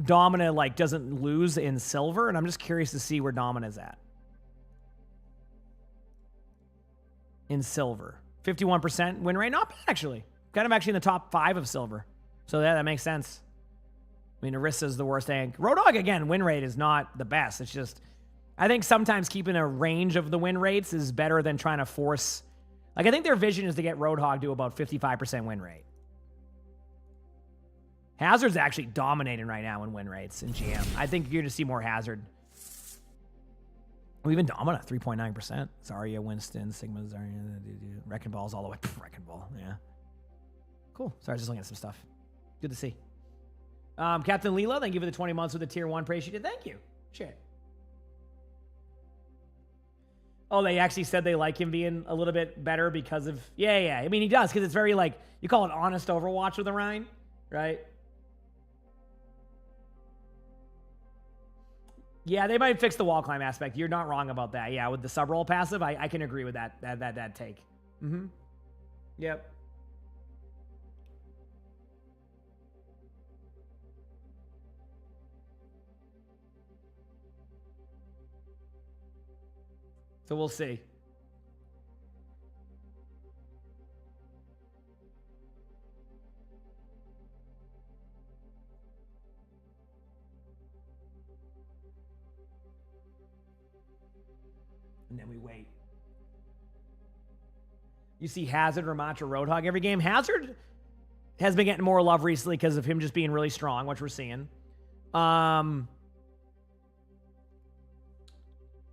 Domina like doesn't lose in silver, and I'm just curious to see where Domina's at. In silver. 51% win rate. Not bad, actually. Kind of actually in the top 5 of silver. So yeah, that makes sense. I mean, Orisa's the worst thing. Roadhog, again, win rate is not the best. It's just, I think sometimes keeping a range of the win rates is better than trying to force. Like, I think their vision is to get Roadhog to about 55% win rate. Hazard's actually dominating right now in win rates in GM. I think you're going to see more Hazard. Oh, even Domina, 3.9%. Zarya, Winston, Sigma, Zarya, Wrecking Ball's all the way. Wrecking Ball, yeah. Cool. Sorry, I was just looking at some stuff. Good to see. Captain Leela, thank you for the 20 months with the tier 1 praise you did. Thank you. Shit. Oh, they actually said they like him being a little bit better because of... Yeah. I mean, he does, because it's very, like... You call it honest Overwatch with Orion, right? Yeah, they might fix the wall climb aspect. You're not wrong about that. Yeah, with the sub-roll passive, I can agree with that take. Mm-hmm. Yep. So we'll see. And then we wait. You see Hazard, Ramattra, Roadhog every game. Hazard has been getting more love recently because of him just being really strong, which we're seeing.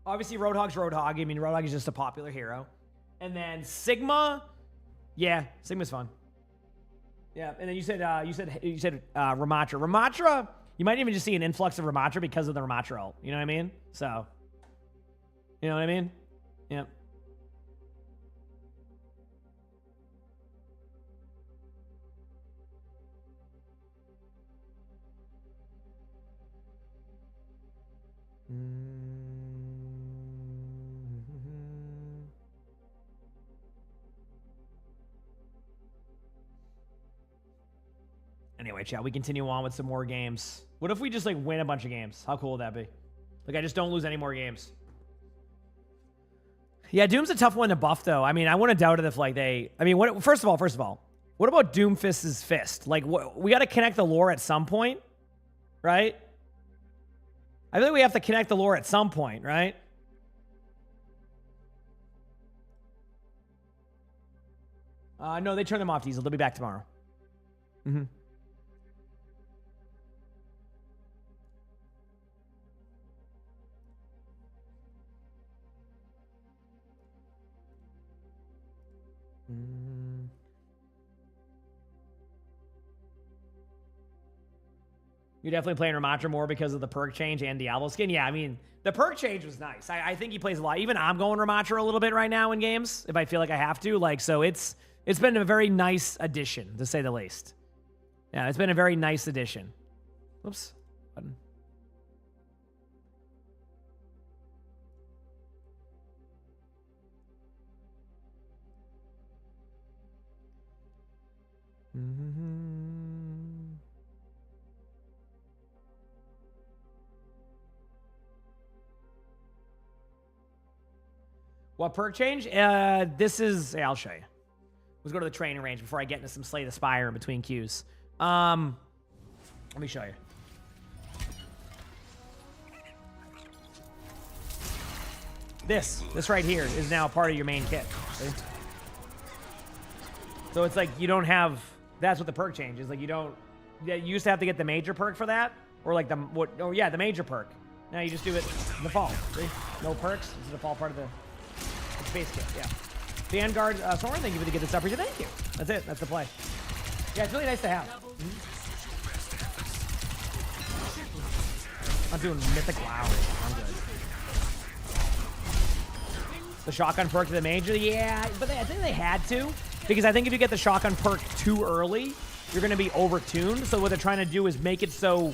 Obviously, Roadhog's Roadhog. I mean, Roadhog is just a popular hero. And then Sigma, yeah, Sigma's fun. Yeah, and then you said Ramattra. Ramattra, you might even just see an influx of Ramattra because of the Ramattra ult. You know what I mean? So, you know what I mean? Yep. Anyway, chat, we continue on with some more games. What if we just like win a bunch of games? How cool would that be? Like, I just don't lose any more games. Yeah, Doom's a tough one to buff, though. I mean, I wouldn't doubt it if like they... I mean, what? First of all, what about Doomfist's fist? Like, we got to connect the lore at some point, right? I think we have to connect the lore at some point, right? No, they turn them off, Diesel. They'll be back tomorrow. Mm-hmm. You're definitely playing Ramatra more because of the perk change and Diablo skin. Yeah, I mean, the perk change was nice. I think he plays a lot. Even I'm going Ramatra a little bit right now in games if I feel like I have to. Like, so it's been a very nice addition, to say the least. Yeah, it's been a very nice addition. Oops. Button. What perk change? This is... I'll show you. Let's go to the training range before I get into some Slay the Spire in between queues. Let me show you. This right here is now part of your main kit. See? So it's like you don't have... That's what the perk change is. Like you don't... You used to have to get the major perk for that. Or like the... Oh yeah, the major perk. Now you just do it in the fall. See? No perks. This is the fall part of the... Base kit, yeah. Vanguard, Soren, thank you for the gift of supper. Thank you. That's it. That's the play. Yeah, it's really nice to have. I'm doing mythic. Wow, I'm good. The shotgun perk to the major, yeah, but I think they had to because I think if you get the shotgun perk too early, you're going to be overtuned. So what they're trying to do is make it so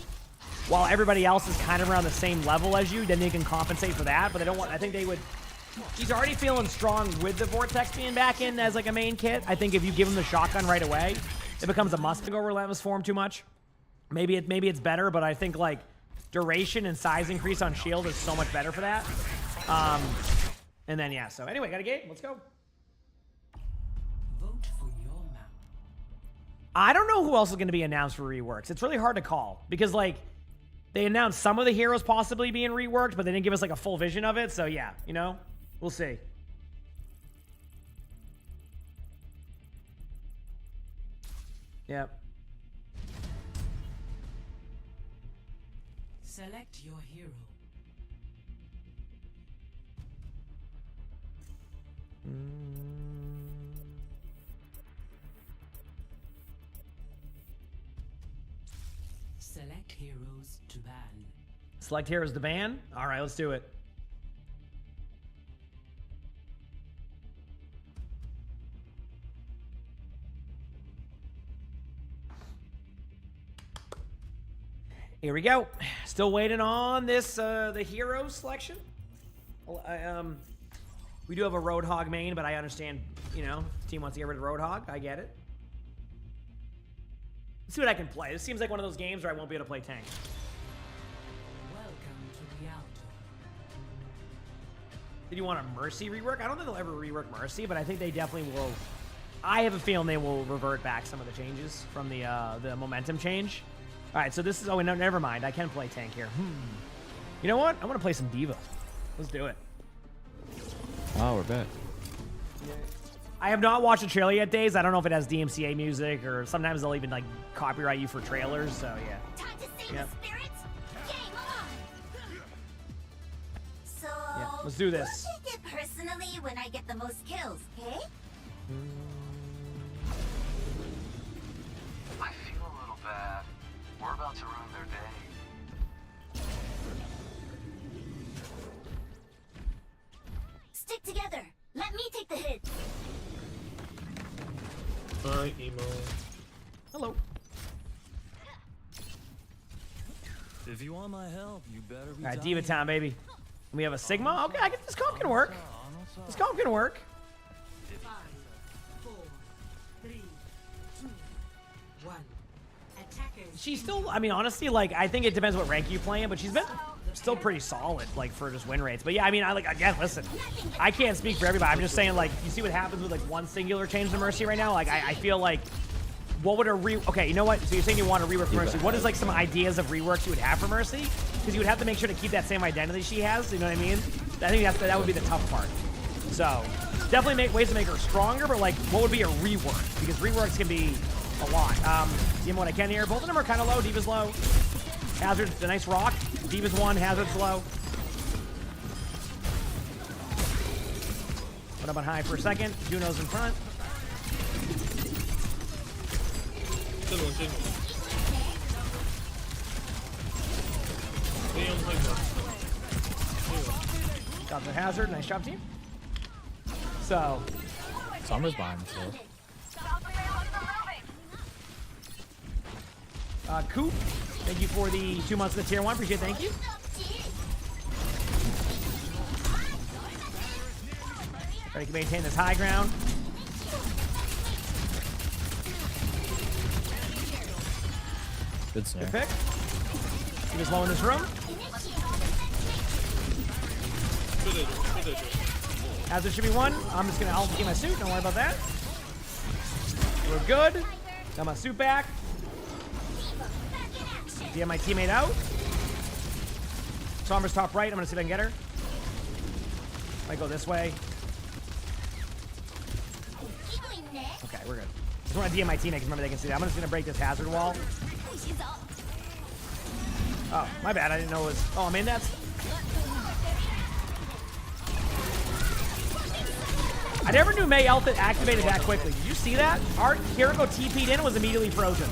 while everybody else is kind of around the same level as you, then they can compensate for that. But they don't want. I think they would. He's already feeling strong with the Vortex being back in as like a main kit. I think if you give him the shotgun right away, it becomes a must to go Relentless Form too much. Maybe it's better, but I think like duration and size increase on shield is so much better for that. And then yeah, so anyway, got a game. Let's go. Vote for your map. I don't know who else is going to be announced for reworks. It's really hard to call because like they announced some of the heroes possibly being reworked, but they didn't give us like a full vision of it. So yeah, you know. We'll see. Yep. Select your hero. Select heroes to ban. Select heroes to ban? All right, let's do it. Here we go. Still waiting on this, the hero selection. We do have a Roadhog main, but I understand, you know, team wants to get rid of Roadhog. I get it. Let's see what I can play. This seems like one of those games where I won't be able to play tank. Welcome to Diablo. Did you want a Mercy rework? I don't think they'll ever rework Mercy, but I think they definitely will. I have a feeling they will revert back some of the changes from the momentum change. All right, so this is... Oh, no, never mind. I can play tank here. You know what? I want to play some Diva. Let's do it. Oh, we're back. I have not watched the trailer yet, Days. I don't know if it has DMCA music or sometimes they'll even, like, copyright you for trailers, so yeah. Time to save Yep. the spirits. Game on. So, Yeah, let's do this. who take it personally when I get the most kills, okay? I feel a little bad. We're about to ruin their day. Stick together. Let me take the hit. Hi, Emo. Hello. If you want my help, you better be. All right, Diva time, baby. We have a Sigma. Okay, this comp can work. This comp can work. 5, 4, 3, 2, 1. Attackers. She's still, I mean, honestly, like, I think it depends what rank you play in, but she's been still pretty solid, like, for just win rates. But yeah, I mean, again, listen, I can't speak for everybody. I'm just saying, like, you see what happens with, like, one singular change to Mercy right now? Like, I feel like, what would a okay, you know what? So you're saying you want to rework Mercy. What is, like, some ideas of reworks you would have for Mercy? Because you would have to make sure to keep that same identity she has, you know what I mean? I think that would be the tough part. So definitely make ways to make her stronger, but like what would be a rework? Because reworks can be a lot. Doing what I can here. Both of them are kind of low. D.Va's low. Hazard's a nice rock. D.Va's 1, Hazard's low. Went up on high for a second. Juno's in front. Got the Hazard. Nice job, team. So. Summer's behind me, so. Coop, thank you for the 2 months of the tier 1. Appreciate it. Thank you. Try to maintain this high ground. Good snare. Good pick. He was low in this room. Hazard should be 1. I'm just gonna get my suit. Don't worry about that. We're good. Got my suit back. Get my teammate out. Sombra's top right. I'm gonna see if I can get her. Might go this way. Okay, we're good. Just want to DM my teammate because remember they can see that. I'm just gonna break this Hazard wall. Oh, my bad. I didn't know it was. Oh, I mean that's. I never knew Mei Elfit activated that quickly. Did you see that? Our Kiriko TP'd in and was immediately frozen.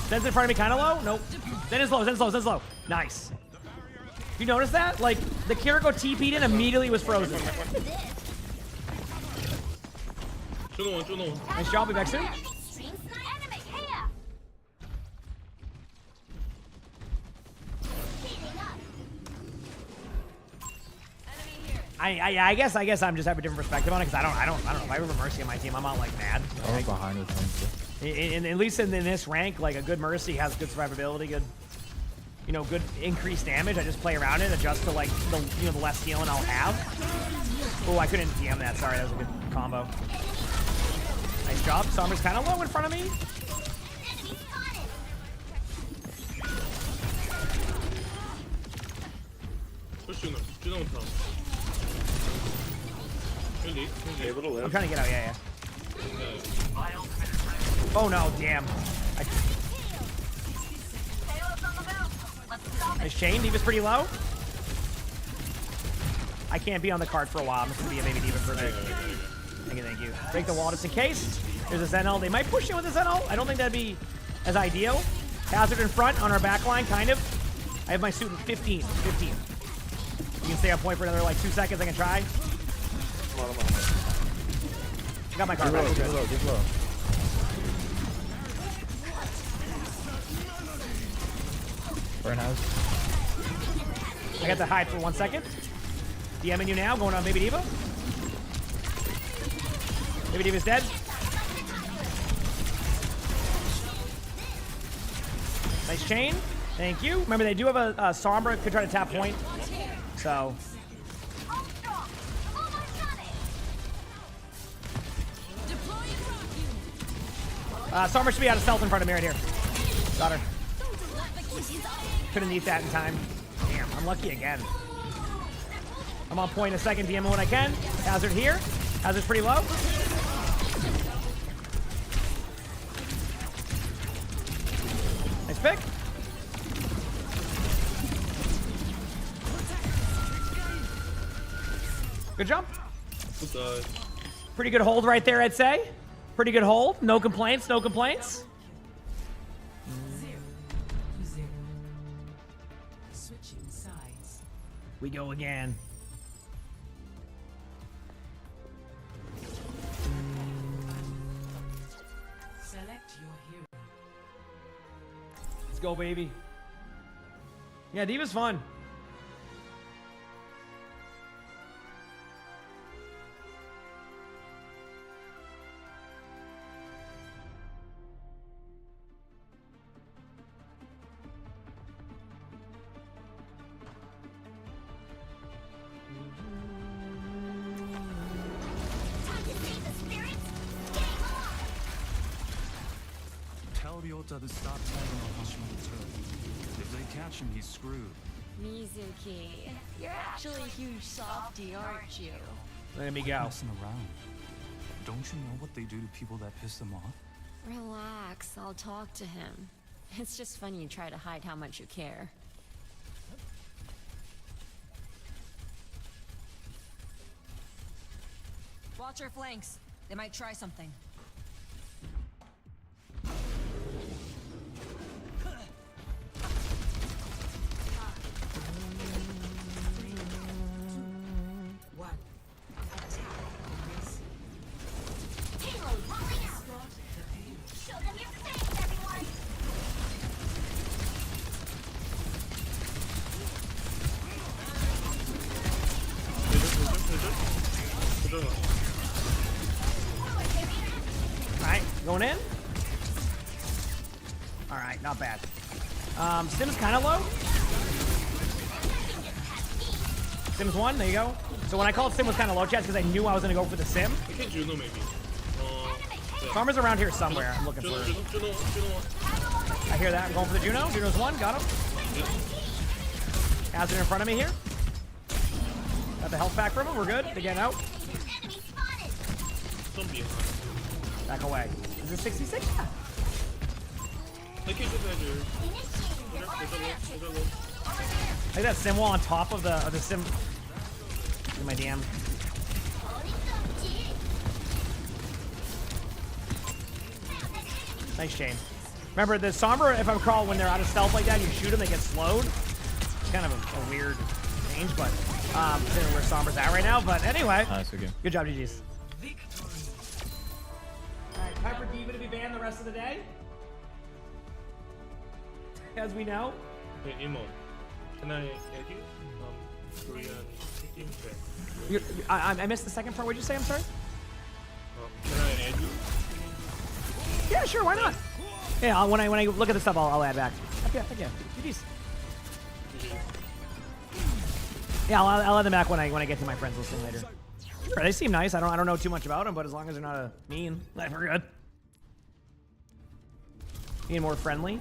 Zen's in front of me, kind of low. Nope. Zen is low. Zen's low. Zen's low. Nice. You notice that? Like the Kiriko TP'd in immediately was frozen. Nice job, be back soon. I guess I'm just have a different perspective on it because I don't know if I ever Mercy on my team I'm not like mad. I was behind with him too. At least in this rank, like a good Mercy has good survivability, good, you know, good increased damage. I just play around it, adjust to like the the less healing I'll have. Oh, I couldn't DM that. Sorry, that was a good combo. Nice job. Sombra's kind of low in front of me. I'm trying to get out. Yeah. Oh no, damn. Nice chain. D.Va's pretty low. I can't be on the card for a while. I'm just gonna be a baby D.Va for a bit. Thank you. Break the wall just in case. There's a Zen-L. They might push it with a Zen-L. I don't think that'd be as ideal. Hazard in front on our back line, kind of. I have my suit in 15. You can stay on point for another like 2 seconds. I can try. I got my card back. Get low. Burn house. I got the hide for 1 second. DMing you now, going on Baby D.Va. Baby D.Va's dead. Nice chain. Thank you. Remember, they do have a Sombra. Could try to tap point. So. Sombra should be out of stealth in front of me right here. Got her. Couldn't eat that in time. Damn, unlucky again. I'm on point in a second, DMing when I can. Hazard here. Hazard's pretty low. Nice pick. Good jump. Pretty good hold right there, I'd say. Pretty good hold. No complaints, no complaints. Switching sides. We go again. Select your hero. Let's go, baby. Yeah, D.Va's fun. Ryota to stop tagging on Hashimoto turret. If they catch him, he's screwed. Mizuki, you're actually a huge softie, aren't you? Let me Quit go. messing around. Don't you know what they do to people that piss them off? Relax, I'll talk to him. It's just funny you try to hide how much you care. Watch your flanks. They might try something. Alright, going in. Alright, not bad. Sim's kind of low. Sim's 1, there you go. So when I called Sim was kind of low, chat, because I knew I was going to go for the Sim. I think Juno maybe. Farmer's around here somewhere. I'm looking for him. Juno. I hear that. I'm going for the Juno. Juno's 1, got him. Hazard in front of me here. Got the health back from him. We're good. They get out. Back away. Is it 66? Yeah. I can't get Like that sim wall on top of the sim. In my DM. Nice chain. Remember the Sombra, if I recall, when they're out of stealth like that, you shoot them, they get slowed. It's kind of a weird change, but considering where Sombra's at right now. But anyway, Okay. Good job, GG's. Alright, Piper Diva to be banned the rest of the day. As we know. Hey, emongg, can I add you? Korean team chat. I missed the second part. What'd you say? I'm sorry? Can I add you? Yeah, sure. Why not? Yeah, when I look at the stuff, I'll add back. Okay. GG's. Yeah, I'll add them back when I get to my friends listing later. Sure, they seem nice. I don't know too much about them, but as long as they're not a mean, we're good. Being more friendly.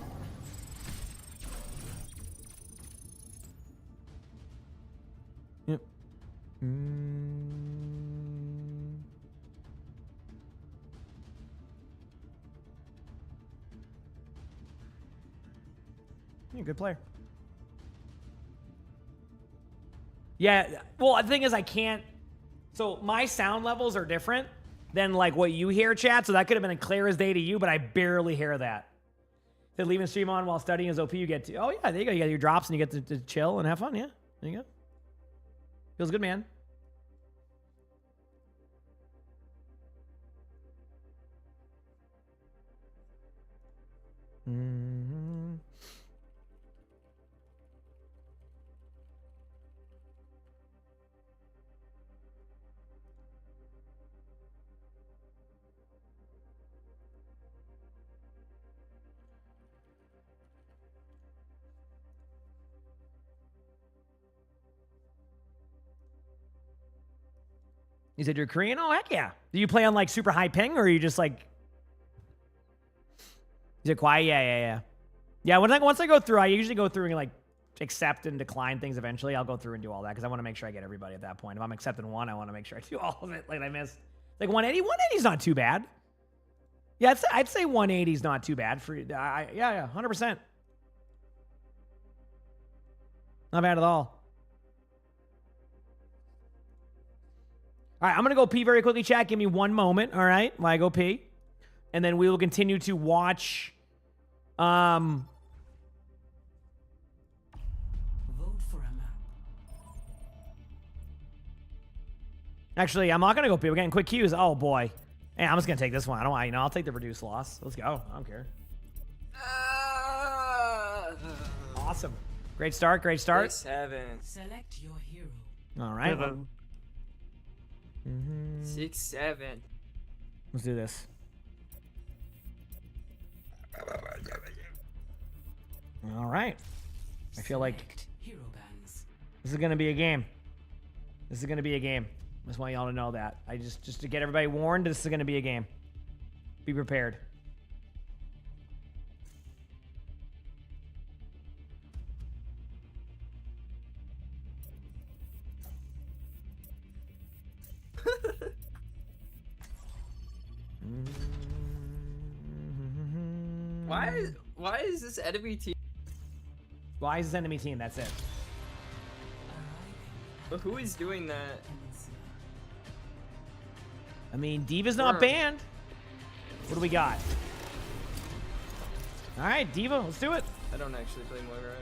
Yep. Yeah, good player. Yeah, well, the thing is I can't... So my sound levels are different than like what you hear, chat, so that could have been clear as day to you, but I barely hear that. Said leaving stream on while studying is OP, you get to... Oh, yeah, there you go. You get your drops and you get to chill and have fun, yeah. There you go. Feels good, man. You said you're Korean? Oh, heck yeah. Do you play on like super high ping or are you just like... Is it quiet? Yeah. Yeah, once I go through, I usually go through and like accept and decline things eventually. I'll go through and do all that because I want to make sure I get everybody at that point. If I'm accepting one, I want to make sure I do all of it. Like I missed. Like 180? 180 is not too bad. Yeah, I'd say 180 is not too bad for... yeah, 100%. Not bad at all. All right, I'm going to go pee very quickly, chat. Give me one moment, all right, while I go pee. And then we will continue to watch... Vote for a map. Actually, I'm not going to go pee. We're getting quick cues. Oh, boy. Hey, I'm just going to take this one. I don't want, I'll take the reduced loss. Let's go. I don't care. Awesome. Great start. 7. Select your hero. All right. 6, 7. Let's do this. All right. I feel like Hero bands. this is going to be a game. Just want y'all to know that. I just to get everybody warned, this is going to be a game. Be prepared. Why is this enemy team? Why is this enemy team? That's it. But who is doing that? I mean, D.Va's not banned. What do we got? All right, D.Va, let's do it. I don't actually play Moira.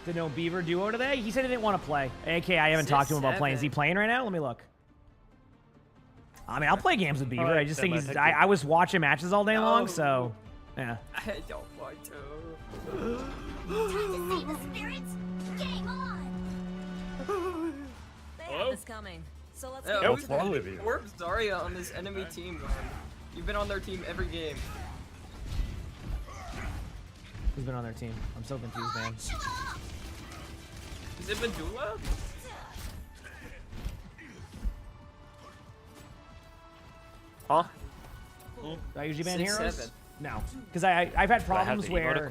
Did no Beaver duo today? He said he didn't want to play. AK, I haven't talked to him about playing. Is he playing right now? Let me look. I mean, I'll play games with Beaver. I just think he's. I was watching matches all day long, so yeah. I don't want to. Time to save the spirits. Game on. They have this coming. So let's Yeah, go. who's Zarya on this enemy team, man? You've been on their team every game. Who's been on their team? I'm so confused, man. Is it Medulla? Huh? Do I usually ban 6-7. heroes? No, because I've had problems where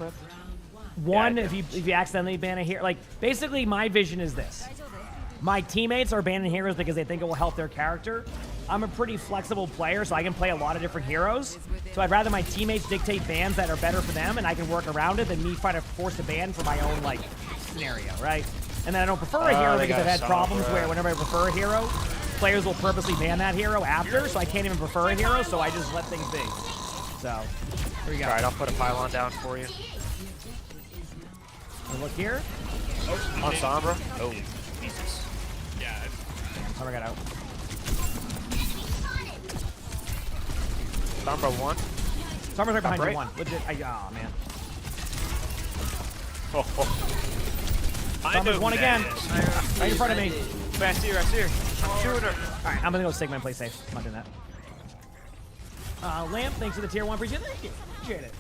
one, if you accidentally ban a hero, like basically my vision is this: my teammates are banning heroes because they think it will help their character. I'm a pretty flexible player, so I can play a lot of different heroes. So I'd rather my teammates dictate bans that are better for them, and I can work around it, than me try to force a ban for my own like scenario, right? And then I don't prefer a hero because I've had problems where whenever I prefer a hero, players will purposely ban that hero after, so I can't even prefer a hero, so I just let things be. So, here we go. All right, I'll put a pylon down for you. Look here. On Sombra. Oh, Jesus. Yeah. Sombra got out. Sombra 1. Sombra's right behind Right? you, 1. Legit. Oh, man. Sombra's 1 again. Right in front of me. I see her. I'm shooting her. Alright, I'm gonna go Sigma and play safe. I'm not doing that. Lamp, thanks for the tier 1. Appreciate it.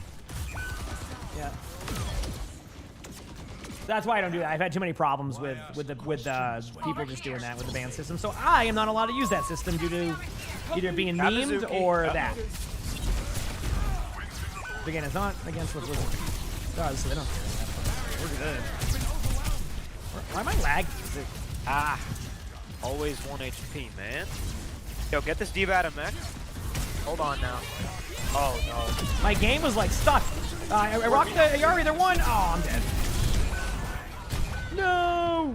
Yeah. That's why I don't do that. I've had too many problems with people just doing that with the ban system. So I am not allowed to use that system due to either being memed or that. But again, it's not against what's losing. So they don't care. We're good. Why am I lagging? Always 1 HP, man. Yo, get this D.Va out of mech. Hold on now. Oh, no. My game was like stuck. I rocked the Ayari, they're 1. Oh, I'm dead. No!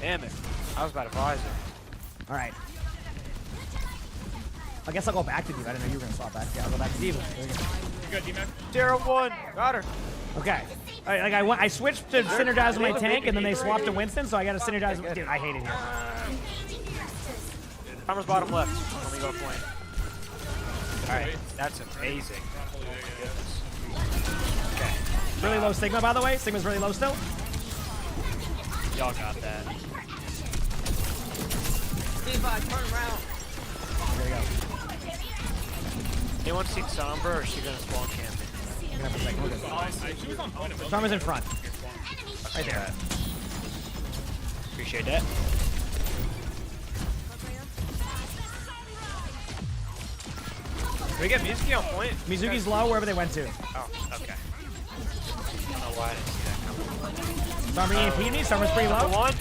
Damn it. I was about to visor. Alright. I guess I'll go back to D.Va. I didn't know you were going to swap back. Yeah, I'll go back to D.Va. There we go. You good, D-Mac? Zero 1. Got her. Okay. I switched to synergize with my tank, and then they swapped to Winston, so I got to synergize with... Dude, I hate it here. Farmer's bottom left. Let me go point. Alright, that's amazing. Okay. Really low Sigma, by the way. Sigma's really low still. Y'all got that. D.Va, turn around. There we go. Anyone seen Sombra, or is she gonna spawn camping? Sombра's in front. Right there. Appreciate that. Can we get Mizuki on point? Mizuki's low wherever they went to. Oh, okay. I don't know why I didn't see that coming. Sombra EMP me. Sombra's pretty low. One.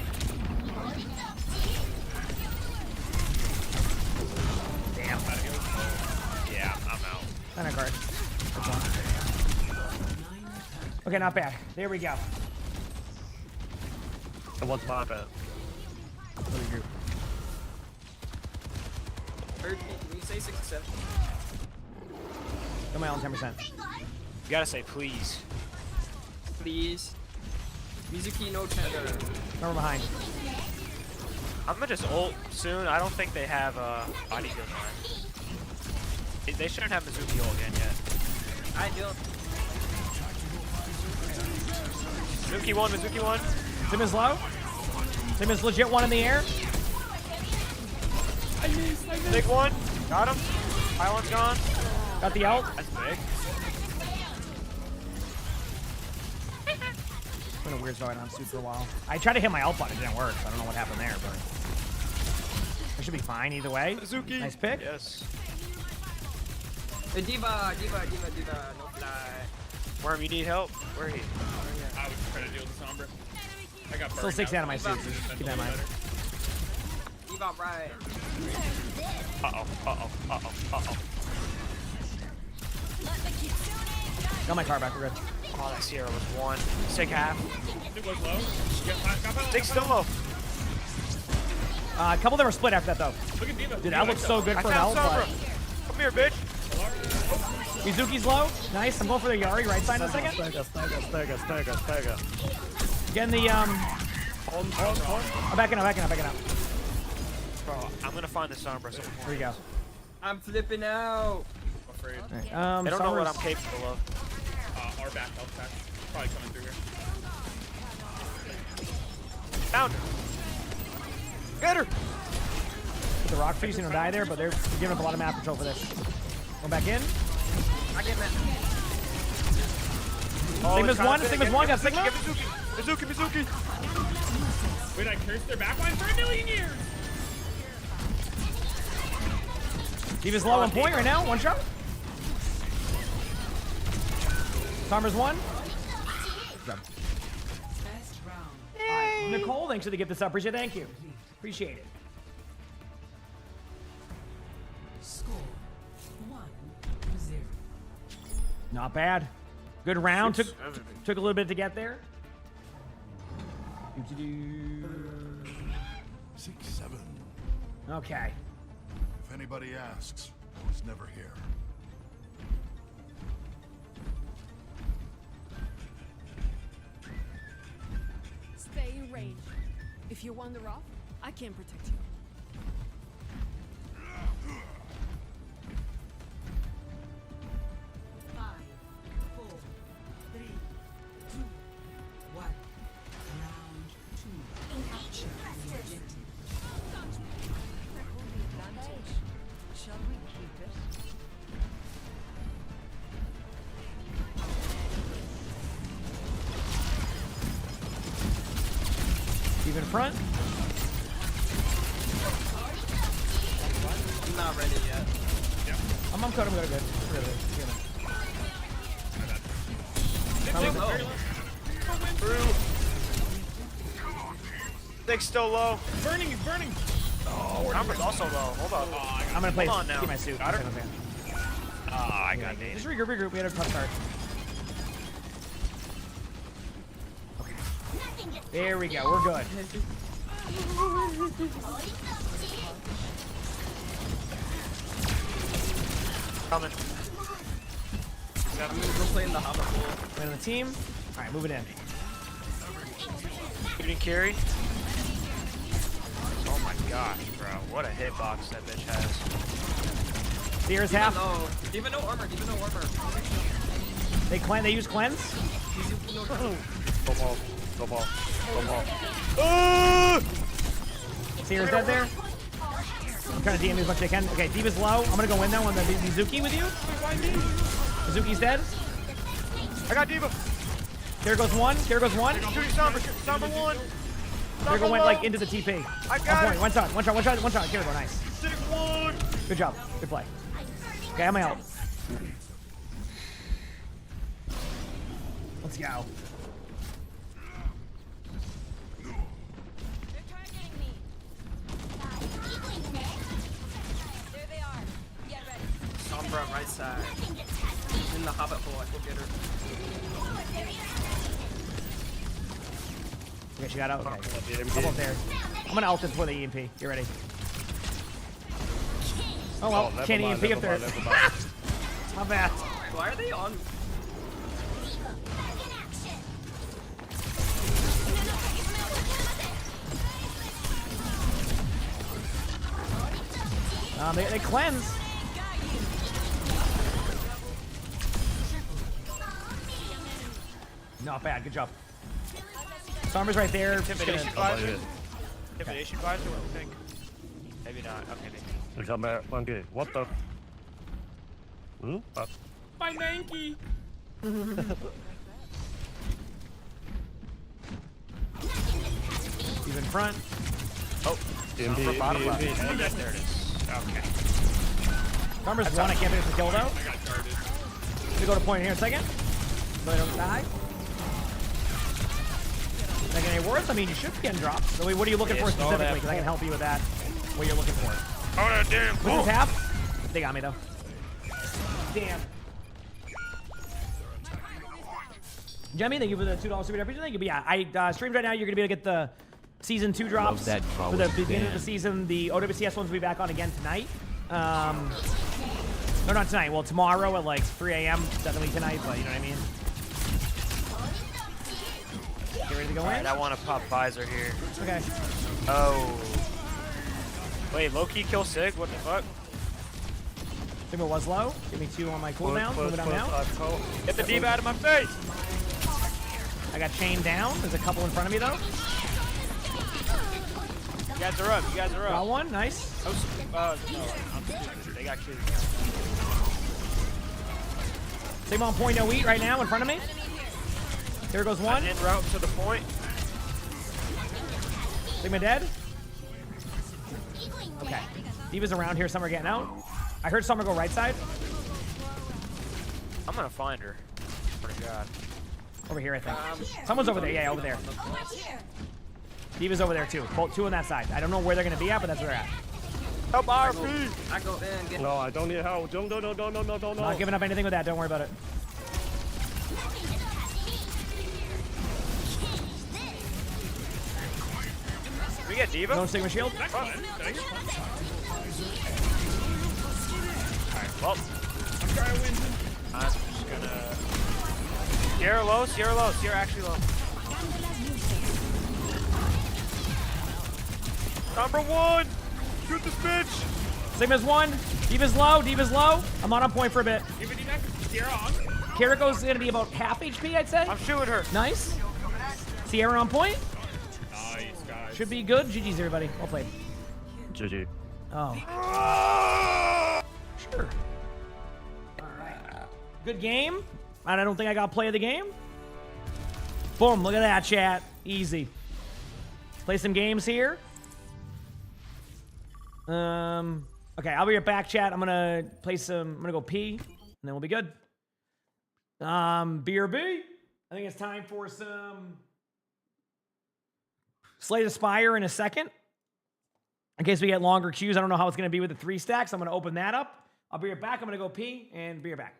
Damn. Yeah, I'm out. Not a card. Okay, not bad. There we go. It was my bad. Can you say 6-7? Got my own 10%. You gotta say please. Please. Mizuki, no cheddar. Number behind. I'm gonna just ult soon. I don't think they have body good line. They shouldn't have Mizuki ult again yet. I do. Mizuki 1, Mizuki 1. Sim is low. Sim is legit 1 in the air. Big 1. Got him. Pylon's gone. Got the ult. That's big. Been a weird start on suit for a while. I tried to hit my ult button, it didn't work, so I don't know what happened there, but I should be fine either way. Mizuki. Nice pick. Yes. D.Va, no fly. Worm, you need help? Where are you? I was trying to deal with the Sombra. I got Still 6 out of my suits. Keep that in mind. D.Va, right. Uh-oh. Let me keep tuning. Got my car back. We're good. Oh, that Sierra was one. Let's take half. It was low. Six still low. A couple of them were split after that, though. Look at Diva. Dude, that looks so good I for found an elf, Sombra. but... Come here, bitch. Mizuki's low. Nice. I'm going for the Yari right side in a second. Stagger. Getting the, I'm backing up. Bro, I'm gonna find the Sombra. Here we go. I'm flipping out. Afraid. All right, They don't know what I'm Sombra's- capable of. Our back, health back. Probably coming through here. Found her. Get her. The rock trees gonna die there, but they're giving up a lot of map control for this. Going back in. I get that. Sigma's one. Sigma's one. Got Sigma. Mizuki. Wait, I cursed their backline for a million years. Diva's low on point right now. One shot. Sombra's one. Nicole, thanks for the gift this up. Appreciate it. Thank you. Appreciate it. Not bad. Good round. Took a little bit to get there. 6-7. Okay. If anybody asks, I was never here. Stay in range. If you wander off, I can protect you. Shall we keep it? Steve in front. I'm not ready yet. I'm good. Really. Through. Six still low. Burning, he's burning. Oh, Sombra's also low. Hold on. I'm gonna play. Hold on now. Keep my suit. Got her. I got it. Just regroup. We had a tough start. Okay. There we go. We're good. Coming. We're playing the Hobbit pool. We're in the team. All right, moving in. Shooting carry. Oh my gosh, bro. What a hitbox that bitch has. Sears half. Even no armor. They use cleanse. Go ball. Sears dead there. I'm trying to DM as much as I can. Okay, Diva's low. I'm gonna go in now on the Mizuki with you. Mizuki's dead. I got Diva. Here goes one. Shooting Sombra. Sombra one. Kirigo went like into the TP. I got it. One shot. Kirigo, nice. Sitting one. Good job. Good play. Okay, I'm out. Let's go. They're targeting me. There they are. Get ready. Sombra right side. In the Hobbit hole. I will get her. Okay, she got out. Okay. Double there. I'm gonna ult it for the EMP. Get ready. Oh well, can't EMP up there. My bad. Why are they on? They cleanse. Not bad. Good job. Sombra's right there. Intimidation visor. Intimidation visor. What do you think? Maybe not. Okay. Maybe. Come back. Okay. What the? My Mankey. He's in front. Oh. EMP, Bottom left. EMP. There it is. Okay. Sombra's one. I can't finish the kill though. I got guarded. We go to point here in a second. So I don't die. Making any worse? I mean, you should be getting dropped. So what are you looking for specifically? Because I can help you with that. What you're looking for. Oh, that damn. This is half. They got me though. Damn. Jemmy, thank you for the $2 super chat. Thank you. But yeah, I streamed right now. You're gonna be able to get the season 2 drops for the beginning of the season. The OWCS ones will be back on again tonight. No, not tonight. Well, tomorrow at like 3 a.m. Definitely tonight, but you know what I mean. Get ready to go in. I want to pop visor here. Okay. Oh. Wait, low-key kill Sig? What the fuck? Sigma was low. Give me 2 on my cooldown. Moving down now. Get the diva out of my face! I got chained down. There's a couple in front of me though. You guys are up. You guys are up. Got one. Nice. No, they got killed. Sigma on point, no eat right now in front of me. Here goes one. En route to the point. Sigma dead. Okay. Diva's around here somewhere getting out. I heard Summer go right side. I'm gonna find her. Oh my god. Over here, I think. Someone's over there. Yeah, over there. Diva's over there too. Both 2 on that side. I don't know where they're gonna be at, but that's where they're at. Help RP! I go in. Get No, I don't need help. No. Not giving up anything with that. Don't worry about it. We get Diva? No Sigma shield. Alright, well. I'm trying to win. I'm just gonna... Sierra low, Sierra actually low. Number 1! Shoot this bitch! Sigma's 1. Diva's low. I'm on point for a bit. Kiriko's gonna be about half HP, I'd say. I'm shooting her. Nice. Sierra on point. Nice, guys. Should be good. GG's, everybody. Well played. GG. Oh. Sure. Alright. Good game. I don't think I got play of the game. Boom. Look at that, chat. Easy. Play some games here. Okay, I'll be right back, chat. I'm gonna go pee, and then we'll be good. BRB. I think it's time for some Slay the Spire in a second. In case we get longer queues, I don't know how it's gonna be with the 3 stacks. I'm gonna open that up. I'll be right back. I'm gonna go pee and be right back.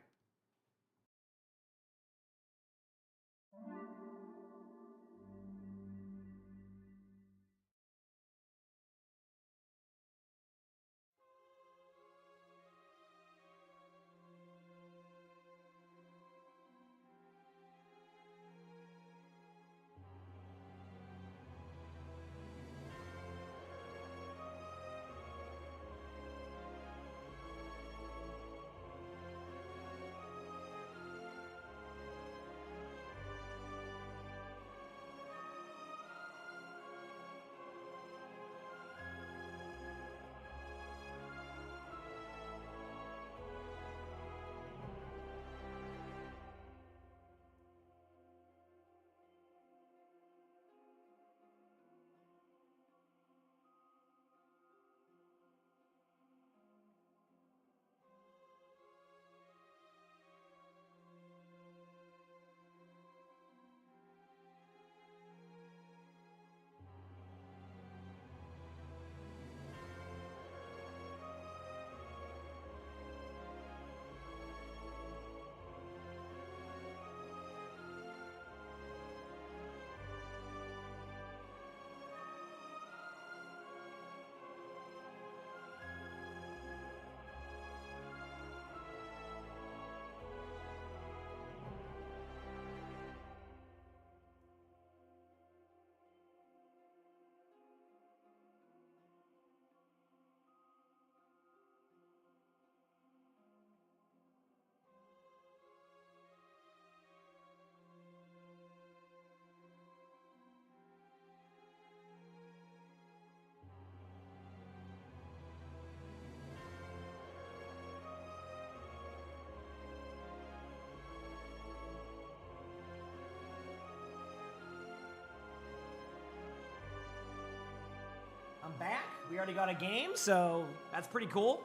I'm back. We already got a game, so that's pretty cool.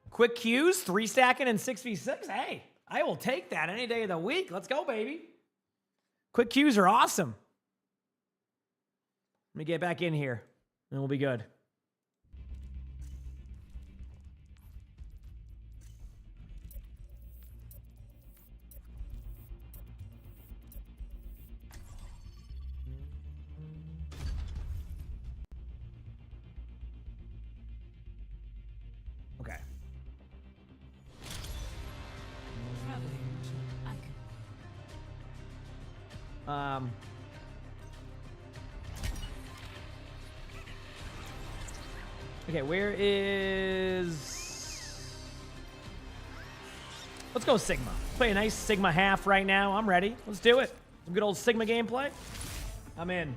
Quick queues, 3 stacking and 6v6. Hey, I will take that any day of the week. Let's go, baby. Quick queues are awesome. Let me get back in here, and we'll be good. Okay, where is... Let's go Sigma. Play a nice Sigma half right now. I'm ready. Let's do it. Some good old Sigma gameplay. I'm in.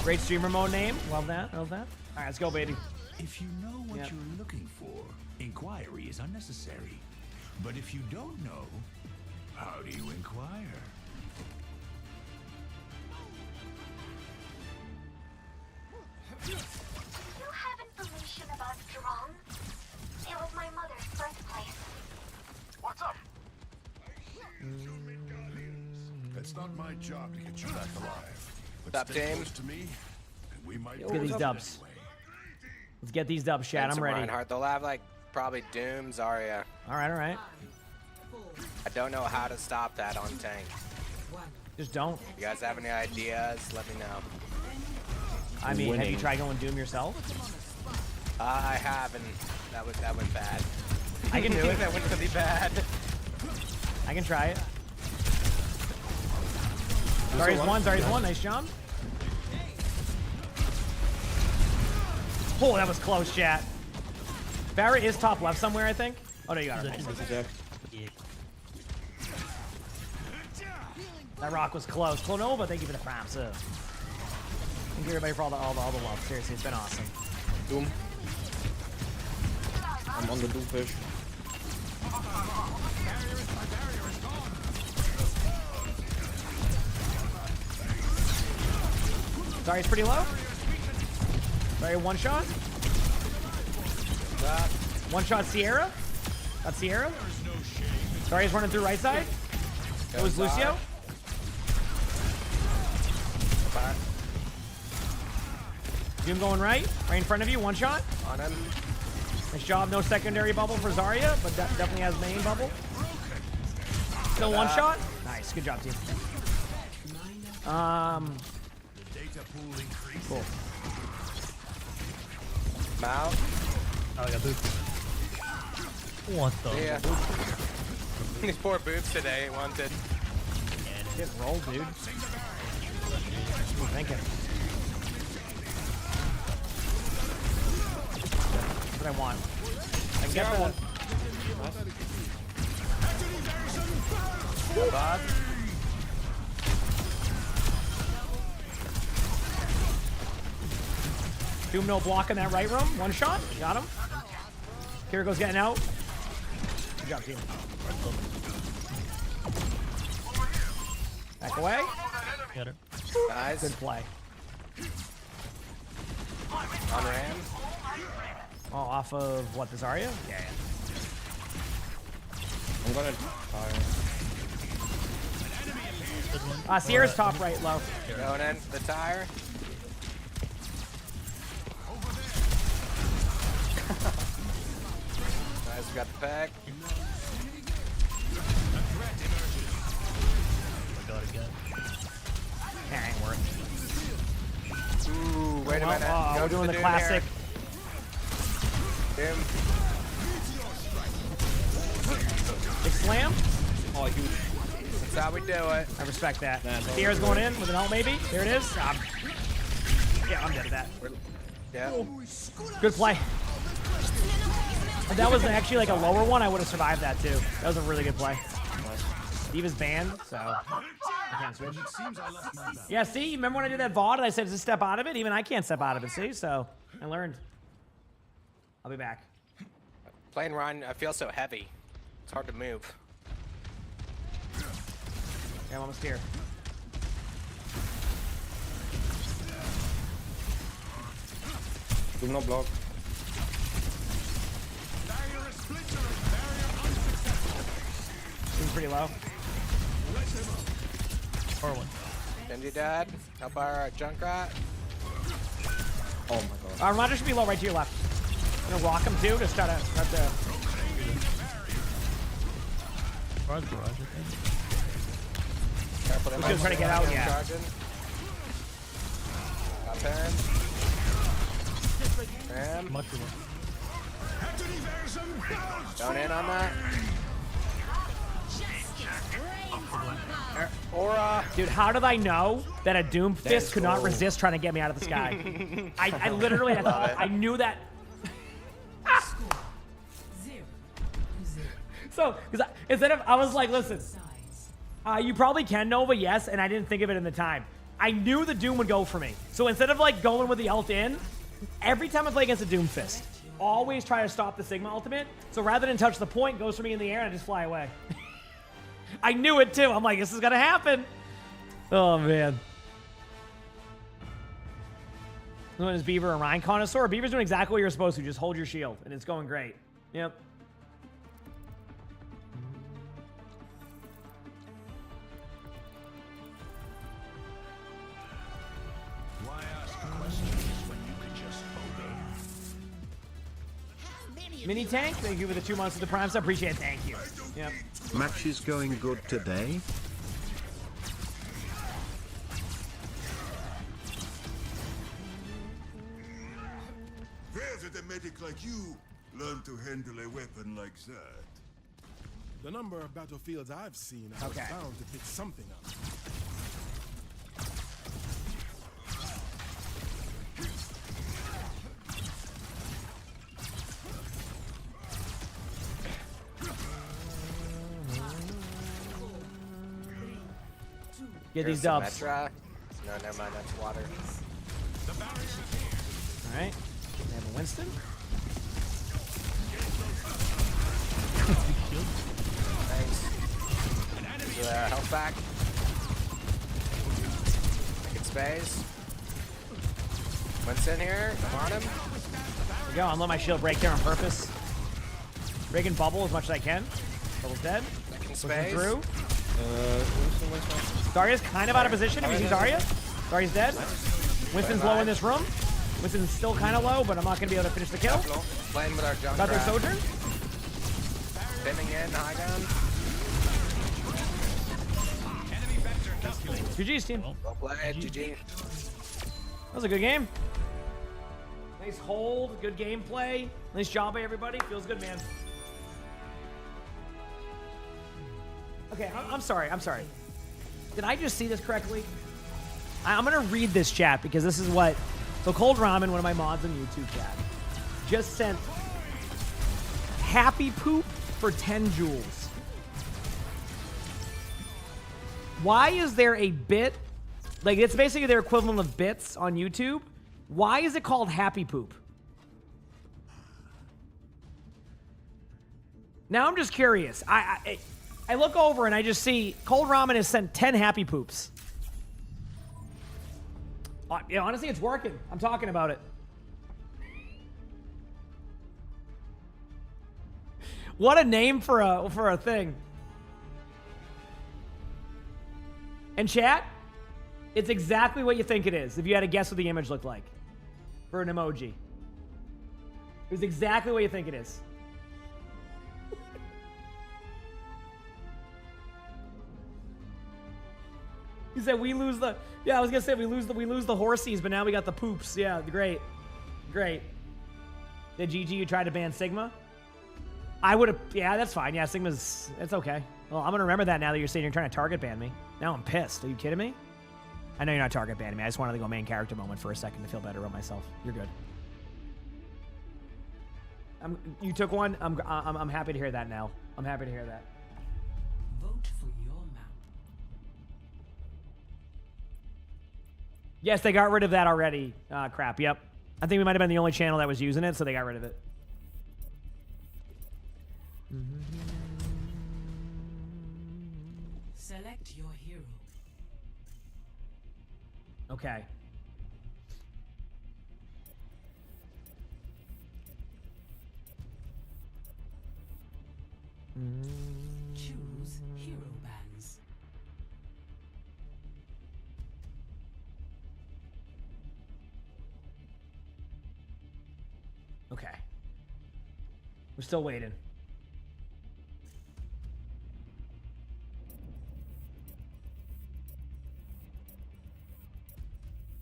Great streamer mode name. Love that. Love that. All right, let's go, baby. If you know what you're looking for, inquiry is unnecessary. But if you don't know, how do you inquire? You have information about Jerome? It was my mother's birthplace. What's up? It's not my job to get you back alive. What's up, James? To me, and we might Let's get these dubs. Let's get these dubs, chat. I'm ready. Reinhardt. They'll have like probably Doom, Zarya. All right, all right. I don't know how to stop that on tank. Just don't. You guys have any ideas? Let me know. I mean, have you tried going Doom yourself? I haven't. That went bad. I can do it. That went really bad. I can try it. Zarya's one. Zarya's one. Nice job. Oh, that was close, chat. Barrett is top left somewhere, I think. Oh, no, you got it. That rock was close. Clonova, thank you for the props. Thank you, everybody, for all the love. Seriously, it's been awesome. Doom. I'm on the Doom fish. Sorry, it's pretty low. Sorry, one shot. One shot Sierra. Got Sierra. Sorry, he's running through right side. It was Lucio. Doom going right in front of you. One shot. On him. Nice job. No secondary bubble for Zarya, but that definitely has main bubble. Still one shot. Nice. Good job, team. Cool. Mount. Oh, I got boots. What the? Yeah. These poor boots today wanted. Get rolled, dude. What are you thinking? That's what I want. I can get the... Bob. Doom no block in that right room. One shot. Got him. Kiriko's getting out. Good job, team. Back away. Get it. Nice. Good play. On Ram. Oh, off of what, the Zarya? Yeah. I'm gonna tire. Sierra's top right, low. Going in the tire. Nice, we got the pack. I got it again. Yeah, ain't worth. Ooh, wait a minute. Go We're to doing the Doom classic. Here. Doom. Big slam. Oh, huge. That's how we do it. I respect that. Sierra's going in with an ult, maybe. There it is. Yeah, I'm dead at that. Yeah. Good play. If that was actually like a lower one, I would have survived that too. That was a really good play. Diva's banned, so I can't switch. Yeah, see, remember when I did that VOD and I said just step out of it? Even I can't step out of it, see? So I learned. I'll be back. Playing Ryan, I feel so heavy. It's hard to move. Yeah, I'm almost here. Do not block. Seems pretty low. Or one. Genji dead. Help our Junkrat. Oh my god. Roger should be low right to your left. I'm gonna rock him too. Just try to start to. Garage, I think. Careful, He's gonna try to get out, yeah. Charging. Got Baron. Ram. Much for one. Don't in on that. Aura. Dude, how did I know that a Doom That Fist is could not cool. resist trying to get me out of the sky? I literally, Love it. I knew that. So, because instead of, I was like, listen, you probably can Nova, yes, and I didn't think of it in the time. I knew the Doom would go for me. So instead of like going with the ult in, every time I play against a Doom Fist, always try to stop the Sigma ultimate. So rather than touch the point, goes for me in the air and I just fly away. I knew it too. I'm like, this is gonna happen. Oh man. This one is Beaver and Ryan Connoisseur. Beaver's doing exactly what you're supposed to. Just hold your shield, and it's going great. Yep. Why ask questions when you could just obey? Mini Tank, thank you for the 2 months of the Prime sub. Appreciate it. Thank you. Yep. Match is going good today. Where did a medic like you learn to handle a weapon like that? The number of battlefields I've seen, I was bound to pick something up. Get Here's these some dubs. Metra. No, never mind. That's water. All right. They have a Winston. Thanks. Here's health back. Taking space. Winston here. I'm on him. There we go. I'll let my shield break there on purpose. Breaking bubble as much as I can. Bubble's dead. Taking Pushing space. through. Zarya's kind of out of position. If you see Zarya, Zarya's dead. Winston's low in this room. Winston's still kind of low, but I'm not going to be able to finish the kill. Playing with our junk. Got their Sojourn. Spinning in, high ground. GG's team. Well played, GG. That was a good game. Nice hold, good gameplay. Nice job by everybody. Feels good, man. Okay, I'm sorry. Did I just see this correctly? I'm going to read this chat because this is what... So Cold Ramen, one of my mods on YouTube chat, just sent happy poop for 10 joules. Why is there a bit... Like, it's basically their equivalent of bits on YouTube. Why is it called happy poop? Now I'm just curious. I look over and I just see Cold Ramen has sent 10 happy poops. Yeah, honestly, it's working. I'm talking about it. What a name for a thing. And chat, it's exactly what you think it is. If you had to guess what the image looked like for an emoji, it's exactly what you think it is. He said we lose the... Yeah, I was gonna say we lose the horsies, but now we got the poops. Yeah, great. Did GG you tried to ban Sigma? I would have... Yeah, that's fine. Yeah, Sigma's... It's okay. Well, I'm gonna remember that now that you're saying you're trying to target ban me. Now I'm pissed. Are you kidding me? I know you're not target banning me. I just wanted to go main character moment for a second to feel better about myself. You're good. You took one? I'm happy to hear that now. I'm happy to hear that. Vote for your mount. Yes, they got rid of that already. Crap, yep. I think we might have been the only channel that was using it, so they got rid of it. Select your hero. Okay. Choose hero bands. Okay. We're still waiting.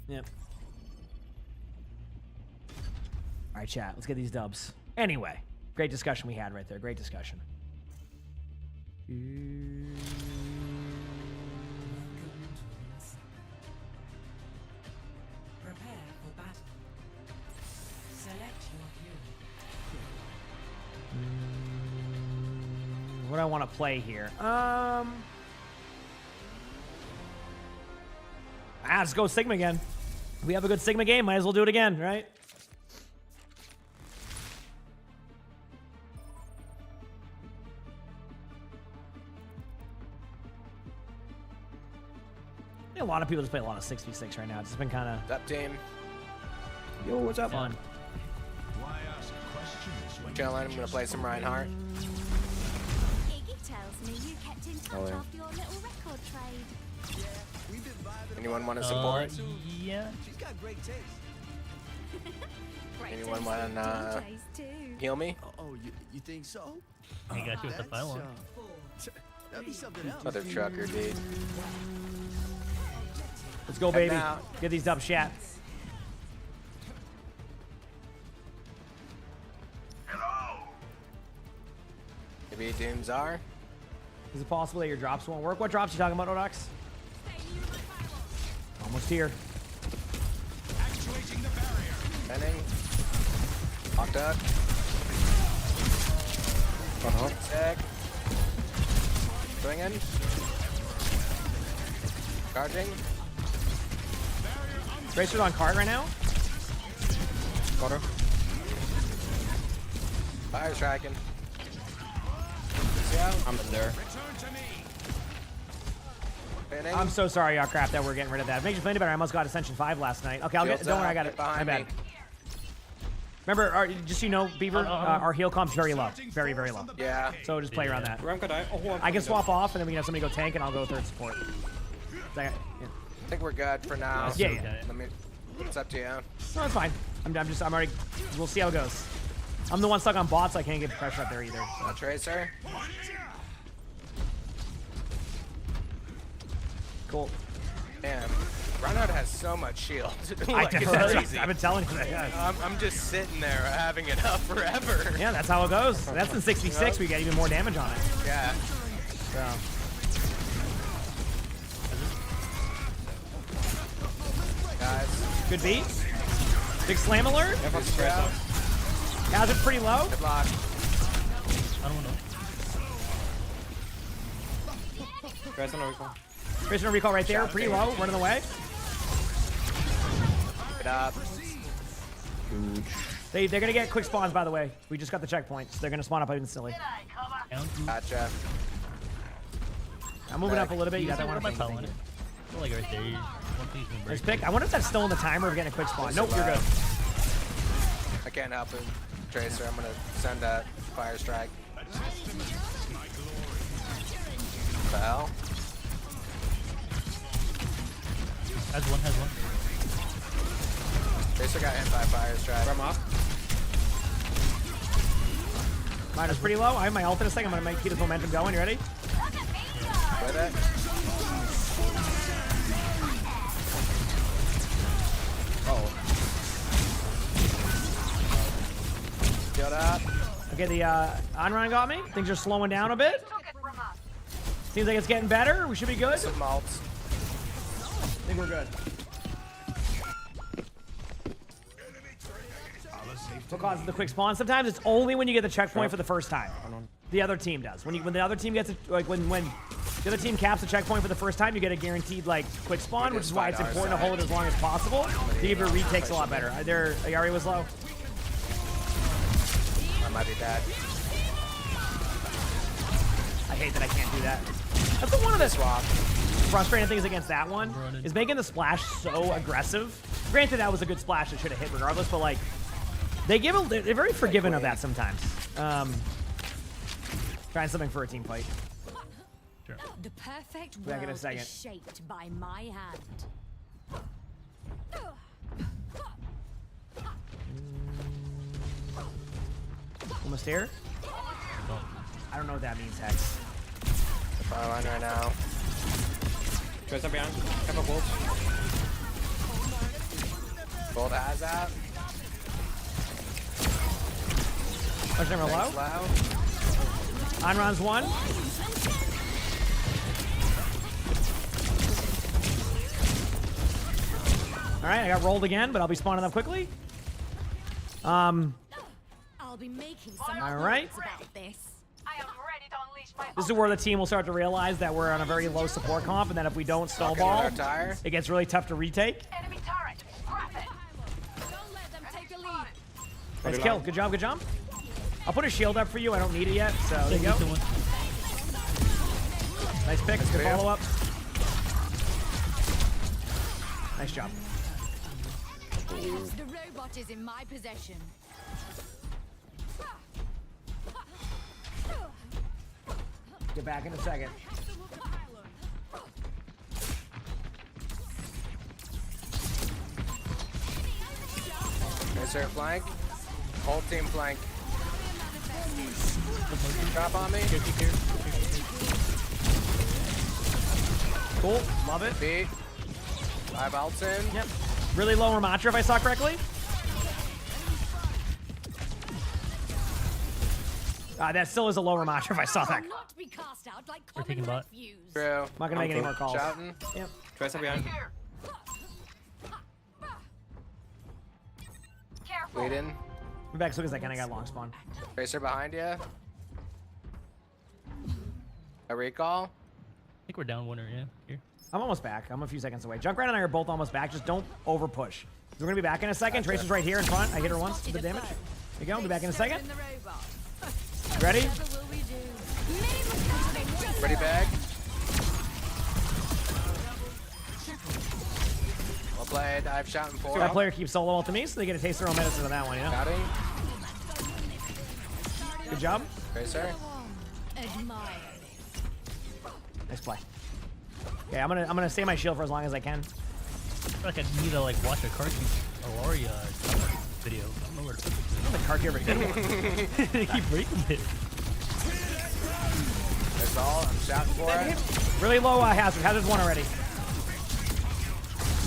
Yep. All right, chat. Let's get these dubs. Anyway, Great discussion we had right there. Great discussion. Prepare for battle. Select your hero. What do I want to play here? Let's go Sigma again. We have a good Sigma game. Might as well do it again, right? A lot of people just play a lot of 6v6 right now. It's just been kind of... What's up, team? Yo, what's up? Fun. Why ask questions when Chillin', I'm gonna play some Reinhardt. Iggy tells me you kept in touch after your little record trade. Anyone want to support? Yeah. She's got great taste. Anyone want to heal me? Oh, you think so? I got you with the file one. That'd be something else. Mother trucker, dude. Let's go, baby. Get these dubs, chat. Maybe Dooms are. Is it possible that your drops won't work? What drops are you talking about, Odox? Almost here. Actuating the barrier. Benning. Locked up. Sick. Swinging. Charging. Racer's on cart right now. Got her. Fire striking. Yeah. I'm in there. Benning. I'm so sorry, y'all crap, that we're getting rid of that. It makes you feel any better. I almost got Ascension 5 last night. Okay, I'll get. Don't worry, I got it. My bad. Remember, just so you know, Beaver, our heal comp's very low. Very, very low. Yeah. So just play around that. Where I'm gonna die. Oh, I can swap off, and then we can have somebody go tank, and I'll go third support. I think we're good for now. Yeah, yeah. Let me. It's up to you. No, it's fine. I'm already. We'll see how it goes. I'm the one stuck on bots, so I can't get pressure up there either. So. Tracer. Cool. Damn. Reinhardt has so much shield. Like, it's crazy. I've been telling you that. Yeah. I'm just sitting there having it up forever. Yeah, that's how it goes. That's in 66. We get even more damage on it. Yeah. So. Guys. Good beat. Big slam alert. Hazard pretty low. Good block. I don't know. Guys, on a recall. Prisoner recall right there. Pretty low. Running away. Get up. Huge. They're going to get quick spawns, by the way. We just got the checkpoints. They're going to spawn up instantly. Gotcha. I'm moving up a little bit. You got that one. Like right there. Nice pick. I wonder if that's still in the timer of getting a quick spawn. Nope, you're good. I can't help him. Tracer, I'm gonna send a fire strike. The hell? Has one. Tracer got hit by a fire strike. I'm off. Mine is pretty low. I have my ult in a second. I'm gonna keep this momentum going. You ready? With it. Oh. Get up. Okay, the on-run got me. Things are slowing down a bit. Seems like it's getting better. We should be good. Some malts. I think we're good. What causes the quick spawn? Sometimes it's only when you get the checkpoint for the first time. The other team does. When the other team gets it, like when the other team caps the checkpoint for the first time, you get a guaranteed like quick spawn, which is why it's important to hold it as long as possible. To give your retakes a lot better. There, Ayari was low. That might be bad. I hate that I can't do that. That's one of the frustrating things against that one is making the splash so aggressive. Granted, that was a good splash that should have hit regardless, but like they're very forgiving of that sometimes. Trying something for a team fight. Sure. The perfect Back in a world second. is shaped by my hand. Almost here? I don't know what that means, Hex. Fire line right now. Guys, up behind. Have a bolt. Bolt has out. Push number low. On rounds 1. All right, I got rolled again, but I'll be spawning up quickly. I'll be making some All right. about this. I am ready to unleash my This is where the team will start to realize that we're on a very low support comp, and that if we don't snowball, it gets really tough to retake. enemy turret. Scrap it. Don't let them take a lead. Nice kill. Good job, good job. I'll put a shield up for you. I don't need it yet, so there you go. Nice pick. Good follow up. Nice job. The robot is in my possession. Get back in a second. Is there a flank? Whole team flank. Drop on me. Cool. Love it. Beat. 5 ults in. Yep. Really low Ramatra if I saw correctly. That still is a low Ramatra if I saw that. Not be cast out like We're taking bot. True. I'm not gonna make any more calls. Shouting. Yep. Try some behind. Lead in. Move back as quick as I can. I got long spawn. Tracer behind you. A recall. I think we're down one or yeah. Here. I'm almost back. I'm a few seconds away. Junkrat and I are both almost back. Just don't over push. We're gonna be back in a second. Tracer's right here in front. I hit her once. Good damage. There you go. Be back in a second. Ready? Ready bag. Well played. I've shot in 4. That player keeps solo ult to me, so they get to taste their own medicine with that one, you know? Shouting. Good job. Tracer. Admire. Nice play. Okay, I'm gonna stay my shield for as long as I can. I feel like I need to like watch a Alaria video. I don't know where to put it. The card here, but They keep breaking it. That's all. I'm shouting for it. Really low hazard. Hazard's 1 already.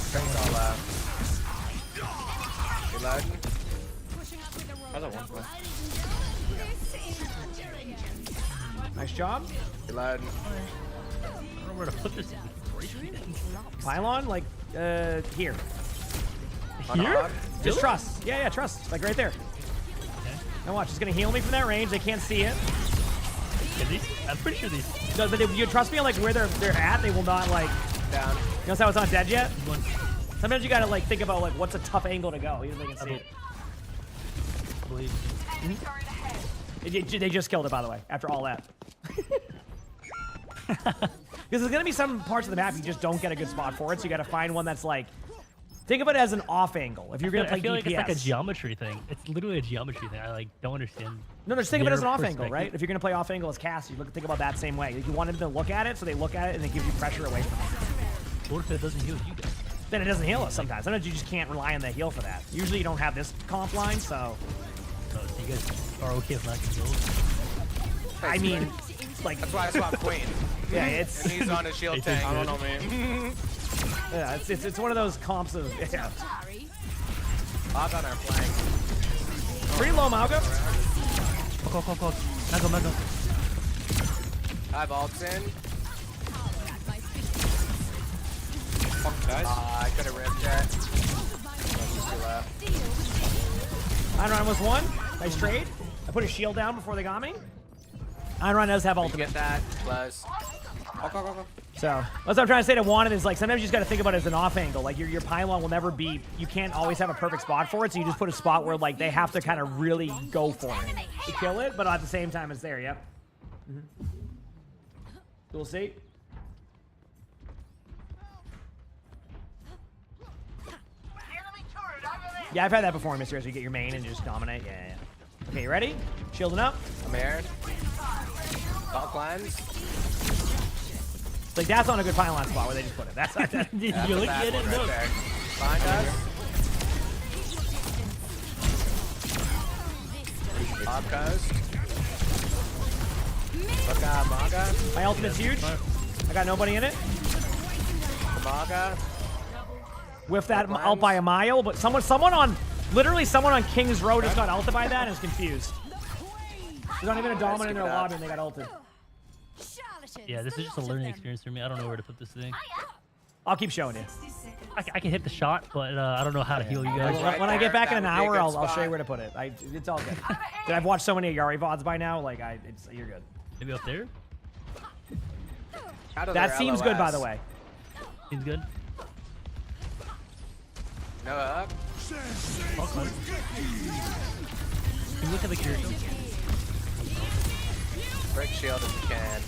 Strength's all out. Reloading. Other one. Nice job. Reloading. I don't know where to put this. Pylon, like, here. Here? Just trust. Yeah, trust. Like right there. Now watch, it's gonna heal me from that range. They can't see it. I'm pretty sure these. No, but you trust me on like where they're at. They will not like down. You know how it's not dead yet? Sometimes you gotta like think about like what's a tough angle to go. Even they can see it. They just killed it, by the way. After all that. Because there's gonna be some parts of the map you just don't get a good spot for it, so you gotta find one that's like. Think of it as an off angle. If you're gonna play I feel DPS, like it's like a geometry thing. It's literally a geometry thing. I like don't understand. No, just think of it as an off angle, perspective. right? If you're gonna play off angle as cast, you think about that same way. Like, you want them to look at it, so they look at it and it gives you pressure away from it. What if it doesn't heal you guys? Then it doesn't heal us sometimes. Sometimes you just can't rely on the heal for that. Usually you don't have this comp line, so. So you guys are okay with not getting healed? I mean, like. That's why I swapped Queen. Yeah, it's. And he's on a shield tank. I don't know, man. Yeah, it's one of those comps of. Yeah. Hop on our flank. Pretty low, Malga. Go. Mago. I have ults in. Fuck, guys. I could have ripped it. Iron was 1. Nice trade. I put a shield down before they got me. Iron does have ultimate. Get that. Close. Go. So that's what I'm trying to say to Wanted is like sometimes you just got to think about it as an off angle. Like your pylon will never be. You can't always have a perfect spot for it. So you just put a spot where like they have to kind of really go for it to kill it, but at the same time it's there. Yep. We'll see. Yeah, I've had that before in Mysteries. You get your main and just dominate. Yeah. Okay, you ready? Shielding up. I'm aired. All cleanse. Like that's on a good pylon spot where they just put it. That's not that. Did you look at it? Right No. there. Find us. Top coast. Look out, Maga. My ultimate's huge. I got nobody in it. Maga. With that ult by a mile, but someone on King's Road just got ulted by that and is confused. There's not even a dominant in their lobby and they got ulted. Yeah, this is just a learning experience for me. I don't know where to put this thing. I'll keep showing you. I can hit the shot, but I don't know how to heal you guys. When I get back in an hour, I'll show you where to put it. It's all good. Dude, I've watched so many Yari VODs by now. Like, you're good. Maybe up there? That seems good, by the way. Seems good. No up. Can you look at the character? Break shield if you can.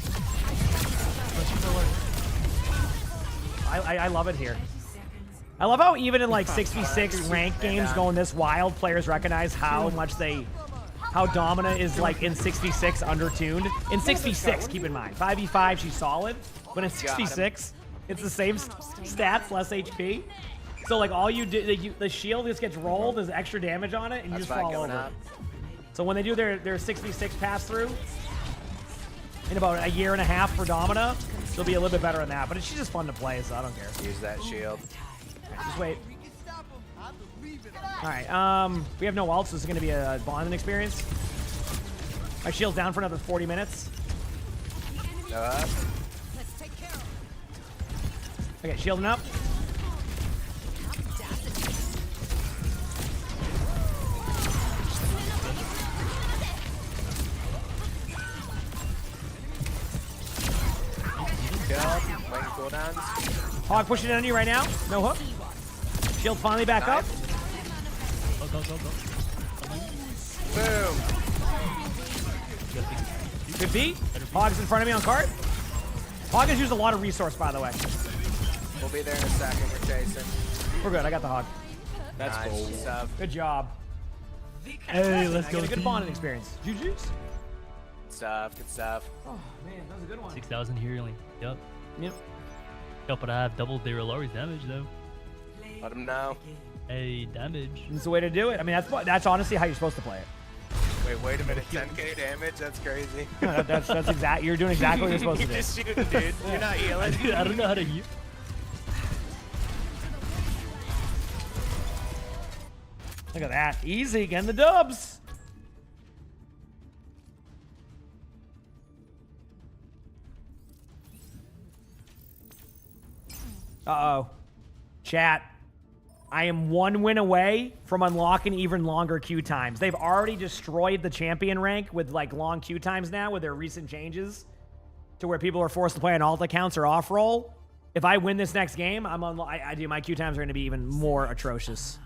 I love it here. I love how even in like 6v6 ranked games going this wild, players recognize how much how Domina is like in 6v6 undertuned. In 6v6, keep in mind. 5v5, she's solid. But in 6v6, it's the same stats, less HP. So like all you do, the shield just gets rolled, there's extra damage on it, and you just fall over. So when they do their 6v6 pass through, in about a year and a half for Domina, she'll be a little bit better than that. But she's just fun to play, so I don't care. Use that shield. Right, just wait. All right, we have no ult, so this is going to be a bonding experience. My shield's down for another 40 minutes. Okay, shielding up. Hog pushing it on you right now. No hook. Shield finally back up. Go. Boom. Good beat. Hog's in front of me on cart. Hog has used a lot of resource, by the way. We'll be there in a second. We're chasing. We're good. I got the hog. That's cool. Good job. Hey, let's go. A good bonding experience. GG's. Good stuff. Oh man, that was a good one. 6,000 healing. Yep. Yep. Yo, but I have double their Lori's damage though. Let him know. Hey, damage. That's the way to do it. I mean, that's honestly how you're supposed to play it. Wait a minute. 10k damage? That's crazy. No, that's exact. You're doing exactly what you're supposed to do. You're just shooting, dude. You're not healing. I don't know how to heal. Look at that. Easy, getting the dubs. Uh-oh. Chat. I am 1 win away from unlocking even longer queue times. They've already destroyed the champion rank with like long queue times now with their recent changes to where people are forced to play on alt accounts or off roll. If I win this next game, my queue times are going to be even more atrocious.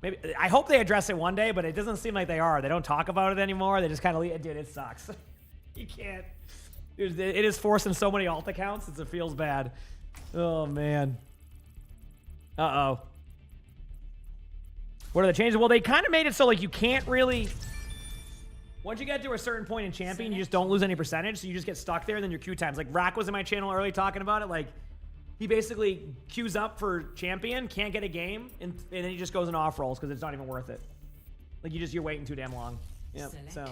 Maybe I hope they address it one day, but it doesn't seem like they are. They don't talk about it anymore. They just kind of leave it. Dude, it sucks. You can't. Dude, it is forcing so many alt accounts. It feels bad. Oh, man. Uh-oh. What are the changes? Well, they kind of made it so like you can't really... Once you get to a certain point in champion, you just don't lose any percentage, so you just get stuck there, and then your queue times. Like, Rack was in my channel early talking about it. Like, he basically queues up for champion, can't get a game, and then he just goes in off rolls because it's not even worth it. Like, you're waiting too damn long. Yep, so...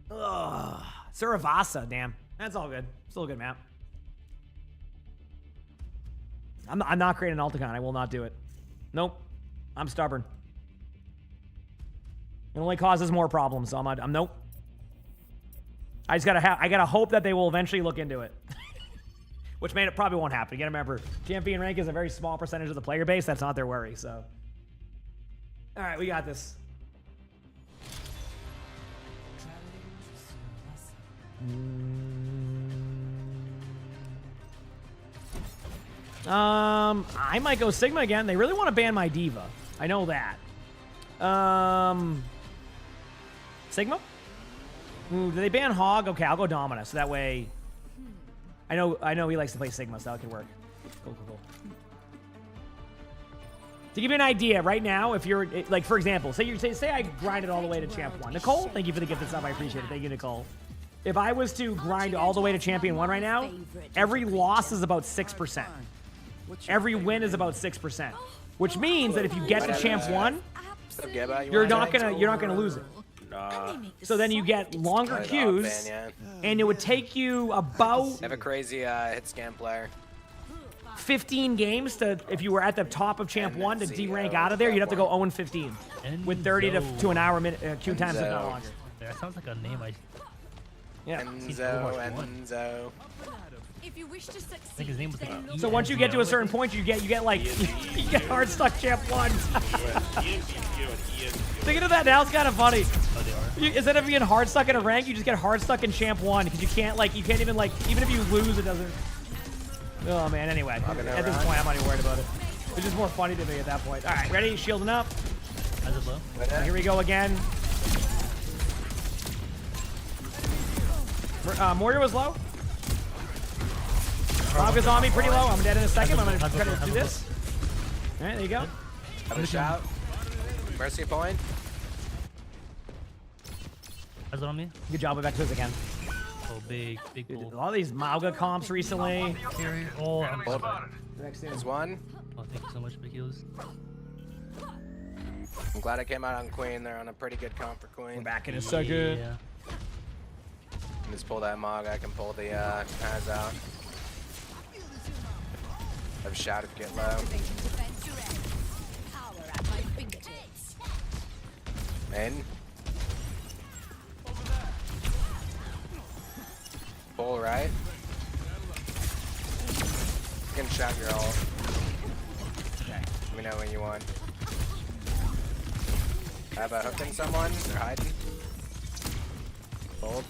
Ugh. Suravasa, damn. That's all good. Still a good map. I'm not creating an alt account. I will not do it. Nope. I'm stubborn. It only causes more problems, so I'm nope. I gotta hope that they will eventually look into it. Which it probably won't happen. You gotta remember, champion rank is a very small percentage of the player base. That's not their worry, so. All right, we got this. I might go Sigma again. They really want to ban my diva. I know that. Sigma? Ooh, do they ban Hog? Okay, I'll go Domina, so that way... I know he likes to play Sigma, so that could work. Cool. To give you an idea, right now, if you're... Like, for example, say I grinded all the way to Champ 1. Nicole, thank you for the gifted sub. I appreciate it. Thank you, Nicole. If I was to grind all the way to Champion 1 right now, every loss is about 6%. Every win is about 6%. Which means that if you get to Champ 1, you're not gonna lose it. So then you get longer queues, and it would take you about... Have a crazy hit scan player. 15 games to, if you were at the top of Champ 1 to D-rank out of there, you'd have to go 0-15 with 30 to an hour queue times, if not longer. That sounds like a name I. Yeah. Enzo. If you wish to I think succeed, his name was like. So once you get to a certain point, you get like you get hard stuck Champ 1. Thinking of that now, it's kind of funny. Instead of being hard stuck in a rank, you just get hard stuck in Champ 1 because you can't even even if you lose, it doesn't. Oh man. Anyway, at this point, I'm not even worried about it. It's just more funny to me at that point. All right, ready? Shielding up. How's it low? Here we go again. Moira was low. Mauga's on me pretty low. I'm dead in a second. I'm gonna try to do this. All right, there you go. Have a shout. Mercy point. How's it on me? Good job. We're back to this again. Oh, big goal. A lot of these Mauga comps recently. Oh, I'm There's one. Oh, thank you so much, big heals. I'm glad I came out on Queen. They're on a pretty good comp for Queen. We're back in a second. Yeah. Just pull that Mog. I can pull the Kaz out. Have a shout if you get low. In. Pull right. You can shout your ult. Let me know when you want. Have a hook in someone? They're hiding. Hold.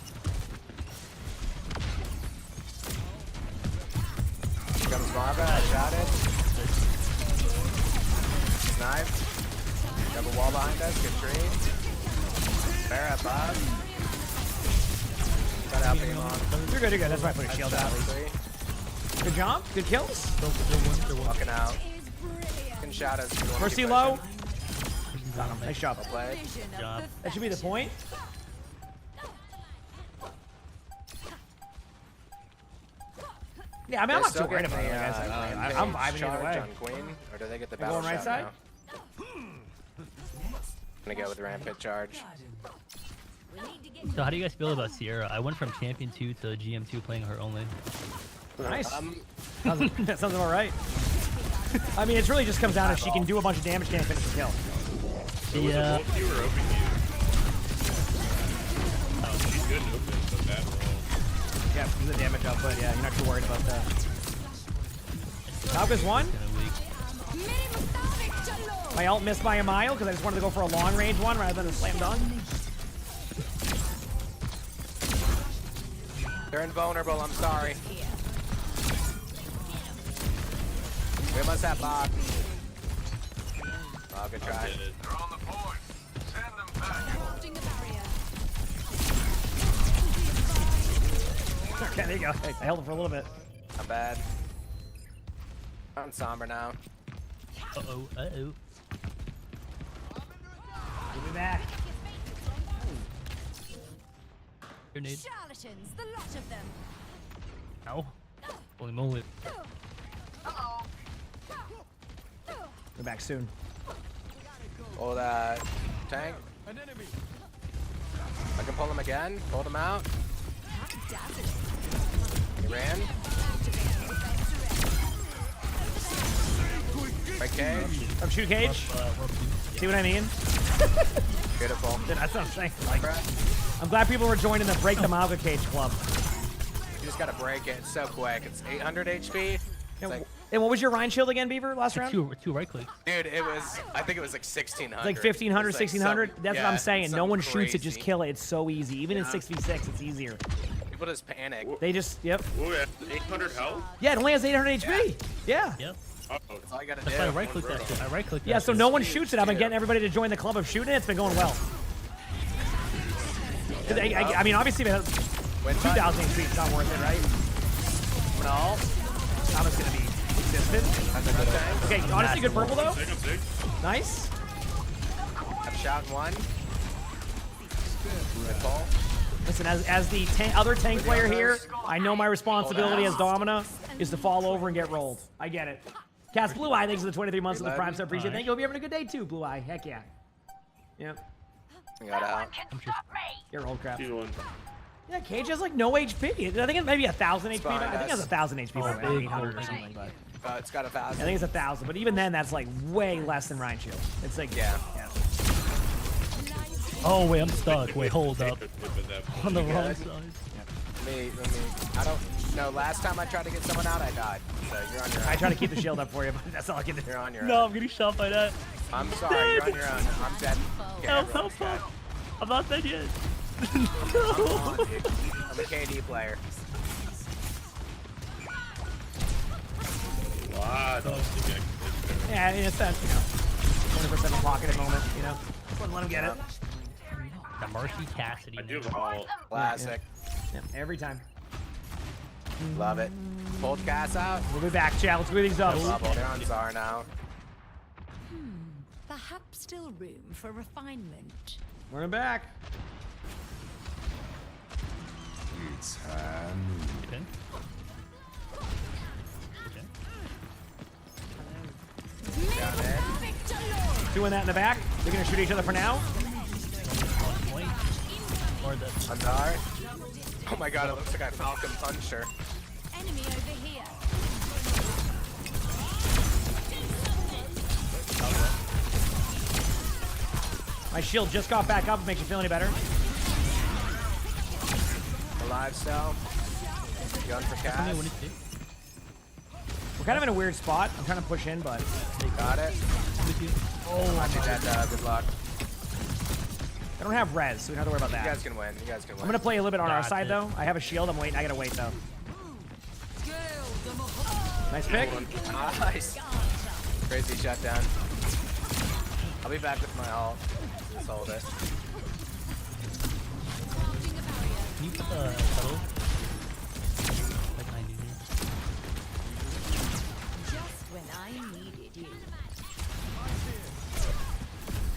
Here comes Marva. I shot it. Sniped. We have a wall behind us. Good tree. Bear above. Got out the emongg. You're good, you're good. That's why I put a shield out. Good job. Good kills. Walking out. You can shout us. Mercy low. Got him. Nice job. Play. Job. That should be the point. Yeah, I mean, I'm not too worried about it. I'm vibing either way. On Queen, or do they get the They're battle going right shout side? now? I'm gonna go with Rampant Charge. So how do you guys feel about Sierra? I went from Champion 2 to GM2 playing her own lane. Nice. That sounds about right. I mean, it really just comes down to if she can do a bunch of damage, can't finish the kill. Yeah. Oh, she's good in open, but bad roll. Yeah, the damage output. Yeah, you're not too worried about that. Mauga's one. My ult missed by a mile because I just wanted to go for a long range one rather than a slam dunk. They're invulnerable, I'm sorry. We must have Bob. Oh, good try. They're on the point. Send them back. Okay, there you go. I held it for a little bit. Not bad. I'm somber now. Uh-oh, uh-oh. Give me back. Grenade. Charlatans, the lot of them. Ow. Holy moly. We're back soon. Hold that tank. I can pull him again. Pulled him out. He ran. Right cage. From shoot cage. See what I mean? Beautiful. Dude, that's what I'm saying. Like, I'm glad people were joining the Break the Mauga Cage Club. You just gotta break it. It's so quick. It's 800 HP. It's like, and what was your Rhine shield again, Beaver, last round? Two right clicks. dude, it was, I think it was like 1600. Like 1500, It's like 1600? That's what I'm saying. No one shoots it, just crazy. kill it. It's so easy. Even in 6v6, it's easier. People just panic. They just, yep. Ooh, 800 health? Yeah, it only has 800 HP. Yeah. Yep. That's all you gotta That's do. why I right clicked that shit. I right clicked Yeah, that so shit. no one shoots it. I've been getting everybody to join the club of shooting it. It's been going well. I mean, obviously, 2,000 HP is not worth it, right? No. How much gonna be consistent? Okay, honestly, good purple though. Nice. I'm shouting one. Good pull. Listen, as the other tank player here, I know my responsibility as Domina is to fall over and get rolled. I get it. Cast Blue Eye, thanks for the 23 months of the Prime, so appreciate it. Thank you. Hope you're having a good day too, Blue Eye. Heck yeah. Yep. I got out. You're old crap. She's one. Yeah, Cage has like no HP. I think it's maybe 1,000 HP. fine, I think it has guys. 1,000 HP. Oh, or big 800 or hole. something. But It's got 1,000. I think it's 1,000, but even then, that's like way less than Ryan Shield. It's like yeah. Oh wait, I'm stuck. Wait, hold up. On the wrong side. Let me. I don't know. Last time I tried to get someone out, I died. So you're on your own. I try to keep the shield up for you, but that's all I can do. You're on your No, own. I'm getting shot by that. I'm sorry. You're on your own. I'm dead. Okay, Help, everyone's help, dead. help. I'm not dead yet. I'm on, dude. I'm a KD player. Wow, Yeah, in a sense, you know, 20% of the pocket at the moment, you know. Wouldn't let him get it. The Mercy Cassidy. I do all. Classic. Yeah, every time. Love it. Pulled gas out. We'll be back, chat. Let's do these up. They're on Czar now. Perhaps still room for refinement. We're back. It's time. Down in. Doing that in the back. They're gonna shoot each other for now. Or the Azar. Oh my god, it looks like I Falcon punched her. Enemy over here. My shield just got back up. Makes you feel any better? Alive still. Gun for Cass. We're kind of in a weird spot. I'm trying to push in, but They got it. Oh, I did that. Good luck. I don't have res, so we don't have to worry about that. You guys can win. You guys can win. I'm gonna play a little bit on our Got side it. though. I have a shield. I'm waiting. I gotta wait though. Nice pick. Nice. Crazy shutdown. I'll be back with my ult. Just hold it. Can you put the pedal? Like I do. Just when I needed you.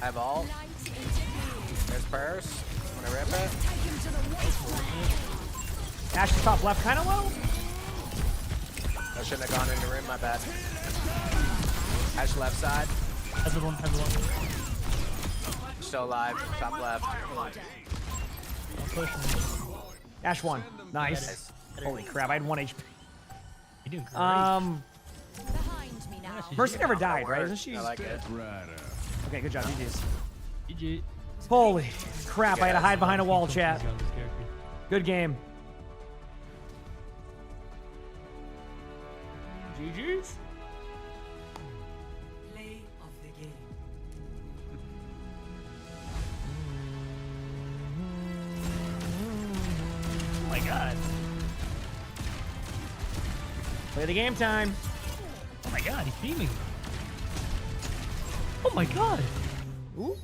I have ult. There's Purse. I'm gonna rip it. Ash is top left, kind of low. I shouldn't have gone into room. My bad. Ash left side. Has the one. Has the one. Still alive. Top left. I'll push him. Ash one. Nice. Holy crap! I had 1 HP. You're doing great. Behind me now. Mercy never died, right? Isn't she? I like it. Okay, good job. GG's. GG. Holy crap! I had to hide behind a wall, chat. Good game. GG's. Play of the game. Oh my god. Play the game time. Oh my god, he's beaming. Oh my god. Ooh.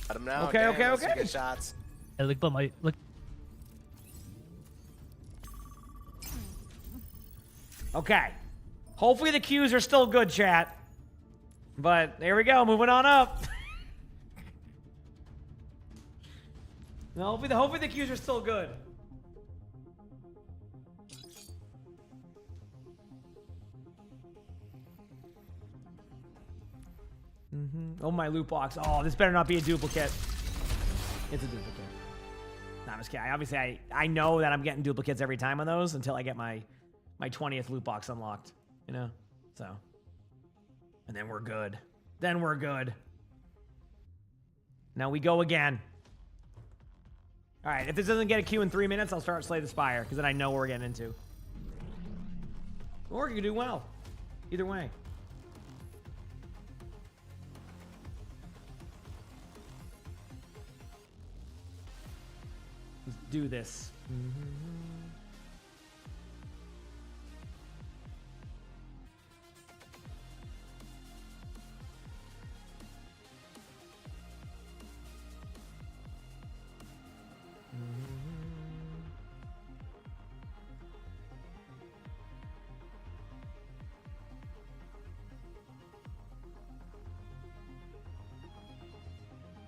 Let him know. Okay, Damn, okay, those are okay. Good shots. Hey, look, but my look. Okay. Hopefully the Qs are still good, chat. But there we go. Moving on up. No, hopefully the Qs are still good. Oh, my loot box. Oh, this better not be a duplicate. It's a duplicate. Nah, I'm just kidding. Obviously, I know that I'm getting duplicates every time on those until I get my 20th loot box unlocked. You know? So. And then we're good. Then we're good. Now we go again. All right, if this doesn't get a Q in 3 minutes, I'll start Slay the Spire, because then I know what we're getting into. Or you can do well. Either way. Let's do this.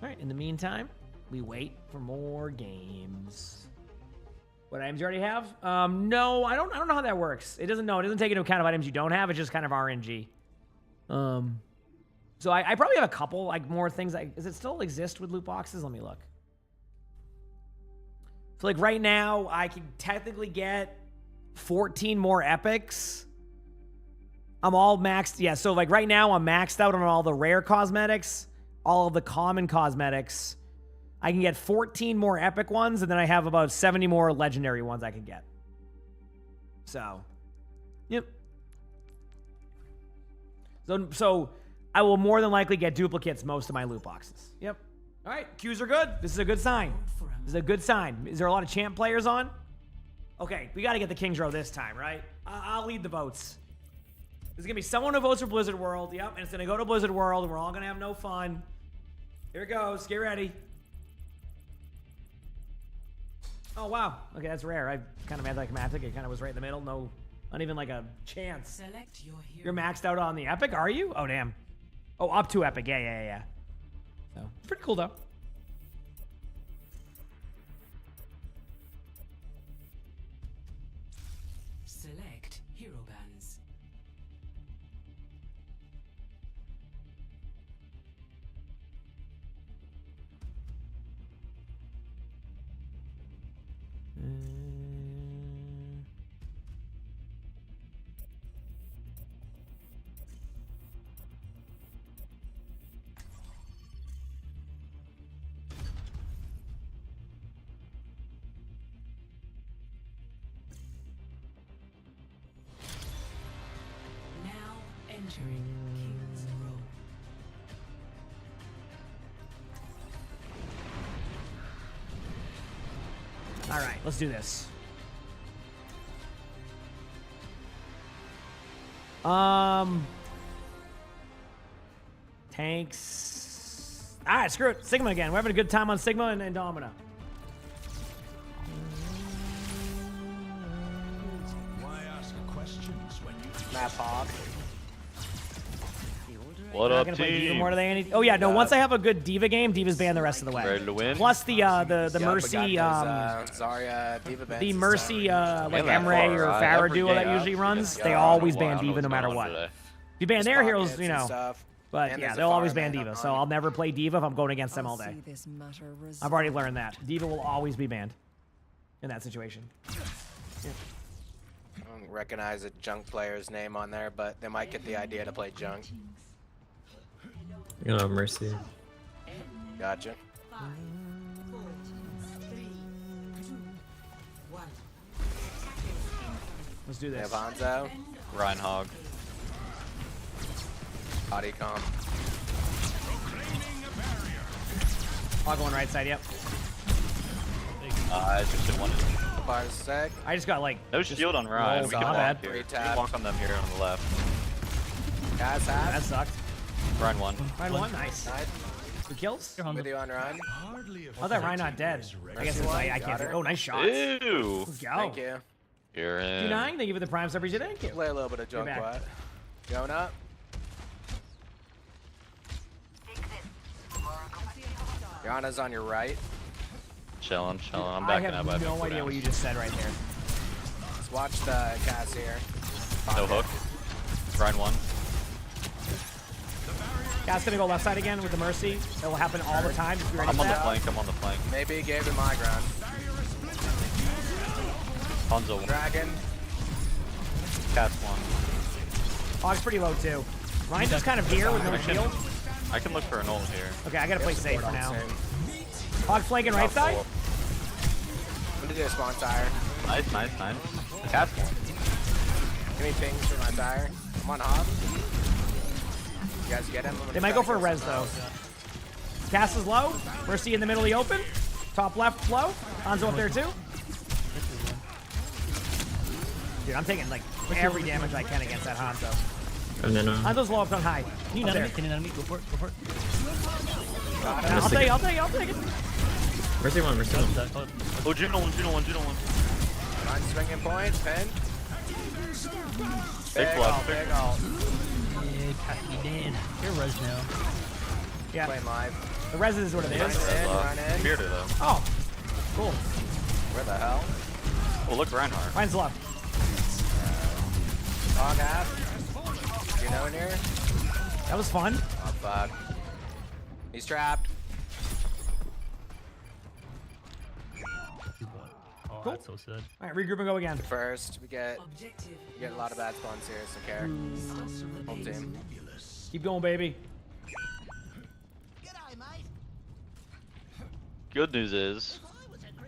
All right, in the meantime, we wait for more games. What items you already have? No, I don't know how that works. It doesn't take into account of items you don't have. It's just kind of RNG. So I probably have a couple, like, more things. Does it still exist with loot boxes? Let me look. So, like, right now, I can technically get 14 more epics I'm all maxed. Yeah, so like right now I'm maxed out on all the rare cosmetics, all of the common cosmetics. I can get 14 more epic ones, and then I have about 70 more legendary ones I can get. So, yep. So I will more than likely get duplicates most of my loot boxes. Yep. All right, queues are good. This is a good sign. This is a good sign. Is there a lot of champ players on? Okay, we got to get the King's Row this time, right? I'll lead the votes. There's going to be someone who votes for Blizzard World. Yep, and it's going to go to Blizzard World, and we're all going to have no fun. Here it goes. Get ready. Oh, wow. Okay, that's rare. I kind of anticlimactic. It kind of was right in the middle. No, not even like a chance. Select your hero. You're maxed out on the epic, are you? Oh, damn. Oh, up to epic. Yeah. So, it's pretty cool, though. Select hero bands. Now entering King's Row. All right, let's do this. Tanks. All right, screw it. Sigma again. We're having a good time on Sigma and Domina. Why ask questions when you Map hog. What Not up, gonna play team? Diva more today. Oh yeah, no. Once I have a good Diva game, Diva's banned the rest of the way. Ready to win? Plus the Mercy Zarya, Diva bans the Mercy like Ain't that Emre far, or right? Farah Every duo game that out. usually runs. Yeah, They I don't always know ban what's Diva no matter going on what. today. You ban their heroes, you know. Stuff. But And yeah, there's a they'll always Fire ban Man Diva, up so on. I'll never play Diva if I'm going against them all day. This matter I've already learned that. Diva will always be banned in that situation. I don't recognize a junk player's name on there, but they might get the idea to play junk. You know, Mercy. Gotcha. Let's do They this. have Hanzo. Reinhog. Body comp. I'll go on right side, yep. I just didn't want to. Fire's sec. I just got like No shield on Ryan. We can not walk bad. here. We Retap. can walk on them here on the left. Guys, That half. sucked. Ryan one. Ryan one, nice. Nice. 2 kills? With you on run. Oh, that Ryan not dead. I guess it's like, I can't. Oh, nice shots. Ew. Let's go. Thank you. You're in. 2-9, thank you for the prime sub. Thank you. Play a little bit of junk back. quad. Going up. Yana's on your right. Chilling. I'm I backing have up. I no idea what you just said right there. Let's watch the Cass here. No hook. Ryan one. Cat's gonna go left side again with the Mercy. It will happen all the time. Just be ready I'm for on the that. flank. I'm on the flank. Maybe he gave him high ground. Hanzo one. Dragon. Cat's one. Hog's pretty low too. Ryan's just kind of here with no shield. I can look for an ult here. Okay, I gotta play safe for now. Same. Hog flanking right side. I'm gonna do a spawn tire. Nice. Cat's one. Give me pings for my tire. I'm on Hob. You guys get him? I'm gonna They might try go for a to res kill though. someone Cass is low. Mercy in the middle of the open. Top left low. Hanzo up there too. Dude, I'm taking like every damage I can against that Hanzo. And then, Hanzo's low up on high. Can you Up not there. Can you not me? Go for it. I'll take it. Mercy one. Oh, Juno one. Run swinging point. Pin. Big fluff. Big ult. Yeah, cut me dead. You're res now. Yeah. Playing live. The res is what it is. Run in. Bearded though. Oh, cool. Where the hell? Oh, look, Reinhardt. Ryan's left. Hog half. You know in here? That was fun. Oh fuck. He's trapped. Oh, Oh, that's so sad. All right, regroup and go again. First, we get a lot of bad spawns here, so care. Whole team. Keep going, baby. Good news is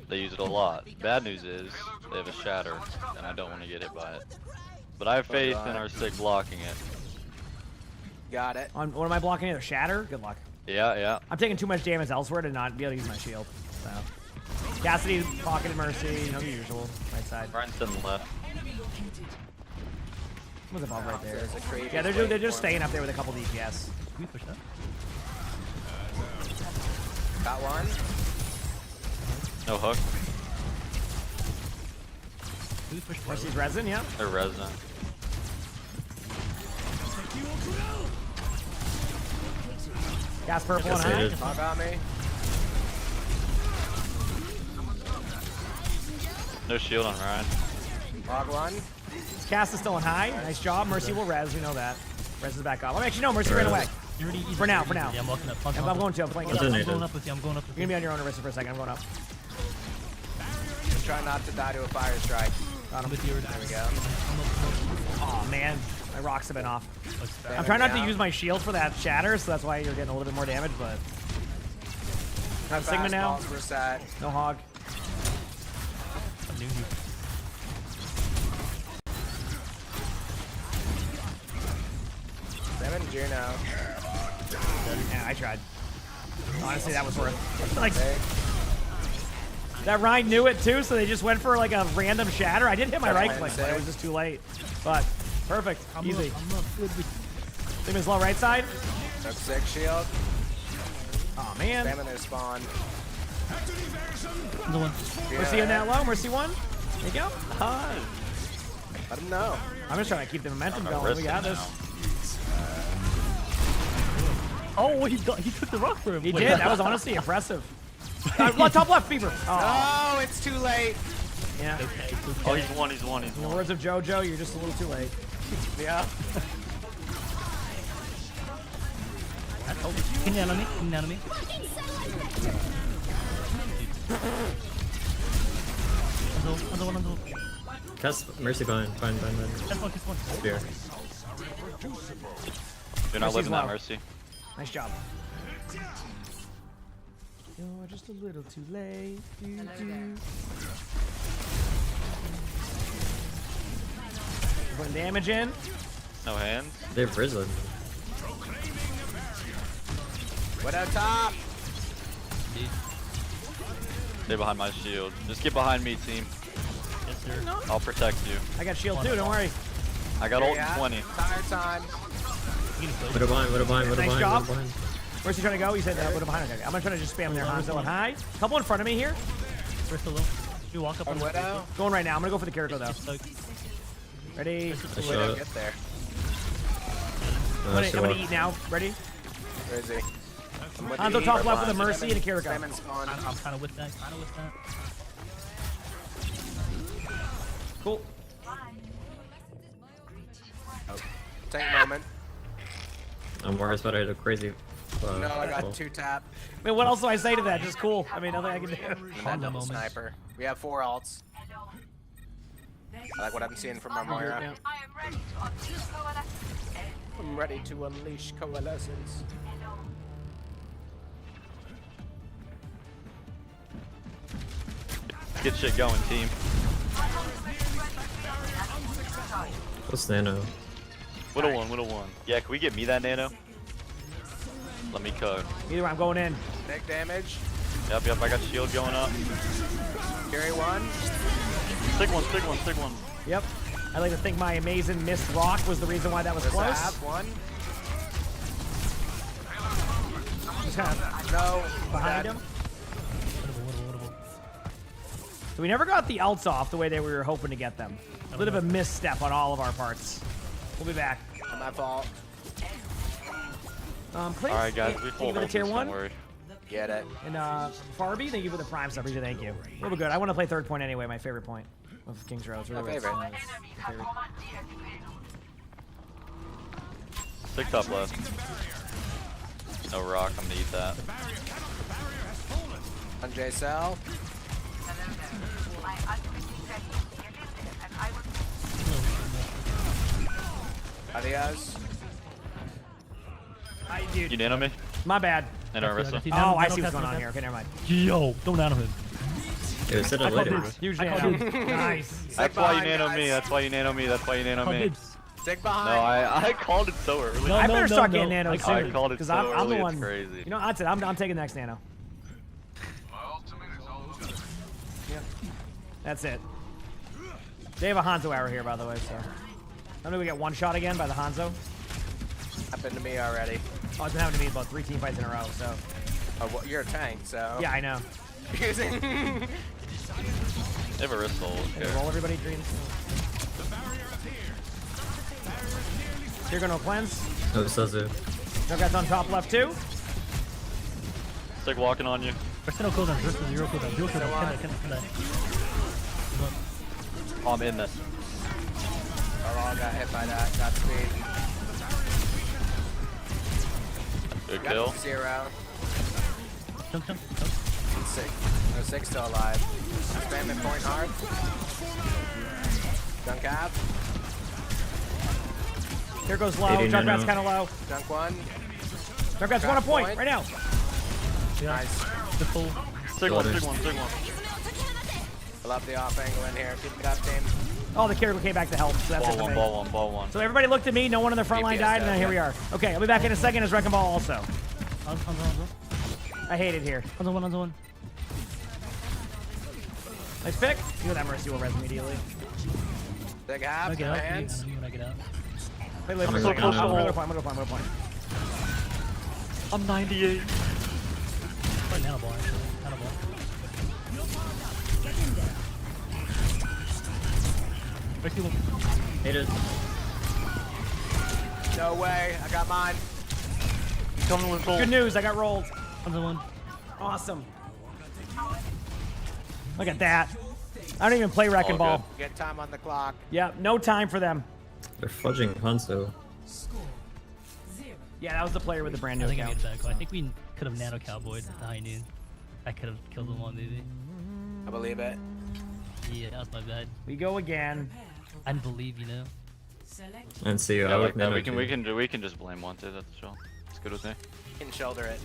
they use it a lot. Bad news is they have a shatter, and I don't want to get hit by it. But I have faith in our stick blocking it. Got it. On what am I blocking here? Shatter? Good luck. Yeah, yeah. I'm taking too much damage elsewhere to not be able to use my shield. So. Cassidy, pocketed Mercy, you know, the usual. Right side. Brian's to the left. What's above right there? There's a crazy Yeah, they're just staying up there with a couple DPS. Can we push that? Got one. No hook. Can we push Mercy's resin, yeah. They're resin. Gas purple and high. Hog on me. No shield on Ryan. Hog one. Cast is still on high. Nice job. Mercy will res. We know that. Res is back up. Actually, no. Mercy ran away. For now. Yeah, I'm walking up. I'm going to. I'm playing. I'm going up with you. I'm going up with you. You're gonna be on your own, Arista, for a second. I'm going up. Try not to die to a fire strike. Got him. There we go. Oh man, my rocks have been off. I'm trying not to use my shield for that shatter, so that's why you're getting a little bit more damage. But I'm Sigma now. No hog. Seven Juno. Yeah, I tried. Honestly, that was worth. Like, that Ryan knew it too, so they just went for like a random shatter. I did hit my right click, but it was just too late. But perfect, easy. Same as low right side. That's 6 shield. Oh man. Spamming their spawn. Mercy on that low. Mercy one. There you go. Hi. Let him know. I'm just trying to keep the momentum going. We got this. Oh, he took the rock for him. He did. That was honestly impressive. Top left, Fever. Oh, it's too late. Yeah. Oh, he's one. He's one. In the words of JoJo, you're just a little too late. Yeah. Can you me? Can you me? Another one. Cast Mercy behind. Fine. Cast one. Spear. You're not living that Mercy. Nice job. You're just a little too late. Putting damage in. No hands. They've risen. What up top? Stay behind my shield. Just get behind me, team. Yes, sir. I'll protect you. I got shield too, don't worry. I got ult in 20. Tire time. What a bind. Nice job. Where's he trying to go? He said, what behind? Okay, I'm gonna try to just spam there. Hanzo and high. Couple in front of me here. First low. You walk up on Widow. Going right now. I'm gonna go for the character though. Ready? Widow, get there. I'm gonna eat now. Ready? Where is he? Hanzo top left with a Mercy and a Kiriko. I'm kind of with that. Cool. Tank moment. I'm worried about it. A crazy. No, I got 2 tap. I mean, what else do I say to that? Just cool. I mean, nothing I can do. And that sniper. We have 4 ults. I like what I'm seeing from our Moira. Yeah. I'm ready to unleash coalescence. Get shit going, team. What's Nano? Widow one. Yeah, can we get me that nano? Let me cook. Either way, I'm going in. Big damage. Yep, I got shield going up. Carry one. Stick one. Yep. I like to think my amazing missed rock was the reason why that was close. One. Just kind of behind him. So we never got the ults off the way that we were hoping to get them. A bit of a misstep on all of our parts. We'll be back. Not my fault. Please. Alright guys, we Thank you for the tier 1. Get it. And Farby, thank you for the prime sub. Thank you. We're good. I want to play third point anyway. My favorite point of King's Row. Really my favorite. Favorite. Stick top left. No rock, I'm gonna eat that. On J-Cell. Adios. Dude. You nano me? My bad. And Arissa. Oh, I see what's going on here. Okay, never mind. Yo, don't nano him. Yo, said it later. Huge nano. Nice. That's why you nano me. That's why you nano me. That's why you nano me. Stick behind. No, I called it so early. I better start getting nano soon. I called it so I'm early. the one. It's crazy. You know, that's it. I'm taking the next nano. Yep. That's it. They have a Hanzo arrow here, by the way, so. How many we get one shot again by the Hanzo? Happened to me already. Oh, it's been happening to me about 3 team fights in a row, so. Oh, well, you're a tank, so. Yeah, I know. They have a wrist hold. Roll everybody, dreams. You're gonna cleanse. Oh, Suzu. No guys on top left too. Stick walking on you. There's no cooldown. There's 0 cooldown. 0 cooldown. Kill that. Oh, I'm in this. Oh, got hit by that. Got speed. Good kill. 0. Jump. 6. No, 6 still alive. Spamming point hard. Dunk cap. Here goes low. Junkrat's kind of low. Dunk 1. Junkrat's 1 a point right now. Yeah. Nice. The full. Sig one. I love the off angle in here. Keep it up, team. Oh, the carry came back to help. So that's it for me. Ball one. So everybody looked at me. No one on the front line died, and then here we are. Okay, I'll be back in a second as Wrecking Ball also. I hate it here. On one. Nice pick. You know that Mercy will res immediately. Big half. Get out. Hands. When I get out. Wait, I'm gonna go point. I'm 98. Probably nano ball, actually. Nano ball. Hate it. No way. I got mine. Coming with gold. Good news, I got rolled. Another one. Awesome. Look at that. I don't even play Wrecking Ball. Get time on the clock. Yeah, no time for them. They're fudging Hanzo. Yeah, that was the player with the brand new I think account. I made it back. I think we could have nano cowboyed the high noon. I could have killed them all, maybe. I believe it. Yeah, that was my bad. We go again. I believe, you know. And see, Yeah, I like would that. nano We can just blame one too. That's chill. It's good with me. You can shoulder it.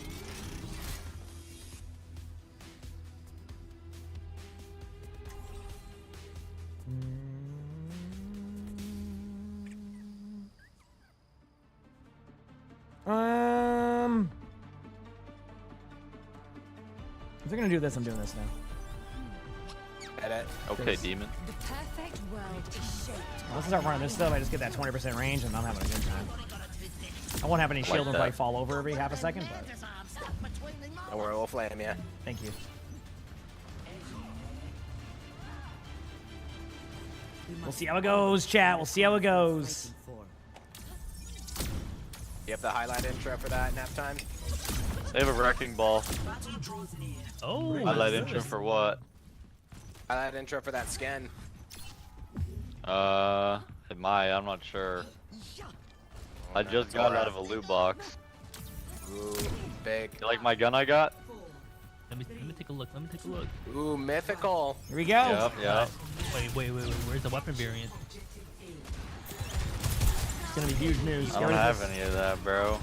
If they're gonna do this, I'm doing this now. Edit. Okay, demon. The perfect world is shaped. Once I start running this stuff, I just get that 20% range, and I'm having a good time. I won't have any shield and probably fall over every half a second, but. Don't worry, we'll flame you. Thank you. We'll see how it goes, chat. We'll see how it goes. You have the highlight intro for that nap time? They have a Wrecking Ball. Oh, Highlight intro for what? Highlight intro for that skin. It might. I'm not sure. I just got it out of a loot box. Ooh, big. You like my gun I got? Let me take a look. Ooh, mythical. Here we go. Yep. Wait. Where's the weapon variant? It's gonna be huge news. I don't have any of that, bro.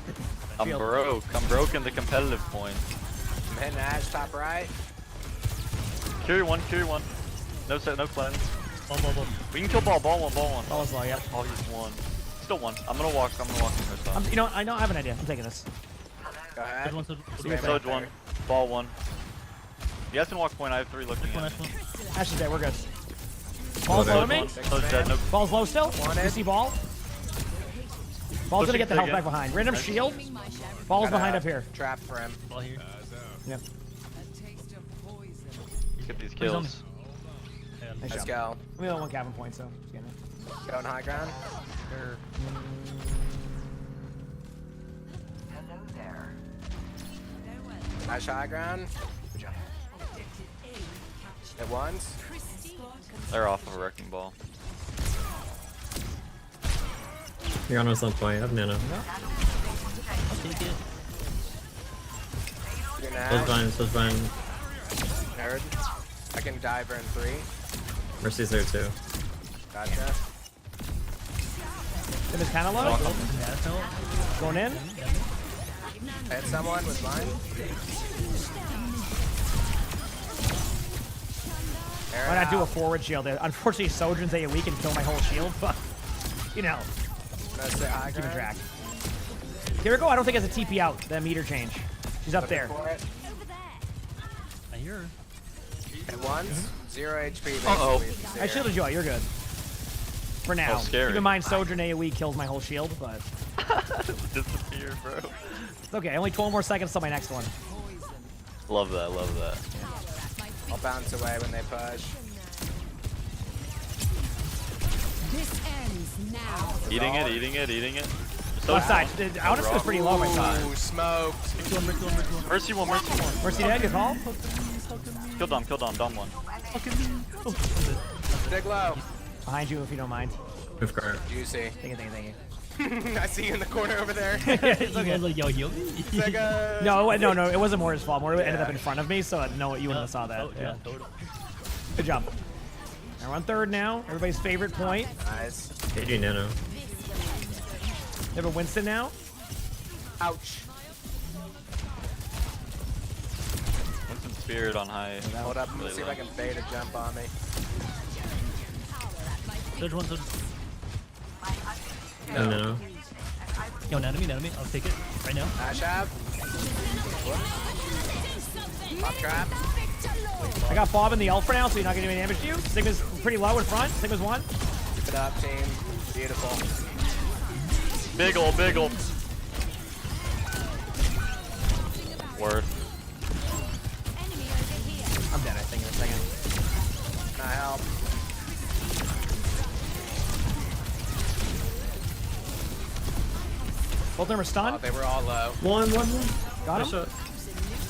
I'm broke. I'm broke in the competitive point. I'm hitting Ash top right. Carry one. No cleanse. Ball. We can kill ball one. Ball's low, yep. Oh, he's one. Still one. I'm gonna walk in her side. You know, I have an idea. I'm taking this. Go ahead. Soj one. Ball one. You guys can walk point. I have 3 looking at me. Ash is dead. We're good. Ball's low to me. Soj dead. No. Ball's low still. You see ball? Ball's gonna get the health back behind. Random shield. Ball's behind up here. Trap for him. Ball here. Yep. Get these kills. Let's go. We only 1 cabin point, so just getting it. Going high ground. Sure. Hello there. Nice high ground. At once. They're off of a Wrecking Ball. You're on some point. I have nano. I'll take it. So's fine. Nerd. I can dive her in 3. Mercy's there too. Gotcha. It is kind of low. Going in. Hit someone with mine. Why not do a forward shield there? Unfortunately, Sojourn's AoE can kill my whole shield, but you know, keeping track. Here we go. I don't think it's a TP out. The meter change. She's up there. I hear her. Hit once. 0 HP. I shielded you out. You're good. For now. Scary. Keep in mind, Sojourn AoE kills my whole shield, but Disappear, bro. it's okay. Only 12 more seconds till my next one. Love that, love that. I'll bounce away when they push. This ends now. Eating it, eating it, eating it. Left side. Outus was pretty low, I thought. Ooh, smoked. Mercy one, Mercy one. Mercy dead, good call. Kill Dom one. Dig low. Behind you if you don't mind. Move card. Juicy. Thank you. I see you in the corner over there. It's okay. Like, yo, heal me. It's like No, it wasn't Moira's fault. Moira ended up in front of me, so no, you wouldn't have saw that. Yeah. Good job. Now we're on third now. Everybody's favorite point. Nice. AG Nano. They have a Winston now. Ouch. Winston Spirit on high. Hold up. Let's see if I can bait a jump on me. Surge one, surge. No, no. Yo, enemy. I'll take it right now. Ash ab. Pop trap. I got Bob in the ult for now, so you're not gonna do any damage to you. Sigma's pretty low in front. Sigma's one. Keep it up, team. Beautiful. Big ol'. Worth. I'm dead, I think, in a second. Can I help? Both of them are stunned. Oh, they were all low. One. Got him.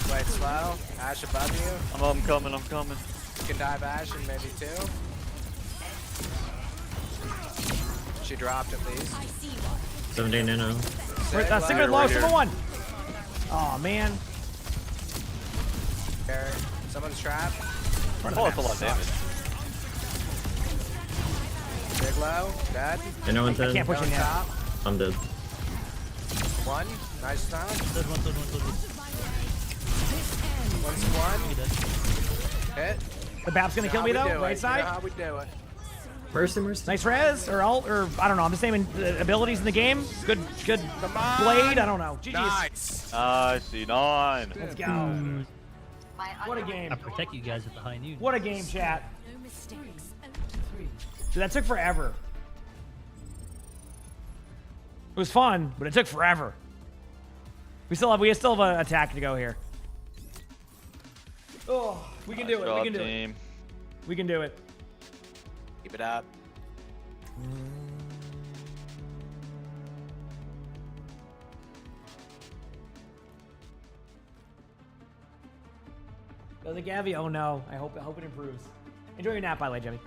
Wait, slow. Ash above you. I'm coming. You can dive Ash in maybe 2. She dropped at least. 17 Nano. Sigma's low, Sigma one. Oh man. There. Someone's trapped. Oh, it's a lot of damage. Big low. Dead. Nano and 10. I can't push it yet. Top. I'm dead. 1. Nice stun. Surge one. One's 1. Hit. The Bap's gonna kill me though. Right side. You know how we do it. Mercy. Nice res or ult or I don't know. I'm just naming abilities in the game. Good blade. I don't know. GG's. Nice. I see 9. Let's go. What a game. I protect you guys with the high noon. What a game, chat. Dude, that took forever. It was fun, but it took forever. We still have an attack to go here. Oh, we can do it. We can do it. We can do it. Keep it up. The Gavi. Oh no. I hope it improves. Enjoy your nap, by the way, Jimmy.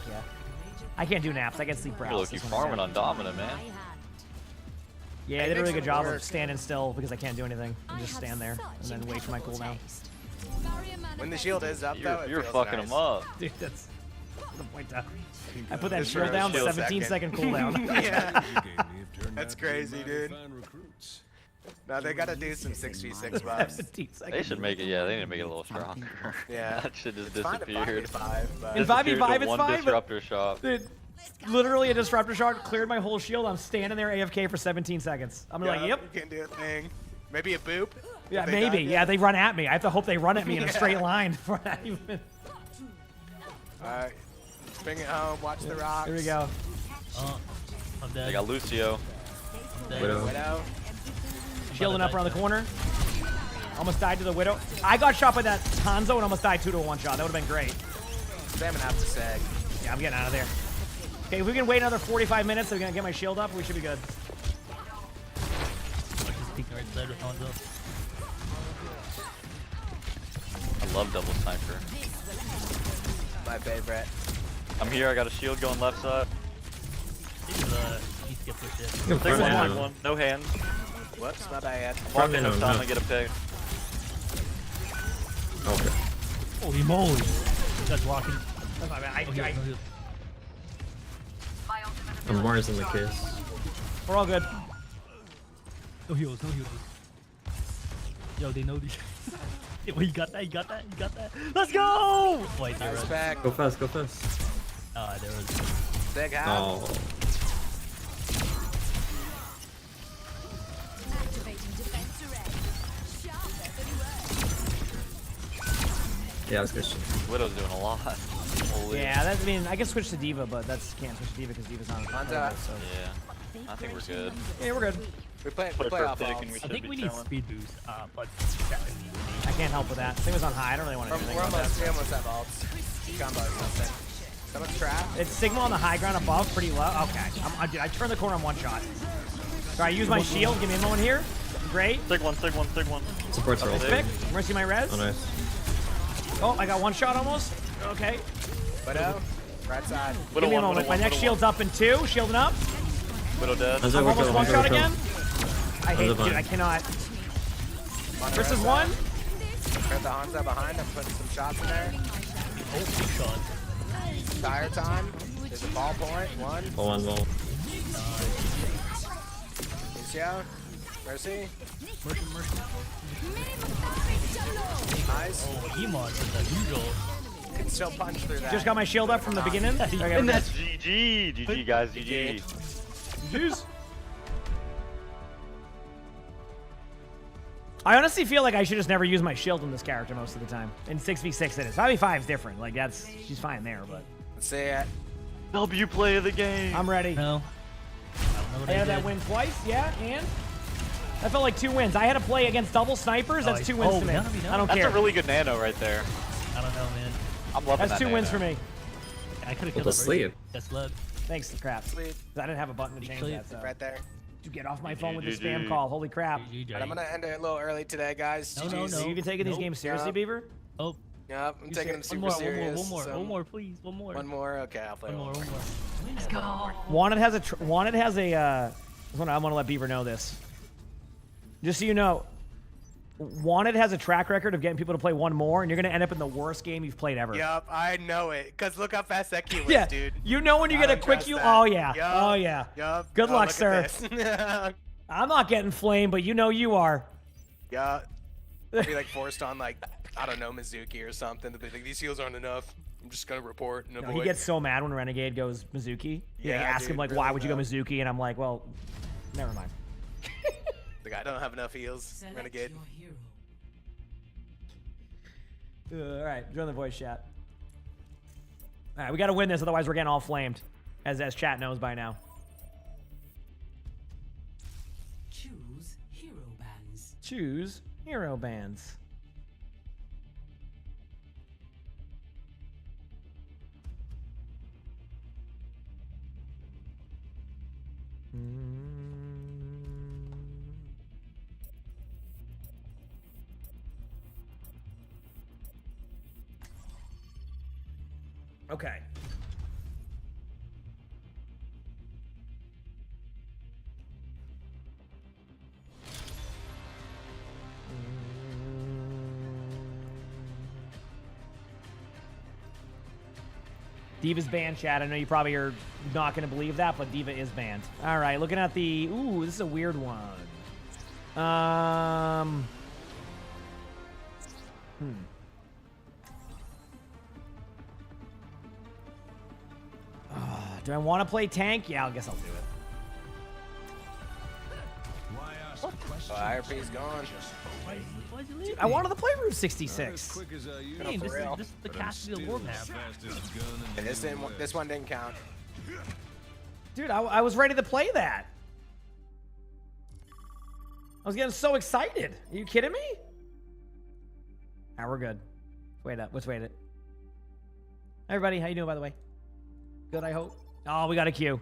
Yeah. I can't do naps. I get sleep paralysis. Look, you farming on Dominant, man. Yeah, I did a really good job of standing still because I can't do anything. I just stand there and then wait for my cooldown. When the shield is up, though, you're fucking him up. Dude, that's the point. I put that shield down, 17-second cooldown. Yeah. That's crazy, dude. No, they gotta do some 6v6 buffs. They should make it, they need to make it a little stronger. Yeah. That shit just It's fine at disappeared. 5v5, but In 5v5, it's one fine. disruptor shot. Dude, literally a disruptor shot cleared my whole shield. I'm standing there AFK for 17 seconds. I'm like, yep. You can do a thing. Maybe a boop. Yeah, maybe. Yeah, they run at me. I have to hope they run at me in a straight line before I even. Alright. Bring it home. Watch the rocks. Here we go. I'm dead. They got Lucio. Widow. Shielding up around the corner. Almost died to the Widow. I got shot by that Hanzo and almost died 2 to a 1 shot. That would have been great. Spamming out the seg. Yeah, I'm getting out of there. Okay, if we can wait another 45 minutes, I'm gonna get my shield up. We should be good. Just peek right side with Hanzo. I love double sniper. My favorite. I'm here. I got a shield going left side. Need to get pushed in. Take one. No hands. Whoops, my bad. I'm walking up time to get a pick. Okay. Holy moly. You guys walking. That's my bad. I'm Mars in the kiss. We're all good. No heals, no heals. Yo, they know these. Well, you got that, you got that, you got that. Let's go! Wait, there was. Go fast, go fast. There was. Big house. Oh. Activating defense array. Sharper than Yeah, I was Christian. Widow's doing a lot. Holy. Yeah, that, I mean, I can switch to Diva, but that's can't switch to Diva because Diva's on. Hanzo. So. Yeah. I think we're good. Yeah, we're good. We play Play off first pick all. and we I should think be we need chilling. speed boost, but I can't help with that. Thing was on high. I don't really want to do anything about We that. almost have ults. Combo or something. Someone's trapped. It's Sigma on the high ground above, pretty low. Okay, dude, I turned the corner on one shot. So I use my shield. Give me a moment here. Great. Sig one. Supports roll. Pick. Mercy my res. Oh, nice. Oh, I got one shot almost. Okay. Widow. Right side. Give me a moment. My next shield's up in 2. Shielding up. Widow dead. Hanzo, I'm we're almost kill, one Hanzo, shot we're kill. again. I hate Hanzo dude. I fine. cannot. Versus 1. Got the Hanzo behind. I'm putting some shots in there. Oh, big shot. Tire time. There's a ball point. One. One wall. Lucio. Mercy. Mercy. Nice. Oh, Emon is the usual. Can still punch through that. Just got my shield up from the beginning. Okay, we're And good. that's GG. GG, guys. GG. GG's. I honestly feel like I should just never use my shield on this character most of the time. In 6v6 it is. 5v5 is different. Like, that's... She's fine there, but... Let's see it. W play of the game. I'm ready. No. I had that win twice, yeah, and... That felt like 2 wins. I had to play against double snipers. That's 2 wins to me. No. I don't care. That's a really good nano right there. I don't know, man. I'm loving That's that 2 wins nano. for me. I could have Well, killed the sleeve. That's love. Thanks, crap. Sleep. I didn't have a button to change that, so... Right there. You get off my phone with the GG. spam call. Holy crap. But I'm gonna end it a little early today, guys. No, GG's. no. Are you even taking these games seriously, Yep. Beaver? Oh. Yep, I'm taking them super One serious. more, so- one more, please. One more. One more. Okay, I'll play One more. Let's go. Wanted has a I want to let Beaver know this. Just so you know, Wanted has a track record of getting people to play one more, and you're gonna end up in the worst game you've played ever. Yup, I know it. Cause look how fast that Q was, Yeah, dude. you know when you I get a don't quick trust you. that. Oh yeah, Yup, oh yeah. Yup. Good Oh, luck, look sir. at this. I'm not getting flamed, but you know you are. Yeah. I'll be like forced on like, I don't know, Mizuki or something. To be like, these heals aren't enough. I'm just gonna report and No, avoid. he gets so mad when Renegade goes Mizuki. Yeah, ask him dude, like, really why would you go bad. Mizuki? And I'm like, well, never mind. Like, I don't have enough heals. Renegade. All right, join the voice chat. All right, we got to win this, otherwise we're getting all flamed, as chat knows by now. Choose hero bands. Choose hero bands. Okay. Diva's banned, chat. I know you probably are not going to believe that, but Diva is banned. All right, looking at the... Ooh, this is a weird one. Do I want to play tank? Yeah, I guess I'll do it. Oh, IRP's gone. Dude, I wanted to play Route 66. Hey, this is the Cassidy War map. And this one didn't count. Dude, I was ready to play that. I was getting so excited. Are you kidding me? All right, we're good. Wait up. Let's wait it. Everybody, how you doing, by the way? Good, I hope. Oh, we got a queue.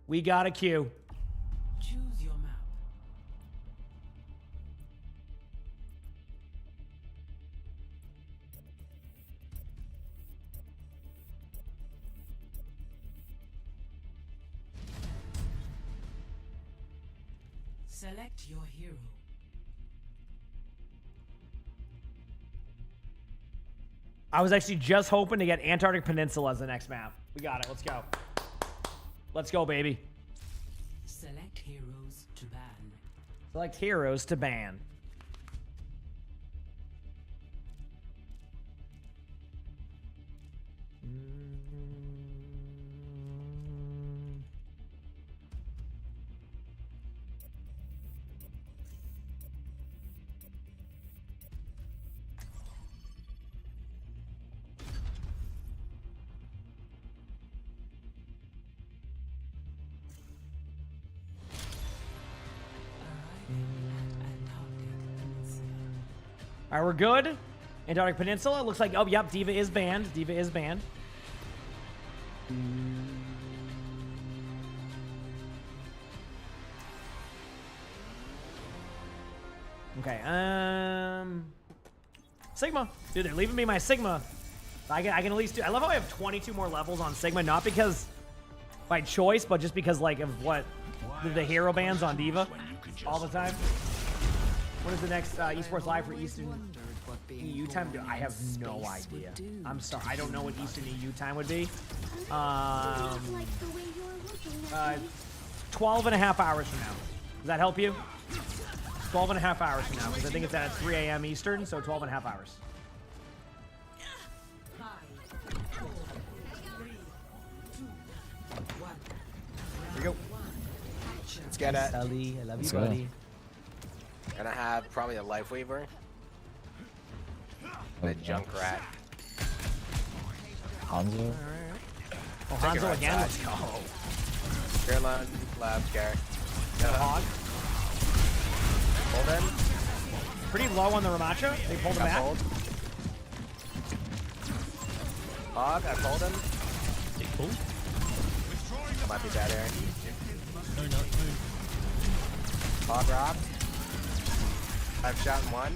We got a queue. Choose your map. Select your hero. I was actually just hoping to get Antarctic Peninsula as the next map. We got it. Let's go. Let's go, baby. Select heroes to ban. Select heroes to ban. All right, we're good. Antarctic Peninsula. Looks like, oh, yep, Diva is banned. Diva is banned. Okay, Sigma. Dude, they're leaving me my Sigma. I can at least do, I love how I have 22 more levels on Sigma, not because by choice, but just because, like, of what the hero bans on Diva all the time. What is the next Esports Live for Eastern EU time? Dude, I have no idea. I'm sorry. I don't know what Eastern EU time would be. 12 and a half hours from now. Does that help you? 12 and a half hours from now, because I think it's at 3 a.m. Eastern, so 12 and a half hours. Here we go. Let's get it. Sully, I love you, buddy. Gonna have probably a Life Weaver. The Junkrat. Hanzo. Oh, Hanzo again. Let's go. Gerlund, Lab, Garrett. Hog. Hold him. Pretty low on the Ramacha. They pulled him back. Hog, I pulled him. They pulled? Might be dead here. No. Hog rocked. I've shot one.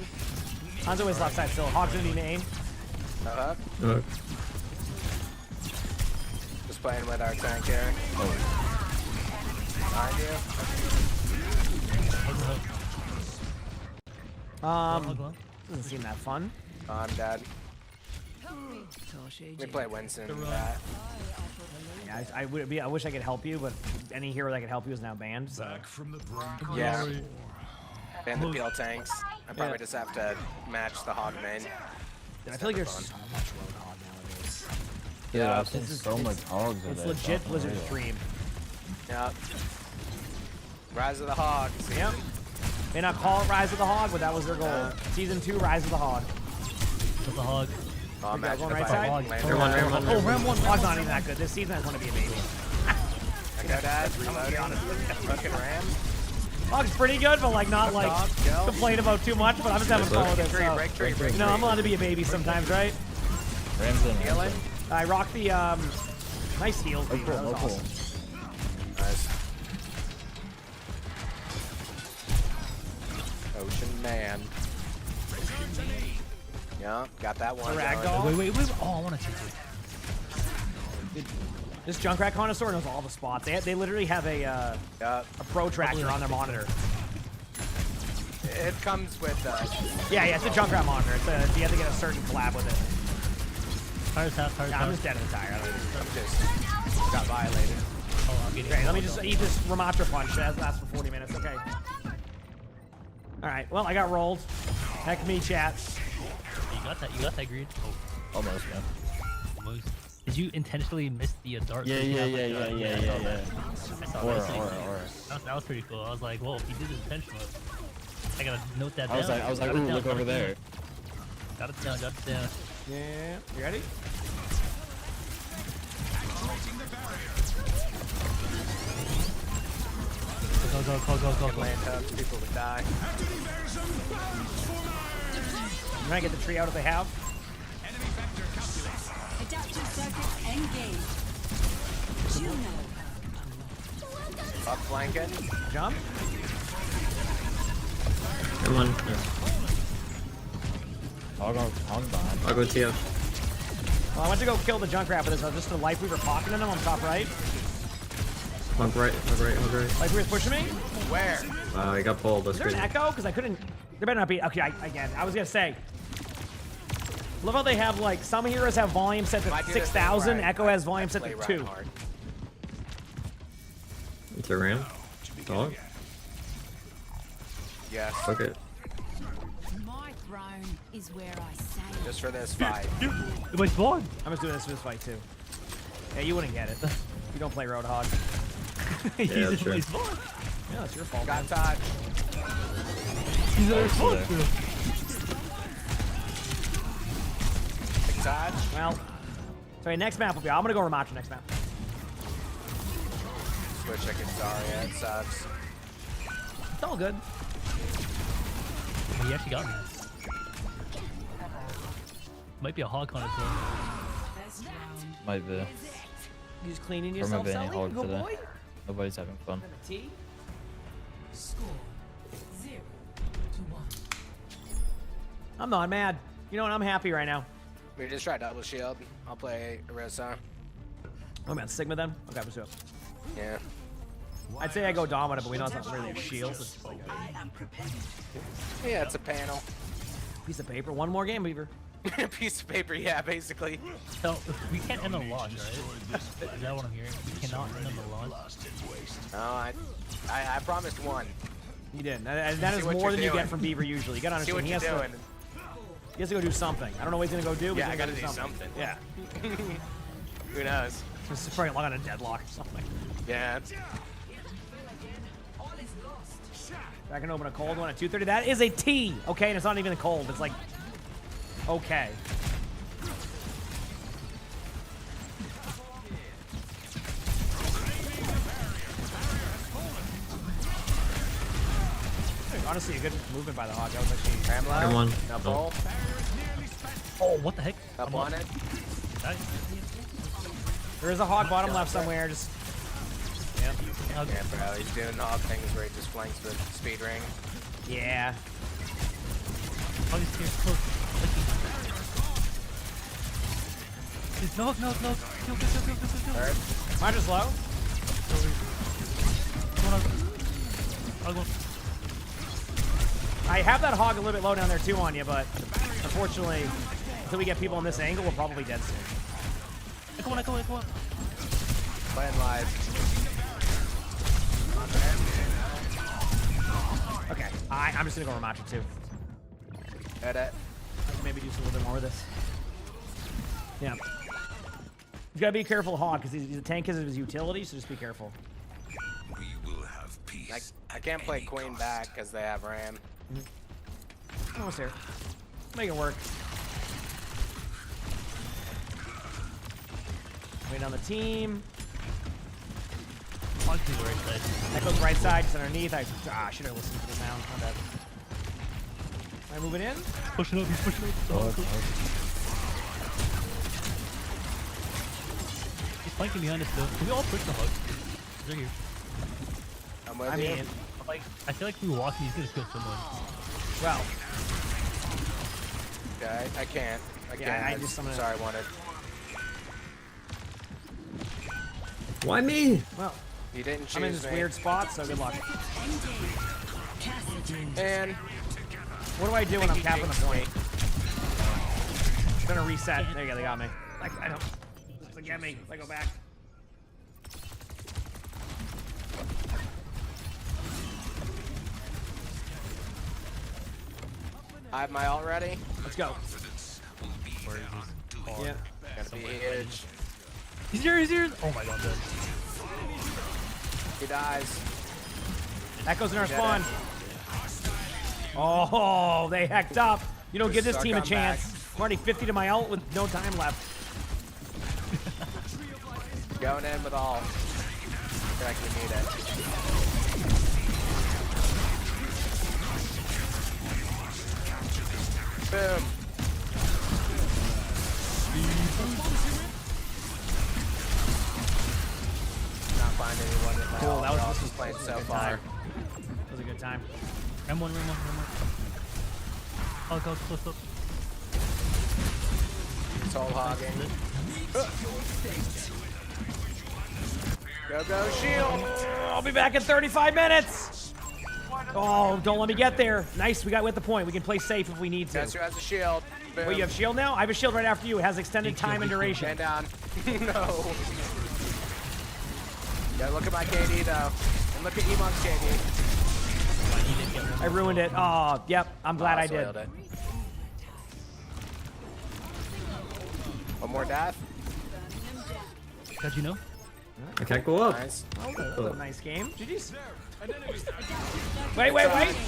Hanzo is left side still. Hog's gonna be main. Up. Just playing with our tank here. Behind you. Doesn't seem that fun. Oh, I'm dead. We play Winston. That. Yeah, I wish I could help you, but any hero that could help you is now banned. So. Back from the brink. Yeah. Ban the PL tanks. I probably just have to match the Hog main. I feel like there's so much Roadhog nowadays. Yeah, I've seen so much hogs. It's legit Blizzard's dream. Yep. Rise of the Hog. Yep. May not call it Rise of the Hog, but that was their goal. Season 2, Rise of the Hog. What's the Hog? Oh, going right side? Ram 1. Hog's not even that good. This season I just want to be a baby. I go dad. Reloading. Fucking Ram. Hog's pretty good, but like not like complain about too much. But I'm just having fun with it. So. Break. You know, I'm allowed to be a baby sometimes, right? Ram's in. Healing. I rocked the nice heals. That was awesome. Nice. Ocean Man. Yeah, got that one. Ragdoll. Wait. Oh, I want to take it. This Junkrat connoisseur knows all the spots. They literally have a protractor on their monitor. It comes with. Yeah, it's a Junkrat monitor. You have to get a certain collab with it. Tire's half. I'm just dead in the tire. I'm just got violated. Oh, I'm getting. Okay, let me just eat this Ramatra punch. That lasts for 40 minutes. Okay. All right. Well, I got rolled. Heck me, chat. You got that green. Oh, Almost, man. almost. Did you intentionally miss the dart? Yeah. That was pretty cool. I was like, whoa, he did it intentionally. I gotta note that down. I was like, ooh, look over there. Jot it down. Yeah. You ready? Go. Land up, people would die. You might get the tree out if they have. Adaptive circuits engaged. Up flanking. Jump. Come on. I'll go TF. Well, I went to go kill the Junkrat, but there's just a Life Weaver pocketing him on top right. Hug right. Life Weaver's pushing me. Where? I got pulled. That's Is there an crazy. echo? Because I couldn't. There better not be. Okay, I was gonna say. Love how they have like some heroes have volume set to 6,000. Echo has volume set to 2. It's a ram. Dog. Yes. Fuck it. My throne is where I say. Just for this fight. My spawn. I'm just doing this for this fight too. Yeah, you wouldn't get it. You don't play Roadhog. He's Yeah, in true. my spawn. Yeah, it's your fault. Got touch. He's in our spawn. Big touch. Well, so next map will be. I'm gonna go Ramacha next map. Switch against Zarya. It sucks. It's all good. Oh, he actually got me. Might be a hog on his own. Might be. You just cleaning Or yourself, maybe any Sully? hog Good today. boy. Nobody's having fun. Tea? Score 0-1. I'm not mad. You know what? I'm happy right now. We just try double shield. I'll play Orisa. Oh man, Sigma then? Okay, let's do it. Yeah. I'd say I go Dominant, but we know it's not really a shield. It's just like Yeah, it's a panel. a piece of paper. One more game, Beaver. Piece of paper, yeah, basically. So, we can't end the launch, right? Is that what I'm hearing? We cannot end the launch. No, I promised one. You did. And that See is what more you're than you doing. get from Beaver usually. You gotta See what understand. you're doing. He has to go do something. I don't know what he's gonna go do, but Yeah, I he's gotta gonna do something. Yeah. Who knows? It's probably log on a deadlock or something. Yeah. I can open a cold one at 2:30. That is a T, okay? And it's not even cold. It's like, okay. Honestly, a good movement by the Hog. That was actually... Come on. Double. Oh, what the heck? Up on it. There is a Hog bottom left somewhere. Just... Yep. Yeah, bro. He's doing Hog things where he just flanks with speed ring. Yeah. Oh, he's here. Close. No. Kill. Third. Mine is low. I have that Hog a little bit low down there too on you, but unfortunately, until we get people on this angle, we're probably dead soon. Come on. Playing live. Okay, I'm just gonna go Ramacha too. Edit. I can maybe do a little bit more with this. Yeah. You gotta be careful, Hog, because he's a tank because of his utility, so just be careful. We will have peace. I can't play Queen back because they have Ram. Almost here. Make it work. Wait on the team. Hog's to the right side. Echo's right side, just underneath. I should have listened to the sound. My bad. Am I moving in? Pushing up, he's pushing up. He's flanking behind us though. Can we all push the Hog? He's right here. I'm with I you. mean, Like, I feel like if we walk, he's gonna kill someone. well, Okay, I can't. I Yeah, can't. I just- I'm gonna- Sorry, I wanted. Why me? well, You didn't choose I'm in this me. weird spot, so good luck. And What do I do when I'm capping the point? I'm gonna reset. There you go, they got me. Like, I don't. They get me. I go back. I have my ult ready. Let's go. Yeah. Gonna be huge. He's here. Oh my god, dude. He dies. Echo's in our Get spawn. it. Oh, they hecked up. You don't give this Suck team a on chance. back. I'm already 50 to my ult with no time left. Going in with all. I feel like we need it. Boom. Not finding anyone with my Cool, ult. that was We're all this just playing was a so good far. time. That was a good time. M1. Hog, close up. Soul hogging. Go, shield! I'll be back in 35 minutes. Oh, don't let me get there. Nice, we got with the point. We can play safe if we need to. Guess who has a shield? Boom. Wait, you have shield now? I have a shield right after you. It has extended time and duration. Stand down. No. Yeah, look at my KD though. And look at emong's KD. I ruined it. Oh, yep. I'm glad I did. Soiled it. One more death. How'd you know? I can't go up. Nice. Oh, that was a nice game. GG's. Wait.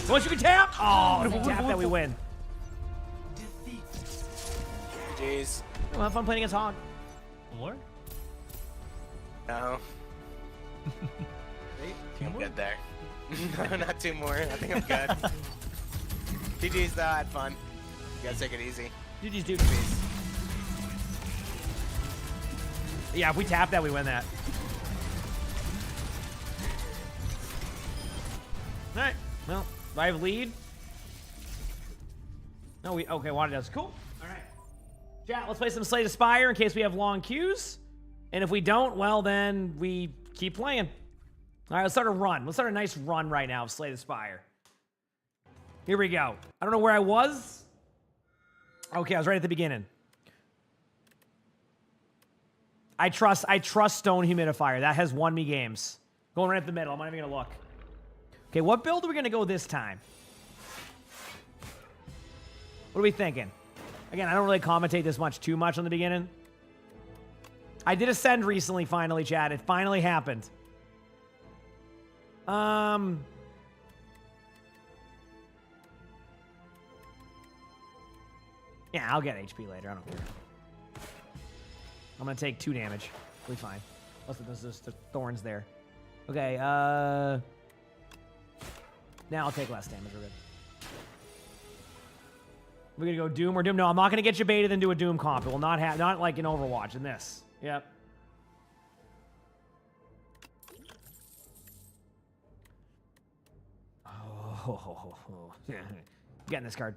Once you can tap. Oh, if we tap that, we win. Jeez. We'll have fun playing against Hog. More? No. I'm good there. No, not two more. I think I'm good. GG's though, I had fun. You guys take it easy. GG's, dude. Yeah, if we tap that, we win that. Alright. Well, I have lead. No, okay, wanted us. Cool. Alright. Chat, let's play some Slay the Spire in case we have long queues. And if we don't, well, then we keep playing. Alright, let's start a run. Let's start a nice run right now of Slay the Spire. Here we go. I don't know where I was. Okay, I was right at the beginning. I trust Stone Humidifier. That has won me games. Going right at the middle. I'm not even going to look. Okay, what build are we going to go this time? What are we thinking? Again, I don't really commentate this too much on the beginning. I did Ascend recently, finally, chat. It finally happened. Yeah, I'll get HP later. I don't care. I'm going to take 2 damage. We'll be fine. Plus, there's the thorns there. Okay, now I'll take less damage. We're good. We're going to go Doom or Doom. No, I'm not going to get you baited and do a Doom comp. It will not have, not like in Overwatch, in this. Yep. Oh. Getting this card.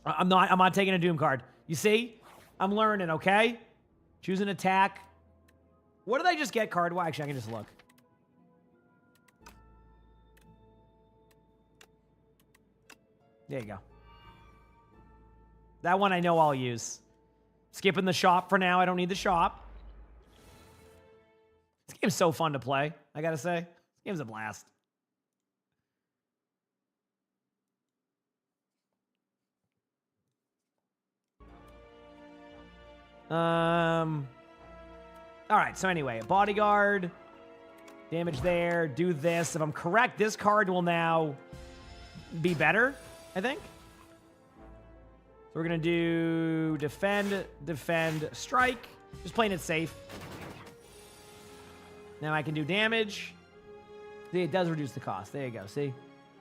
I'm not taking a Doom card. You see? I'm learning, okay? Choose an attack. What did I just get card? Well, actually, I can just look. There you go. That one I know I'll use. Skipping the shop for now. I don't need the shop. This game's so fun to play, I gotta say. This game's a blast. Alright, so anyway, bodyguard. Damage there. Do this. If I'm correct, this card will now be better, I think. So we're going to do defend, strike. Just playing it safe. Now I can do damage. See, it does reduce the cost. There you go, see?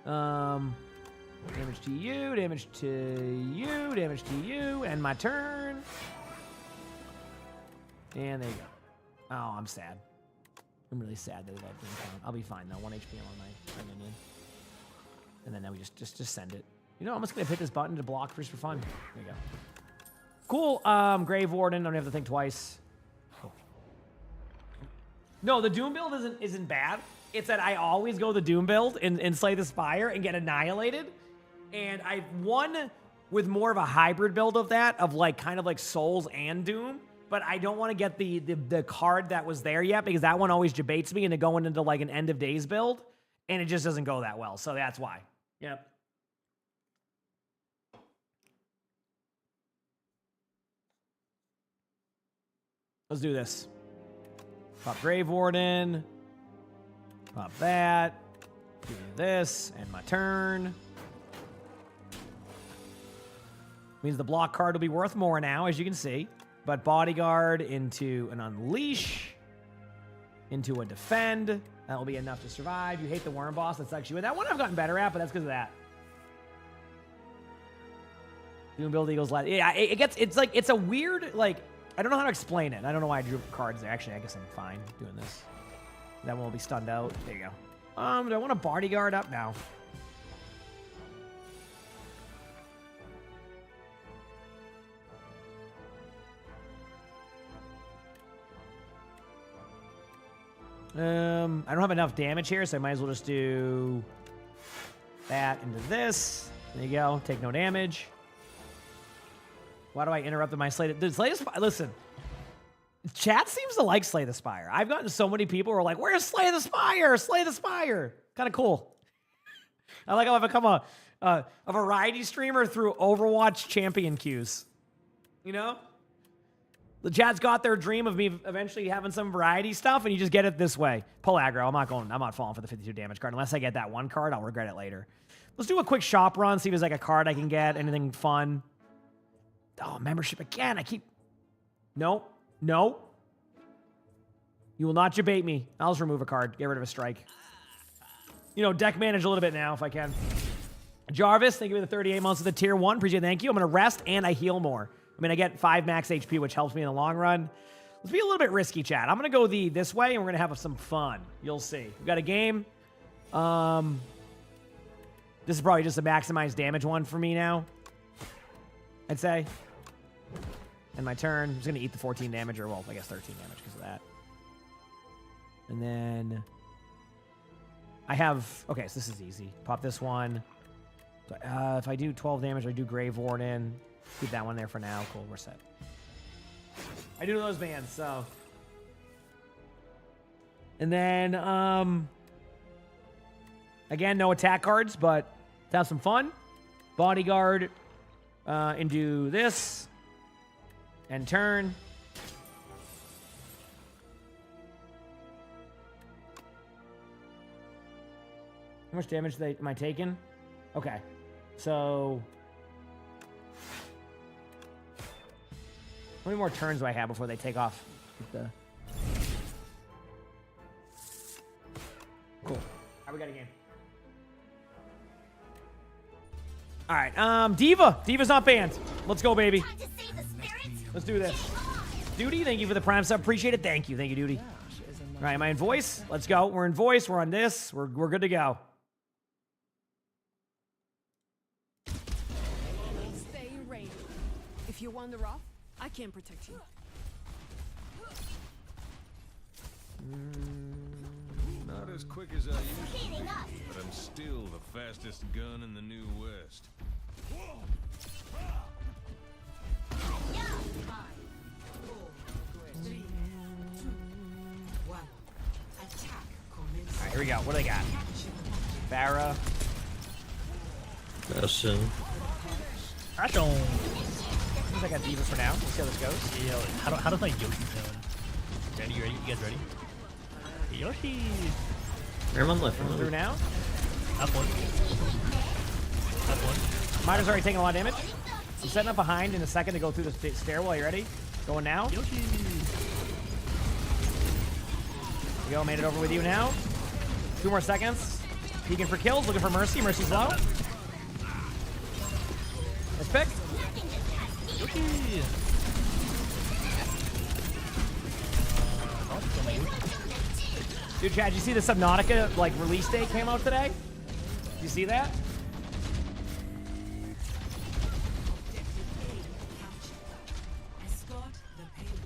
Damage to you, damage to you, damage to you, and my turn. And there you go. Oh, I'm sad. I'm really sad that didn't count. I'll be fine though. 1 HP on my minion. And then now we just send it. You know, I'm just gonna hit this button to block just for fun. There you go. Cool. Grave Warden. Don't have to think twice. Cool. No, the Doom build isn't bad. It's that I always go the Doom build and Slay the Spire and get annihilated. And I've won with more of a hybrid build of that, of like kind of like Souls and Doom. But I don't want to get the card that was there yet because that one always debates me into going into like an end of days build. And it just doesn't go that well. So that's why. Yep. Let's do this. Pop Grave Warden. Pop that. Do this. And my turn. Means the block card will be worth more now, as you can see. But bodyguard into an unleash. Into a defend. That will be enough to survive. You hate the worm boss. That sucks you in. That one I've gotten better at, but that's because of that. Doom build Eagles last. Yeah, it's a weird, like, I don't know how to explain it. I don't know why I drew cards there. Actually, I guess I'm fine doing this. That one will be stunned out. There you go. Do I want a bodyguard up now? I don't have enough damage here, so I might as well just do that into this. There you go. Take no damage. Why do I interrupt my Slay? Listen, Chat seems to like Slay the Spire. I've gotten so many people who are like, "Where's Slay the Spire? Slay the Spire." Kind of cool. I like how I've become a variety streamer through Overwatch champion queues. You know? The chat's got their dream of me eventually having some variety stuff, and you just get it this way. Pull aggro. I'm not falling for the 52 damage card. Unless I get that one card, I'll regret it later. Let's do a quick shop run, see if there's like a card I can get, anything fun. Oh, membership again. No. You will not debate me. I'll just remove a card. Get rid of a strike. You know, deck manage a little bit now if I can. Jarvis, thank you for the 38 months of the tier 1. Appreciate it. Thank you. I'm going to rest and I heal more. I mean, I get 5 max HP, which helps me in the long run. Let's be a little bit risky, chat. I'm going to go this way, and we're going to have some fun. You'll see. We've got a game. This is probably just a maximized damage one for me now, I'd say. And my turn, I'm just going to eat the 14 damage, or, well, I guess 13 damage because of that. And then I have... Okay, so this is easy. Pop this one. If I do 12 damage, I do Grave Warden. Keep that one there for now. Cool, we're set. I do know those bands, so. And then, again, no attack cards, but to have some fun. Bodyguard, and do this. And turn. How much damage am I taking? Okay, so... How many more turns do I have before they take off? Cool. All right, we got a game. All right, Diva. Diva's not banned. Let's go, baby. Let's do this. Duty, thank you for the prime sub. Appreciate it. Thank you, Duty. All right, am I in voice? Let's go. We're in voice. We're on this. We're good to go. Stay in range. If you wander off, I can't protect you. Not as quick as I used to be, but I'm still the fastest gun in the New West. Alright, here we go. What do they got? Farah. Bastion. I think I got Diva for now. We'll see how this goes. Yeah, how does my Yoshi sound? Ready? You guys ready? Yoshi! I'm on left. Through now. Up one. Miner's already taking a lot of damage. I'm setting up behind in a second to go through the stairwell. You ready? Going now. Yoshi! Here we go. Made it over with you now. 2 more seconds. Peeking for kills. Looking for Mercy. Mercy's low. Let's pick. Yoshi! Dude, Chad, did you see the Subnautica release date came out today? Did you see that?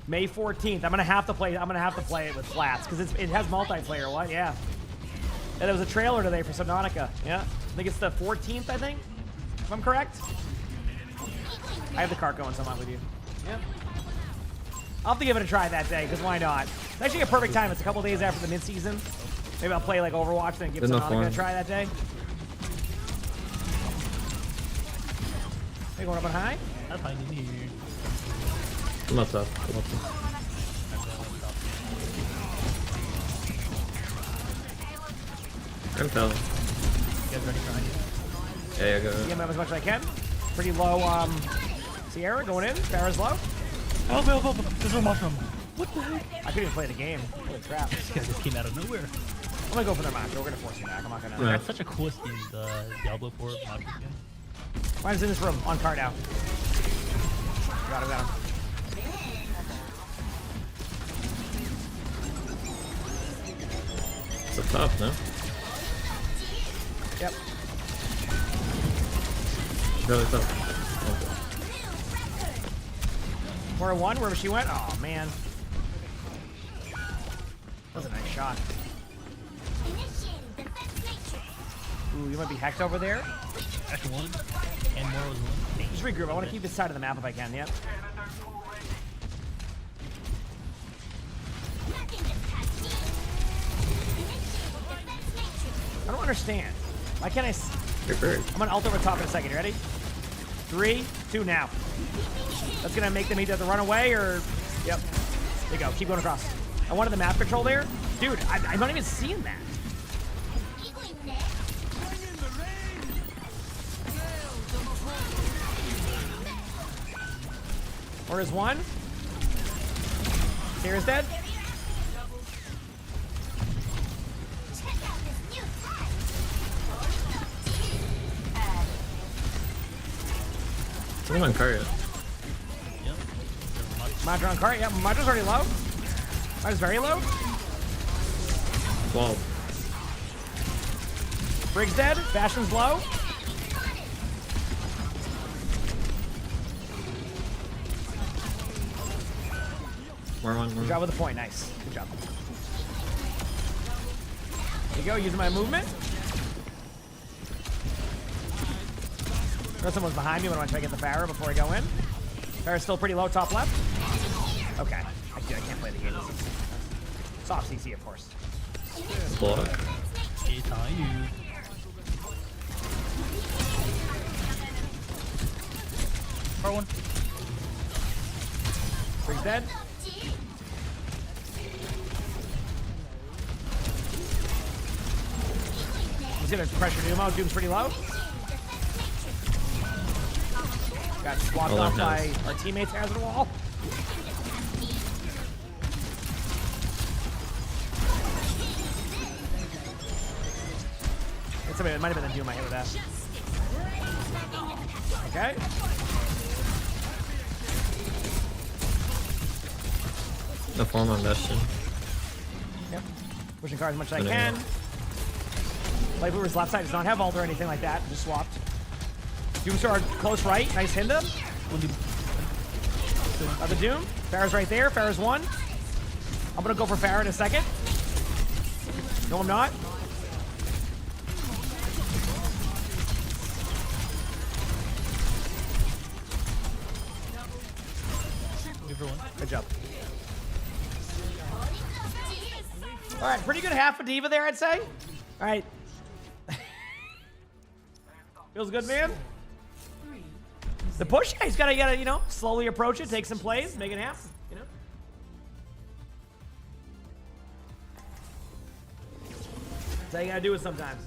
May 14th. I'm gonna have to play it with flats because it has multiplayer. What? Yeah. And there was a trailer today for Subnautica. Yeah. I think it's the 14th. I think, if I'm correct. I have the cart going, so I'm out with you. Yeah. I'll have to give it a try that day, because why not? It's actually a perfect time. It's a couple days after the mid-season. Maybe I'll play Overwatch, then give Subnautica a try that day. Hey, going up on high? That's fine in here. I'm up top. I'm telling. You guys ready for Yeah, go. Get him up as much as I can. Pretty low, Sierra going in. Farrah's low. Oh, there's a mushroom. What the heck? I couldn't even play the game. Holy crap. This guy just came out of nowhere. I'm gonna go for their match. We're gonna force him back. I'm not gonna. Yeah. That's such a cool skin, the Diablo 4 mod skin. Mine's in this room, on card now. Got him. It's up top, no? Yep. Really top. We're at 1, wherever she went. Oh, man. That was a nice shot. Ooh, you might be hacked over there. That's one. And more was one. Just regroup. I want to keep this side of the map if I can. Yep. I don't understand. Why can't I? You're bird. I'm gonna ult over top in a second. You ready? 3, 2, now. That's gonna make them either run away or. Yep. There you go. Keep going across. I wanted the map control there. Dude, I'm not even seeing that. Where is one? Here is dead. I'm on Karya. Madra on cart. Yeah, Madra's already low. Madra's very low. Wall. Briggs dead. Bastion's low. More one. Good job with the point. Nice. Good job. There you go. Using my movement. There's someone's behind me when I try to get the Pharah before I go in. Pharah's still pretty low top left. Okay. I can't play the game. Soft CC, of course. Block. Part one. Briggs dead. He's gonna pressure Numo. Doom's pretty low. Got swapped off by our teammates' hazard wall. It might have been a Doom I hit with that. Okay. The form on Bastion. Yep. Pushing card as much as I can. Light Boomer's left side does not have ult or anything like that. Just swapped. Doomstar close right. Nice Hinda. Other Doom. Pharah's right there. Pharah's one. I'm going to go for Pharah in a second. No, I'm not. Good job. All right, pretty good half of D.Va there, I'd say. All right. Feels good, man. The push, yeah, he's got to, you know, slowly approach it, take some plays, make it happen, you know. That's how you got to do it sometimes.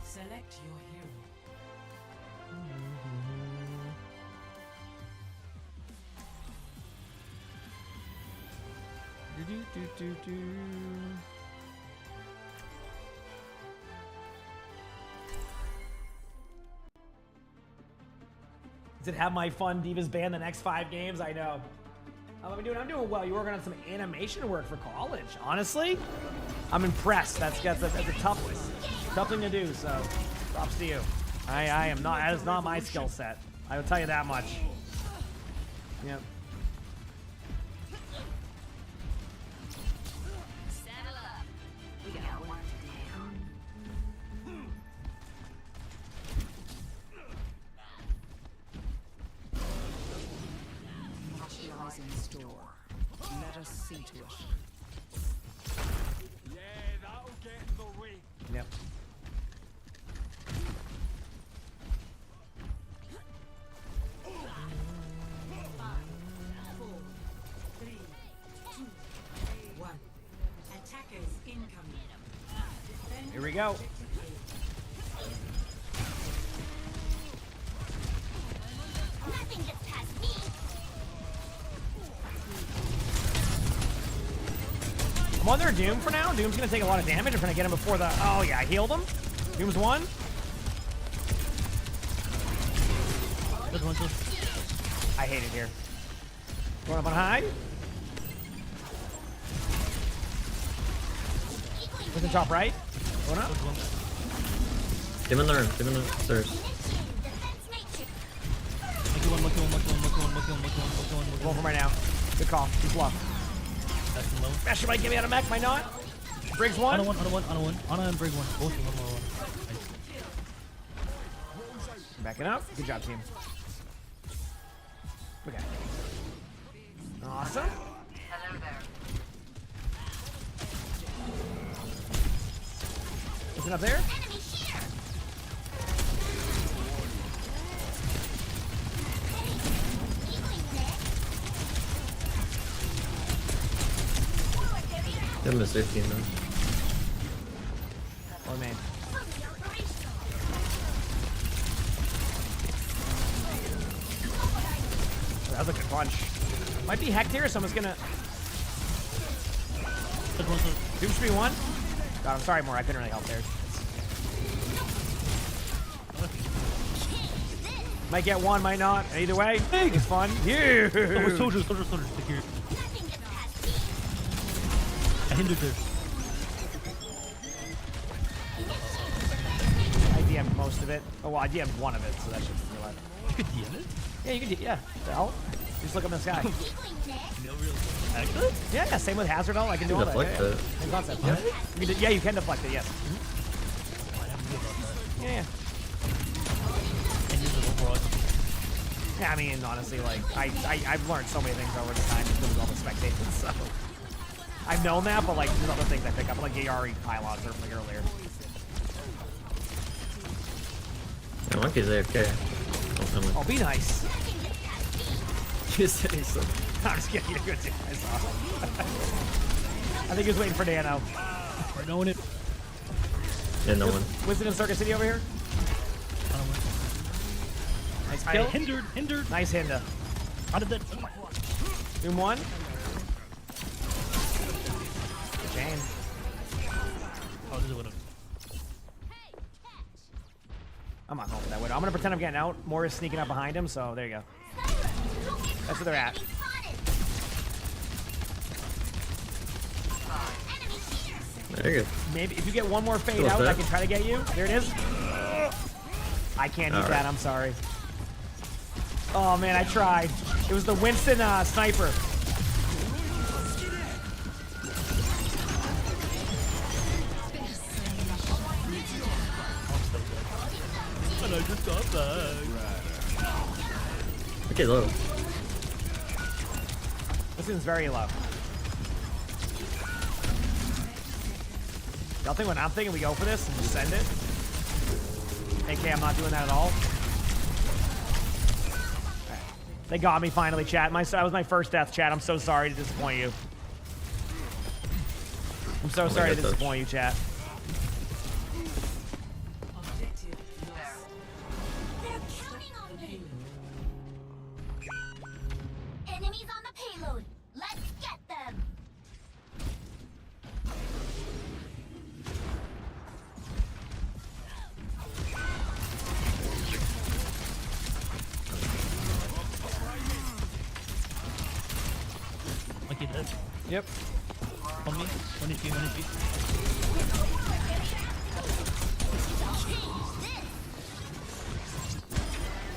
Select your hero. Did have my fun Divas band the next 5 games? I know. How am I doing? I'm doing well. You're working on some animation work for college. Honestly, I'm impressed. That's a tough thing to do. So, props to you. I am not. That is not my skill set. I will tell you that much. Yep. In store. Let us see to it. Yeah, that'll get in the way. Yep. Attackers incoming. Here we go. Nothing gets past me. I'm on their Doom for now. Doom's gonna take a lot of damage. I'm trying to get him before the. Oh yeah, I healed him. Doom's one. Good one, too. I hate it here. Going up on high. With the top right. Going up. Give him the room. Give him the stairs. Going for him right now. Good call. He's low. Bastion might give me out of mech, might not. Briggs one. Ana and Briggs one. Both of them are one. Backing up. Good job, team. Okay. Awesome. Isn't up there? Give him a 16 though. Oh man. That was a good punch. Might be hecked here, someone's gonna... Doom should be one. God, I'm sorry, more. I couldn't really help there. Might get one, might not. Either way, it's fun. Yeah. Oh, soldiers. Take here. I hindered there. I DM'd most of it. Oh, well, I DM'd one of it, so that should be alive. You could DM it? Yeah, you can DM. Yeah. The hell? Just look up in the sky. No real. Actually? Yeah, same with Hazard All. I can do all that. Deflect Yeah, it. Same concept. Yeah. Yeah, you can deflect it, yes. Yeah. Yeah, I mean, honestly, like, I've learned so many things over the time because of all the spectators, so. I've known that, but, like, there's other things I pick up, like Yari pylons or like earlier. Yeah, Monkey's AFK. Oh, be nice. Just say something. I'm just kidding. You're good too. I saw. I think he was waiting for Dano. We're knowing it. Yeah, no one. Wizard in Circus City over here. Nice kill. Hindered. Nice hinder. How did that? Doom one. Shame. Oh, this is what I'm not going for that widow. I'm gonna pretend I'm getting out. Moore is sneaking up behind him, so there you go. That's where they're at. There you go. Maybe if you get one more fade out, I can try to get you. There it is. I can't eat that. I'm sorry. Oh man, I tried. It was the Winston sniper. And I just got back. Okay, low. This one's very low. Y'all think what I'm thinking? We go for this and just send it? AK, I'm not doing that at all. Right. They got me finally, chat. That was my first death, chat. I'm so sorry to disappoint you. I'm so sorry to disappoint you, chat. Enemies on the payload. Let's get them. Okay, dead. Yep. On me. 1 HP.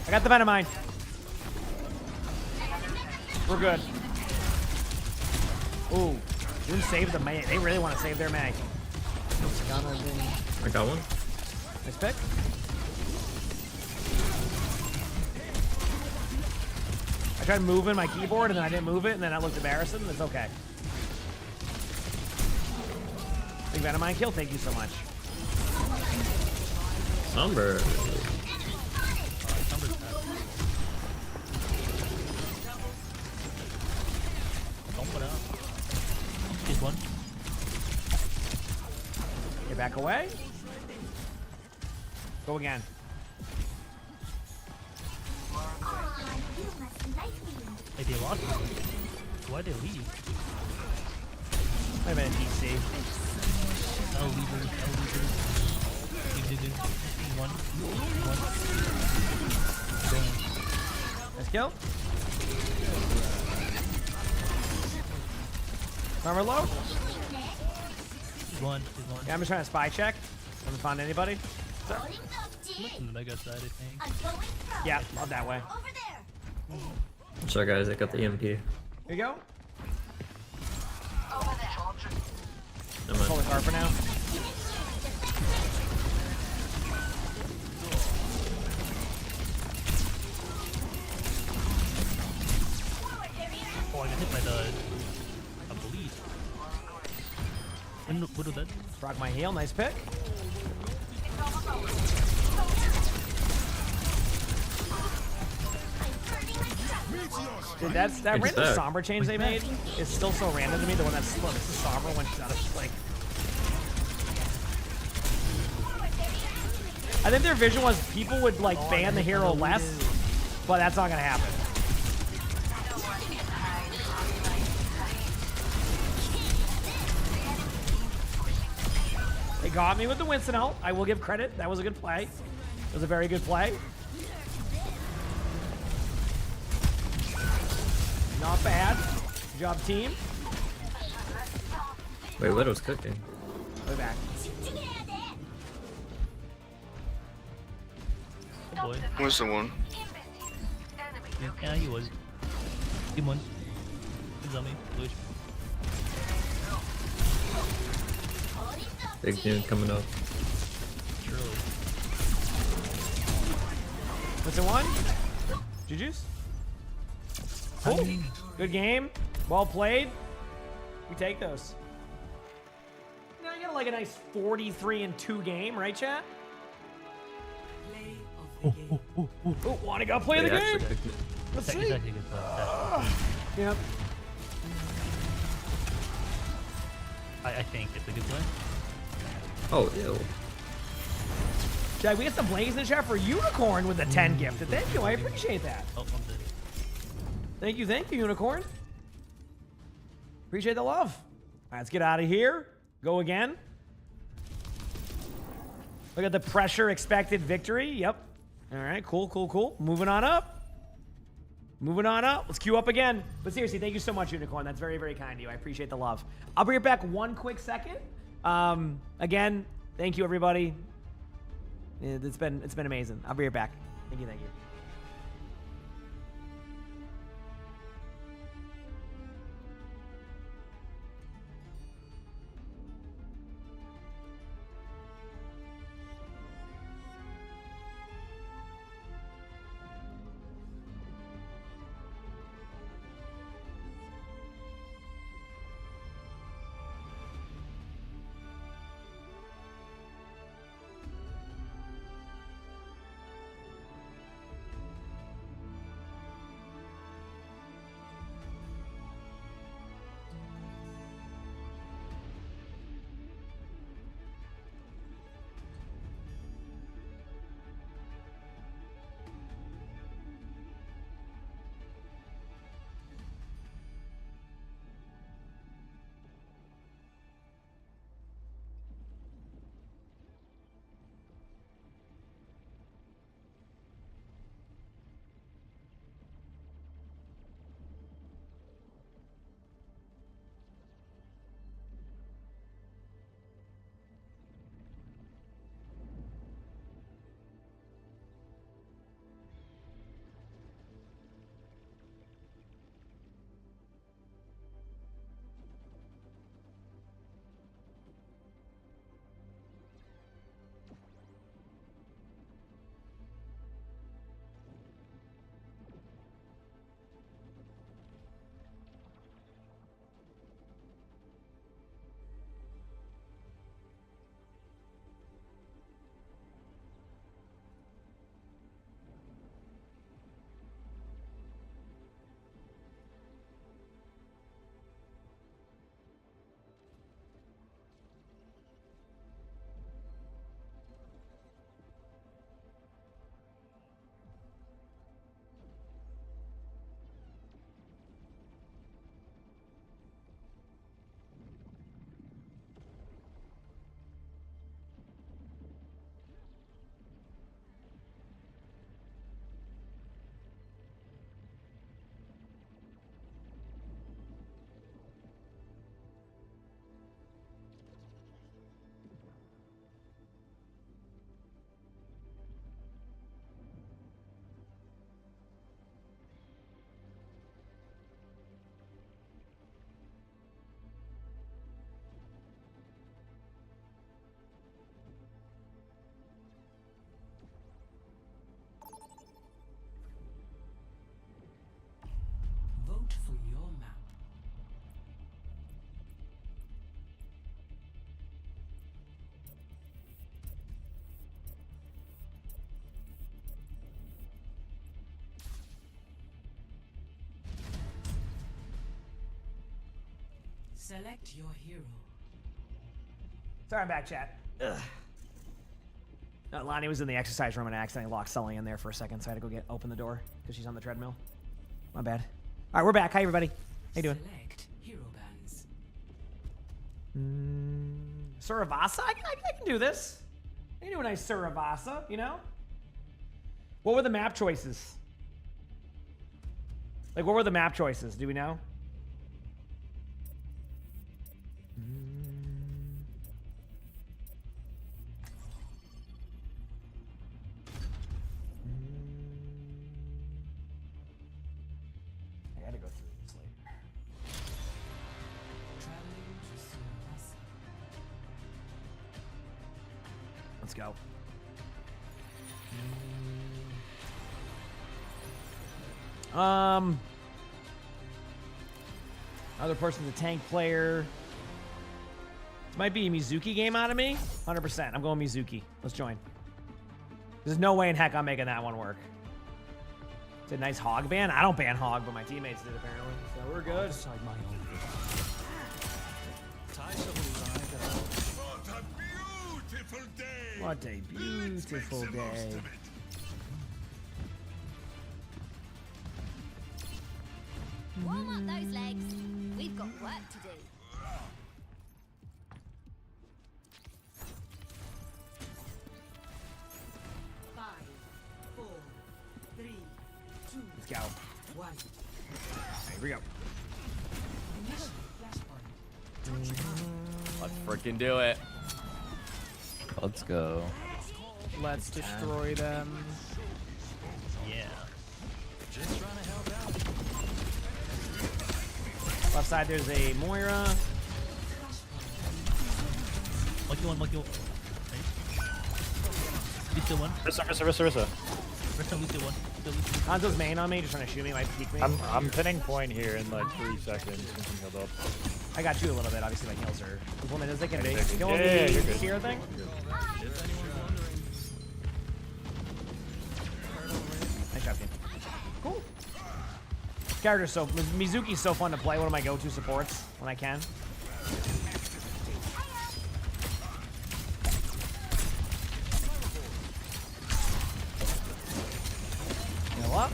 I got the Venomine. We're good. Ooh. Doom saved the May. They really want to save their May. I got one. Nice pick. I tried moving my keyboard and then I didn't move it and then that looked embarrassing. It's okay. Big Venomine kill. Thank you so much. Number. He's one. Get back away. Go again. Hey, they lost. Why'd they leave? Might have been a DC. I'll leave her. One. Let's go. Armor low? He's one. Yeah, I'm just trying to spy check. Haven't found anybody. So. On the mega side, I think. Yeah, up that way. Sorry guys, I got the EMP. Here you go. Never mind. Pull the car for now. Oh, I got hit by the bleed. What did that? Rock my heel, nice pick. Dude, that It's random back. somber change they made is still so random to me. The one that's somber went out of like. I think their vision was people would like ban the hero less, but that's not gonna happen. They got me with the Winston ult. I will give credit. That was a good play. It was a very good play. Not bad. Good job, team. Wait, Widow's cooking. Way back. Oh boy. Where's the one? Yeah, he was. Good one. Good zombie. Bluish. Big dude coming up. Surely. What's it one? GG's. Cool. Good game. Well played. We take those. Now you got like a nice 43-2 game, right, chat? Oh, wanna go play the game? Let's see. Yep. I think it's a good play. Oh, ew. Chad, we get some blaze in the chat for Unicorn with the 10 gifted. Thank you. I appreciate that. Oh, I'm dead. Thank you, Unicorn. Appreciate the love. All right, let's get out of here. Go again. Look at the pressure expected victory. Yep. All right, cool. Moving on up. Let's queue up again. But seriously, thank you so much, Unicorn. That's very, very kind of you. I appreciate the love. I'll bring it back one quick second. Again, thank you, everybody. It's been amazing. I'll be right back. Thank you. Select your hero. Sorry, I'm back, chat. Ugh. No, Lonnie was in the exercise room and I accidentally locked Sully in there for a second, so I had to go open the door because she's on the treadmill. My bad. All right, we're back. Hi, everybody. How you doing? Select hero bands. Suravasa? I can do this. I can do a nice Suravasa, you know? What were the map choices? Like, what were the map choices? Do we know? I gotta go through this later. Traveling to Suravasa. Let's go. Other person's a tank player. This might be a Mizuki game out of me. 100%. I'm going Mizuki. Let's join. There's no way in heck I'm making that one work. It's a nice hog ban. I don't ban hog, but my teammates did apparently. So we're good. What a beautiful day. Warm up those legs. We've got work to do. Let's go. Here we go. Let's freaking do it. Let's go. Let's destroy them. Yeah. Left side, there's a Moira. Monkey one. Lucio one. Rissa. Lucio one. Hanzo's main on me, just trying to shoot me, might peek me. I'm pinning point here in like 3 seconds since I'm healed up. I got you a little bit, obviously my heals are implemented as they can be. Yeah, Killing you're the good. Seer thing. Nice job, team. Cool. This character's so Mizuki's so fun to play. One of my go-to supports when I can. Heal up.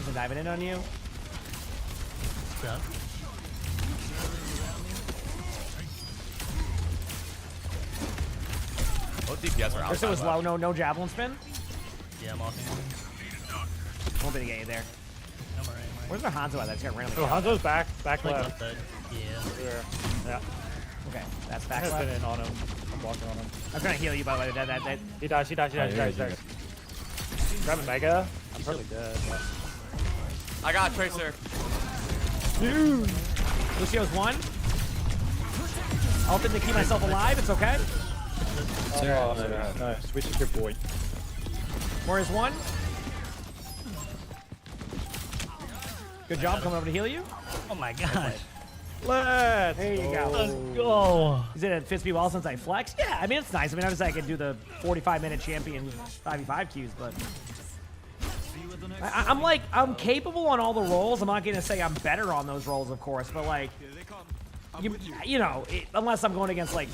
He's diving in on you. Yeah. Both DPS are First it outside. was left. low, no javelin spin. Yeah, I'm off. Won't be to get you there. I'm alright. Where's their Hanzo at? That's got randomly. Oh, Hanzo's back Like left. left side. Yeah. There. Yeah. Okay, that's I'm back gonna left. spin in on him. I'm walking on him. I'm trying to heal you, by the way. That. He dies. Grab a mega. I'm probably dead. But... I got Tracer. Dude. Lucio's one. Ulted to keep myself alive. It's okay. Oh, nice. We should get point. Moira's one. Good job coming over to heal you. Oh my god. Let's There you go. Let's go. Is it fits me well since I flex? Yeah, I mean, it's nice. I mean, obviously I could do the 45-minute champion 5v5 queues, but I'm capable on all the roles. I'm not going to say I'm better on those roles, of course, but like, you know, unless I'm going against like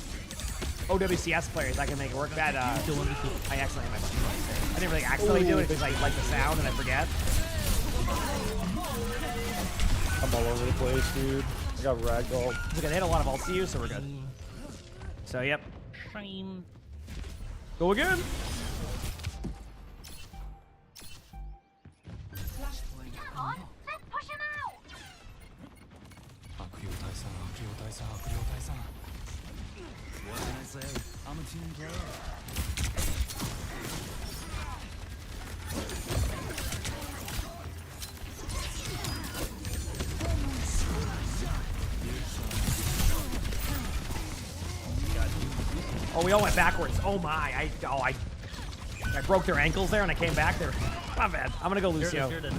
OWCS players, I can make it work. That I accidentally hit my button. I didn't really accidentally do it because I like the sound and I forget. I'm all over the place, dude. I got ragdoll. It's okay, they had a lot of ults to use, so we're good. So, yep. Shine. Go again. Come on, let's push him out. What can I say? I'm a team player. Oh, we all went backwards. Oh my! I broke their ankles there, and I came back there. My bad. I'm gonna go Lucio. Here it is.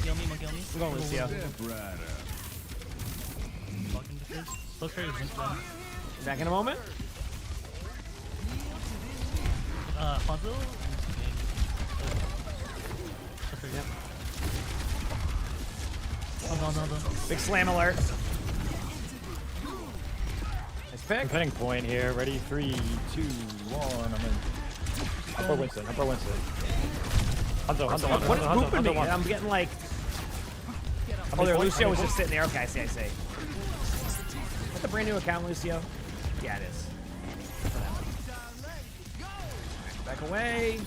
Kill me, kill me. I'm going Lucio. Walking to first. Close trade is one. Back in a moment. Hanzo. Yep. No. Big slam alert. Nice pick. I'm pinning point here. Ready? 3, 2, 1. I'm in. Upper Winston. Hanzo. What is booping me? I'm getting like. Oh, there, Lucio was just sitting there. Okay, I see. Is that the brand new account, Lucio? Yeah, it is. Back away.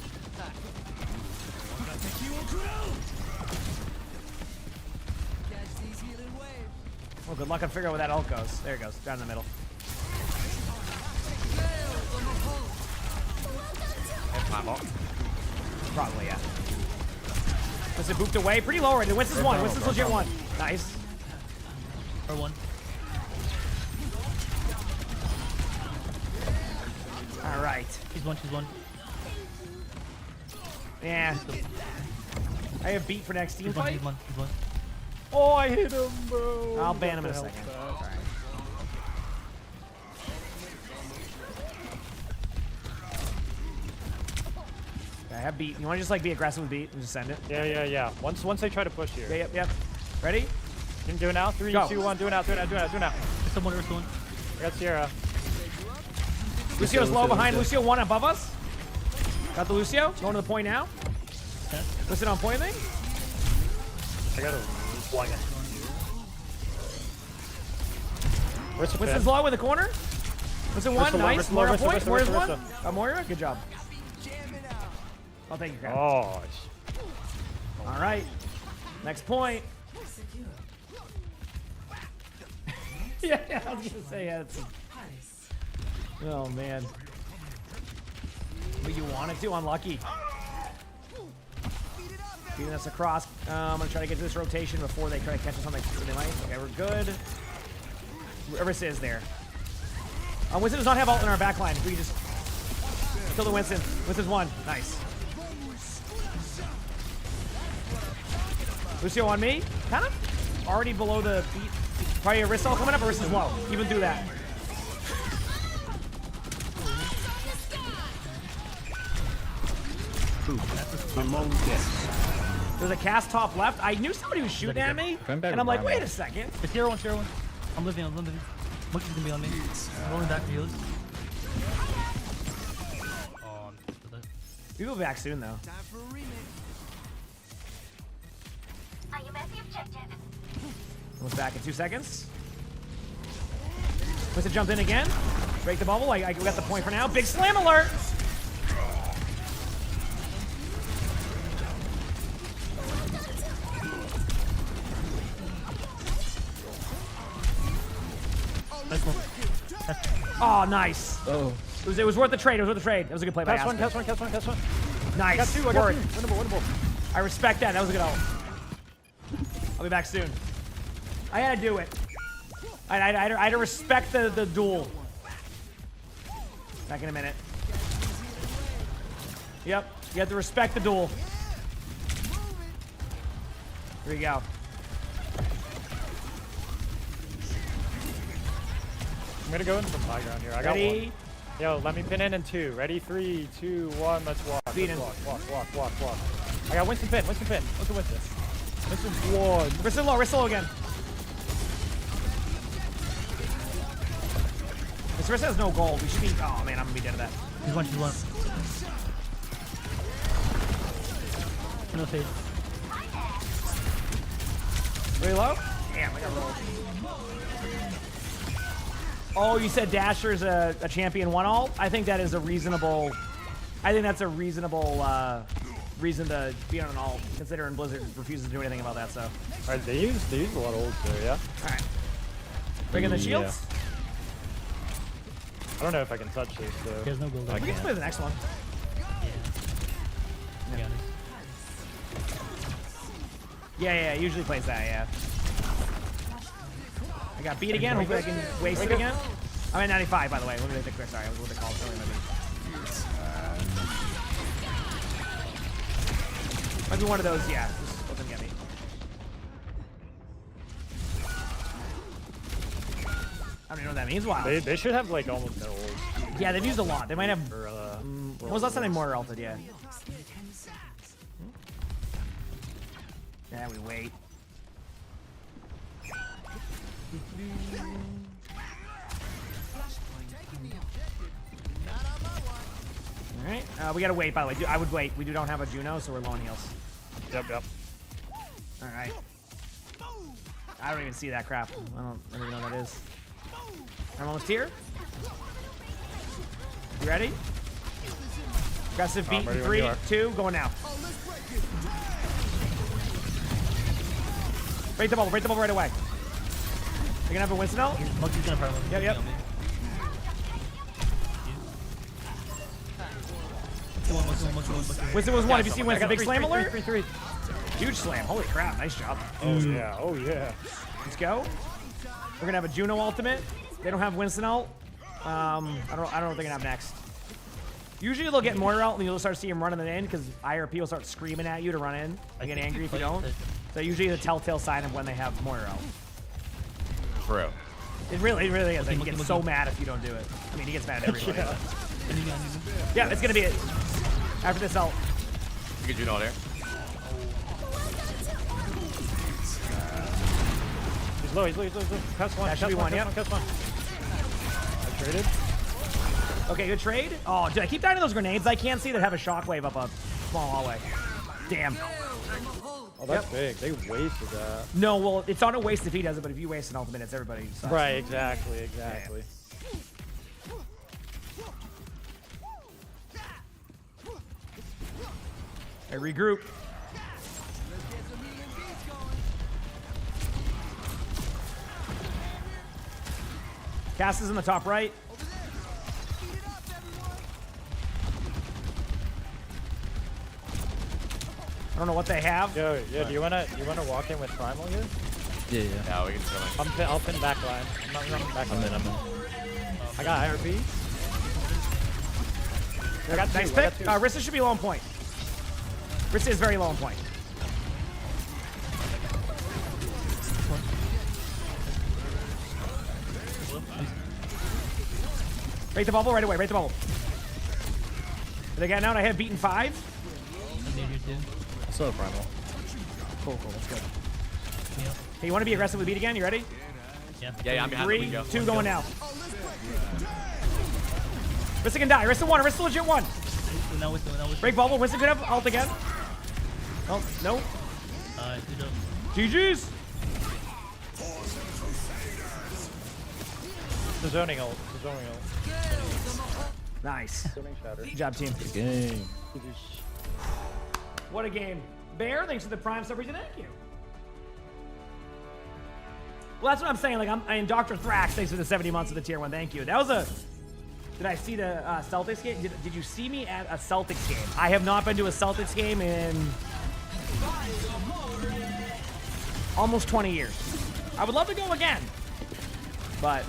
Oh, good luck on figuring out where that ult goes. There it goes, down in the middle. Probably, yeah. Was it booped away? Pretty low already. Winston's one. Winston's legit one. Nice. Or one. All right. She's one. Yeah. I have beat for next team fight. He's one. Oh, I hit him, bro. I'll ban him in a second. I have beat. You want to just like be aggressive with beat and just send it? Yeah. Once they try to push here. Yep. Ready? You can do it now. 3, 2, 1. Do it now. Someone. I got Sierra. Lucio's low behind. Lucio one above us. Got the Lucio. Going to the point now. Listen on point thing. I got a flying it. Winston's low in the corner. Winston one. Nice. Moira point. Moira's one. Moira, good job. I'll take your crown. Oh. All right. Next point. yeah, I was gonna say it's. Oh man. But you wanted to, unlucky. Beating us across. I'm gonna try to get to this rotation before they try to catch us on the light. Okay, we're good. Orisa is there. Winston does not have ult in our backline. We just kill the Winston. Winston's one. Nice. Lucio on me. Kind of already below the beat. Probably Orisa coming up. Orisa's low. Even through that. There's a cast top left. I knew somebody was shooting at me, and I'm like, wait a second. It's Hero one. I'm living. Monkey's gonna be on me. I'm rolling back for heals. We'll be back soon, though. Almost back in 2 seconds. Winston jumped in again. Break the bubble. I got the point for now. Big slam alert. Oh, nice. Oh. It was worth the trade. It was a good play by Aspen. Catch one. Nice. I got two. Winnable. I respect that. That was a good ult. I'll be back soon. I had to do it. I had to respect the duel. Back in a minute. Yep. You have to respect the duel. Here we go. I'm gonna go into the high ground here. I got one. Yo, let me pin in 2. Ready? 3, 2, 1. Let's walk. Walk. I got Winston pin. Winston's one. Wrist low again. This wrist has no gold. We should be. Oh man, I'm gonna be dead to that. She's one. No fade. Really low? Damn, I got rolled. Oh, you said Dasher's a champion 1 ult? I think that is a reasonable. I think that's a reasonable reason to be on an ult, considering Blizzard refuses to do anything about that. So. Alright, they use a lot of ults there, yeah. All right. Bring in the shields. I don't know if I can touch this. So. There's no gold. We can play the next one. Yeah. Usually plays that. Yeah. I got beat again. Hopefully I can waste it again. I'm at 95, by the way. Let me think. Sorry, I was what they call it. Might be one of those. Yeah. Just let them get me. I don't even know what that means. Wow. They should have like almost no ults. Yeah, they've used a lot. They might have. When was the last time they Moira ulted? Yeah. Yeah, we wait. All right, we gotta wait. By the way, I would wait. We don't have a Juno, so we're low on heals. Yep. All right. I don't even see that crap. I don't even know what that is. I'm almost here. You ready? Aggressive beat in 3, 2, going now. Break the bubble right away. You're gonna have a Winston ult? Monkey's gonna problem. Yep. Winston was one. Have you seen Winston? Big slam alert? Three. Huge slam. Holy crap. Nice job. Oh yeah. Let's go. We're gonna have a Juno ultimate. They don't have Winston ult. I don't know what they're gonna have next. Usually they'll get Moira ult and you'll start seeing him running it in because IRP will start screaming at you to run in. You get angry if you don't. So usually the telltale sign of when they have Moira ult. True. It really is. Like, he gets so mad if you don't do it. I mean, he gets mad at everybody. Yeah, it's gonna be it. After this ult. You get Juno there. He's low. Cuss one. That should be one, yep. Cuss one. I traded. Okay, good trade. Oh, dude, I keep dying to those grenades. I can't see that have a shockwave up a small hallway. Damn. Oh, that's big. They wasted that. No, well, it's on a waste if he does it, but if you waste an ultimate, it's everybody. Sucks. Right, exactly. I regroup. Cass is in the top right. I don't know what they have. Yo, do you wanna walk in with Primal here? Yeah. Yeah, we can come in. I'll pin back line. I'm not running back line. I'm in. I got IRP. I got nice pick. Rissa should be low on point. Rissa is very low on point. Break the bubble right away. Break the bubble. Did I get out? I have beaten 5. So Primal. Cool. That's good. Hey, you want to be aggressive with beat again? You ready? Yeah, I'm behind. 3, 2, going now. Rissa can die. Rissa 1. Rissa legit 1. Break bubble. Winston could have ult again. Oh, no. GG's. The zoning ult. Nice. Zoning shatter. Good job, team. Good game. What a game. Bear, thanks for the Prime sub reason. Thank you. Well, that's what I'm saying. Like, I'm Dr. Thrax, thanks for the 70 months of the tier 1. Thank you. That was a... Did I see the Celtics game? Did you see me at a Celtics game? I have not been to a Celtics game in almost 20 years. I would love to go again, but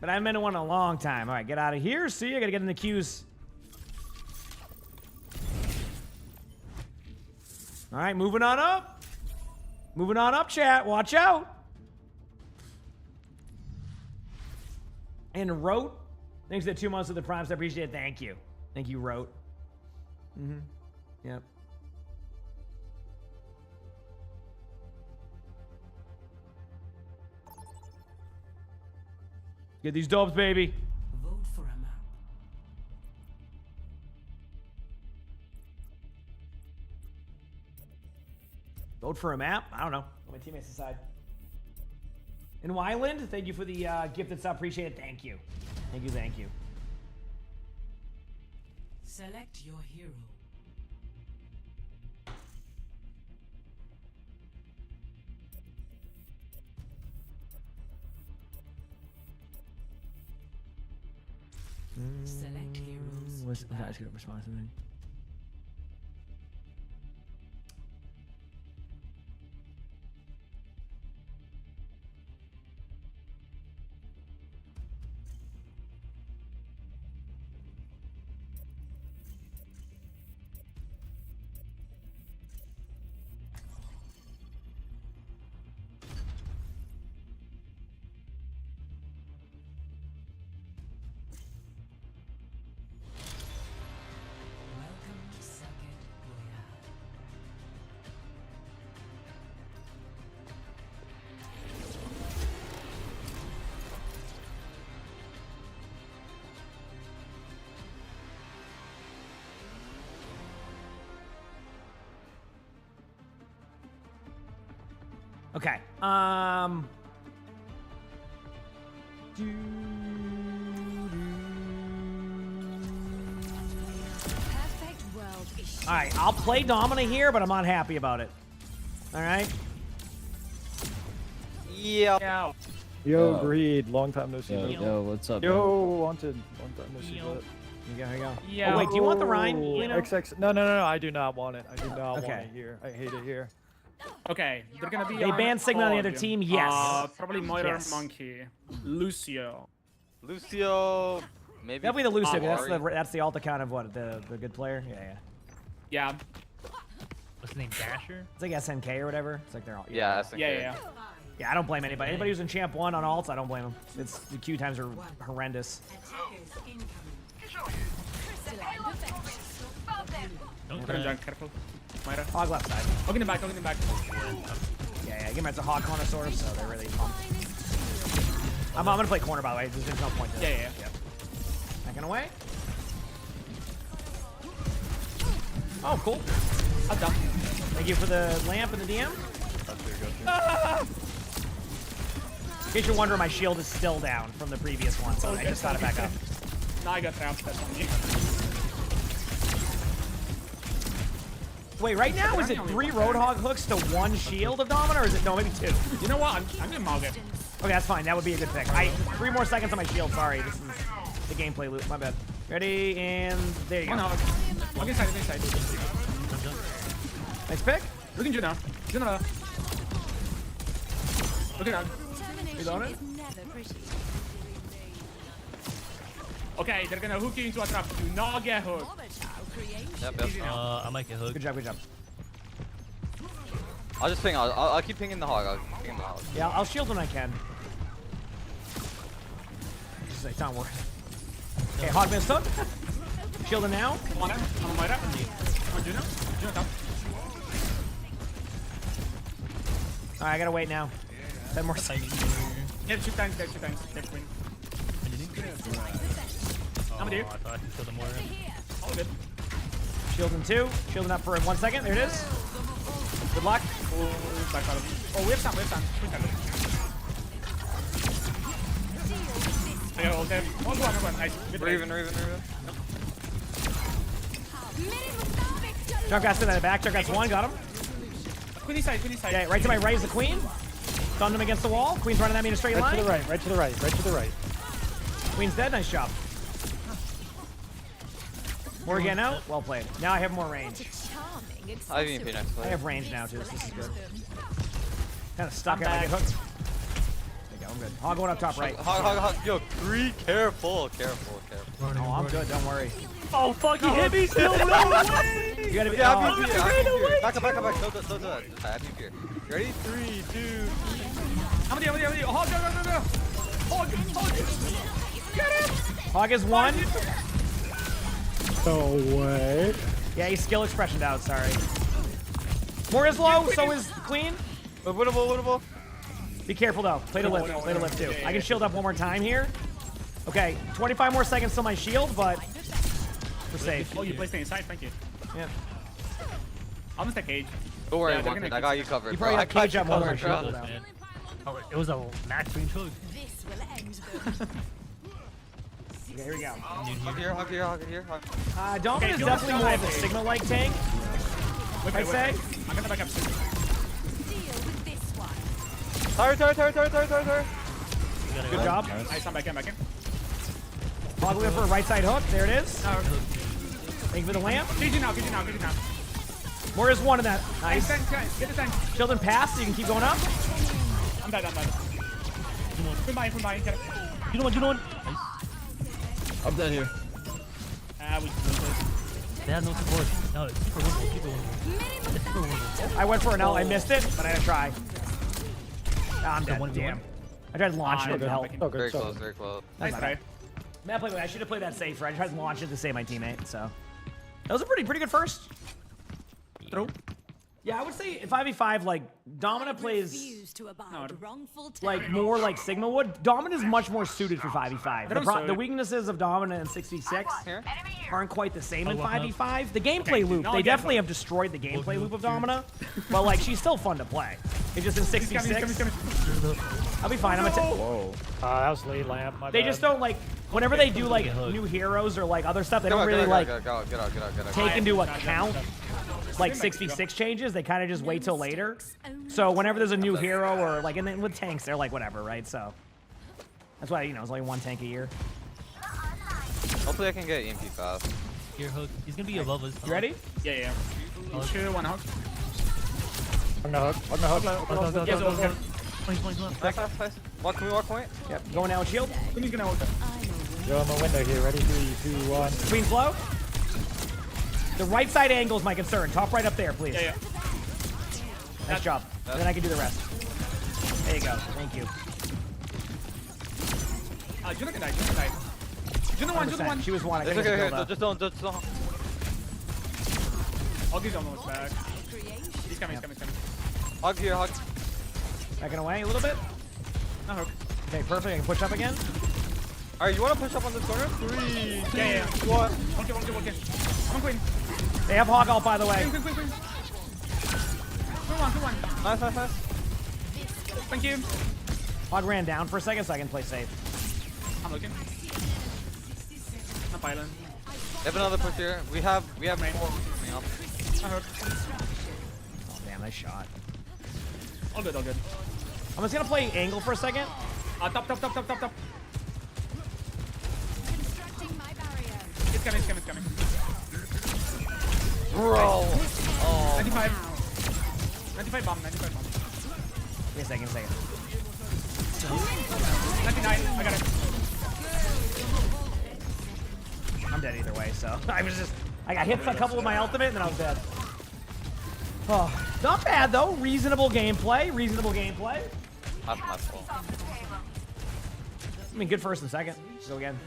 I haven't been to one in a long time. All right, get out of here. See, I gotta get in the queues. All right, moving on up. Moving on up, chat. Watch out. And Rote, thanks for the 2 months of the Primes. I appreciate it. Thank you. Thank you, Rote. Yep. Get these dubs, baby. Vote for a map. Vote for a map? I don't know. Let my teammates decide. In Wyland, thank you for the gifted sub. Appreciate it. Thank you. Thank you. Select your hero. Select heroes. What's that good response? Okay. Perfect world is All right, I'll play Domina here, but I'm not happy about it. All right. Yeah. Yo, Greed. Long time no see. Yo, what's up? Yo, Wanted. Long time no see. Here you go. Here you go. Yeah. Oh wait, do you want the Rhine? You know? XX. No. I do not want it. I do not want it here. I hate it here. Okay, they're gonna be. They banned Sigma on the other team. Yes. Probably Moira, Yes. Monkey, Lucio. Lucio. Maybe. Definitely the Lucio. Ari. That's the alt account of what the good player. Yeah. Yeah. What's the name? Dasher? It's like SNK or whatever. It's like they're all. Yeah, SNK. Yeah. Yeah, I don't blame anybody. Anybody who's in Champ 1 on alts, I don't blame them. It's the queue times are horrendous. Careful. Moira. Hog left side. Hog in the back. Yeah. Gimmets a hog connoisseur, so they're really pumped. I'm gonna play corner, by the way. There's no point to it. Yeah. Yep. Backing away. Oh, cool. I'm done. Thank you for the lamp and the DM. In case you're wondering, my shield is still down from the previous one, so I just got it back up. Now I got trapped. That's on you. Wait, right now is it 3 Roadhog hooks to 1 shield of Domina, or is it no, maybe 2? You know what? I'm gonna mog it. Okay, that's fine. That would be a good pick. 3 more seconds on my shield. Sorry, this is the gameplay loop. My bad. Ready and there you go. Hog inside. Nice pick. Looking you now. Looking out. You on it? Okay, they're gonna hook you into a trap. Do not get hooked. Yep. I might get hooked. Good job. I'll just ping. I'll keep pinging the hog. Yeah, I'll shield when I can. It's not working. Okay, hog missed hook. Shielding now. I'm on Moira. On Juno. Juno top. Alright, I gotta wait now. 10 more seconds. Yeah, 2 times. Dead queen. I'm I thought I could kill the Moira. All good. Shielding 2. Shielding up for 1 second. There it is. Good luck. Oh, we have some. Quick time. I got ult there. One. Nice. Good Raven. Junkrat's in the back. Junkrat's 1. Got him. Queen side. Okay, right to my right is the queen. Stunned him against the wall. Queen's running at me in a straight line. Right to the right. Queen's dead. Nice job. More again out. Well played. Now I have more range. I have EMP next play. I have range now too. So this is good. Kind of stuck at my hook. There you go. I'm good. Hog going up top right. Hog. Yo, 3. Careful. Oh, I'm good. Don't worry. Oh fuck! He hit me still. No way! You gotta be. Yeah, back up. Don't do that. I have you here. Ready? 3, 2. I'm with you. Hog, go. Hog. Get him. Hog is 1. No way. Yeah, he's skill expressioned out. Sorry. More is low. So is Queen. Winnable. Be careful though. Play the lift too. I can shield up 1 more time here. Okay, 25 more seconds till my shield, but we're safe. Oh, you play stay inside. Thank you. Yeah. I'm gonna take cage. Don't worry, Wanted. I got you covered. You probably got cage up more than my bro. shield. Oh, it was a max range hook. This will end them. Okay, here we go. Hog here. Domin is definitely more of a Sigma-like tank, I'd say. I'm gonna back up. Deal with this one. Tire. Good job. Nice, I'm back in. Hog looking for a right side hook. There it is. Thank you for the lamp. GG now. More is 1 in that. Nice. Get the tank. Shielding pass so you can keep going up. I'm dead. From behind. Get it. You know what? I'm dead here. We can lose this. They had no support. No, it's super winnable. I went for an L. I missed it, but I had to try. I'm dead. Damn. I tried launching it to help. Very close. Nice try. I should have played that safer. I tried launching it to save my teammate, so. That was a pretty good first. True. Yeah, I would say 5v5, like, Domina plays To abide wrongful like more like Sigma would. Domina is much more suited for 5v5. The weaknesses of Domina and 6v6 aren't quite the same in 5v5. The gameplay loop, they definitely have destroyed the gameplay loop of Domina, but like she's still fun to play. It's just in 6v6. I'll be fine. I'm gonna Whoa. That was lead lamp. They just don't like whenever they do like new heroes or like other stuff. They don't really like take into account like 6v6 changes. They kind of just wait till later. So whenever there's a new hero or like, and then with tanks, they're like whatever, right? So that's why it's only one tank a year. Hopefully I can get EMP fast. Here, Hook. He's gonna be above us. You ready? Yeah. Sure, one hook. On the hook. On the hook. Yes, okay. Nice. Walk point. Yep. Going down with shield. Queen's gonna ult. Yo, I'm a window here. Ready? 3, 2, 1. Queen slow. The right side angle is my concern. Top right up there, please. Yeah. Nice job. And then I can do the rest. There you go. Thank you. Juno can die. Juno one. She was one. It's okay. Just don't. Hoggy's almost back. He's coming. Hog here, hog. Backing away a little bit. No hook. Okay, perfect. I can push up again. Alright, you want to push up on this corner? 3, 2, Yeah. 1. Okay. I'm on Queen. They have hog ult, by the way. Queen. Good one. Nice. Thank you. Hog ran down for a second, so I can play safe. I'm looking. I'm piling. They have another push here. We have 4 coming up. I hook. Oh, damn, nice shot. All good. I'm just gonna play angle for a second. Top. Constructing my barrier. It's coming. Bro. Oh. 95 bomb. Give me a second. 99. I got it. I'm dead either way, so I got hit a couple with my ultimate and then I was dead. Oh, not bad though. Reasonable gameplay. That's my fault. I mean, good first and second. Go again.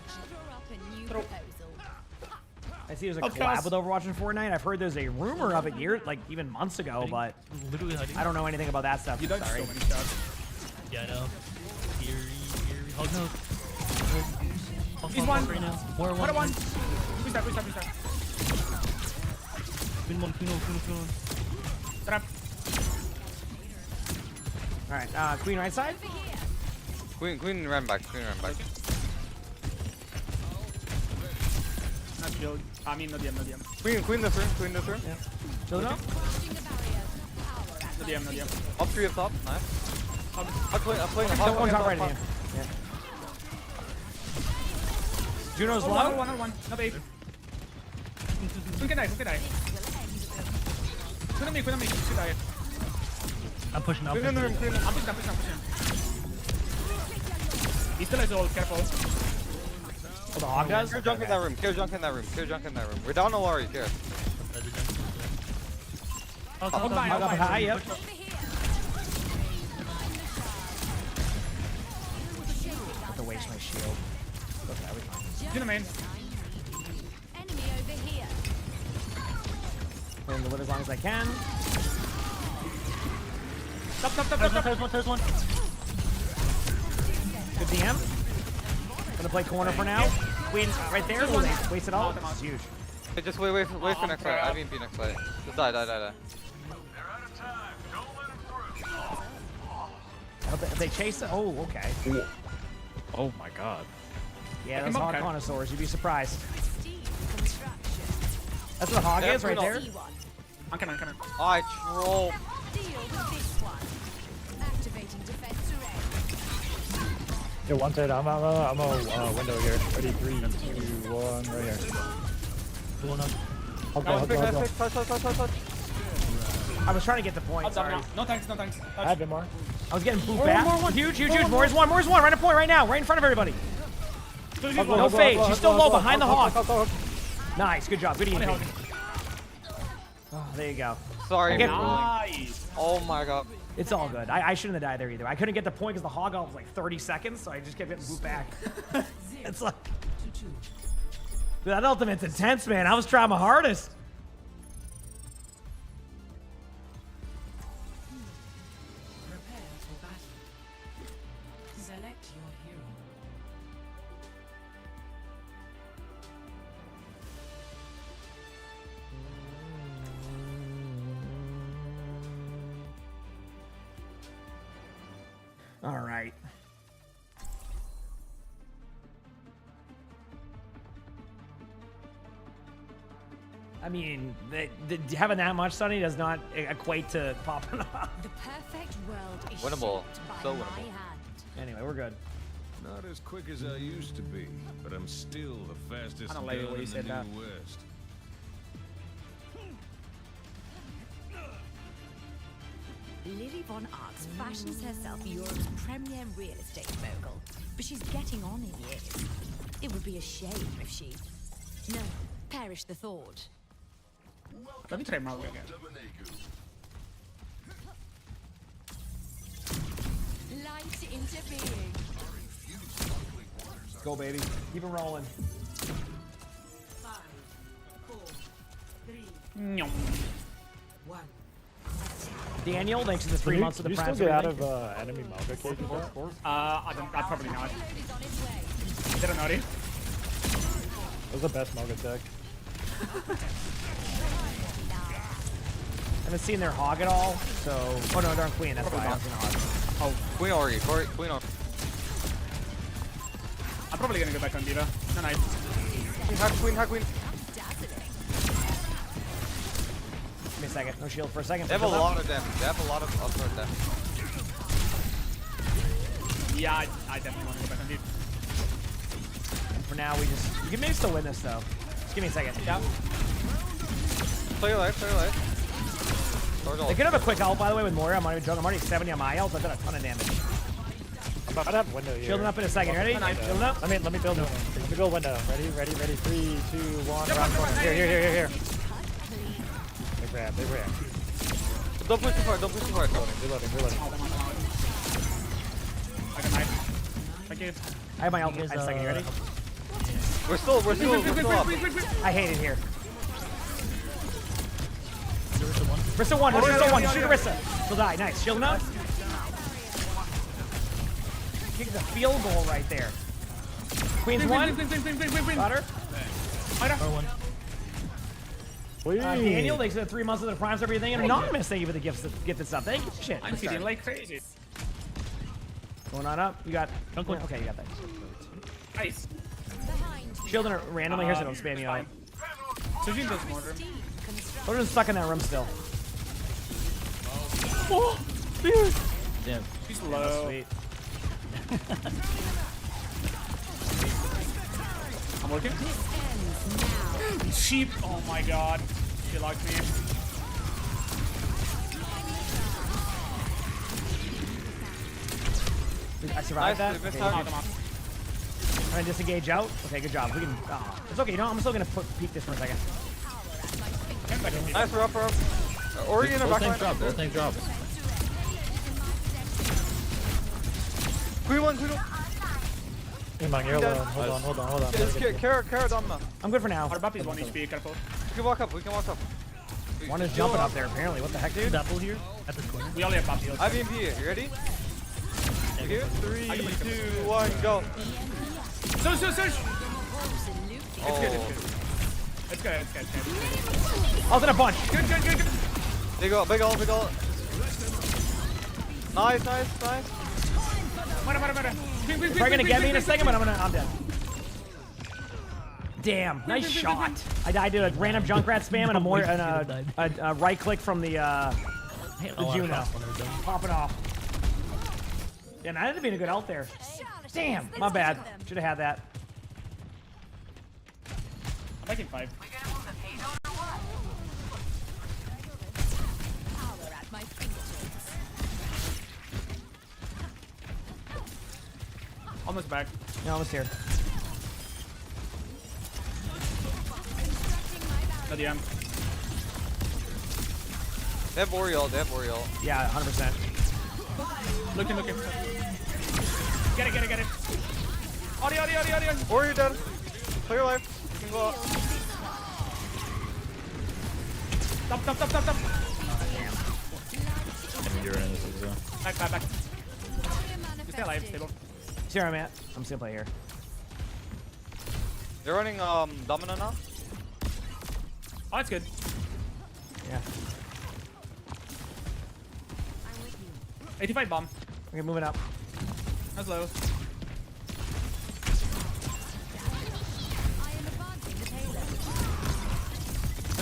I see there's a collab with Overwatch and Fortnite. I've heard there's a rumor of it even months ago, but I don't know anything about that stuff. You dodged so many shots. Yeah, I know. Here. Hog no. He's one. Right now. More What a one. Please start. Queen one. Trap. All right, Queen right side. Queen ran back. Not shield. I mean, no DM. Queen the through. Yeah. Chill now. No DM. Up 3 up top. Nice. I'm playing One top right in here. Yeah. Juno's low. One. No babe. Queen can die. Queen on me. Queen die. I'm pushing. I'm pushing. He still has ult. Careful. Oh, the hog does? Kill junk in that room. We're down Olari, here. Hog up high, yep. I have to waste my shield. Okay, we fine. Juno main. Enemy over here. Playing the live as long as I can. Top. There's one. Good DM. Gonna play corner for now. Queen right there. Waste it all. It's huge. Hey, just wait for next fight. I mean, next fight. Just die. If they chase it. Oh, okay. Oh my god. Yeah, those hog connoisseurs. You'd be surprised. That's what the hog is right there. I'm coming. I troll. Yo, one side. I'm a window here. Ready? 3, 2, 1. Right here. Going up. I'll go. Touch. I was trying to get the point. Sorry. No thanks. I have more. I was getting booped back. Huge. Moore's one. Right at point right now. Right in front of everybody. No fade. She's still low behind the hog. Nice. Good job. Good EMP. Oh, there you go. Sorry. Nice. Oh my god. It's all good. I shouldn't have died there either. I couldn't get the point because the hog ult was like 30 seconds, so I just kept getting booped back. It's like... Dude, that ultimate's intense, man. I was trying my hardest. All right. I mean, having that much Sunny does not equate to popping off. The perfect world is Winnable. shaped by So my winnable. hand. Anyway, we're good. Not as quick as I used to be, but I'm still the fastest I don't gun like the way you in said the that. New West. Lily Von Arx fashions herself Europe's premier real estate mogul, but she's getting on in years. It would be a shame if she... No, perish the thought. Let me try Marvel again. Light into being. Go, baby. Keep it rolling. 5, 4, 3, Nyom. 1. Daniel, thanks for the 3 months of the you Prime. still get out of enemy Malga cages? I probably not. They don't know it. That was the best Malga tech. I haven't seen their hog at all, so... Oh no, they're on Queen, that's why I haven't seen a hog. Oh, Queen already. Queen on. I'm probably gonna go back on Diva. No, nice. Queen, hug Queen. Give me a second. No shield for a second. They have a lot of damage. They have a lot of upward damage. Yeah, I definitely want to go back on Diva. And for now, we just... You can maybe still win this, though. Just give me a second. Yeah. Play your life, play your life. They could have a quick ult, by the way, with Moira. I'm not even joking. I'm already 70 on my ult. I've done a ton of damage. I'm about to have window here. Shielding up in a second. Ready? Shielding up. Let me build it. Let me build window. Ready? 3, 2, 1. Round corner. Here. Big grab. Don't push too hard, don't push too hard. Reloading. I got knife. Thank you. I have my ult. I have a second. You ready? We're still up. I hate it here. Rissa one. Shoot Rissa. She'll die. Nice. Shielding up. Kick the field goal right there. Queen's one. Got her. Daniel, thanks for the 3 months of the primes, everything. And Anonymous, thank you for the gifted stuff. Thank you. Shit. I'm feeling like crazy. Going on up. You got. Okay, you got that. Nice. Shielding her randomly here so don't spam you out. Sujin does mortar. We're just stuck in that room still. Oh, dude. Damn. She's low. Sweet. I'm working. Sheep. Oh my god. She locked me. I survived that. Okay. Okay. I'm gonna disengage out. Okay, good job. We can. It's okay. You know, I'm still gonna peek this for a second. Nice, we're up. Ori in the back line. Both tank drop. Queen one. Emongg, you're alone. Hold on. Kara down now. I'm good for now. Our buff is 1 HP, careful. We can walk up. One is jumping up there, apparently. What the heck, dude? Double here at the corner. We only have buff heals. I have EMP. You ready? Okay, 3, 2, 1, go. Search! Oh. It's good. I was in a bunch. Good. Big ult. Nice. Murder. Probably gonna get me in a second, but I'm dead. Damn, nice shot. I did a random Junkrat spam and a right click from the Juno. Popping off. Damn, that ended up being a good ult there. Damn, my bad. Should have had that. I'm making 5. Almost back. No, almost here. No DM. They have Oriole. Yeah, 100%. Looking. Get it. Audio. Ori dead. Play your life. You can go up. Stop. You're in this as well. Back. Just stay alive, stable. See where I'm at? I'm just gonna play here. They're running Domino now. Oh, that's good. Yeah. 85 bomb. Okay, moving up. That's low.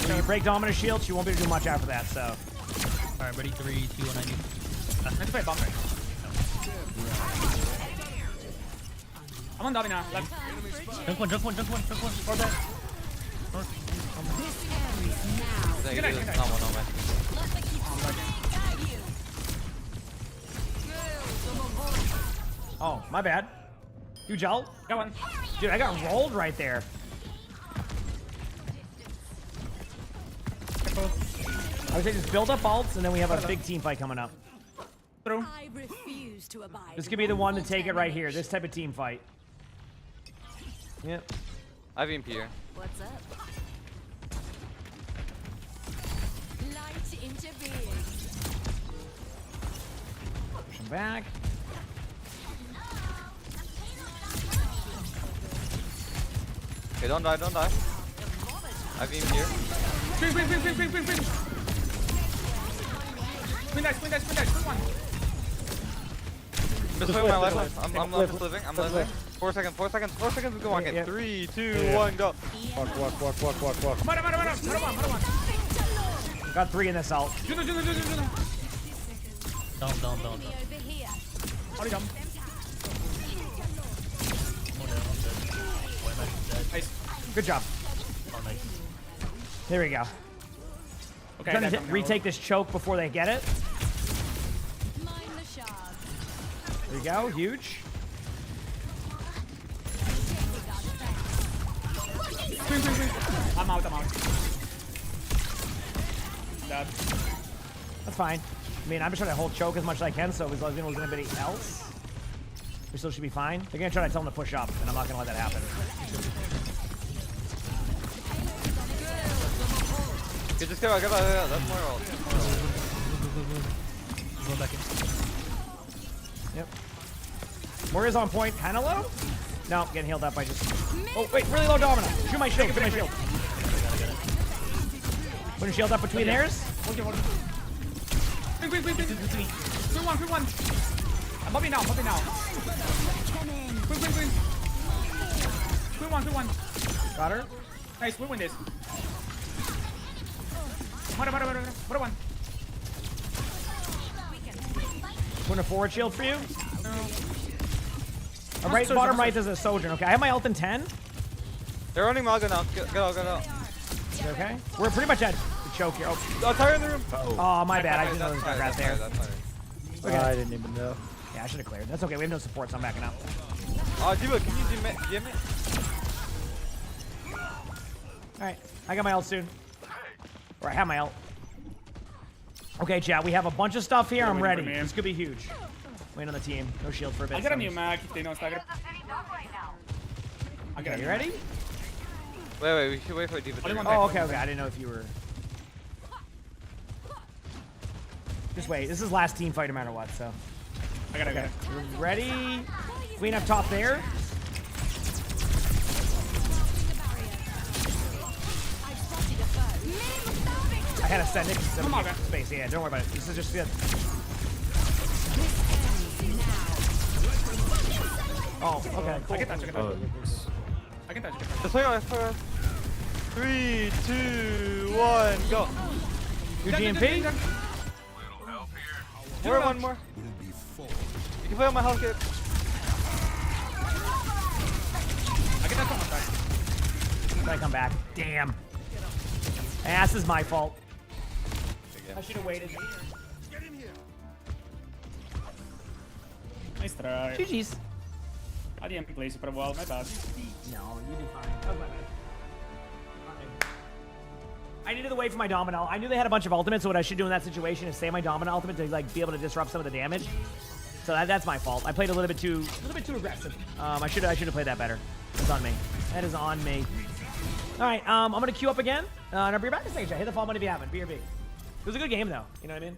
So you break Domino's shield, she won't be able to do much after that, so. Alright, ready? 3, 2, 1, I need. 95 bomb right. I'm on Domino. Left. Junk one. Or there. Good night. No, man. Oh, my bad. Huge ult. Got one. Dude, I got rolled right there. I would say just build up ults, and then we have a big team fight coming up. Through. I refuse to abide. This could be the one to take it right here. This type of team fight. Yep. I have EMP here. What's up? Light into being. Push him back. Okay, don't die. I have EMP here. Swing. Swing dice. Quick one. Just putting my life. I'm just living. I'm living. 4 seconds. 4 seconds. We go on. Yeah. 3, 2, 1, go. Walk. Got 3 in this ult. Juno. Don't. Already done. Nice. Good job. Oh, nice. There we go. Okay. Trying to retake this choke before they get it. There you go. Huge. Swing. I'm out. Dead. That's fine. I mean, I'm just trying to hold choke as much as I can, so as long as we don't lose anybody else, we still should be fine. They're gonna try to tell them to push up, and I'm not gonna let that happen. Okay, just go. That's more ult. Go back in. Yep. Warrior's on point. Kinda low? No, getting healed up by just... Oh, wait, really low Domino. Shoot my shield. Putting shield up between theirs. Quick. Quick one. I'm popping now. Quick. Quick one. Got her. Nice, we win this. What one? Putting a forward shield for you. No. Right, bottom right is a Sojourn. Okay, I have my ult in 10. They're running Maga now. Get out. Okay. We're pretty much at the choke here. Oh, Tyre in the room. Oh, my bad. I didn't know there was a rat there. Okay. I didn't even know. Yeah, I should have cleared. That's okay. We have no support, so I'm backing up. Diva, can you DM it? Alright, I got my ult soon. Or I have my ult. Okay, chat, we have a bunch of stuff here. I'm ready. This could be huge. Wait on the team. No shield for a bit. I got a new mag if they don't stagger. Okay, you ready? Wait, we should wait for Diva. Oh, okay. I didn't know if you were... Just wait. This is last team fight no matter what, so... I got it. You ready? Queen up top there. I had to send it to space. Yeah, don't worry about it. This is just good. Oh, okay. Cool. I can touch. Just wait for 3, 2, 1, go. Your GMP? One more. You can play on my health kit. I can touch on my side. I come back. Damn. This is my fault. I should have waited. Nice try. GG's. I didn't play super well, my bad. No, you did fine. That was my bad. I needed to wait for my Domino. I knew they had a bunch of ultimates, so what I should do in that situation is save my Domino ultimate to like be able to disrupt some of the damage. So that's my fault. I played a little bit too aggressive. I should have played that better. It's on me. That is on me. All right, I'm gonna queue up again. And I'll be back in a second. Hit the follow button if you haven't. BRB. It was a good game though. You know what I mean?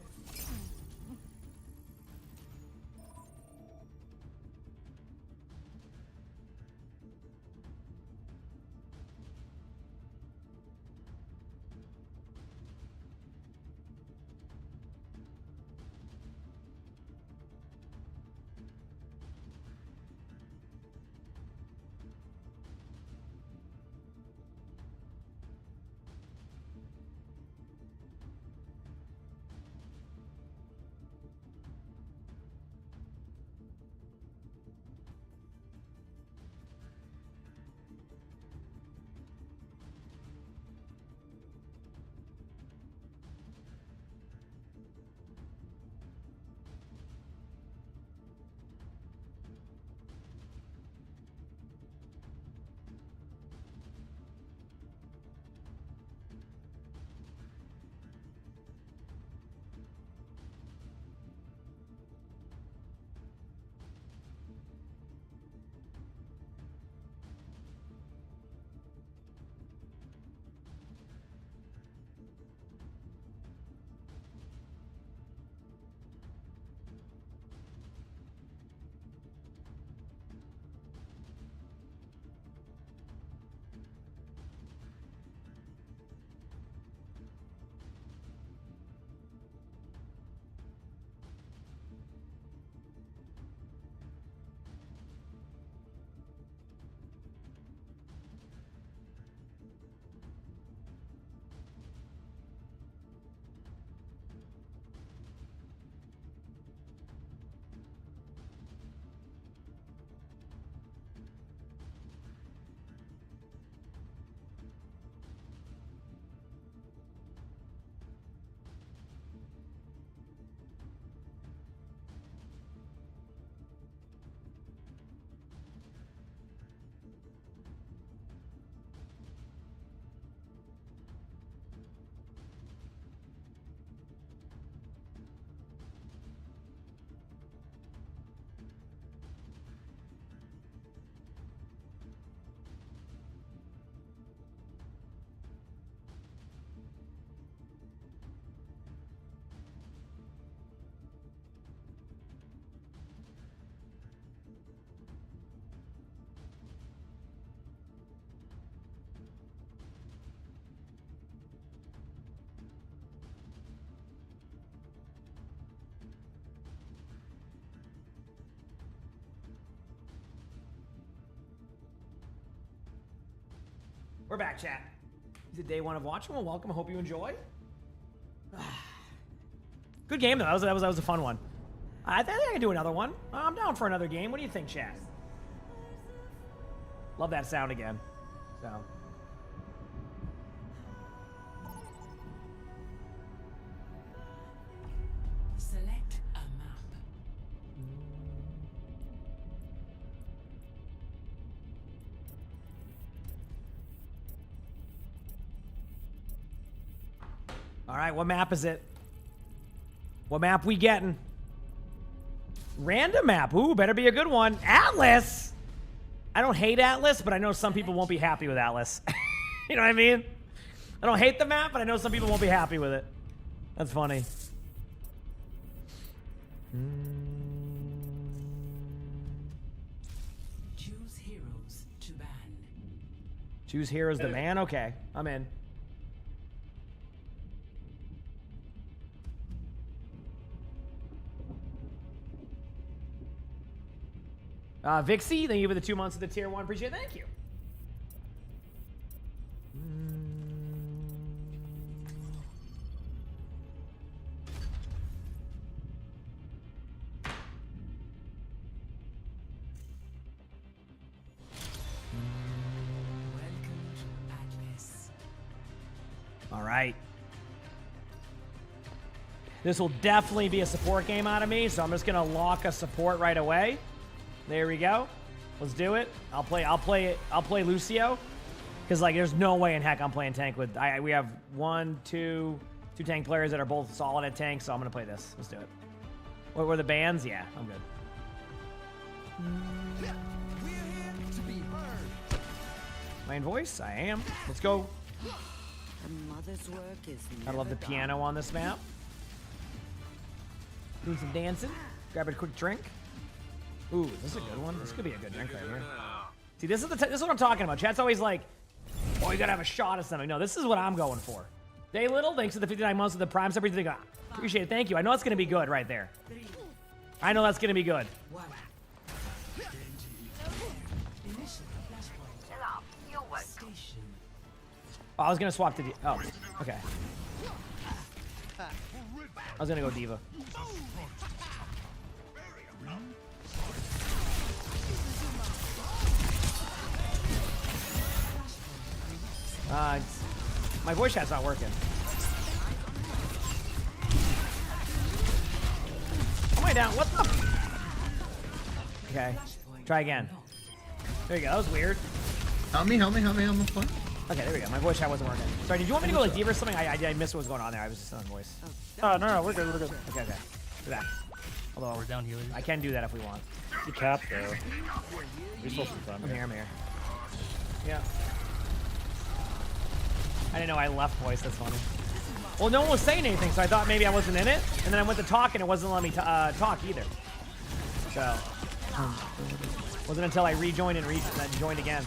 We're back, chat. Is it day one of watching? Well, welcome. I hope you enjoy. Good game though. That was a fun one. I think I can do another one. I'm down for another game. What do you think, chat? Love that sound again. So. Select a map. All right, what map is it? What map we getting? Random map. Ooh, better be a good one. Atlas. I don't hate Atlas, but I know some people won't be happy with Atlas. You know what I mean? I don't hate the map, but I know some people won't be happy with it. That's funny. Choose heroes to ban. Choose heroes to ban? Okay, I'm in. Vixie, thank you for the 2 months of the tier 1. Appreciate it. Thank you. All right. This will definitely be a support game out of me, so I'm just gonna lock a support right away. There we go. Let's do it. I'll play Lucio, because like there's no way in heck I'm playing tank with. We have two tank players that are both solid at tank, so I'm gonna play this. Let's do it. What were the bans? Yeah, I'm good. Main voice? I am. Let's go. A mother's work is I love the piano on this map. Doing some dancing. Grab a quick drink. Ooh, this is a good one. This could be a good drink right here. See, this is what I'm talking about. Chat's always like, oh, you gotta have a shot of something. No, this is what I'm going for. Day Little, thanks for the 59 months of the Prime sub. Appreciate it. Thank you. I know it's gonna be good right there. I know that's gonna be good. Oh, I was gonna swap to oh, okay. I was gonna go Diva. My voice chat's not working. Am I down? What the? Okay, try again. There you go. That was weird. Help me on the phone. Okay, there we go. My voice chat wasn't working. Sorry, did you want me to go like Diva or something? I missed what was going on there. I was just on voice. Oh, no, we're good, we're good. Okay. Do that. Although we're down here. I can do that if we want. You cap though. You're supposed to be fun. I'm here. Yeah. I didn't know I left voice. That's funny. Well, no one was saying anything, so I thought maybe I wasn't in it. And then I went to talk, and it wasn't letting me talk either. So, wasn't until I rejoined and then joined again.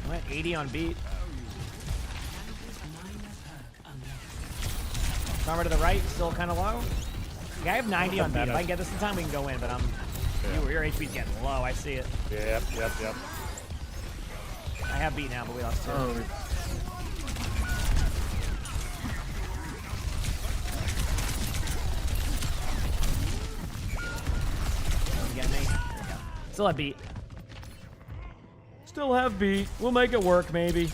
I went 80 on beat. Armor to the right, still kind of low. Yeah, I have 90 on beat. If I can get this in time, we can go in, but your HP's getting low. I see it. Yep. I have beat now, but we lost two. Oh. You get me? There we go. Still have beat. Still have beat. We'll make it work, maybe.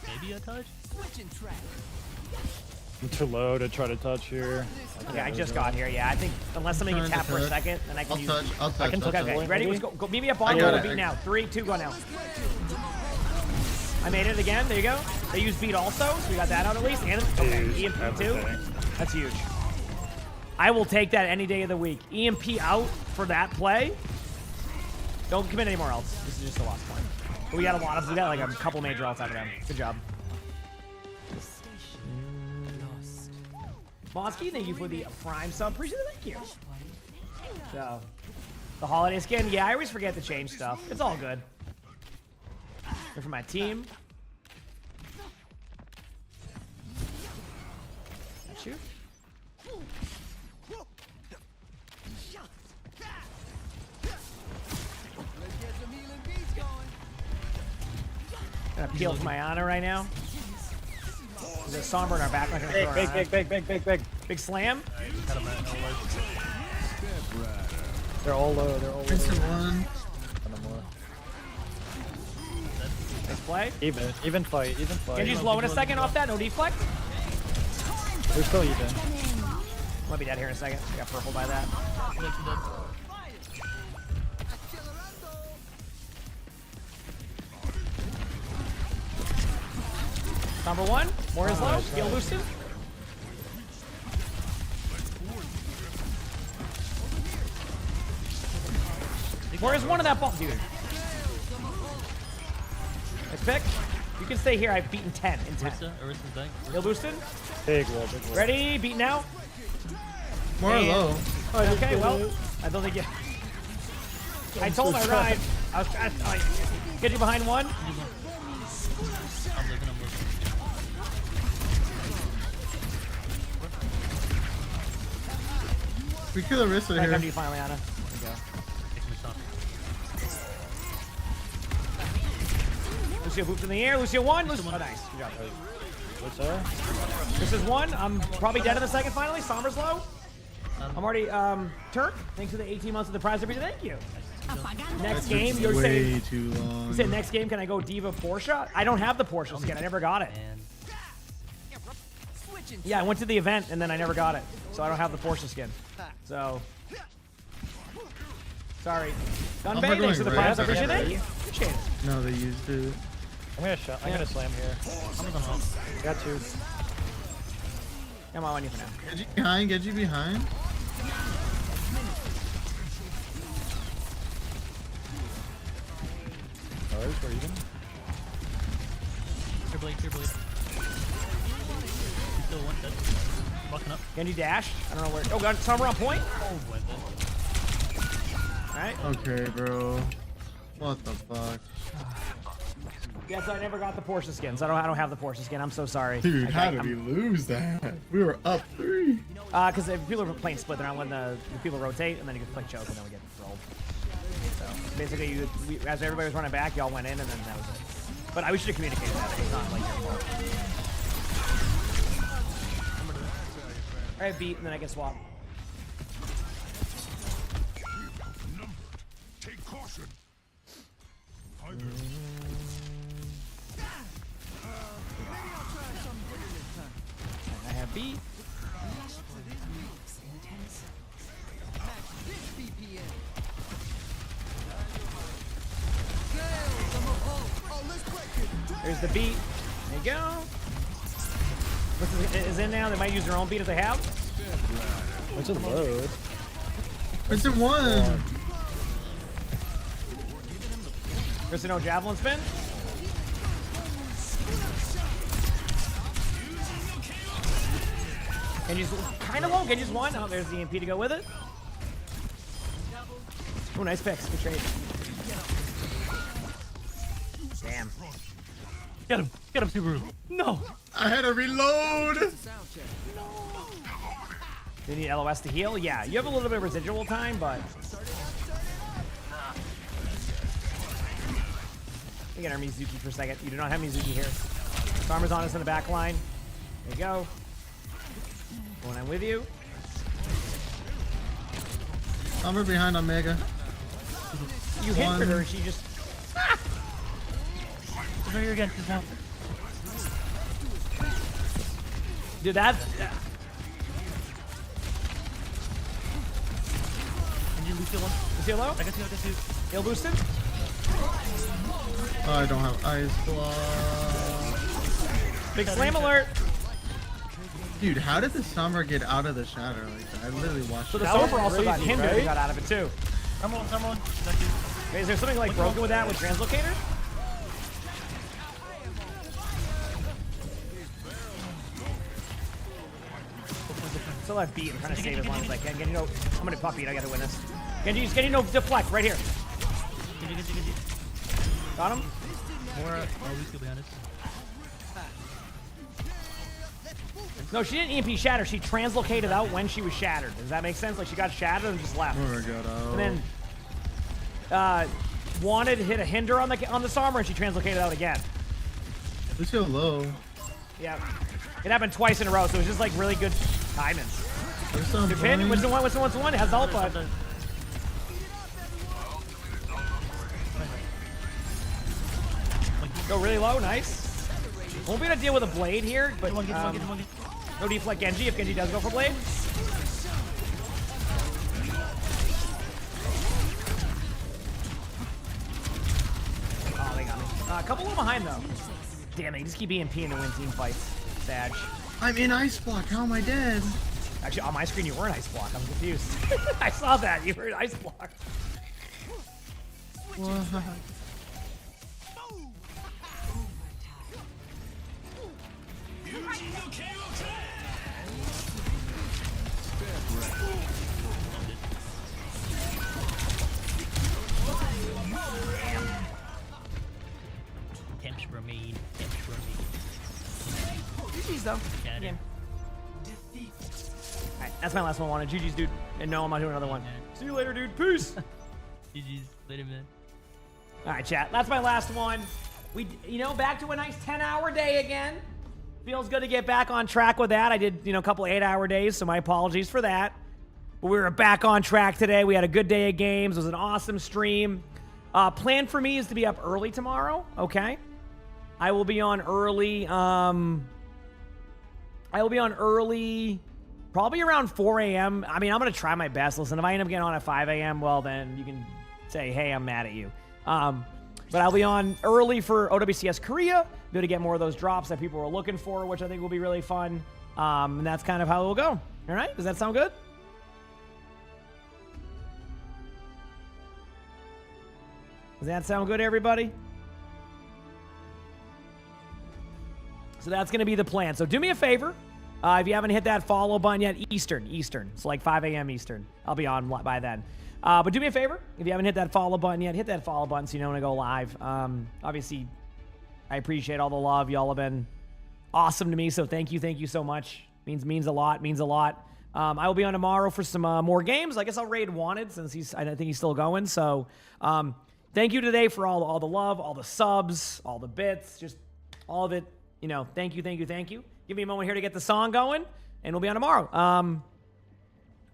Maybe a touch? I'm too low to try to touch here. Okay, I just got here. Yeah, I think unless somebody gets tapped for a second, then I can use. I'll touch. Okay, ready? Let's go. Meet me up on the beat now. 3, 2, go now. I made it again. There you go. They use beat also, so we got that out at least. And okay, EMP too. That's huge. I will take that any day of the week. EMP out for that play. Don't commit anymore else. This is just a lost point. But we got like a couple major ults out of them. Good job. Mosky, thank you for the Prime sub. Appreciate it. Thank you. So, the holiday skin. Yeah, I always forget to change stuff. It's all good. They're for my team. got you. Gonna peel for my Ana right now. There's a Somber in our back. Big. Big slam. They're all low. They're all low. Instant one. Nice play. Even fight. Genji's low in a second off that. No deflect. We're still even. I'll be dead here in a second. I got purple by that. Number one. More is low. Heal Lucian. More is one of that ball, dude. Nice pick. You can stay here. I've beaten 10 in 10. Heal Lucian. Big wall. Ready? Beat now. More low. Oh, okay, well, I don't think you. I told my ride. I was trying to get you behind one. I'm looking. We kill the wrist right Come to here. you finally, Ana. There you go. Lucio hooped in the air. Lucio won. Oh, nice. Good job. What's up? This is one. I'm probably dead in the second finally. Somber's low. I'm already, Turk, thanks for the 18 months of the prize every day. Thank you. Next game, you're saying. Way too long. You said next game, can I go Diva Porsche? I don't have the Porsche skin. I never got it. Yeah, I went to the event and then I never got it. So I don't have the Porsche skin. So. Sorry. Gunbay, thanks for the prize every day. Thank you. Appreciate it. No, they used it. I'm gonna slam here. Got two. Come on you for now. Get you behind. Alright, we're even. Clear blade. Still one dead. Walking up. Genji dash. I don't know where. Oh, got Summer on point. Oh, what the? Alright. Okay, bro. What the fuck? Yes, I never got the Porsche skins. I don't have the Porsche skin. I'm so sorry. Dude, how did we lose that? We were up 3. Because if people are playing split, they're not letting the people rotate, and then you can play choke, and then we get rolled. So basically, as everybody was running back, y'all went in, and then that was it. But I should have communicated that. It's not like your fault. All right, beat, and then I can swap. Take caution. I have beat. There's the beat. There you go. What's is in now? They might use their own beat if they have. What's in load? It's in one. There's no javelin spin. Can you kind of low? Can you just one? Oh, there's the EMP to go with it. Oh, nice picks. Good trade. Damn. Get him, Subaru. No. I had to reload. You need LOS to heal? Yeah, you have a little bit of residual time, but... We get our Mizuki for a second. You do not have Mizuki here. Farmer's on us in the back line. There you go. Going on with you. Summer behind Omega. You hit her, she just... Ah! Over here again. She's down. Dude, that... Can you Lucio one? Lucio low? I got you. Heal boosted? Oh, I don't have ice block. Big slam alert! Dude, how did the Summer get out of the shatter like that? I literally watched So it. the Summer also got hindered and right? got out of it too. Come on. Got you. Okay, is there something like broken with that with Translocator? Still have beat. I'm trying to save as long as I can. Genji, no, I'm gonna pop beat. I gotta win this. Genji, no deflect right here. Genji. Got him. More. Oh, Lucio behind us. No, she didn't EMP shatter. She translocated out when she was shattered. Does that make sense? Like she got shattered and just left. Oh my god. Oh. And then wanted to hit a hinder on the Somber and she translocated out again. Let's go low. Yeah. It happened twice in a row, so it was just like really good timing. Good pin. What's the one? It has ult, but go really low. Nice. Won't be able to deal with a blade here, but no deflect Genji if Genji does go for blade. Oh, they got me. A couple of them behind though. Damn it, you just keep EMPing to win team fights. Sad. I'm in ice block. How am I dead? Actually, on my screen you were in ice block. I'm confused. I saw that. You were in ice block. What? GG's though. Game. Alright, that's my last one. Wanted GG's, dude. And no, I'm not doing another one. See you later, dude. Peace. GG's. Later, man. Alright, chat. That's my last one. We, back to a nice 10-hour day again. Feels good to get back on track with that. I did, a couple of 8-hour days, so my apologies for that. But we were back on track today. We had a good day of games. It was an awesome stream. Plan for me is to be up early tomorrow, okay? I will be on early, probably around 4 a.m. I mean, I'm going to try my best. Listen, if I end up getting on at 5 a.m., well, then you can say, hey, I'm mad at you. But I'll be on early for OWCS Korea. Be able to get more of those drops that people were looking for, which I think will be really fun. And that's kind of how it will go. All right? Does that sound good? Does that sound good, everybody? So that's going to be the plan. So do me a favor. If you haven't hit that follow button yet, Eastern. It's like 5 a.m. Eastern. I'll be on by then. But do me a favor. If you haven't hit that follow button yet, hit that follow button so you know when I go live. Obviously, I appreciate all the love. Y'all have been awesome to me. So thank you so much. Means a lot. I will be on tomorrow for some more games. I guess I'll raid Wanted since I think he's still going. So thank you today for all the love, all the subs, all the bits, just all of it. Thank you. Give me a moment here to get the song going, and we'll be on tomorrow.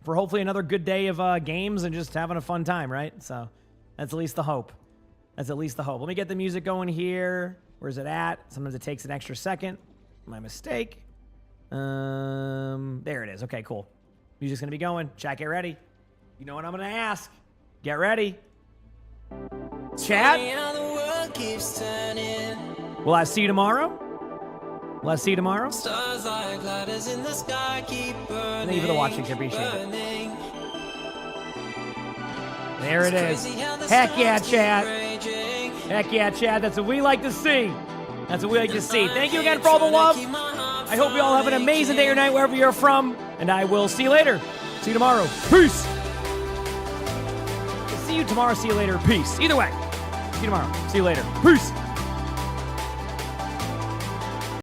For hopefully another good day of games and just having a fun time, right? So that's at least the hope. Let me get the music going here. Where's it at? Sometimes it takes an extra second. My mistake. There it is. Okay, cool. Music's going to be going. Chat, get ready. You know what I'm going to ask. Get ready. Chat. Will I see you tomorrow? Stars like ladders in the sky keep burning. Thank you for the watching. I appreciate it. There it is. Heck yeah, chat. That's what we like to see. Thank you again for all the love. I hope you all have an amazing day or night wherever you're from. And I will see you later. See you tomorrow. Peace. See you tomorrow. See you later. Peace. Either way. See you tomorrow. See you later. Peace.